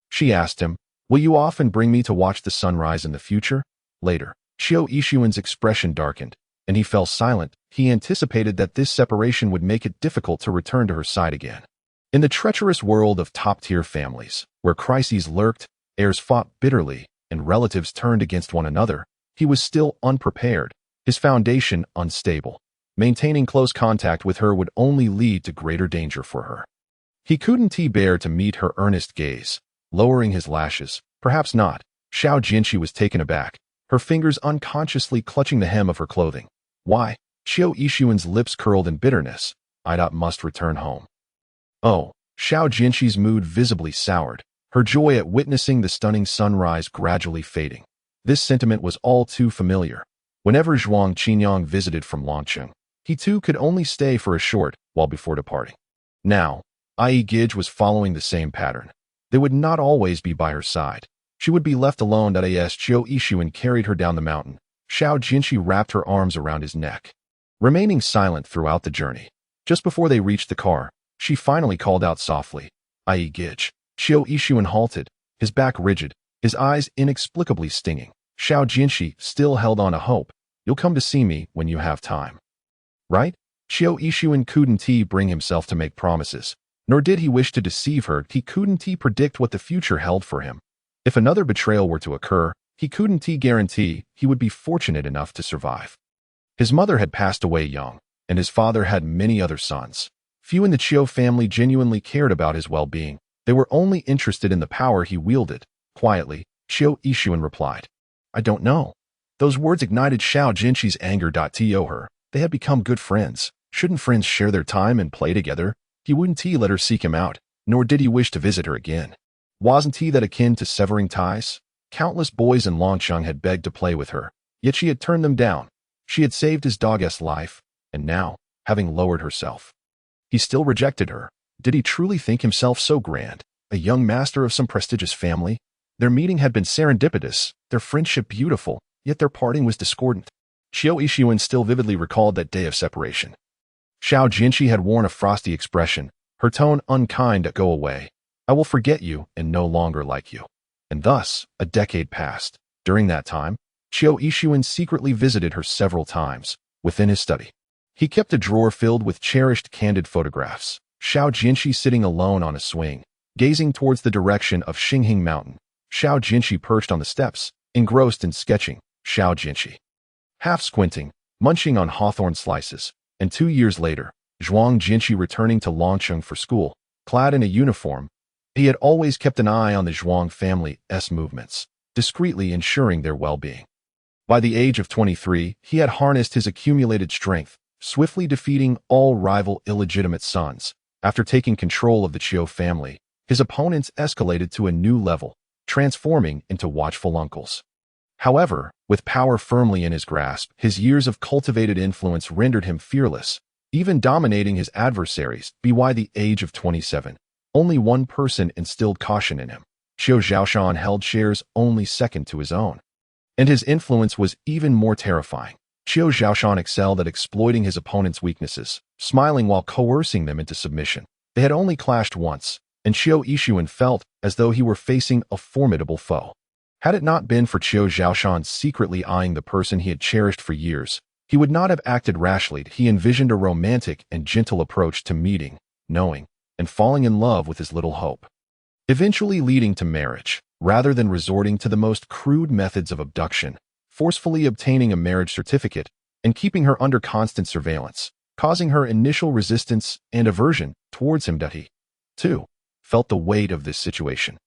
She asked him, will you often bring me to watch the sunrise in the future? Later, Xiao Yixuan's expression darkened, and he fell silent. He anticipated that this separation would make it difficult to return to her side again. In the treacherous world of top-tier families, where crises lurked, heirs fought bitterly, and relatives turned against one another, he was still unprepared, his foundation unstable. Maintaining close contact with her would only lead to greater danger for her. He couldn't bear to meet her earnest gaze. Lowering his lashes, perhaps not, Xiao Jinshi was taken aback, her fingers unconsciously clutching the hem of her clothing. Why? Xiao Yixuan's lips curled in bitterness. I must return home. Oh, Xiao Jinshi's mood visibly soured, her joy at witnessing the stunning sunrise gradually fading. This sentiment was all too familiar. Whenever Zhuang Qinyang visited from Longcheng, he too could only stay for a short while before departing. Now, Aigij was following the same pattern. They would not always be by her side. She would be left alone. As Xiao Yixuan carried her down the mountain, Xiao Jinshi wrapped her arms around his neck. Remaining silent throughout the journey, just before they reached the car, she finally called out softly, Aigij. Xiao Yixuan halted, his back rigid, his eyes inexplicably stinging. Xiao Jinshi still held on a hope. You'll come to see me when you have time. Right? Xiao Yixuan couldn't bring himself to make promises, nor did he wish to deceive her. He couldn't predict what the future held for him. If another betrayal were to occur, he couldn't guarantee he would be fortunate enough to survive. His mother had passed away young, and his father had many other sons. Few in the Qiu family genuinely cared about his well-being. They were only interested in the power he wielded. Quietly, Qiu Yixuan replied, "I don't know." Those words ignited Xiao Jinqi's anger. To her, they had become good friends. Shouldn't friends share their time and play together? He wouldn't let her seek him out, nor did he wish to visit her again. Wasn't that akin to severing ties? Countless boys in Longcheng had begged to play with her, yet she had turned them down. She had saved his dog's life, and now, having lowered herself, he still rejected her. Did he truly think himself so grand, a young master of some prestigious family? Their meeting had been serendipitous, their friendship beautiful, yet their parting was discordant. Qiu Yixuan still vividly recalled that day of separation. Xiao Jinqi had worn a frosty expression, her tone unkind. "Go away. I will forget you and no longer like you." And thus, a decade passed. During that time, Qiu Yixuan secretly visited her several times, within his study. He kept a drawer filled with cherished candid photographs. Xiao Jinqi sitting alone on a swing, gazing towards the direction of Xinghing Mountain. Xiao Jinqi perched on the steps, engrossed in sketching. Xiao Jinqi, half squinting, munching on hawthorn slices. And 2 years later, Zhuang Jinqi returning to Longcheng for school, clad in a uniform. He had always kept an eye on the Zhuang family's movements, discreetly ensuring their well-being. By the age of 23, he had harnessed his accumulated strength, swiftly defeating all rival illegitimate sons. After taking control of the Qiu family, his opponents escalated to a new level, transforming into watchful uncles. However, with power firmly in his grasp, his years of cultivated influence rendered him fearless, even dominating his adversaries. By the age of 27, only one person instilled caution in him. Qiu Zhaoshan held shares only second to his own, and his influence was even more terrifying. Qiu Zhaoshan excelled at exploiting his opponent's weaknesses, smiling while coercing them into submission. They had only clashed once, and Qiu Yixuan felt as though he were facing a formidable foe. Had it not been for Qiu Zhaoshan secretly eyeing the person he had cherished for years, he would not have acted rashly. He envisioned a romantic and gentle approach to meeting, knowing, and falling in love with his little hope, eventually leading to marriage, rather than resorting to the most crude methods of abduction, forcefully obtaining a marriage certificate, and keeping her under constant surveillance, causing her initial resistance and aversion towards him. He, too, felt the weight of this situation,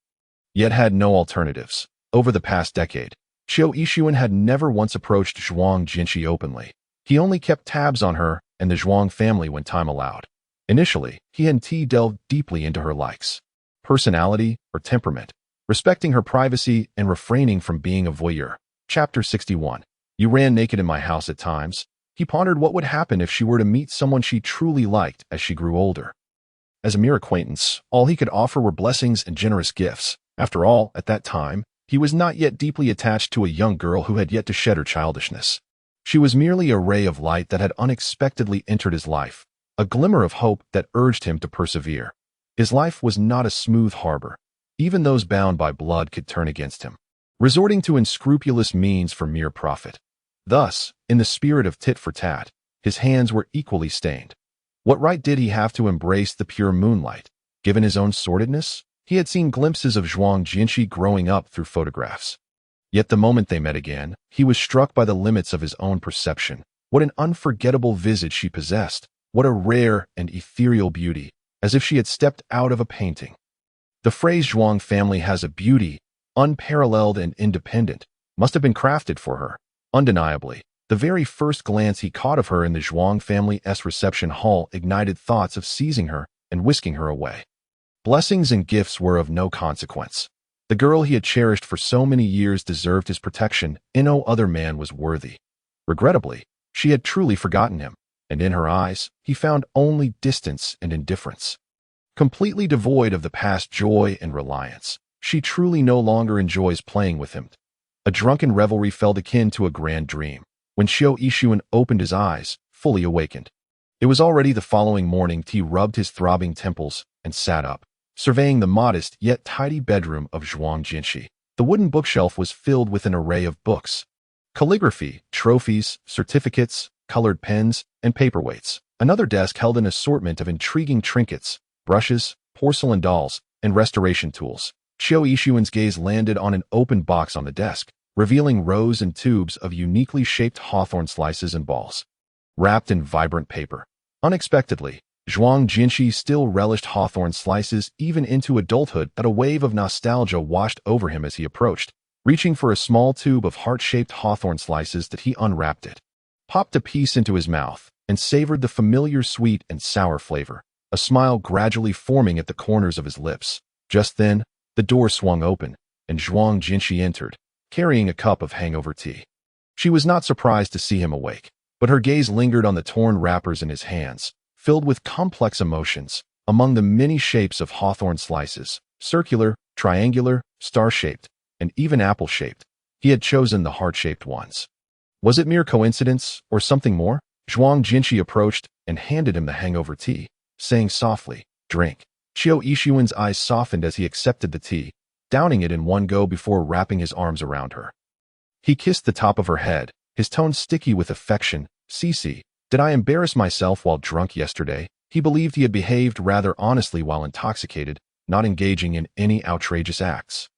yet had no alternatives. Over the past decade, Qiu Yixuan had never once approached Zhuang Jinqi openly. He only kept tabs on her and the Zhuang family when time allowed. Initially, he and delved deeply into her likes, personality, or temperament, respecting her privacy and refraining from being a voyeur. Chapter 61. You ran naked in my house at times. He pondered what would happen if she were to meet someone she truly liked as she grew older. As a mere acquaintance, all he could offer were blessings and generous gifts. After all, at that time, he was not yet deeply attached to a young girl who had yet to shed her childishness. She was merely a ray of light that had unexpectedly entered his life, a glimmer of hope that urged him to persevere. His life was not a smooth harbor. Even those bound by blood could turn against him, resorting to unscrupulous means for mere profit. Thus, in the spirit of tit for tat, his hands were equally stained. What right did he have to embrace the pure moonlight, given his own sordidness? He had seen glimpses of Zhuang Jinqi growing up through photographs. Yet the moment they met again, he was struck by the limits of his own perception. What an unforgettable visage she possessed. What a rare and ethereal beauty, as if she had stepped out of a painting. The phrase Zhuang family has a beauty, unparalleled and independent, must have been crafted for her. Undeniably, the very first glance he caught of her in the Zhuang family's reception hall ignited thoughts of seizing her and whisking her away. Blessings and gifts were of no consequence. The girl he had cherished for so many years deserved his protection, and no other man was worthy. Regrettably, she had truly forgotten him, and in her eyes, he found only distance and indifference. Completely devoid of the past joy and reliance, she truly no longer enjoys playing with him. A drunken revelry felt akin to a grand dream. When Qiu Yixuan opened his eyes, fully awakened, it was already the following morning. He rubbed his throbbing temples and sat up, surveying the modest yet tidy bedroom of Zhuang Jinqi. The wooden bookshelf was filled with an array of books, calligraphy, trophies, certificates, colored pens, and paperweights. Another desk held an assortment of intriguing trinkets, brushes, porcelain dolls, and restoration tools. Xiao Yixuan's gaze landed on an open box on the desk, revealing rows and tubes of uniquely shaped hawthorn slices and balls, wrapped in vibrant paper. Unexpectedly, Zhuang Jinshi still relished hawthorn slices even into adulthood, that a wave of nostalgia washed over him as he approached, reaching for a small tube of heart-shaped hawthorn slices that he unwrapped it, popped a piece into his mouth, and savored the familiar sweet and sour flavor, a smile gradually forming at the corners of his lips. Just then, the door swung open, and Zhuang Jinshi entered, carrying a cup of hangover tea. She was not surprised to see him awake, but her gaze lingered on the torn wrappers in his hands, filled with complex emotions. Among the many shapes of hawthorn slices, circular, triangular, star-shaped, and even apple-shaped, he had chosen the heart-shaped ones. Was it mere coincidence, or something more? Zhuang Jinshi approached and handed him the hangover tea, saying softly, "Drink." Xiao Yixuan's eyes softened as he accepted the tea, downing it in one go before wrapping his arms around her. He kissed the top of her head, his tone sticky with affection. "Cici, did I embarrass myself while drunk yesterday?" He believed he had behaved rather honestly while intoxicated, not engaging in any outrageous acts.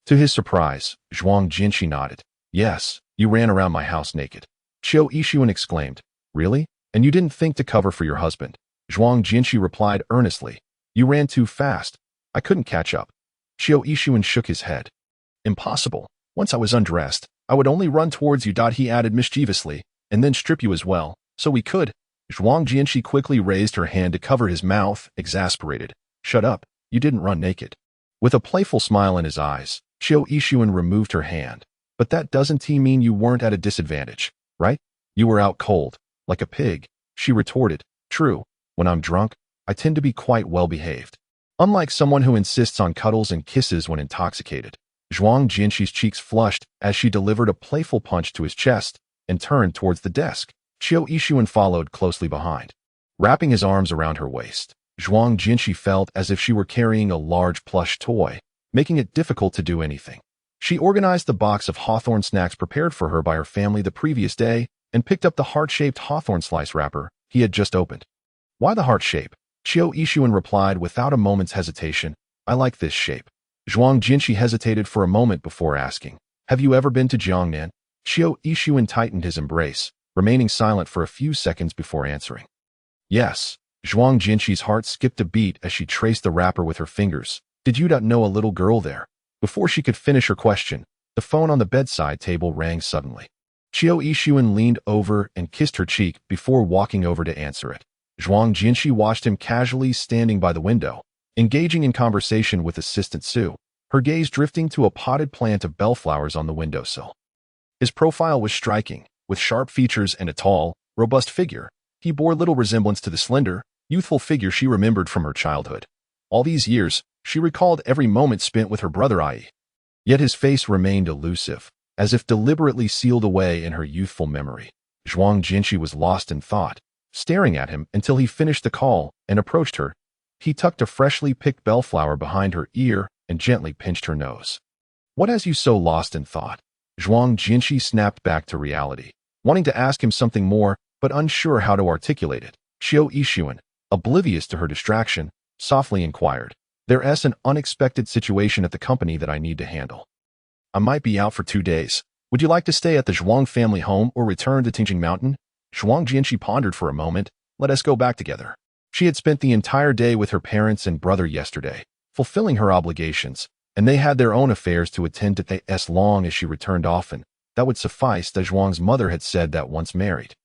To his surprise, Zhuang Jinshi nodded. "Yes, you ran around my house naked." Xiao Yixuan exclaimed. "Really? And you didn't think to cover for your husband?" Zhuang Jinshi replied earnestly. "You ran too fast. I couldn't catch up." Xiao Yixuan shook his head. "Impossible. Once I was undressed, I would only run towards you," he added mischievously, "and then strip you as well, so we could." Zhuang Jinshi quickly raised her hand to cover his mouth, exasperated. "Shut up, you didn't run naked." With a playful smile in his eyes, Xiao Yixuan removed her hand. "But that doesn't mean you weren't at a disadvantage, right? You were out cold, like a pig," she retorted. "True, when I'm drunk, I tend to be quite well behaved. Unlike someone who insists on cuddles and kisses when intoxicated." Zhuang Jinshi's cheeks flushed as she delivered a playful punch to his chest and turned towards the desk. Xiao Yixuan followed closely behind. Wrapping his arms around her waist, Zhuang Jinshi felt as if she were carrying a large plush toy, making it difficult to do anything. She organized the box of hawthorn snacks prepared for her by her family the previous day and picked up the heart-shaped hawthorn slice wrapper he had just opened. "Why the heart shape?" Xiao Yixuan replied without a moment's hesitation. "I like this shape." Zhuang Jinshi hesitated for a moment before asking, "Have you ever been to Jiangnan?" Xiao Yixuan tightened his embrace, remaining silent for a few seconds before answering. "Yes." Zhuang Jinshi's heart skipped a beat as she traced the wrapper with her fingers. "Did you not know a little girl there?" Before she could finish her question, the phone on the bedside table rang suddenly. Xiao Yixuan leaned over and kissed her cheek before walking over to answer it. Zhuang Jinshi watched him casually standing by the window, engaging in conversation with Assistant Su, her gaze drifting to a potted plant of bellflowers on the windowsill. His profile was striking, with sharp features and a tall, robust figure. He bore little resemblance to the slender, youthful figure she remembered from her childhood. All these years, she recalled every moment spent with her brother Ai. Yet his face remained elusive, as if deliberately sealed away in her youthful memory. Zhuang Jinshi was lost in thought, staring at him until he finished the call and approached her. He tucked a freshly picked bellflower behind her ear and gently pinched her nose. "What has you so lost in thought?" Zhuang Jinshi snapped back to reality, wanting to ask him something more, but unsure how to articulate it. Xiao Yixuan, oblivious to her distraction, softly inquired, "There's an unexpected situation at the company that I need to handle. I might be out for 2 days. Would you like to stay at the Zhuang family home or return to Tingjing Mountain?" Zhuang Jinshi pondered for a moment. "Let us go back together." She had spent the entire day with her parents and brother yesterday, fulfilling her obligations, and they had their own affairs to attend to. As long as she returned often, that would suffice. That Zhuang's mother had said that once married,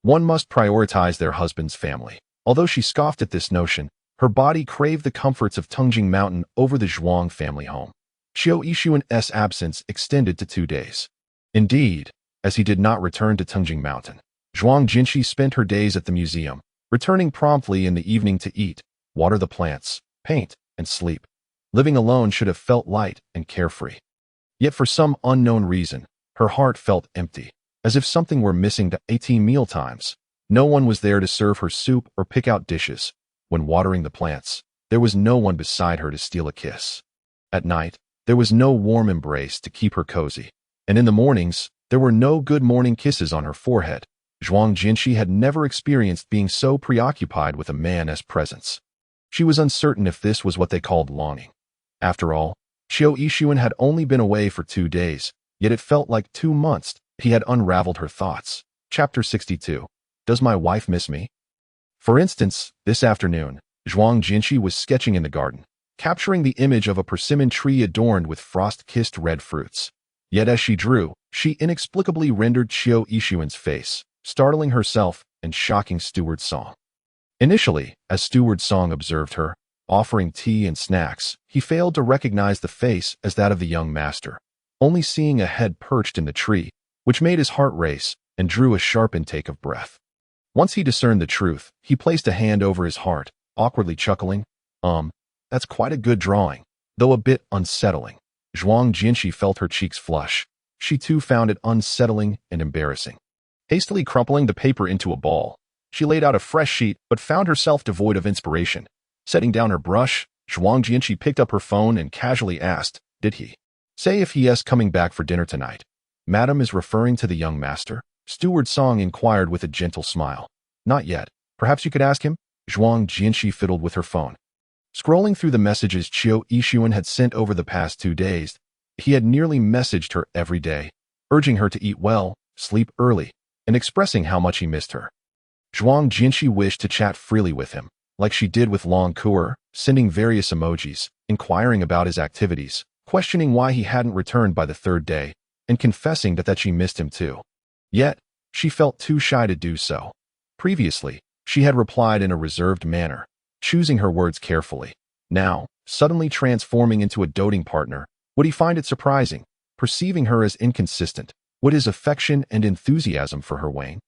one must prioritize their husband's family. Although she scoffed at this notion, her body craved the comforts of Tingjing Mountain over the Zhuang family home. Xiao Yixuan's absence extended to 2 days. Indeed, as he did not return to Tingjing Mountain, Zhuang Jinshi spent her days at the museum, returning promptly in the evening to eat, water the plants, paint, and sleep. Living alone should have felt light and carefree. Yet for some unknown reason, her heart felt empty, as if something were missing. At meal times, no one was there to serve her soup or pick out dishes. When watering the plants, there was no one beside her to steal a kiss. At night, there was no warm embrace to keep her cozy. And in the mornings, there were no good morning kisses on her forehead. Zhuang Jinshi had never experienced being so preoccupied with a man's presence. She was uncertain if this was what they called longing. After all, Qiu Yixuan had only been away for 2 days, yet it felt like 2 months. He had unraveled her thoughts. Chapter 62. Does my wife miss me? For instance, this afternoon, Zhuang Jinshi was sketching in the garden, capturing the image of a persimmon tree adorned with frost-kissed red fruits. Yet as she drew, she inexplicably rendered Qiu Yixuan's face, startling herself and shocking Steward Song. Initially, as Steward Song observed her, offering tea and snacks, he failed to recognize the face as that of the young master, only seeing a head perched in the tree, which made his heart race and drew a sharp intake of breath. Once he discerned the truth, he placed a hand over his heart, awkwardly chuckling, that's quite a good drawing, though a bit unsettling. Zhuang Jinshi felt her cheeks flush. She too found it unsettling and embarrassing. Hastily crumpling the paper into a ball, she laid out a fresh sheet but found herself devoid of inspiration. Setting down her brush, Zhuang Jinshi picked up her phone and casually asked, "Did he say if he is coming back for dinner tonight?" "Madam is referring to the young master?" Steward Song inquired with a gentle smile. "Not yet. Perhaps you could ask him?" Zhuang Jinshi fiddled with her phone. Scrolling through the messages Qiu Yixuan had sent over the past 2 days, he had nearly messaged her every day, urging her to eat well, sleep early, and expressing how much he missed her. Zhuang Jinshi wished to chat freely with him, like she did with Long Kuer, sending various emojis, inquiring about his activities, questioning why he hadn't returned by the 3rd day, and confessing that she missed him too. Yet, she felt too shy to do so. Previously, she had replied in a reserved manner, choosing her words carefully. Now, suddenly transforming into a doting partner, would he find it surprising, perceiving her as inconsistent? Would his affection and enthusiasm for her wane?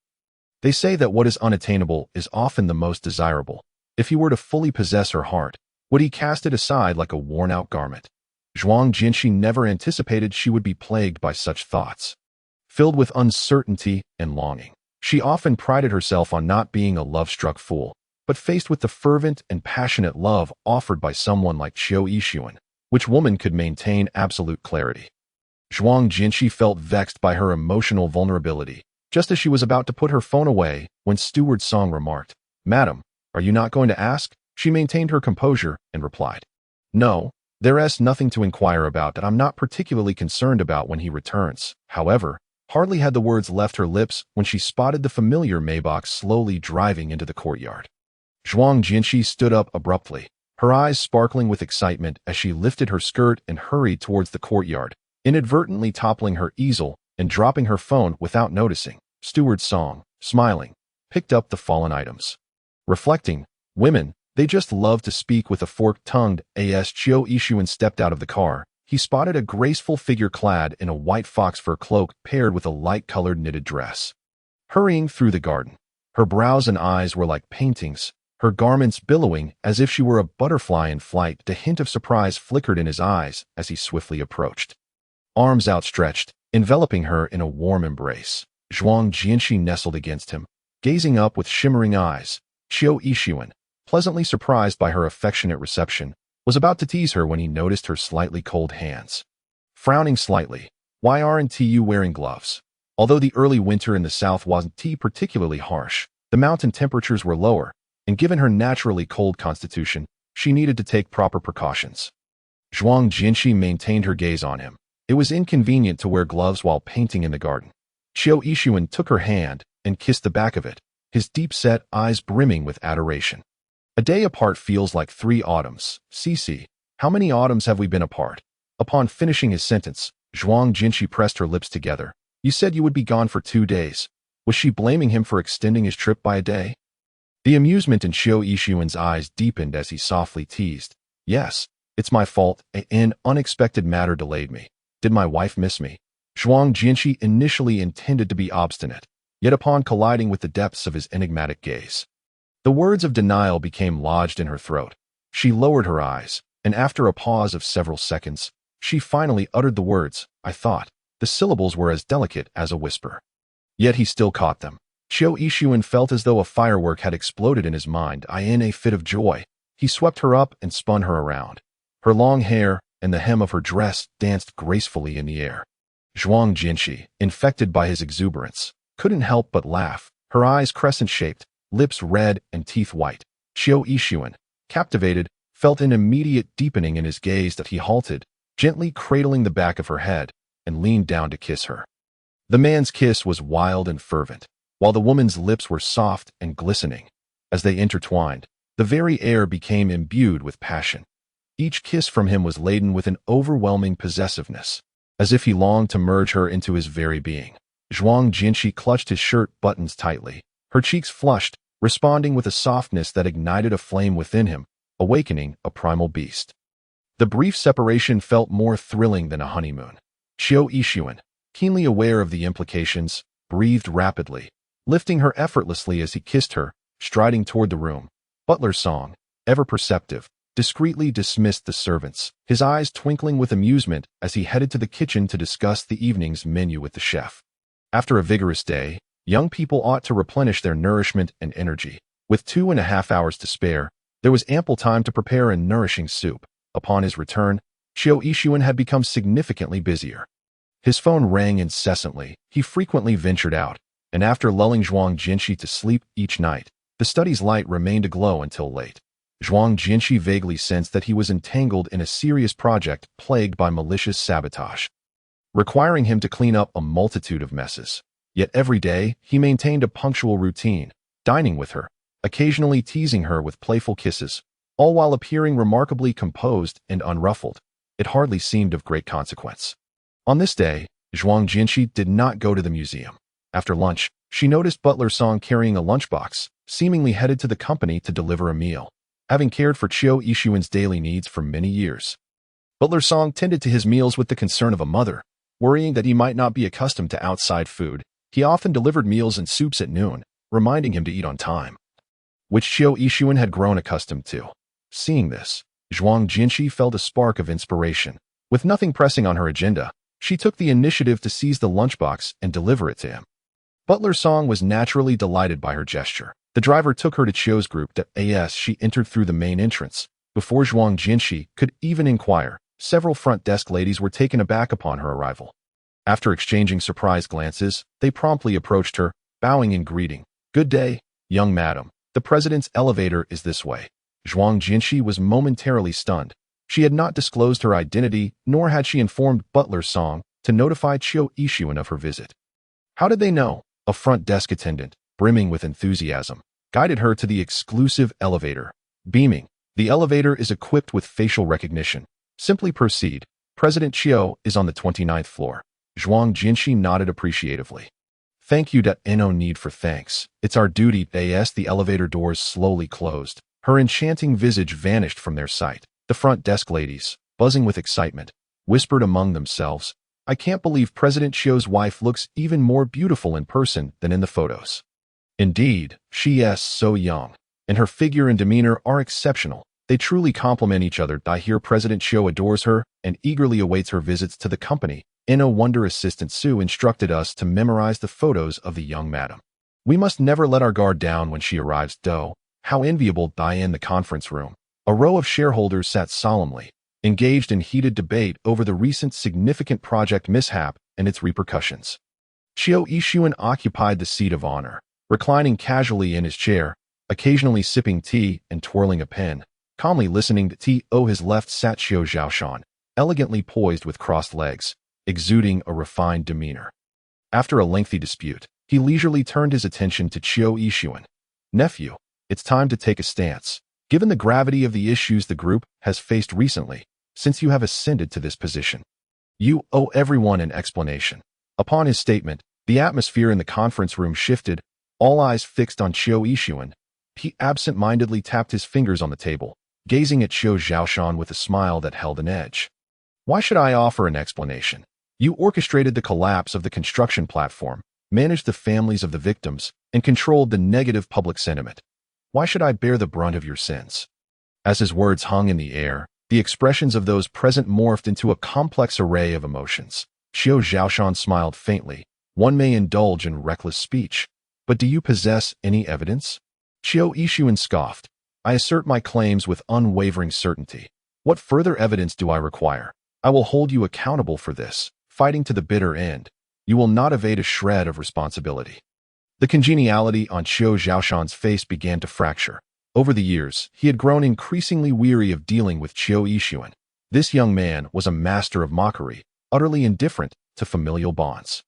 They say that what is unattainable is often the most desirable. If he were to fully possess her heart, would he cast it aside like a worn-out garment? Zhuang Jinshi never anticipated she would be plagued by such thoughts. Filled with uncertainty and longing, she often prided herself on not being a love-struck fool, but faced with the fervent and passionate love offered by someone like Qiu Yixuan, which woman could maintain absolute clarity? Zhuang Jinshi felt vexed by her emotional vulnerability, just as she was about to put her phone away when Steward Song remarked, "Madam, are you not going to ask?" She maintained her composure and replied, "No, there's nothing to inquire about that I'm not particularly concerned about when he returns." However, hardly had the words left her lips when she spotted the familiar Maybach slowly driving into the courtyard. Zhuang Jinshi stood up abruptly, her eyes sparkling with excitement as she lifted her skirt and hurried towards the courtyard, inadvertently toppling her easel and dropping her phone without noticing. Steward Song, smiling, picked up the fallen items. Reflecting, women, they just love to speak with a forked-tongued as Qiu Yixuan stepped out of the car. He spotted a graceful figure clad in a white fox fur cloak paired with a light-colored knitted dress. Hurrying through the garden, her brows and eyes were like paintings, her garments billowing as if she were a butterfly in flight. The hint of surprise flickered in his eyes as he swiftly approached. Arms outstretched, enveloping her in a warm embrace, Zhuang Jinshi nestled against him, gazing up with shimmering eyes. Qiu Yixuan, pleasantly surprised by her affectionate reception, was about to tease her when he noticed her slightly cold hands. Frowning slightly, "Why aren't you wearing gloves?" Although the early winter in the south wasn't particularly harsh, the mountain temperatures were lower, and given her naturally cold constitution, she needed to take proper precautions. Zhuang Jinshi maintained her gaze on him. It was inconvenient to wear gloves while painting in the garden. Qiu Yixuan took her hand and kissed the back of it, his deep-set eyes brimming with adoration. "A day apart feels like 3 autumns. Cici, how many autumns have we been apart?" Upon finishing his sentence, Zhuang Jinshi pressed her lips together. "You said you would be gone for 2 days. Was she blaming him for extending his trip by a day?" The amusement in Qiu Yixuan's eyes deepened as he softly teased, "Yes, it's my fault. An unexpected matter delayed me. Did my wife miss me?" Zhuang Jinshi initially intended to be obstinate, yet upon colliding with the depths of his enigmatic gaze, the words of denial became lodged in her throat. She lowered her eyes, and after a pause of several seconds, she finally uttered the words, "I thought." The syllables were as delicate as a whisper. Yet he still caught them. Qiu Yixuan felt as though a firework had exploded in his mind. In a fit of joy, he swept her up and spun her around. Her long hair and the hem of her dress danced gracefully in the air. Zhuang Jinshi, infected by his exuberance, couldn't help but laugh, her eyes crescent-shaped, lips red and teeth white. Qiu Yixuan, captivated, felt an immediate deepening in his gaze that he halted, gently cradling the back of her head, and leaned down to kiss her. The man's kiss was wild and fervent, while the woman's lips were soft and glistening. As they intertwined, the very air became imbued with passion. Each kiss from him was laden with an overwhelming possessiveness, as if he longed to merge her into his very being. Zhuang Jinshi clutched his shirt buttons tightly, her cheeks flushed, responding with a softness that ignited a flame within him, awakening a primal beast. The brief separation felt more thrilling than a honeymoon. Qiu Yixuan, keenly aware of the implications, breathed rapidly, lifting her effortlessly as he kissed her, striding toward the room. Butler Song, ever perceptive, discreetly dismissed the servants, his eyes twinkling with amusement as he headed to the kitchen to discuss the evening's menu with the chef. After a vigorous day, young people ought to replenish their nourishment and energy. With 2.5 hours to spare, there was ample time to prepare a nourishing soup. Upon his return, Qiu Yixuan had become significantly busier. His phone rang incessantly, he frequently ventured out, and after lulling Zhuang Jinshi to sleep each night, the study's light remained aglow until late. Zhuang Jinshi vaguely sensed that he was entangled in a serious project plagued by malicious sabotage, requiring him to clean up a multitude of messes. Yet every day, he maintained a punctual routine, dining with her, occasionally teasing her with playful kisses, all while appearing remarkably composed and unruffled. It hardly seemed of great consequence. On this day, Zhuang Jinshi did not go to the museum. After lunch, she noticed Butler Song carrying a lunchbox, seemingly headed to the company to deliver a meal. Having cared for Qiu Yixuan's daily needs for many years, Butler Song tended to his meals with the concern of a mother. Worrying that he might not be accustomed to outside food, he often delivered meals and soups at noon, reminding him to eat on time, which Qiu Yixuan had grown accustomed to. Seeing this, Zhuang Jinshi felt a spark of inspiration. With nothing pressing on her agenda, she took the initiative to seize the lunchbox and deliver it to him. Butler Song was naturally delighted by her gesture. The driver took her to Qiu's group as she entered through the main entrance. Before Zhuang Jinshi could even inquire, several front desk ladies were taken aback upon her arrival. After exchanging surprised glances, they promptly approached her, bowing in greeting. "Good day, young madam. The president's elevator is this way." Zhuang Jinshi was momentarily stunned. She had not disclosed her identity, nor had she informed Butler Song to notify Qiu Yixuan of her visit. How did they know? A front desk attendant, brimming with enthusiasm, guided her to the exclusive elevator. Beaming, "The elevator is equipped with facial recognition. Simply proceed. President Qiu is on the 29th floor." Zhuang Jinshi nodded appreciatively. "Thank you. No need for thanks. It's our duty." As the elevator doors slowly closed, her enchanting visage vanished from their sight. The front desk ladies, buzzing with excitement, whispered among themselves, "I can't believe President Qiu's wife looks even more beautiful in person than in the photos. Indeed, she is so young, and her figure and demeanor are exceptional. They truly complement each other. I hear President Qiu adores her and eagerly awaits her visits to the company." No wonder Assistant Su instructed us to memorize the photos of the young madam. We must never let our guard down when she arrives. How enviable. In the conference room, a row of shareholders sat solemnly, engaged in heated debate over the recent significant project mishap and its repercussions. Qiu Yixuan occupied the seat of honor, reclining casually in his chair, occasionally sipping tea and twirling a pen, calmly listening to tea. His left sat Qiu Zhaoshan, elegantly poised with crossed legs, exuding a refined demeanor. After a lengthy dispute, he leisurely turned his attention to Qiu Yixuan. "Nephew, it's time to take a stance. Given the gravity of the issues the group has faced recently, since you have ascended to this position, you owe everyone an explanation." Upon his statement, the atmosphere in the conference room shifted, all eyes fixed on Qiu Yixuan. He absent-mindedly tapped his fingers on the table, gazing at Qiu Zhaoshan with a smile that held an edge. "Why should I offer an explanation? You orchestrated the collapse of the construction platform, managed the families of the victims, and controlled the negative public sentiment. Why should I bear the brunt of your sins?" As his words hung in the air, the expressions of those present morphed into a complex array of emotions. Qiu Zhaoshan smiled faintly. "One may indulge in reckless speech, but do you possess any evidence?" Qiu Yixuan scoffed. "I assert my claims with unwavering certainty. What further evidence do I require? I will hold you accountable for this, fighting to the bitter end. You will not evade a shred of responsibility." The congeniality on Qiu Zhaoshan's face began to fracture. Over the years, he had grown increasingly weary of dealing with Qiu Yixuan. This young man was a master of mockery, utterly indifferent to familial bonds.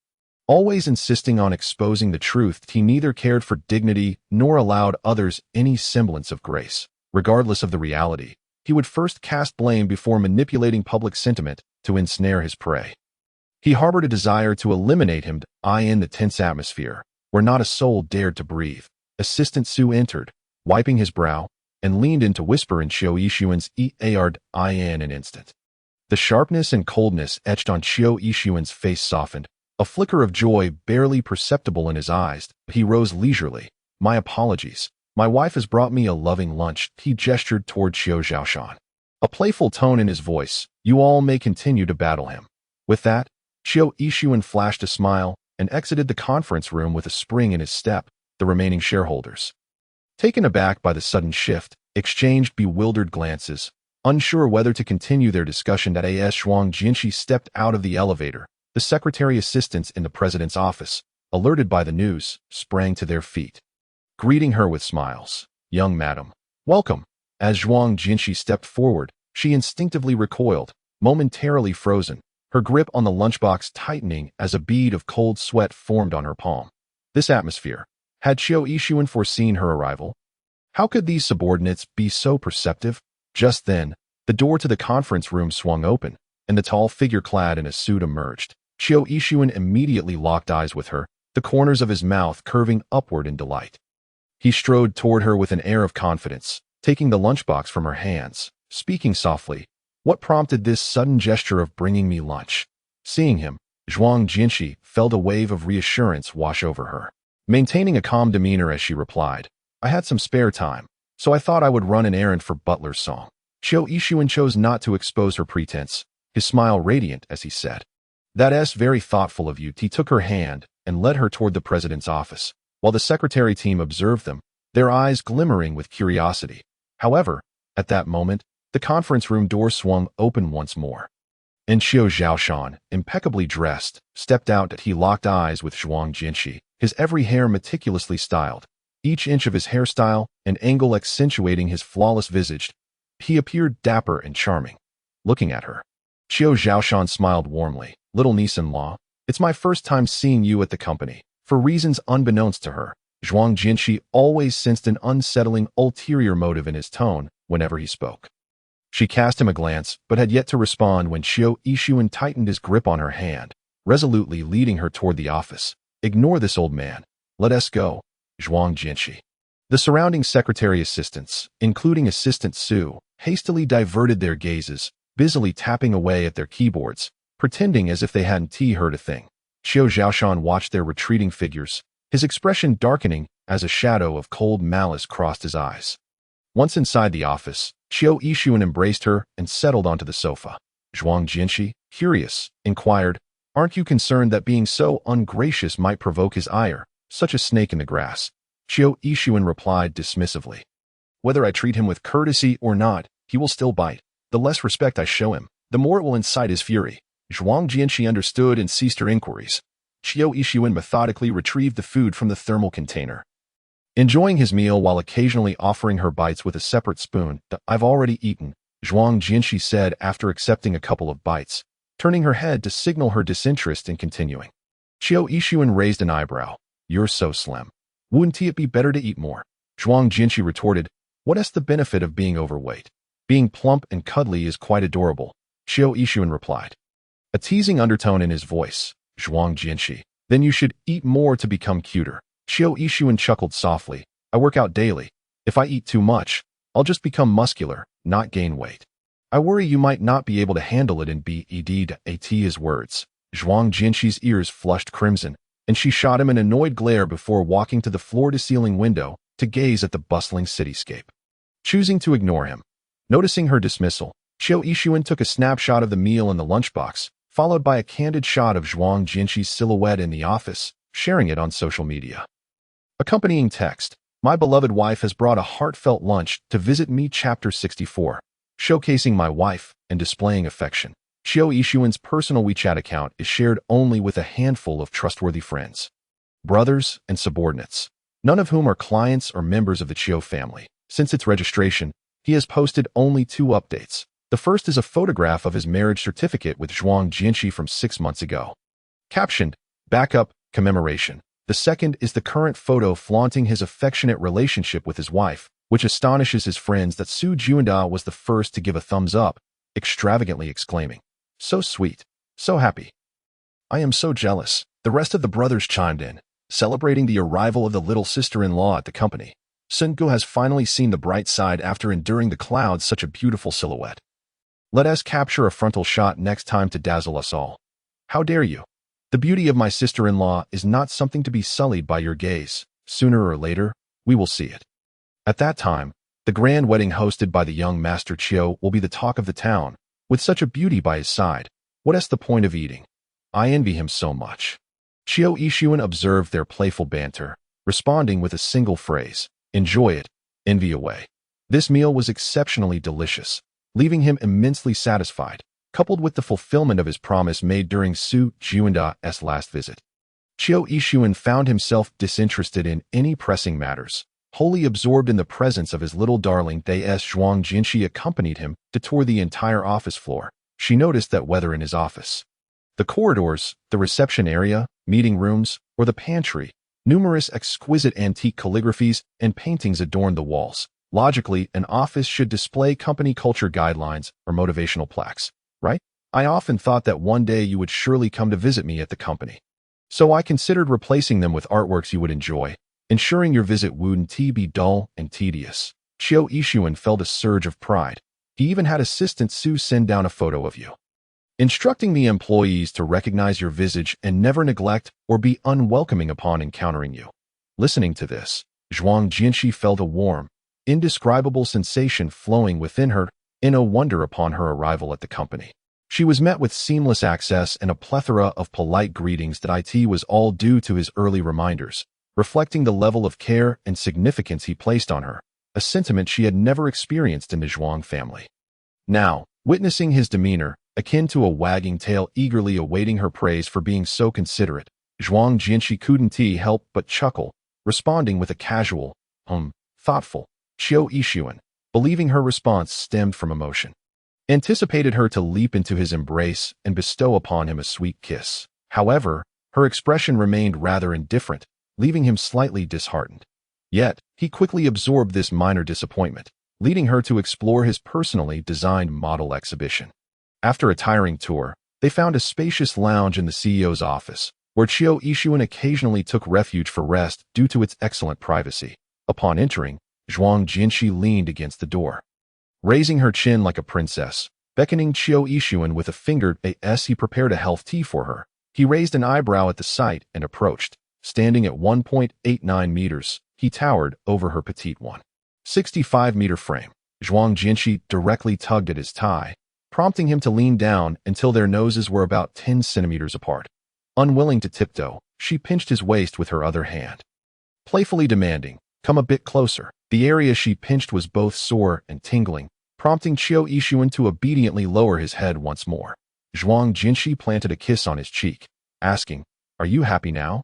Always insisting on exposing the truth, he neither cared for dignity nor allowed others any semblance of grace. Regardless of the reality, he would first cast blame before manipulating public sentiment to ensnare his prey. He harbored a desire to eliminate him in the tense atmosphere, where not a soul dared to breathe. Assistant Su entered, wiping his brow, and leaned in to whisper in Qiu Yixuan's ear in an instant. The sharpness and coldness etched on Qiu Yixuan's face softened, a flicker of joy barely perceptible in his eyes. He rose leisurely. My apologies. My wife has brought me a loving lunch. He gestured toward Qiu Zhaoshan. A playful tone in his voice. You all may continue to battle him. With that, Qiu Yixuan flashed a smile and exited the conference room with a spring in his step. The remaining shareholders, taken aback by the sudden shift, exchanged bewildered glances, unsure whether to continue their discussion. As Zhuang Jinshi stepped out of the elevator, the secretary assistants in the president's office, alerted by the news, sprang to their feet, greeting her with smiles. Young madam, welcome. As Zhuang Jinshi stepped forward, she instinctively recoiled, momentarily frozen, her grip on the lunchbox tightening as a bead of cold sweat formed on her palm. This atmosphere. Had Qiu Yixuan foreseen her arrival? How could these subordinates be so perceptive? Just then, the door to the conference room swung open, and the tall figure clad in a suit emerged. Qiu Yixuan immediately locked eyes with her, the corners of his mouth curving upward in delight. He strode toward her with an air of confidence, taking the lunchbox from her hands, speaking softly. What prompted this sudden gesture of bringing me lunch? Seeing him, Zhuang Jinshi felt a wave of reassurance wash over her. Maintaining a calm demeanor as she replied, I had some spare time, so I thought I would run an errand for Butler's song. Qiu Yixuan chose not to expose her pretense, his smile radiant as he said, That's very thoughtful of you. He took her hand and led her toward the president's office, while the secretary team observed them, their eyes glimmering with curiosity. However, at that moment, the conference room door swung open once more. And Qiu Zhaoshan, impeccably dressed, stepped out. He locked eyes with Zhuang Jinshi, his every hair meticulously styled, each inch of his hairstyle and angle accentuating his flawless visage. He appeared dapper and charming. Looking at her, Qiu Zhaoshan smiled warmly. Little niece-in-law, it's my first time seeing you at the company. For reasons unbeknownst to her, Zhuang Jinshi always sensed an unsettling ulterior motive in his tone whenever he spoke. She cast him a glance, but had yet to respond when Qiu Yixuan tightened his grip on her hand, resolutely leading her toward the office. Ignore this old man. Let us go, Zhuang Jinshi. The surrounding secretary assistants, including Assistant Su, hastily diverted their gazes, busily tapping away at their keyboards, pretending as if they hadn't heard a thing. Qiu Zhaoshan watched their retreating figures, his expression darkening as a shadow of cold malice crossed his eyes. Once inside the office, Qiu Yixuan embraced her and settled onto the sofa. Zhuang Jinshi, curious, inquired, Aren't you concerned that being so ungracious might provoke his ire, such a snake in the grass? Qiu Yixuan replied dismissively. Whether I treat him with courtesy or not, he will still bite. The less respect I show him, the more it will incite his fury. Zhuang Jinshi understood and ceased her inquiries. Qiu Yixuan methodically retrieved the food from the thermal container, enjoying his meal while occasionally offering her bites with a separate spoon. I've already eaten, Zhuang Jinshi said after accepting a couple of bites, turning her head to signal her disinterest in continuing. Qiu Yixuan raised an eyebrow. You're so slim. Wouldn't it be better to eat more? Zhuang Jinshi retorted, What is the benefit of being overweight? Being plump and cuddly is quite adorable, Qiu Yixuan replied, a teasing undertone in his voice. Zhuang Jinshi, then you should eat more to become cuter. Qiu Yixuan chuckled softly. I work out daily. If I eat too much, I'll just become muscular, not gain weight. I worry you might not be able to handle it. In his words, Zhuang Jinshi's ears flushed crimson, and she shot him an annoyed glare before walking to the floor-to-ceiling window to gaze at the bustling cityscape. Choosing to ignore him. Noticing her dismissal, Qiu Yixuan took a snapshot of the meal in the lunchbox, followed by a candid shot of Zhuang Jinshi's silhouette in the office, sharing it on social media. Accompanying text, My beloved wife has brought a heartfelt lunch to visit me. Chapter 64. Showcasing my wife and displaying affection. Qiu Yixuan's personal WeChat account is shared only with a handful of trustworthy friends. brothers, and subordinates, none of whom are clients or members of the Chiu family. Since its registration, he has posted only 2 updates. The first is a photograph of his marriage certificate with Zhuang Jinshi from 6 months ago. Captioned, "Backup, Commemoration." The second is the current photo flaunting his affectionate relationship with his wife, which astonishes his friends that Su Juanda was the first to give a thumbs up, extravagantly exclaiming, "So sweet, so happy. I am so jealous." The rest of the brothers chimed in, celebrating the arrival of the little sister-in-law at the company. Sun Gu has finally seen the bright side after enduring the clouds, such a beautiful silhouette. Let us capture a frontal shot next time to dazzle us all. How dare you? The beauty of my sister-in-law is not something to be sullied by your gaze. Sooner or later, we will see it. At that time, the grand wedding hosted by the young Master Chiu will be the talk of the town. With such a beauty by his side, what is the point of eating? I envy him so much. Chiu Yixuan observed their playful banter, responding with a single phrase, "Enjoy it, envy away." This meal was exceptionally delicious, leaving him immensely satisfied, coupled with the fulfillment of his promise made during Su Juanda's last visit. Chiu Yixuan found himself disinterested in any pressing matters, wholly absorbed in the presence of his little darling. As Zhuang Jinshi accompanied him to tour the entire office floor, she noticed that whether in his office, the corridors, the reception area, meeting rooms, or the pantry, numerous exquisite antique calligraphies and paintings adorned the walls. Logically, an office should display company culture guidelines or motivational plaques, right? I often thought that one day you would surely come to visit me at the company. So I considered replacing them with artworks you would enjoy, ensuring your visit wouldn't be dull and tedious. Chiu Yixuan felt a surge of pride. He even had assistant Su send down a photo of you, instructing the employees to recognize your visage and never neglect or be unwelcoming upon encountering you. Listening to this, Zhuang Jinshi felt a warm, indescribable sensation flowing within her in a wonder upon her arrival at the company. She was met with seamless access and a plethora of polite greetings that it was all due to his early reminders, reflecting the level of care and significance he placed on her, a sentiment she had never experienced in the Zhuang family. Now, witnessing his demeanor, akin to a wagging tail eagerly awaiting her praise for being so considerate, Zhuang Jinshi couldn't help but chuckle, responding with a casual, thoughtful, Chiu Yixuan, believing her response stemmed from emotion, anticipated her to leap into his embrace and bestow upon him a sweet kiss. However, her expression remained rather indifferent, leaving him slightly disheartened. Yet, he quickly absorbed this minor disappointment, leading her to explore his personally designed model exhibition. After a tiring tour, they found a spacious lounge in the CEO's office, where Chiu Yixuan occasionally took refuge for rest due to its excellent privacy. Upon entering, Zhuang Jinshi leaned against the door, raising her chin like a princess, beckoning Chiu Yixuan with a finger as he prepared a health tea for her. He raised an eyebrow at the sight and approached. Standing at 1.89 meters, he towered over her petite 1.65-meter frame. Zhuang Jinshi directly tugged at his tie, prompting him to lean down until their noses were about 10 centimeters apart. Unwilling to tiptoe, she pinched his waist with her other hand, playfully demanding, "Come a bit closer." The area she pinched was both sore and tingling, prompting Chiu Yixuan to obediently lower his head once more. Zhuang Jinshi planted a kiss on his cheek, asking, "Are you happy now?"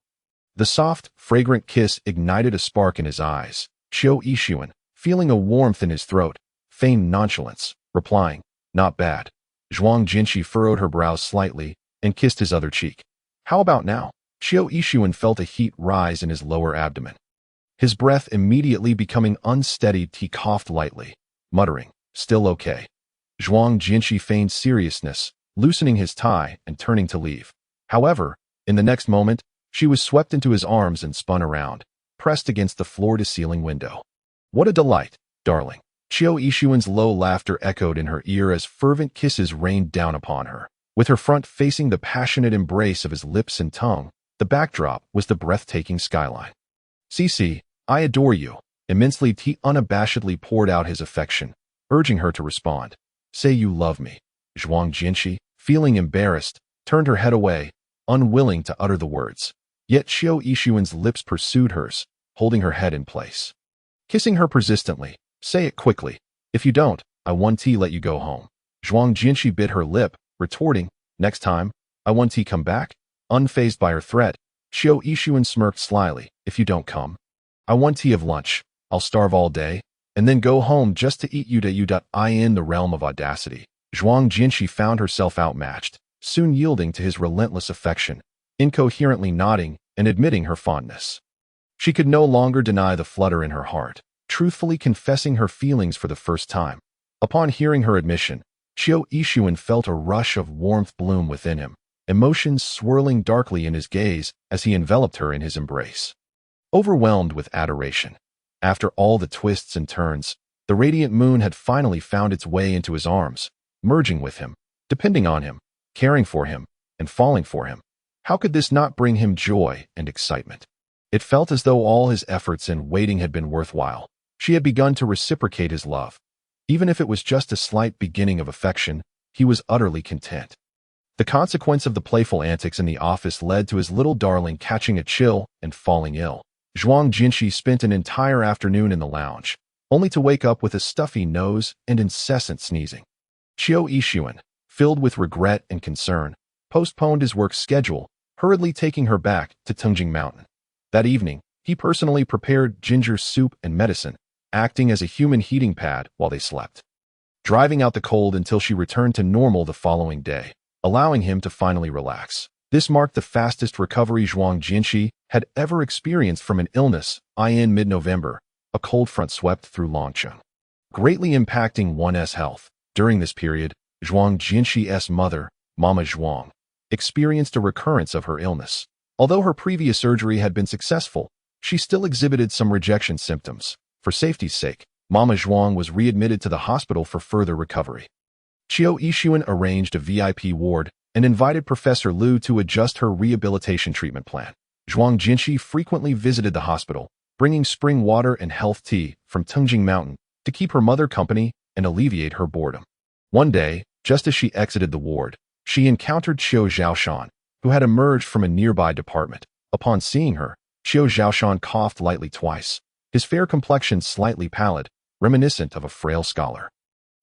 The soft, fragrant kiss ignited a spark in his eyes. Chiu Yixuan, feeling a warmth in his throat, feigned nonchalance, replying, "Not bad." Zhuang Jinshi furrowed her brows slightly and kissed his other cheek. "How about now?" Chiu Yixuan felt a heat rise in his lower abdomen. His breath immediately becoming unsteady, he coughed lightly, muttering, "Still okay." Zhuang Jinshi feigned seriousness, loosening his tie and turning to leave. However, in the next moment, she was swept into his arms and spun around, pressed against the floor-to-ceiling window. "What a delight, darling." Chiu Yixuan's low laughter echoed in her ear as fervent kisses rained down upon her. With her front facing the passionate embrace of his lips and tongue, the backdrop was the breathtaking skyline. "Cici, I adore you." Immensely, he unabashedly poured out his affection, urging her to respond. "Say you love me." Zhuang Jinshi, feeling embarrassed, turned her head away, unwilling to utter the words. Yet Chiu Yixuan's lips pursued hers, holding her head in place. Kissing her persistently, "Say it quickly. If you don't, I won't let you go home." Zhuang Jinshi bit her lip, retorting, "Next time, I won't come back." Unfazed by her threat, Xiao Yixuan smirked slyly. If you don't come, I want tea of lunch. I'll starve all day, and then go home just to eat you. In the realm of audacity, Zhuang Jinshi found herself outmatched, soon yielding to his relentless affection, incoherently nodding and admitting her fondness. She could no longer deny the flutter in her heart, truthfully confessing her feelings for the first time. Upon hearing her admission, Xiao Yixuan felt a rush of warmth bloom within him, emotions swirling darkly in his gaze as he enveloped her in his embrace. Overwhelmed with adoration, after all the twists and turns, the radiant moon had finally found its way into his arms, merging with him, depending on him, caring for him, and falling for him. How could this not bring him joy and excitement? It felt as though all his efforts and waiting had been worthwhile. She had begun to reciprocate his love. Even if it was just a slight beginning of affection, he was utterly content. The consequence of the playful antics in the office led to his little darling catching a chill and falling ill. Zhuang Jinshi spent an entire afternoon in the lounge, only to wake up with a stuffy nose and incessant sneezing. Xiao Yixuan, filled with regret and concern, postponed his work schedule, hurriedly taking her back to Tungjing Mountain. That evening, he personally prepared ginger soup and medicine, acting as a human heating pad while they slept, driving out the cold until she returned to normal the following day, allowing him to finally relax. This marked the fastest recovery Zhuang Jinshi had ever experienced from an illness. In mid-November, a cold front swept through Longcheng, greatly impacting one's health. During this period, Zhuang Jinshi's mother, Mama Zhuang, experienced a recurrence of her illness. Although her previous surgery had been successful, she still exhibited some rejection symptoms. For safety's sake, Mama Zhuang was readmitted to the hospital for further recovery. Xiao Yixuan arranged a VIP ward and invited Professor Liu to adjust her rehabilitation treatment plan. Zhuang Jinshi frequently visited the hospital, bringing spring water and health tea from Tungjing Mountain to keep her mother company and alleviate her boredom. One day, just as she exited the ward, she encountered Xiao Zhaoshan, who had emerged from a nearby department. Upon seeing her, Xiao Zhaoshan coughed lightly twice, his fair complexion slightly pallid, reminiscent of a frail scholar.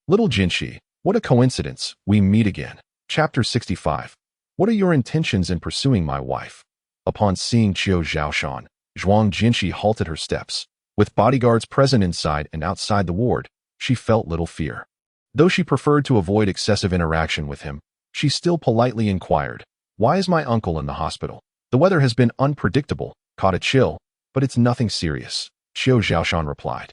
Little Jinshi, what a coincidence, we meet again. Chapter 65. What are your intentions in pursuing my wife? Upon seeing Xiao Zhaoshan, Zhuang Jinshi halted her steps. With bodyguards present inside and outside the ward, she felt little fear. Though she preferred to avoid excessive interaction with him, she still politely inquired, "Why is my uncle in the hospital? The weather has been unpredictable, caught a chill, but it's nothing serious," Xiao Zhaoshan replied,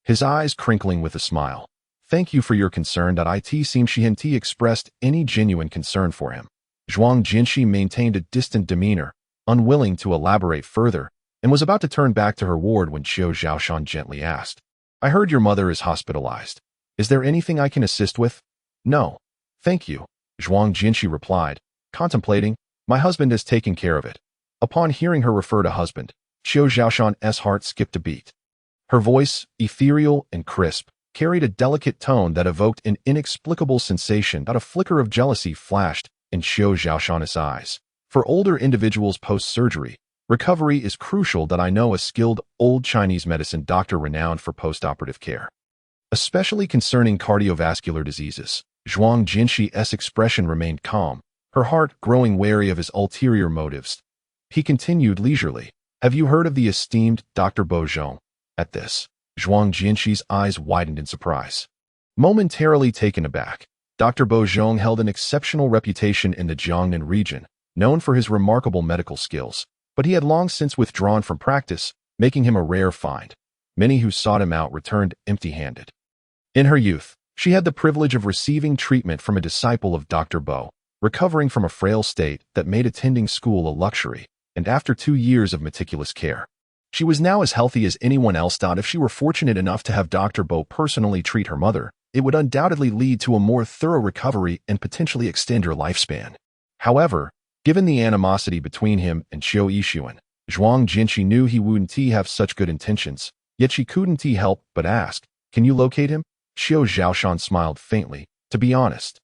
his eyes crinkling with a smile. "Thank you for your concern." It seemed she hadn't expressed any genuine concern for him. Zhuang Jinshi maintained a distant demeanor, unwilling to elaborate further, and was about to turn back to her ward when Xiao Zhaoshan gently asked, "I heard your mother is hospitalized. Is there anything I can assist with?" "No, thank you," Zhuang Jinshi replied, contemplating, "My husband has taken care of it." Upon hearing her refer to husband, Xiao Zhaoshan's heart skipped a beat. Her voice, ethereal and crisp, carried a delicate tone that evoked an inexplicable sensation. A flicker of jealousy flashed in Xiao Zhaoshan's eyes. For older individuals post-surgery, recovery is crucial. I know a skilled old Chinese medicine doctor renowned for post-operative care, especially concerning cardiovascular diseases. Zhuang Jinshi's expression remained calm, her heart growing wary of his ulterior motives. He continued leisurely, "Have you heard of the esteemed Dr. Bo Zhong?" At this, Zhuang Jinshi's eyes widened in surprise. Momentarily taken aback, Dr. Bo Zhong held an exceptional reputation in the Jiangnan region, known for his remarkable medical skills, but he had long since withdrawn from practice, making him a rare find. Many who sought him out returned empty-handed. In her youth, she had the privilege of receiving treatment from a disciple of Dr. Bo, recovering from a frail state that made attending school a luxury, and after 2 years of meticulous care, she was now as healthy as anyone else. If she were fortunate enough to have Dr. Bo personally treat her mother, it would undoubtedly lead to a more thorough recovery and potentially extend her lifespan. However, given the animosity between him and Xiao Yixuan, Zhuang Jinshi knew he wouldn't have such good intentions, yet she couldn't help but ask, "Can you locate him?" Xiao Zhaoshan smiled faintly. "To be honest,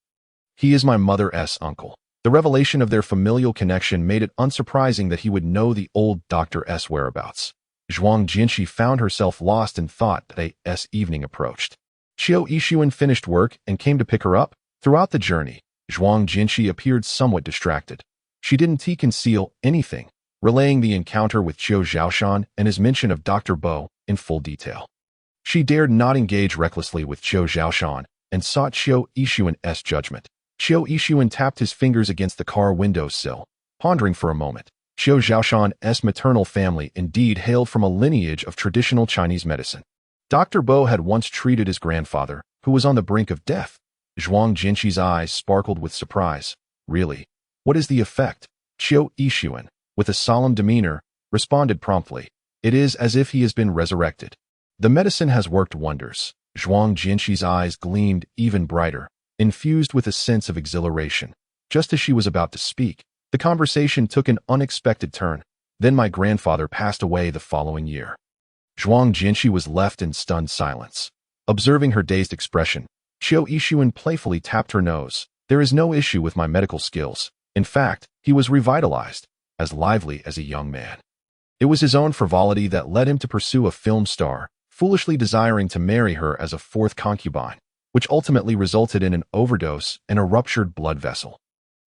he is my mother's uncle." The revelation of their familial connection made it unsurprising that he would know the old doctor's whereabouts. Zhuang Jinshi found herself lost in thought as evening approached. Xiao Yixuan finished work and came to pick her up. Throughout the journey, Zhuang Jinshi appeared somewhat distracted. She didn't conceal anything, relaying the encounter with Qiu Zhaoshan and his mention of Dr. Bo in full detail. She dared not engage recklessly with Qiu Zhaoshan and sought Qiu Yixuan's judgment. Qiu Yixuan tapped his fingers against the car windowsill, pondering for a moment. Qiu Zhaoshan's maternal family indeed hailed from a lineage of traditional Chinese medicine. Dr. Bo had once treated his grandfather, who was on the brink of death. Zhuang Jinqi's eyes sparkled with surprise. Really? What is the effect? Qiu Yixuan, with a solemn demeanor, responded promptly. It is as if he has been resurrected. The medicine has worked wonders. Zhuang Jinqi's eyes gleamed even brighter, infused with a sense of exhilaration. Just as she was about to speak, the conversation took an unexpected turn. Then my grandfather passed away the following year. Zhuang Jinqi was left in stunned silence. Observing her dazed expression, Qiu Yixuan playfully tapped her nose. There is no issue with my medical skills. In fact, he was revitalized, as lively as a young man. It was his own frivolity that led him to pursue a film star, foolishly desiring to marry her as a fourth concubine, which ultimately resulted in an overdose and a ruptured blood vessel.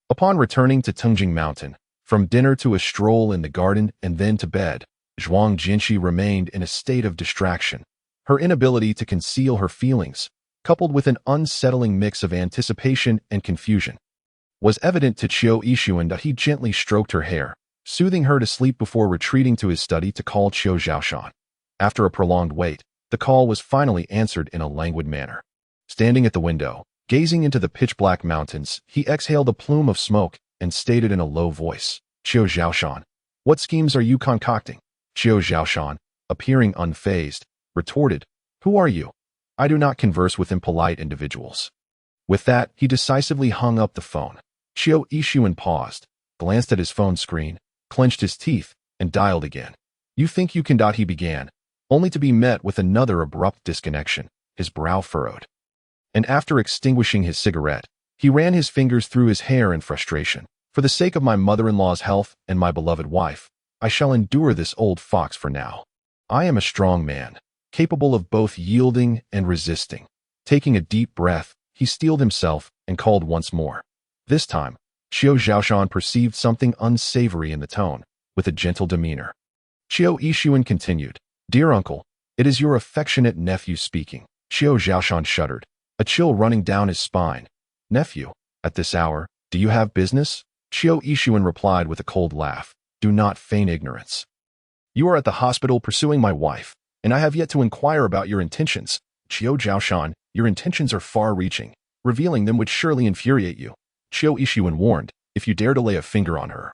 Upon returning to Tungjing Mountain, from dinner to a stroll in the garden and then to bed, Zhuang Jinqi remained in a state of distraction. Her inability to conceal her feelings, coupled with an unsettling mix of anticipation and confusion, was evident to Qiu Yixuan that he gently stroked her hair, soothing her to sleep before retreating to his study to call Qiu Zhaoshan. After a prolonged wait, the call was finally answered in a languid manner. Standing at the window, gazing into the pitch-black mountains, he exhaled a plume of smoke and stated in a low voice, Qiu Zhaoshan, what schemes are you concocting? Qiu Zhaoshan, appearing unfazed, retorted, who are you? I do not converse with impolite individuals. With that, he decisively hung up the phone. Qiu Yixuan paused, glanced at his phone screen, clenched his teeth, and dialed again. You think you can? He began, only to be met with another abrupt disconnection, his brow furrowed. And after extinguishing his cigarette, he ran his fingers through his hair in frustration. For the sake of my mother-in-law's health and my beloved wife, I shall endure this old fox for now. I am a strong man, capable of both yielding and resisting. Taking a deep breath, he steeled himself and called once more. This time, Qiu Zhaoshan perceived something unsavory in the tone, with a gentle demeanor. Qiu Yixuan continued, Dear uncle, it is your affectionate nephew speaking. Qiu Zhaoshan shuddered, a chill running down his spine. Nephew, at this hour, do you have business? Qiu Yixuan replied with a cold laugh. Do not feign ignorance. You are at the hospital pursuing my wife, and I have yet to inquire about your intentions. Qiu Zhaoshan, your intentions are far-reaching. Revealing them would surely infuriate you. Qiu Yixuan warned, if you dare to lay a finger on her,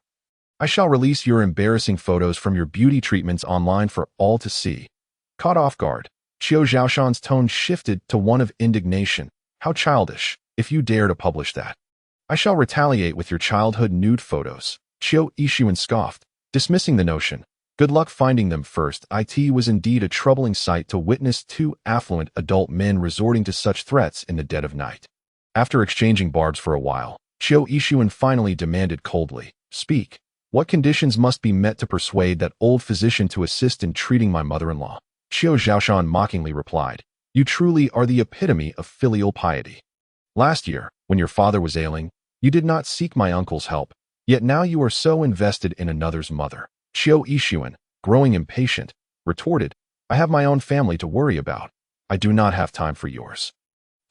I shall release your embarrassing photos from your beauty treatments online for all to see. Caught off guard, Qiu Zhaoshan's tone shifted to one of indignation. How childish, if you dare to publish that. I shall retaliate with your childhood nude photos. Qiu Yixuan scoffed, dismissing the notion. Good luck finding them first. It was indeed a troubling sight to witness two affluent adult men resorting to such threats in the dead of night. After exchanging barbs for a while, Qiu Yixuan finally demanded coldly, Speak. What conditions must be met to persuade that old physician to assist in treating my mother-in-law? Qiu Zhaoshan mockingly replied, You truly are the epitome of filial piety. Last year, when your father was ailing, you did not seek my uncle's help, yet now you are so invested in another's mother. Qiu Yixuan, growing impatient, retorted, I have my own family to worry about. I do not have time for yours.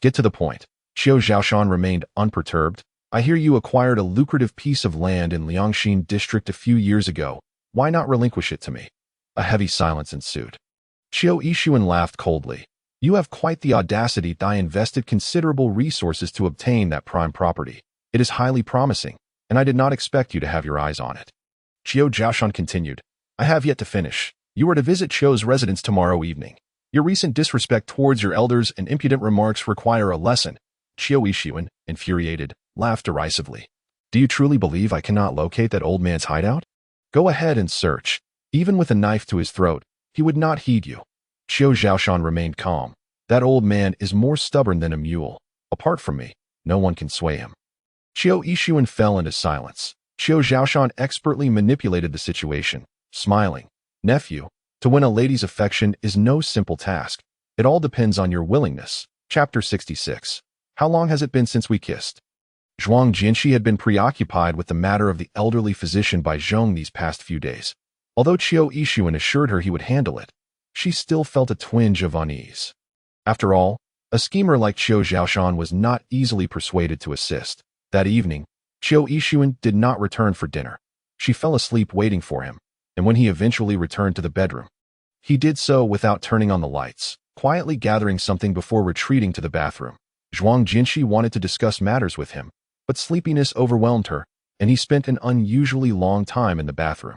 Get to the point. Qiu Zhaoshan remained unperturbed. I hear you acquired a lucrative piece of land in Liangxin district a few years ago. Why not relinquish it to me? A heavy silence ensued. Qiu Yixuan laughed coldly. You have quite the audacity. I invested considerable resources to obtain that prime property. It is highly promising, and I did not expect you to have your eyes on it. Qiu Zhaoshan continued, I have yet to finish. You are to visit Qiu's residence tomorrow evening. Your recent disrespect towards your elders and impudent remarks require a lesson. Qiu Yixuan, infuriated, laughed derisively. Do you truly believe I cannot locate that old man's hideout? Go ahead and search. Even with a knife to his throat, he would not heed you. Qiu Zhaoshan remained calm. That old man is more stubborn than a mule. Apart from me, no one can sway him. Qiu Yixuan fell into silence. Qiu Zhaoshan expertly manipulated the situation, smiling. Nephew, to win a lady's affection is no simple task. It all depends on your willingness. Chapter 66. How long has it been since we kissed? Zhuang Jinshi had been preoccupied with the matter of the elderly physician by Zhong these past few days. Although Qiu Yixuan assured her he would handle it, she still felt a twinge of unease. After all, a schemer like Qiu Zhaoshan was not easily persuaded to assist. That evening, Qiu Yixuan did not return for dinner. She fell asleep waiting for him, and when he eventually returned to the bedroom, he did so without turning on the lights, quietly gathering something before retreating to the bathroom. Zhuang Jinshi wanted to discuss matters with him, but sleepiness overwhelmed her, and he spent an unusually long time in the bathroom.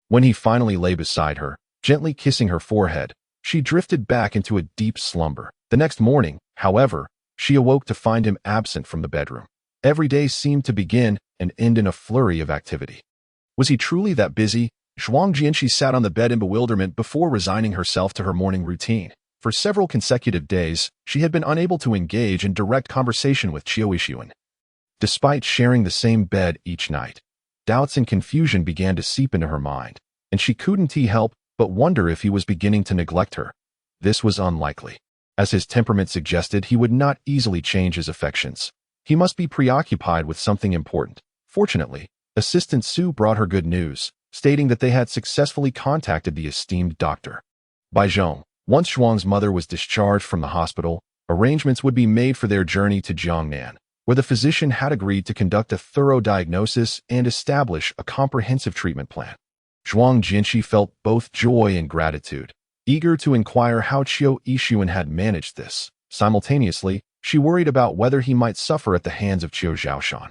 When he finally lay beside her, gently kissing her forehead, she drifted back into a deep slumber. The next morning, however, she awoke to find him absent from the bedroom. Every day seemed to begin and end in a flurry of activity. Was he truly that busy? Zhuang Jinshi sat on the bed in bewilderment before resigning herself to her morning routine. For several consecutive days, she had been unable to engage in direct conversation with Qiu Yixuan. Despite sharing the same bed each night, doubts and confusion began to seep into her mind, and she couldn't help but wonder if he was beginning to neglect her. This was unlikely. As his temperament suggested, he would not easily change his affections. He must be preoccupied with something important. Fortunately, Assistant Su brought her good news, stating that they had successfully contacted the esteemed Dr. Bai Zhong. Once Zhuang's mother was discharged from the hospital, arrangements would be made for their journey to Jiangnan, where the physician had agreed to conduct a thorough diagnosis and establish a comprehensive treatment plan. Zhuang Jinshi felt both joy and gratitude, eager to inquire how Qiu Yixuan had managed this. Simultaneously, she worried about whether he might suffer at the hands of Qiu Zhaoshan.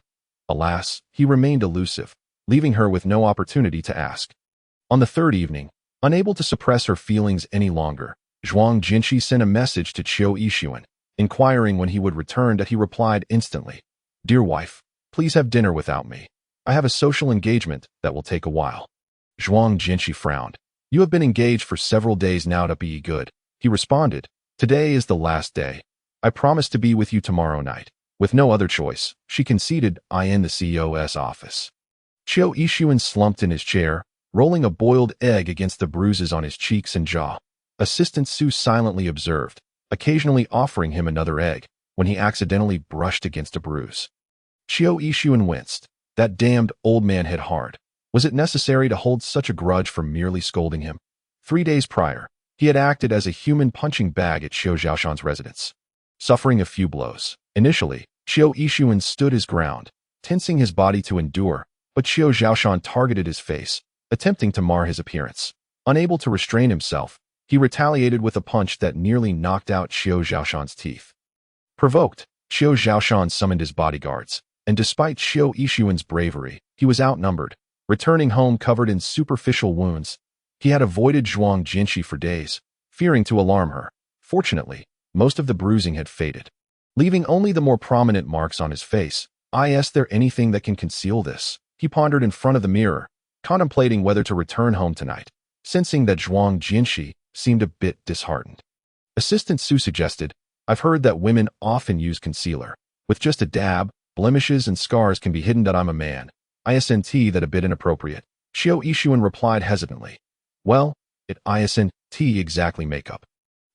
Alas, he remained elusive, leaving her with no opportunity to ask. On the third evening, unable to suppress her feelings any longer, Zhuang Jinshi sent a message to Qiu Yixuan, inquiring when he would return. That he replied instantly, "Dear wife, please have dinner without me. I have a social engagement that will take a while." Zhuang Jinshi frowned. "You have been engaged for several days now to be good," he responded. "Today is the last day. I promise to be with you tomorrow night." With no other choice, she conceded, in the CEO's office. Qiu Yixuan slumped in his chair, rolling a boiled egg against the bruises on his cheeks and jaw. Assistant Su silently observed, occasionally offering him another egg when he accidentally brushed against a bruise. Qiu Yixuan winced. That damned old man hit hard. Was it necessary to hold such a grudge for merely scolding him? 3 days prior, he had acted as a human punching bag at Qiu Zhaoshan's residence, suffering a few blows. Initially, Qiu Yixuan stood his ground, tensing his body to endure, but Qiu Zhaoshan targeted his face, attempting to mar his appearance. Unable to restrain himself, he retaliated with a punch that nearly knocked out Qiu Zhaoshan's teeth. Provoked, Qiu Zhaoshan summoned his bodyguards, and despite Qiu Yixuan's bravery, he was outnumbered. Returning home covered in superficial wounds, he had avoided Zhuang Jinshi for days, fearing to alarm her. Fortunately, most of the bruising had faded, leaving only the more prominent marks on his face. Is there anything that can conceal this? He pondered in front of the mirror, contemplating whether to return home tonight, sensing that Zhuang Jinshi seemed a bit disheartened. Assistant Su suggested, "I've heard that women often use concealer. With just a dab, blemishes and scars can be hidden. That I'm a man. Isn't that a bit inappropriate?" Qiu Yixuan replied hesitantly, "Well, it isn't exactly makeup."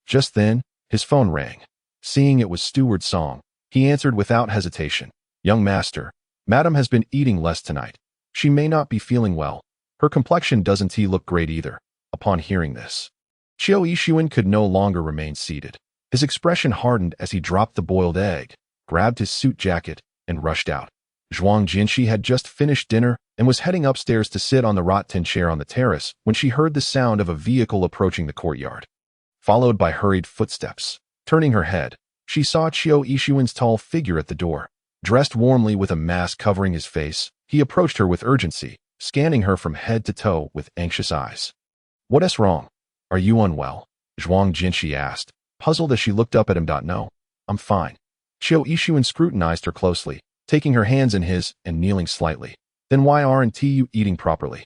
Just then, his phone rang. Seeing it was Steward Song, he answered without hesitation. "Young master, madam has been eating less tonight. She may not be feeling well. Her complexion doesn't look great either." Upon hearing this, Qiu Yixuan could no longer remain seated. His expression hardened as he dropped the boiled egg, grabbed his suit jacket, and rushed out. Zhuang Jinshi had just finished dinner and was heading upstairs to sit on the rattan chair on the terrace when she heard the sound of a vehicle approaching the courtyard, followed by hurried footsteps. Turning her head, she saw Qiu Yixuan's tall figure at the door. Dressed warmly with a mask covering his face, he approached her with urgency, scanning her from head to toe with anxious eyes. "What's wrong? Are you unwell?" Zhuang Jinshi asked, puzzled as she looked up at him. "No, I'm fine." Qiu Yixuan scrutinized her closely, taking her hands in his and kneeling slightly. "Then why aren't you eating properly?"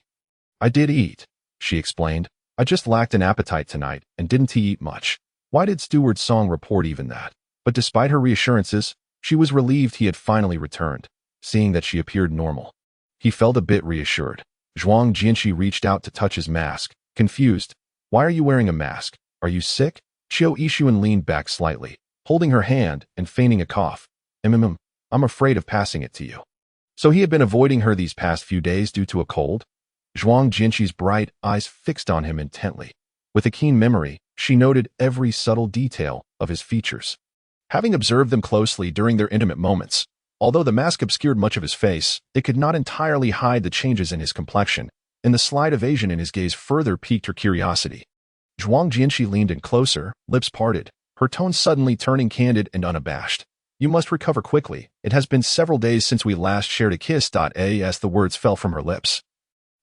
"I did eat," she explained. "I just lacked an appetite tonight and didn't eat much." Why did Steward Song report even that? But despite her reassurances, she was relieved he had finally returned, seeing that she appeared normal. He felt a bit reassured. Zhuang Jinshi reached out to touch his mask, confused. "Why are you wearing a mask? Are you sick?" Qiu Yixuan leaned back slightly, holding her hand and feigning a cough. I'm afraid of passing it to you. So he had been avoiding her these past few days due to a cold? Zhuang Jinqi's bright eyes fixed on him intently. With a keen memory, she noted every subtle detail of his features. Having observed them closely during their intimate moments, although the mask obscured much of his face, it could not entirely hide the changes in his complexion, and the slight evasion in his gaze further piqued her curiosity. Zhuang Jinqi leaned in closer, lips parted, her tone suddenly turning candid and unabashed. You must recover quickly. It has been several days since we last shared a kiss. As the words fell from her lips,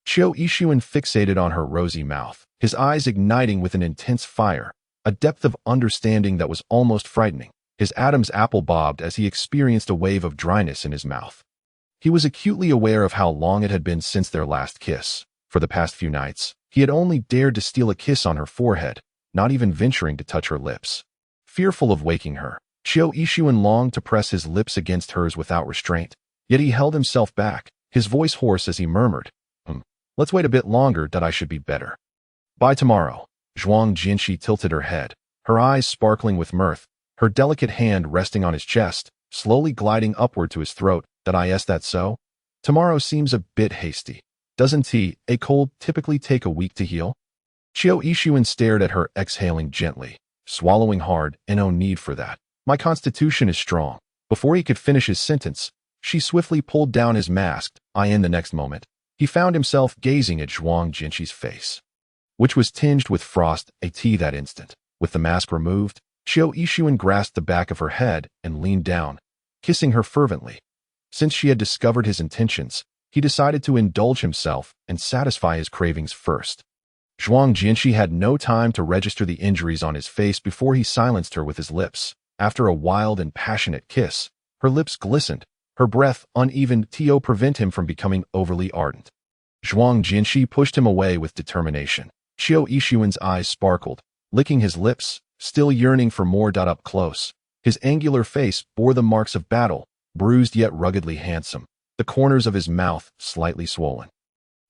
Qiu Yixuan fixated on her rosy mouth, his eyes igniting with an intense fire, a depth of understanding that was almost frightening. His Adam's apple bobbed as he experienced a wave of dryness in his mouth. He was acutely aware of how long it had been since their last kiss. For the past few nights, he had only dared to steal a kiss on her forehead, not even venturing to touch her lips. Fearful of waking her, Qiu Yixuan longed to press his lips against hers without restraint, yet he held himself back, his voice hoarse as he murmured, let's wait a bit longer. I should be better by tomorrow. Zhuang Jinqi tilted her head, her eyes sparkling with mirth, her delicate hand resting on his chest, slowly gliding upward to his throat. That so? Tomorrow seems a bit hasty. Doesn't a cold typically take a week to heal? Qiu Yixuan stared at her, exhaling gently, swallowing hard, and no need for that. My constitution is strong. Before he could finish his sentence, she swiftly pulled down his mask. In the next moment, he found himself gazing at Zhuang Jinqi's face, which was tinged with frost. That instant, with the mask removed, Qiu Yixuan grasped the back of her head and leaned down, kissing her fervently. Since she had discovered his intentions, he decided to indulge himself and satisfy his cravings first. Zhuang Jinqi had no time to register the injuries on his face before he silenced her with his lips. After a wild and passionate kiss, her lips glistened, her breath uneven to prevent him from becoming overly ardent. Zhuang Jinqi pushed him away with determination. Qiu Yixuan's eyes sparkled, licking his lips, still yearning for more. Up close, his angular face bore the marks of battle, bruised yet ruggedly handsome, the corners of his mouth slightly swollen.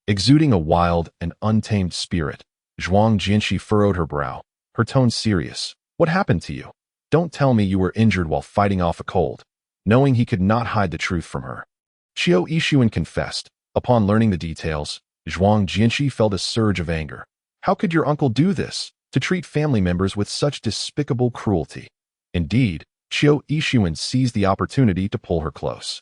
Exuding a wild and untamed spirit, Zhuang Jinqi furrowed her brow, her tone serious. What happened to you? Don't tell me you were injured while fighting off a cold. Knowing he could not hide the truth from her, Qiu Yixuan confessed. Upon learning the details, Zhuang Jinqi felt a surge of anger. How could your uncle do this, to treat family members with such despicable cruelty? Indeed, Qiu Yixuan seized the opportunity to pull her close,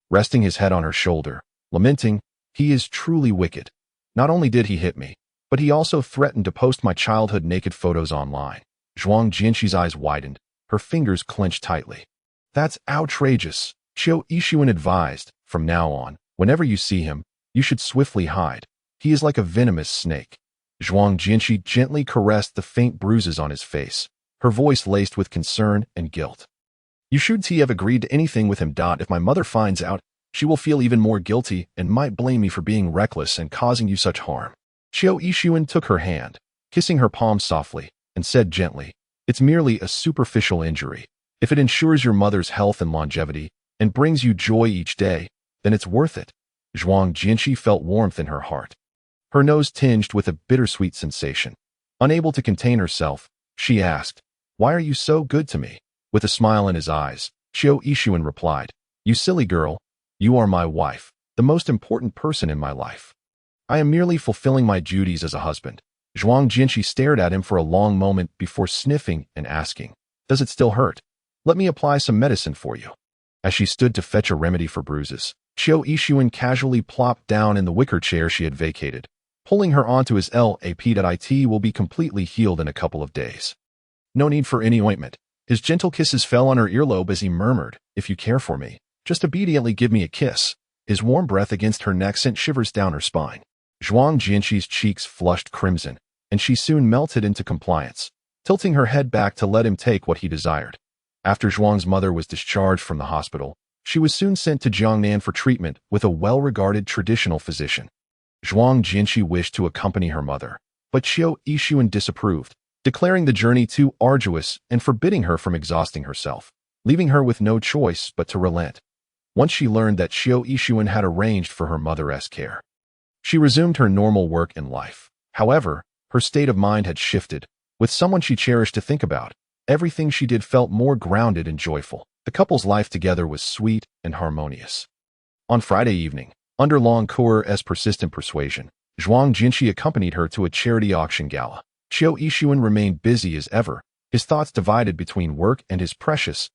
resting his head on her shoulder, lamenting, he is truly wicked. Not only did he hit me, but he also threatened to post my childhood naked photos online. Zhuang Jinqi's eyes widened, her fingers clenched tightly. That's outrageous, Qiu Yixuan advised. From now on, whenever you see him, you should swiftly hide. He is like a venomous snake. Zhuang Jinqi gently caressed the faint bruises on his face, her voice laced with concern and guilt. You should have agreed to anything with him. If my mother finds out, she will feel even more guilty and might blame me for being reckless and causing you such harm. Qiu Yixuan took her hand, kissing her palm softly, and said gently, it's merely a superficial injury. If it ensures your mother's health and longevity, and brings you joy each day, then it's worth it. Zhuang Jinqi felt warmth in her heart, her nose tinged with a bittersweet sensation. Unable to contain herself, she asked, why are you so good to me? With a smile in his eyes, Qiu Yixuan replied, you silly girl, you are my wife, the most important person in my life. I am merely fulfilling my duties as a husband. Zhuang Jinqi stared at him for a long moment before sniffing and asking, does it still hurt? Let me apply some medicine for you. As she stood to fetch a remedy for bruises, Qiu Yixuan casually plopped down in the wicker chair she had vacated, pulling her onto his lap. It will be completely healed in a couple of days. No need for any ointment. His gentle kisses fell on her earlobe as he murmured, if you care for me, just obediently give me a kiss. His warm breath against her neck sent shivers down her spine. Zhuang Jinqi's cheeks flushed crimson, and she soon melted into compliance, tilting her head back to let him take what he desired. After Zhuang's mother was discharged from the hospital, she was soon sent to Jiangnan for treatment with a well-regarded traditional physician. Zhuang Jinqi wished to accompany her mother, but Qiu Yixuan disapproved, declaring the journey too arduous and forbidding her from exhausting herself, leaving her with no choice but to relent. Once she learned that Qiu Yixuan had arranged for her mother's care, she resumed her normal work and life. However, her state of mind had shifted. With someone she cherished to think about, everything she did felt more grounded and joyful. The couple's life together was sweet and harmonious. On Friday evening, under Long Cour's persistent persuasion, Zhuang Jinshi accompanied her to a charity auction gala. Qiu Yixuan remained busy as ever, his thoughts divided between work and his precious.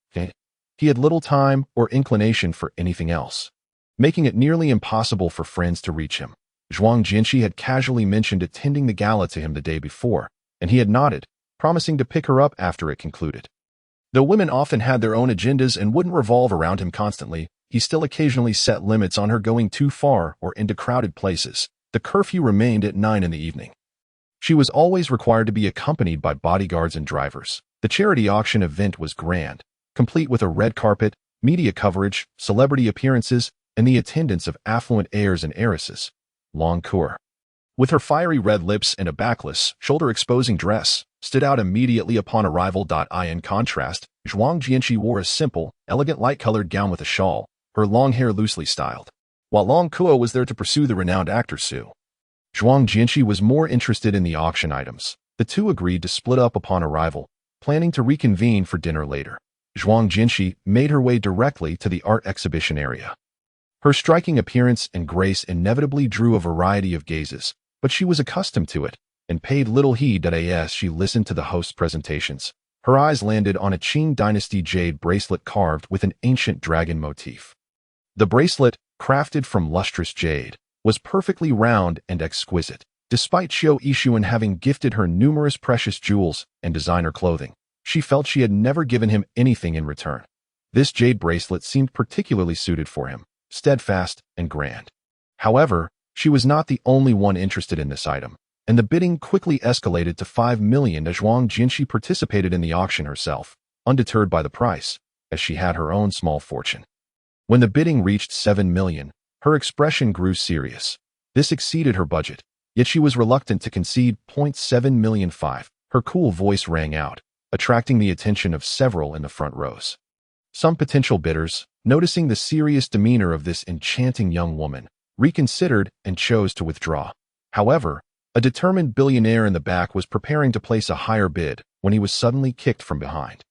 He had little time or inclination for anything else, making it nearly impossible for friends to reach him. Zhuang Jinshi had casually mentioned attending the gala to him the day before, and he had nodded, promising to pick her up after it concluded. Though women often had their own agendas and wouldn't revolve around him constantly, he still occasionally set limits on her going too far or into crowded places. The curfew remained at 9 in the evening. She was always required to be accompanied by bodyguards and drivers. The charity auction event was grand, complete with a red carpet, media coverage, celebrity appearances, and the attendance of affluent heirs and heiresses. Long Cour, with her fiery red lips and a backless, shoulder-exposing dress, stood out immediately upon arrival. In contrast, Zhuang Jinshi wore a simple, elegant light-colored gown with a shawl, her long hair loosely styled. While Long Cour was there to pursue the renowned actor Su, Zhuang Jinshi was more interested in the auction items. The two agreed to split up upon arrival, planning to reconvene for dinner later. Zhuang Jinshi made her way directly to the art exhibition area. Her striking appearance and grace inevitably drew a variety of gazes, but she was accustomed to it and paid little heed as she listened to the host's presentations. Her eyes landed on a Qing dynasty jade bracelet carved with an ancient dragon motif. The bracelet, crafted from lustrous jade, was perfectly round and exquisite. Despite Qiu Yixuan having gifted her numerous precious jewels and designer clothing, she felt she had never given him anything in return. This jade bracelet seemed particularly suited for him, steadfast and grand. However, she was not the only one interested in this item, and the bidding quickly escalated to 5 million as Zhuang Jinshi participated in the auction herself, undeterred by the price, as she had her own small fortune. When the bidding reached 7 million, her expression grew serious. This exceeded her budget, yet she was reluctant to concede. 7 million. Her cool voice rang out, attracting the attention of several in the front rows. Some potential bidders, noticing the serious demeanor of this enchanting young woman, reconsidered and chose to withdraw. However, a determined billionaire in the back was preparing to place a higher bid when he was suddenly kicked from behind.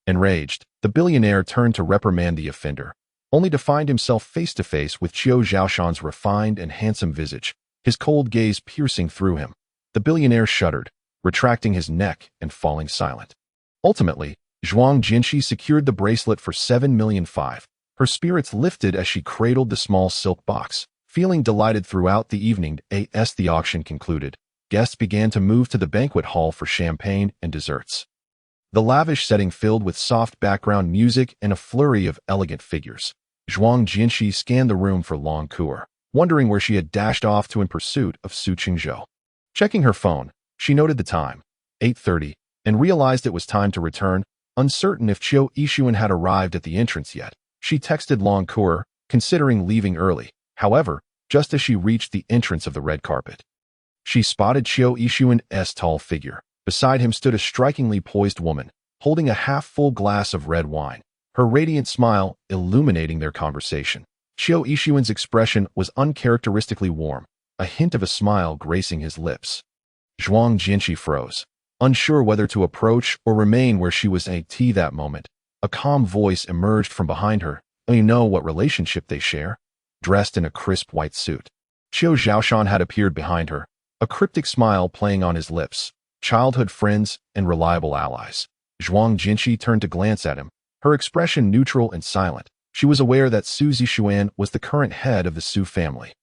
Enraged, the billionaire turned to reprimand the offender, only to find himself face-to-face with Qiu Zhaoshan's refined and handsome visage, his cold gaze piercing through him. The billionaire shuddered, retracting his neck and falling silent. Ultimately, Zhuang Jinshi secured the bracelet for 7 million. Her spirits lifted as she cradled the small silk box, feeling delighted throughout the evening. As the auction concluded, guests began to move to the banquet hall for champagne and desserts. The lavish setting filled with soft background music and a flurry of elegant figures. Zhuang Jinshi scanned the room for Long Cour, wondering where she had dashed off to in pursuit of Su Qingzhou. Checking her phone, she noted the time, 8:30, and realized it was time to return. Uncertain if Qiu Yixuan had arrived at the entrance yet, she texted Long Cour, considering leaving early. However, just as she reached the entrance of the red carpet, she spotted Qiu Yixuan's tall figure. Beside him stood a strikingly poised woman, holding a half-full glass of red wine, her radiant smile illuminating their conversation. Qiu Yixuan's expression was uncharacteristically warm, a hint of a smile gracing his lips. Zhuang Jinshi froze, unsure whether to approach or remain where she was at that moment. A calm voice emerged from behind her. You know what relationship they share? Dressed in a crisp white suit, Qiu Zhaoshan had appeared behind her, a cryptic smile playing on his lips. Childhood friends and reliable allies. Zhuang Jinshi turned to glance at him, her expression neutral and silent. She was aware that Su Zixuan was the current head of the Su family,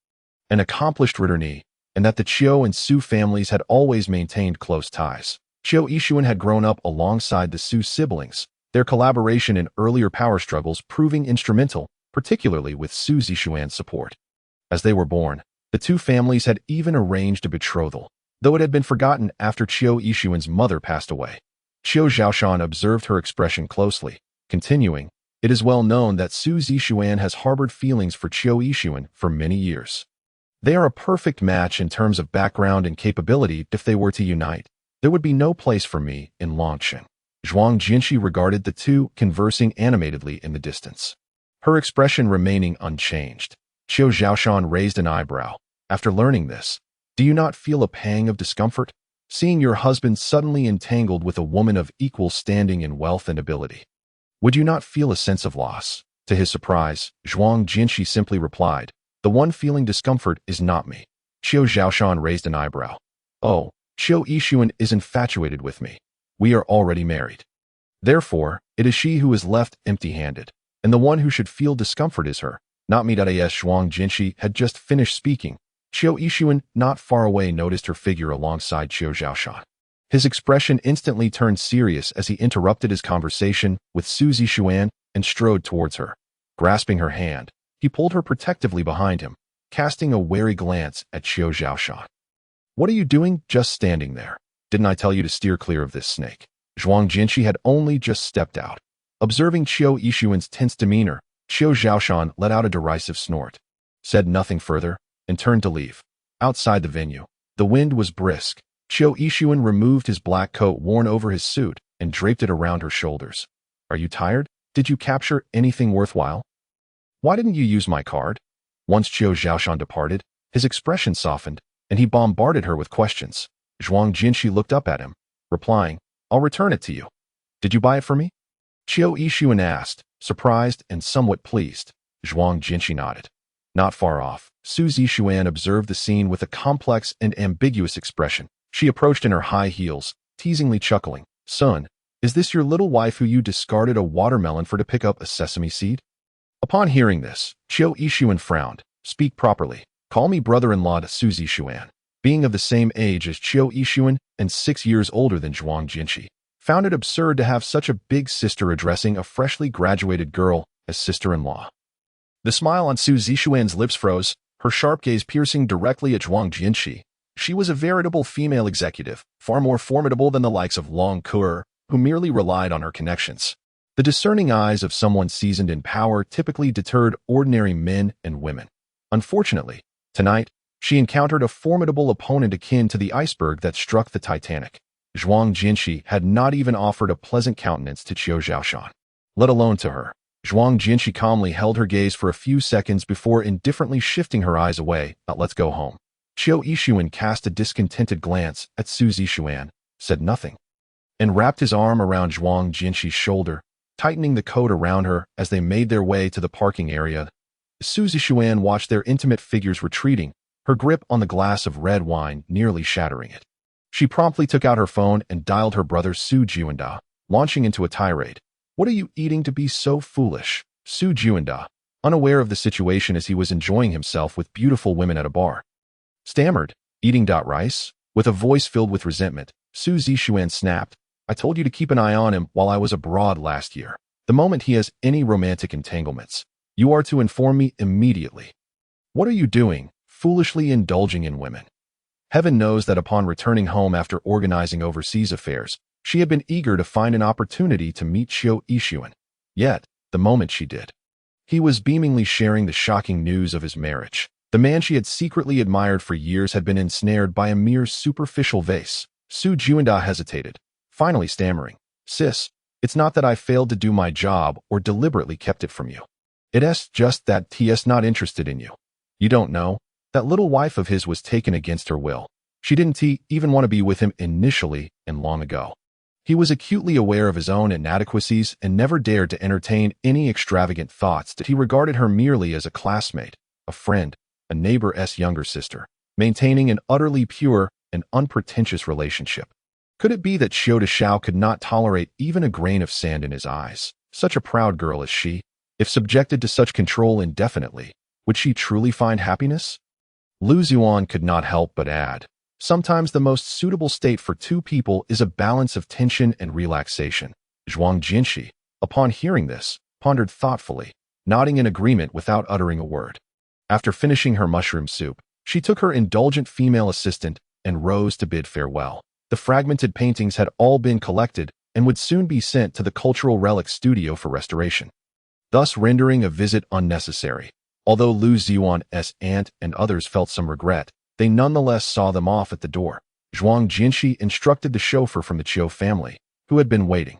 an accomplished attorney, and that the Qiu and Su families had always maintained close ties. Qiu Yixuan had grown up alongside the Su siblings, their collaboration in earlier power struggles proving instrumental, particularly with Su Zixuan's support. As they were born, the two families had even arranged a betrothal, though it had been forgotten after Qiu Yixuan's mother passed away. Qiu Zhaoshan observed her expression closely, continuing, "It is well known that Su Zixuan has harbored feelings for Qiu Yixuan for many years. They are a perfect match in terms of background and capability. If they were to unite, there would be no place for me in Longqing." Zhuang Jinshi regarded the two conversing animatedly in the distance, her expression remaining unchanged. Qiu Zhaoshan raised an eyebrow. After learning this, do you not feel a pang of discomfort, seeing your husband suddenly entangled with a woman of equal standing in wealth and ability? Would you not feel a sense of loss? To his surprise, Zhuang Jinshi simply replied, the one feeling discomfort is not me. Qiu Zhaoshan raised an eyebrow. Oh, Qiu Yixuan is infatuated with me. We are already married. Therefore, it is she who is left empty-handed, and the one who should feel discomfort is her, not me. As Zhuang Jinshi had just finished speaking, Qiu Yixuan, not far away, noticed her figure alongside Qiu Zhaoshan. His expression instantly turned serious as he interrupted his conversation with Su Zixuan and strode towards her. Grasping her hand, he pulled her protectively behind him, casting a wary glance at Qiu Zhaoshan. What are you doing just standing there? Didn't I tell you to steer clear of this snake? Zhuang Jinshi had only just stepped out. Observing Qiu Yixuan's tense demeanor, Qiu Zhaoshan let out a derisive snort, said nothing further, and turned to leave. Outside the venue, the wind was brisk. Qiu Yixuan removed his black coat worn over his suit and draped it around her shoulders. Are you tired? Did you capture anything worthwhile? Why didn't you use my card? Once Qiu Zhaoshan departed, his expression softened, and he bombarded her with questions. Zhuang Jinshi looked up at him, replying, I'll return it to you. Did you buy it for me? Qiu Yixuan asked, surprised and somewhat pleased. Zhuang Jinshi nodded. Not far off, Su Zixuan observed the scene with a complex and ambiguous expression. She approached in her high heels, teasingly chuckling. Son, is this your little wife who you discarded a watermelon for to pick up a sesame seed? Upon hearing this, Qiu Yixuan frowned. Speak properly. Call me brother-in-law to Su Zixuan. Being of the same age as Qiu Yixuan and 6 years older than Zhuang Jinshi, found it absurd to have such a big sister addressing a freshly graduated girl as sister-in-law. The smile on Su Zixuan's lips froze, her sharp gaze piercing directly at Zhuang Jinshi. She was a veritable female executive, far more formidable than the likes of Long Kur, who merely relied on her connections. The discerning eyes of someone seasoned in power typically deterred ordinary men and women. Unfortunately, tonight, she encountered a formidable opponent akin to the iceberg that struck the Titanic. Zhuang Jinshi had not even offered a pleasant countenance to Qiu Zhaoshan, let alone to her. Zhuang Jinshi calmly held her gaze for a few seconds before indifferently shifting her eyes away. Let's go home. Qiu Yixuan cast a discontented glance at Su Zixuan, said nothing, and wrapped his arm around Zhuang Jinshi's shoulder, tightening the coat around her as they made their way to the parking area. Su Zixuan watched their intimate figures retreating, her grip on the glass of red wine nearly shattering it. She promptly took out her phone and dialed her brother Su Juanda, launching into a tirade. What are you eating to be so foolish? Su Juanda, unaware of the situation as he was enjoying himself with beautiful women at a bar, stammered, eating rice? With a voice filled with resentment, Su Zixuan snapped, I told you to keep an eye on him while I was abroad last year. The moment he has any romantic entanglements, you are to inform me immediately. What are you doing, foolishly indulging in women? Heaven knows that upon returning home after organizing overseas affairs, she had been eager to find an opportunity to meet Qiu Yixuan. Yet, the moment she did, he was beamingly sharing the shocking news of his marriage. The man she had secretly admired for years had been ensnared by a mere superficial vase. Su Juanda hesitated, finally stammering, Sis, it's not that I failed to do my job or deliberately kept it from you. It's just that T's not interested in you. You don't know, that little wife of his was taken against her will. She didn't even want to be with him initially and long ago. He was acutely aware of his own inadequacies and never dared to entertain any extravagant thoughts that he regarded her merely as a classmate, a friend, a neighbor's younger sister, maintaining an utterly pure and unpretentious relationship. Could it be that Xiu Deshao could not tolerate even a grain of sand in his eyes? Such a proud girl as she, if subjected to such control indefinitely, would she truly find happiness? Lu Zuan could not help but add, sometimes the most suitable state for two people is a balance of tension and relaxation. Zhuang Jinshi, upon hearing this, pondered thoughtfully, nodding in agreement without uttering a word. After finishing her mushroom soup, she took her indulgent female assistant and rose to bid farewell. The fragmented paintings had all been collected and would soon be sent to the Cultural Relics Studio for restoration, thus rendering a visit unnecessary. Although Lu Zuan's aunt and others felt some regret, they nonetheless saw them off at the door. Zhuang Jinshi instructed the chauffeur from the Qiu family, who had been waiting,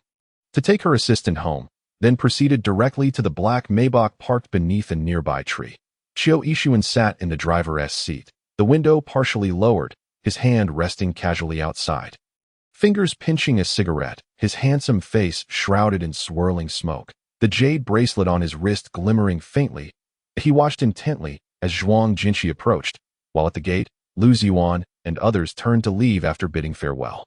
to take her assistant home, then proceeded directly to the black Maybach parked beneath a nearby tree. Qiu Yixuan sat in the driver's seat, the window partially lowered, his hand resting casually outside. fingers pinching a cigarette, his handsome face shrouded in swirling smoke, the jade bracelet on his wrist glimmering faintly. He watched intently as Zhuang Jinshi approached, while at the gate, Lu Ziyuan and others turned to leave after bidding farewell.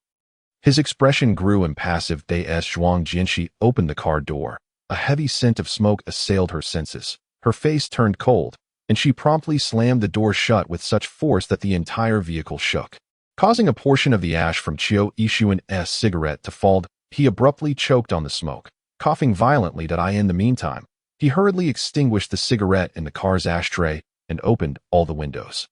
His expression grew impassive as Zhuang Jinshi opened the car door. A heavy scent of smoke assailed her senses. Her face turned cold, and she promptly slammed the door shut with such force that the entire vehicle shook, causing a portion of the ash from Qiu Yixuan's cigarette to fall. He abruptly choked on the smoke, coughing violently. In the meantime, he hurriedly extinguished the cigarette in the car's ashtray and opened all the windows,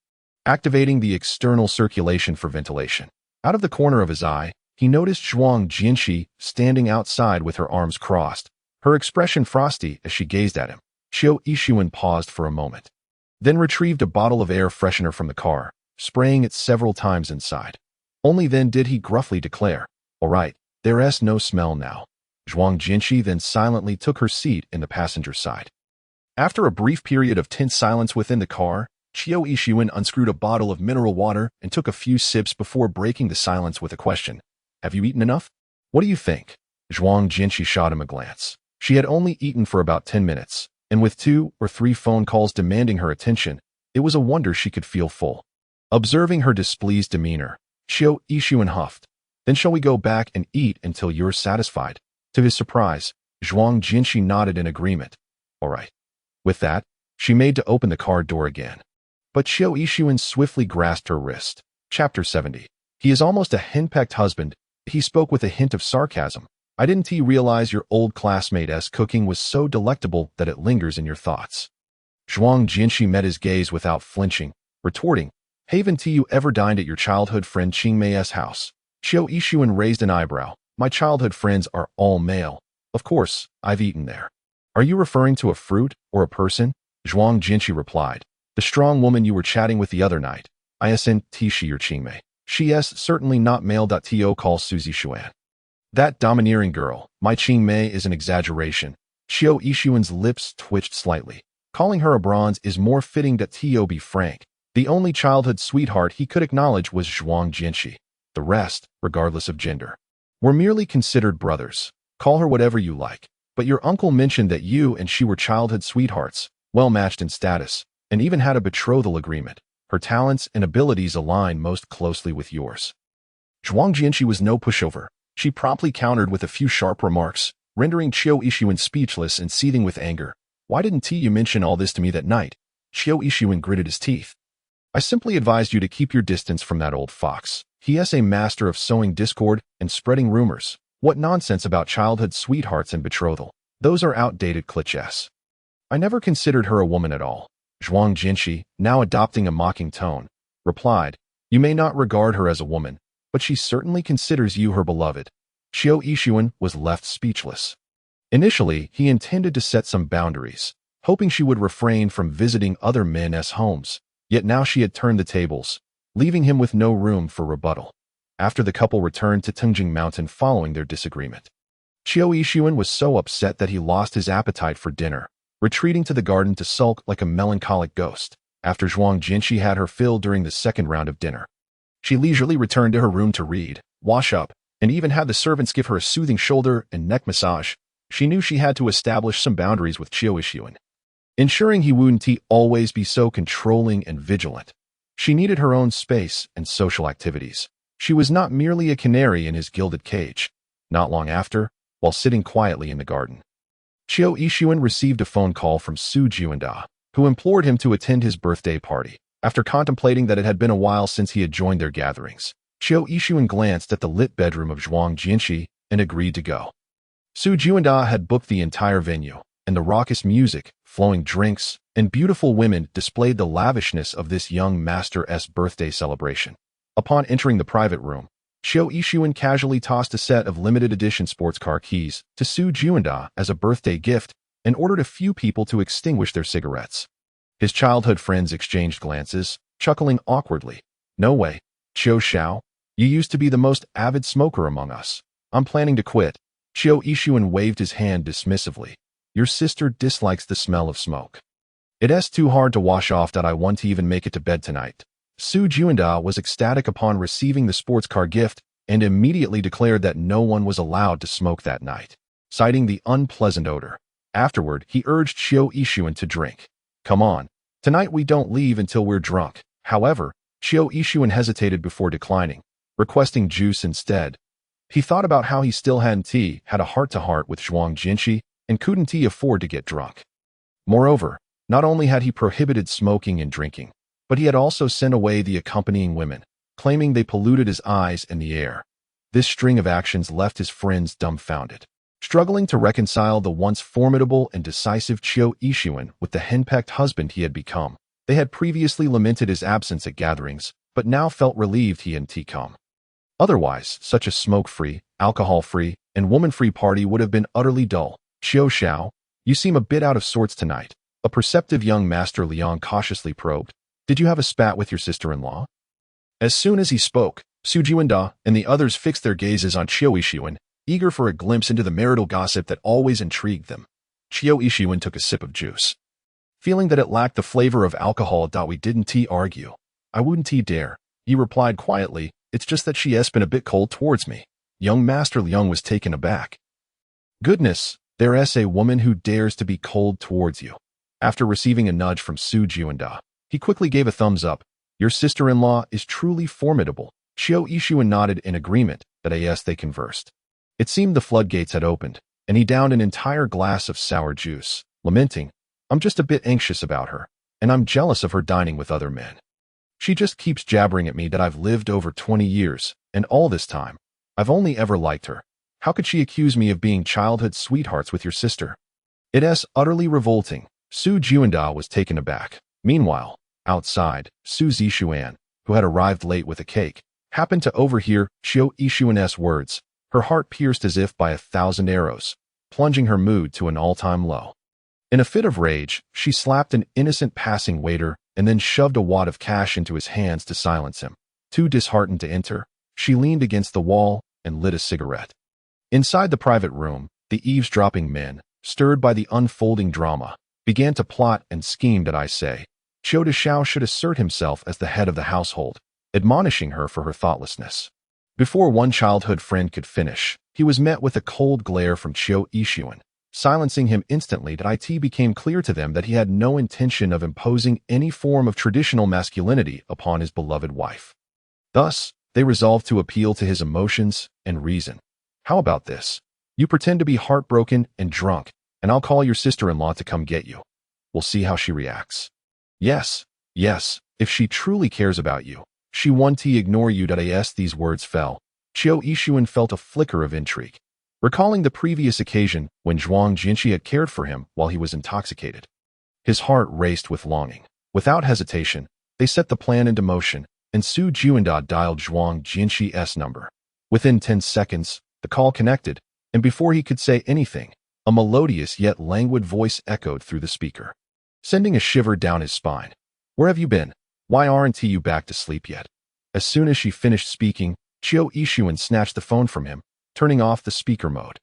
activating the external circulation for ventilation. Out of the corner of his eye, he noticed Zhuang Jinshi standing outside with her arms crossed, her expression frosty as she gazed at him. Qiu Yixuan paused for a moment, then retrieved a bottle of air freshener from the car, spraying it several times inside. Only then did he gruffly declare, "All right, there's no smell now." Zhuang Jinshi then silently took her seat in the passenger side. After a brief period of tense silence within the car, Qiu Yixuan unscrewed a bottle of mineral water and took a few sips before breaking the silence with a question. "Have you eaten enough? What do you think?" Zhuang Jinshi shot him a glance. She had only eaten for about 10 minutes, and with 2 or 3 phone calls demanding her attention, it was a wonder she could feel full. Observing her displeased demeanor, Qiu Yixuan huffed. "Then shall we go back and eat until you're satisfied?" To his surprise, Zhuang Jinshi nodded in agreement. "All right." With that, she made to open the car door again. But Qiu Yixuan swiftly grasped her wrist. Chapter 70. He is almost a henpecked husband. He spoke with a hint of sarcasm. "I didn't realize your old classmate's cooking was so delectable that it lingers in your thoughts." Zhuang Jinshi met his gaze without flinching, retorting, "Haven't you ever dined at your childhood friend Qingmei's house?" Qiu Yixuan raised an eyebrow. "My childhood friends are all male. Of course, I've eaten there." "Are you referring to a fruit or a person?" Zhuang Jinshi replied. "The strong woman you were chatting with the other night. Isn't she your Qingmei? She's certainly not male. To call Suzy Xuan that domineering girl, my Qingmei, is an exaggeration." Qiu Yixuan's lips twitched slightly. Calling her a bronze is more fitting. To be frank, the only childhood sweetheart he could acknowledge was Zhuang Jinshi. The rest, regardless of gender, were merely considered brothers. Call her whatever you like. But your uncle mentioned that you and she were childhood sweethearts, well matched in status, and even had a betrothal agreement. Her talents and abilities align most closely with yours. Zhuang Jinshi was no pushover. She promptly countered with a few sharp remarks, rendering Qiu Yixuan speechless and seething with anger. "Why didn't you mention all this to me that night?" Qiu Yixuan gritted his teeth. "I simply advised you to keep your distance from that old fox. He is a master of sowing discord and spreading rumors. What nonsense about childhood sweethearts and betrothal. Those are outdated clichés. I never considered her a woman at all." Zhuang Jinshi, now adopting a mocking tone, replied, "You may not regard her as a woman, but she certainly considers you her beloved." Qiu Yixuan was left speechless. Initially, he intended to set some boundaries, hoping she would refrain from visiting other men's homes, yet now she had turned the tables, leaving him with no room for rebuttal. After the couple returned to Tungjing Mountain following their disagreement, Qiu Yixuan was so upset that he lost his appetite for dinner, retreating to the garden to sulk like a melancholic ghost. After Zhuang Jinshi had her fill during the second round of dinner, she leisurely returned to her room to read, wash up, and even have the servants give her a soothing shoulder and neck massage. She knew she had to establish some boundaries with Qiu Yixuan, ensuring he wouldn't always be so controlling and vigilant. She needed her own space and social activities. She was not merely a canary in his gilded cage. Not long after, while sitting quietly in the garden, Qiu Yixuan received a phone call from Su Jianda, who implored him to attend his birthday party. After contemplating that it had been a while since he had joined their gatherings, Qiu Yixuan glanced at the lit bedroom of Zhuang Jinshi and agreed to go. Su Jianda had booked the entire venue, and the raucous music, flowing drinks, and beautiful women displayed the lavishness of this young master's birthday celebration. Upon entering the private room, Qiu Yixuan casually tossed a set of limited edition sports car keys to Su Jianda as a birthday gift and ordered a few people to extinguish their cigarettes. His childhood friends exchanged glances, chuckling awkwardly. "No way, Qiu Xiao. You used to be the most avid smoker among us. I'm planning to quit." Qiu Yixuan waved his hand dismissively. "Your sister dislikes the smell of smoke. It's too hard to wash off that I want to even make it to bed tonight." Su Jianda was ecstatic upon receiving the sports car gift and immediately declared that no one was allowed to smoke that night, citing the unpleasant odor. Afterward, he urged Xiao Yixuan to drink. Come on, tonight we don't leave until we're drunk. However, Xiao Yixuan hesitated before declining, requesting juice instead. He thought about how he still hadn't had a heart-to-heart with Zhuang Jinshi and couldn't he afford to get drunk. Moreover, not only had he prohibited smoking and drinking, but he had also sent away the accompanying women, claiming they polluted his eyes and the air. This string of actions left his friends dumbfounded, struggling to reconcile the once formidable and decisive Qiu Yixuan with the henpecked husband he had become. They had previously lamented his absence at gatherings, but now felt relieved he hadn't come. Otherwise, such a smoke-free, alcohol-free, and woman-free party would have been utterly dull. Qiu Xiao, you seem a bit out of sorts tonight, a perceptive young Master Liang cautiously probed. Did you have a spat with your sister-in-law? As soon as he spoke, Su Jiwanda and the others fixed their gazes on Qiu Yixuan, eager for a glimpse into the marital gossip that always intrigued them. Qiu Yixuan took a sip of juice. Feeling that it lacked the flavor of alcohol, we didn't argue. I wouldn't dare. He replied quietly, it's just that she has been a bit cold towards me. Young Master Liang was taken aback. Goodness, there's a woman who dares to be cold towards you. After receiving a nudge from Su Jiwanda, he quickly gave a thumbs up. Your sister-in-law is truly formidable. Qiu Yixuan nodded in agreement that yes, they conversed. It seemed the floodgates had opened, and he downed an entire glass of sour juice, lamenting, I'm just a bit anxious about her, and I'm jealous of her dining with other men. She just keeps jabbering at me that I've lived over 20 years, and all this time, I've only ever liked her. How could she accuse me of being childhood sweethearts with your sister? It's utterly revolting. Su Jiwanda was taken aback. Meanwhile, outside, Su Zixuan, who had arrived late with a cake, happened to overhear Qiu Yixuan's words, her heart pierced as if by 1,000 arrows, plunging her mood to an all-time low. In a fit of rage, she slapped an innocent passing waiter and then shoved a wad of cash into his hands to silence him. Too disheartened to enter, she leaned against the wall and lit a cigarette. Inside the private room, the eavesdropping men, stirred by the unfolding drama, began to plot and scheme that Qiu Deshao should assert himself as the head of the household, admonishing her for her thoughtlessness. Before one childhood friend could finish, he was met with a cold glare from Qiu Yixuan. Silencing him instantly, it became clear to them that he had no intention of imposing any form of traditional masculinity upon his beloved wife. Thus, they resolved to appeal to his emotions and reason. How about this? You pretend to be heartbroken and drunk, and I'll call your sister-in-law to come get you. We'll see how she reacts. Yes, if she truly cares about you, she won't ignore you. As these words fell, Qiu Yixuan felt a flicker of intrigue, recalling the previous occasion when Zhuang Jinshi had cared for him while he was intoxicated. His heart raced with longing. Without hesitation, they set the plan into motion, and Su Jiwanda dialed Zhuang Jinshi's number. Within 10 seconds, the call connected, and before he could say anything, a melodious yet languid voice echoed through the speaker, sending a shiver down his spine. Where have you been? Why aren't you back to sleep yet? As soon as she finished speaking, Qiu Yixuan snatched the phone from him, turning off the speaker mode.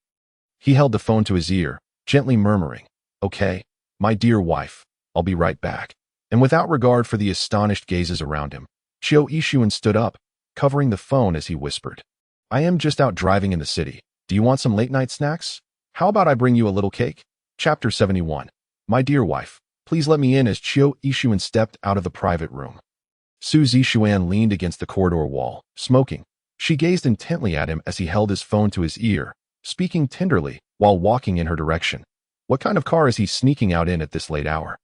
He held the phone to his ear, gently murmuring, Okay, my dear wife, I'll be right back. And without regard for the astonished gazes around him, Qiu Yixuan stood up, covering the phone as he whispered, I am just out driving in the city. Do you want some late-night snacks? How about I bring you a little cake? Chapter 71. My dear wife, please let me in. As Qiu Yixuan stepped out of the private room, Su Zixuan leaned against the corridor wall, smoking. She gazed intently at him as he held his phone to his ear, speaking tenderly while walking in her direction. What kind of car is he sneaking out in at this late hour?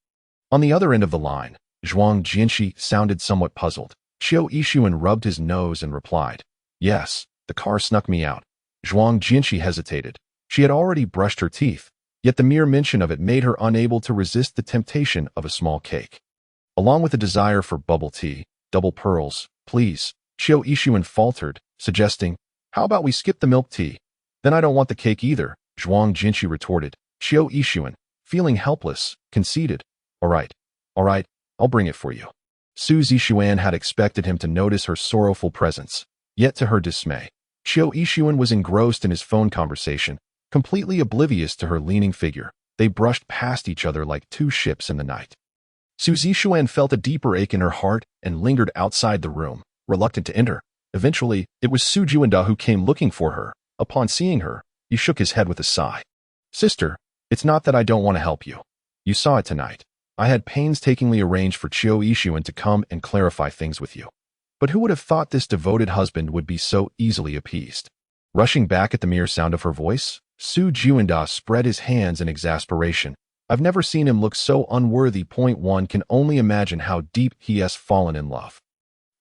On the other end of the line, Zhuang Jinshi sounded somewhat puzzled. Qiu Yixuan rubbed his nose and replied, Yes, the car snuck me out. Zhuang Jinshi hesitated. She had already brushed her teeth, yet the mere mention of it made her unable to resist the temptation of a small cake. Along with a desire for bubble tea, double pearls, please, Qiu Yixuan faltered, suggesting, How about we skip the milk tea? Then I don't want the cake either, Zhuang Jinshi retorted. Qiu Yixuan, feeling helpless, conceded, All right, I'll bring it for you. Su Zixuan had expected him to notice her sorrowful presence, yet to her dismay, Qiu Yixuan was engrossed in his phone conversation, completely oblivious to her leaning figure. They brushed past each other like two ships in the night. Su Zixuan felt a deeper ache in her heart and lingered outside the room, reluctant to enter. Eventually, it was Su Juanda who came looking for her. Upon seeing her, he shook his head with a sigh. Sister, it's not that I don't want to help you. You saw it tonight. I had painstakingly arranged for Chiu Ishuan to come and clarify things with you. But who would have thought this devoted husband would be so easily appeased? Rushing back at the mere sound of her voice, Su Juanda spread his hands in exasperation. I've never seen him look so unworthy. One can only imagine how deep he has fallen in love.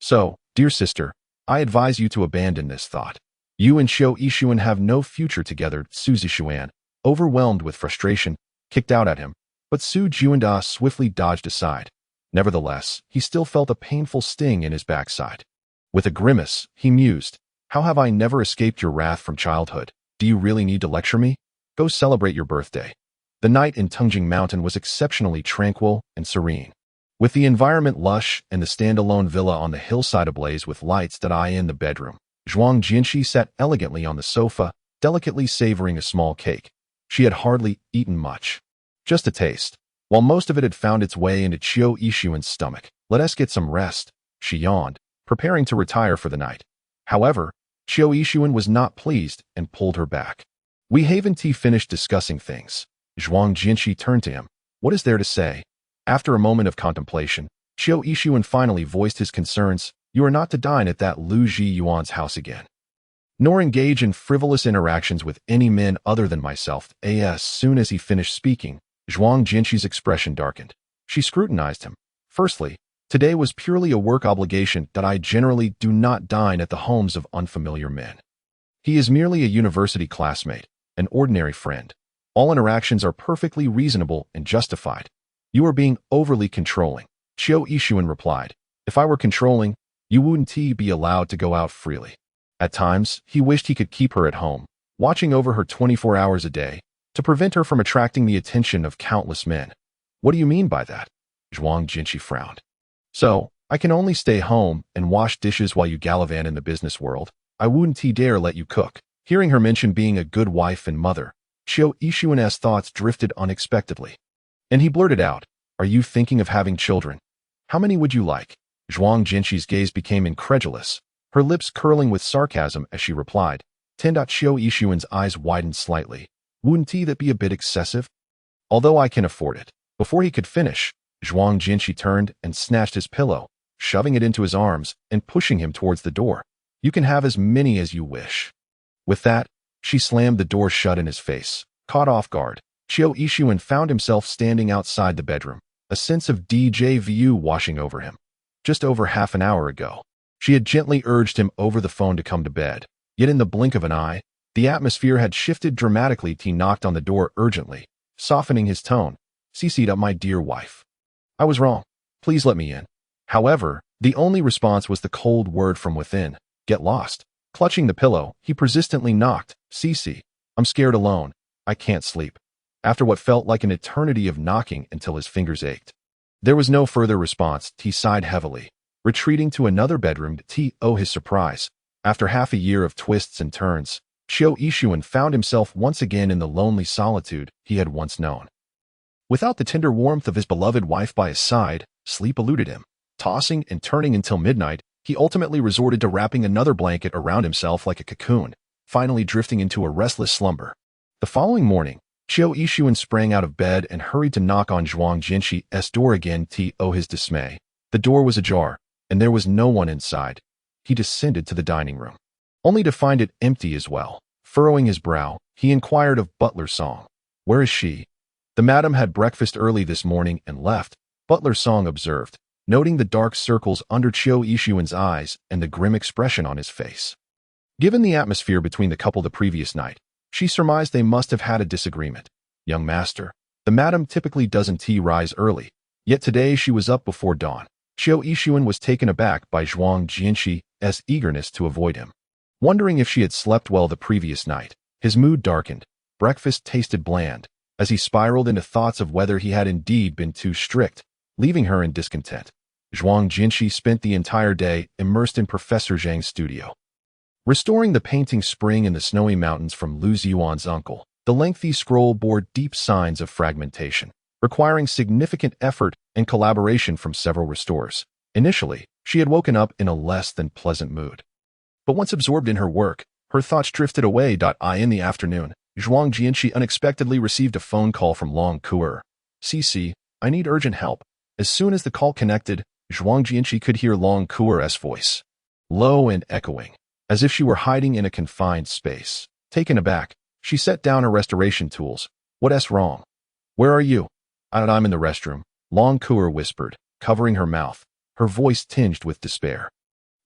So, dear sister, I advise you to abandon this thought. You and Chiu Ishuan have no future together. Su Zishuan, overwhelmed with frustration, kicked out at him, but Su Juanda swiftly dodged aside. Nevertheless, he still felt a painful sting in his backside. With a grimace, he mused, how have I never escaped your wrath from childhood? Do you really need to lecture me? Go celebrate your birthday. The night in Tungjing Mountain was exceptionally tranquil and serene. With the environment lush and the standalone villa on the hillside ablaze with lights that eye in the bedroom, Zhuang Jinshi sat elegantly on the sofa, delicately savoring a small cake. She had hardly eaten much. Just a taste. While most of it had found its way into Chiu Ishuan's stomach. Let us get some rest, she yawned, preparing to retire for the night. However, Chiu Ishuan was not pleased and pulled her back. We haven't finished discussing things. Zhuang Jinshi turned to him. What is there to say? After a moment of contemplation, Chiu Ishuan finally voiced his concerns. You are not to dine at that Lu Ji Yuan's house again, nor engage in frivolous interactions with any men other than myself. As soon as he finished speaking, Zhuang Jinshi's expression darkened. She scrutinized him. Firstly, today was purely a work obligation that I generally do not dine at the homes of unfamiliar men. He is merely a university classmate, an ordinary friend. All interactions are perfectly reasonable and justified. You are being overly controlling, Chiu Ishuan replied. If I were controlling, you wouldn't be allowed to go out freely. At times, he wished he could keep her at home, watching over her 24 hours a day, to prevent her from attracting the attention of countless men. What do you mean by that? Zhuang Jinshi frowned. So, I can only stay home and wash dishes while you gallivant in the business world. I wouldn't dare let you cook. Hearing her mention being a good wife and mother, Chiu Ishuan's thoughts drifted unexpectedly. And he blurted out, are you thinking of having children? How many would you like? Zhuang Jinshi's gaze became incredulous, her lips curling with sarcasm as she replied. Chiu Ishuan's eyes widened slightly. Wouldn't that be a bit excessive? Although I can afford it. Before he could finish, Zhuang Jinshi turned and snatched his pillow, shoving it into his arms and pushing him towards the door. You can have as many as you wish. With that, she slammed the door shut in his face. Caught off guard, Chiu Ishuan found himself standing outside the bedroom, a sense of deja vu washing over him. Just over half an hour ago, she had gently urged him over the phone to come to bed, yet in the blink of an eye, the atmosphere had shifted dramatically. He knocked on the door urgently, softening his tone. CC'd up, my dear wife. I was wrong. Please let me in. However, the only response was the cold word from within. Get lost. Clutching the pillow, he persistently knocked. CC, I'm scared alone. I can't sleep. After what felt like an eternity of knocking until his fingers ached. There was no further response. He sighed heavily, retreating to another bedroom. To his surprise, after half a year of twists and turns, Chiu Ishuan found himself once again in the lonely solitude he had once known. Without the tender warmth of his beloved wife by his side, sleep eluded him. Tossing and turning until midnight, he ultimately resorted to wrapping another blanket around himself like a cocoon, finally drifting into a restless slumber. The following morning, Chiu Ishuan sprang out of bed and hurried to knock on Zhuang Jinshi's door again. To his dismay, the door was ajar, and there was no one inside. He descended to the dining room, only to find it empty as well. Furrowing his brow, he inquired of butler Song. Where is she? The madam had breakfast early this morning and left, butler Song observed, noting the dark circles under Chiu Ishuan's eyes and the grim expression on his face. Given the atmosphere between the couple the previous night, she surmised they must have had a disagreement. Young master, the madam typically doesn't rise early, yet today she was up before dawn. Chiu Ishuan was taken aback by Zhuang Jinshi's eagerness to avoid him. Wondering if she had slept well the previous night, his mood darkened. Breakfast tasted bland, as he spiraled into thoughts of whether he had indeed been too strict, leaving her in discontent. Zhuang Jinshi spent the entire day immersed in Professor Zhang's studio, restoring the painting Spring in the Snowy Mountains from Lu Ziyuan's uncle. The lengthy scroll bore deep signs of fragmentation, requiring significant effort and collaboration from several restorers. Initially, she had woken up in a less than pleasant mood. But once absorbed in her work, her thoughts drifted away. In the afternoon, Zhuang Jianqi unexpectedly received a phone call from Long Kuer. "CC, I need urgent help." As soon as the call connected, Zhuang Jianqi could hear Long Kuer's voice, low and echoing, as if she were hiding in a confined space. Taken aback, she set down her restoration tools. "What's wrong? Where are you?" "I'm in the restroom," Long Kuer whispered, covering her mouth, her voice tinged with despair.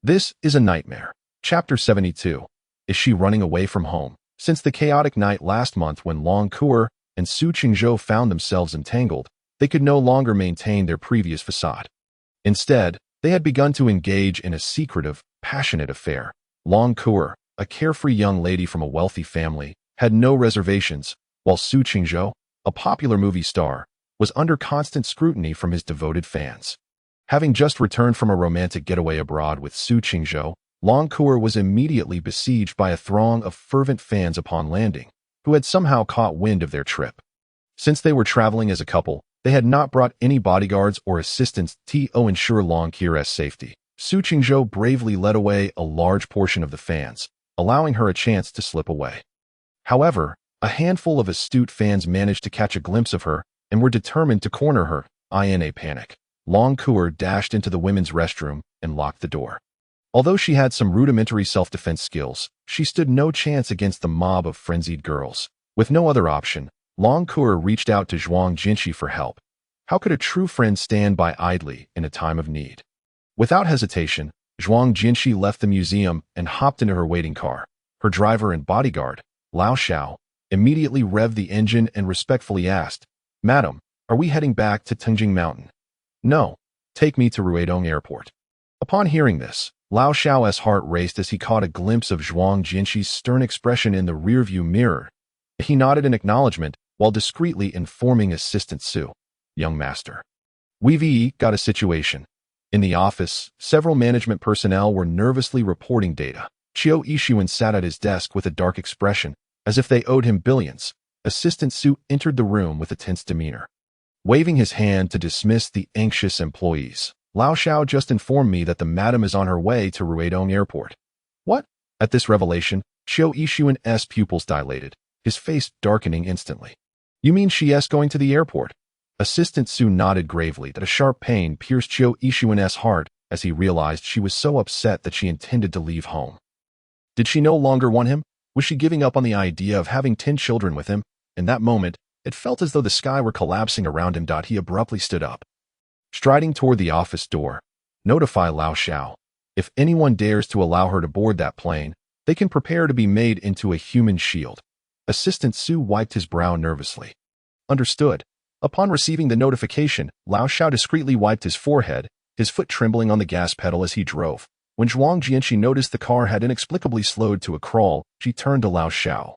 This is a nightmare. Chapter 72. Is she running away from home? Since the chaotic night last month when Long Kuer and Su Qingzhou found themselves entangled, they could no longer maintain their previous facade. Instead, they had begun to engage in a secretive, passionate affair. Long Kuer, a carefree young lady from a wealthy family, had no reservations, while Su Qingzhou, a popular movie star, was under constant scrutiny from his devoted fans. Having just returned from a romantic getaway abroad with Su Qingzhou, Long Kuer was immediately besieged by a throng of fervent fans upon landing, who had somehow caught wind of their trip. Since they were traveling as a couple, they had not brought any bodyguards or assistants to ensure Long Kuer's safety. Su Qingzhou bravely led away a large portion of the fans, allowing her a chance to slip away. However, a handful of astute fans managed to catch a glimpse of her and were determined to corner her. In a panic, Long Kuer dashed into the women's restroom and locked the door. Although she had some rudimentary self-defense skills, she stood no chance against the mob of frenzied girls. With no other option, Long Kuer reached out to Zhuang Jianqi for help. How could a true friend stand by idly in a time of need? Without hesitation, Zhuang Jianqi left the museum and hopped into her waiting car. Her driver and bodyguard, Lao Xiao, immediately revved the engine and respectfully asked, "Madam, are we heading back to Tengjing Mountain?" "No, take me to Ruidong Airport." Upon hearing this, Lao Xiao's heart raced as he caught a glimpse of Zhuang Jianqi's stern expression in the rearview mirror. He nodded in acknowledgement while discreetly informing Assistant Su, "Young master, we've got a situation." In the office, several management personnel were nervously reporting data. Qiu Yixuan sat at his desk with a dark expression, as if they owed him billions. Assistant Su entered the room with a tense demeanor. Waving his hand to dismiss the anxious employees, "Lao Xiao just informed me that the madam is on her way to Ruidong Airport." "What?" At this revelation, Qiu Yixuan's pupils dilated, his face darkening instantly. "You mean she's going to the airport?" Assistant Su nodded gravely that a sharp pain pierced Qiu Yixuan's heart as he realized she was so upset that she intended to leave home. Did she no longer want him? Was she giving up on the idea of having 10 children with him? In that moment, it felt as though the sky were collapsing around him. He abruptly stood up. Striding toward the office door, "Notify Lao Xiao. If anyone dares to allow her to board that plane, they can prepare to be made into a human shield." Assistant Su wiped his brow nervously. "Understood." Upon receiving the notification, Lao Xiao discreetly wiped his forehead, his foot trembling on the gas pedal as he drove. When Zhuang Jianqi noticed the car had inexplicably slowed to a crawl, she turned to Lao Xiao.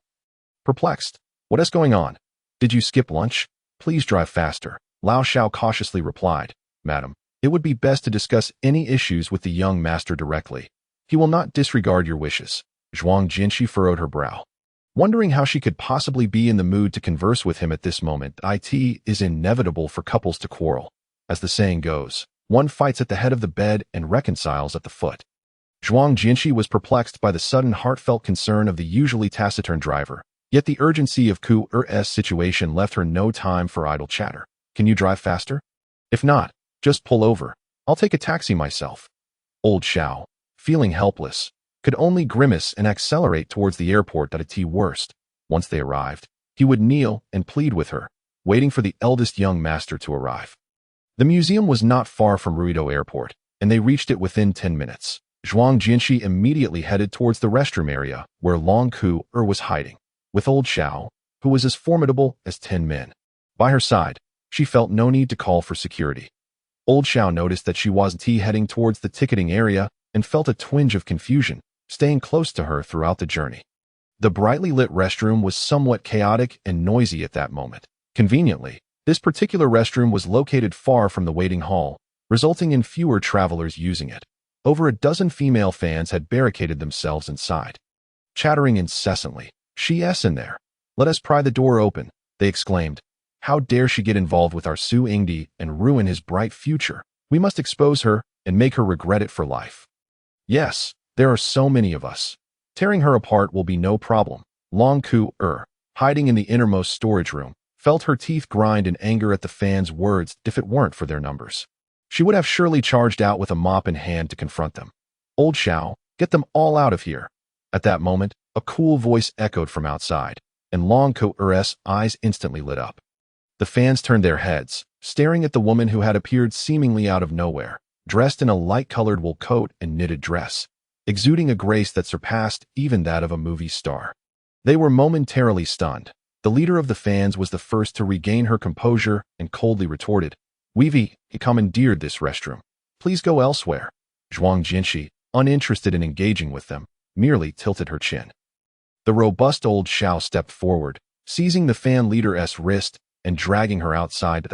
Perplexed, "What is going on? Did you skip lunch? Please drive faster." Lao Xiao cautiously replied, "Madam, it would be best to discuss any issues with the young master directly. He will not disregard your wishes." Zhuang Jianqi furrowed her brow, wondering how she could possibly be in the mood to converse with him at this moment. It is inevitable for couples to quarrel. As the saying goes, one fights at the head of the bed and reconciles at the foot. Zhuang Jianqi was perplexed by the sudden heartfelt concern of the usually taciturn driver, yet the urgency of Kuer's situation left her no time for idle chatter. "Can you drive faster? If not, just pull over. I'll take a taxi myself." Old Xiao, feeling helpless, could only grimace and accelerate towards the airport. At worst, once they arrived, he would kneel and plead with her, waiting for the eldest young master to arrive. The museum was not far from Ruidong Airport, and they reached it within 10 minutes. Zhuang Jianqi immediately headed towards the restroom area where Long Kuer was hiding, with old Xiao, who was as formidable as 10 men. By her side, she felt no need to call for security. Old Xiao noticed that she wasn't heading towards the ticketing area and felt a twinge of confusion, staying close to her throughout the journey. The brightly lit restroom was somewhat chaotic and noisy at that moment. Conveniently, this particular restroom was located far from the waiting hall, resulting in fewer travelers using it. Over a dozen female fans had barricaded themselves inside, chattering incessantly. "She's in there. Let us pry the door open," they exclaimed. "How dare she get involved with our Su Yingdi and ruin his bright future? We must expose her and make her regret it for life." "Yes, There are so many of us. Tearing her apart will be no problem. Long Ku, hiding in the innermost storage room, felt her teeth grind in anger at the fans' words. If it weren't for their numbers, she would have surely charged out with a mop in hand to confront them. Old Xiao, get them all out of here. At that moment, a cool voice echoed from outside, and Long Ku's eyes instantly lit up. The fans turned their heads, staring at the woman who had appeared seemingly out of nowhere, dressed in a light-colored wool coat and knitted dress, exuding a grace that surpassed even that of a movie star. They were momentarily stunned. The leader of the fans was the first to regain her composure and coldly retorted, "We've commandeered this restroom. Please go elsewhere." Zhuang Jinshi, uninterested in engaging with them, merely tilted her chin. The robust old Xiao stepped forward, seizing the fan leader's wrist and dragging her outside.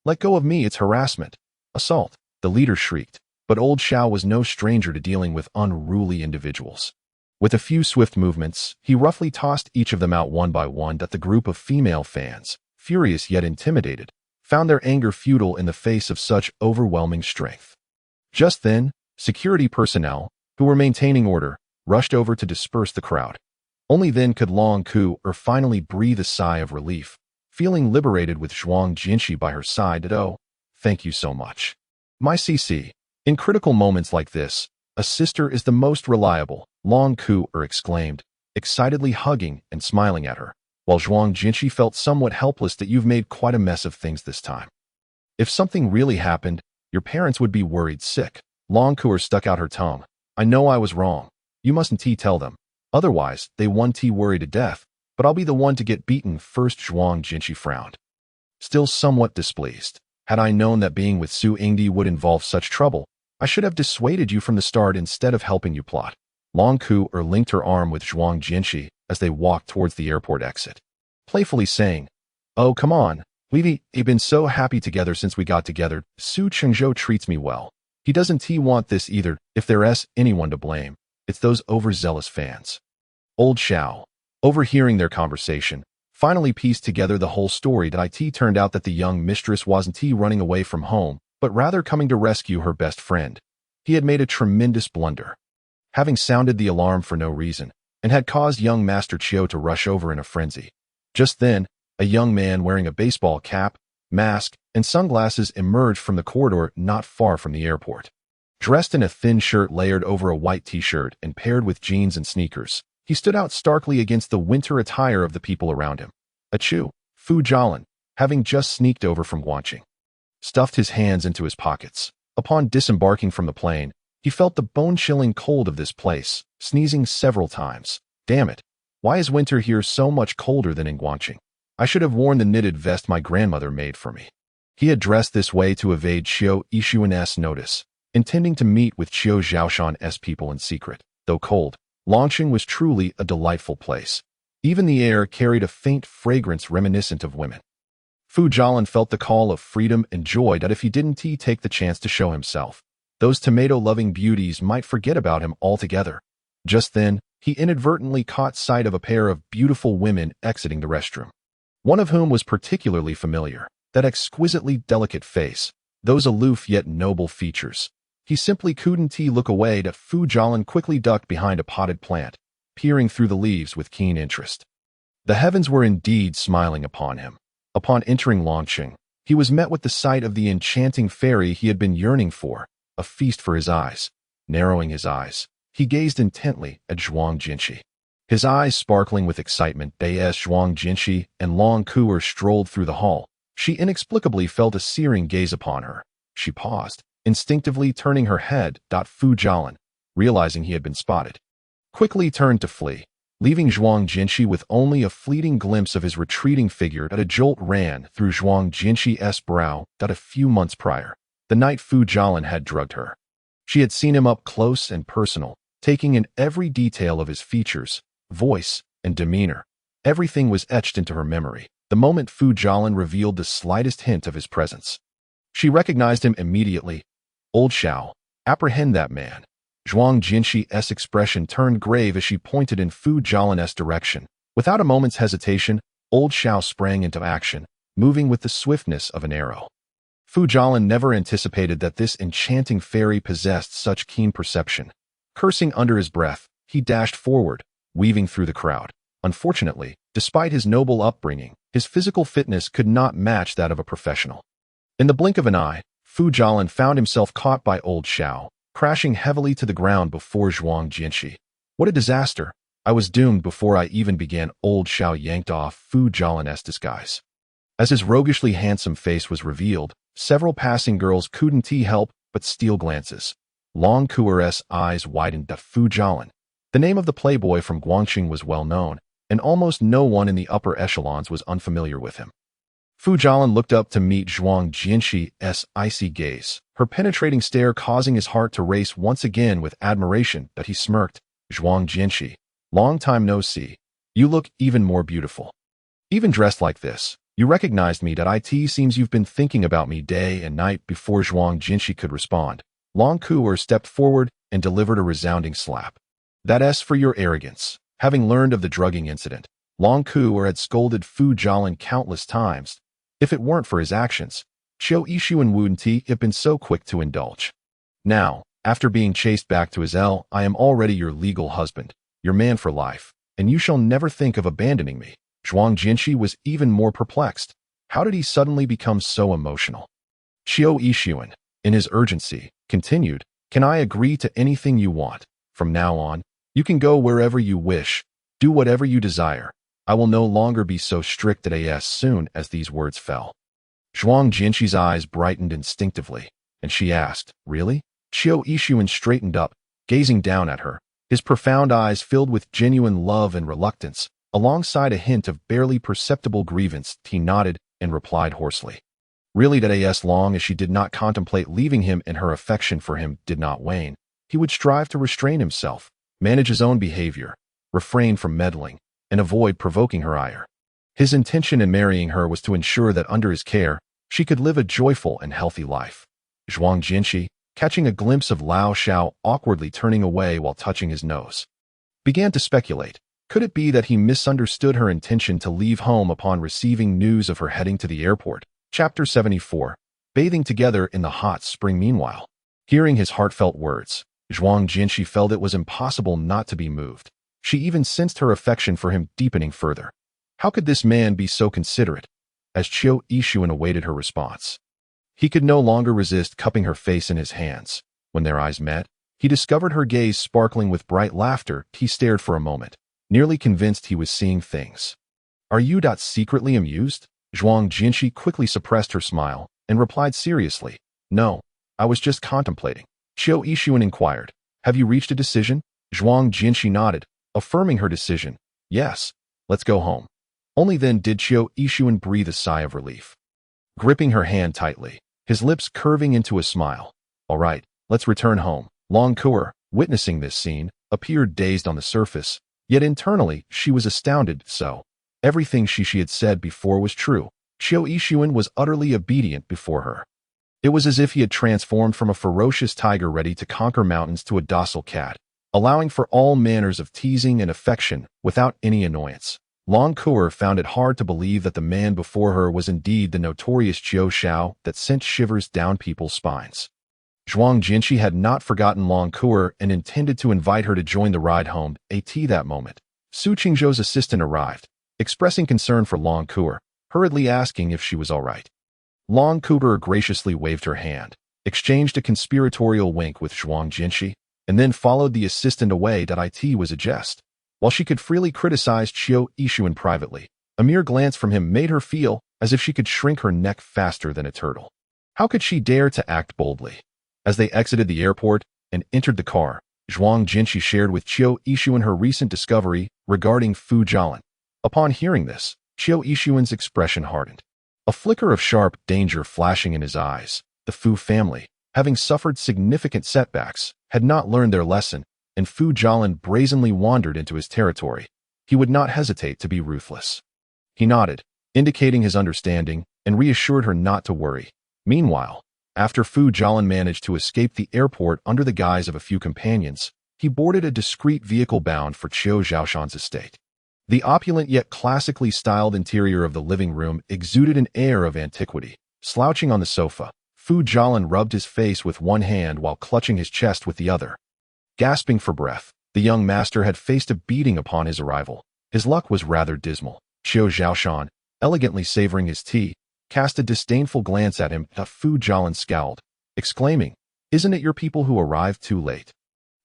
"Let go of me, it's harassment. Assault," the leader shrieked, but old Xiao was no stranger to dealing with unruly individuals. With a few swift movements, he roughly tossed each of them out one by one. The group of female fans, furious yet intimidated, found their anger futile in the face of such overwhelming strength. Just then, security personnel, who were maintaining order, rushed over to disperse the crowd. Only then could Long Ku finally breathe a sigh of relief, feeling liberated with Zhuang Jinshi by her side. "Oh, thank you so much. My CC." In critical moments like this, a sister is the most reliable, Long Ku exclaimed, excitedly hugging and smiling at her, while Zhuang Jinshi felt somewhat helpless. "That you've made quite a mess of things this time. If something really happened, your parents would be worried sick." Long Ku stuck out her tongue. "I know I was wrong. You mustn't tell them. Otherwise, they won't worry to death, but I'll be the one to get beaten first." Zhuang Jinshi frowned, still somewhat displeased. "Had I known that being with Su Yingdi would involve such trouble, I should have dissuaded you from the start instead of helping you plot." Long Ku linked her arm with Zhuang Jinshi as they walked towards the airport exit, playfully saying, "Oh, come on. We've been so happy together since we got together. Su Chengzhou treats me well. He doesn't want this either. If there's anyone to blame, it's those overzealous fans." Old Xiao, overhearing their conversation, finally pieced together the whole story. It turned out that the young mistress wasn't running away from home, but rather coming to rescue her best friend. He had made a tremendous blunder, having sounded the alarm for no reason, and had caused young Master Chiu to rush over in a frenzy. Just then, a young man wearing a baseball cap, mask, and sunglasses emerged from the corridor not far from the airport. Dressed in a thin shirt layered over a white t-shirt and paired with jeans and sneakers, he stood out starkly against the winter attire of the people around him. Fu Jialan, having just sneaked over from Guangqing, stuffed his hands into his pockets. Upon disembarking from the plane, he felt the bone-chilling cold of this place, sneezing several times. "Damn it. Why is winter here so much colder than in Guangqing? I should have worn the knitted vest my grandmother made for me." He had dressed this way to evade Qiu Yishuan's notice, intending to meet with Qiu Zhaoshan's people in secret. Though cold, Longqing was truly a delightful place. Even the air carried a faint fragrance reminiscent of women. Fu Jialan felt the call of freedom and joy that if he didn't take the chance to show himself, those tomato-loving beauties might forget about him altogether. Just then, he inadvertently caught sight of a pair of beautiful women exiting the restroom, one of whom was particularly familiar. That exquisitely delicate face, those aloof yet noble features. He simply couldn't look away. That Fu Jialan quickly ducked behind a potted plant, peering through the leaves with keen interest. The heavens were indeed smiling upon him. Upon entering Longqing, he was met with the sight of the enchanting fairy he had been yearning for, a feast for his eyes. Narrowing his eyes, he gazed intently at Zhuang Jinshi. His eyes sparkling with excitement. As Zhuang Jinshi and Long Ku strolled through the hall, she inexplicably felt a searing gaze upon her. She paused, instinctively turning her head. Fu Jialan, realizing he had been spotted, quickly turned to flee, leaving Zhuang Jinshi with only a fleeting glimpse of his retreating figure. A jolt ran through Zhuang Jinshi's brow. A few months prior, the night Fu Jialan had drugged her, she had seen him up close and personal, taking in every detail of his features, voice, and demeanor. Everything was etched into her memory the moment Fu Jialan revealed the slightest hint of his presence. She recognized him immediately. "Old Xiao, apprehend that man." Zhuang Jinshi's expression turned grave as she pointed in Fu Jialan's direction. Without a moment's hesitation, Old Xiao sprang into action, moving with the swiftness of an arrow. Fu Jialan never anticipated that this enchanting fairy possessed such keen perception. Cursing under his breath, he dashed forward, weaving through the crowd. Unfortunately, despite his noble upbringing, his physical fitness could not match that of a professional. In the blink of an eye, Fu Jialan found himself caught by old Xiao, crashing heavily to the ground before Zhuang Jianxi. What a disaster! I was doomed before I even began. Old Xiao yanked off Fu Jialan's disguise. As his roguishly handsome face was revealed, several passing girls couldn't help but steal glances. Long Kuer's eyes widened at Fu Jialan. The name of the playboy from Guangxing was well known, and almost no one in the upper echelons was unfamiliar with him. Fu Jialan looked up to meet Zhuang Jianxi's icy gaze, her penetrating stare causing his heart to race once again with admiration. That he smirked. Zhuang Jianxi, long time no see. You look even more beautiful. Even dressed like this, you recognized me. That it seems you've been thinking about me day and night. Before Zhuang Jianxi could respond, Long Kuer stepped forward and delivered a resounding slap. That's for your arrogance. Having learned of the drugging incident, Long Kuer had scolded Fu Jialan countless times. If it weren't for his actions, Qiu Yixuan wouldn't have been so quick to indulge. Now, after being chased back to his I am already your legal husband, your man for life, and you shall never think of abandoning me. Zhuang Jianxi was even more perplexed. How did he suddenly become so emotional? Qiu Yixuan, in his urgency, continued, can I agree to anything you want? From now on, you can go wherever you wish, do whatever you desire. I will no longer be so strict. As soon as these words fell, Zhuang Jianxi's eyes brightened instinctively, and she asked, really? Qiu Yixuan straightened up, gazing down at her, his profound eyes filled with genuine love and reluctance, alongside a hint of barely perceptible grievance. He nodded and replied hoarsely, really? That as long as she did not contemplate leaving him and her affection for him did not wane, he would strive to restrain himself, manage his own behavior, refrain from meddling, and avoid provoking her ire. His intention in marrying her was to ensure that under his care, she could live a joyful and healthy life. Zhuang Jianxi, catching a glimpse of Lao Xiao awkwardly turning away while touching his nose, began to speculate. Could it be that he misunderstood her intention to leave home upon receiving news of her heading to the airport? Chapter 74. Bathing together in the hot spring. Meanwhile, hearing his heartfelt words, Zhuang Jianxi felt it was impossible not to be moved. She even sensed her affection for him deepening further. How could this man be so considerate? As Qiu Yixuan awaited her response, he could no longer resist cupping her face in his hands. When their eyes met, he discovered her gaze sparkling with bright laughter. He stared for a moment, nearly convinced he was seeing things. Are you secretly amused? Zhuang Jianxi quickly suppressed her smile and replied seriously, no, I was just contemplating. Qiu Yixuan inquired, have you reached a decision? Zhuang Jianxi nodded, affirming her decision. Yes, let's go home. Only then did Qiu Yixuan breathe a sigh of relief. Gripping her hand tightly, his lips curving into a smile. All right, let's return home. Long Kuer, witnessing this scene, appeared dazed on the surface, yet internally she was astounded. So, everything she had said before was true. Qiu Yixuan was utterly obedient before her. It was as if he had transformed from a ferocious tiger ready to conquer mountains to a docile cat, allowing for all manners of teasing and affection without any annoyance. Long Kuer found it hard to believe that the man before her was indeed the notorious Qiu Xiao that sent shivers down people's spines. Zhuang Jianxi had not forgotten Long Kuer and intended to invite her to join the ride home. At that moment, Su Qingzhou's assistant arrived, expressing concern for Long Kuer, hurriedly asking if she was all right. Long Kuer graciously waved her hand, exchanged a conspiratorial wink with Zhuang Jianxi, and then followed the assistant away. It was a jest. While she could freely criticize Qiu Yixuan privately, a mere glance from him made her feel as if she could shrink her neck faster than a turtle. How could she dare to act boldly? As they exited the airport and entered the car, Zhuang Jianxi shared with Qiu Yixuan her recent discovery regarding Fu Jialan. Upon hearing this, Qiu Yixuan's expression hardened. A flicker of sharp danger flashing in his eyes. The Fu family, having suffered significant setbacks, had not learned their lesson, and Fu Jialan brazenly wandered into his territory. He would not hesitate to be ruthless. He nodded, indicating his understanding, and reassured her not to worry. Meanwhile, after Fu Jialan managed to escape the airport under the guise of a few companions, he boarded a discreet vehicle bound for Qiu Zhaoshan's estate. The opulent yet classically styled interior of the living room exuded an air of antiquity. Slouching on the sofa, Fu Jialan rubbed his face with one hand while clutching his chest with the other. Gasping for breath, the young master had faced a beating upon his arrival. His luck was rather dismal. Xiao Zhaoshan, elegantly savoring his tea, cast a disdainful glance at him. Fu Jialan scowled, exclaiming, "Isn't it your people who arrived too late?"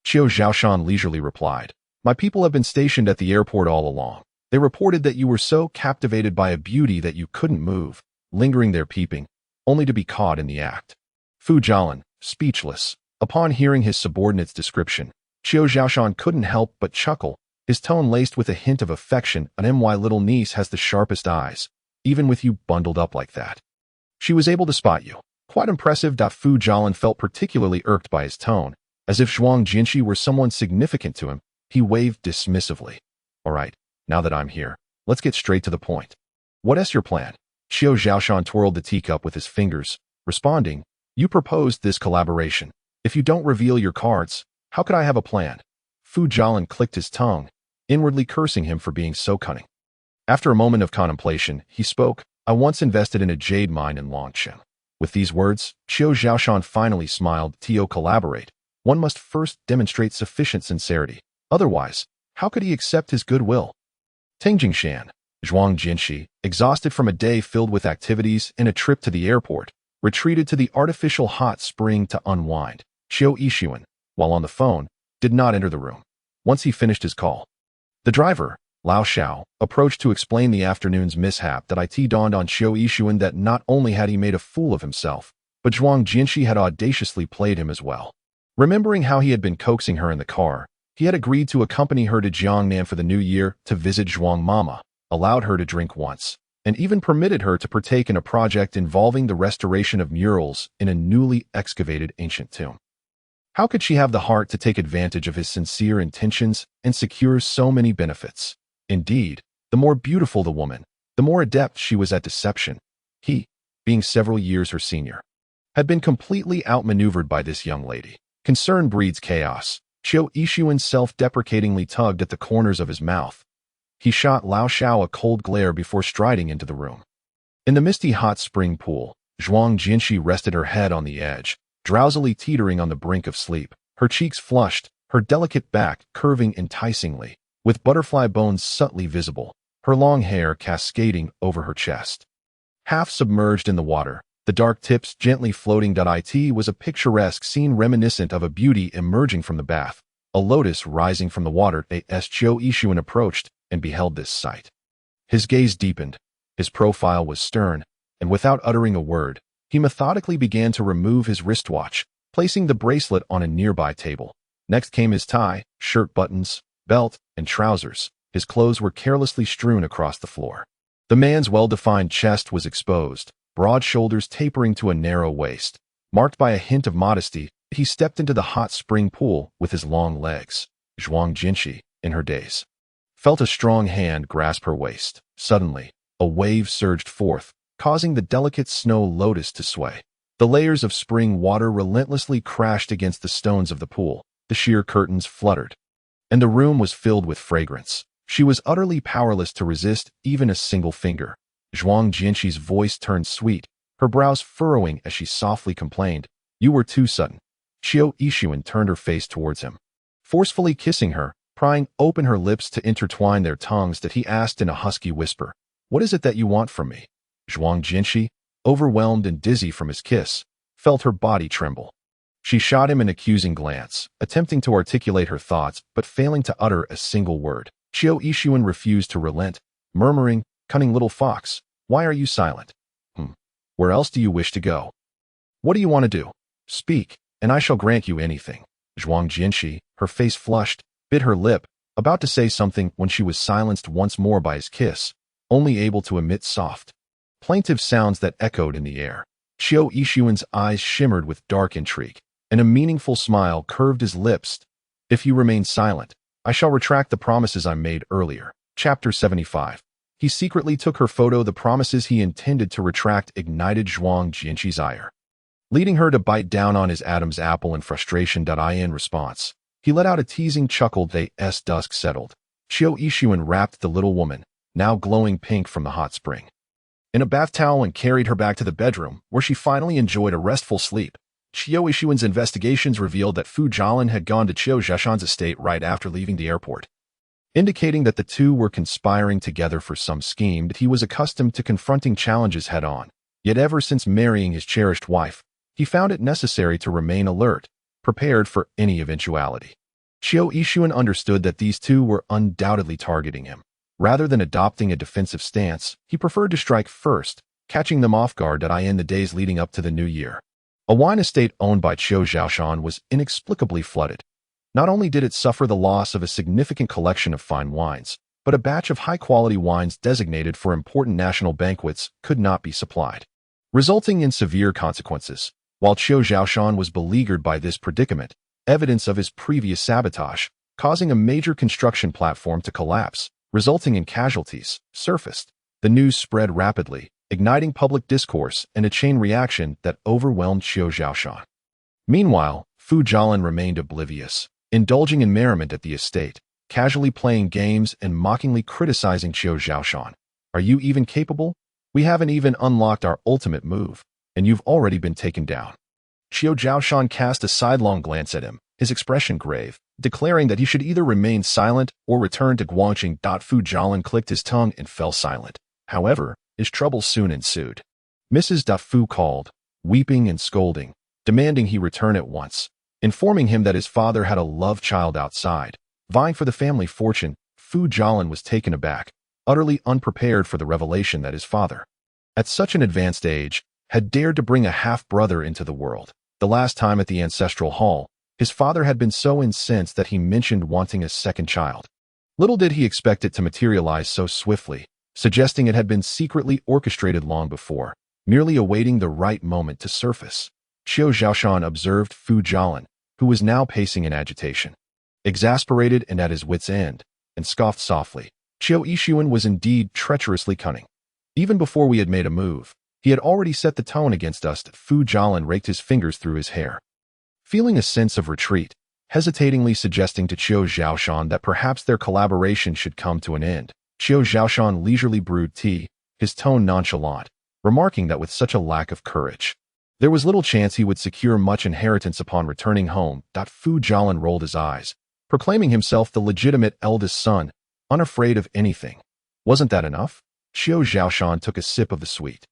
Xiao Zhaoshan leisurely replied, "My people have been stationed at the airport all along. They reported that you were so captivated by a beauty that you couldn't move, lingering there peeping, only to be caught in the act." Fu Jialan, speechless, upon hearing his subordinate's description, Xiao Zhaoshan couldn't help but chuckle, his tone laced with a hint of affection. My little niece has the sharpest eyes, even with you bundled up like that. She was able to spot you. Quite impressive. Fu Jialan felt particularly irked by his tone, as if Zhuang Jinshi were someone significant to him. He waved dismissively. "All right, now that I'm here, let's get straight to the point. What's your plan?" Xiao Zhaoshan twirled the teacup with his fingers, responding, "You proposed this collaboration. If you don't reveal your cards, how could I have a plan?" Fu Jialan clicked his tongue, inwardly cursing him for being so cunning. After a moment of contemplation, he spoke, "I once invested in a jade mine in Longqing." With these words, Xiao Zhaoshan finally smiled. "To collaborate, one must first demonstrate sufficient sincerity. Otherwise, how could he accept his goodwill?" Tingjingshan, Zhuang Jinshi, exhausted from a day filled with activities and a trip to the airport, retreated to the artificial hot spring to unwind. Xiao Yixuan, while on the phone, did not enter the room. Once he finished his call, the driver, Lao Xiao, approached to explain the afternoon's mishap. It dawned on Xiao Yixuan that not only had he made a fool of himself, but Zhuang Jinshi had audaciously played him as well. Remembering how he had been coaxing her in the car, he had agreed to accompany her to Jiangnan for the new year to visit Zhuang Mama, allowed her to drink once, and even permitted her to partake in a project involving the restoration of murals in a newly excavated ancient tomb. How could she have the heart to take advantage of his sincere intentions and secure so many benefits? Indeed, the more beautiful the woman, the more adept she was at deception. He, being several years her senior, had been completely outmaneuvered by this young lady. Concern breeds chaos. Xiao Yixuan self-deprecatingly tugged at the corners of his mouth. He shot Lao Xiao a cold glare before striding into the room. In the misty hot spring pool, Zhuang Jinshi rested her head on the edge, drowsily teetering on the brink of sleep, her cheeks flushed, her delicate back curving enticingly, with butterfly bones subtly visible, her long hair cascading over her chest. Half submerged in the water, the dark tips gently floating. It was a picturesque scene reminiscent of a beauty emerging from the bath, a lotus rising from the water. As Xiao Yixuan approached and beheld this sight, his gaze deepened, his profile was stern, and without uttering a word, he methodically began to remove his wristwatch, placing the bracelet on a nearby table. Next came his tie, shirt buttons, belt, and trousers. His clothes were carelessly strewn across the floor. The man's well-defined chest was exposed, broad shoulders tapering to a narrow waist. Marked by a hint of modesty, he stepped into the hot spring pool with his long legs. Zhuang Jinshi, in her daze, felt a strong hand grasp her waist. Suddenly, a wave surged forth, causing the delicate snow lotus to sway. The layers of spring water relentlessly crashed against the stones of the pool. The sheer curtains fluttered, and the room was filled with fragrance. She was utterly powerless to resist even a single finger. Zhuang Jinshi's voice turned sweet, her brows furrowing as she softly complained, "You were too sudden." Xiao Yixuan turned her face towards him, forcefully kissing her, prying open her lips to intertwine their tongues. He asked in a husky whisper, "What is it that you want from me?" Zhuang Jinshi, overwhelmed and dizzy from his kiss, felt her body tremble. She shot him an accusing glance, attempting to articulate her thoughts but failing to utter a single word. Xiao Yixuan refused to relent, murmuring, "Cunning little fox, why are you silent? Where else do you wish to go? What do you want to do? Speak, and I shall grant you anything." Zhuang Jinshi, her face flushed, bit her lip, about to say something when she was silenced once more by his kiss, only able to emit soft, plaintive sounds that echoed in the air. Xiao Yixuan's eyes shimmered with dark intrigue, and a meaningful smile curved his lips. "If you remain silent, I shall retract the promises I made earlier." Chapter 75. He secretly took her photo. The promises he intended to retract ignited Zhuang Jinshi's ire, leading her to bite down on his Adam's apple in frustration. In response, he let out a teasing chuckle. As dusk settled, Xiao Yixuan wrapped the little woman, now glowing pink from the hot spring, in a bath towel and carried her back to the bedroom, where she finally enjoyed a restful sleep. Qiu Yixuan's investigations revealed that Fu Jialan had gone to Qiu Zheshan's estate right after leaving the airport, indicating that the two were conspiring together for some scheme that he was accustomed to confronting challenges head-on. Yet ever since marrying his cherished wife, he found it necessary to remain alert, prepared for any eventuality. Qiu Yixuan understood that these two were undoubtedly targeting him. Rather than adopting a defensive stance, he preferred to strike first, catching them off guard in the days leading up to the new year. A wine estate owned by Qiu Zhaoshan was inexplicably flooded. Not only did it suffer the loss of a significant collection of fine wines, but a batch of high-quality wines designated for important national banquets could not be supplied, resulting in severe consequences. While Qiu Zhaoshan was beleaguered by this predicament, evidence of his previous sabotage, causing a major construction platform to collapse, resulting in casualties, surfaced. The news spread rapidly, igniting public discourse and a chain reaction that overwhelmed Qiu Zhaoshan. Meanwhile, Fu Jialan remained oblivious, indulging in merriment at the estate, casually playing games and mockingly criticizing Qiu Zhaoshan. "Are you even capable? We haven't even unlocked our ultimate move, and you've already been taken down." Qiu Zhaoshan cast a sidelong glance at him, his expression grave, declaring that he should either remain silent or return to Guangqing. Fu Jialan clicked his tongue and fell silent. However, his troubles soon ensued. Mrs. Fu called, weeping and scolding, demanding he return at once, informing him that his father had a love child outside, vying for the family fortune. Fu Jialan was taken aback, utterly unprepared for the revelation that his father, at such an advanced age, had dared to bring a half-brother into the world. The last time at the ancestral hall, his father had been so incensed that he mentioned wanting a second child. Little did he expect it to materialize so swiftly, suggesting it had been secretly orchestrated long before, merely awaiting the right moment to surface. Qiu Zhaoshan observed Fu Jialan, who was now pacing in agitation, exasperated and at his wits' end, and scoffed softly. Qiu Yixuan was indeed treacherously cunning. Even before we had made a move, he had already set the tone against us. Fu Jialan raked his fingers through his hair, feeling a sense of retreat, hesitatingly suggesting to Qiu Zhaoshan that perhaps their collaboration should come to an end. Qiu Zhaoshan leisurely brewed tea, his tone nonchalant, remarking that with such a lack of courage, there was little chance he would secure much inheritance upon returning home. Fu Jialan rolled his eyes, proclaiming himself the legitimate eldest son, unafraid of anything. Wasn't that enough? Qiu Zhaoshan took a sip of the sweet,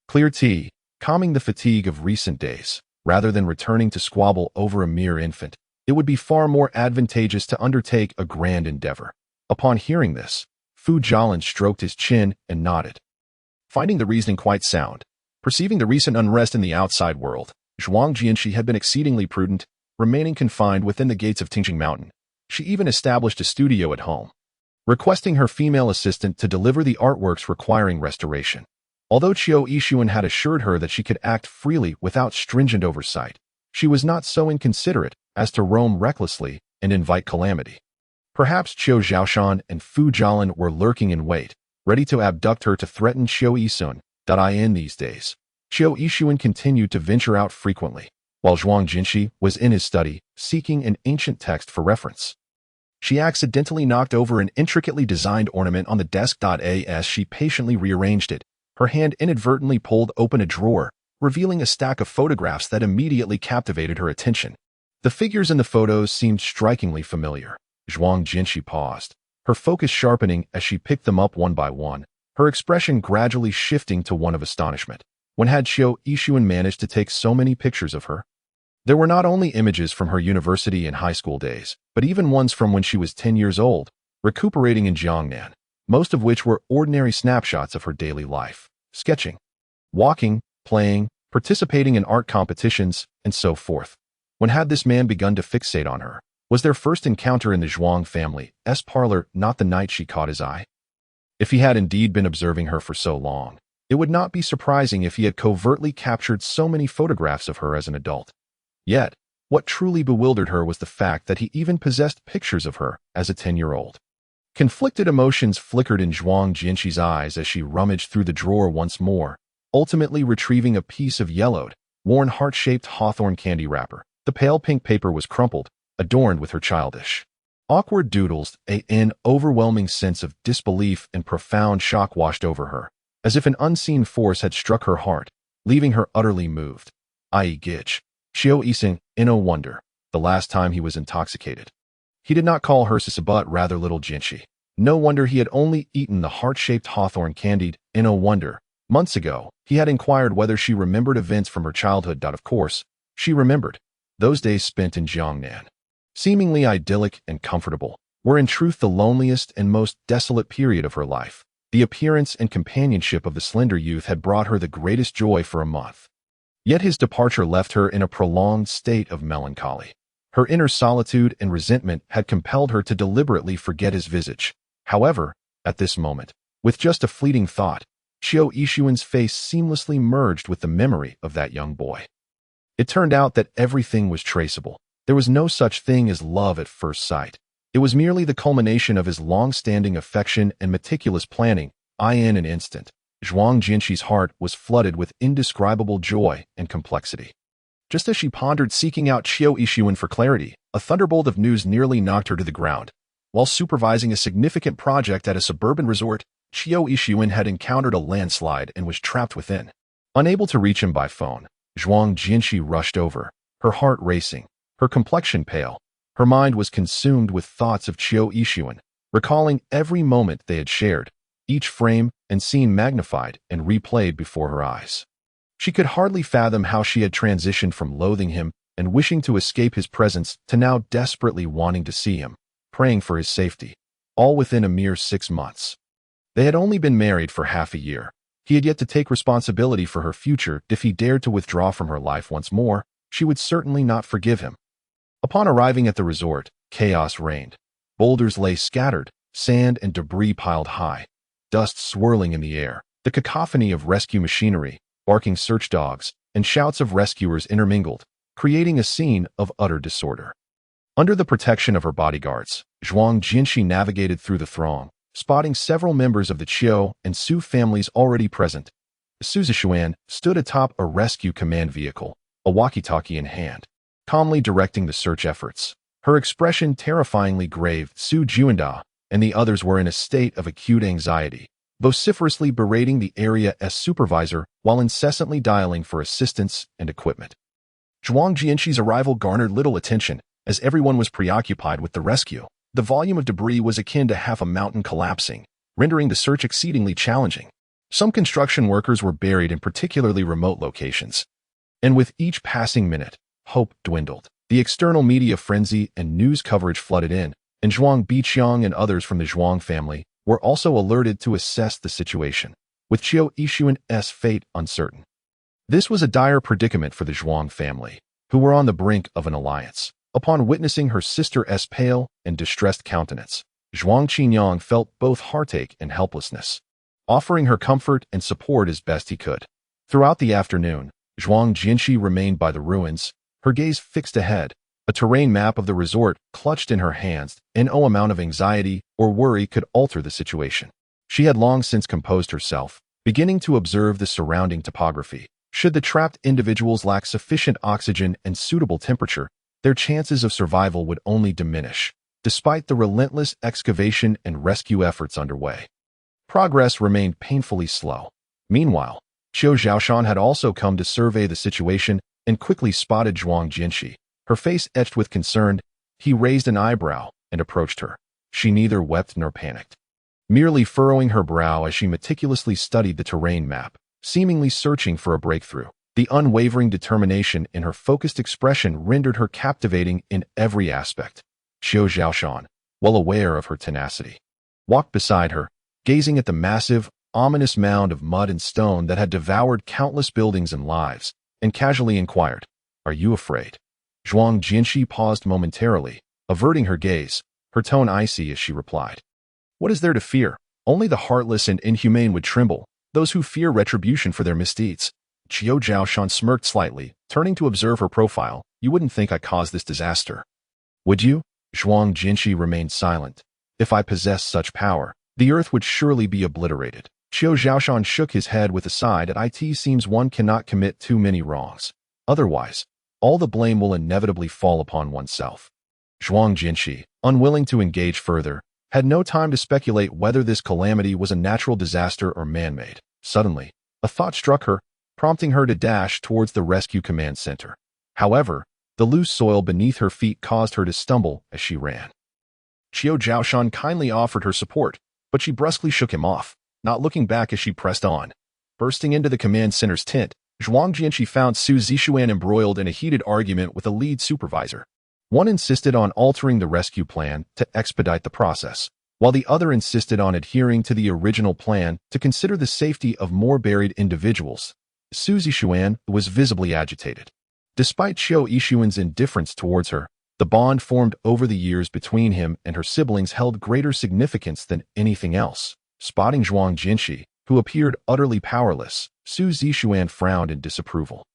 clear tea, calming the fatigue of recent days. Rather than returning to squabble over a mere infant, it would be far more advantageous to undertake a grand endeavor. Upon hearing this, Fu Jialan stroked his chin and nodded, finding the reasoning quite sound. Perceiving the recent unrest in the outside world, Zhuang Jianxi had been exceedingly prudent, remaining confined within the gates of Tingqing Mountain. She even established a studio at home, requesting her female assistant to deliver the artworks requiring restoration. Although Qiu Yixuan had assured her that she could act freely without stringent oversight, she was not so inconsiderate as to roam recklessly and invite calamity. Perhaps Qiu Zhaoshan and Fu Jialan were lurking in wait, ready to abduct her to threaten Qiu Yixuan. In these days, Qiu Yixuan continued to venture out frequently, while Zhuang Jinxi was in his study, seeking an ancient text for reference. She accidentally knocked over an intricately designed ornament on the desk. As she patiently rearranged it, her hand inadvertently pulled open a drawer, revealing a stack of photographs that immediately captivated her attention. The figures in the photos seemed strikingly familiar. Zhuang Jinxi paused, her focus sharpening as she picked them up one by one, her expression gradually shifting to one of astonishment. When had Qiu Yixuan managed to take so many pictures of her? There were not only images from her university and high school days, but even ones from when she was 10 years old, recuperating in Jiangnan, most of which were ordinary snapshots of her daily life, sketching, walking, playing, participating in art competitions, and so forth. When had this man begun to fixate on her? Was their first encounter in the Zhuang family's parlor not the night she caught his eye? If he had indeed been observing her for so long, it would not be surprising if he had covertly captured so many photographs of her as an adult. Yet, what truly bewildered her was the fact that he even possessed pictures of her as a 10-year-old. Conflicted emotions flickered in Zhuang Jinxi's eyes as she rummaged through the drawer once more, ultimately retrieving a piece of yellowed, worn heart-shaped hawthorn candy wrapper. The pale pink paper was crumpled, adorned with her childish, awkward doodles. An overwhelming sense of disbelief and profound shock washed over her, as if an unseen force had struck her heart, leaving her utterly moved. I.e. Gitch. Xiao Yixing, in no wonder, the last time he was intoxicated. He did not call her Sisa but rather little Jinshi. No wonder he had only eaten the heart-shaped hawthorn candied. In no wonder, months ago, he had inquired whether she remembered events from her childhood. Of course, she remembered. Those days spent in Jiangnan, seemingly idyllic and comfortable, were in truth the loneliest and most desolate period of her life. The appearance and companionship of the slender youth had brought her the greatest joy for a month. Yet his departure left her in a prolonged state of melancholy. Her inner solitude and resentment had compelled her to deliberately forget his visage. However, at this moment, with just a fleeting thought, Xiao Yixuan's face seamlessly merged with the memory of that young boy. It turned out that everything was traceable. There was no such thing as love at first sight. It was merely the culmination of his long-standing affection and meticulous planning. In an instant, Zhuang Jinshi's heart was flooded with indescribable joy and complexity. Just as she pondered seeking out Xiao Yixuan for clarity, a thunderbolt of news nearly knocked her to the ground. While supervising a significant project at a suburban resort, Xiao Yixuan had encountered a landslide and was trapped within. Unable to reach him by phone, Zhuang Jinshi rushed over, her heart racing, her complexion pale. Her mind was consumed with thoughts of Xiao Yixuan, recalling every moment they had shared, each frame and scene magnified and replayed before her eyes. She could hardly fathom how she had transitioned from loathing him and wishing to escape his presence to now desperately wanting to see him, praying for his safety, all within a mere 6 months. They had only been married for half a year. He had yet to take responsibility for her future. If he dared to withdraw from her life once more, she would certainly not forgive him. Upon arriving at the resort, chaos reigned. Boulders lay scattered, sand and debris piled high, dust swirling in the air. The cacophony of rescue machinery, barking search dogs, and shouts of rescuers intermingled, creating a scene of utter disorder. Under the protection of her bodyguards, Zhuang Jinshi navigated through the throng, spotting several members of the Qiu and Su families already present. Su Zishuan stood atop a rescue command vehicle, a walkie-talkie in hand, calmly directing the search efforts. Her expression terrifyingly grave. Su Juanda and the others were in a state of acute anxiety, vociferously berating the area's supervisor while incessantly dialing for assistance and equipment. Zhuang Jinshi's arrival garnered little attention, as everyone was preoccupied with the rescue. The volume of debris was akin to half a mountain collapsing, rendering the search exceedingly challenging. Some construction workers were buried in particularly remote locations, and with each passing minute, hope dwindled. The external media frenzy and news coverage flooded in, and Zhuang Biqiang and others from the Zhuang family were also alerted to assess the situation, with Qiu Yixuan's fate uncertain. This was a dire predicament for the Zhuang family, who were on the brink of an alliance. Upon witnessing her sister's pale and distressed countenance, Zhuang Qinyang felt both heartache and helplessness, offering her comfort and support as best he could. Throughout the afternoon, Zhuang Jinshi remained by the ruins, her gaze fixed ahead, a terrain map of the resort clutched in her hands, and no amount of anxiety or worry could alter the situation. She had long since composed herself, beginning to observe the surrounding topography. Should the trapped individuals lack sufficient oxygen and suitable temperature, their chances of survival would only diminish, despite the relentless excavation and rescue efforts underway. Progress remained painfully slow. Meanwhile, Qiu Zhaoshan had also come to survey the situation and quickly spotted Zhuang Jinshi. Her face etched with concern, he raised an eyebrow and approached her. She neither wept nor panicked, merely furrowing her brow as she meticulously studied the terrain map, seemingly searching for a breakthrough. The unwavering determination in her focused expression rendered her captivating in every aspect. Qiu Zhaoshan, well aware of her tenacity, walked beside her, gazing at the massive, ominous mound of mud and stone that had devoured countless buildings and lives, and casually inquired, "Are you afraid?" Zhuang Jinshi paused momentarily, averting her gaze, her tone icy as she replied, "What is there to fear? Only the heartless and inhumane would tremble, those who fear retribution for their misdeeds." Qiu Zhaoshan smirked slightly, turning to observe her profile. "You wouldn't think I caused this disaster, would you?" Zhuang Jinshi remained silent. "If I possessed such power, the earth would surely be obliterated." Qiu Zhaoshan shook his head with a sigh. "It seems one cannot commit too many wrongs. Otherwise, all the blame will inevitably fall upon oneself." Zhuang Jinshi, unwilling to engage further, had no time to speculate whether this calamity was a natural disaster or man-made. Suddenly, a thought struck her, prompting her to dash towards the rescue command center. However, the loose soil beneath her feet caused her to stumble as she ran. Qiu Zhaoshan kindly offered her support, but she brusquely shook him off, not looking back as she pressed on. Bursting into the command center's tent, Zhuang Jianqi found Su Zixuan embroiled in a heated argument with a lead supervisor. One insisted on altering the rescue plan to expedite the process, while the other insisted on adhering to the original plan to consider the safety of more buried individuals. Su Zixuan was visibly agitated. Despite Qiu Yixuan's indifference towards her, the bond formed over the years between him and her siblings held greater significance than anything else. Spotting Zhuang Jianqi, who appeared utterly powerless, Su Zixuan frowned in disapproval.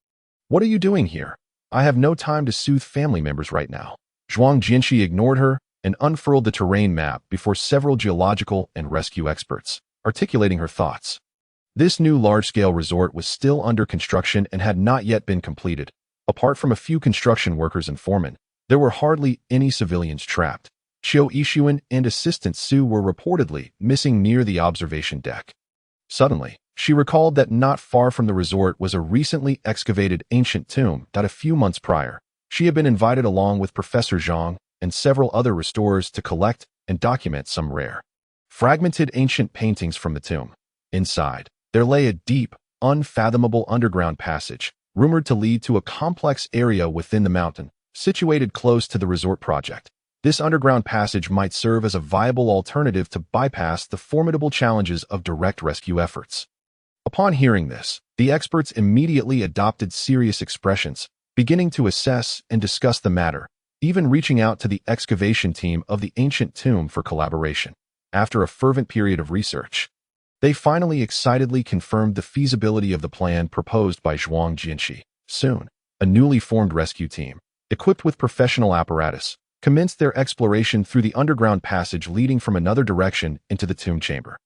"What are you doing here? I have no time to soothe family members right now." Zhuang Jianqi ignored her and unfurled the terrain map before several geological and rescue experts, articulating her thoughts. This new large-scale resort was still under construction and had not yet been completed. Apart from a few construction workers and foremen, there were hardly any civilians trapped. Qiu Yixuan and assistant Su were reportedly missing near the observation deck. Suddenly, she recalled that not far from the resort was a recently excavated ancient tomb that a few months prior, she had been invited along with Professor Zhang and several other restorers to collect and document some rare, fragmented ancient paintings from the tomb. Inside, there lay a deep, unfathomable underground passage, rumored to lead to a complex area within the mountain, situated close to the resort project. This underground passage might serve as a viable alternative to bypass the formidable challenges of direct rescue efforts. Upon hearing this, the experts immediately adopted serious expressions, beginning to assess and discuss the matter, even reaching out to the excavation team of the ancient tomb for collaboration. After a fervent period of research, they finally excitedly confirmed the feasibility of the plan proposed by Zhuang Jianqi. Soon, a newly formed rescue team, equipped with professional apparatus, commenced their exploration through the underground passage leading from another direction into the tomb chamber.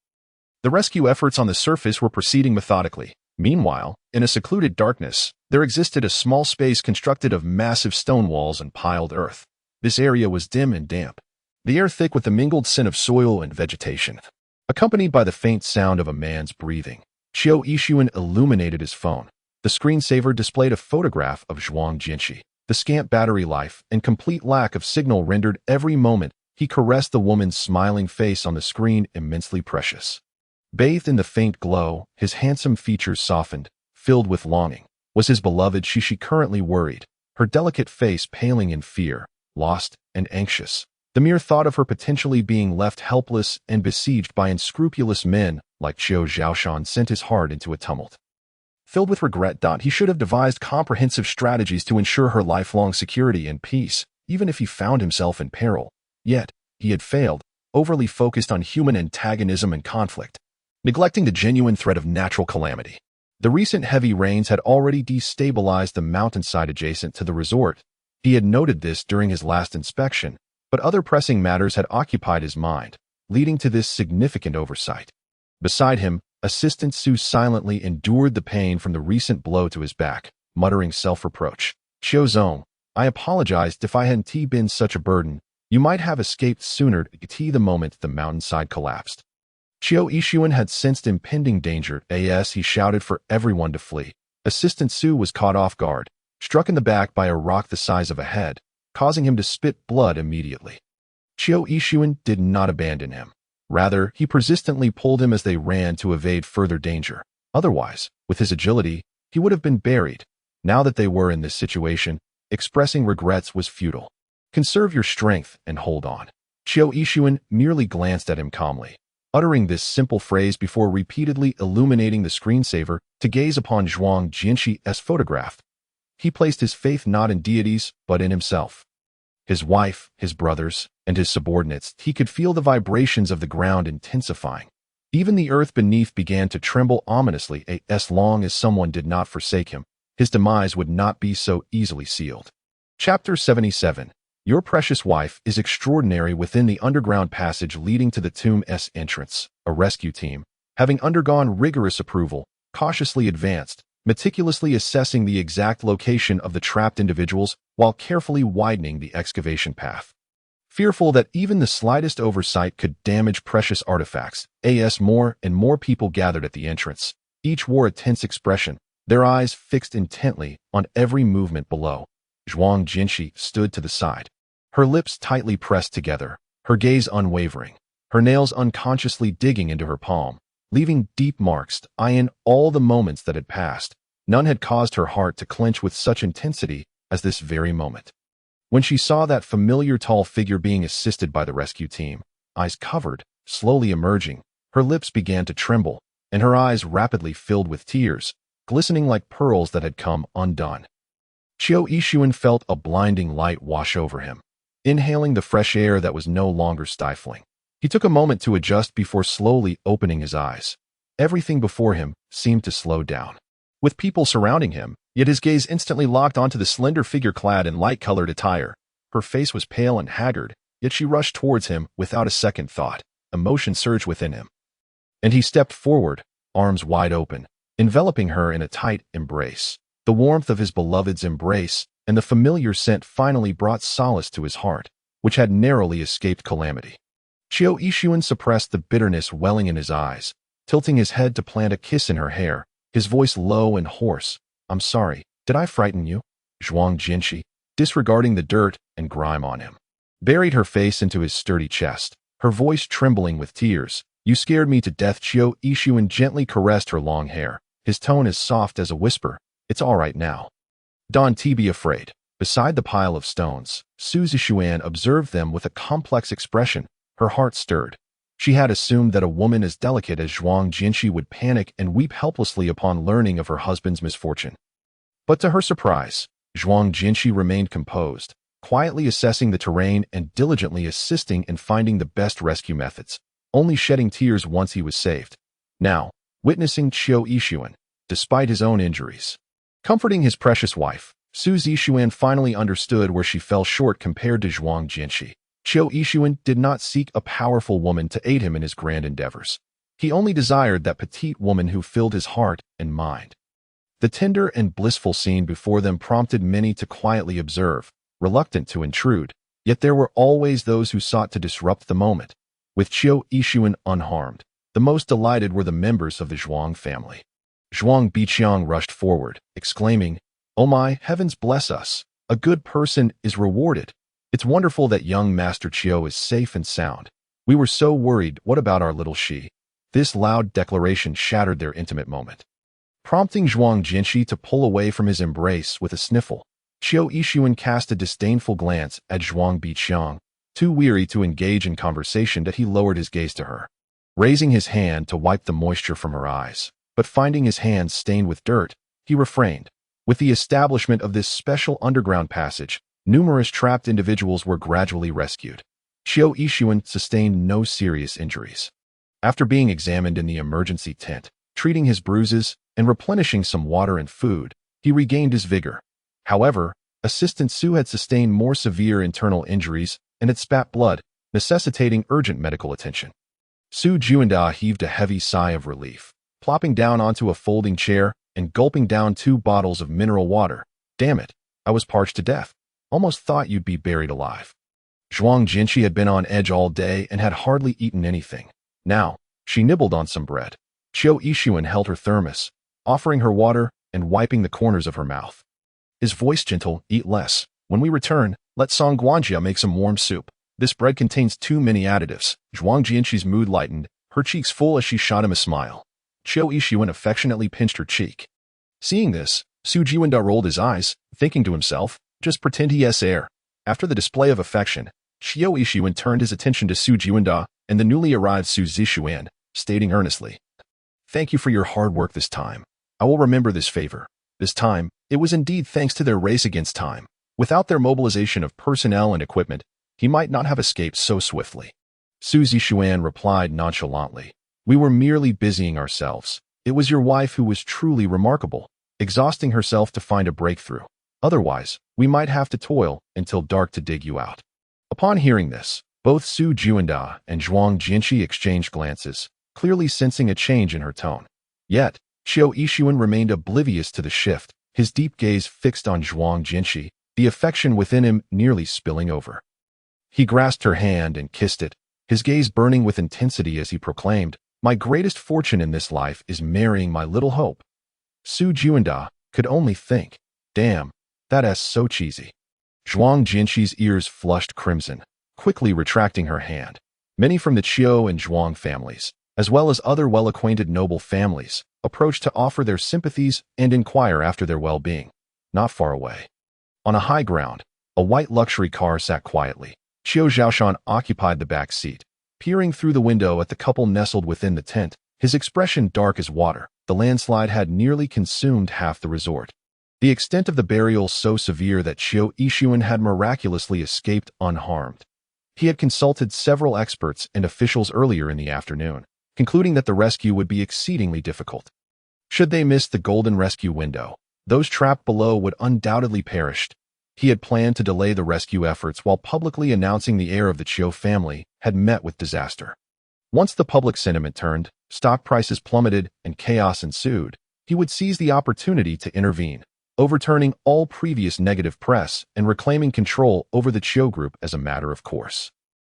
The rescue efforts on the surface were proceeding methodically. Meanwhile, in a secluded darkness, there existed a small space constructed of massive stone walls and piled earth. This area was dim and damp, the air thick with the mingled scent of soil and vegetation, accompanied by the faint sound of a man's breathing. Qiu Yixuan illuminated his phone. The screensaver displayed a photograph of Zhuang Jianqi. The scant battery life and complete lack of signal rendered every moment he caressed the woman's smiling face on the screen immensely precious. Bathed in the faint glow, his handsome features softened, filled with longing. Was his beloved she currently worried, her delicate face paling in fear, lost and anxious. The mere thought of her potentially being left helpless and besieged by unscrupulous men like Qiu Zhaoshan sent his heart into a tumult. Filled with regret, he should have devised comprehensive strategies to ensure her lifelong security and peace, even if he found himself in peril. Yet, he had failed, overly focused on human antagonism and conflict, neglecting the genuine threat of natural calamity. The recent heavy rains had already destabilized the mountainside adjacent to the resort. He had noted this during his last inspection, but other pressing matters had occupied his mind, leading to this significant oversight. Beside him, Assistant Su silently endured the pain from the recent blow to his back, muttering self-reproach. "Qiu Zong, I apologized if I hadn't been such a burden. You might have escaped sooner the moment the mountainside collapsed." Qiu Yixuan had sensed impending danger as he shouted for everyone to flee. Assistant Su was caught off guard, struck in the back by a rock the size of a head, causing him to spit blood immediately. Qiu Yixuan did not abandon him. Rather, he persistently pulled him as they ran to evade further danger. Otherwise, with his agility, he would have been buried. Now that they were in this situation, expressing regrets was futile. "Conserve your strength and hold on." Qiu Yixuan merely glanced at him calmly, uttering this simple phrase before repeatedly illuminating the screensaver to gaze upon Zhuang Jianqi's photograph. He placed his faith not in deities, but in himself. His wife, his brothers, and his subordinates. He could feel the vibrations of the ground intensifying. Even the earth beneath began to tremble ominously. As long as someone did not forsake him, his demise would not be so easily sealed. Chapter 77. Your precious wife is extraordinary. Within the underground passage leading to the tomb's entrance, a rescue team, having undergone rigorous approval, cautiously advanced, meticulously assessing the exact location of the trapped individuals while carefully widening the excavation path. Fearful that even the slightest oversight could damage precious artifacts, more and more people gathered at the entrance. Each wore a tense expression, their eyes fixed intently on every movement below. Zhuang Jinshi stood to the side, her lips tightly pressed together, her gaze unwavering, her nails unconsciously digging into her palm, leaving deep marks in all the moments that had passed. None had caused her heart to clench with such intensity as this very moment. When she saw that familiar tall figure being assisted by the rescue team, eyes covered, slowly emerging, her lips began to tremble, and her eyes rapidly filled with tears, glistening like pearls that had come undone. Qiu Yixuan felt a blinding light wash over him, inhaling the fresh air that was no longer stifling. He took a moment to adjust before slowly opening his eyes. Everything before him seemed to slow down. With people surrounding him, yet his gaze instantly locked onto the slender figure clad in light-colored attire. Her face was pale and haggard, yet she rushed towards him without a second thought. Emotion surged within him, and he stepped forward, arms wide open, enveloping her in a tight embrace. The warmth of his beloved's embrace and the familiar scent finally brought solace to his heart, which had narrowly escaped calamity. Qiu Yixuan suppressed the bitterness welling in his eyes, tilting his head to plant a kiss in her hair, his voice low and hoarse. "I'm sorry, did I frighten you?" Zhuang Jinshi, disregarding the dirt and grime on him, buried her face into his sturdy chest, her voice trembling with tears. "You scared me to death." Qiu Yixuan gently caressed her long hair, his tone as soft as a whisper. "It's all right now. Don't be afraid." Beside the pile of stones, Su Zishuan observed them with a complex expression. Her heart stirred. She had assumed that a woman as delicate as Zhuang Jinshi would panic and weep helplessly upon learning of her husband's misfortune. But to her surprise, Zhuang Jinshi remained composed, quietly assessing the terrain and diligently assisting in finding the best rescue methods, only shedding tears once he was saved. Now, witnessing Qiu Yixuan, despite his own injuries, comforting his precious wife, Su Zishuan finally understood where she fell short compared to Zhuang Jinshi. Qiu Yixuan did not seek a powerful woman to aid him in his grand endeavors. He only desired that petite woman who filled his heart and mind. The tender and blissful scene before them prompted many to quietly observe, reluctant to intrude, yet there were always those who sought to disrupt the moment. With Qiu Yixuan unharmed, the most delighted were the members of the Zhuang family. Zhuang Biqiang rushed forward, exclaiming, "Oh my heavens, bless us! A good person is rewarded. It's wonderful that young Master Qiu is safe and sound. We were so worried. What about our little Shi?" This loud declaration shattered their intimate moment, prompting Zhuang Jinshi to pull away from his embrace with a sniffle. Qiu Yixuan cast a disdainful glance at Zhuang Biqiang, too weary to engage in conversation that he lowered his gaze to her, raising his hand to wipe the moisture from her eyes. But finding his hands stained with dirt, he refrained. With the establishment of this special underground passage, numerous trapped individuals were gradually rescued. Qiu Yixuan sustained no serious injuries. After being examined in the emergency tent, treating his bruises, and replenishing some water and food, he regained his vigor. However, Assistant Su had sustained more severe internal injuries and had spat blood, necessitating urgent medical attention. Su Juanda heaved a heavy sigh of relief, plopping down onto a folding chair and gulping down 2 bottles of mineral water. "Damn it, I was parched to death. Almost thought you'd be buried alive." Zhuang Jinshi had been on edge all day and had hardly eaten anything. Now, she nibbled on some bread. Qiu Yixuan held her thermos, offering her water and wiping the corners of her mouth. His voice gentle, "Eat less. When we return, let Song Guanjia make some warm soup. This bread contains too many additives." Zhuang Jinshi's mood lightened, her cheeks full as she shot him a smile. Qiu Yixuan affectionately pinched her cheek. Seeing this, Su Jiwanda rolled his eyes, thinking to himself, "Just pretend he has air." After the display of affection, Qiu Yixuan turned his attention to Su Jiwanda and the newly arrived Su Zishuan, stating earnestly, "Thank you for your hard work this time. I will remember this favor." This time, it was indeed thanks to their race against time. Without their mobilization of personnel and equipment, he might not have escaped so swiftly. Su Zishuan replied nonchalantly, "We were merely busying ourselves. It was your wife who was truly remarkable, exhausting herself to find a breakthrough. Otherwise, we might have to toil until dark to dig you out." Upon hearing this, both Su Juanda and Zhuang Jinshi exchanged glances, clearly sensing a change in her tone. Yet, Qiu Yixuan remained oblivious to the shift, his deep gaze fixed on Zhuang Jinshi, the affection within him nearly spilling over. He grasped her hand and kissed it, his gaze burning with intensity as he proclaimed, "My greatest fortune in this life is marrying my little hope." Su Juanda could only think, "Damn, That's so cheesy. Zhuang Jinxi's ears flushed crimson, quickly retracting her hand. Many from the Qiu and Zhuang families, as well as other well-acquainted noble families, approached to offer their sympathies and inquire after their well-being. Not far away, on a high ground, a white luxury car sat quietly. Qiu Zhaoshan occupied the back seat, peering through the window at the couple nestled within the tent, his expression dark as water. The landslide had nearly consumed half the resort. The extent of the burial so severe that Qiu Yixuan had miraculously escaped unharmed. He had consulted several experts and officials earlier in the afternoon, concluding that the rescue would be exceedingly difficult. Should they miss the golden rescue window, those trapped below would undoubtedly perish. He had planned to delay the rescue efforts while publicly announcing the heir of the Qiu family had met with disaster. Once the public sentiment turned, stock prices plummeted, and chaos ensued, he would seize the opportunity to intervene, overturning all previous negative press and reclaiming control over the Qiu group as a matter of course.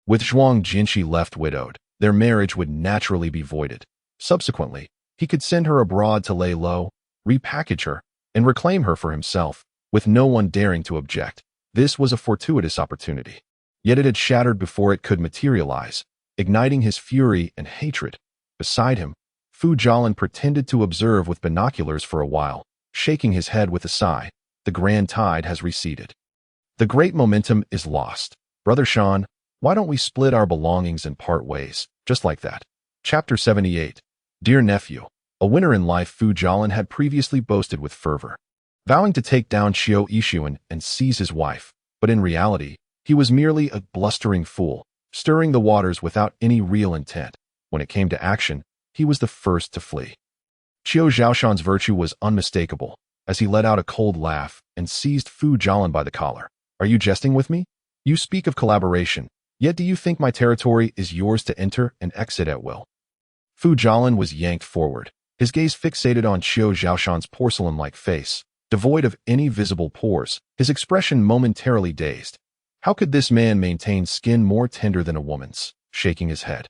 With Zhuang Jinxi left widowed, their marriage would naturally be voided. Subsequently, he could send her abroad to lay low, repackage her, and reclaim her for himself, with no one daring to object. This was a fortuitous opportunity. Yet it had shattered before it could materialize, igniting his fury and hatred. Beside him, Fu Jialan pretended to observe with binoculars for a while, shaking his head with a sigh. The grand tide has receded. The great momentum is lost. Brother Shan, why don't we split our belongings and part ways, just like that? Chapter 78. Dear nephew, a winner in life, Fu Jialan had previously boasted with fervor, vowing to take down Qiu Yixuan and seize his wife, but in reality, he was merely a blustering fool, stirring the waters without any real intent. When it came to action, he was the first to flee. Qiu Zhaoshan's virtue was unmistakable, as he let out a cold laugh and seized Fu Jialan by the collar. Are you jesting with me? You speak of collaboration, yet do you think my territory is yours to enter and exit at will? Fu Jialan was yanked forward, his gaze fixated on Qiu Zhaoshan's porcelain-like face, devoid of any visible pores, his expression momentarily dazed. How could this man maintain skin more tender than a woman's? Shaking his head,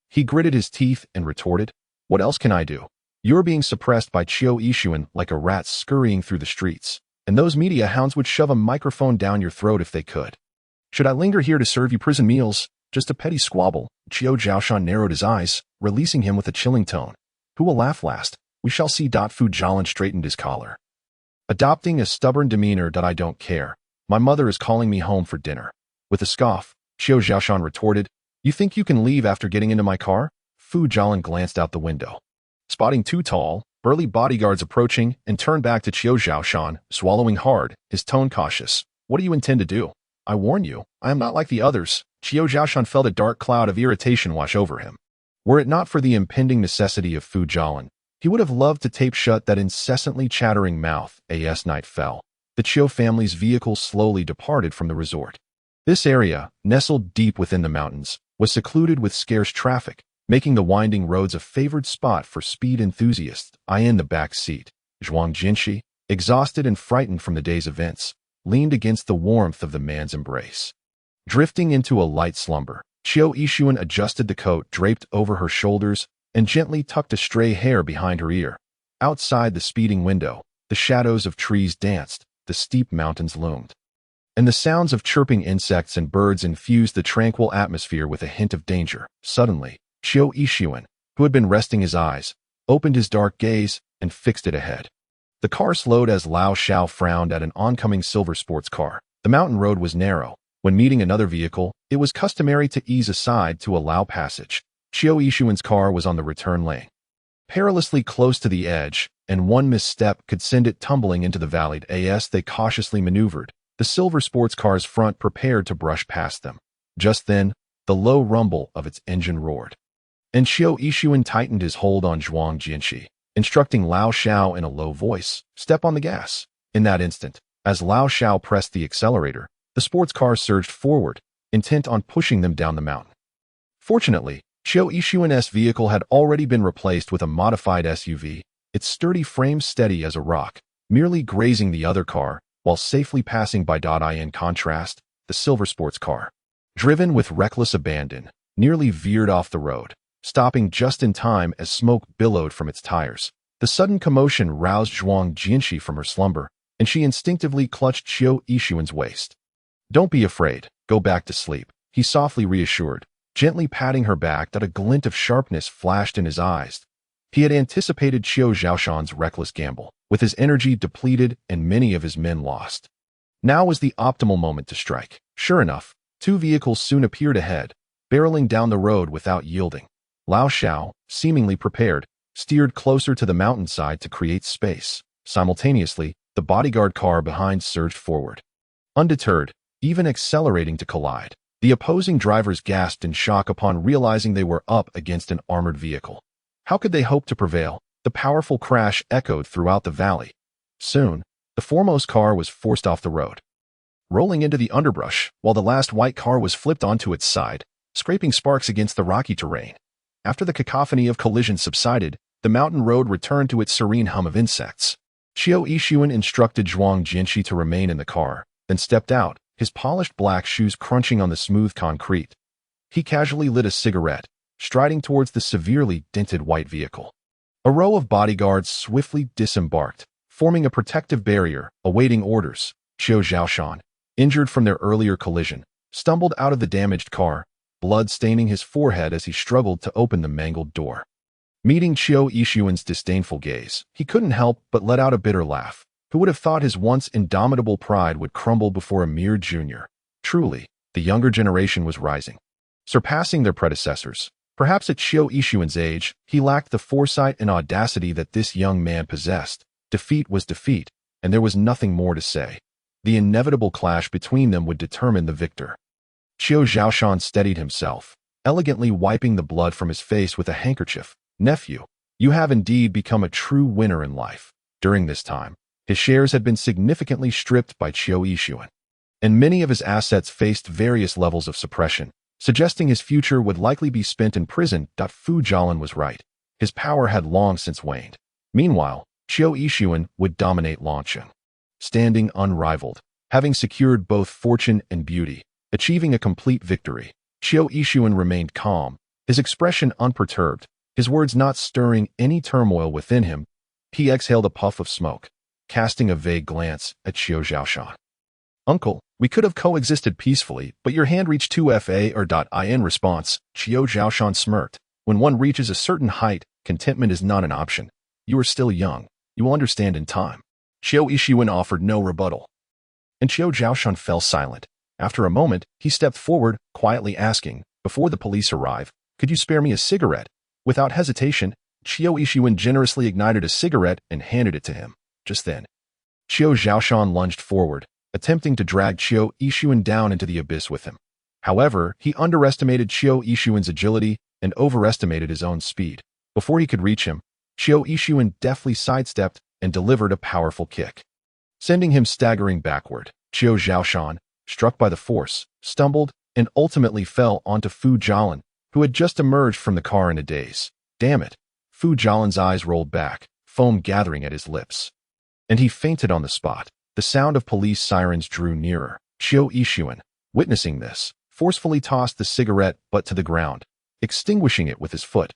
he gritted his teeth and retorted, what else can I do? You're being suppressed by Qiu Yixuan like a rat scurrying through the streets, and those media hounds would shove a microphone down your throat if they could. Should I linger here to serve you prison meals? Just a petty squabble. Qiu Zhaoshan narrowed his eyes, releasing him with a chilling tone. Who will laugh last? We shall see. Fu Jialan straightened his collar, adopting a stubborn demeanor. I don't care. My mother is calling me home for dinner. With a scoff, Qiu Zhaoshan retorted, you think you can leave after getting into my car? Fu Jialan glanced out the window, spotting two tall, burly bodyguards approaching, and turned back to Qiu Zhaoshan, swallowing hard, his tone cautious. What do you intend to do? I warn you, I am not like the others. Qiu Zhaoshan felt a dark cloud of irritation wash over him. Were it not for the impending necessity of Fu Jialan, he would have loved to tape shut that incessantly chattering mouth. As night fell, the Qiu family's vehicle slowly departed from the resort. This area, nestled deep within the mountains, was secluded with scarce traffic, making the winding roads a favored spot for speed enthusiasts. In the back seat, Zhuang Jinxi, exhausted and frightened from the day's events, leaned against the warmth of the man's embrace. Drifting into a light slumber, Qiu Yixuan adjusted the coat draped over her shoulders and gently tucked a stray hair behind her ear. Outside the speeding window, the shadows of trees danced, the steep mountains loomed, and the sounds of chirping insects and birds infused the tranquil atmosphere with a hint of danger. Suddenly, Qiu Yixuan, who had been resting his eyes, opened his dark gaze and fixed it ahead. The car slowed as Lao Xiao frowned at an oncoming silver sports car. The mountain road was narrow. When meeting another vehicle, it was customary to ease aside to allow passage. Qiu Yixuan's car was on the return lane, perilously close to the edge, and one misstep could send it tumbling into the valley. As they cautiously maneuvered, the silver sports car's front prepared to brush past them. Just then, the low rumble of its engine roared, and Qiu Yixuan tightened his hold on Zhuang Jinxi, instructing Lao Xiao in a low voice, step on the gas. In that instant, as Lao Xiao pressed the accelerator, the sports car surged forward, intent on pushing them down the mountain. Fortunately, Qiu Yixuan's vehicle had already been replaced with a modified SUV, its sturdy frame steady as a rock, merely grazing the other car, while safely passing by. In contrast, the silver sports car, driven with reckless abandon, nearly veered off the road, stopping just in time as smoke billowed from its tires. The sudden commotion roused Zhuang Jinxi from her slumber, and she instinctively clutched Qiu Yixuan's waist. "Don't be afraid. Go back to sleep," he softly reassured, gently patting her back that a glint of sharpness flashed in his eyes. He had anticipated Qiu Zhaoshan's reckless gamble, with his energy depleted and many of his men lost. Now was the optimal moment to strike. Sure enough, two vehicles soon appeared ahead, barreling down the road without yielding. Lao Shao, seemingly prepared, steered closer to the mountainside to create space. Simultaneously, the bodyguard car behind surged forward. Undeterred, even accelerating to collide, the opposing drivers gasped in shock upon realizing they were up against an armored vehicle. How could they hope to prevail? The powerful crash echoed throughout the valley. Soon, the foremost car was forced off the road, rolling into the underbrush, while the last white car was flipped onto its side, scraping sparks against the rocky terrain. After the cacophony of collisions subsided, the mountain road returned to its serene hum of insects. Qiu Yixuan instructed Zhuang Jinshi to remain in the car, then stepped out, his polished black shoes crunching on the smooth concrete. He casually lit a cigarette, striding towards the severely dented white vehicle. A row of bodyguards swiftly disembarked, forming a protective barrier, awaiting orders. Qiu Zhaoshan, injured from their earlier collision, stumbled out of the damaged car, blood staining his forehead as he struggled to open the mangled door. Meeting Qiu Yixuan's disdainful gaze, he couldn't help but let out a bitter laugh. Who would have thought his once indomitable pride would crumble before a mere junior? Truly, the younger generation was rising, surpassing their predecessors. Perhaps at Qiu Yixuan's age, he lacked the foresight and audacity that this young man possessed. Defeat was defeat, and there was nothing more to say. The inevitable clash between them would determine the victor. Qiu Zhaoshan steadied himself, elegantly wiping the blood from his face with a handkerchief. "Nephew, you have indeed become a true winner in life." During this time, his shares had been significantly stripped by Qiu Yixuan, and many of his assets faced various levels of suppression, suggesting his future would likely be spent in prison. Fu Jialan was right. His power had long since waned. Meanwhile, Qiu Yixuan would dominate Longcheng, standing unrivaled, having secured both fortune and beauty, achieving a complete victory. Qiu Yixuan remained calm, his expression unperturbed, his words not stirring any turmoil within him. He exhaled a puff of smoke, casting a vague glance at Qiu Zhaoshan. "Uncle, we could have coexisted peacefully, but your hand reached too far. In response, Qiu Zhaoshan smirked. "When one reaches a certain height, contentment is not an option. You are still young. You will understand in time." Qiu Yixuan offered no rebuttal, and Qiu Zhaoshan fell silent. After a moment, he stepped forward, quietly asking, "Before the police arrive, could you spare me a cigarette?" Without hesitation, Qiu Yixuan generously ignited a cigarette and handed it to him. Just then, Qiu Zhaoshan lunged forward, attempting to drag Qiu Yixuan down into the abyss with him. However, he underestimated Qiu Yixuan's agility and overestimated his own speed. Before he could reach him, Qiu Yixuan deftly sidestepped and delivered a powerful kick, sending him staggering backward. Qiu Zhaoshan, struck by the force, stumbled and ultimately fell onto Fu Jialan, who had just emerged from the car in a daze. "Damn it." Fu Jialan's eyes rolled back, foam gathering at his lips, and he fainted on the spot. The sound of police sirens drew nearer. Qiu Yixuan, witnessing this, forcefully tossed the cigarette butt to the ground, extinguishing it with his foot.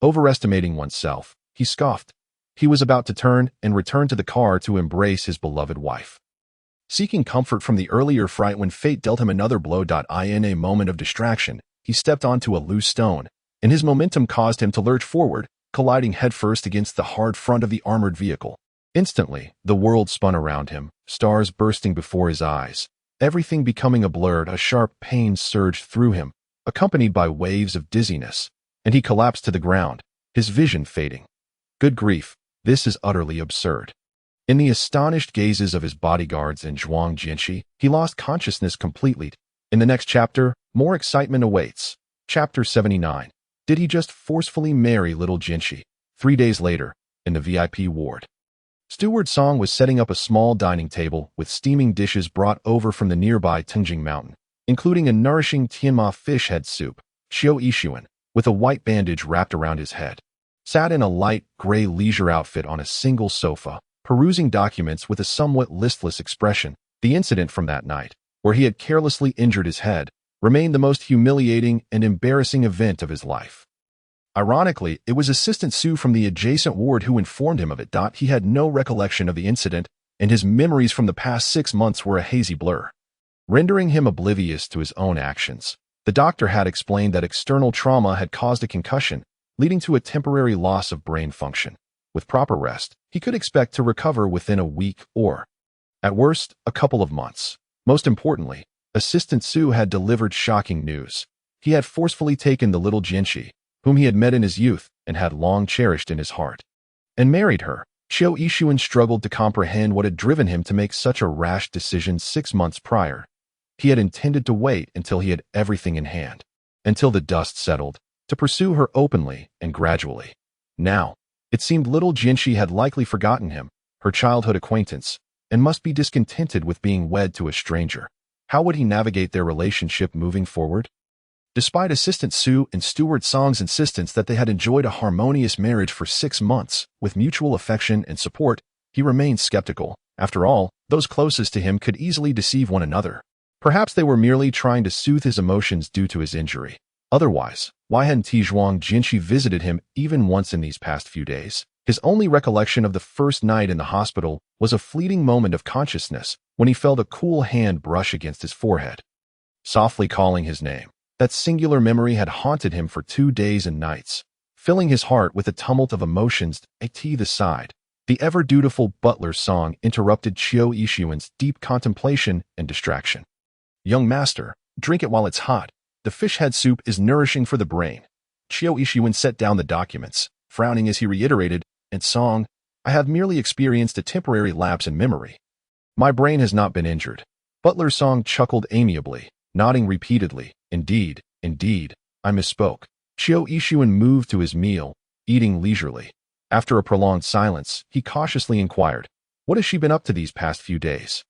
Overestimating oneself, he scoffed. He was about to turn and return to the car to embrace his beloved wife. Seeking comfort from the earlier fright when fate dealt him another blow. In a moment of distraction, he stepped onto a loose stone, and his momentum caused him to lurch forward, colliding headfirst against the hard front of the armored vehicle. Instantly, the world spun around him, stars bursting before his eyes, everything becoming a blur. A sharp pain surged through him, accompanied by waves of dizziness, and he collapsed to the ground, his vision fading. Good grief, this is utterly absurd. In the astonished gazes of his bodyguards and Zhuang Jinshi, he lost consciousness completely. In the next chapter, more excitement awaits. Chapter 79. Did he just forcefully marry little Jinshi? 3 days later, in the VIP ward, Steward Song was setting up a small dining table with steaming dishes brought over from the nearby Tengjing Mountain, including a nourishing Tianma fish head soup. Qiu Yixuan, with a white bandage wrapped around his head, sat in a light gray leisure outfit on a single sofa, perusing documents with a somewhat listless expression. The incident from that night, where he had carelessly injured his head, remained the most humiliating and embarrassing event of his life. Ironically, it was Assistant Su from the adjacent ward who informed him of it. He had no recollection of the incident, and his memories from the past 6 months were a hazy blur, rendering him oblivious to his own actions. The doctor had explained that external trauma had caused a concussion, leading to a temporary loss of brain function. With proper rest, he could expect to recover within a week or, at worst, a couple of months. Most importantly, Assistant Sue had delivered shocking news. He had forcefully taken the little Jinshi, whom he had met in his youth and had long cherished in his heart, and married her. Chiu Yixuan struggled to comprehend what had driven him to make such a rash decision 6 months prior. He had intended to wait until he had everything in hand, until the dust settled, to pursue her openly and gradually. Now, it seemed little Jinshi had likely forgotten him, her childhood acquaintance, and must be discontented with being wed to a stranger. How would he navigate their relationship moving forward? Despite Assistant Sue and Steward Song's insistence that they had enjoyed a harmonious marriage for 6 months, with mutual affection and support, he remained skeptical. After all, those closest to him could easily deceive one another. Perhaps they were merely trying to soothe his emotions due to his injury. Otherwise, why hadn't Zhuang Jinshi visited him even once in these past few days? His only recollection of the first night in the hospital was a fleeting moment of consciousness when he felt a cool hand brush against his forehead, softly calling his name. That singular memory had haunted him for 2 days and nights, filling his heart with a tumult of emotions. At the side, the ever-dutiful butler's song interrupted Chiu Yixuan's deep contemplation and distraction. "Young master, drink it while it's hot. The fish head soup is nourishing for the brain." Chiu Yixuan set down the documents, frowning as he reiterated, "And song, I have merely experienced a temporary lapse in memory. My brain has not been injured." Butler Song chuckled amiably, nodding repeatedly. Indeed, I misspoke." Chiu Yixuan moved to his meal, eating leisurely. After a prolonged silence, he cautiously inquired, "What has she been up to these past few days?"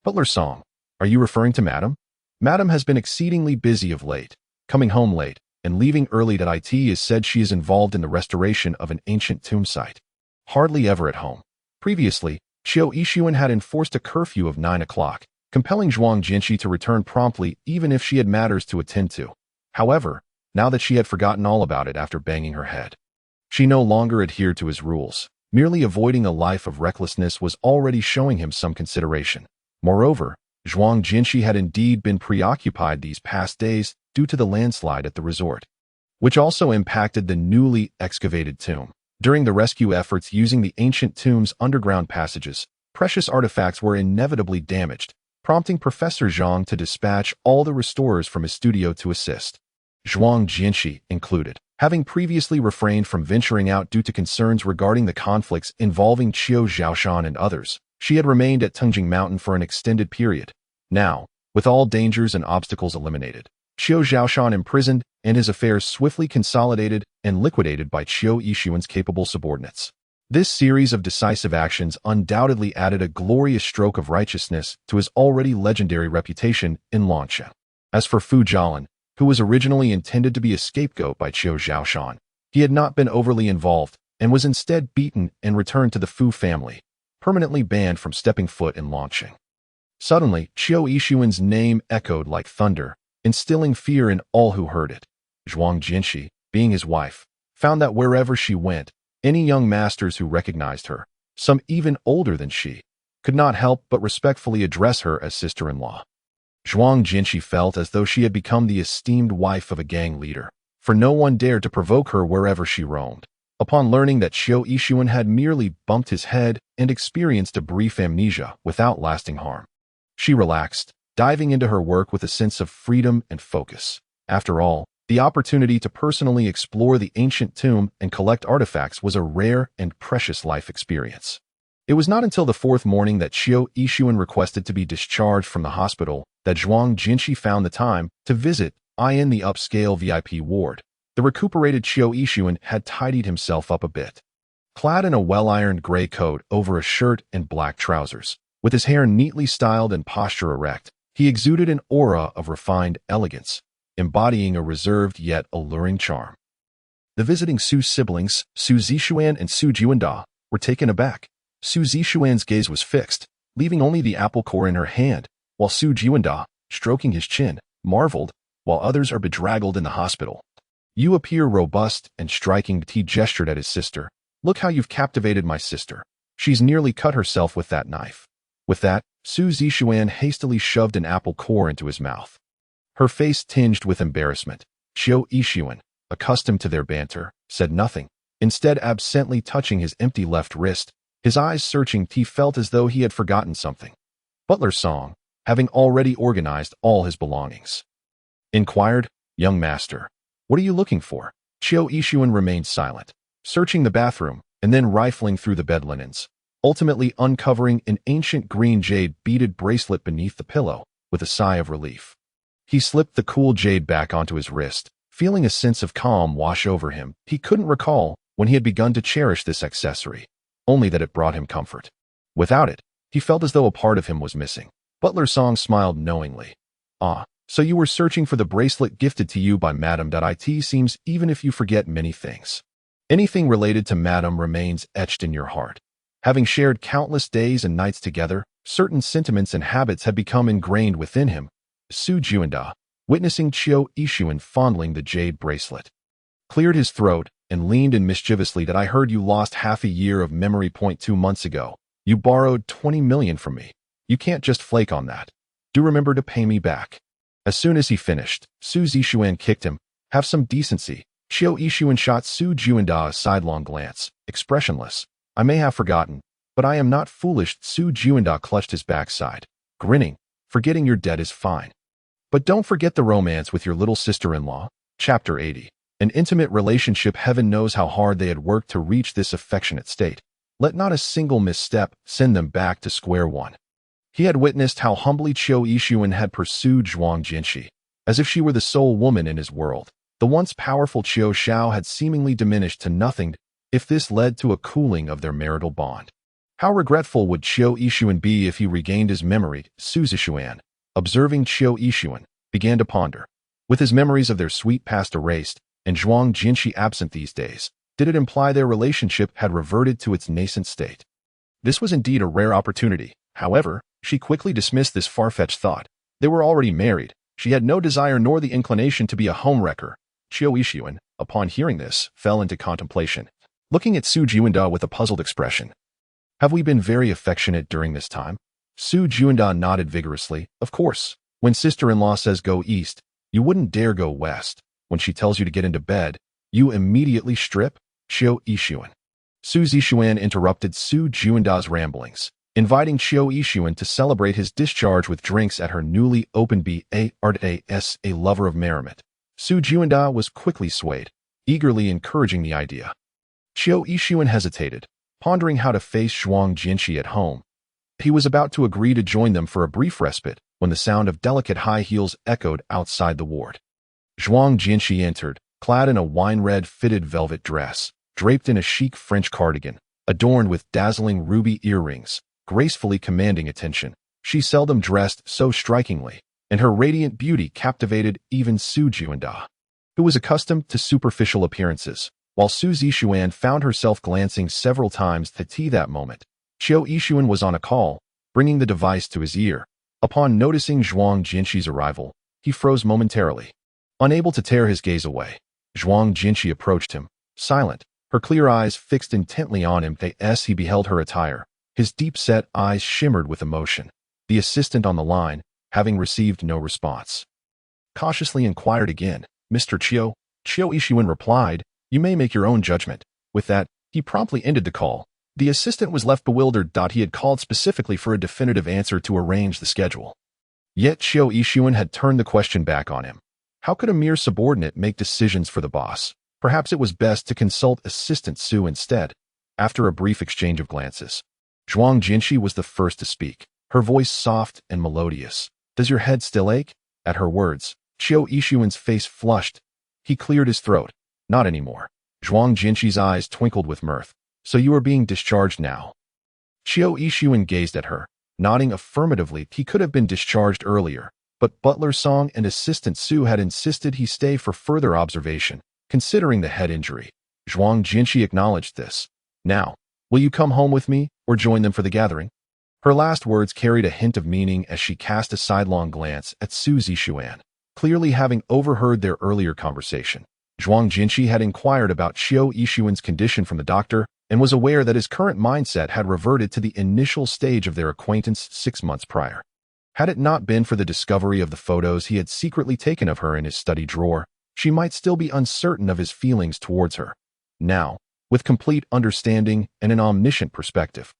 "Butler Song, are you referring to Madam? Madam has been exceedingly busy of late, coming home late and leaving early. It is said she is involved in the restoration of an ancient tomb site. Hardly ever at home." Previously, Chiu Yixuan had enforced a curfew of 9 o'clock, compelling Zhuang Jinshi to return promptly even if she had matters to attend to. However, now that she had forgotten all about it after banging her head, she no longer adhered to his rules. Merely avoiding a life of recklessness was already showing him some consideration. Moreover, Zhuang Jinshi had indeed been preoccupied these past days due to the landslide at the resort, which also impacted the newly excavated tomb. During the rescue efforts using the ancient tomb's underground passages, precious artifacts were inevitably damaged, prompting Professor Zhang to dispatch all the restorers from his studio to assist, Zhuang Jinshi included. Having previously refrained from venturing out due to concerns regarding the conflicts involving Qiu Zhaoshan and others, she had remained at Tengjing Mountain for an extended period. Now, with all dangers and obstacles eliminated, Qiu Zhaoshan imprisoned and his affairs swiftly consolidated and liquidated by Chiu Yixuan's capable subordinates. This series of decisive actions undoubtedly added a glorious stroke of righteousness to his already legendary reputation in Longsheng. As for Fu Jialan, who was originally intended to be a scapegoat by Qiu Zhaoshan, he had not been overly involved and was instead beaten and returned to the Fu family, permanently banned from stepping foot in Longsheng. Suddenly, Chiu Yixuan's name echoed like thunder, instilling fear in all who heard it. Zhuang Jinshi, being his wife, found that wherever she went, any young masters who recognized her, some even older than she, could not help but respectfully address her as sister-in-law. Zhuang Jinshi felt as though she had become the esteemed wife of a gang leader, for no one dared to provoke her wherever she roamed. Upon learning that Chiu Yixuan had merely bumped his head and experienced a brief amnesia without lasting harm, she relaxed, diving into her work with a sense of freedom and focus. After all, the opportunity to personally explore the ancient tomb and collect artifacts was a rare and precious life experience. It was not until the 4th morning that Chiu Yixuan requested to be discharged from the hospital that Zhuang Jinshi found the time to visit in the upscale VIP ward. The recuperated Chiu Yixuan had tidied himself up a bit. Clad in a well-ironed gray coat over a shirt and black trousers, with his hair neatly styled and posture erect, he exuded an aura of refined elegance, embodying a reserved yet alluring charm. The visiting Su siblings, Su Zishuan and Su Jiwanda, were taken aback. Su Zishuan's gaze was fixed, leaving only the apple core in her hand, while Su Jiwanda, stroking his chin, marveled, while others are bedraggled in the hospital. "You appear robust and striking," he gestured at his sister. "Look how you've captivated my sister." She's nearly cut herself with that knife. With that, Su Zixuan hastily shoved an apple core into his mouth. Her face tinged with embarrassment. Qiu Yixuan, accustomed to their banter, said nothing, instead absently touching his empty left wrist. His eyes searching, he felt as though he had forgotten something. Butler Song, having already organized all his belongings, inquired, "Young master, what are you looking for?" Qiu Yixuan remained silent, searching the bathroom and then rifling through the bed linens, ultimately uncovering an ancient green jade beaded bracelet beneath the pillow. With a sigh of relief, he slipped the cool jade back onto his wrist, feeling a sense of calm wash over him. He couldn't recall when he had begun to cherish this accessory, only that it brought him comfort. Without it, he felt as though a part of him was missing. Butler Song smiled knowingly. "Ah, so you were searching for the bracelet gifted to you by Madame. It seems even if you forget many things, anything related to Madame remains etched in your heart." Having shared countless days and nights together, certain sentiments and habits had become ingrained within him. Su Juanda, witnessing Qiu Yixuan fondling the jade bracelet, cleared his throat and leaned in mischievously. "That I heard you lost half a year of memory. 2 months ago, you borrowed 20 million from me. You can't just flake on that. Do remember to pay me back." As soon as he finished, Su Zixuan kicked him. "Have some decency." Qiu Yixuan shot Su Juanda a sidelong glance, expressionless. "I may have forgotten, but I am not foolish." Su Juanda clutched his backside, grinning. "Forgetting your debt is fine. But don't forget the romance with your little sister-in-law." Chapter 80. An intimate relationship. Heaven knows how hard they had worked to reach this affectionate state. Let not a single misstep send them back to square one. He had witnessed how humbly Qiu Yixuan had pursued Zhuang Jinshi, as if she were the sole woman in his world. The once powerful Qiu Xiao had seemingly diminished to nothing if this led to a cooling of their marital bond. How regretful would Qiu Yixuan be if he regained his memory? Su Zixuan, observing Qiu Yixuan, began to ponder. With his memories of their sweet past erased and Zhuang Jinshi absent these days, did it imply their relationship had reverted to its nascent state? This was indeed a rare opportunity. However, she quickly dismissed this far-fetched thought. They were already married. She had no desire nor the inclination to be a homewrecker. Qiu Yixuan, upon hearing this, fell into contemplation, looking at Su Juanda with a puzzled expression. "Have we been very affectionate during this time?" Su Juanda nodded vigorously. "Of course. When sister-in-law says go east, you wouldn't dare go west. When she tells you to get into bed, you immediately strip." Qiu Yixuan. Su Zixuan interrupted Su Juanda's ramblings, inviting Qiu Yixuan to celebrate his discharge with drinks at her newly opened bars. A lover of merriment, Su Juanda was quickly swayed, eagerly encouraging the idea. Qiu Yixuan hesitated, pondering how to face Zhuang Jinshi at home. He was about to agree to join them for a brief respite when the sound of delicate high heels echoed outside the ward. Zhuang Jinshi entered, clad in a wine-red fitted velvet dress, draped in a chic French cardigan, adorned with dazzling ruby earrings, gracefully commanding attention. She seldom dressed so strikingly, and her radiant beauty captivated even Su Juanda, who was accustomed to superficial appearances. While Su Zixuan found herself glancing several times at that moment, Qiu Yixuan was on a call, bringing the device to his ear. Upon noticing Zhuang Jinshi's arrival, he froze momentarily, unable to tear his gaze away. Zhuang Jinshi approached him, silent, her clear eyes fixed intently on him as he beheld her attire. His deep-set eyes shimmered with emotion. The assistant on the line, having received no response, cautiously inquired again. "Mr. Qiu?" Qiu Yixuan replied, "You may make your own judgment." With that, he promptly ended the call. The assistant was left bewildered. He had called specifically for a definitive answer to arrange the schedule. Yet Qiu Yixuan had turned the question back on him. How could a mere subordinate make decisions for the boss? Perhaps it was best to consult Assistant Su instead. After a brief exchange of glances, Zhuang Jinshi was the first to speak, her voice soft and melodious. "Does your head still ache?" At her words, Qiu Yixuan's face flushed. He cleared his throat. "Not anymore." Zhuang Jinshi's eyes twinkled with mirth. "So you are being discharged now?" Qiu Yixuan gazed at her, nodding affirmatively. He could have been discharged earlier, but Butler Song and Assistant Su had insisted he stay for further observation, considering the head injury. Zhuang Jinshi acknowledged this. "Now, will you come home with me, or join them for the gathering?" Her last words carried a hint of meaning as she cast a sidelong glance at Su Zixuan, clearly having overheard their earlier conversation. Zhuang Jinshi had inquired about Qiu Yixuan's condition from the doctor, and was aware that his current mindset had reverted to the initial stage of their acquaintance 6 months prior. Had it not been for the discovery of the photos he had secretly taken of her in his study drawer, she might still be uncertain of his feelings towards her. Now, with complete understanding and an omniscient perspective,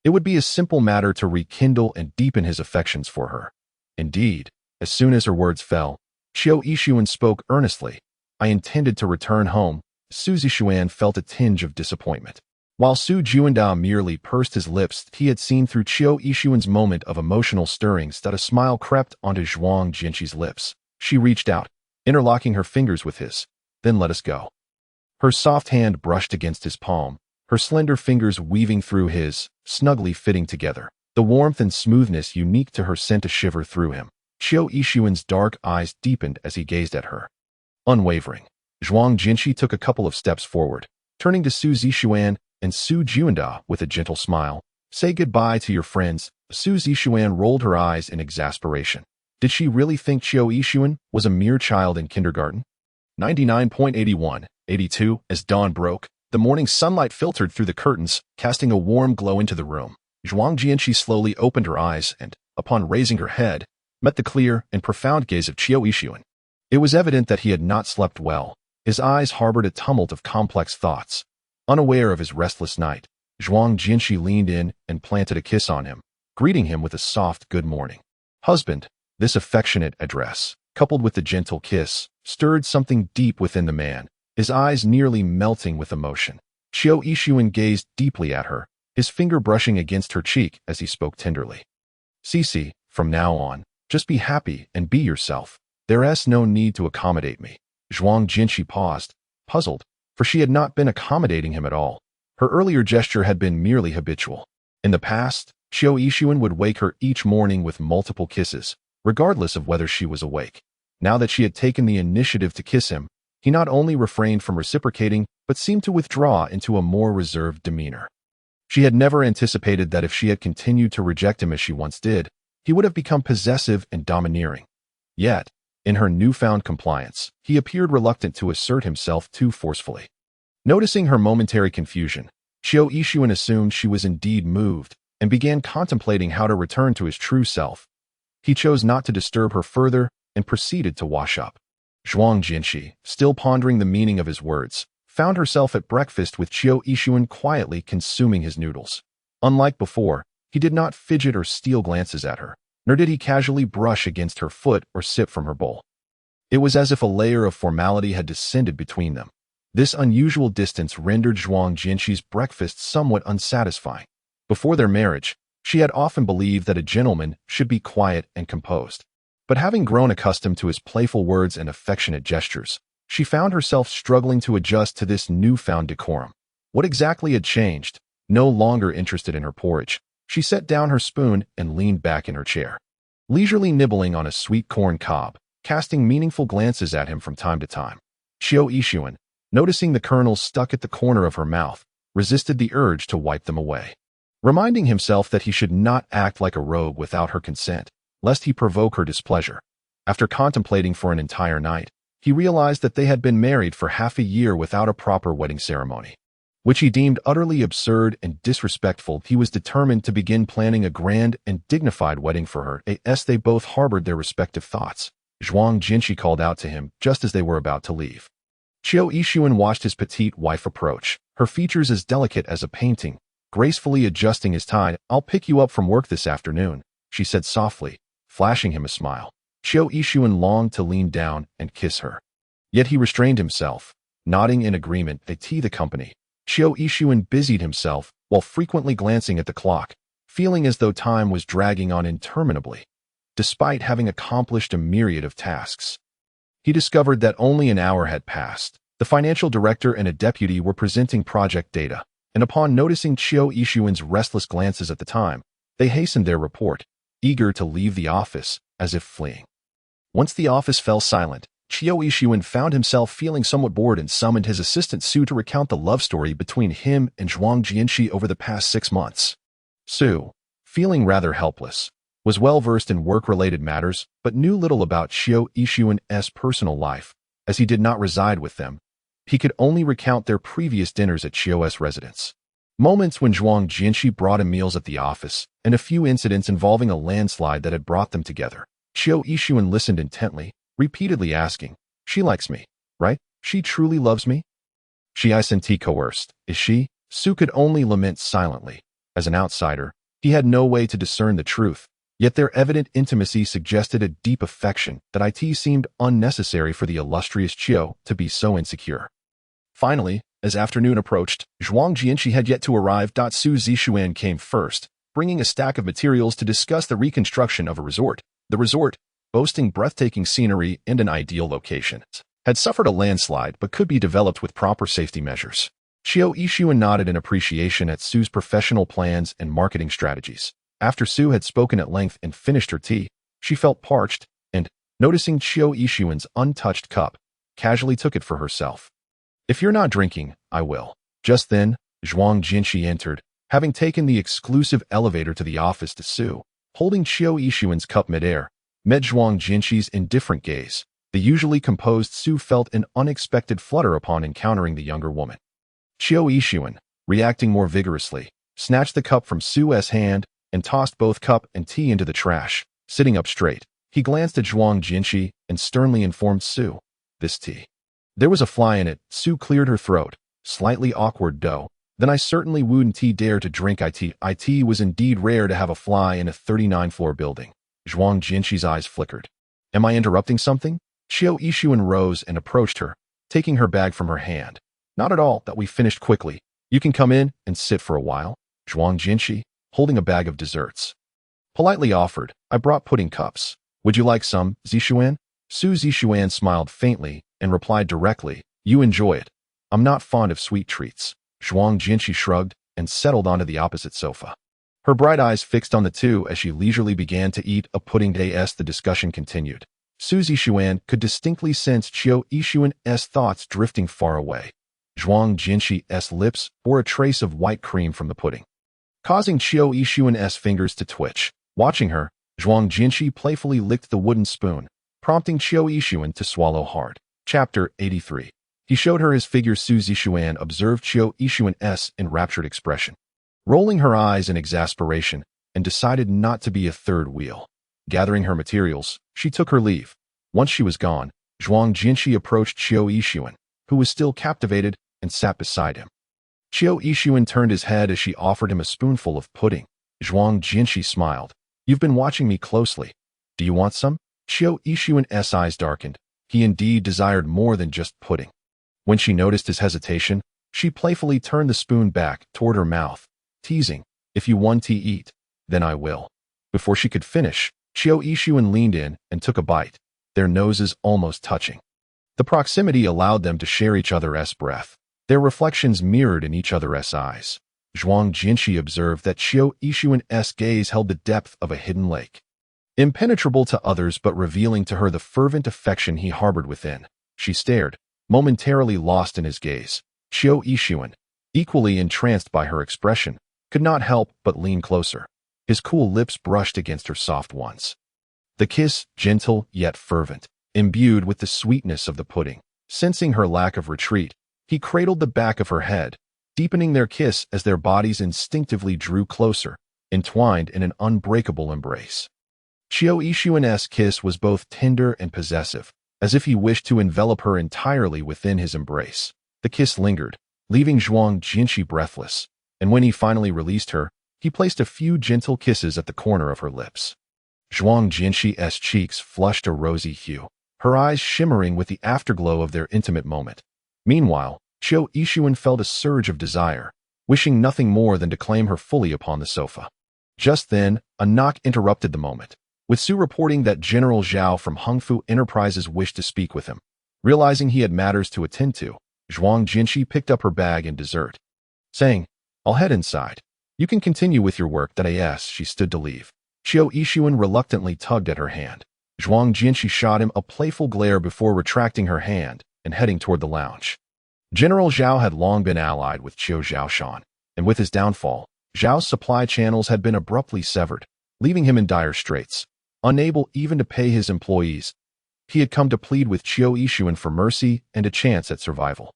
it would be a simple matter to rekindle and deepen his affections for her. Indeed, as soon as her words fell, Chiu Yixuan spoke earnestly. I intended to return home. Su Zixuan felt a tinge of disappointment. While Su Juanda merely pursed his lips, he had seen through Chiu Yixuan's moment of emotional stirrings that a smile crept onto Zhuang Jinqi's lips. She reached out, interlocking her fingers with his. Then let us go. Her soft hand brushed against his palm, her slender fingers weaving through his, snugly fitting together. The warmth and smoothness unique to her sent a shiver through him. Chiu Yixuan's dark eyes deepened as he gazed at her. Unwavering, Zhuang Jinqi took a couple of steps forward, turning to Su Zixuan and Su Juanda with a gentle smile. Say goodbye to your friends. Su Zixuan rolled her eyes in exasperation. Did she really think Chiu Yixuan was a mere child in kindergarten? 99.81, As dawn broke, the morning sunlight filtered through the curtains, casting a warm glow into the room. Zhuang Jinqi slowly opened her eyes and, upon raising her head, met the clear and profound gaze of Chiu Yixuan. It was evident that he had not slept well. His eyes harbored a tumult of complex thoughts. Unaware of his restless night, Zhuang Jinqi leaned in and planted a kiss on him, greeting him with a soft good morning. Husband, this affectionate address, coupled with the gentle kiss, stirred something deep within the man, his eyes nearly melting with emotion. Chiu Yixuan gazed deeply at her, his finger brushing against her cheek as he spoke tenderly. Cici, from now on, just be happy and be yourself. There's no need to accommodate me. Zhuang Jinqi paused, puzzled, for she had not been accommodating him at all. Her earlier gesture had been merely habitual. In the past, Chiu Yixuan would wake her each morning with multiple kisses, regardless of whether she was awake. Now that she had taken the initiative to kiss him, he not only refrained from reciprocating, but seemed to withdraw into a more reserved demeanor. She had never anticipated that if she had continued to reject him as she once did, he would have become possessive and domineering. Yet, in her newfound compliance, he appeared reluctant to assert himself too forcefully. Noticing her momentary confusion, Chiu Yixuan assumed she was indeed moved and began contemplating how to return to his true self. He chose not to disturb her further and proceeded to wash up. Zhuang Jinqi, still pondering the meaning of his words, found herself at breakfast with Chiu Yixuan quietly consuming his noodles. Unlike before, he did not fidget or steal glances at her, nor did he casually brush against her foot or sip from her bowl. It was as if a layer of formality had descended between them. This unusual distance rendered Zhuang Jinqi's breakfast somewhat unsatisfying. Before their marriage, she had often believed that a gentleman should be quiet and composed. But having grown accustomed to his playful words and affectionate gestures, she found herself struggling to adjust to this newfound decorum. What exactly had changed? No longer interested in her porridge, she set down her spoon and leaned back in her chair, leisurely nibbling on a sweet corn cob, casting meaningful glances at him from time to time. Chiu Yixuan, noticing the kernels stuck at the corner of her mouth, resisted the urge to wipe them away. Reminding himself that he should not act like a rogue without her consent, lest he provoke her displeasure. After contemplating for an entire night, he realized that they had been married for half a year without a proper wedding ceremony, which he deemed utterly absurd and disrespectful. He was determined to begin planning a grand and dignified wedding for her, as they both harbored their respective thoughts. Zhuang Jinqi called out to him just as they were about to leave. Chiu Yixuan watched his petite wife approach, her features as delicate as a painting, gracefully adjusting his tie. I'll pick you up from work this afternoon, she said softly, flashing him a smile. Chiu Yixuan longed to lean down and kiss her. Yet he restrained himself, nodding in agreement. The company. Chiu Yixuan busied himself while frequently glancing at the clock, feeling as though time was dragging on interminably. Despite having accomplished a myriad of tasks, he discovered that only an hour had passed. The financial director and a deputy were presenting project data, and upon noticing Chiu Yixuan's restless glances at the time, they hastened their report, eager to leave the office, as if fleeing. Once the office fell silent, Chiu Yixuan found himself feeling somewhat bored and summoned his assistant Su to recount the love story between him and Zhuang Jinqi over the past 6 months. Su, feeling rather helpless, was well-versed in work-related matters, but knew little about Chiu Yixuan's personal life, as he did not reside with them. He could only recount their previous dinners at Chiu's residence. Moments when Zhuang Jinshi brought him meals at the office, and a few incidents involving a landslide that had brought them together. Qiu Yixuan listened intently, repeatedly asking, "She likes me, right? She truly loves me?" She I senti coerced, is she? Su could only lament silently. As an outsider, he had no way to discern the truth, yet their evident intimacy suggested a deep affection that it seemed unnecessary for the illustrious Qiu to be so insecure. Finally, as afternoon approached, Zhuang Jianqi had yet to arrive. Su Zixuan came first, bringing a stack of materials to discuss the reconstruction of a resort. The resort, boasting breathtaking scenery and an ideal location, had suffered a landslide but could be developed with proper safety measures. Qiu Yixuan nodded in appreciation at Su's professional plans and marketing strategies. After Su had spoken at length and finished her tea, she felt parched and, noticing Qiu Yixuan's untouched cup, casually took it for herself. "If you're not drinking, I will." Just then, Zhuang Jinshi entered, having taken the exclusive elevator to the office to Su, holding Qiu Yixuan's cup midair, met Zhuang Jinshi's indifferent gaze. The usually composed Su felt an unexpected flutter upon encountering the younger woman. Qiu Yixuan, reacting more vigorously, snatched the cup from Su's hand and tossed both cup and tea into the trash. Sitting up straight, he glanced at Zhuang Jinshi and sternly informed Su, "This tea. There was a fly in it." Su cleared her throat, slightly awkward though. "Then I certainly wouldn't dare to drink it." It was indeed rare to have a fly in a 39-floor building. Zhuang Jinshi's eyes flickered. "Am I interrupting something?" Qiu Yixuan rose and approached her, taking her bag from her hand. "Not at all, that we finished quickly. You can come in and sit for a while." Zhuang Jinshi, holding a bag of desserts, politely offered, "I brought pudding cups. Would you like some, Zixuan?" Su Zixuan smiled faintly and replied directly, "You enjoy it. I'm not fond of sweet treats." Zhuang Jinshi shrugged and settled onto the opposite sofa. Her bright eyes fixed on the two as she leisurely began to eat a pudding. The discussion continued. Su Zixuan could distinctly sense Qiu Yixuan's thoughts drifting far away. Zhuang Jinshi's lips bore a trace of white cream from the pudding, causing Qiu Yixuan's fingers to twitch. Watching her, Zhuang Jinshi playfully licked the wooden spoon, prompting Qiu Yixuan to swallow hard. Chapter 83. He showed her his figure. Su Zixuan observed Qiu Yixuan's enraptured expression, rolling her eyes in exasperation, and decided not to be a third wheel. Gathering her materials, she took her leave. Once she was gone, Zhuang Jinshi approached Qiu Yixuan, who was still captivated, and sat beside him. Qiu Yixuan turned his head as she offered him a spoonful of pudding. Zhuang Jinshi smiled. "You've been watching me closely. Do you want some?" Qiu Yixuan's eyes darkened. He indeed desired more than just pudding. When she noticed his hesitation, she playfully turned the spoon back toward her mouth, teasing, "If you want to eat, then I will." Before she could finish, Qiu Yixuan leaned in and took a bite, their noses almost touching. The proximity allowed them to share each other's breath, their reflections mirrored in each other's eyes. Zhuang Jinshi observed that Qiu Yixuan's gaze held the depth of a hidden lake, impenetrable to others but revealing to her the fervent affection he harbored within. She stared, momentarily lost in his gaze. Qiu Yixuan, equally entranced by her expression, could not help but lean closer. His cool lips brushed against her soft ones. The kiss, gentle yet fervent, imbued with the sweetness of the pudding. Sensing her lack of retreat, he cradled the back of her head, deepening their kiss as their bodies instinctively drew closer, entwined in an unbreakable embrace. Qiu Yixuan's kiss was both tender and possessive, as if he wished to envelop her entirely within his embrace. The kiss lingered, leaving Zhuang Jinshi breathless, and when he finally released her, he placed a few gentle kisses at the corner of her lips. Zhuang Jinshi's cheeks flushed a rosy hue, her eyes shimmering with the afterglow of their intimate moment. Meanwhile, Qiu Yixuan felt a surge of desire, wishing nothing more than to claim her fully upon the sofa. Just then, a knock interrupted the moment, with Su reporting that General Zhao from Hongfu Enterprises wished to speak with him. Realizing he had matters to attend to, Zhuang Jinshi picked up her bag and dessert, saying, "I'll head inside. You can continue with your work." She stood to leave. Qiu Yixuan reluctantly tugged at her hand. Zhuang Jinshi shot him a playful glare before retracting her hand and heading toward the lounge. General Zhao had long been allied with Qiu Zhaoshan, and with his downfall, Zhao's supply channels had been abruptly severed, leaving him in dire straits. Unable even to pay his employees, he had come to plead with Qiu Yixuan for mercy and a chance at survival.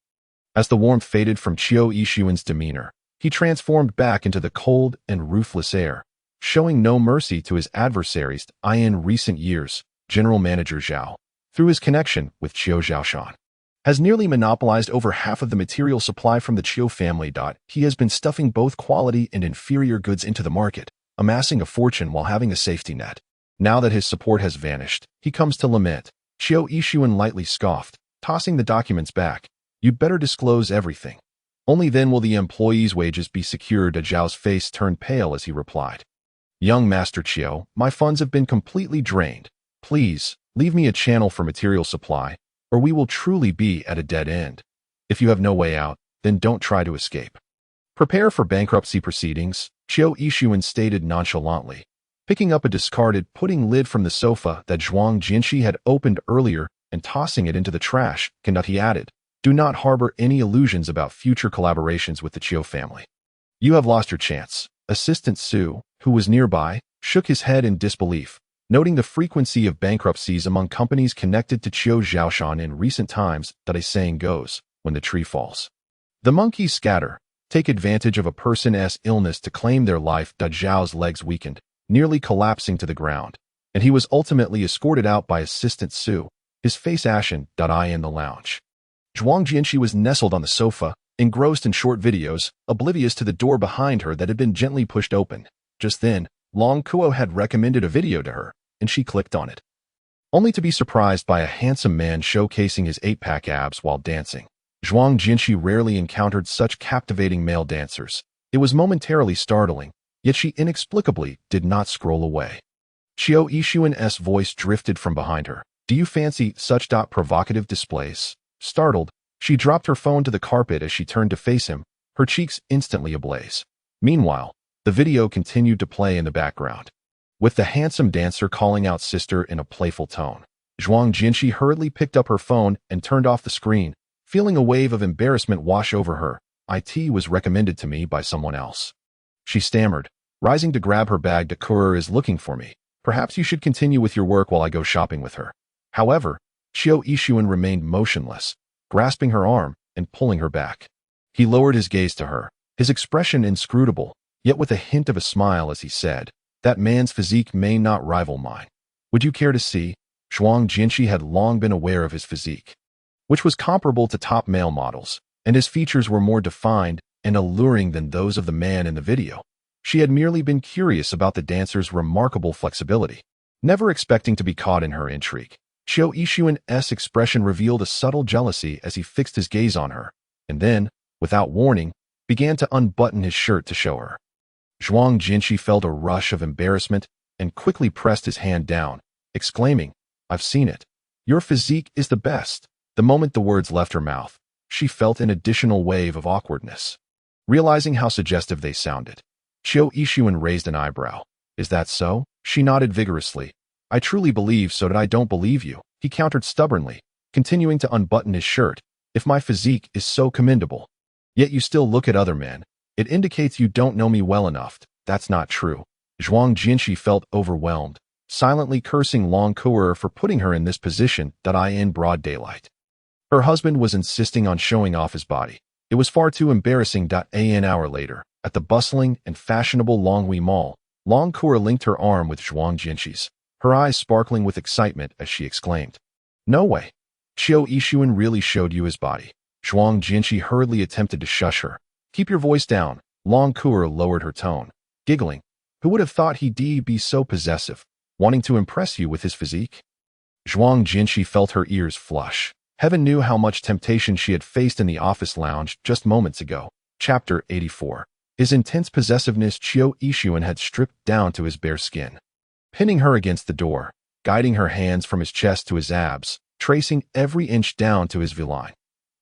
As the warmth faded from Qiu Yixuan's demeanor, he transformed back into the cold and ruthless heir, showing no mercy to his adversaries. In recent years, General Manager Zhao, through his connection with Qiu Zhaoshan, has nearly monopolized over half of the material supply from the Qiu family. He has been stuffing both quality and inferior goods into the market, amassing a fortune while having a safety net. Now that his support has vanished, he comes to lament. Qiu Yixuan lightly scoffed, tossing the documents back. You'd better disclose everything. Only then will the employees' wages be secured. Zhao's face turned pale as he replied. Young Master Qiu, my funds have been completely drained. Please, leave me a channel for material supply, or we will truly be at a dead end. If you have no way out, then don't try to escape. Prepare for bankruptcy proceedings, Qiu Yixuan stated nonchalantly, picking up a discarded pudding lid from the sofa that Zhuang Jinshi had opened earlier and tossing it into the trash. He added, do not harbor any illusions about future collaborations with the Qiu family. You have lost your chance. Assistant Su, who was nearby, shook his head in disbelief, noting the frequency of bankruptcies among companies connected to Qiu Zhaoshan in recent times. That a saying goes, when the tree falls, the monkeys scatter, take advantage of a person's illness to claim their life. Zhao's legs weakened, nearly collapsing to the ground, and he was ultimately escorted out by Assistant Su, his face ashen. In the lounge, Zhuang Jinshi was nestled on the sofa, engrossed in short videos, oblivious to the door behind her that had been gently pushed open. Just then, Long Kuo had recommended a video to her, and she clicked on it, only to be surprised by a handsome man showcasing his 8-pack abs while dancing. Zhuang Jinshi rarely encountered such captivating male dancers. It was momentarily startling, yet she inexplicably did not scroll away. Qiu Yixuan's voice drifted from behind her. Do you fancy such provocative displays? Startled, she dropped her phone to the carpet as she turned to face him, her cheeks instantly ablaze. Meanwhile, the video continued to play in the background, with the handsome dancer calling out sister in a playful tone. Zhuang Jinshi hurriedly picked up her phone and turned off the screen, feeling a wave of embarrassment wash over her. It was recommended to me by someone else, she stammered, rising to grab her bag. The courier is looking for me. Perhaps you should continue with your work while I go shopping with her. However, Qiu Yixuan remained motionless, grasping her arm and pulling her back. He lowered his gaze to her, his expression inscrutable, yet with a hint of a smile as he said, that man's physique may not rival mine. Would you care to see? Zhuang Jinshi had long been aware of his physique, which was comparable to top male models, and his features were more defined and alluring than those of the man in the video. She had merely been curious about the dancer's remarkable flexibility, never expecting to be caught in her intrigue. Qiu Yixuan's expression revealed a subtle jealousy as he fixed his gaze on her, and then, without warning, began to unbutton his shirt to show her. Zhuang Jinshi felt a rush of embarrassment and quickly pressed his hand down, exclaiming, I've seen it. Your physique is the best. The moment the words left her mouth, she felt an additional wave of awkwardness. Realizing how suggestive they sounded, Qiu Yixuan raised an eyebrow. Is that so? She nodded vigorously. I truly believe so. I don't believe you, he countered stubbornly, continuing to unbutton his shirt. If my physique is so commendable, yet you still look at other men, it indicates you don't know me well enough. That's not true. Zhuang Jinshi felt overwhelmed, silently cursing Long Kuo for putting her in this position. In broad daylight, her husband was insisting on showing off his body. It was far too embarrassing. An hour later, at the bustling and fashionable Longhui Mall, Long Kuo linked her arm with Zhuang Jinshi's, her eyes sparkling with excitement as she exclaimed, No way. Qiu Yixuan really showed you his body. Zhuang Jinshi hurriedly attempted to shush her. Keep your voice down. Long Kuo lowered her tone, giggling. Who would have thought he'd be so possessive, wanting to impress you with his physique? Zhuang Jinshi felt her ears flush. Heaven knew how much temptation she had faced in the office lounge just moments ago. Chapter 84. His intense possessiveness. Qiu Yixuan had stripped down to his bare skin, pinning her against the door, guiding her hands from his chest to his abs, tracing every inch down to his V-line.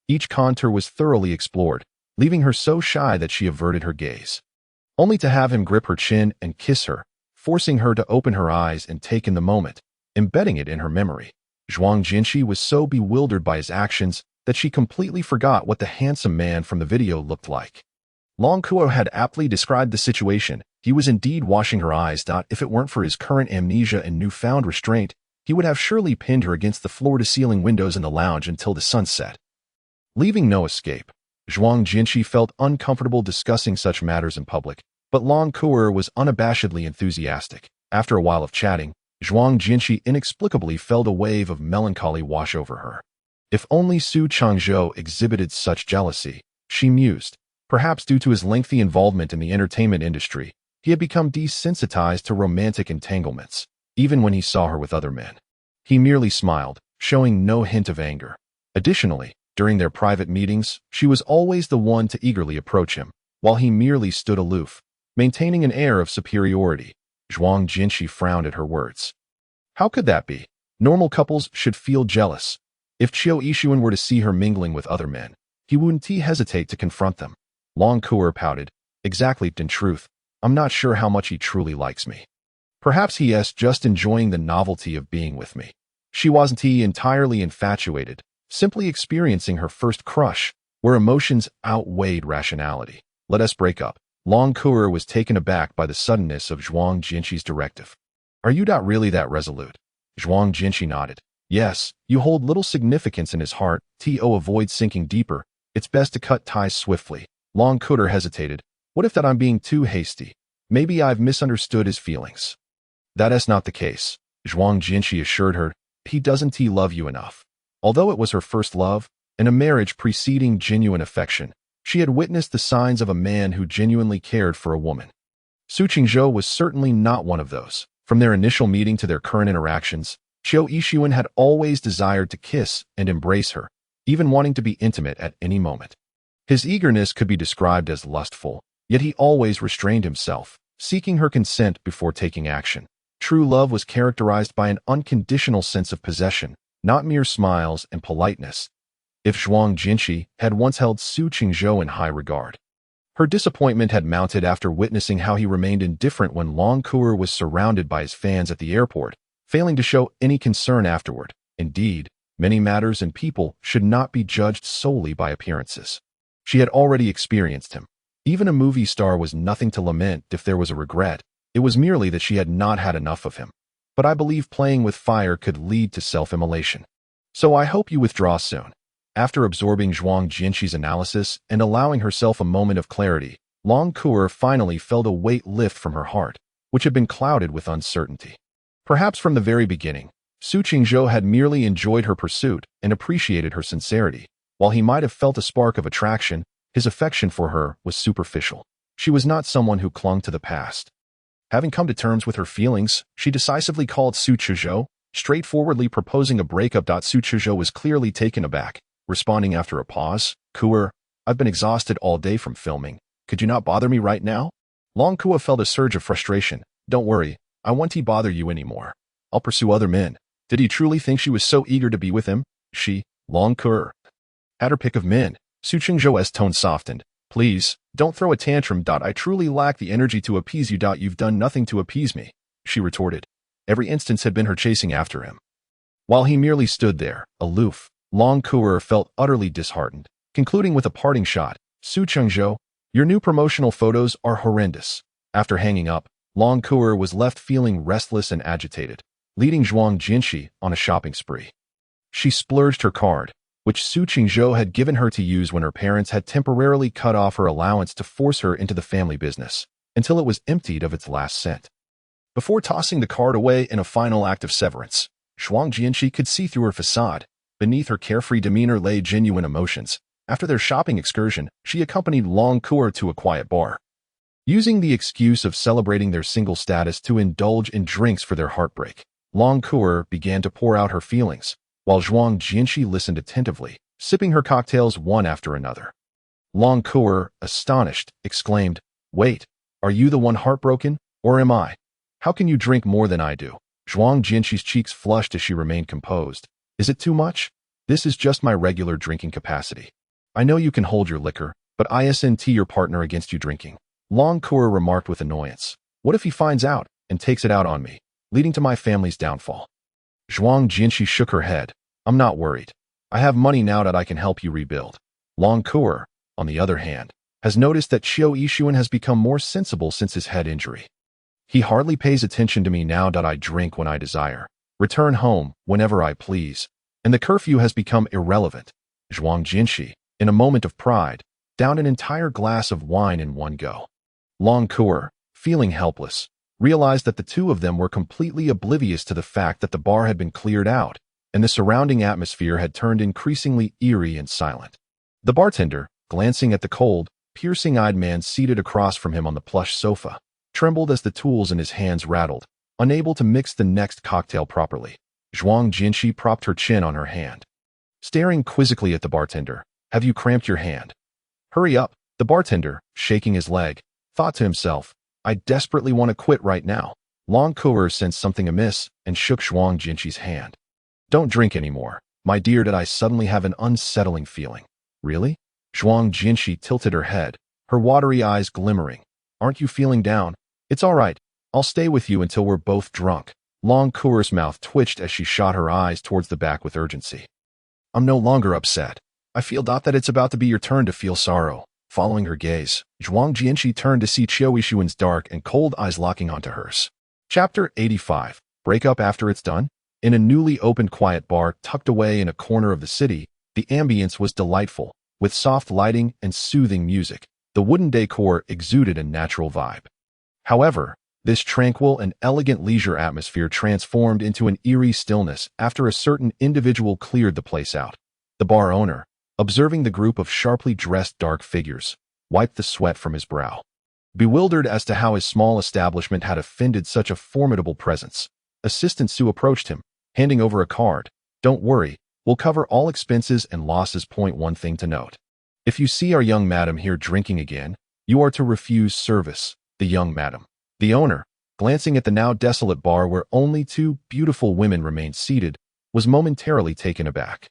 Each contour was thoroughly explored, leaving her so shy that she averted her gaze, only to have him grip her chin and kiss her, forcing her to open her eyes and take in the moment, embedding it in her memory. Zhuang Jinshi was so bewildered by his actions that she completely forgot what the handsome man from the video looked like. Long Kuo had aptly described the situation. He was indeed washing her eyes. If it weren't for his current amnesia and newfound restraint, he would have surely pinned her against the floor-to-ceiling windows in the lounge until the sun set, leaving no escape. Zhuang Jinshi felt uncomfortable discussing such matters in public, but Long Kuer was unabashedly enthusiastic. After a while of chatting, Zhuang Jinshi inexplicably felt a wave of melancholy wash over her. If only Su Changzhou exhibited such jealousy, she mused. Perhaps due to his lengthy involvement in the entertainment industry, he had become desensitized to romantic entanglements, even when he saw her with other men. He merely smiled, showing no hint of anger. Additionally, during their private meetings, she was always the one to eagerly approach him, while he merely stood aloof, maintaining an air of superiority. Zhuang Jinshi frowned at her words. How could that be? Normal couples should feel jealous. If Qiu Yixuan were to see her mingling with other men, he wouldn't hesitate to confront them. Long Kuer pouted. Exactly, in truth, I'm not sure how much he truly likes me. Perhaps he is just enjoying the novelty of being with me. She wasn't entirely infatuated, simply experiencing her first crush, where emotions outweighed rationality. Let us break up. Long Kuer was taken aback by the suddenness of Zhuang Jinshi's directive. Are you not really that resolute? Zhuang Jinshi nodded. Yes, you hold little significance in his heart. Avoid sinking deeper. It's best to cut ties swiftly. Long Kuer hesitated. What if that I'm being too hasty? Maybe I've misunderstood his feelings. That is not the case, Zhuang Jinshi assured her. He doesn't love you enough. Although it was her first love, and a marriage preceding genuine affection, she had witnessed the signs of a man who genuinely cared for a woman. Su Qingzhou was certainly not one of those. From their initial meeting to their current interactions, Qiu Yixuan had always desired to kiss and embrace her, even wanting to be intimate at any moment. His eagerness could be described as lustful, yet he always restrained himself, seeking her consent before taking action. True love was characterized by an unconditional sense of possession, not mere smiles and politeness. If Zhuang Jinshi had once held Su Qingzhou in high regard, her disappointment had mounted after witnessing how he remained indifferent when Long Kuer was surrounded by his fans at the airport, failing to show any concern afterward. Indeed, many matters and people should not be judged solely by appearances. She had already experienced him. Even a movie star was nothing to lament if there was a regret. It was merely that she had not had enough of him. But I believe playing with fire could lead to self-immolation. So I hope you withdraw soon. After absorbing Zhuang Jinshi's analysis and allowing herself a moment of clarity, Long Kuer finally felt a weight lift from her heart, which had been clouded with uncertainty. Perhaps from the very beginning, Su Qingzhou had merely enjoyed her pursuit and appreciated her sincerity. While he might have felt a spark of attraction, his affection for her was superficial. She was not someone who clung to the past. Having come to terms with her feelings, she decisively called Su Qingzhou, straightforwardly proposing a breakup. Su Qingzhou was clearly taken aback, responding after a pause, Kuer, I've been exhausted all day from filming. Could you not bother me right now? Long Kuer felt a surge of frustration. Don't worry, I won't bother you anymore. I'll pursue other men. Did he truly think she was so eager to be with him? She, Long Kuer, had her pick of men. Su Qingzhou's tone softened. Please, don't throw a tantrum. I truly lack the energy to appease you. You've done nothing to appease me, she retorted. Every instance had been her chasing after him. While he merely stood there, aloof, Long Kuer felt utterly disheartened, concluding with a parting shot. Su Qingzhou, your new promotional photos are horrendous. After hanging up, Long Kuer was left feeling restless and agitated, leading Zhuang Jinshi on a shopping spree. She splurged her card, which Su Qingzhou had given her to use when her parents had temporarily cut off her allowance to force her into the family business, until it was emptied of its last cent. Before tossing the card away in a final act of severance, Zhuang Jinshi could see through her facade. Beneath her carefree demeanor lay genuine emotions. After their shopping excursion, she accompanied Long Kuer to a quiet bar. Using the excuse of celebrating their single status to indulge in drinks for their heartbreak, Long Kuer began to pour out her feelings, while Zhuang Jinshi listened attentively, sipping her cocktails one after another. Long Kuer, astonished, exclaimed, Wait, are you the one heartbroken, or am I? How can you drink more than I do? Zhuang Jinshi's cheeks flushed as she remained composed. Is it too much? This is just my regular drinking capacity. I know you can hold your liquor, but isn't your partner against you drinking? Long Kuer remarked with annoyance. What if he finds out and takes it out on me, leading to my family's downfall? Zhuang Jinshi shook her head. I'm not worried. I have money now that I can help you rebuild. Long Kuer, on the other hand, has noticed that Qiu Yixuan has become more sensible since his head injury. He hardly pays attention to me now that I drink when I desire, return home whenever I please, and the curfew has become irrelevant. Zhuang Jinshi, in a moment of pride, downed an entire glass of wine in one go. Long Cour, feeling helpless, realized that the two of them were completely oblivious to the fact that the bar had been cleared out, and the surrounding atmosphere had turned increasingly eerie and silent. The bartender, glancing at the cold, piercing-eyed man seated across from him on the plush sofa, trembled as the tools in his hands rattled, unable to mix the next cocktail properly. Zhuang Jinshi propped her chin on her hand, staring quizzically at the bartender. "Have you cramped your hand?" "Hurry up," the bartender, shaking his leg, thought to himself. "I desperately want to quit right now." Long Cour sensed something amiss and shook Zhuang Jinshi's hand. "Don't drink anymore, my dear." "Did I suddenly have an unsettling feeling?" "Really?" Zhuang Jinshi tilted her head, her watery eyes glimmering. "Aren't you feeling down?" "It's all right. I'll stay with you until we're both drunk." Long Cour's mouth twitched as she shot her eyes towards the back with urgency. "I'm no longer upset. I feel that it's about to be your turn to feel sorrow." Following her gaze, Zhuang Jinshi turned to see Qiu Yixuan's dark and cold eyes locking onto hers. Chapter 85. Break up after it's done? In a newly opened quiet bar tucked away in a corner of the city, the ambience was delightful, with soft lighting and soothing music. The wooden decor exuded a natural vibe. However, this tranquil and elegant leisure atmosphere transformed into an eerie stillness after a certain individual cleared the place out. The bar owner, observing the group of sharply dressed dark figures, wiped the sweat from his brow. Bewildered as to how his small establishment had offended such a formidable presence, Assistant Sue approached him, handing over a card. "Don't worry, we'll cover all expenses and losses. Point one thing to note. If you see our young madam here drinking again, you are to refuse service." The young madam. The owner, glancing at the now desolate bar where only two beautiful women remained seated, was momentarily taken aback.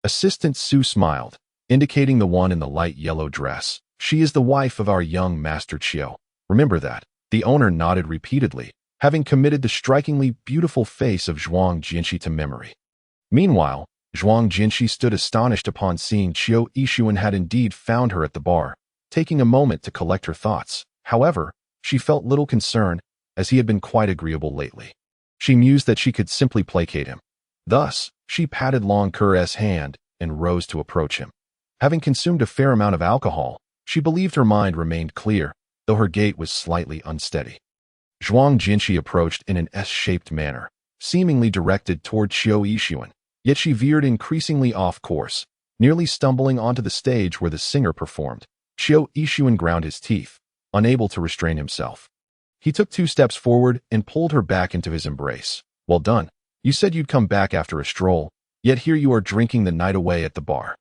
Assistant Sue smiled, indicating the one in the light yellow dress. "She is the wife of our young master Qiu. Remember that." The owner nodded repeatedly, having committed the strikingly beautiful face of Zhuang Jinshi to memory. Meanwhile, Zhuang Jinshi stood astonished upon seeing Qiu Yixuan had indeed found her at the bar, taking a moment to collect her thoughts. However, she felt little concern, as he had been quite agreeable lately. She mused that she could simply placate him. Thus, she patted Long Cour's hand and rose to approach him. Having consumed a fair amount of alcohol, she believed her mind remained clear, though her gait was slightly unsteady. Zhuang Jinshi approached in an S-shaped manner, seemingly directed toward Qiu Yixuan, yet she veered increasingly off course, nearly stumbling onto the stage where the singer performed. Qiu Yixuan ground his teeth, unable to restrain himself. He took 2 steps forward and pulled her back into his embrace. "Well done. You said you'd come back after a stroll, yet here you are drinking the night away at the bar."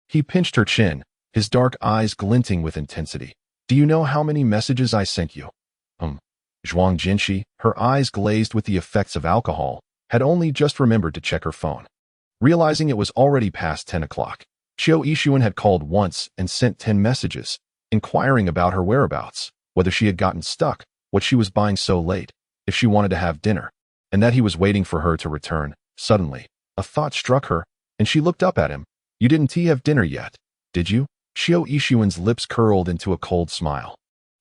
He pinched her chin, his dark eyes glinting with intensity. "Do you know how many messages I sent you?" Zhuang Jinshi, her eyes glazed with the effects of alcohol, had only just remembered to check her phone. Realizing it was already past 10 o'clock, Qiu Yixuan had called once and sent 10 messages, inquiring about her whereabouts, whether she had gotten stuck, what she was buying so late, if she wanted to have dinner, and that he was waiting for her to return. Suddenly, a thought struck her, and she looked up at him. "You didn't have dinner yet, did you?" Qiu Yixuan's lips curled into a cold smile.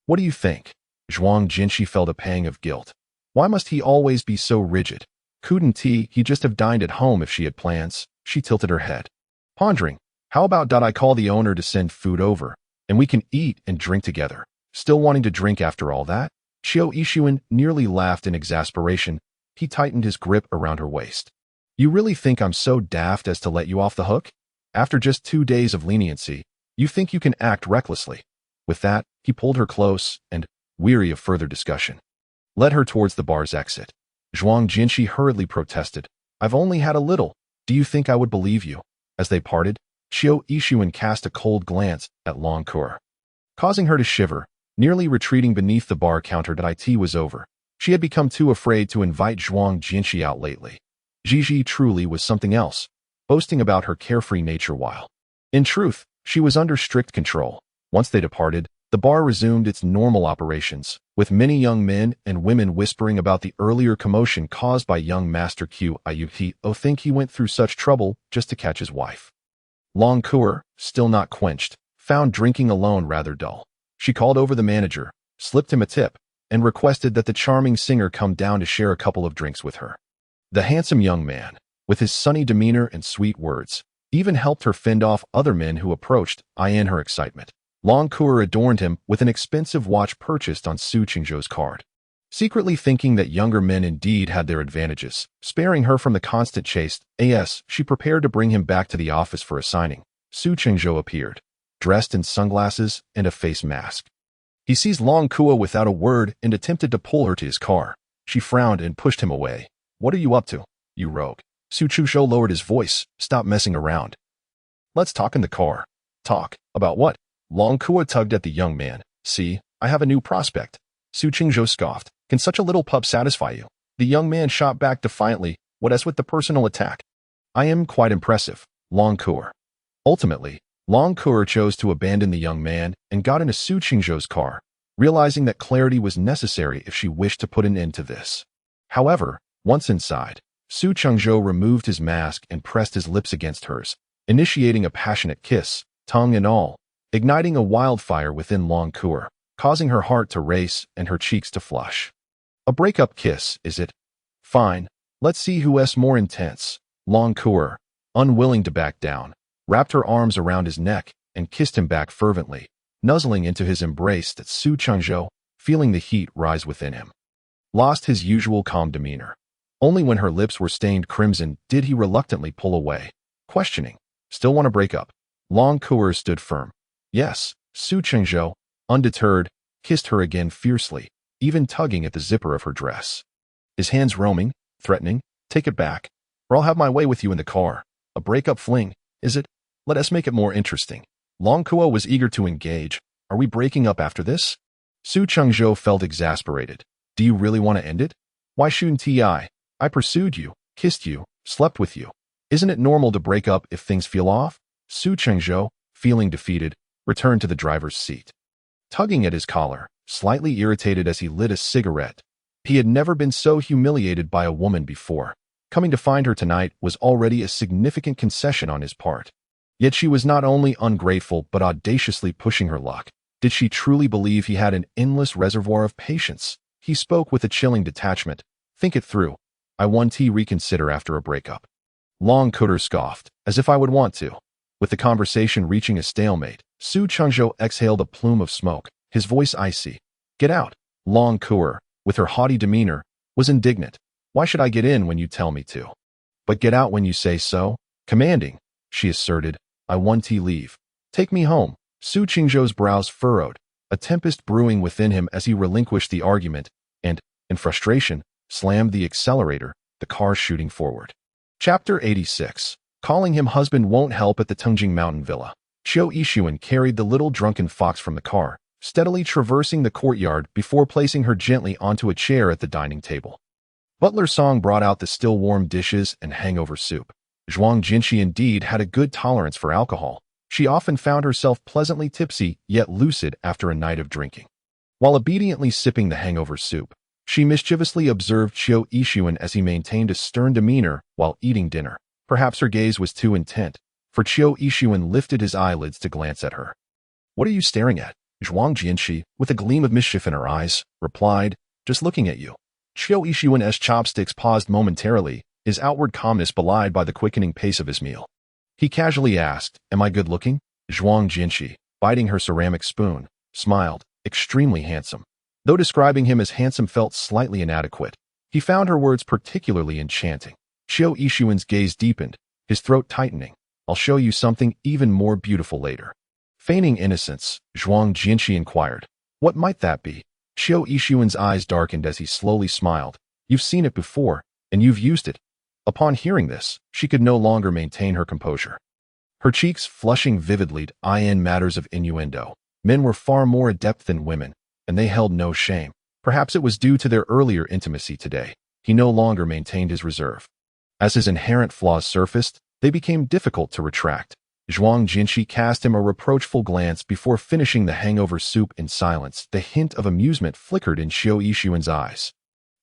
"What do you think?" Zhuang Jinshi felt a pang of guilt. Why must he always be so rigid? Couldn't he just have dined at home if she had plans? She tilted her head, pondering. "How about I call the owner to send food over, and we can eat and drink together?" Still wanting to drink after all that? Qiu Yixuan nearly laughed in exasperation. He tightened his grip around her waist. "You really think I'm so daft as to let you off the hook? After just 2 days of leniency, you think you can act recklessly?" With that, he pulled her close and, weary of further discussion, led her towards the bar's exit. Zhuang Jinshi hurriedly protested. "I've only had a little. Do you think I would believe you?" As they parted, Qiu Yixuan cast a cold glance at Long Cour, causing her to shiver, nearly retreating beneath the bar counter. It was over. She had become too afraid to invite Zhuang Jinshi out lately. Gigi truly was something else, boasting about her carefree nature while, in truth, she was under strict control. Once they departed, the bar resumed its normal operations, with many young men and women whispering about the earlier commotion caused by young Master Qiu Yixuan. "Oh, think he went through such trouble just to catch his wife." Long Cour, still not quenched, found drinking alone rather dull. She called over the manager, slipped him a tip, and requested that the charming singer come down to share a couple of drinks with her. The handsome young man, with his sunny demeanor and sweet words, even helped her fend off other men who approached, in her excitement. Long Kuo adorned him with an expensive watch purchased on Su Qingzhou's card. Secretly thinking that younger men indeed had their advantages, sparing her from the constant chase, she prepared to bring him back to the office for a signing. Su Qingzhou appeared, dressed in sunglasses and a face mask. He seized Long Kuo without a word and attempted to pull her to his car. She frowned and pushed him away. "What are you up to, you rogue?" Su Qingzhou lowered his voice. "Stop messing around. Let's talk in the car." "Talk? About what?" Long Kuo tugged at the young man. "See, I have a new prospect." Su Qingzhou scoffed. "Can such a little pup satisfy you?" The young man shot back defiantly. "What as with the personal attack?" "I am quite impressive, Long Kuo." Ultimately, Long Kuo chose to abandon the young man and got into Su Qingzhou's car, realizing that clarity was necessary if she wished to put an end to this. However, once inside, Su Qingzhou removed his mask and pressed his lips against hers, initiating a passionate kiss, tongue and all, igniting a wildfire within Long Kuo, causing her heart to race and her cheeks to flush. "A breakup kiss, is it? Fine, let's see who's more intense." Long Kuo, unwilling to back down, wrapped her arms around his neck and kissed him back fervently, nuzzling into his embrace that Su Qingzhou, feeling the heat rise within him, lost his usual calm demeanor. Only when her lips were stained crimson did he reluctantly pull away, questioning, "Still want to break up?" Long Kuo stood firm. "Yes." Su Qingzhou, undeterred, kissed her again fiercely, even tugging at the zipper of her dress. His hands roaming, threatening, "Take it back, or I'll have my way with you in the car." "A breakup fling, is it? Let us make it more interesting." Long Kuo was eager to engage. "Are we breaking up after this?" Su Qingzhou felt exasperated. "Do you really want to end it? Why shouldn't I? I pursued you, kissed you, slept with you. Isn't it normal to break up if things feel off?" Su Qingzhou, feeling defeated, returned to the driver's seat. Tugging at his collar, slightly irritated as he lit a cigarette. He had never been so humiliated by a woman before. Coming to find her tonight was already a significant concession on his part. Yet she was not only ungrateful but audaciously pushing her luck. Did she truly believe he had an endless reservoir of patience? He spoke with a chilling detachment. "Think it through. I want to reconsider after a breakup." Long Kuo scoffed, "As if I would want to." With the conversation reaching a stalemate, Su Qingzhou exhaled a plume of smoke, his voice icy. "Get out." Long Kuo, with her haughty demeanor, was indignant. "Why should I get in when you tell me to?" "But get out when you say so." Commanding, she asserted, "I want to leave. Take me home." Su Qingzhou's brows furrowed, a tempest brewing within him as he relinquished the argument and, in frustration, slammed the accelerator, the car shooting forward. Chapter 86. Calling him husband won't help at the Tungjing Mountain Villa. Qiu Yixuan carried the little drunken fox from the car, steadily traversing the courtyard before placing her gently onto a chair at the dining table. Butler Song brought out the still warm dishes and hangover soup. Zhuang Jinshi indeed had a good tolerance for alcohol. She often found herself pleasantly tipsy yet lucid after a night of drinking. While obediently sipping the hangover soup, she mischievously observed Qiu Yixuan as he maintained a stern demeanor while eating dinner. Perhaps her gaze was too intent, for Qiu Yixuan lifted his eyelids to glance at her. "What are you staring at?" Zhuang Jinshi, with a gleam of mischief in her eyes, replied, "Just looking at you." Qiu Yixuan's chopsticks paused momentarily, his outward calmness belied by the quickening pace of his meal. He casually asked, "Am I good looking?" Zhuang Jinshi, biting her ceramic spoon, smiled, "Extremely handsome." Though describing him as handsome felt slightly inadequate, he found her words particularly enchanting. Qiu Yixuan's gaze deepened, his throat tightening. "I'll show you something even more beautiful later." Feigning innocence, Zhuang Jinshi inquired, "What might that be?" Qiu Yixuan's eyes darkened as he slowly smiled. "You've seen it before, and you've used it." Upon hearing this, she could no longer maintain her composure. Her cheeks flushing vividly in matters of innuendo. Men were far more adept than women, and they held no shame. Perhaps it was due to their earlier intimacy today. He no longer maintained his reserve. As his inherent flaws surfaced, they became difficult to retract. Zhuang Jinshi cast him a reproachful glance before finishing the hangover soup in silence. The hint of amusement flickered in Qiu Yixuan's eyes.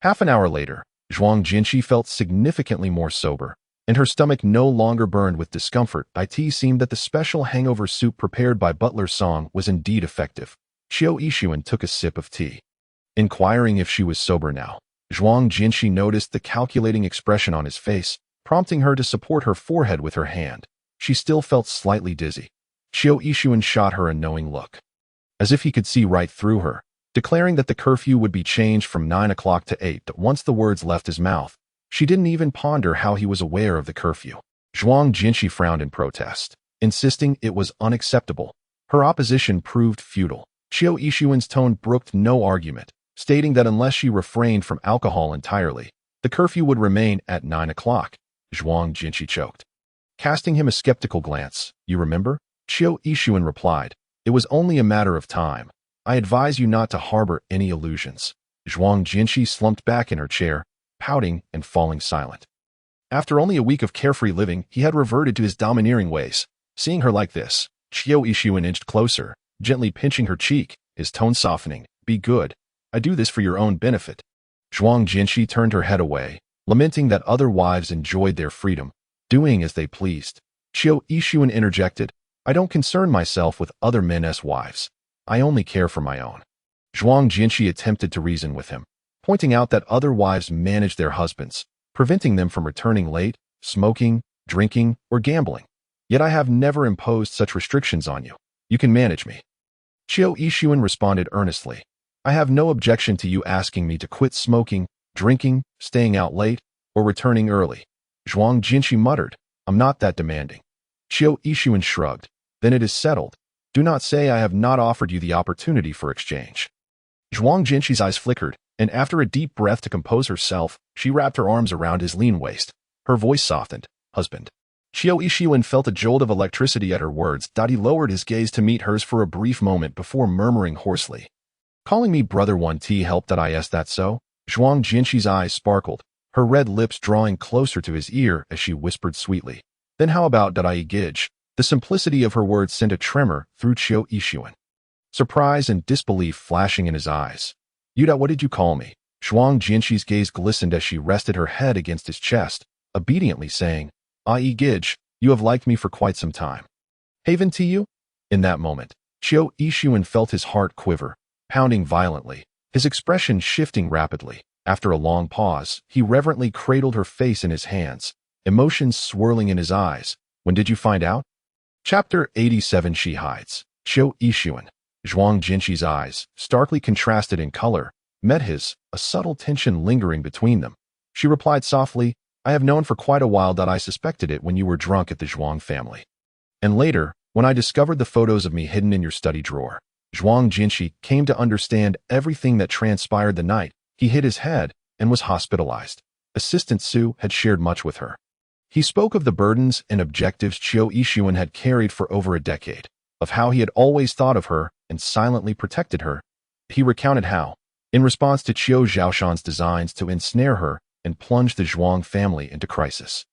Half an hour later, Zhuang Jinshi felt significantly more sober, and her stomach no longer burned with discomfort. It seemed that the special hangover soup prepared by Butler Song was indeed effective. Qiu Yixuan took a sip of tea. Inquiring if she was sober now, Zhuang Jinshi noticed the calculating expression on his face, prompting her to support her forehead with her hand. She still felt slightly dizzy. Qiu Yixuan shot her a knowing look. as if he could see right through her, declaring that the curfew would be changed from 9 o'clock to 8. But once the words left his mouth, she didn't even ponder how he was aware of the curfew. Zhuang Jinshi frowned in protest, insisting it was unacceptable. Her opposition proved futile. Qiu Yixuan's tone brooked no argument, stating that unless she refrained from alcohol entirely, the curfew would remain at 9 o'clock. Zhuang Jinshi choked. Casting him a skeptical glance, "You remember?" Qiu Yixuan replied, "It was only a matter of time. I advise you not to harbor any illusions." Zhuang Jinshi slumped back in her chair, pouting and falling silent. After only a week of carefree living, he had reverted to his domineering ways. Seeing her like this, Qiu Yixuan inched closer, gently pinching her cheek, his tone softening. "Be good. I do this for your own benefit." Zhuang Jinshi turned her head away, lamenting that other wives enjoyed their freedom, doing as they pleased. Qiu Yixuan interjected, "I don't concern myself with other men's wives. I only care for my own." Zhuang Jinshi attempted to reason with him, pointing out that other wives manage their husbands, preventing them from returning late, smoking, drinking, or gambling. Yet I have never imposed such restrictions on you. You can manage me. Qiu Yixuan responded earnestly, "I have no objection to you asking me to quit smoking, drinking, staying out late, or returning early." Zhuang Jinshi muttered, "I'm not that demanding." Qiu Yixuan shrugged, "Then it is settled. Do not say I have not offered you the opportunity for exchange." Zhuang Jinshi's eyes flickered, and after a deep breath to compose herself, she wrapped her arms around his lean waist. Her voice softened, "Husband." Qiu Yixuan felt a jolt of electricity at her words. He lowered his gaze to meet hers for a brief moment before murmuring hoarsely, "Calling me brother 1T helped that is that so?" Zhuang Jinshi's eyes sparkled, her red lips drawing closer to his ear as she whispered sweetly, "Then how about Dai Gij?" The simplicity of her words sent a tremor through Qiu Yixuan, surprise and disbelief flashing in his eyes. "Yuda, what did you call me?" Zhuang Jinshi's gaze glistened as she rested her head against his chest, obediently saying, "Ai Gij, you have liked me for quite some time. Haven to you?" In that moment, Qiu Yixuan felt his heart quiver, pounding violently, his expression shifting rapidly. After a long pause, he reverently cradled her face in his hands, emotions swirling in his eyes. "When did you find out?" Chapter 87. She hides. Qiu Yixuan. Zhuang Jinshi's eyes, starkly contrasted in color, met his, a subtle tension lingering between them. She replied softly, "I have known for quite a while that I suspected it when you were drunk at the Zhuang family. And later, when I discovered the photos of me hidden in your study drawer." Zhuang Jinshi came to understand everything that transpired the night he hit his head and was hospitalized. Assistant Su had shared much with her. He spoke of the burdens and objectives Qiu Yixuan had carried for over a decade, of how he had always thought of her and silently protected her. He recounted how, in response to Qiu Zhaoshan's designs to ensnare her and plunge the Zhuang family into crisis,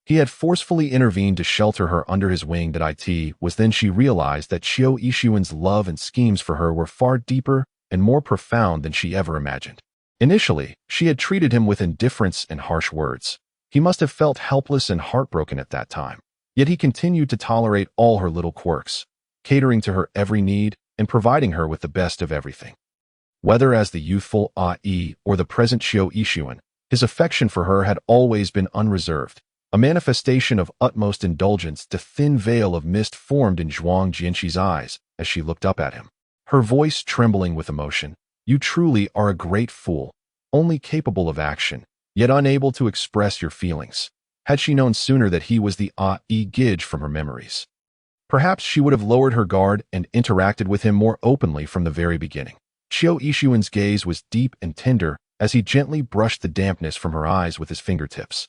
he had forcefully intervened to shelter her under his wing. It was then she realized that Qiu Yixuan's love and schemes for her were far deeper and more profound than she ever imagined. Initially, she had treated him with indifference and harsh words. He must have felt helpless and heartbroken at that time. Yet he continued to tolerate all her little quirks, catering to her every need and providing her with the best of everything. Whether as the youthful Ai or the present Qiu Yixuan, his affection for her had always been unreserved, a manifestation of utmost indulgence. The thin veil of mist formed in Zhuang Jinshi's eyes as she looked up at him, her voice trembling with emotion. "You truly are a great fool, only capable of action, yet unable to express your feelings." Had she known sooner that he was the Ai Gij from her memories, perhaps she would have lowered her guard and interacted with him more openly from the very beginning. Qiu Yixuan's gaze was deep and tender as he gently brushed the dampness from her eyes with his fingertips.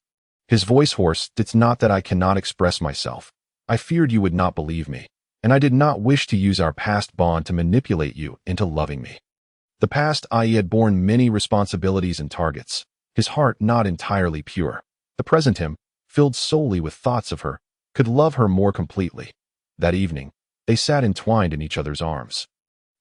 His voice hoarse, "It's not that I cannot express myself. I feared you would not believe me, and I did not wish to use our past bond to manipulate you into loving me." The past Ai had borne many responsibilities and targets, his heart not entirely pure. The present him, filled solely with thoughts of her, could love her more completely. That evening, they sat entwined in each other's arms,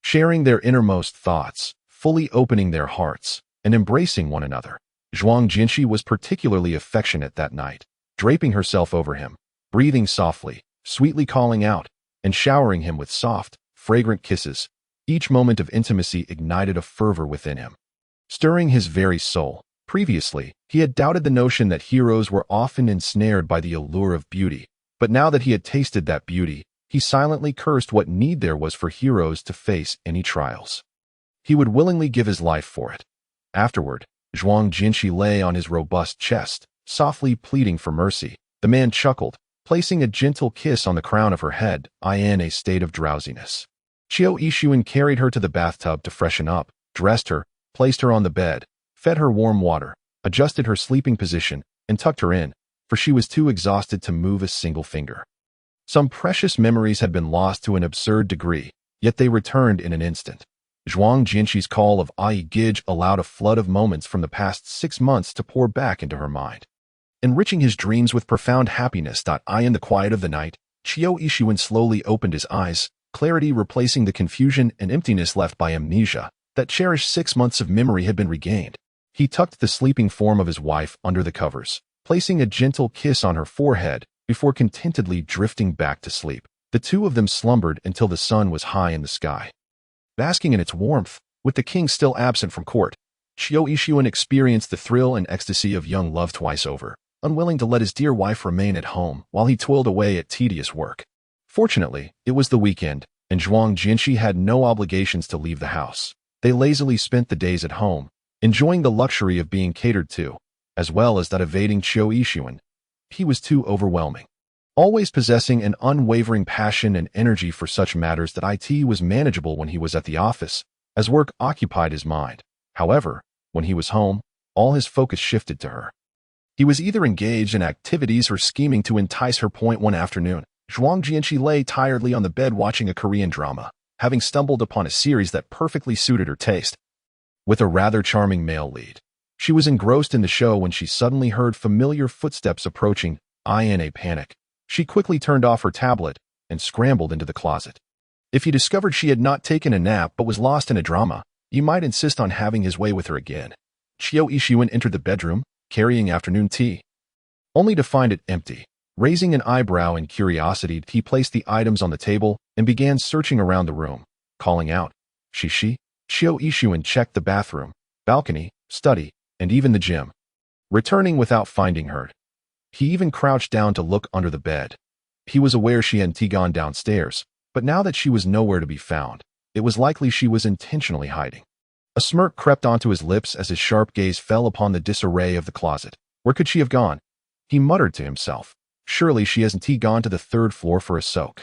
sharing their innermost thoughts, fully opening their hearts, and embracing one another. Zhuang Jinshi was particularly affectionate that night, draping herself over him, breathing softly, sweetly calling out, and showering him with soft, fragrant kisses. Each moment of intimacy ignited a fervor within him, stirring his very soul. Previously, he had doubted the notion that heroes were often ensnared by the allure of beauty, but now that he had tasted that beauty, He silently cursed what need there was for heroes to face any trials. He would willingly give his life for it. Afterward, Zhuang Jinshi lay on his robust chest, softly pleading for mercy. The man chuckled, placing a gentle kiss on the crown of her head, in a state of drowsiness. Qiu Yixuan carried her to the bathtub to freshen up, dressed her, placed her on the bed, fed her warm water, adjusted her sleeping position, and tucked her in, for she was too exhausted to move a single finger. Some precious memories had been lost to an absurd degree, yet they returned in an instant. Zhuang Jinshi's call of Ai Gij allowed a flood of moments from the past 6 months to pour back into her mind, enriching his dreams with profound happiness. In the quiet of the night, Qiu Yixuan slowly opened his eyes, clarity replacing the confusion and emptiness left by amnesia. That cherished 6 months of memory had been regained. He tucked the sleeping form of his wife under the covers, placing a gentle kiss on her forehead before contentedly drifting back to sleep. The two of them slumbered until the sun was high in the sky. Basking in its warmth, with the king still absent from court, Qiu Yixuan experienced the thrill and ecstasy of young love twice over, unwilling to let his dear wife remain at home while he toiled away at tedious work. Fortunately, it was the weekend, and Zhuang Jinshi had no obligations to leave the house. They lazily spent the days at home, enjoying the luxury of being catered to, as well as that evading Qiu Yixuan. He was too overwhelming. Always possessing an unwavering passion and energy for such matters that it was manageable when he was at the office, as work occupied his mind. However, when he was home, all his focus shifted to her. He was either engaged in activities or scheming to entice her. One afternoon, Zhuang Jianqi lay tiredly on the bed watching a Korean drama, having stumbled upon a series that perfectly suited her taste, with a rather charming male lead. She was engrossed in the show when she suddenly heard familiar footsteps approaching. In a panic, she quickly turned off her tablet and scrambled into the closet. If he discovered she had not taken a nap but was lost in a drama, he might insist on having his way with her again. Qiu Yixuan entered the bedroom, carrying afternoon tea, only to find it empty. Raising an eyebrow in curiosity, he placed the items on the table and began searching around the room, calling out, Shishi. Qiu Yixuan checked the bathroom, balcony, study, and even the gym, returning without finding her. He even crouched down to look under the bed. He was aware she hadn't gone downstairs, but now that she was nowhere to be found, it was likely she was intentionally hiding. A smirk crept onto his lips as his sharp gaze fell upon the disarray of the closet. Where could she have gone? He muttered to himself. Surely she hasn't gone to the 3rd floor for a soak.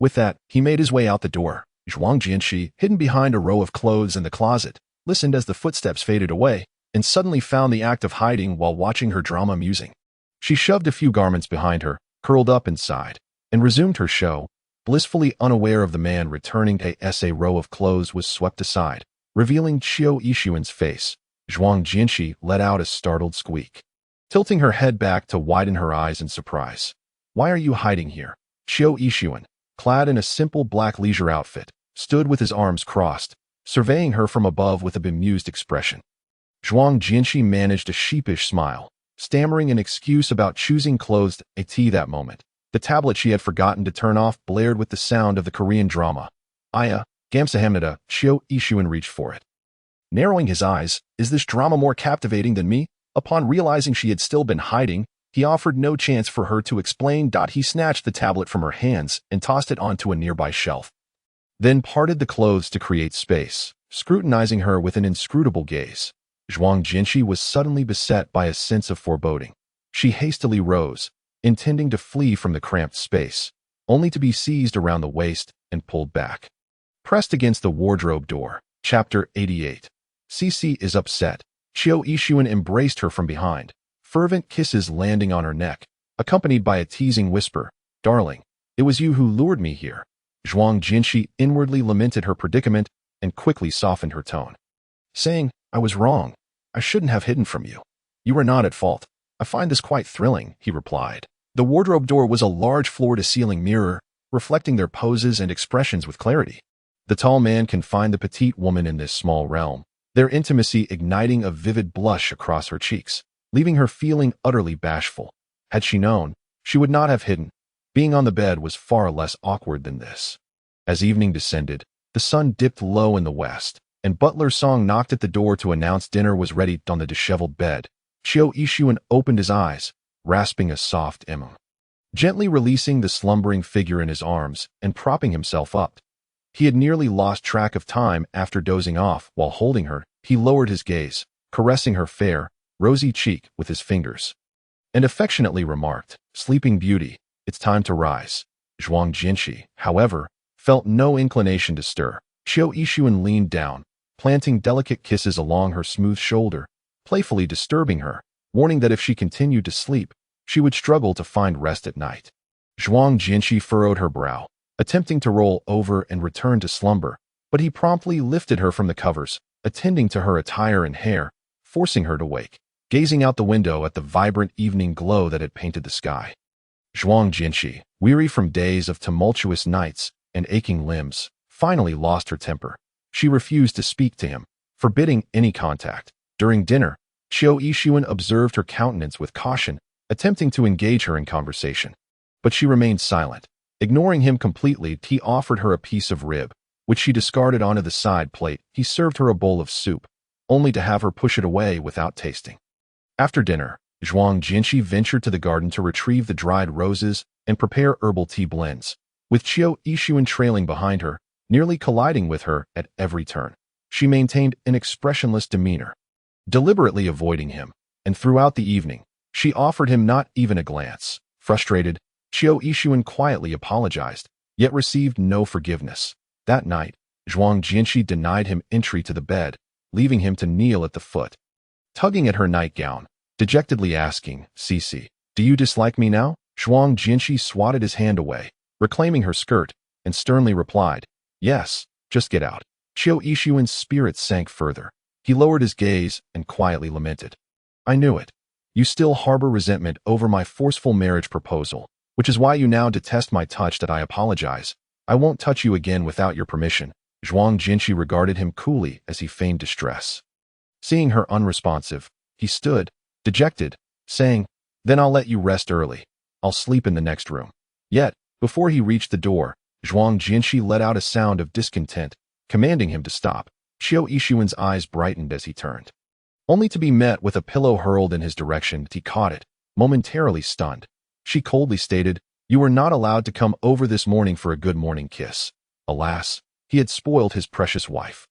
With that, he made his way out the door. Zhuang Jianqi, hidden behind a row of clothes in the closet, listened as the footsteps faded away, and suddenly found the act of hiding while watching her drama amusing. She shoved a few garments behind her, curled up inside, and resumed her show, blissfully unaware of the man returning. A row of clothes was swept aside, revealing Qiu Yixuan's face. Zhuang Jianqi let out a startled squeak, tilting her head back to widen her eyes in surprise. Why are you hiding here? Qiu Yixuan, clad in a simple black leisure outfit, stood with his arms crossed, surveying her from above with a bemused expression. Zhuang Jianqi managed a sheepish smile, stammering an excuse about choosing clothes at that moment. The tablet she had forgotten to turn off blared with the sound of the Korean drama. Aya, Gamsahamnida. Qiu Yixuan reached for it. Narrowing his eyes, is this drama more captivating than me? Upon realizing she had still been hiding, he offered no chance for her to explain. He snatched the tablet from her hands and tossed it onto a nearby shelf, then parted the clothes to create space, scrutinizing her with an inscrutable gaze. Zhuang Jinshi was suddenly beset by a sense of foreboding. She hastily rose, intending to flee from the cramped space, only to be seized around the waist and pulled back. Pressed against the wardrobe door. Chapter 88. Cici is upset. Qiu Yixuan embraced her from behind, fervent kisses landing on her neck, accompanied by a teasing whisper, Darling, it was you who lured me here. Zhuang Jinshi inwardly lamented her predicament and quickly softened her tone, saying, I was wrong. I shouldn't have hidden from you. You were not at fault. I find this quite thrilling, he replied. The wardrobe door was a large floor-to-ceiling mirror, reflecting their poses and expressions with clarity. The tall man confined the petite woman in this small realm, their intimacy igniting a vivid blush across her cheeks, leaving her feeling utterly bashful. Had she known, she would not have hidden. Being on the bed was far less awkward than this. As evening descended, the sun dipped low in the west, and Butler Song knocked at the door to announce dinner was ready. On the disheveled bed, Qiu Yixuan opened his eyes, rasping a soft "mm." gently releasing the slumbering figure in his arms and propping himself up. He had nearly lost track of time after dozing off. While holding her, he lowered his gaze, caressing her fair, rosy cheek with his fingers, and affectionately remarked, "Sleeping Beauty, it's time to rise." Zhuang Jinshi, however, felt no inclination to stir. Qiu Yixuan leaned down, planting delicate kisses along her smooth shoulder, playfully disturbing her, warning that if she continued to sleep, she would struggle to find rest at night. Zhuang Jinshi furrowed her brow, attempting to roll over and return to slumber, but he promptly lifted her from the covers, attending to her attire and hair, forcing her to wake, gazing out the window at the vibrant evening glow that had painted the sky. Zhuang Jinshi, weary from days of tumultuous nights and aching limbs, finally lost her temper. She refused to speak to him, forbidding any contact. During dinner, Qiu Yixuan observed her countenance with caution, attempting to engage her in conversation. But she remained silent. Ignoring him completely, he offered her a piece of rib, which she discarded onto the side plate. He served her a bowl of soup, only to have her push it away without tasting. After dinner, Zhuang Jinshi ventured to the garden to retrieve the dried roses and prepare herbal tea blends, with Qiu Yixuan trailing behind her, nearly colliding with her at every turn. She maintained an expressionless demeanor, deliberately avoiding him, and throughout the evening, she offered him not even a glance. Frustrated, Qiu Yixuan quietly apologized, yet received no forgiveness. That night, Zhuang Jinshi denied him entry to the bed, leaving him to kneel at the foot, tugging at her nightgown, dejectedly asking, "Cici, do you dislike me now?" Zhuang Jinshi swatted his hand away, reclaiming her skirt, and sternly replied, "Yes, just get out." Qiu Yixuan's spirits sank further. He lowered his gaze and quietly lamented, "I knew it. You still harbor resentment over my forceful marriage proposal, which is why you now detest my touch. That I apologize. I won't touch you again without your permission." Zhuang Jinshi regarded him coolly as he feigned distress. Seeing her unresponsive, he stood, dejected, saying, "Then I'll let you rest early. I'll sleep in the next room." Yet, before he reached the door, Zhuang Jinshi let out a sound of discontent, commanding him to stop. Qiu Yixuan's eyes brightened as he turned, only to be met with a pillow hurled in his direction. He caught it, momentarily stunned. She coldly stated, "You were not allowed to come over this morning for a good morning kiss." Alas, he had spoiled his precious wife.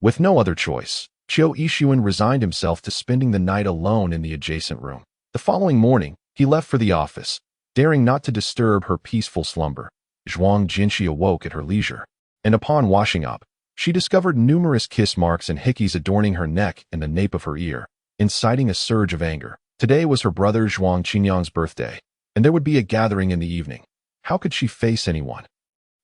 With no other choice, Qiu Yixuan resigned himself to spending the night alone in the adjacent room. The following morning, he left for the office, daring not to disturb her peaceful slumber. Zhuang Jinshi awoke at her leisure, and upon washing up, she discovered numerous kiss marks and hickeys adorning her neck and the nape of her ear, inciting a surge of anger. Today was her brother Zhuang Qinyang's birthday, and there would be a gathering in the evening. How could she face anyone?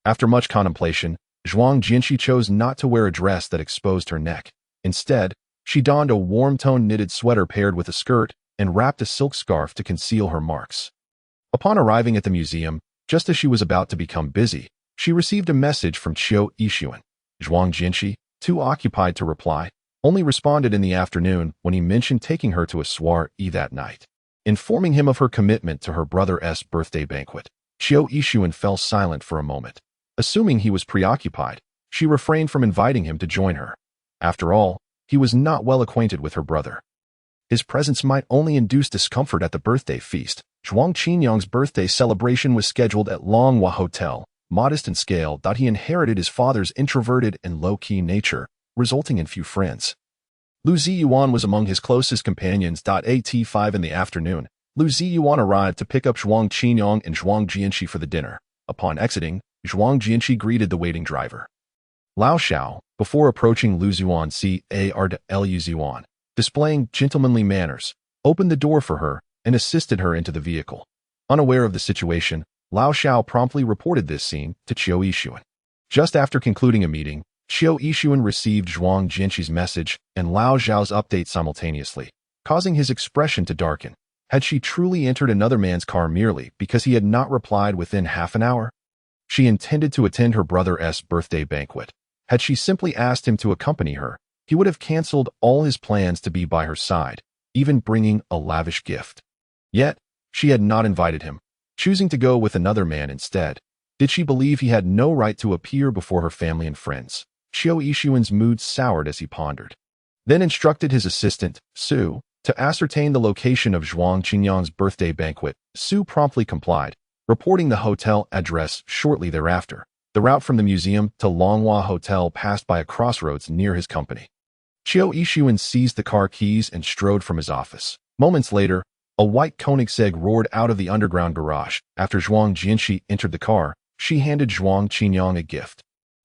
After much contemplation, Zhuang Jinshi chose not to wear a dress that exposed her neck. Instead, she donned a warm-toned knitted sweater paired with a skirt and wrapped a silk scarf to conceal her marks. Upon arriving at the museum, just as she was about to become busy, she received a message from Qiu Yixuan. Zhuang Jinshi, too occupied to reply, only responded in the afternoon when he mentioned taking her to a soiree that night, informing him of her commitment to her brother's birthday banquet. Qiu Yixuan fell silent for a moment. Assuming he was preoccupied, she refrained from inviting him to join her. After all, he was not well acquainted with her brother. His presence might only induce discomfort at the birthday feast. Zhuang Qinyang's birthday celebration was scheduled at Longhua Hotel. Modest in scale, he inherited his father's introverted and low-key nature, resulting in few friends. Lu Ziyuan was among his closest companions. At 5 in the afternoon, Lu Ziyuan arrived to pick up Zhuang Qinyang and Zhuang Jianxi for the dinner. Upon exiting, Zhuang Jianxi greeted the waiting driver, Lao Xiao, before approaching Lu Ziyuan Lu Ziyuan, displaying gentlemanly manners, opened the door for her and assisted her into the vehicle. Unaware of the situation, Lao Xiao promptly reported this scene to Qiu Yixuan. Just after concluding a meeting, Qiu Yixuan received Zhuang Jinxi's message and Lao Xiao's update simultaneously, causing his expression to darken. Had she truly entered another man's car merely because he had not replied within half an hour? She intended to attend her brother's birthday banquet. Had she simply asked him to accompany her, he would have canceled all his plans to be by her side, even bringing a lavish gift. Yet, she had not invited him, choosing to go with another man instead. Did she believe he had no right to appear before her family and friends? Qiu Yixuan's mood soured as he pondered. Then instructed his assistant, Su, to ascertain the location of Zhuang Qinyang's birthday banquet. Su promptly complied, reporting the hotel address shortly thereafter. The route from the museum to Longhua Hotel passed by a crossroads near his company. Chiao Yixuan seized the car keys and strode from his office. Moments later, a white Koenigsegg roared out of the underground garage. After Zhuang Jianxi entered the car, she handed Zhuang Qinyang a gift.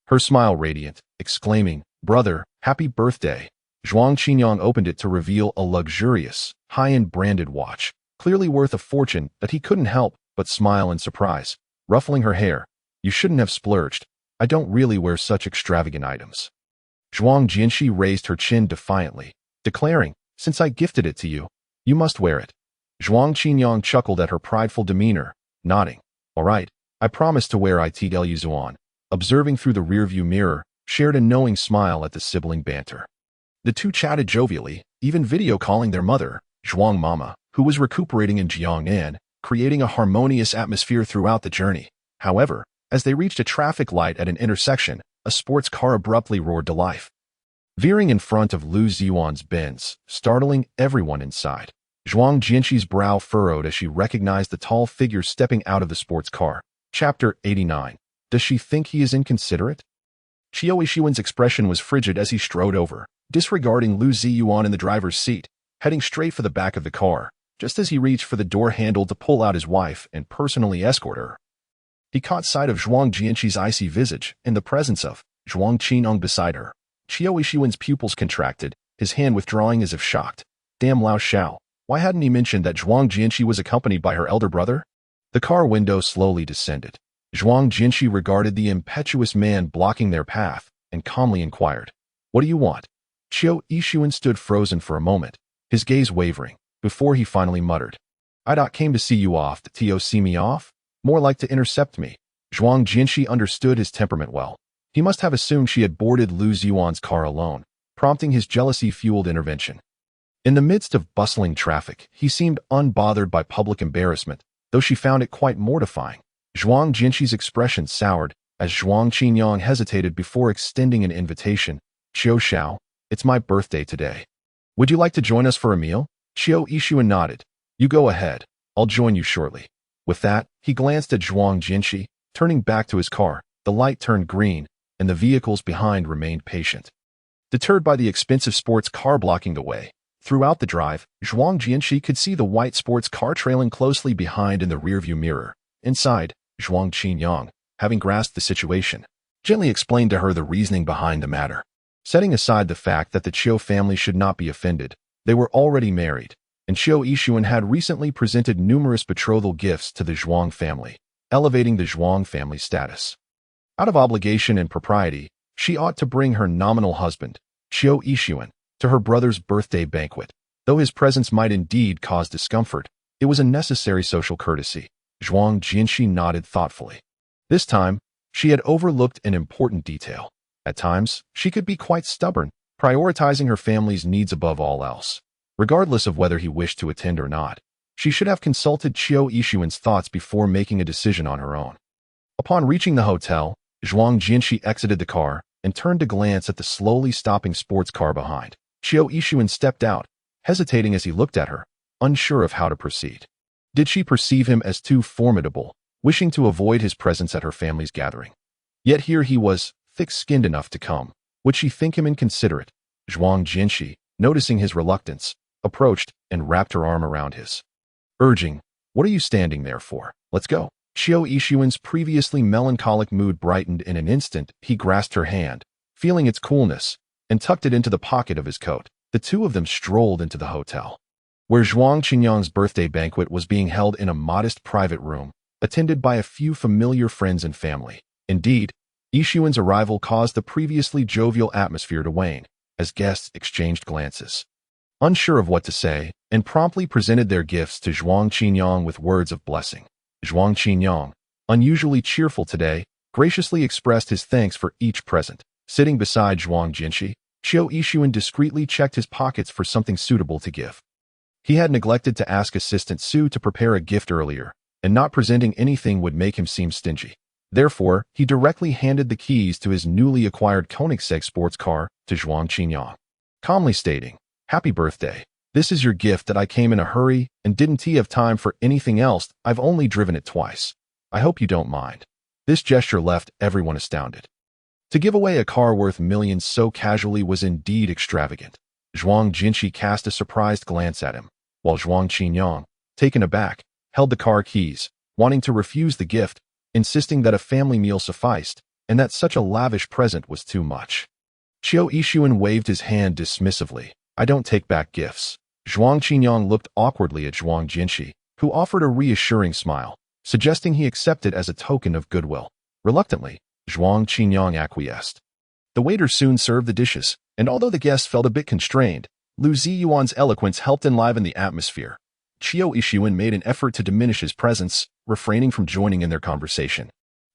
Her smile radiant, exclaiming, "Brother, happy birthday." Zhuang Qinyang opened it to reveal a luxurious, high-end branded watch, clearly worth a fortune, that he couldn't help but smile in surprise. Ruffling her hair, "You shouldn't have splurged. I don't really wear such extravagant items." Zhuang Jianxi raised her chin defiantly, declaring, "Since I gifted it to you, you must wear it." Zhuang Qinyang chuckled at her prideful demeanor, nodding. "All right, I promise to wear it." Yuan, observing through the rearview mirror, shared a knowing smile at the sibling banter. The two chatted jovially, even video calling their mother, Zhuang Mama, who was recuperating in Jiangnan, creating a harmonious atmosphere throughout the journey. However, as they reached a traffic light at an intersection, a sports car abruptly roared to life, veering in front of Lu Ziyuan's Benz, startling everyone inside. Zhuang Jianxi's brow furrowed as she recognized the tall figure stepping out of the sports car. Chapter 89. Does she think he is inconsiderate? Chiao Yixuan's expression was frigid as he strode over, disregarding Lu Ziyuan in the driver's seat, heading straight for the back of the car. Just as he reached for the door handle to pull out his wife and personally escort her, he caught sight of Zhuang Jianxi's icy visage in the presence of Zhuang Qinyang beside her. Chiao Yixuan's pupils contracted, his hand withdrawing as if shocked. Damn Lao Xiao, why hadn't he mentioned that Zhuang Jianxi was accompanied by her elder brother? The car window slowly descended. Zhuang Jianxi regarded the impetuous man blocking their path and calmly inquired, "What do you want?" Chiao Yixuan stood frozen for a moment, his gaze wavering, before he finally muttered, "I came to see you off. To see me off? More like to intercept me." Zhuang Jianxi understood his temperament well. He must have assumed she had boarded Lu Ziyuan's car alone, prompting his jealousy-fueled intervention. In the midst of bustling traffic, he seemed unbothered by public embarrassment, though she found it quite mortifying. Zhuang Jianxi's expression soured as Zhuang Qinyang hesitated before extending an invitation. "Chiao Xiao, it's my birthday today. Would you like to join us for a meal?" Chiao Yixuan nodded. "You go ahead. I'll join you shortly." With that, he glanced at Zhuang Jianxi, turning back to his car. The light turned green, and the vehicles behind remained patient, deterred by the expensive sports car blocking the way. Throughout the drive, Zhuang Jianxi could see the white sports car trailing closely behind in the rearview mirror. Inside, Zhuang Qinyang, having grasped the situation, gently explained to her the reasoning behind the matter. Setting aside the fact that the Chiao family should not be offended, they were already married, and Chiao Yixuan had recently presented numerous betrothal gifts to the Zhuang family, elevating the Zhuang family's status. Out of obligation and propriety, she ought to bring her nominal husband, Chiao Yixuan, to her brother's birthday banquet. Though his presence might indeed cause discomfort, it was a necessary social courtesy. Zhuang Jianxi nodded thoughtfully. This time, she had overlooked an important detail. At times, she could be quite stubborn, prioritizing her family's needs above all else. Regardless of whether he wished to attend or not, she should have consulted Chiao Yixuan's thoughts before making a decision on her own. Upon reaching the hotel, Zhuang Jianxi exited the car and turned to glance at the slowly stopping sports car behind. Chiao Yixuan stepped out, hesitating as he looked at her, unsure of how to proceed. Did she perceive him as too formidable, wishing to avoid his presence at her family's gathering? Yet here he was, thick-skinned enough to come. Would she think him inconsiderate? Zhuang Jianxi, noticing his reluctance, approached and wrapped her arm around his, urging, "What are you standing there for? Let's go." Chiao Yixuan's previously melancholic mood brightened in an instant. He grasped her hand, feeling its coolness, and tucked it into the pocket of his coat. The two of them strolled into the hotel, where Zhuang Qinyang's birthday banquet was being held in a modest private room, attended by a few familiar friends and family. Indeed, Yixuan's arrival caused the previously jovial atmosphere to wane, as guests exchanged glances, unsure of what to say, and promptly presented their gifts to Zhuang Qinyang with words of blessing. Zhuang Qinyang, unusually cheerful today, graciously expressed his thanks for each present. Sitting beside Zhuang Jianxi, Chiao Yixuan discreetly checked his pockets for something suitable to give. He had neglected to ask assistant Su to prepare a gift earlier, and not presenting anything would make him seem stingy. Therefore, he directly handed the keys to his newly acquired Koenigsegg sports car to Zhuang Qinyang, calmly stating, "Happy birthday. This is your gift that I came in a hurry and didn't have time for anything else. I've only driven it twice." I hope you don't mind. This gesture left everyone astounded. To give away a car worth millions so casually was indeed extravagant. Zhuang Jinshi cast a surprised glance at him, while Zhuang Qinyang, taken aback, held the car keys, wanting to refuse the gift, insisting that a family meal sufficed, and that such a lavish present was too much. Qiu Yixuan waved his hand dismissively. I don't take back gifts. Zhuang Qinyang looked awkwardly at Zhuang Jinshi, who offered a reassuring smile, suggesting he accept it as a token of goodwill. Reluctantly, Zhuang Qinyang acquiesced. The waiter soon served the dishes, and although the guests felt a bit constrained, Lu Ziyuan's eloquence helped enliven the atmosphere. Qiu Yixuan made an effort to diminish his presence, refraining from joining in their conversation.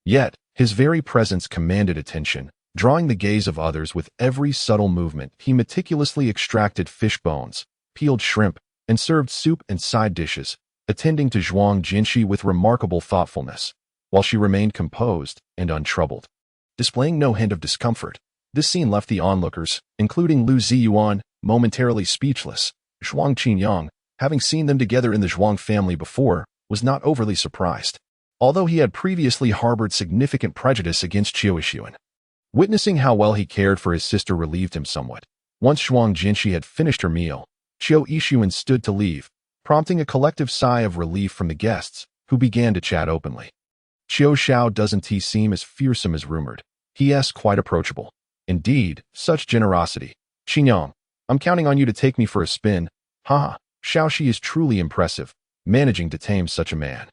Yet, his very presence commanded attention, drawing the gaze of others with every subtle movement. He meticulously extracted fish bones, peeled shrimp, and served soup and side dishes, attending to Zhuang Jinshi with remarkable thoughtfulness, while she remained composed and untroubled. Displaying no hint of discomfort, this scene left the onlookers, including Lu Ziyuan, momentarily speechless. Zhuang Qinyang, having seen them together in the Zhuang family before, was not overly surprised, although he had previously harbored significant prejudice against Qiu Yixuan. Witnessing how well he cared for his sister relieved him somewhat. Once Zhuang Jinshi had finished her meal, Qiu Yixuan stood to leave, prompting a collective sigh of relief from the guests, who began to chat openly. Qiu Xiao doesn't he seem as fearsome as rumored? He asked, quite approachable. Indeed, such generosity. Qinyang, I'm counting on you to take me for a spin. Haha, Xiaoxi is truly impressive, managing to tame such a man.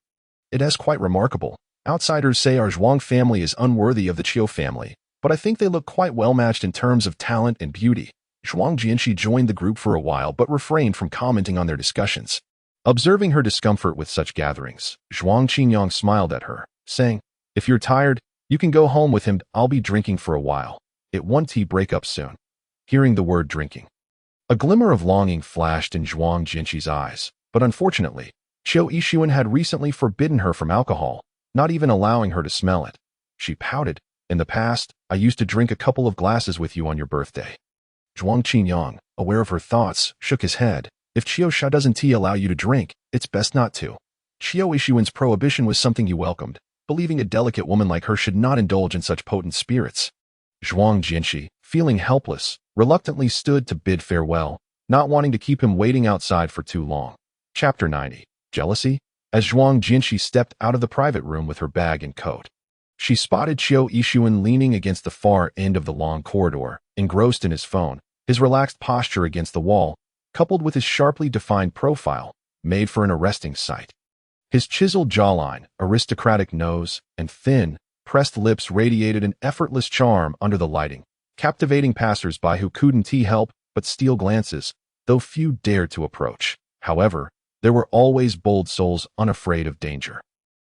It is quite remarkable. Outsiders say our Zhuang family is unworthy of the Qiu family, but I think they look quite well matched in terms of talent and beauty. Zhuang Jinshi joined the group for a while but refrained from commenting on their discussions. Observing her discomfort with such gatherings, Zhuang Qinyang smiled at her, saying, if you're tired, you can go home with him. I'll be drinking for a while. It won't tea break up soon. Hearing the word drinking, a glimmer of longing flashed in Zhuang Jinshi's eyes, but unfortunately, Qiu Yixuan had recently forbidden her from alcohol, not even allowing her to smell it. She pouted. In the past, I used to drink a couple of glasses with you on your birthday. Zhuang Qinyang, aware of her thoughts, shook his head. If Qiu Sha doesn't tea allow you to drink, it's best not to. Qiu Yixuan's prohibition was something he welcomed, believing a delicate woman like her should not indulge in such potent spirits. Zhuang Jinshi, feeling helpless, reluctantly stood to bid farewell, not wanting to keep him waiting outside for too long. Chapter 90. Jealousy? As Zhuang Jinshi stepped out of the private room with her bag and coat, she spotted Qiu Yixuan leaning against the far end of the long corridor, engrossed in his phone, his relaxed posture against the wall, coupled with his sharply defined profile, made for an arresting sight. His chiseled jawline, aristocratic nose, and thin, pressed lips radiated an effortless charm under the lighting, captivating passers-by who couldn't help but steal glances, though few dared to approach. However, there were always bold souls unafraid of danger.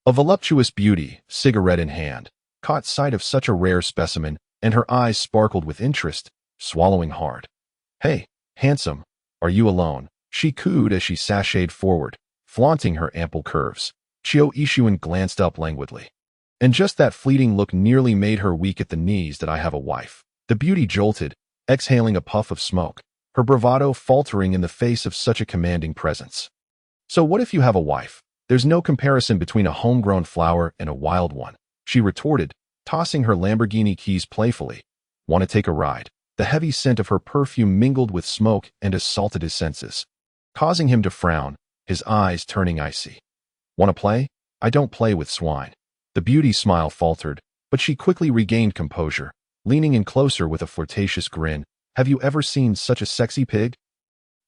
A voluptuous beauty, cigarette in hand, caught sight of such a rare specimen, and her eyes sparkled with interest, swallowing hard. Hey, handsome, are you alone? She cooed as she sashayed forward, flaunting her ample curves. Qiu Yixuan glanced up languidly. And just that fleeting look nearly made her weak at the knees. That I have a wife. The beauty jolted, exhaling a puff of smoke, her bravado faltering in the face of such a commanding presence. So what if you have a wife? There's no comparison between a homegrown flower and a wild one, she retorted, tossing her Lamborghini keys playfully. Want to take a ride? The heavy scent of her perfume mingled with smoke and assaulted his senses, causing him to frown, his eyes turning icy. Want to play? I don't play with swine. The beauty's smile faltered, but she quickly regained composure, leaning in closer with a flirtatious grin. Have you ever seen such a sexy pig?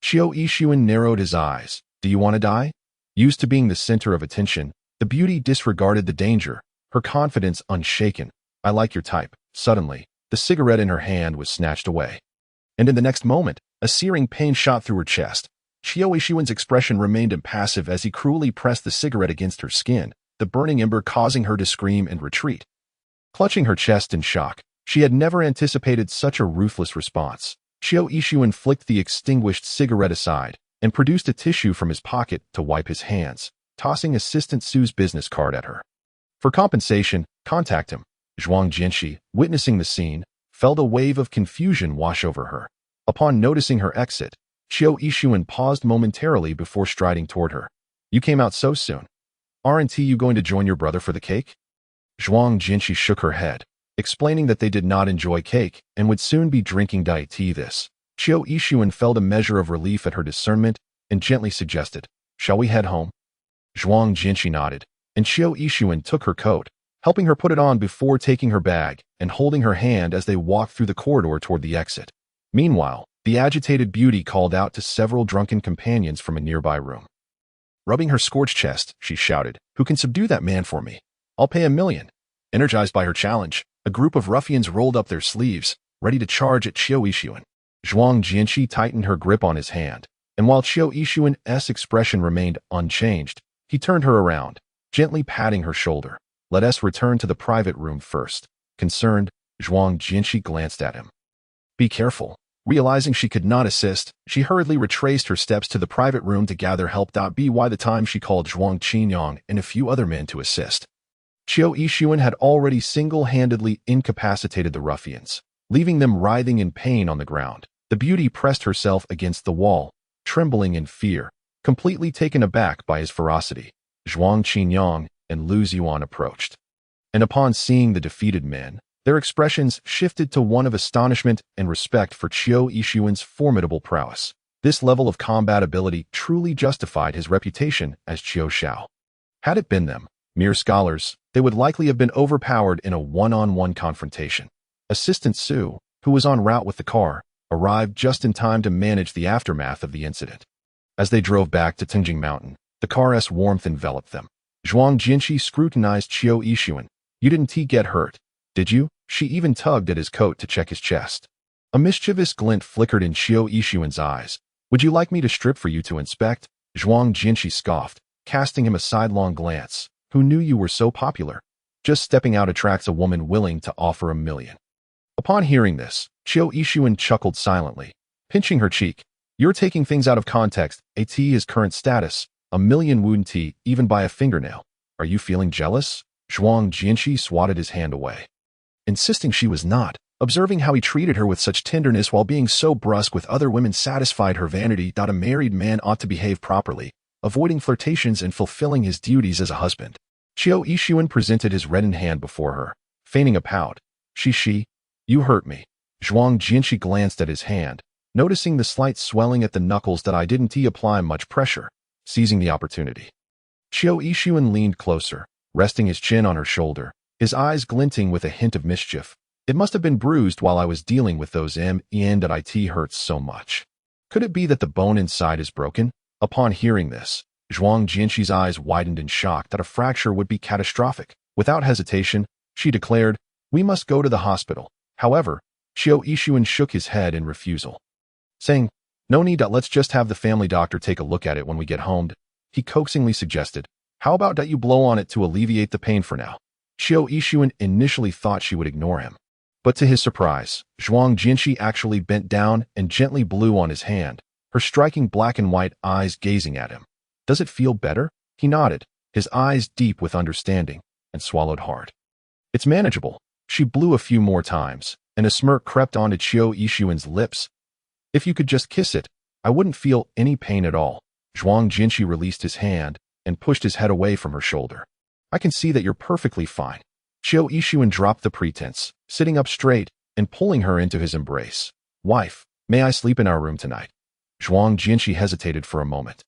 Qiu Yixuan narrowed his eyes. Do you want to die? Used to being the center of attention, the beauty disregarded the danger, her confidence unshaken. I like your type. Suddenly, the cigarette in her hand was snatched away. And in the next moment, a searing pain shot through her chest. Qiu Yixuan's expression remained impassive as he cruelly pressed the cigarette against her skin, the burning ember causing her to scream and retreat. Clutching her chest in shock, she had never anticipated such a ruthless response. Qiu Yixuan flicked the extinguished cigarette aside and produced a tissue from his pocket to wipe his hands, tossing Assistant Su's business card at her. For compensation, contact him. Zhuang Jinshi, witnessing the scene, felt a wave of confusion wash over her. Upon noticing her exit, Qiu Yixuan paused momentarily before striding toward her. You came out so soon. Aren't you going to join your brother for the cake? Zhuang Jinshi shook her head, explaining that they did not enjoy cake and would soon be drinking diet tea. This. Qiu Yixuan felt a measure of relief at her discernment and gently suggested, "Shall we head home?" Zhuang Jinshi nodded, and Qiu Yixuan took her coat, helping her put it on before taking her bag and holding her hand as they walked through the corridor toward the exit. Meanwhile, the agitated beauty called out to several drunken companions from a nearby room. Rubbing her scorched chest, she shouted, "Who can subdue that man for me? I'll pay 1,000,000. Energized by her challenge, a group of ruffians rolled up their sleeves, ready to charge at Qiu Yixuan. Zhuang Jinshi tightened her grip on his hand, and while Qiu Yixuan's expression remained unchanged, he turned her around, gently patting her shoulder. "Let us return to the private room first." Concerned, Zhuang Jinshi glanced at him. "Be careful." Realizing she could not assist, she hurriedly retraced her steps to the private room to gather help. By the time she called Zhuang Qinyang and a few other men to assist. Qiu Yixuan had already single-handedly incapacitated the ruffians, leaving them writhing in pain on the ground. The beauty pressed herself against the wall, trembling in fear, completely taken aback by his ferocity. Zhuang Qinyang and Lu Ziyuan approached. And upon seeing the defeated men, their expressions shifted to one of astonishment and respect for Qiu Yixuan's formidable prowess. This level of combat ability truly justified his reputation as Qiu Xiao. Had it been them, mere scholars, they would likely have been overpowered in a one-on-one confrontation. Assistant Su, who was en route with the car, arrived just in time to manage the aftermath of the incident. As they drove back to Tengjing Mountain, the car's warmth enveloped them. Zhuang Jinshi scrutinized Qiu Yixuan. "You didn't get hurt, did you?" She even tugged at his coat to check his chest. A mischievous glint flickered in Qiu Yixuan's eyes. "Would you like me to strip for you to inspect?" Zhuang Jinshi scoffed, casting him a sidelong glance. "Who knew you were so popular? Just stepping out attracts a woman willing to offer 1,000,000. Upon hearing this, Qiu Yixuan chuckled silently, pinching her cheek. "You're taking things out of context. His current status, 1,000,000 wound tea, even by a fingernail. Are you feeling jealous?" Zhuang Jinshi swatted his hand away, insisting she was not. Observing how he treated her with such tenderness while being so brusque with other women satisfied her vanity. A married man ought to behave properly, avoiding flirtations and fulfilling his duties as a husband. Qiu Yixuan presented his reddened hand before her, feigning a pout. She, you hurt me." Zhuang Jinshi glanced at his hand, noticing the slight swelling at the knuckles. "I didn't apply much pressure." Seizing the opportunity, Qiu Yixuan leaned closer, resting his chin on her shoulder, his eyes glinting with a hint of mischief. "It must have been bruised while I was dealing with those men. It hurts so much. Could it be that the bone inside is broken?" Upon hearing this, Zhuang Jinshi's eyes widened in shock that a fracture would be catastrophic. Without hesitation, she declared, "We must go to the hospital." However, Qiu Yixuan shook his head in refusal, saying, "No need. Let's just have the family doctor take a look at it when we get home." He coaxingly suggested, "How about that you blow on it to alleviate the pain for now?" Qiu Yixuan initially thought she would ignore him, but to his surprise, Zhuang Jinshi actually bent down and gently blew on his hand, her striking black and white eyes gazing at him. "Does it feel better?" He nodded, his eyes deep with understanding, and swallowed hard. "It's manageable." She blew a few more times, and a smirk crept onto Qiu Yixuan's lips. "If you could just kiss it, I wouldn't feel any pain at all." Zhuang Jinshi released his hand and pushed his head away from her shoulder. "I can see that you're perfectly fine." Qiu Yixuan dropped the pretense, sitting up straight and pulling her into his embrace. "Wife, may I sleep in our room tonight?" Zhuang Jinshi hesitated for a moment.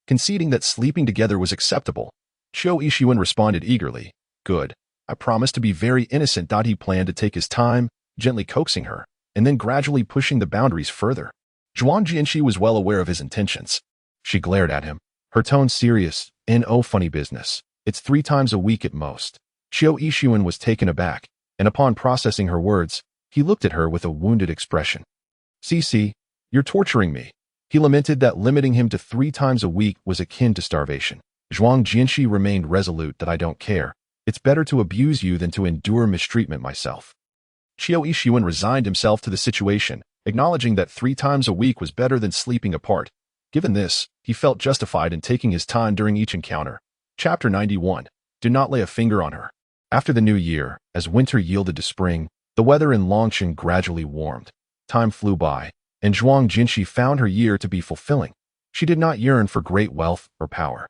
Conceding that sleeping together was acceptable, Qiu Yixuan responded eagerly, "Good. I promise to be very innocent." He planned to take his time, gently coaxing her, and then gradually pushing the boundaries further. Zhuang Jinshi was well aware of his intentions. She glared at him, her tone serious. "No funny business. It's 3 times a week at most." Qiu Yixuan was taken aback, and upon processing her words, he looked at her with a wounded expression. "See, you're torturing me." He lamented that limiting him to 3 times a week was akin to starvation. Zhuang Jinshi remained resolute. "I don't care. It's better to abuse you than to endure mistreatment myself." Qiu Yixuan resigned himself to the situation, acknowledging that 3 times a week was better than sleeping apart. Given this, he felt justified in taking his time during each encounter. Chapter 91. Do not lay a finger on her. After the new year, as winter yielded to spring, the weather in Longshan gradually warmed. Time flew by, and Zhuang Jinshi found her year to be fulfilling. She did not yearn for great wealth or power.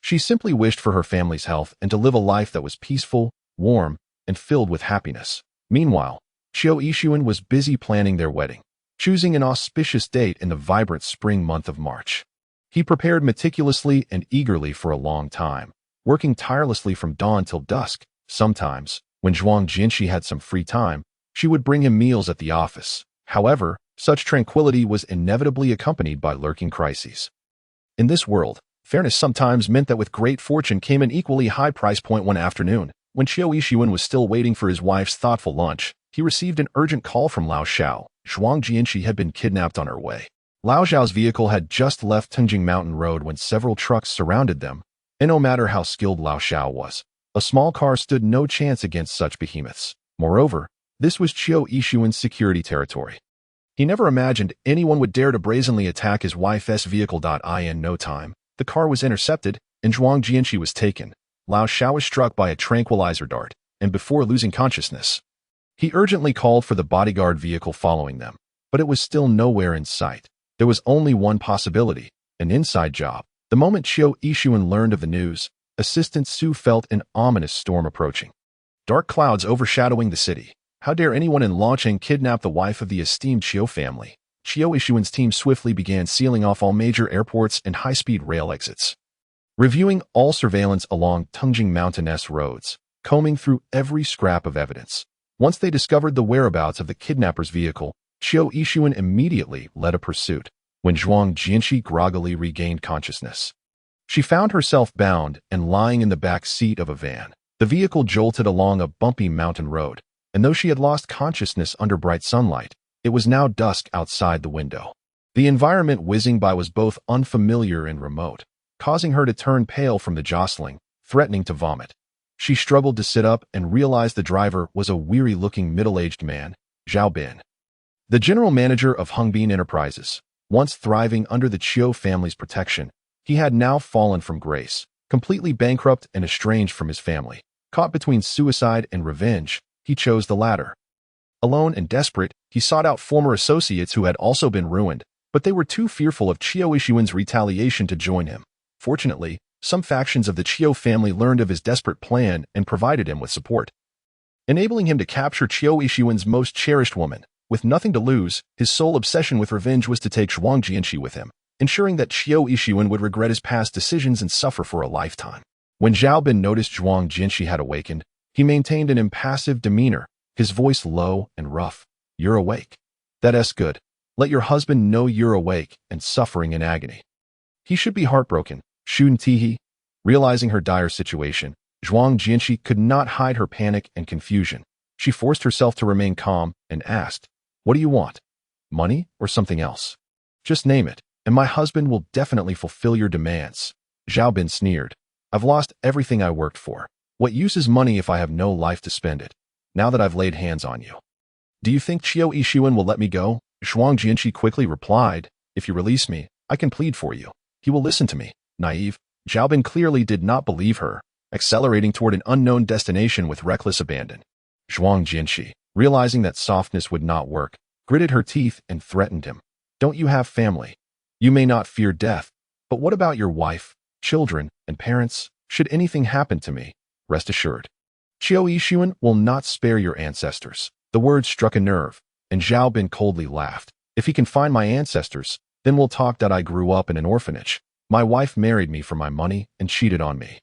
She simply wished for her family's health and to live a life that was peaceful, warm, and filled with happiness. Meanwhile, Chiu Yixuan was busy planning their wedding, choosing an auspicious date in the vibrant spring month of March. He prepared meticulously and eagerly for a long time, working tirelessly from dawn till dusk. Sometimes, when Zhuang Jinshi had some free time, she would bring him meals at the office. However, such tranquility was inevitably accompanied by lurking crises. In this world, fairness sometimes meant that with great fortune came an equally high price point. One afternoon, when Chiu Yixuan was still waiting for his wife's thoughtful lunch, he received an urgent call from Lao Xiao. Zhuang Jinshi had been kidnapped on her way. Lao Xiao's vehicle had just left Tenjing Mountain Road when several trucks surrounded them, and no matter how skilled Lao Xiao was, a small car stood no chance against such behemoths. Moreover, this was Chiu Yixuan's security territory. He never imagined anyone would dare to brazenly attack his wife's vehicle. In no time, the car was intercepted, and Zhuang Jinshi was taken. Lao Xiao was struck by a tranquilizer dart, and before losing consciousness, he urgently called for the bodyguard vehicle following them, but it was still nowhere in sight. There was only one possibility, an inside job. The moment Chiu Yixuan learned of the news, Assistant Su felt an ominous storm approaching. Dark clouds overshadowing the city. How dare anyone in Longcheng kidnap the wife of the esteemed Chiu family? Chiu Yixuan's team swiftly began sealing off all major airports and high-speed rail exits, reviewing all surveillance along Tenjing Mountainous roads, combing through every scrap of evidence. Once they discovered the whereabouts of the kidnapper's vehicle, Chiu Yixuan immediately led a pursuit. When Zhuang Jinshi groggily regained consciousness, she found herself bound and lying in the back seat of a van. The vehicle jolted along a bumpy mountain road, and though she had lost consciousness under bright sunlight, it was now dusk outside the window. The environment whizzing by was both unfamiliar and remote, causing her to turn pale from the jostling, threatening to vomit. She struggled to sit up and realized the driver was a weary-looking middle-aged man, Zhao Bin, the general manager of Hongbin Enterprises. Once thriving under the Chiu family's protection, he had now fallen from grace, completely bankrupt and estranged from his family. Caught between suicide and revenge, he chose the latter. Alone and desperate, he sought out former associates who had also been ruined, but they were too fearful of Chiu Yixuan's retaliation to join him. Fortunately, some factions of the Chiu family learned of his desperate plan and provided him with support, enabling him to capture Chiu Yixuan's most cherished woman. With nothing to lose, his sole obsession with revenge was to take Zhuang Jinshi with him, ensuring that Chiu Yixuan would regret his past decisions and suffer for a lifetime. When Zhao Bin noticed Zhuang Jinshi had awakened, he maintained an impassive demeanor, his voice low and rough. "You're awake. That's good. Let your husband know you're awake and suffering in agony. He should be heartbroken." Shun Tihi. Realizing her dire situation, Zhuang Jinshi could not hide her panic and confusion. She forced herself to remain calm and asked, "What do you want? Money or something else? Just name it, and my husband will definitely fulfill your demands." Zhao Bin sneered. "I've lost everything I worked for. What use is money if I have no life to spend it, now that I've laid hands on you? Do you think Chiu Yixuan will let me go?" Zhuang Jinshi quickly replied, "If you release me, I can plead for you. He will listen to me." Naive, Zhao Bin clearly did not believe her, accelerating toward an unknown destination with reckless abandon. Zhuang Jinshi, realizing that softness would not work, gritted her teeth and threatened him. "Don't you have family? You may not fear death, but what about your wife, children, and parents? Should anything happen to me, rest assured, Chiu Yixuan will not spare your ancestors." The words struck a nerve, and Zhao Bin coldly laughed. "If he can find my ancestors, then we'll talk that I grew up in an orphanage. My wife married me for my money and cheated on me,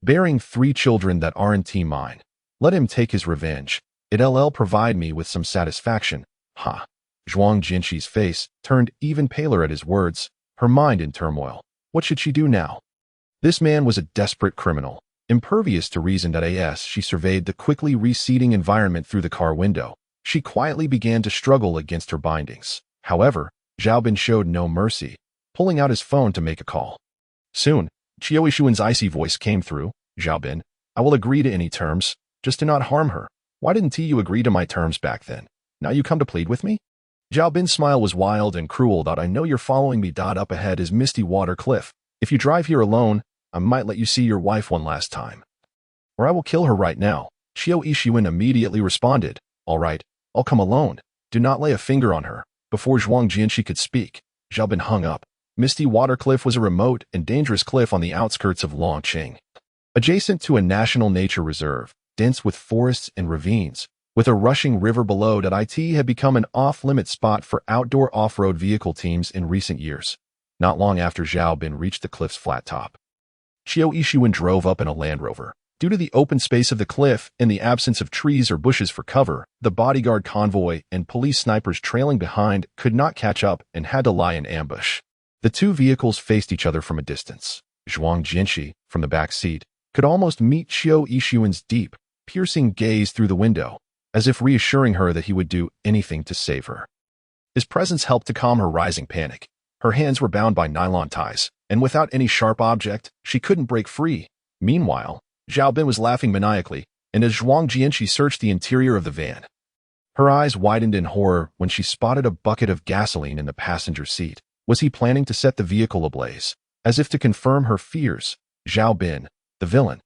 bearing 3 children that aren't mine. Let him take his revenge. It'll provide me with some satisfaction." Ha! Zhuang Jinshi's face turned even paler at his words, her mind in turmoil. What should she do now? This man was a desperate criminal, impervious to reason. As she surveyed the quickly receding environment through the car window, she quietly began to struggle against her bindings. However, Zhao Bin showed no mercy, pulling out his phone to make a call. Soon, Chiu Yixuan's icy voice came through. "Zhao Bin, I will agree to any terms, just to not harm her. Why didn't you agree to my terms back then? Now you come to plead with me?" Zhao Bin's smile was wild and cruel. "I know you're following me. Up ahead is Misty Water Cliff. If you drive here alone, I might let you see your wife one last time, or I will kill her right now." Chiu Yixuan immediately responded, "All right, I'll come alone. Do not lay a finger on her." Before Zhuang Jinshi could speak, Zhao Bin hung up. Misty Water Cliff was a remote and dangerous cliff on the outskirts of Longqing. Adjacent to a national nature reserve, dense with forests and ravines, with a rushing river below that it had become an off-limit spot for outdoor off-road vehicle teams in recent years. Not long after Zhao Bin reached the cliff's flat top, Qiu Yixuan drove up in a Land Rover. Due to the open space of the cliff and the absence of trees or bushes for cover, the bodyguard convoy and police snipers trailing behind could not catch up and had to lie in ambush. The two vehicles faced each other from a distance. Zhuang Jinshi, from the back seat, could almost meet Qiu Yixuan's deep, piercing gaze through the window, as if reassuring her that he would do anything to save her. His presence helped to calm her rising panic. Her hands were bound by nylon ties, and without any sharp object, she couldn't break free. Meanwhile, Zhao Bin was laughing maniacally, and as Zhuang Jinshi searched the interior of the van, her eyes widened in horror when she spotted a bucket of gasoline in the passenger seat. Was he planning to set the vehicle ablaze? As if to confirm her fears, Zhao Bin, the villain,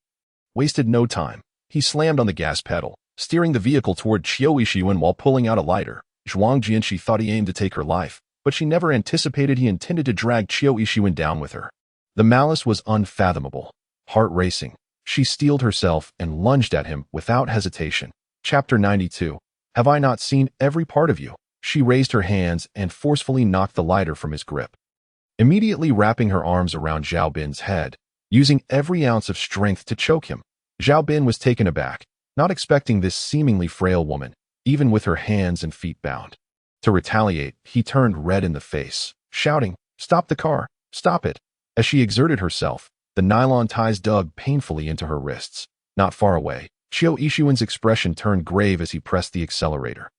wasted no time. He slammed on the gas pedal, steering the vehicle toward Qiu Yixuan while pulling out a lighter. Zhuang Jinshi thought he aimed to take her life, but she never anticipated he intended to drag Qiu Yixuan down with her. The malice was unfathomable. Heart racing, she steeled herself and lunged at him without hesitation. Chapter 92. Have I not seen every part of you? She raised her hands and forcefully knocked the lighter from his grip, immediately wrapping her arms around Zhao Bin's head, using every ounce of strength to choke him. Zhao Bin was taken aback, not expecting this seemingly frail woman, even with her hands and feet bound. To retaliate, he turned red in the face, shouting, "Stop the car! Stop it!" As she exerted herself, the nylon ties dug painfully into her wrists. Not far away, Qiu Yixuan's expression turned grave as he pressed the accelerator.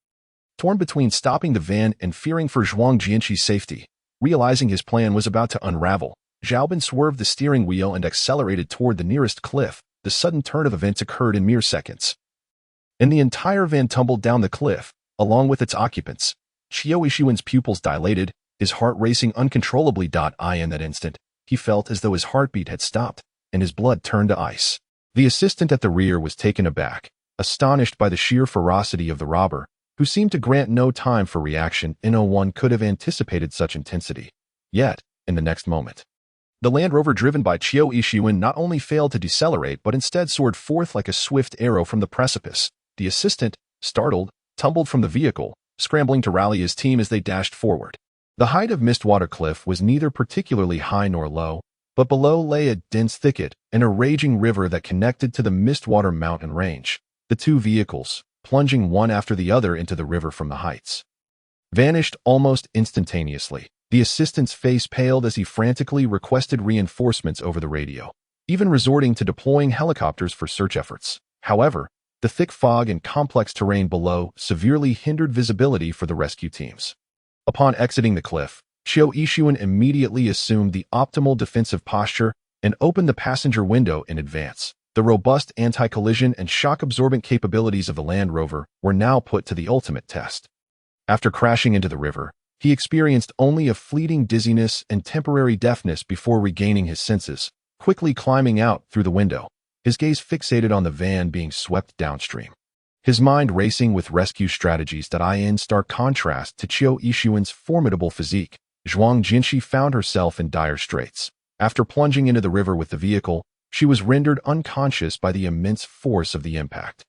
Torn between stopping the van and fearing for Zhuang Jinshi's safety, realizing his plan was about to unravel, Zhao Bin swerved the steering wheel and accelerated toward the nearest cliff. The sudden turn of events occurred in mere seconds, and the entire van tumbled down the cliff, along with its occupants. Qiu Yixuan's pupils dilated, his heart racing uncontrollably. In that instant, he felt as though his heartbeat had stopped, and his blood turned to ice. The assistant at the rear was taken aback, astonished by the sheer ferocity of the robber, who seemed to grant no time for reaction. No one could have anticipated such intensity. Yet, in the next moment, the Land Rover driven by Qiu Yixuan not only failed to decelerate but instead soared forth like a swift arrow from the precipice. The assistant, startled, tumbled from the vehicle, scrambling to rally his team as they dashed forward. The height of Mistwater Cliff was neither particularly high nor low, but below lay a dense thicket and a raging river that connected to the Mistwater mountain range. The two vehicles, plunging one after the other into the river from the heights, vanished almost instantaneously. The assistant's face paled as he frantically requested reinforcements over the radio, even resorting to deploying helicopters for search efforts. However, the thick fog and complex terrain below severely hindered visibility for the rescue teams. Upon exiting the cliff, Qiu Yixuan immediately assumed the optimal defensive posture and opened the passenger window in advance. The robust anti-collision and shock-absorbent capabilities of the Land Rover were now put to the ultimate test. After crashing into the river, he experienced only a fleeting dizziness and temporary deafness before regaining his senses, quickly climbing out through the window, his gaze fixated on the van being swept downstream. His mind racing with rescue strategies that in stark contrast to Qiu Yixuan's formidable physique. Zhuang Jinshi found herself in dire straits. After plunging into the river with the vehicle, she was rendered unconscious by the immense force of the impact.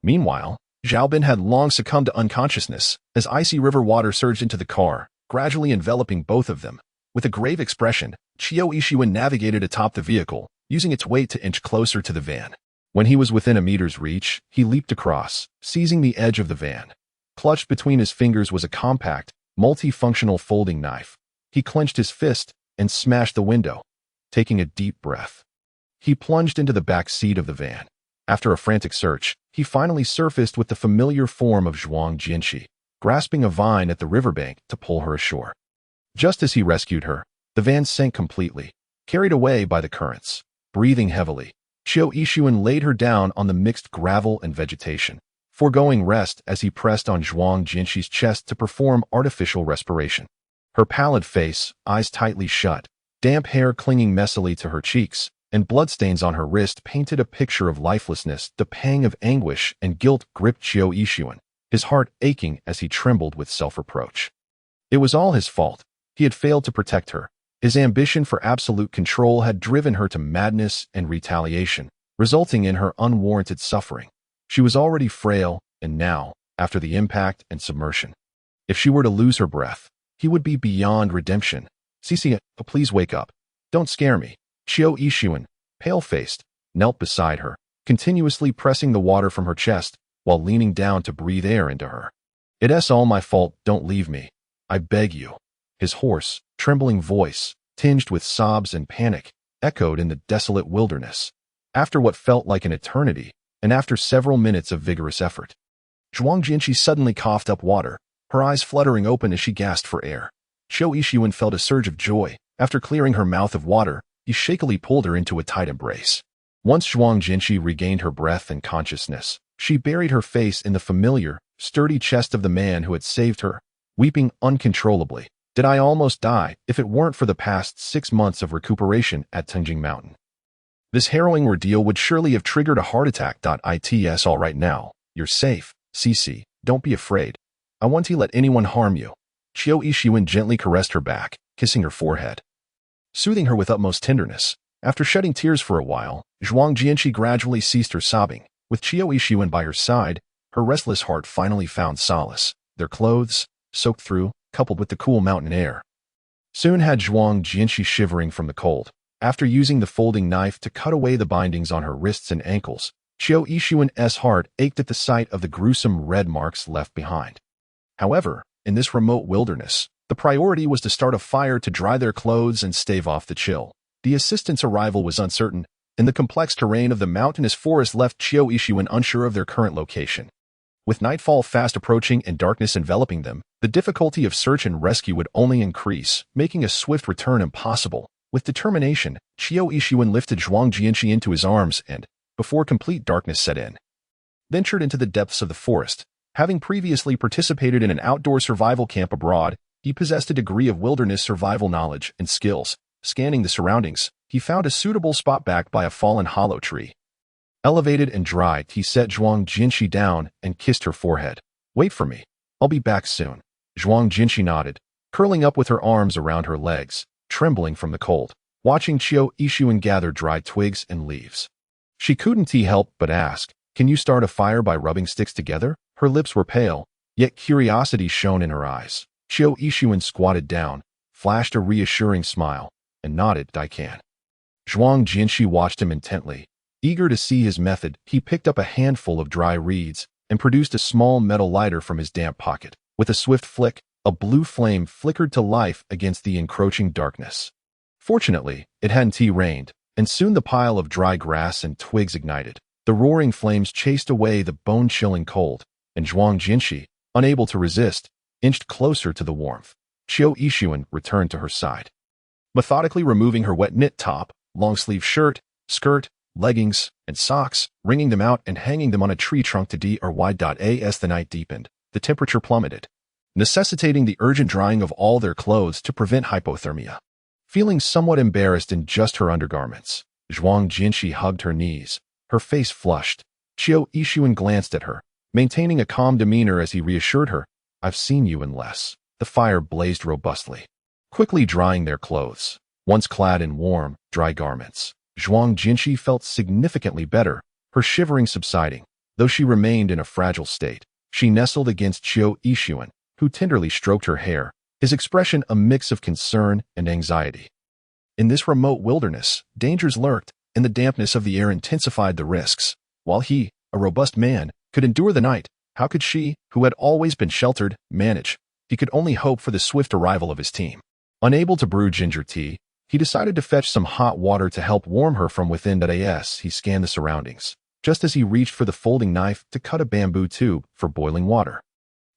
Meanwhile, Zhao Bin had long succumbed to unconsciousness as icy river water surged into the car, gradually enveloping both of them. With a grave expression, Qiu Yixuan navigated atop the vehicle, using its weight to inch closer to the van. When he was within a meter's reach, he leaped across, seizing the edge of the van. Clutched between his fingers was a compact, multifunctional folding knife. He clenched his fist and smashed the window. Taking a deep breath, he plunged into the back seat of the van. After a frantic search, he finally surfaced with the familiar form of Zhuang Jinshi, grasping a vine at the riverbank to pull her ashore. Just as he rescued her, the van sank completely, carried away by the currents. Breathing heavily, Qiu Yixuan laid her down on the mixed gravel and vegetation, foregoing rest as he pressed on Zhuang Jinshi's chest to perform artificial respiration. Her pallid face, eyes tightly shut, damp hair clinging messily to her cheeks, and bloodstains on her wrist painted a picture of lifelessness. The pang of anguish and guilt gripped Qiu Yixuan, his heart aching as he trembled with self-reproach. It was all his fault. He had failed to protect her, His ambition for absolute control had driven her to madness and retaliation, resulting in her unwarranted suffering. She was already frail, and now, after the impact and submersion, if she were to lose her breath, he would be beyond redemption. Cece, please wake up. Don't scare me. Chiao Ishuan, pale-faced, knelt beside her, continuously pressing the water from her chest while leaning down to breathe air into her. It's all my fault, don't leave me. I beg you. His hoarse, trembling voice, tinged with sobs and panic, echoed in the desolate wilderness. After what felt like an eternity, and after several minutes of vigorous effort, Zhuang Jinqi suddenly coughed up water, her eyes fluttering open as she gasped for air. Chiao Ishuan felt a surge of joy. After clearing her mouth of water, he shakily pulled her into a tight embrace. Once Zhuang Jinqi regained her breath and consciousness, she buried her face in the familiar, sturdy chest of the man who had saved her, weeping uncontrollably. Did I almost die if it weren't for the past 6 months of recuperation at Tenjing Mountain? This harrowing ordeal would surely have triggered a heart attack. It's all right now. You're safe, Cece. Don't be afraid. I won't let anyone harm you. Chiao Ishuan gently caressed her back, kissing her forehead, soothing her with utmost tenderness. After shedding tears for a while, Zhuang Jinqi gradually ceased her sobbing. With Chiao Ishuan by her side, her restless heart finally found solace. Their clothes, soaked through, coupled with the cool mountain air, soon had Zhuang Jinqi shivering from the cold. After using the folding knife to cut away the bindings on her wrists and ankles, Chiao Ishuan's heart ached at the sight of the gruesome red marks left behind. However, in this remote wilderness, the priority was to start a fire to dry their clothes and stave off the chill. The assistant's arrival was uncertain, and the complex terrain of the mountainous forest left Chiao Ishuan unsure of their current location. With nightfall fast approaching and darkness enveloping them, the difficulty of search and rescue would only increase, making a swift return impossible. With determination, Chiao Ishuan lifted Zhuang Jinqi into his arms and, before complete darkness set in, ventured into the depths of the forest. Having previously participated in an outdoor survival camp abroad, he possessed a degree of wilderness survival knowledge and skills. Scanning the surroundings, he found a suitable spot backed by a fallen hollow tree. Elevated and dry, he set Zhuang Jinqi down and kissed her forehead. Wait for me. I'll be back soon. Zhuang Jinqi nodded, curling up with her arms around her legs, trembling from the cold, watching Chiao Ishuan gather dry twigs and leaves. She couldn't help but ask, "Can you start a fire by rubbing sticks together?" Her lips were pale, yet curiosity shone in her eyes. Chiao Ishuan squatted down, flashed a reassuring smile, and nodded, "I can." Zhuang Jinqi watched him intently. Eager to see his method, he picked up a handful of dry reeds and produced a small metal lighter from his damp pocket. With a swift flick, a blue flame flickered to life against the encroaching darkness. Fortunately, it hadn't rained, and soon the pile of dry grass and twigs ignited. The roaring flames chased away the bone-chilling cold, and Zhuang Jinqi, unable to resist, inched closer to the warmth. Chiao Ishuan returned to her side, methodically removing her wet knit top, long-sleeve shirt, skirt, leggings, and socks, wringing them out and hanging them on a tree trunk to dry. As the night deepened, the temperature plummeted, necessitating the urgent drying of all their clothes to prevent hypothermia. Feeling somewhat embarrassed in just her undergarments, Zhuang Jinqi hugged her knees, her face flushed. Chiao Ishuan glanced at her, maintaining a calm demeanor as he reassured her, "I've seen you in less." The fire blazed robustly, quickly drying their clothes. Once clad in warm, dry garments, Zhuang Jinqi felt significantly better, her shivering subsiding. Though she remained in a fragile state, she nestled against Chiao Ishuan, who tenderly stroked her hair, his expression a mix of concern and anxiety. In this remote wilderness, dangers lurked, and the dampness of the air intensified the risks. While he, a robust man, could endure the night, how could she, who had always been sheltered, manage? He could only hope for the swift arrival of his team. Unable to brew ginger tea, he decided to fetch some hot water to help warm her from within. As he scanned the surroundings, just as he reached for the folding knife to cut a bamboo tube for boiling water,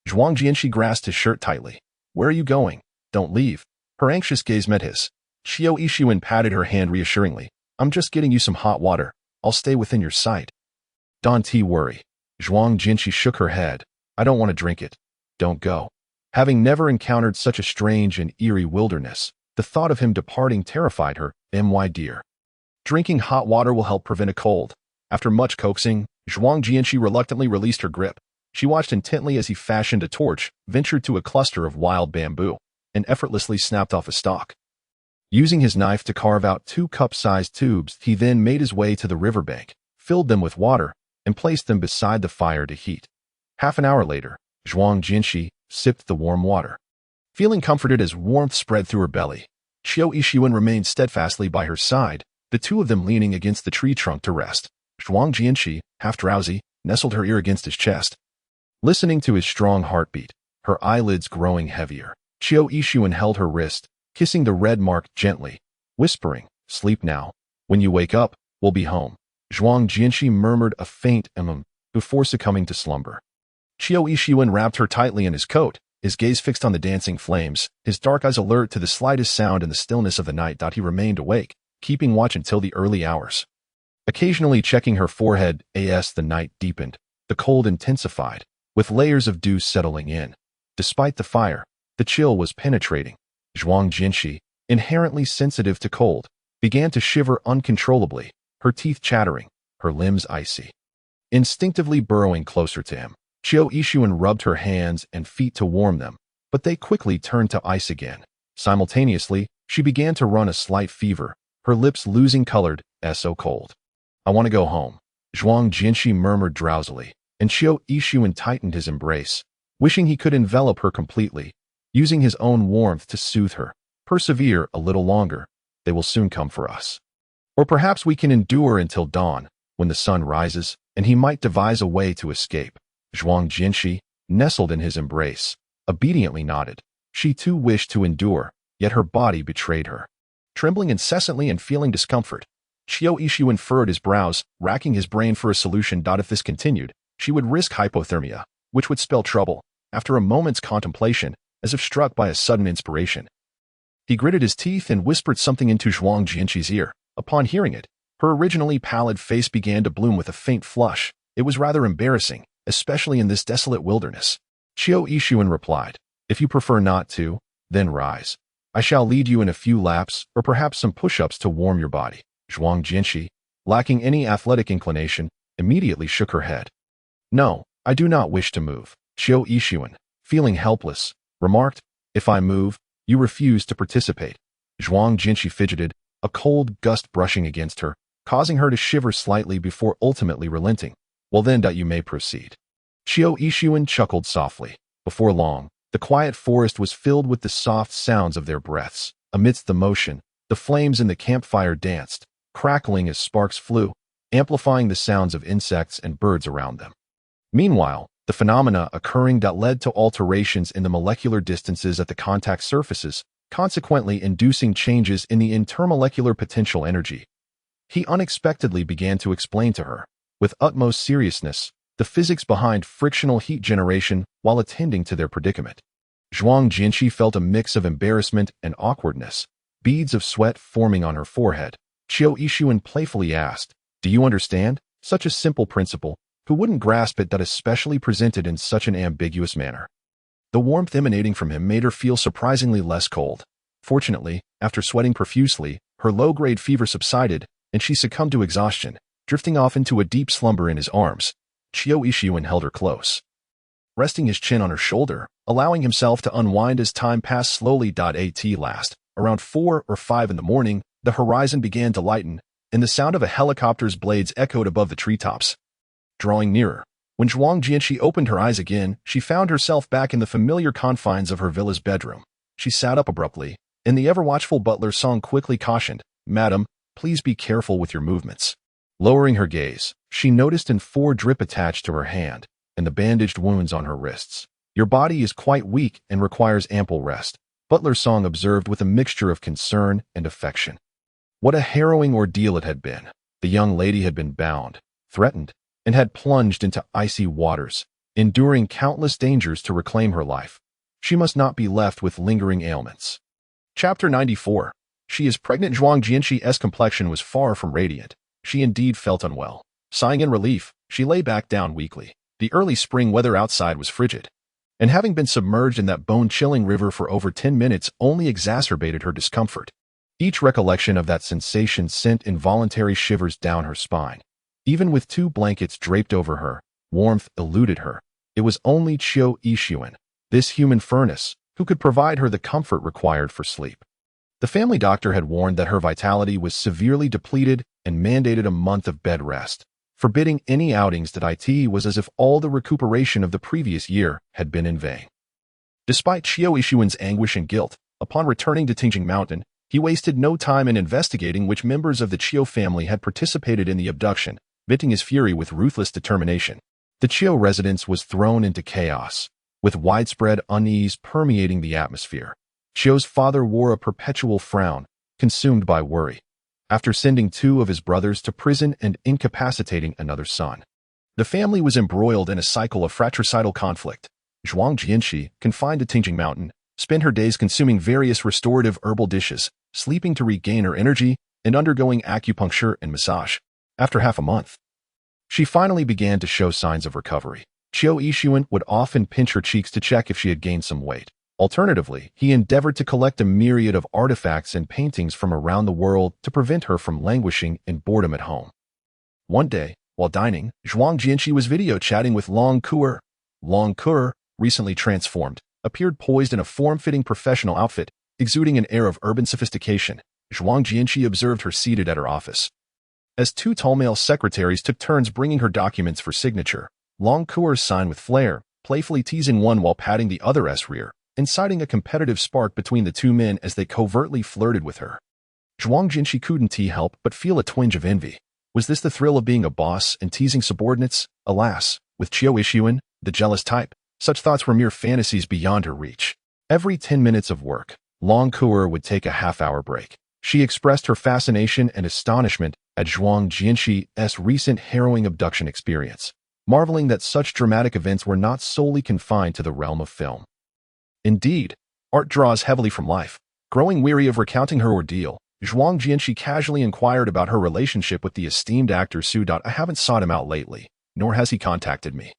Zhuang Jinqi grasped his shirt tightly. "Where are you going? Don't leave." Her anxious gaze met his. Chiao Ishuan patted her hand reassuringly. "I'm just getting you some hot water. I'll stay within your sight. Don't worry." Zhuang Jinqi shook her head. "I don't want to drink it. Don't go." Having never encountered such a strange and eerie wilderness, the thought of him departing terrified her. "My dear, drinking hot water will help prevent a cold." After much coaxing, Zhuang Jinqi reluctantly released her grip. She watched intently as he fashioned a torch, ventured to a cluster of wild bamboo, and effortlessly snapped off a stalk. Using his knife to carve out 2 cup-sized tubes, he then made his way to the riverbank, filled them with water, and placed them beside the fire to heat. Half an hour later, Zhuang Jinshi sipped the warm water. Feeling comforted as warmth spread through her belly, Qiu Yixuan remained steadfastly by her side, the two of them leaning against the tree trunk to rest. Zhuang Jinshi, half drowsy, nestled her ear against his chest. Listening to his strong heartbeat, her eyelids growing heavier, Qiu Yixuan held her wrist, kissing the red mark gently, whispering, "Sleep now. When you wake up, we'll be home." Zhuang Jinshi murmured a faint before succumbing to slumber. Qiu Yixuan wrapped her tightly in his coat, his gaze fixed on the dancing flames, his dark eyes alert to the slightest sound in the stillness of the night. He remained awake, keeping watch until the early hours. Occasionally checking her forehead as the night deepened, the cold intensified, with layers of dew settling in. Despite the fire, the chill was penetrating. Zhuang Jinshi, inherently sensitive to cold, began to shiver uncontrollably, her teeth chattering, her limbs icy. Instinctively burrowing closer to him, Qiu Yixuan rubbed her hands and feet to warm them, but they quickly turned to ice again. Simultaneously, she began to run a slight fever, her lips losing colored, so cold. "I want to go home," Zhuang Jinshi murmured drowsily, and Qiu Yixuan tightened his embrace, wishing he could envelop her completely, using his own warmth to soothe her. "Persevere a little longer. They will soon come for us. Or perhaps we can endure until dawn, when the sun rises, and he might devise a way to escape." Zhuang Jinshi, nestled in his embrace, obediently nodded. She too wished to endure, yet her body betrayed her. Trembling incessantly and feeling discomfort, Qiu Yixuan furrowed his brows, racking his brain for a solution. If this continued, she would risk hypothermia, which would spell trouble. After a moment's contemplation, as if struck by a sudden inspiration, he gritted his teeth and whispered something into Zhuang Jinshi's ear. Upon hearing it, her originally pallid face began to bloom with a faint flush. It was rather embarrassing, especially in this desolate wilderness. Qiu Yixuan replied, "If you prefer not to, then rise. I shall lead you in a few laps or perhaps some push-ups to warm your body." Zhuang Jinshi, lacking any athletic inclination, immediately shook her head. "No, I do not wish to move." Qiu Yixuan, feeling helpless, remarked, "If I move, you refuse to participate." Zhuang Jinshi fidgeted, a cold gust brushing against her, causing her to shiver slightly before ultimately relenting. "Well then, you may proceed." Qiu Yixuan chuckled softly. Before long, the quiet forest was filled with the soft sounds of their breaths. Amidst the motion, the flames in the campfire danced, crackling as sparks flew, amplifying the sounds of insects and birds around them. Meanwhile, the phenomena occurring that led to alterations in the molecular distances at the contact surfaces, consequently inducing changes in the intermolecular potential energy. He unexpectedly began to explain to her, with utmost seriousness, the physics behind frictional heat generation while attending to their predicament. Zhuang Jinshi felt a mix of embarrassment and awkwardness, beads of sweat forming on her forehead. Qiu Yixuan playfully asked, "Do you understand? Such a simple principle, who wouldn't grasp it, that especially presented in such an ambiguous manner?" The warmth emanating from him made her feel surprisingly less cold. Fortunately, after sweating profusely, her low-grade fever subsided, and she succumbed to exhaustion, drifting off into a deep slumber in his arms. Qiu Yixuan held her close, resting his chin on her shoulder, allowing himself to unwind as time passed slowly. At last, around 4 or 5 in the morning, the horizon began to lighten, and the sound of a helicopter's blades echoed above the treetops. Drawing nearer, when Zhuang Jinshi opened her eyes again, she found herself back in the familiar confines of her villa's bedroom. She sat up abruptly, and the ever-watchful butler Song quickly cautioned, "Madam, please be careful with your movements." Lowering her gaze, she noticed an 4 drip attached to her hand, and the bandaged wounds on her wrists. "Your body is quite weak and requires ample rest," Butler Song observed with a mixture of concern and affection. What a harrowing ordeal it had been. The young lady had been bound, threatened, and had plunged into icy waters, enduring countless dangers to reclaim her life. She must not be left with lingering ailments. Chapter 94. She is pregnant. Zhuang Jinshi's complexion was far from radiant. She indeed felt unwell. Sighing in relief, she lay back down weakly. The early spring weather outside was frigid, and having been submerged in that bone-chilling river for over 10 minutes only exacerbated her discomfort. Each recollection of that sensation sent involuntary shivers down her spine. Even with 2 blankets draped over her, warmth eluded her. It was only Qiu Yixuan, this human furnace, who could provide her the comfort required for sleep. The family doctor had warned that her vitality was severely depleted and mandated a month of bed rest. Forbidding any outings to IT was as if all the recuperation of the previous year had been in vain. Despite Qiu Yixuan's anguish and guilt, upon returning to Tingjing Mountain, he wasted no time in investigating which members of the Qiu family had participated in the abduction, venting his fury with ruthless determination. The Qiu residence was thrown into chaos, with widespread unease permeating the atmosphere. Qiu's father wore a perpetual frown, consumed by worry, after sending 2 of his brothers to prison and incapacitating another son. The family was embroiled in a cycle of fratricidal conflict. Zhuang Jianxi, confined to Tingjing Mountain, spent her days consuming various restorative herbal dishes, sleeping to regain her energy, and undergoing acupuncture and massage. After half a month, she finally began to show signs of recovery. Qiu Yixuan would often pinch her cheeks to check if she had gained some weight. Alternatively, he endeavored to collect a myriad of artifacts and paintings from around the world to prevent her from languishing in boredom at home. One day, while dining, Zhuang Jianxi was video chatting with Long Kuer. Long Kuer, recently transformed, appeared poised in a form-fitting professional outfit, exuding an air of urban sophistication. Zhuang Jianxi observed her seated at her office. As 2 tall male secretaries took turns bringing her documents for signature, Long Kuer signed with flair, playfully teasing one while patting the other's rear, inciting a competitive spark between the 2 men as they covertly flirted with her. Zhuang Jianxi couldn't help but feel a twinge of envy. Was this the thrill of being a boss and teasing subordinates? Alas, with Qiu Yixuan, the jealous type, such thoughts were mere fantasies beyond her reach. Every 10 minutes of work, Long Kuer would take a half-hour break. She expressed her fascination and astonishment at Zhuang Jianxi's recent harrowing abduction experience, marveling that such dramatic events were not solely confined to the realm of film. Indeed, art draws heavily from life. Growing weary of recounting her ordeal, Zhuang Jianxi casually inquired about her relationship with the esteemed actor Su. I haven't sought him out lately, nor has he contacted me.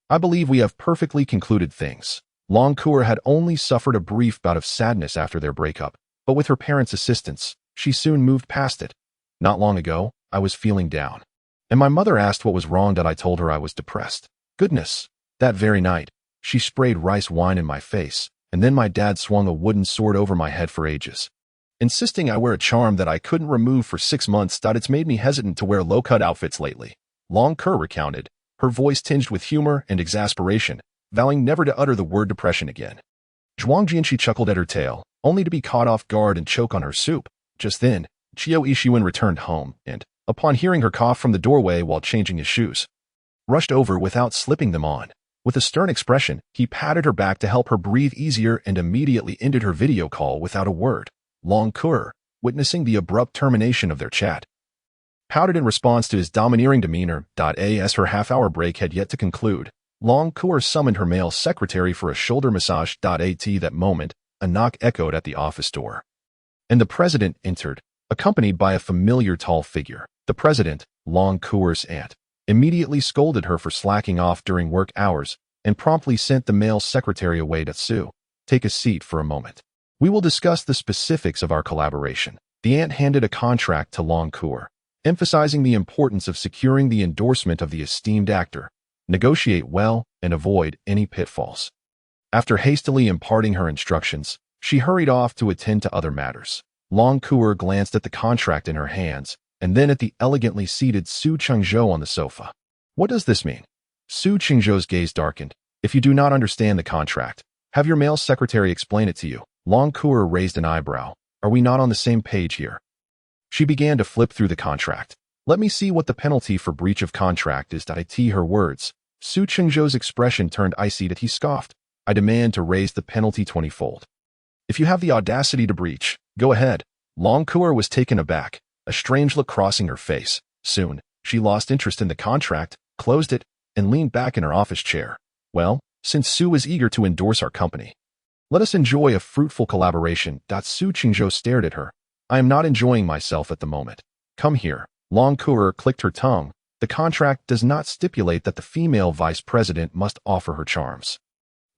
I believe we have perfectly concluded things. Long Kuer had only suffered a brief bout of sadness after their breakup, but with her parents' assistance, she soon moved past it. Not long ago, I was feeling down, and my mother asked what was wrong that I told her I was depressed. Goodness, that very night, she sprayed rice wine in my face, and then my dad swung a wooden sword over my head for ages, insisting I wear a charm that I couldn't remove for 6 months. It's made me hesitant to wear low-cut outfits lately. Long Kuer recounted, her voice tinged with humor and exasperation, vowing never to utter the word depression again. Zhuang Jianxi chuckled at her tale, only to be caught off guard and choke on her soup. Just then, Qiu Yixuan returned home and, upon hearing her cough from the doorway while changing his shoes, rushed over without slipping them on. With a stern expression, he patted her back to help her breathe easier and immediately ended her video call without a word. Long Kuer, witnessing the abrupt termination of their chat, pouted in response to his domineering demeanor. As her half-hour break had yet to conclude, Long Kuer summoned her male secretary for a shoulder massage. At that moment, a knock echoed at the office door, and the president entered, accompanied by a familiar tall figure. The president, Long Kuer's aunt, immediately scolded her for slacking off during work hours and promptly sent the male secretary away to Su. Take a seat for a moment. We will discuss the specifics of our collaboration. The aunt handed a contract to Long Kuer, emphasizing the importance of securing the endorsement of the esteemed actor. Negotiate well and avoid any pitfalls. After hastily imparting her instructions, she hurried off to attend to other matters. Long Kuer glanced at the contract in her hands and then at the elegantly seated Su Chengzhou on the sofa. What does this mean? Su Chengzhou's gaze darkened. If you do not understand the contract, have your male secretary explain it to you. Long Kuer raised an eyebrow. Are we not on the same page here? She began to flip through the contract. Let me see what the penalty for breach of contract is. Her words. Su Chengzhou's expression turned icy. He scoffed. I demand to raise the penalty 20-fold. If you have the audacity to breach, go ahead. Long Kuer was taken aback, a strange look crossing her face. Soon, she lost interest in the contract, closed it, and leaned back in her office chair. Well, since Su is eager to endorse our company, let us enjoy a fruitful collaboration. Su Chengzhou stared at her. I am not enjoying myself at the moment. Come here. Long Kuer clicked her tongue. The contract does not stipulate that the female vice president must offer her charms.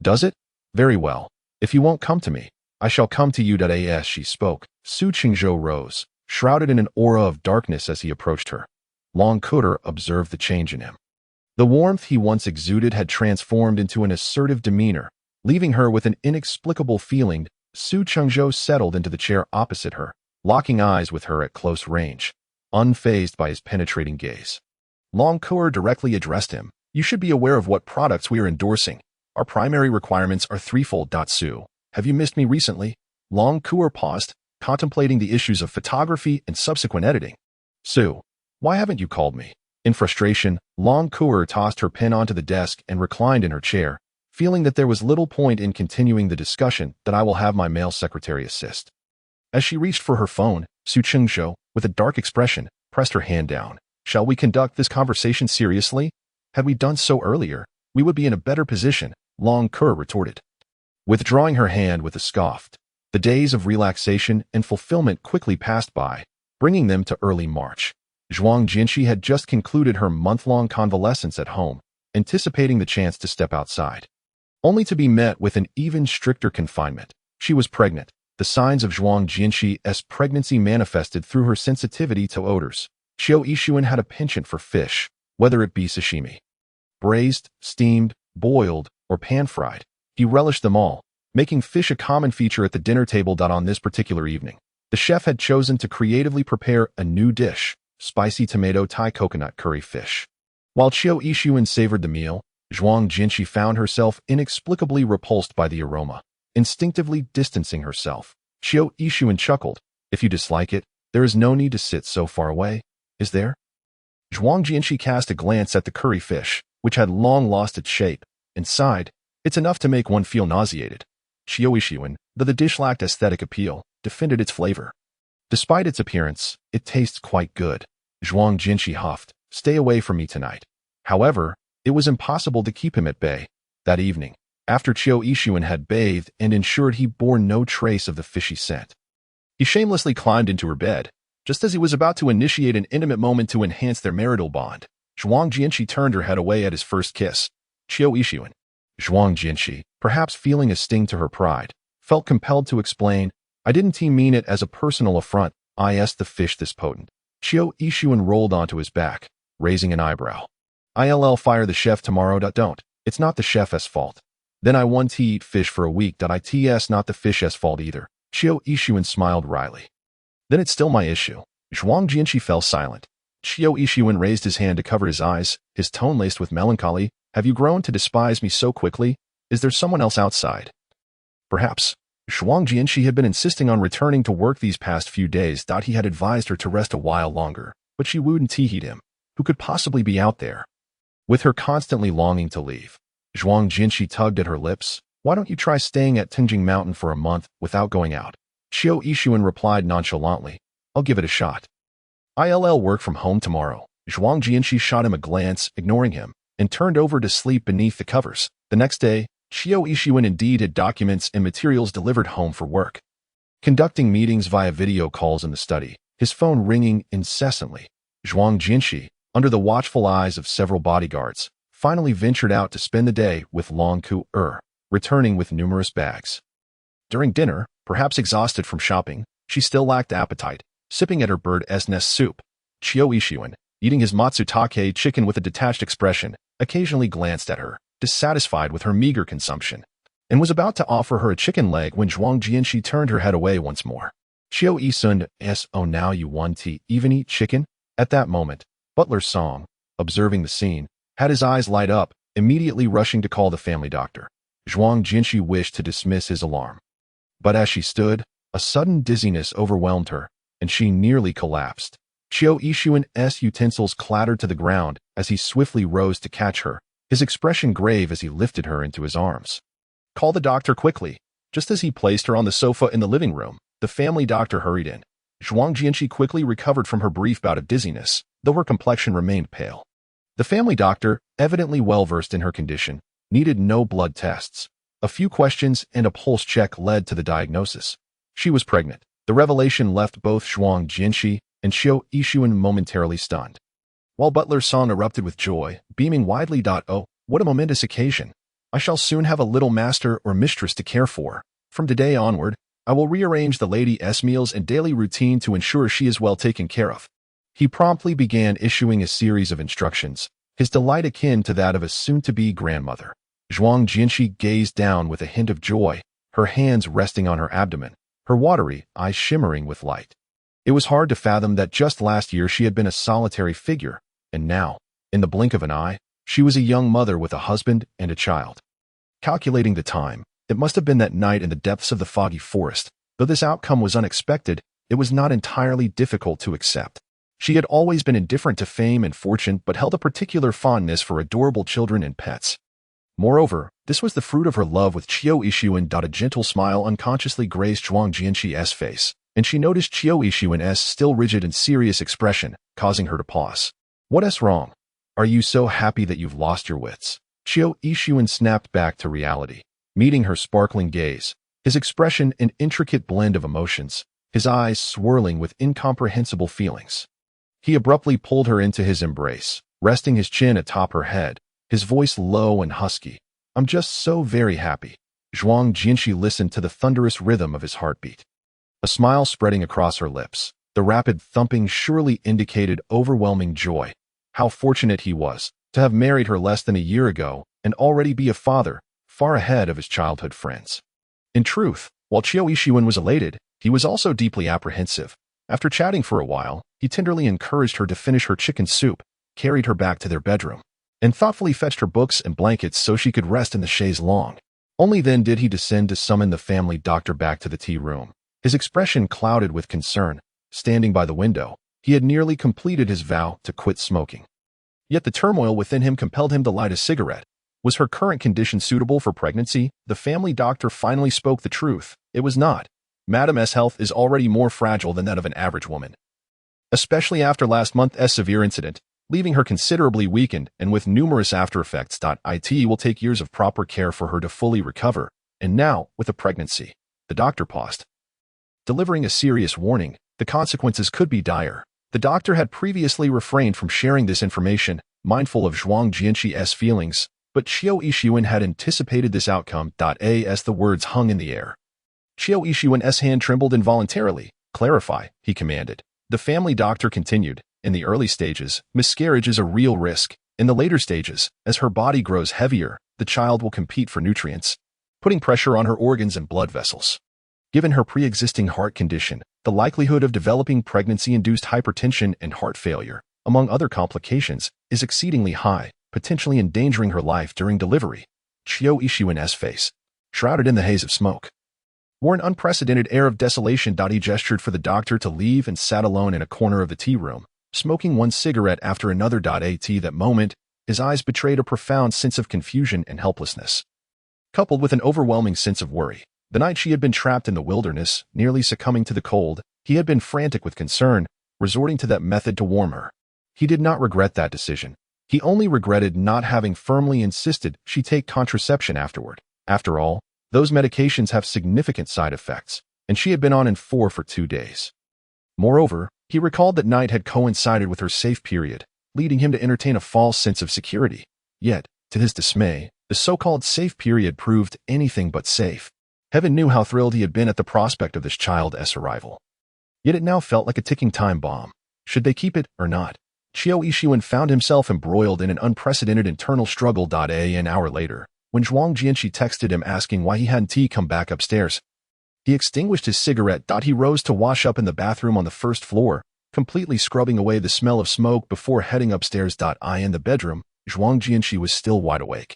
Does it? Very well. If you won't come to me, I shall come to you. As she spoke, Su Chengzhou rose, shrouded in an aura of darkness as he approached her. Long Kuer observed the change in him. The warmth he once exuded had transformed into an assertive demeanor, leaving her with an inexplicable feeling. Su Chengzhou settled into the chair opposite her, locking eyes with her at close range, unfazed by his penetrating gaze. Long Kuer directly addressed him. You should be aware of what products we are endorsing. Our primary requirements are threefold. Su, have you missed me recently? Long Kuer paused, contemplating the issues of photography and subsequent editing. Su, why haven't you called me? In frustration, Long Kuer tossed her pen onto the desk and reclined in her chair, feeling that there was little point in continuing the discussion. That I will have my male secretary assist. As she reached for her phone, Su Chengzhou, with a dark expression, pressed her hand down. Shall we conduct this conversation seriously? Had we done so earlier, we would be in a better position, Long Kuer retorted. Withdrawing her hand with a scoff, the days of relaxation and fulfillment quickly passed by, bringing them to early March. Zhuang Jinshi had just concluded her month-long convalescence at home, anticipating the chance to step outside, only to be met with an even stricter confinement. She was pregnant. The signs of Zhuang Jinshi's pregnancy manifested through her sensitivity to odors. Xiao Yixuan had a penchant for fish, whether it be sashimi, braised, steamed, boiled, or pan-fried. He relished them all, making fish a common feature at the dinner table. On this particular evening, the chef had chosen to creatively prepare a new dish, spicy tomato Thai coconut curry fish. While Xiao Yixuan savored the meal, Zhuang Jinshi found herself inexplicably repulsed by the aroma, instinctively distancing herself. Xiao Yixuan chuckled. If you dislike it, there is no need to sit so far away, is there? Zhuang Jinshi cast a glance at the curry fish, which had long lost its shape, and sighed. It's enough to make one feel nauseated. Xiao Yixuan, though the dish lacked aesthetic appeal, defended its flavor. Despite its appearance, it tastes quite good. Zhuang Jinshi huffed. Stay away from me tonight. However, it was impossible to keep him at bay. That evening, after Xiao Yixuan had bathed and ensured he bore no trace of the fishy scent, he shamelessly climbed into her bed. Just as he was about to initiate an intimate moment to enhance their marital bond, Zhuang Jinshi turned her head away at his first kiss. Xiao Yixuan. Zhuang Jinshi, perhaps feeling a sting to her pride, felt compelled to explain, I didn't mean it as a personal affront. The fish this potent. Xiao Yixuan rolled onto his back, raising an eyebrow. I'll fire the chef tomorrow. Don't. It's not the chef's fault. Then I want to eat fish for a week. It's not the fish's fault either. Xiao Yixuan smiled wryly. Then it's still my issue. Zhuang Jinshi fell silent. Xiao Yixuan raised his hand to cover his eyes, his tone laced with melancholy. Have you grown to despise me so quickly? Is there someone else outside? Perhaps. Zhuang Jinshi had been insisting on returning to work these past few days. He had advised her to rest a while longer, but she wooed and teeheed him. Who could possibly be out there? With her constantly longing to leave, Zhuang Jinshi tugged at her lips. Why don't you try staying at Tingjing Mountain for a month without going out? Xiao Yixuan replied nonchalantly. I'll give it a shot. I'll work from home tomorrow. Zhuang Jinshi shot him a glance, ignoring him, and turned over to sleep beneath the covers. The next day, Xiao Yixuan indeed had documents and materials delivered home for work. Conducting meetings via video calls in the study, his phone ringing incessantly, Zhuang Jinshi, under the watchful eyes of several bodyguards, finally ventured out to spend the day with Long Kuer, returning with numerous bags. During dinner, perhaps exhausted from shopping, she still lacked appetite, sipping at her bird's nest soup. Xiao Yixuan, eating his matsutake chicken with a detached expression, occasionally glanced at her, dissatisfied with her meager consumption, and was about to offer her a chicken leg when Zhuang Jinshi turned her head away once more. Xiao Yixuan, oh now you want to even eat chicken? At that moment, Butler Song, observing the scene, had his eyes light up, immediately rushing to call the family doctor. Zhuang Jinshi wished to dismiss his alarm. But as she stood, a sudden dizziness overwhelmed her, and she nearly collapsed. Xiao Yixuan's utensils clattered to the ground as he swiftly rose to catch her, his expression grave as he lifted her into his arms. Call the doctor quickly. Just as he placed her on the sofa in the living room, the family doctor hurried in. Zhuang Jinshi quickly recovered from her brief bout of dizziness, though her complexion remained pale. The family doctor, evidently well-versed in her condition, needed no blood tests. A few questions and a pulse check led to the diagnosis. She was pregnant. The revelation left both Zhuang Jinshi and Xiao Yixuan momentarily stunned. While Butler Song erupted with joy, beaming widely. Oh, what a momentous occasion. I shall soon have a little master or mistress to care for. From today onward, I will rearrange the lady's meals and daily routine to ensure she is well taken care of. He promptly began issuing a series of instructions, his delight akin to that of a soon-to-be grandmother. Zhuang Jinshi gazed down with a hint of joy, her hands resting on her abdomen, her watery eyes shimmering with light. It was hard to fathom that just last year she had been a solitary figure, and now, in the blink of an eye, she was a young mother with a husband and a child. Calculating the time, it must have been that night in the depths of the foggy forest. Though this outcome was unexpected, it was not entirely difficult to accept. She had always been indifferent to fame and fortune but held a particular fondness for adorable children and pets. Moreover, this was the fruit of her love with Qiu Yixuan. A gentle smile unconsciously grazed Zhuang Jianqi's face, and she noticed Qiu Yixuan's still rigid and serious expression, causing her to pause. "What's wrong? Are you so happy that you've lost your wits?" Qiu Yixuan snapped back to reality, meeting her sparkling gaze, his expression an intricate blend of emotions, his eyes swirling with incomprehensible feelings. He abruptly pulled her into his embrace, resting his chin atop her head, his voice low and husky. "I'm just so very happy." Zhuang Jianqi listened to the thunderous rhythm of his heartbeat, a smile spreading across her lips. The rapid thumping surely indicated overwhelming joy. How fortunate he was to have married her less than a year ago and already be a father, far ahead of his childhood friends. In truth, while Qiu Yixuan was elated, he was also deeply apprehensive. After chatting for a while, he tenderly encouraged her to finish her chicken soup, carried her back to their bedroom, and thoughtfully fetched her books and blankets so she could rest in the chaise longue. Only then did he descend to summon the family doctor back to the tea room, his expression clouded with concern. Standing by the window, he had nearly completed his vow to quit smoking. Yet the turmoil within him compelled him to light a cigarette. Was her current condition suitable for pregnancy? The family doctor finally spoke the truth. It was not. Madame's health is already more fragile than that of an average woman, especially after last month's severe incident, leaving her considerably weakened and with numerous after-effects. It will take years of proper care for her to fully recover, and now, with a pregnancy. The doctor paused, delivering a serious warning. The consequences could be dire. The doctor had previously refrained from sharing this information, mindful of Zhuang Jianqi's feelings, but Qiu Yixuan had anticipated this outcome. As the words hung in the air, Qiu Yixuan's hand trembled involuntarily. "Clarify," he commanded. The family doctor continued. "In the early stages, miscarriage is a real risk. In the later stages, as her body grows heavier, the child will compete for nutrients, putting pressure on her organs and blood vessels. Given her pre-existing heart condition, the likelihood of developing pregnancy-induced hypertension and heart failure, among other complications, is exceedingly high, potentially endangering her life during delivery." Qiu Yixuan's face, shrouded in the haze of smoke, wore an unprecedented air of desolation. He gestured for the doctor to leave and sat alone in a corner of the tea room, smoking one cigarette after another. At that moment, his eyes betrayed a profound sense of confusion and helplessness, coupled with an overwhelming sense of worry. The night she had been trapped in the wilderness, nearly succumbing to the cold, he had been frantic with concern, resorting to that method to warm her. He did not regret that decision. He only regretted not having firmly insisted she take contraception afterward. After all, those medications have significant side effects, and she had been on for 2 days. Moreover, he recalled that night had coincided with her safe period, leading him to entertain a false sense of security. Yet, to his dismay, the so-called safe period proved anything but safe. Heaven knew how thrilled he had been at the prospect of this child's arrival. Yet it now felt like a ticking time bomb. Should they keep it or not? Qiu Yixuan found himself embroiled in an unprecedented internal struggle. An hour later, when Zhuang Jianqi texted him asking why he hadn't come back upstairs, he extinguished his cigarette. He rose to wash up in the bathroom on the first floor, completely scrubbing away the smell of smoke before heading upstairs. In the bedroom, Zhuang Jianqi was still wide awake,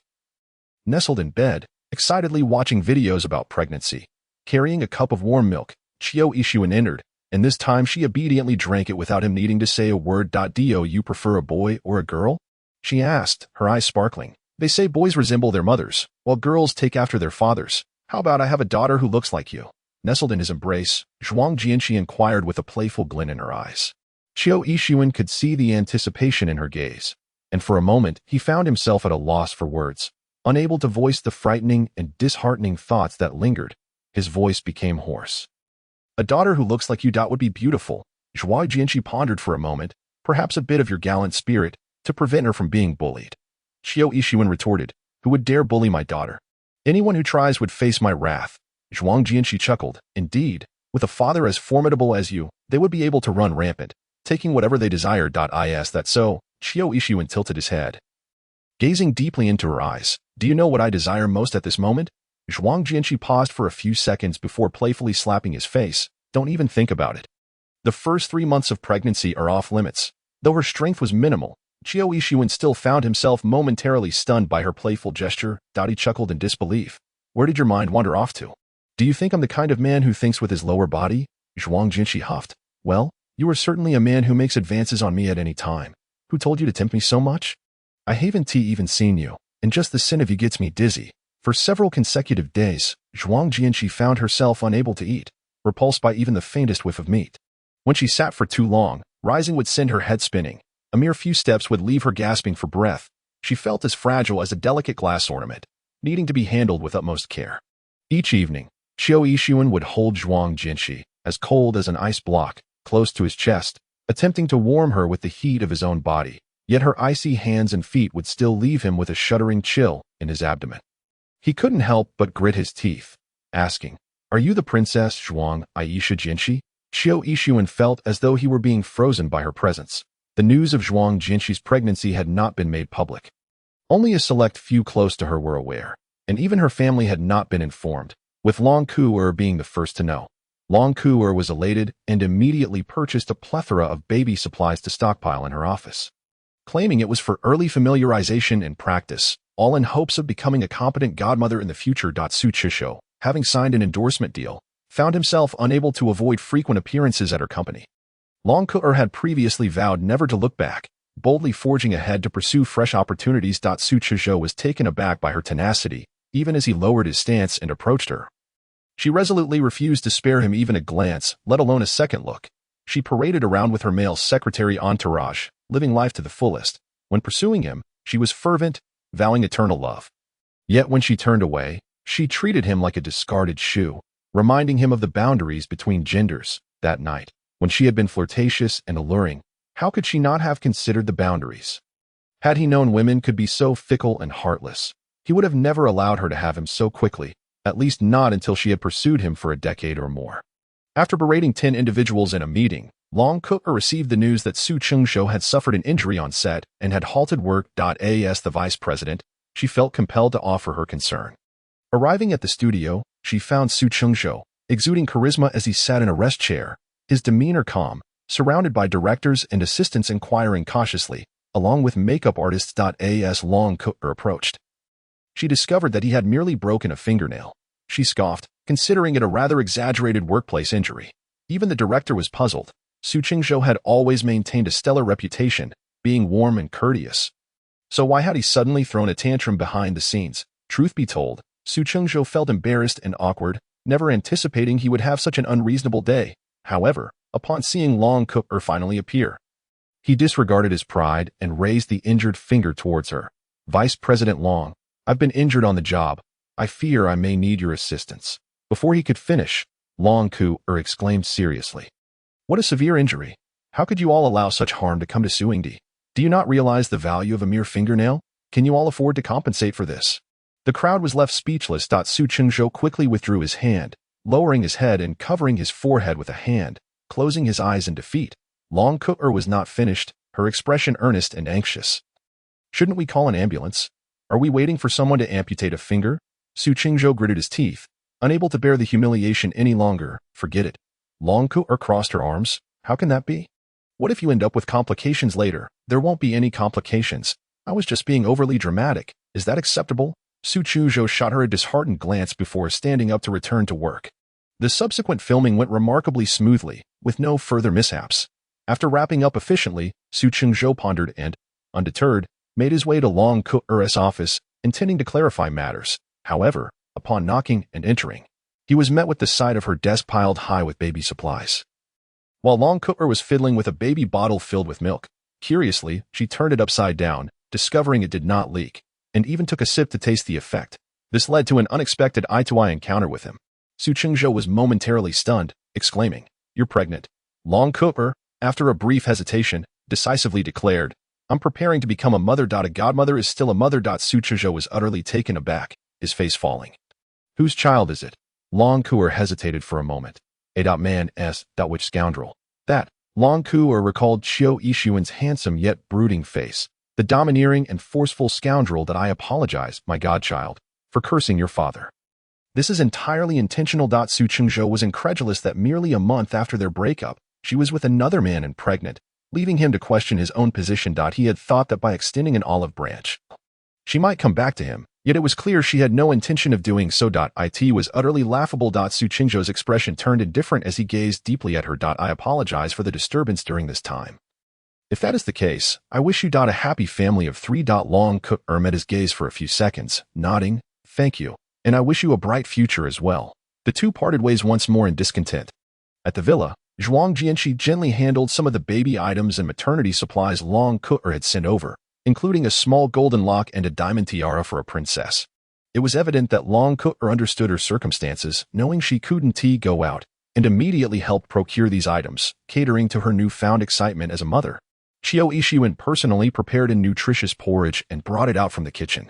nestled in bed, excitedly watching videos about pregnancy. Carrying a cup of warm milk, Qiu Yixuan entered, and this time she obediently drank it without him needing to say a word. Do you prefer a boy or a girl? She asked, her eyes sparkling. They say boys resemble their mothers, while girls take after their fathers. How about I have a daughter who looks like you? Nestled in his embrace, Zhuang Jianqi inquired with a playful glint in her eyes. Qiu Yixuan could see the anticipation in her gaze, and for a moment he found himself at a loss for words. Unable to voice the frightening and disheartening thoughts that lingered, his voice became hoarse. "A daughter who looks like you would be beautiful." Zhuang Jianqi pondered for a moment, "Perhaps a bit of your gallant spirit, to prevent her from being bullied." Qiu Yixuan retorted, "Who would dare bully my daughter? Anyone who tries would face my wrath." Zhuang Jianqi chuckled. "Indeed, with a father as formidable as you, they would be able to run rampant, taking whatever they desire. Is that so?" Qiu Yixuan tilted his head, gazing deeply into her eyes. "Do you know what I desire most at this moment?" Zhuang Jianqi paused for a few seconds before playfully slapping his face. Don't even think about it. The first 3 months of pregnancy are off limits. Though her strength was minimal, Qiu Yixuan still found himself momentarily stunned by her playful gesture. He chuckled in disbelief. Where did your mind wander off to? Do you think I'm the kind of man who thinks with his lower body? Zhuang Jianqi huffed. Well, you are certainly a man who makes advances on me at any time. Who told you to tempt me so much? I haven't even seen you, and just the sin of you gets me dizzy. For several consecutive days, Zhuang Jianqi found herself unable to eat, repulsed by even the faintest whiff of meat. When she sat for too long, rising would send her head spinning. A mere few steps would leave her gasping for breath. She felt as fragile as a delicate glass ornament, needing to be handled with utmost care. Each evening, Qiu Yixuan would hold Zhuang Jianqi, as cold as an ice block, close to his chest, attempting to warm her with the heat of his own body. Yet her icy hands and feet would still leave him with a shuddering chill in his abdomen. He couldn't help but grit his teeth, asking, Are you the Princess Zhuang Aisha Jianqi? Qiu Yixuan felt as though he were being frozen by her presence. The news of Zhuang Jianqi's pregnancy had not been made public. Only a select few close to her were aware, and even her family had not been informed, with Long Ku'er being the first to know. Long Ku'er was elated and immediately purchased a plethora of baby supplies to stockpile in her office, claiming it was for early familiarization and practice, all in hopes of becoming a competent godmother in the future. Su Chisho, having signed an endorsement deal, found himself unable to avoid frequent appearances at her company. Long Ku'er had previously vowed never to look back, boldly forging ahead to pursue fresh opportunities. Su Chisho was taken aback by her tenacity, even as he lowered his stance and approached her. She resolutely refused to spare him even a glance, let alone a second look. She paraded around with her male secretary entourage, living life to the fullest. When pursuing him, she was fervent, vowing eternal love. Yet when she turned away, she treated him like a discarded shoe, reminding him of the boundaries between genders. That night, when she had been flirtatious and alluring, how could she not have considered the boundaries? Had he known women could be so fickle and heartless, he would have never allowed her to have him so quickly, at least not until she had pursued him for a decade or more. After berating 10 individuals in a meeting, Long Ku'er received the news that Su Chengzhou had suffered an injury on set and had halted work. As the vice president, she felt compelled to offer her concern. Arriving at the studio, she found Su Chengzhou, exuding charisma as he sat in a rest chair, his demeanor calm, surrounded by directors and assistants inquiring cautiously, along with makeup artists. As Long Ku'er approached, she discovered that he had merely broken a fingernail. She scoffed, considering it a rather exaggerated workplace injury. Even the director was puzzled. Su Chengzhou had always maintained a stellar reputation, being warm and courteous. So why had he suddenly thrown a tantrum behind the scenes? Truth be told, Su Chengzhou felt embarrassed and awkward, never anticipating he would have such an unreasonable day. However, upon seeing Long Ku'er finally appear, he disregarded his pride and raised the injured finger towards her. Vice President Long, I've been injured on the job. I fear I may need your assistance. Before he could finish, Long Ku'er exclaimed seriously. What a severe injury. How could you all allow such harm to come to Suingdi? Do you not realize the value of a mere fingernail? Can you all afford to compensate for this? The crowd was left speechless. Su Chengzhou quickly withdrew his hand, lowering his head and covering his forehead with a hand, closing his eyes in defeat. Long Ku'er was not finished, her expression earnest and anxious. Shouldn't we call an ambulance? Are we waiting for someone to amputate a finger? Su Chengzhou gritted his teeth, unable to bear the humiliation any longer. Forget it. Long Ku'er crossed her arms. How can that be? What if you end up with complications later? There won't be any complications. I was just being overly dramatic. Is that acceptable? Su Chengzhou shot her a disheartened glance before standing up to return to work. The subsequent filming went remarkably smoothly, with no further mishaps. After wrapping up efficiently, Su Chengzhou pondered and, undeterred, made his way to Long Ku'er's office, intending to clarify matters. However, upon knocking and entering, he was met with the sight of her desk piled high with baby supplies. While Long Ku'er was fiddling with a baby bottle filled with milk, curiously, she turned it upside down, discovering it did not leak, and even took a sip to taste the effect. This led to an unexpected eye-to-eye encounter with him. Su Chengzhou was momentarily stunned, exclaiming, "You're pregnant." Long Ku'er, after a brief hesitation, decisively declared, "I'm preparing to become a mother. A godmother is still a mother." Su Chengzhou was utterly taken aback, his face falling. "Whose child is it?" Long Ku'er hesitated for a moment. Which scoundrel? That. Long Ku'er recalled Qiu Yixuan's handsome yet brooding face. The domineering and forceful scoundrel. I apologize, my godchild, for cursing your father. This is entirely intentional. Su Chengzhou was incredulous that merely a month after their breakup, she was with another man and pregnant, leaving him to question his own position. He had thought that by extending an olive branch, she might come back to him, yet it was clear she had no intention of doing so. It was utterly laughable. Su Chengzhou's expression turned indifferent as he gazed deeply at her. I apologize for the disturbance during this time. If that is the case, I wish you a happy family of three. Long Cook met his gaze for a few seconds, nodding, thank you, and I wish you a bright future as well. The two parted ways once more in discontent. At the villa, Zhuang Jianqi gently handled some of the baby items and maternity supplies Long Cook had sent over, including a small golden lock and a diamond tiara for a princess. It was evident that Long Cook understood her circumstances, knowing she couldn't go out, and immediately helped procure these items, catering to her newfound excitement as a mother. Qiu Yixuan personally prepared a nutritious porridge and brought it out from the kitchen.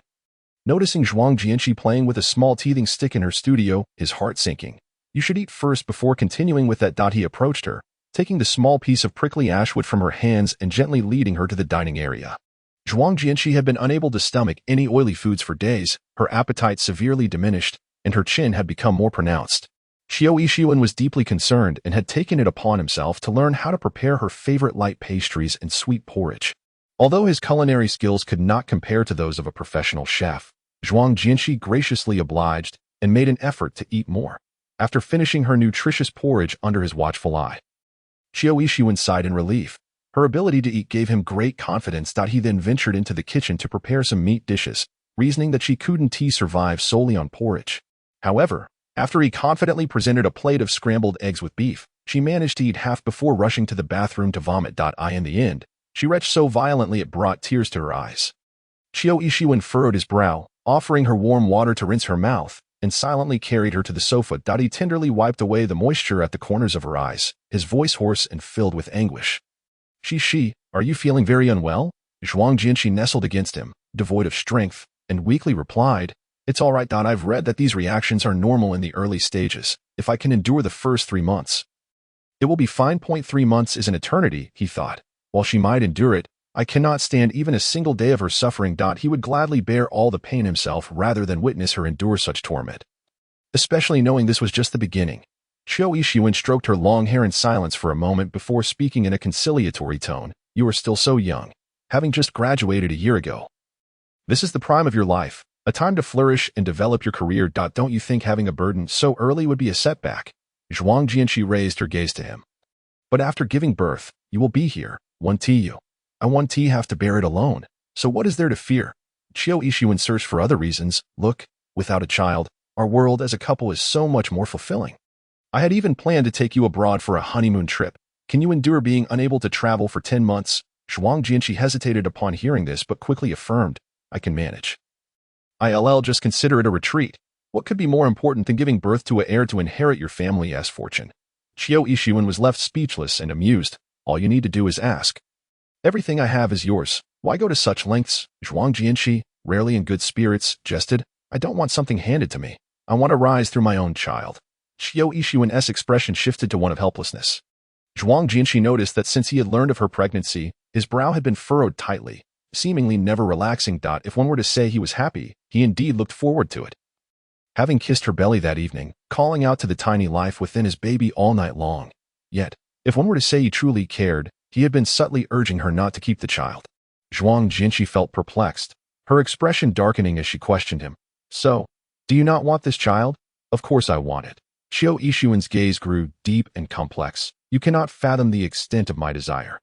Noticing Zhuang Jianqi playing with a small teething stick in her studio, his heart sinking. You should eat first before continuing with that. He approached her, taking the small piece of prickly ashwood from her hands and gently leading her to the dining area. Zhuang Jianqi had been unable to stomach any oily foods for days, her appetite severely diminished, and her chin had become more pronounced. Qiu Yixuan was deeply concerned and had taken it upon himself to learn how to prepare her favorite light pastries and sweet porridge. Although his culinary skills could not compare to those of a professional chef, Zhuang Jianqi graciously obliged and made an effort to eat more. After finishing her nutritious porridge under his watchful eye, Qiu Yixuan sighed in relief. Her ability to eat gave him great confidence. He then ventured into the kitchen to prepare some meat dishes, reasoning that she couldn't survive solely on porridge. However, after he confidently presented a plate of scrambled eggs with beef, she managed to eat half before rushing to the bathroom to vomit. In the end, she retched so violently it brought tears to her eyes. Qiu Yixuan furrowed his brow, offering her warm water to rinse her mouth, and silently carried her to the sofa. He tenderly wiped away the moisture at the corners of her eyes, his voice hoarse and filled with anguish. Are you feeling very unwell? Zhuang Jianqi nestled against him, devoid of strength, and weakly replied, It's all right. I've read that these reactions are normal in the early stages, if I can endure the first 3 months. It will be fine. 3 months is an eternity, he thought. While she might endure it, I cannot stand even a single day of her suffering. He would gladly bear all the pain himself rather than witness her endure such torment. Especially knowing this was just the beginning. Qiu Yixuan stroked her long hair in silence for a moment before speaking in a conciliatory tone. You are still so young, having just graduated a year ago. This is the prime of your life, a time to flourish and develop your career. Don't you think having a burden so early would be a setback? Zhuang Jianqi raised her gaze to him. But after giving birth, you will be here. I have to bear it alone. So what is there to fear? Qiu Yixuan searched for other reasons. Look, without a child, our world as a couple is so much more fulfilling. I had even planned to take you abroad for a honeymoon trip. Can you endure being unable to travel for 10 months? Zhuang Jianqi hesitated upon hearing this but quickly affirmed, I can manage. I'll just consider it a retreat. What could be more important than giving birth to an heir to inherit your family's fortune? Qiu Yixuan was left speechless and amused. All you need to do is ask. Everything I have is yours. Why go to such lengths? Zhuang Jianqi, rarely in good spirits, jested. I don't want something handed to me. I want to rise through my own child. Qiu Yixuan's expression shifted to one of helplessness. Zhuang Jianqi noticed that since he had learned of her pregnancy, his brow had been furrowed tightly, seemingly never relaxing. If one were to say he was happy, he indeed looked forward to it. Having kissed her belly that evening, calling out to the tiny life within his baby all night long. Yet, if one were to say he truly cared, he had been subtly urging her not to keep the child. Zhuang Jianqi felt perplexed, her expression darkening as she questioned him. So, do you not want this child? Of course I want it. Qiu Yixuan's gaze grew deep and complex. You cannot fathom the extent of my desire.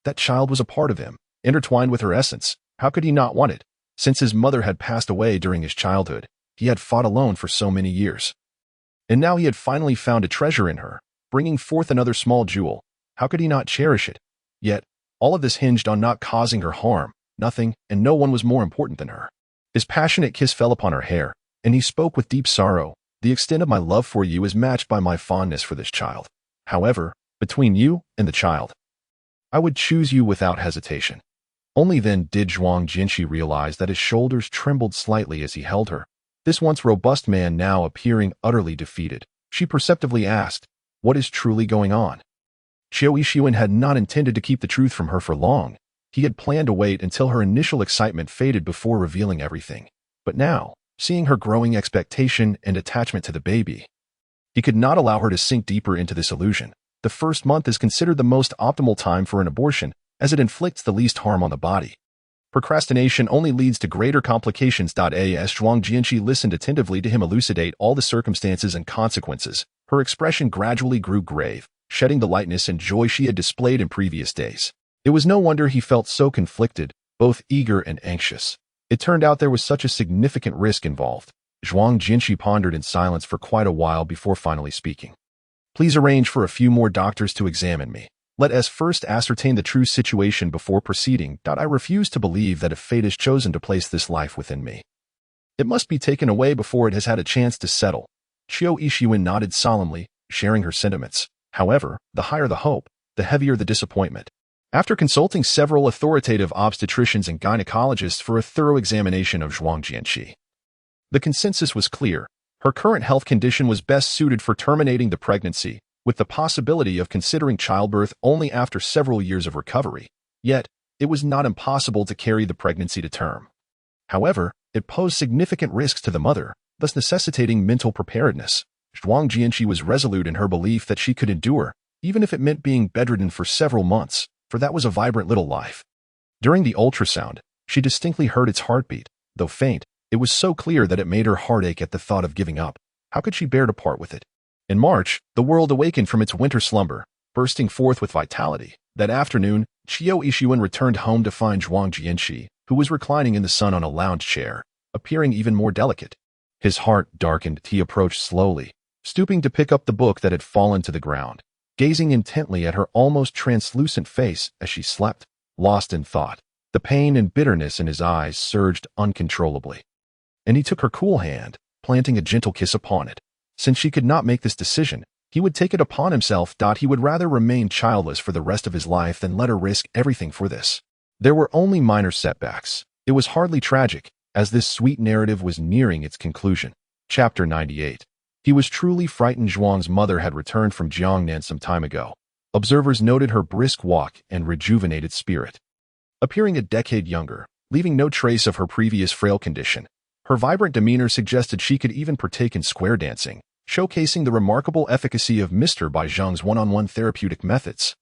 That child was a part of him, intertwined with her essence. How could he not want it? Since his mother had passed away during his childhood, he had fought alone for so many years. And now he had finally found a treasure in her, bringing forth another small jewel. How could he not cherish it? Yet, all of this hinged on not causing her harm. Nothing, and no one was more important than her. His passionate kiss fell upon her hair, and he spoke with deep sorrow. The extent of my love for you is matched by my fondness for this child. However, between you and the child, I would choose you without hesitation. Only then did Zhuang Jianqi realize that his shoulders trembled slightly as he held her. This once robust man now appearing utterly defeated. She perceptively asked, what is truly going on? Qiu Yixuan had not intended to keep the truth from her for long. He had planned to wait until her initial excitement faded before revealing everything. But now, seeing her growing expectation and attachment to the baby. He could not allow her to sink deeper into this illusion. The first month is considered the most optimal time for an abortion, as it inflicts the least harm on the body. Procrastination only leads to greater complications. As Zhuang Jianqi listened attentively to him elucidate all the circumstances and consequences, her expression gradually grew grave, shedding the lightness and joy she had displayed in previous days. It was no wonder he felt so conflicted, both eager and anxious. It turned out there was such a significant risk involved. Zhuang Jianqi pondered in silence for quite a while before finally speaking. Please arrange for a few more doctors to examine me. Let us first ascertain the true situation before proceeding. I refuse to believe that if fate has chosen to place this life within me, it must be taken away before it has had a chance to settle. Qiu Yixuan nodded solemnly, sharing her sentiments. However, the higher the hope, the heavier the disappointment. After consulting several authoritative obstetricians and gynecologists for a thorough examination of Zhuang Jianqi, the consensus was clear. Her current health condition was best suited for terminating the pregnancy, with the possibility of considering childbirth only after several years of recovery. Yet, it was not impossible to carry the pregnancy to term. However, it posed significant risks to the mother, thus necessitating mental preparedness. Zhuang Jianqi was resolute in her belief that she could endure, even if it meant being bedridden for several months, for that was a vibrant little life. During the ultrasound, she distinctly heard its heartbeat. Though faint, it was so clear that it made her heart ache at the thought of giving up. How could she bear to part with it? In March, the world awakened from its winter slumber, bursting forth with vitality. That afternoon, Qiu Yixuan returned home to find Zhuang Jianqi, who was reclining in the sun on a lounge chair, appearing even more delicate. His heart darkened. He approached slowly, stooping to pick up the book that had fallen to the ground, gazing intently at her almost translucent face as she slept, lost in thought. The pain and bitterness in his eyes surged uncontrollably. And he took her cool hand, planting a gentle kiss upon it. Since she could not make this decision, he would take it upon himself. He would rather remain childless for the rest of his life than let her risk everything for this. There were only minor setbacks. It was hardly tragic, as this sweet narrative was nearing its conclusion. Chapter 98. He was truly frightened. Zhuang's mother had returned from Jiangnan some time ago. Observers noted her brisk walk and rejuvenated spirit. Appearing a decade younger, leaving no trace of her previous frail condition, her vibrant demeanor suggested she could even partake in square dancing, showcasing the remarkable efficacy of Mr. Baizheng's one-on-one therapeutic methods.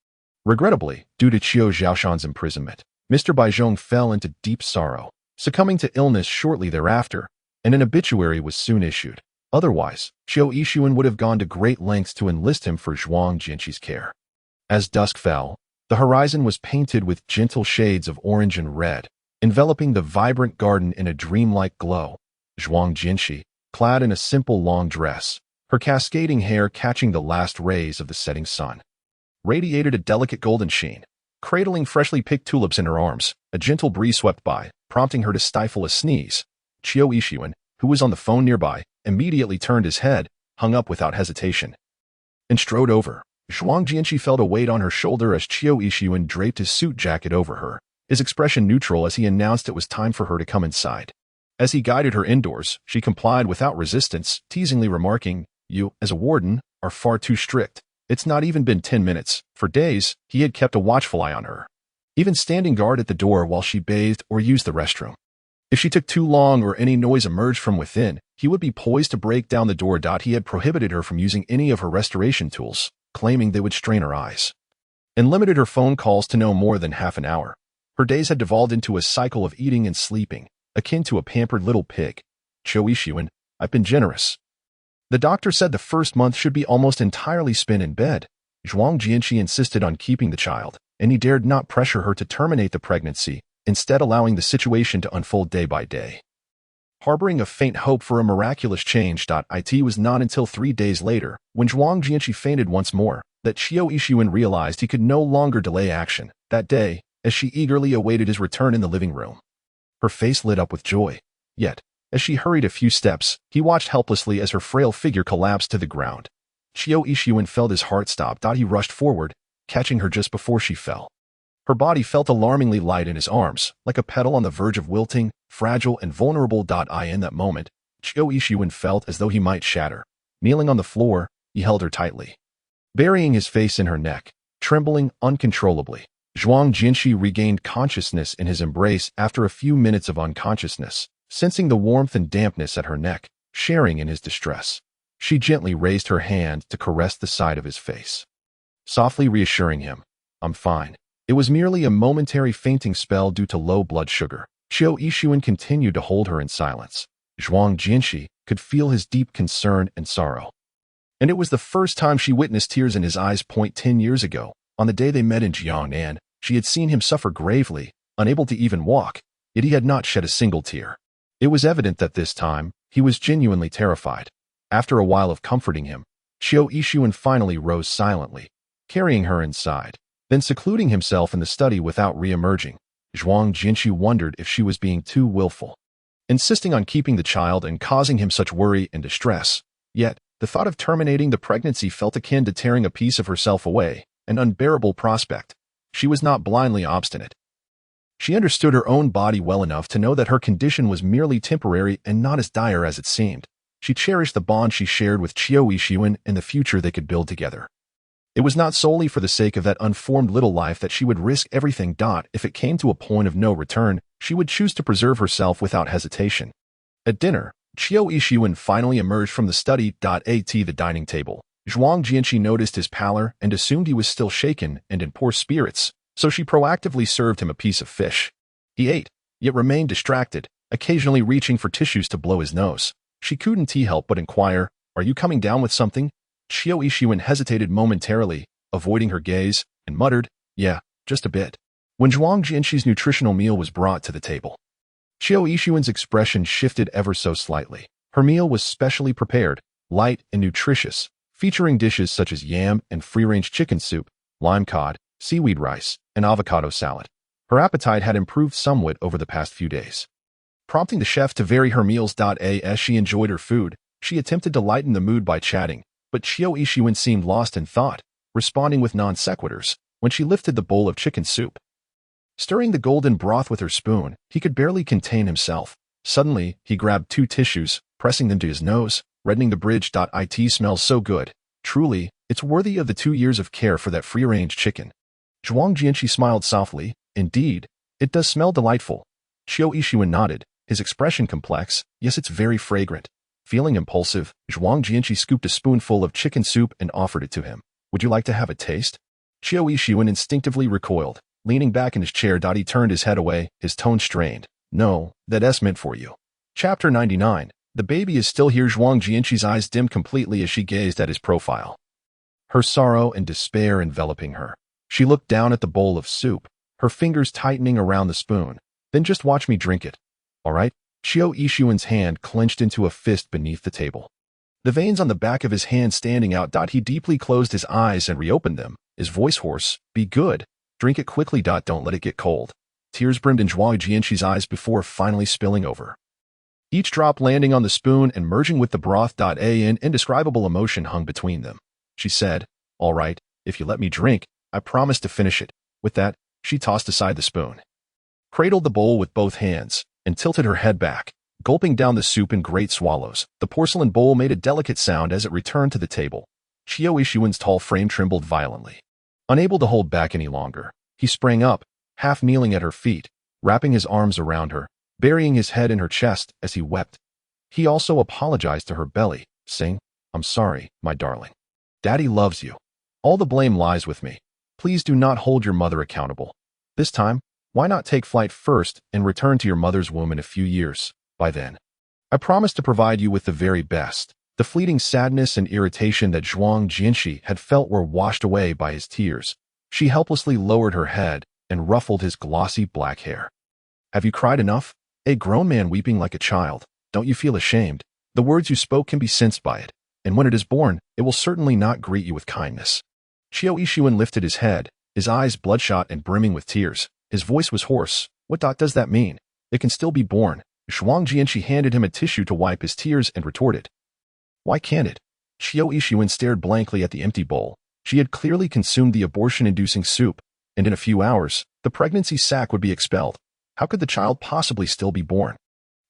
Regrettably, due to Qiu Zhaoshan's imprisonment, Mr. Baizheng fell into deep sorrow, succumbing to illness shortly thereafter, and an obituary was soon issued. Otherwise, Qiu Yixuan would have gone to great lengths to enlist him for Zhuang Jianqi's care. As dusk fell, the horizon was painted with gentle shades of orange and red, enveloping the vibrant garden in a dreamlike glow. Zhuang Jianqi, clad in a simple long dress, her cascading hair catching the last rays of the setting sun, radiated a delicate golden sheen. Cradling freshly picked tulips in her arms, a gentle breeze swept by, prompting her to stifle a sneeze. Qiu Yixuan, who was on the phone nearby, immediately turned his head, hung up without hesitation, and strode over. Zhuang Jianqi felt a weight on her shoulder as Qiu Yixuan draped his suit jacket over her, his expression neutral as he announced it was time for her to come inside. As he guided her indoors, she complied without resistance, teasingly remarking, "You, as a warden, are far too strict. It's not even been 10 minutes. For days, he had kept a watchful eye on her, even standing guard at the door while she bathed or used the restroom. If she took too long or any noise emerged from within, he would be poised to break down the door. He had prohibited her from using any of her restoration tools, claiming they would strain her eyes, and limited her phone calls to no more than half an hour. Her days had devolved into a cycle of eating and sleeping, akin to a pampered little pig. Qiu Yixuan, I've been generous. The doctor said the first month should be almost entirely spent in bed. Zhuang Jianqi insisted on keeping the child, and he dared not pressure her to terminate the pregnancy, instead allowing the situation to unfold day by day. Harboring a faint hope for a miraculous change. It was not until 3 days later, when Zhuang Jianqi fainted once more, that Qiu Yixuan realized he could no longer delay action. That day, as she eagerly awaited his return in the living room, her face lit up with joy. Yet, as she hurried a few steps, he watched helplessly as her frail figure collapsed to the ground. Qiu Yixuan felt his heart stop. He rushed forward, catching her just before she fell. Her body felt alarmingly light in his arms, like a petal on the verge of wilting, fragile and vulnerable. In that moment, Qiu Yixuan felt as though he might shatter. Kneeling on the floor, he held her tightly, burying his face in her neck, trembling uncontrollably. Zhuang Jianqi regained consciousness in his embrace after a few minutes of unconsciousness, Sensing the warmth and dampness at her neck, sharing in his distress, she gently raised her hand to caress the side of his face, softly reassuring him, "I'm fine. It was merely a momentary fainting spell due to low blood sugar." Qiu Yixuan continued to hold her in silence. Zhuang Jianxi could feel his deep concern and sorrow. And it was the first time she witnessed tears in his eyes. 10 years ago, on the day they met in Jiangnan, she had seen him suffer gravely, unable to even walk, yet he had not shed a single tear. It was evident that this time, he was genuinely terrified. After a while of comforting him, Qiu Yixuan finally rose silently, carrying her inside, then secluding himself in the study without re-emerging. Zhuang Jianxi wondered if she was being too willful, insisting on keeping the child and causing him such worry and distress. Yet, the thought of terminating the pregnancy felt akin to tearing a piece of herself away, an unbearable prospect. She was not blindly obstinate. She understood her own body well enough to know that her condition was merely temporary and not as dire as it seemed. She cherished the bond she shared with Qiu Yixuan and the future they could build together. It was not solely for the sake of that unformed little life that she would risk everything. If it came to a point of no return, she would choose to preserve herself without hesitation. At dinner, Qiu Yixuan finally emerged from the study. At the dining table, Zhuang Jianxi noticed his pallor and assumed he was still shaken and in poor spirits, so she proactively served him a piece of fish. He ate, yet remained distracted, occasionally reaching for tissues to blow his nose. She couldn't help but inquire, "Are you coming down with something?" Qiu Yixuan hesitated momentarily, avoiding her gaze, and muttered, "Yeah, just a bit." When Zhuang Jianxi's nutritional meal was brought to the table, Qiu Yixuan's expression shifted ever so slightly. Her meal was specially prepared, light and nutritious, featuring dishes such as yam and free-range chicken soup, lime cod, seaweed rice, and avocado salad. Her appetite had improved somewhat over the past few days, prompting the chef to vary her meals. As she enjoyed her food, she attempted to lighten the mood by chatting, but Qiu Yixuan seemed lost in thought, responding with non-sequiturs. When she lifted the bowl of chicken soup, stirring the golden broth with her spoon, he could barely contain himself. Suddenly, he grabbed 2 tissues, pressing them to his nose, reddening the bridge. It smells so good. Truly, it's worthy of the 2 years of care for that free-range chicken. Zhuang Jianxi smiled softly. Indeed, it does smell delightful. Qiu Yixuan nodded, his expression complex. Yes, it's very fragrant. Feeling impulsive, Zhuang Jianxi scooped a spoonful of chicken soup and offered it to him. "Would you like to have a taste?" Qiu Yixuan instinctively recoiled, leaning back in his chair. He turned his head away, his tone strained. "No, that's meant for you." Chapter 99. The baby is still here. Zhuang Jianxi's eyes dimmed completely as she gazed at his profile, her sorrow and despair enveloping her. She looked down at the bowl of soup, her fingers tightening around the spoon. "Then just watch me drink it. All right?" Qiu Yixuan's hand clenched into a fist beneath the table, the veins on the back of his hand standing out. He deeply closed his eyes and reopened them, his voice hoarse. "Be good. Drink it quickly. Don't let it get cold." Tears brimmed in Zhuang Jianxi's eyes before finally spilling over, each drop landing on the spoon and merging with the broth. An indescribable emotion hung between them. She said, "All right, if you let me drink, I promise to finish it." With that, she tossed aside the spoon, cradled the bowl with both hands, and tilted her head back, gulping down the soup in great swallows. The porcelain bowl made a delicate sound as it returned to the table. Qiu Yixuan's tall frame trembled violently. Unable to hold back any longer, he sprang up, half kneeling at her feet, wrapping his arms around her, burying his head in her chest as he wept. He also apologized to her belly, saying, "I'm sorry, my darling. Daddy loves you. All the blame lies with me. Please do not hold your mother accountable. This time, why not take flight first and return to your mother's womb in a few years? By then, I promise to provide you with the very best." The fleeting sadness and irritation that Zhuang Jianxi had felt were washed away by his tears. She helplessly lowered her head and ruffled his glossy black hair. "Have you cried enough? A grown man weeping like a child. Don't you feel ashamed? The words you spoke can be sensed by it, and when it is born, it will certainly not greet you with kindness." Qiu Yixuan lifted his head, his eyes bloodshot and brimming with tears. His voice was hoarse. "What does that mean? It can still be born." Zhuang Jianxi handed him a tissue to wipe his tears and retorted, "Why can't it?" Qiu Yixuan stared blankly at the empty bowl. She had clearly consumed the abortion-inducing soup, and in a few hours, the pregnancy sac would be expelled. How could the child possibly still be born?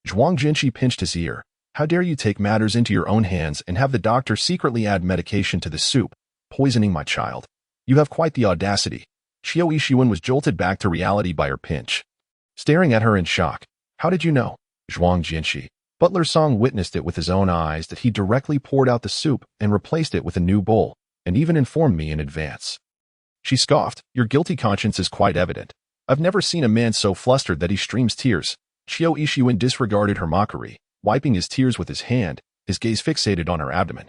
Zhuang Jianxi pinched his ear. "How dare you take matters into your own hands and have the doctor secretly add medication to the soup, poisoning my child? You have quite the audacity." Qiu Yixuan was jolted back to reality by her pinch, staring at her in shock. "How did you know?" Zhuang Jinshi. Butler Song witnessed it with his own eyes that he directly poured out the soup and replaced it with a new bowl, and even informed me in advance. She scoffed, "Your guilty conscience is quite evident. I've never seen a man so flustered that he streams tears." Qiu Yixuan disregarded her mockery, wiping his tears with his hand, his gaze fixated on her abdomen.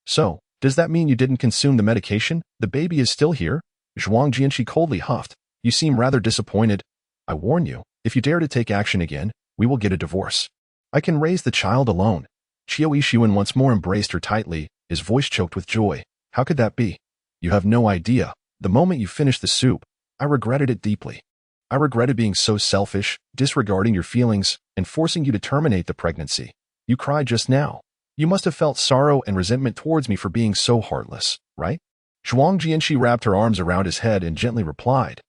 "So, does that mean you didn't consume the medication? The baby is still here?" Zhuang Jianqi coldly huffed. "You seem rather disappointed. I warn you, if you dare to take action again, we will get a divorce. I can raise the child alone." Qiu Yixuan once more embraced her tightly, his voice choked with joy. "How could that be? You have no idea. The moment you finished the soup, I regretted it deeply. I regretted being so selfish, disregarding your feelings, and forcing you to terminate the pregnancy. You cried just now. You must have felt sorrow and resentment towards me for being so heartless, right?" Zhuang Jianqi wrapped her arms around his head and gently replied,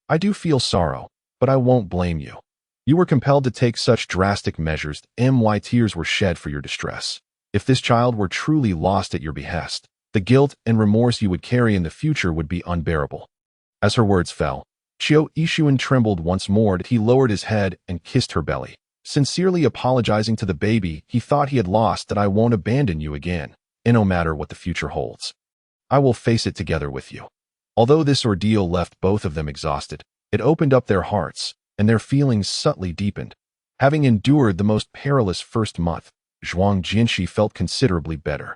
"I do feel sorrow, but I won't blame you. You were compelled to take such drastic measures, tears were shed for your distress. If this child were truly lost at your behest, the guilt and remorse you would carry in the future would be unbearable." As her words fell, Qiu Yixuan trembled once more. He lowered his head and kissed her belly. Sincerely apologizing to the baby he thought he had lost, "That I won't abandon you again, and no matter what the future holds, I will face it together with you." Although this ordeal left both of them exhausted, it opened up their hearts, and their feelings subtly deepened. Having endured the most perilous first month, Zhuang Jinshi felt considerably better.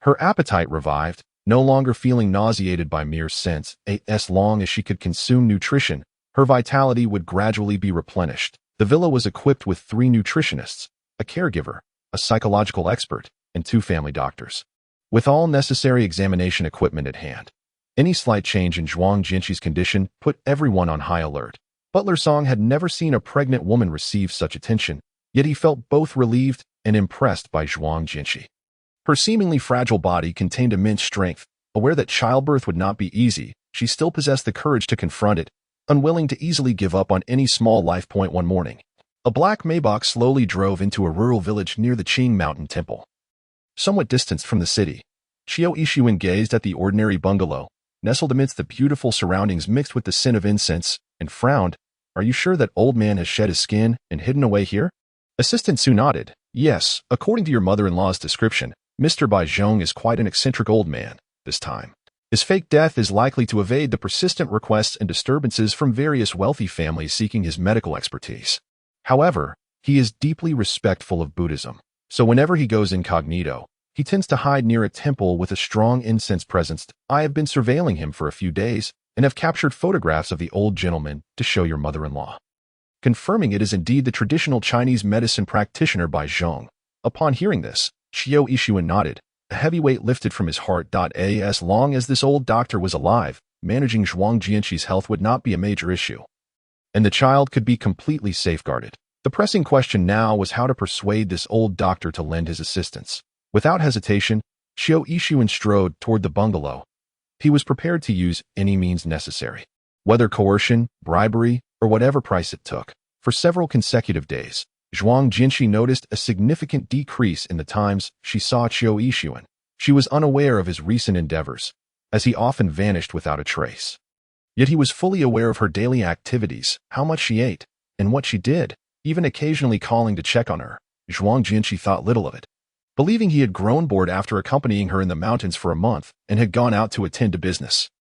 Her appetite revived, no longer feeling nauseated by mere scents. As long as she could consume nutrition, her vitality would gradually be replenished. The villa was equipped with 3 nutritionists, a caregiver, a psychological expert, and 2 family doctors, with all necessary examination equipment at hand. Any slight change in Zhuang Jinshi's condition put everyone on high alert. Butler Song had never seen a pregnant woman receive such attention, yet he felt both relieved and impressed by Zhuang Jinshi. Her seemingly fragile body contained immense strength. Aware that childbirth would not be easy, she still possessed the courage to confront it, unwilling to easily give up on any small life. One morning, a black Maybach slowly drove into a rural village near the Qing Mountain Temple. Somewhat distanced from the city, Qiu Yixuan gazed at the ordinary bungalow, nestled amidst the beautiful surroundings mixed with the scent of incense, and frowned. "Are you sure that old man has shed his skin and hidden away here?" Assistant Su nodded. "Yes, according to your mother-in-law's description, Mr. Bai Zhong is quite an eccentric old man this time. His fake death is likely to evade the persistent requests and disturbances from various wealthy families seeking his medical expertise. However, he is deeply respectful of Buddhism, so whenever he goes incognito, he tends to hide near a temple with a strong incense presence. I have been surveilling him for a few days and have captured photographs of the old gentleman to show your mother-in-law, confirming it is indeed the traditional Chinese medicine practitioner Bai Zhong." Upon hearing this, Qiu Yixuan nodded. A heavy weight lifted from his heart. As long as this old doctor was alive, managing Zhuang Jianqi's health would not be a major issue, and the child could be completely safeguarded. The pressing question now was how to persuade this old doctor to lend his assistance. Without hesitation, Qiu Yixuan strode toward the bungalow. He was prepared to use any means necessary, whether coercion, bribery, or whatever price it took. For several consecutive days, Zhuang Jinshi noticed a significant decrease in the times she saw Qiu Yixuan. She was unaware of his recent endeavors, as he often vanished without a trace. Yet he was fully aware of her daily activities, how much she ate, and what she did, even occasionally calling to check on her. Zhuang Jinshi thought little of it, believing he had grown bored after accompanying her in the mountains for a month and had gone out to attend to business.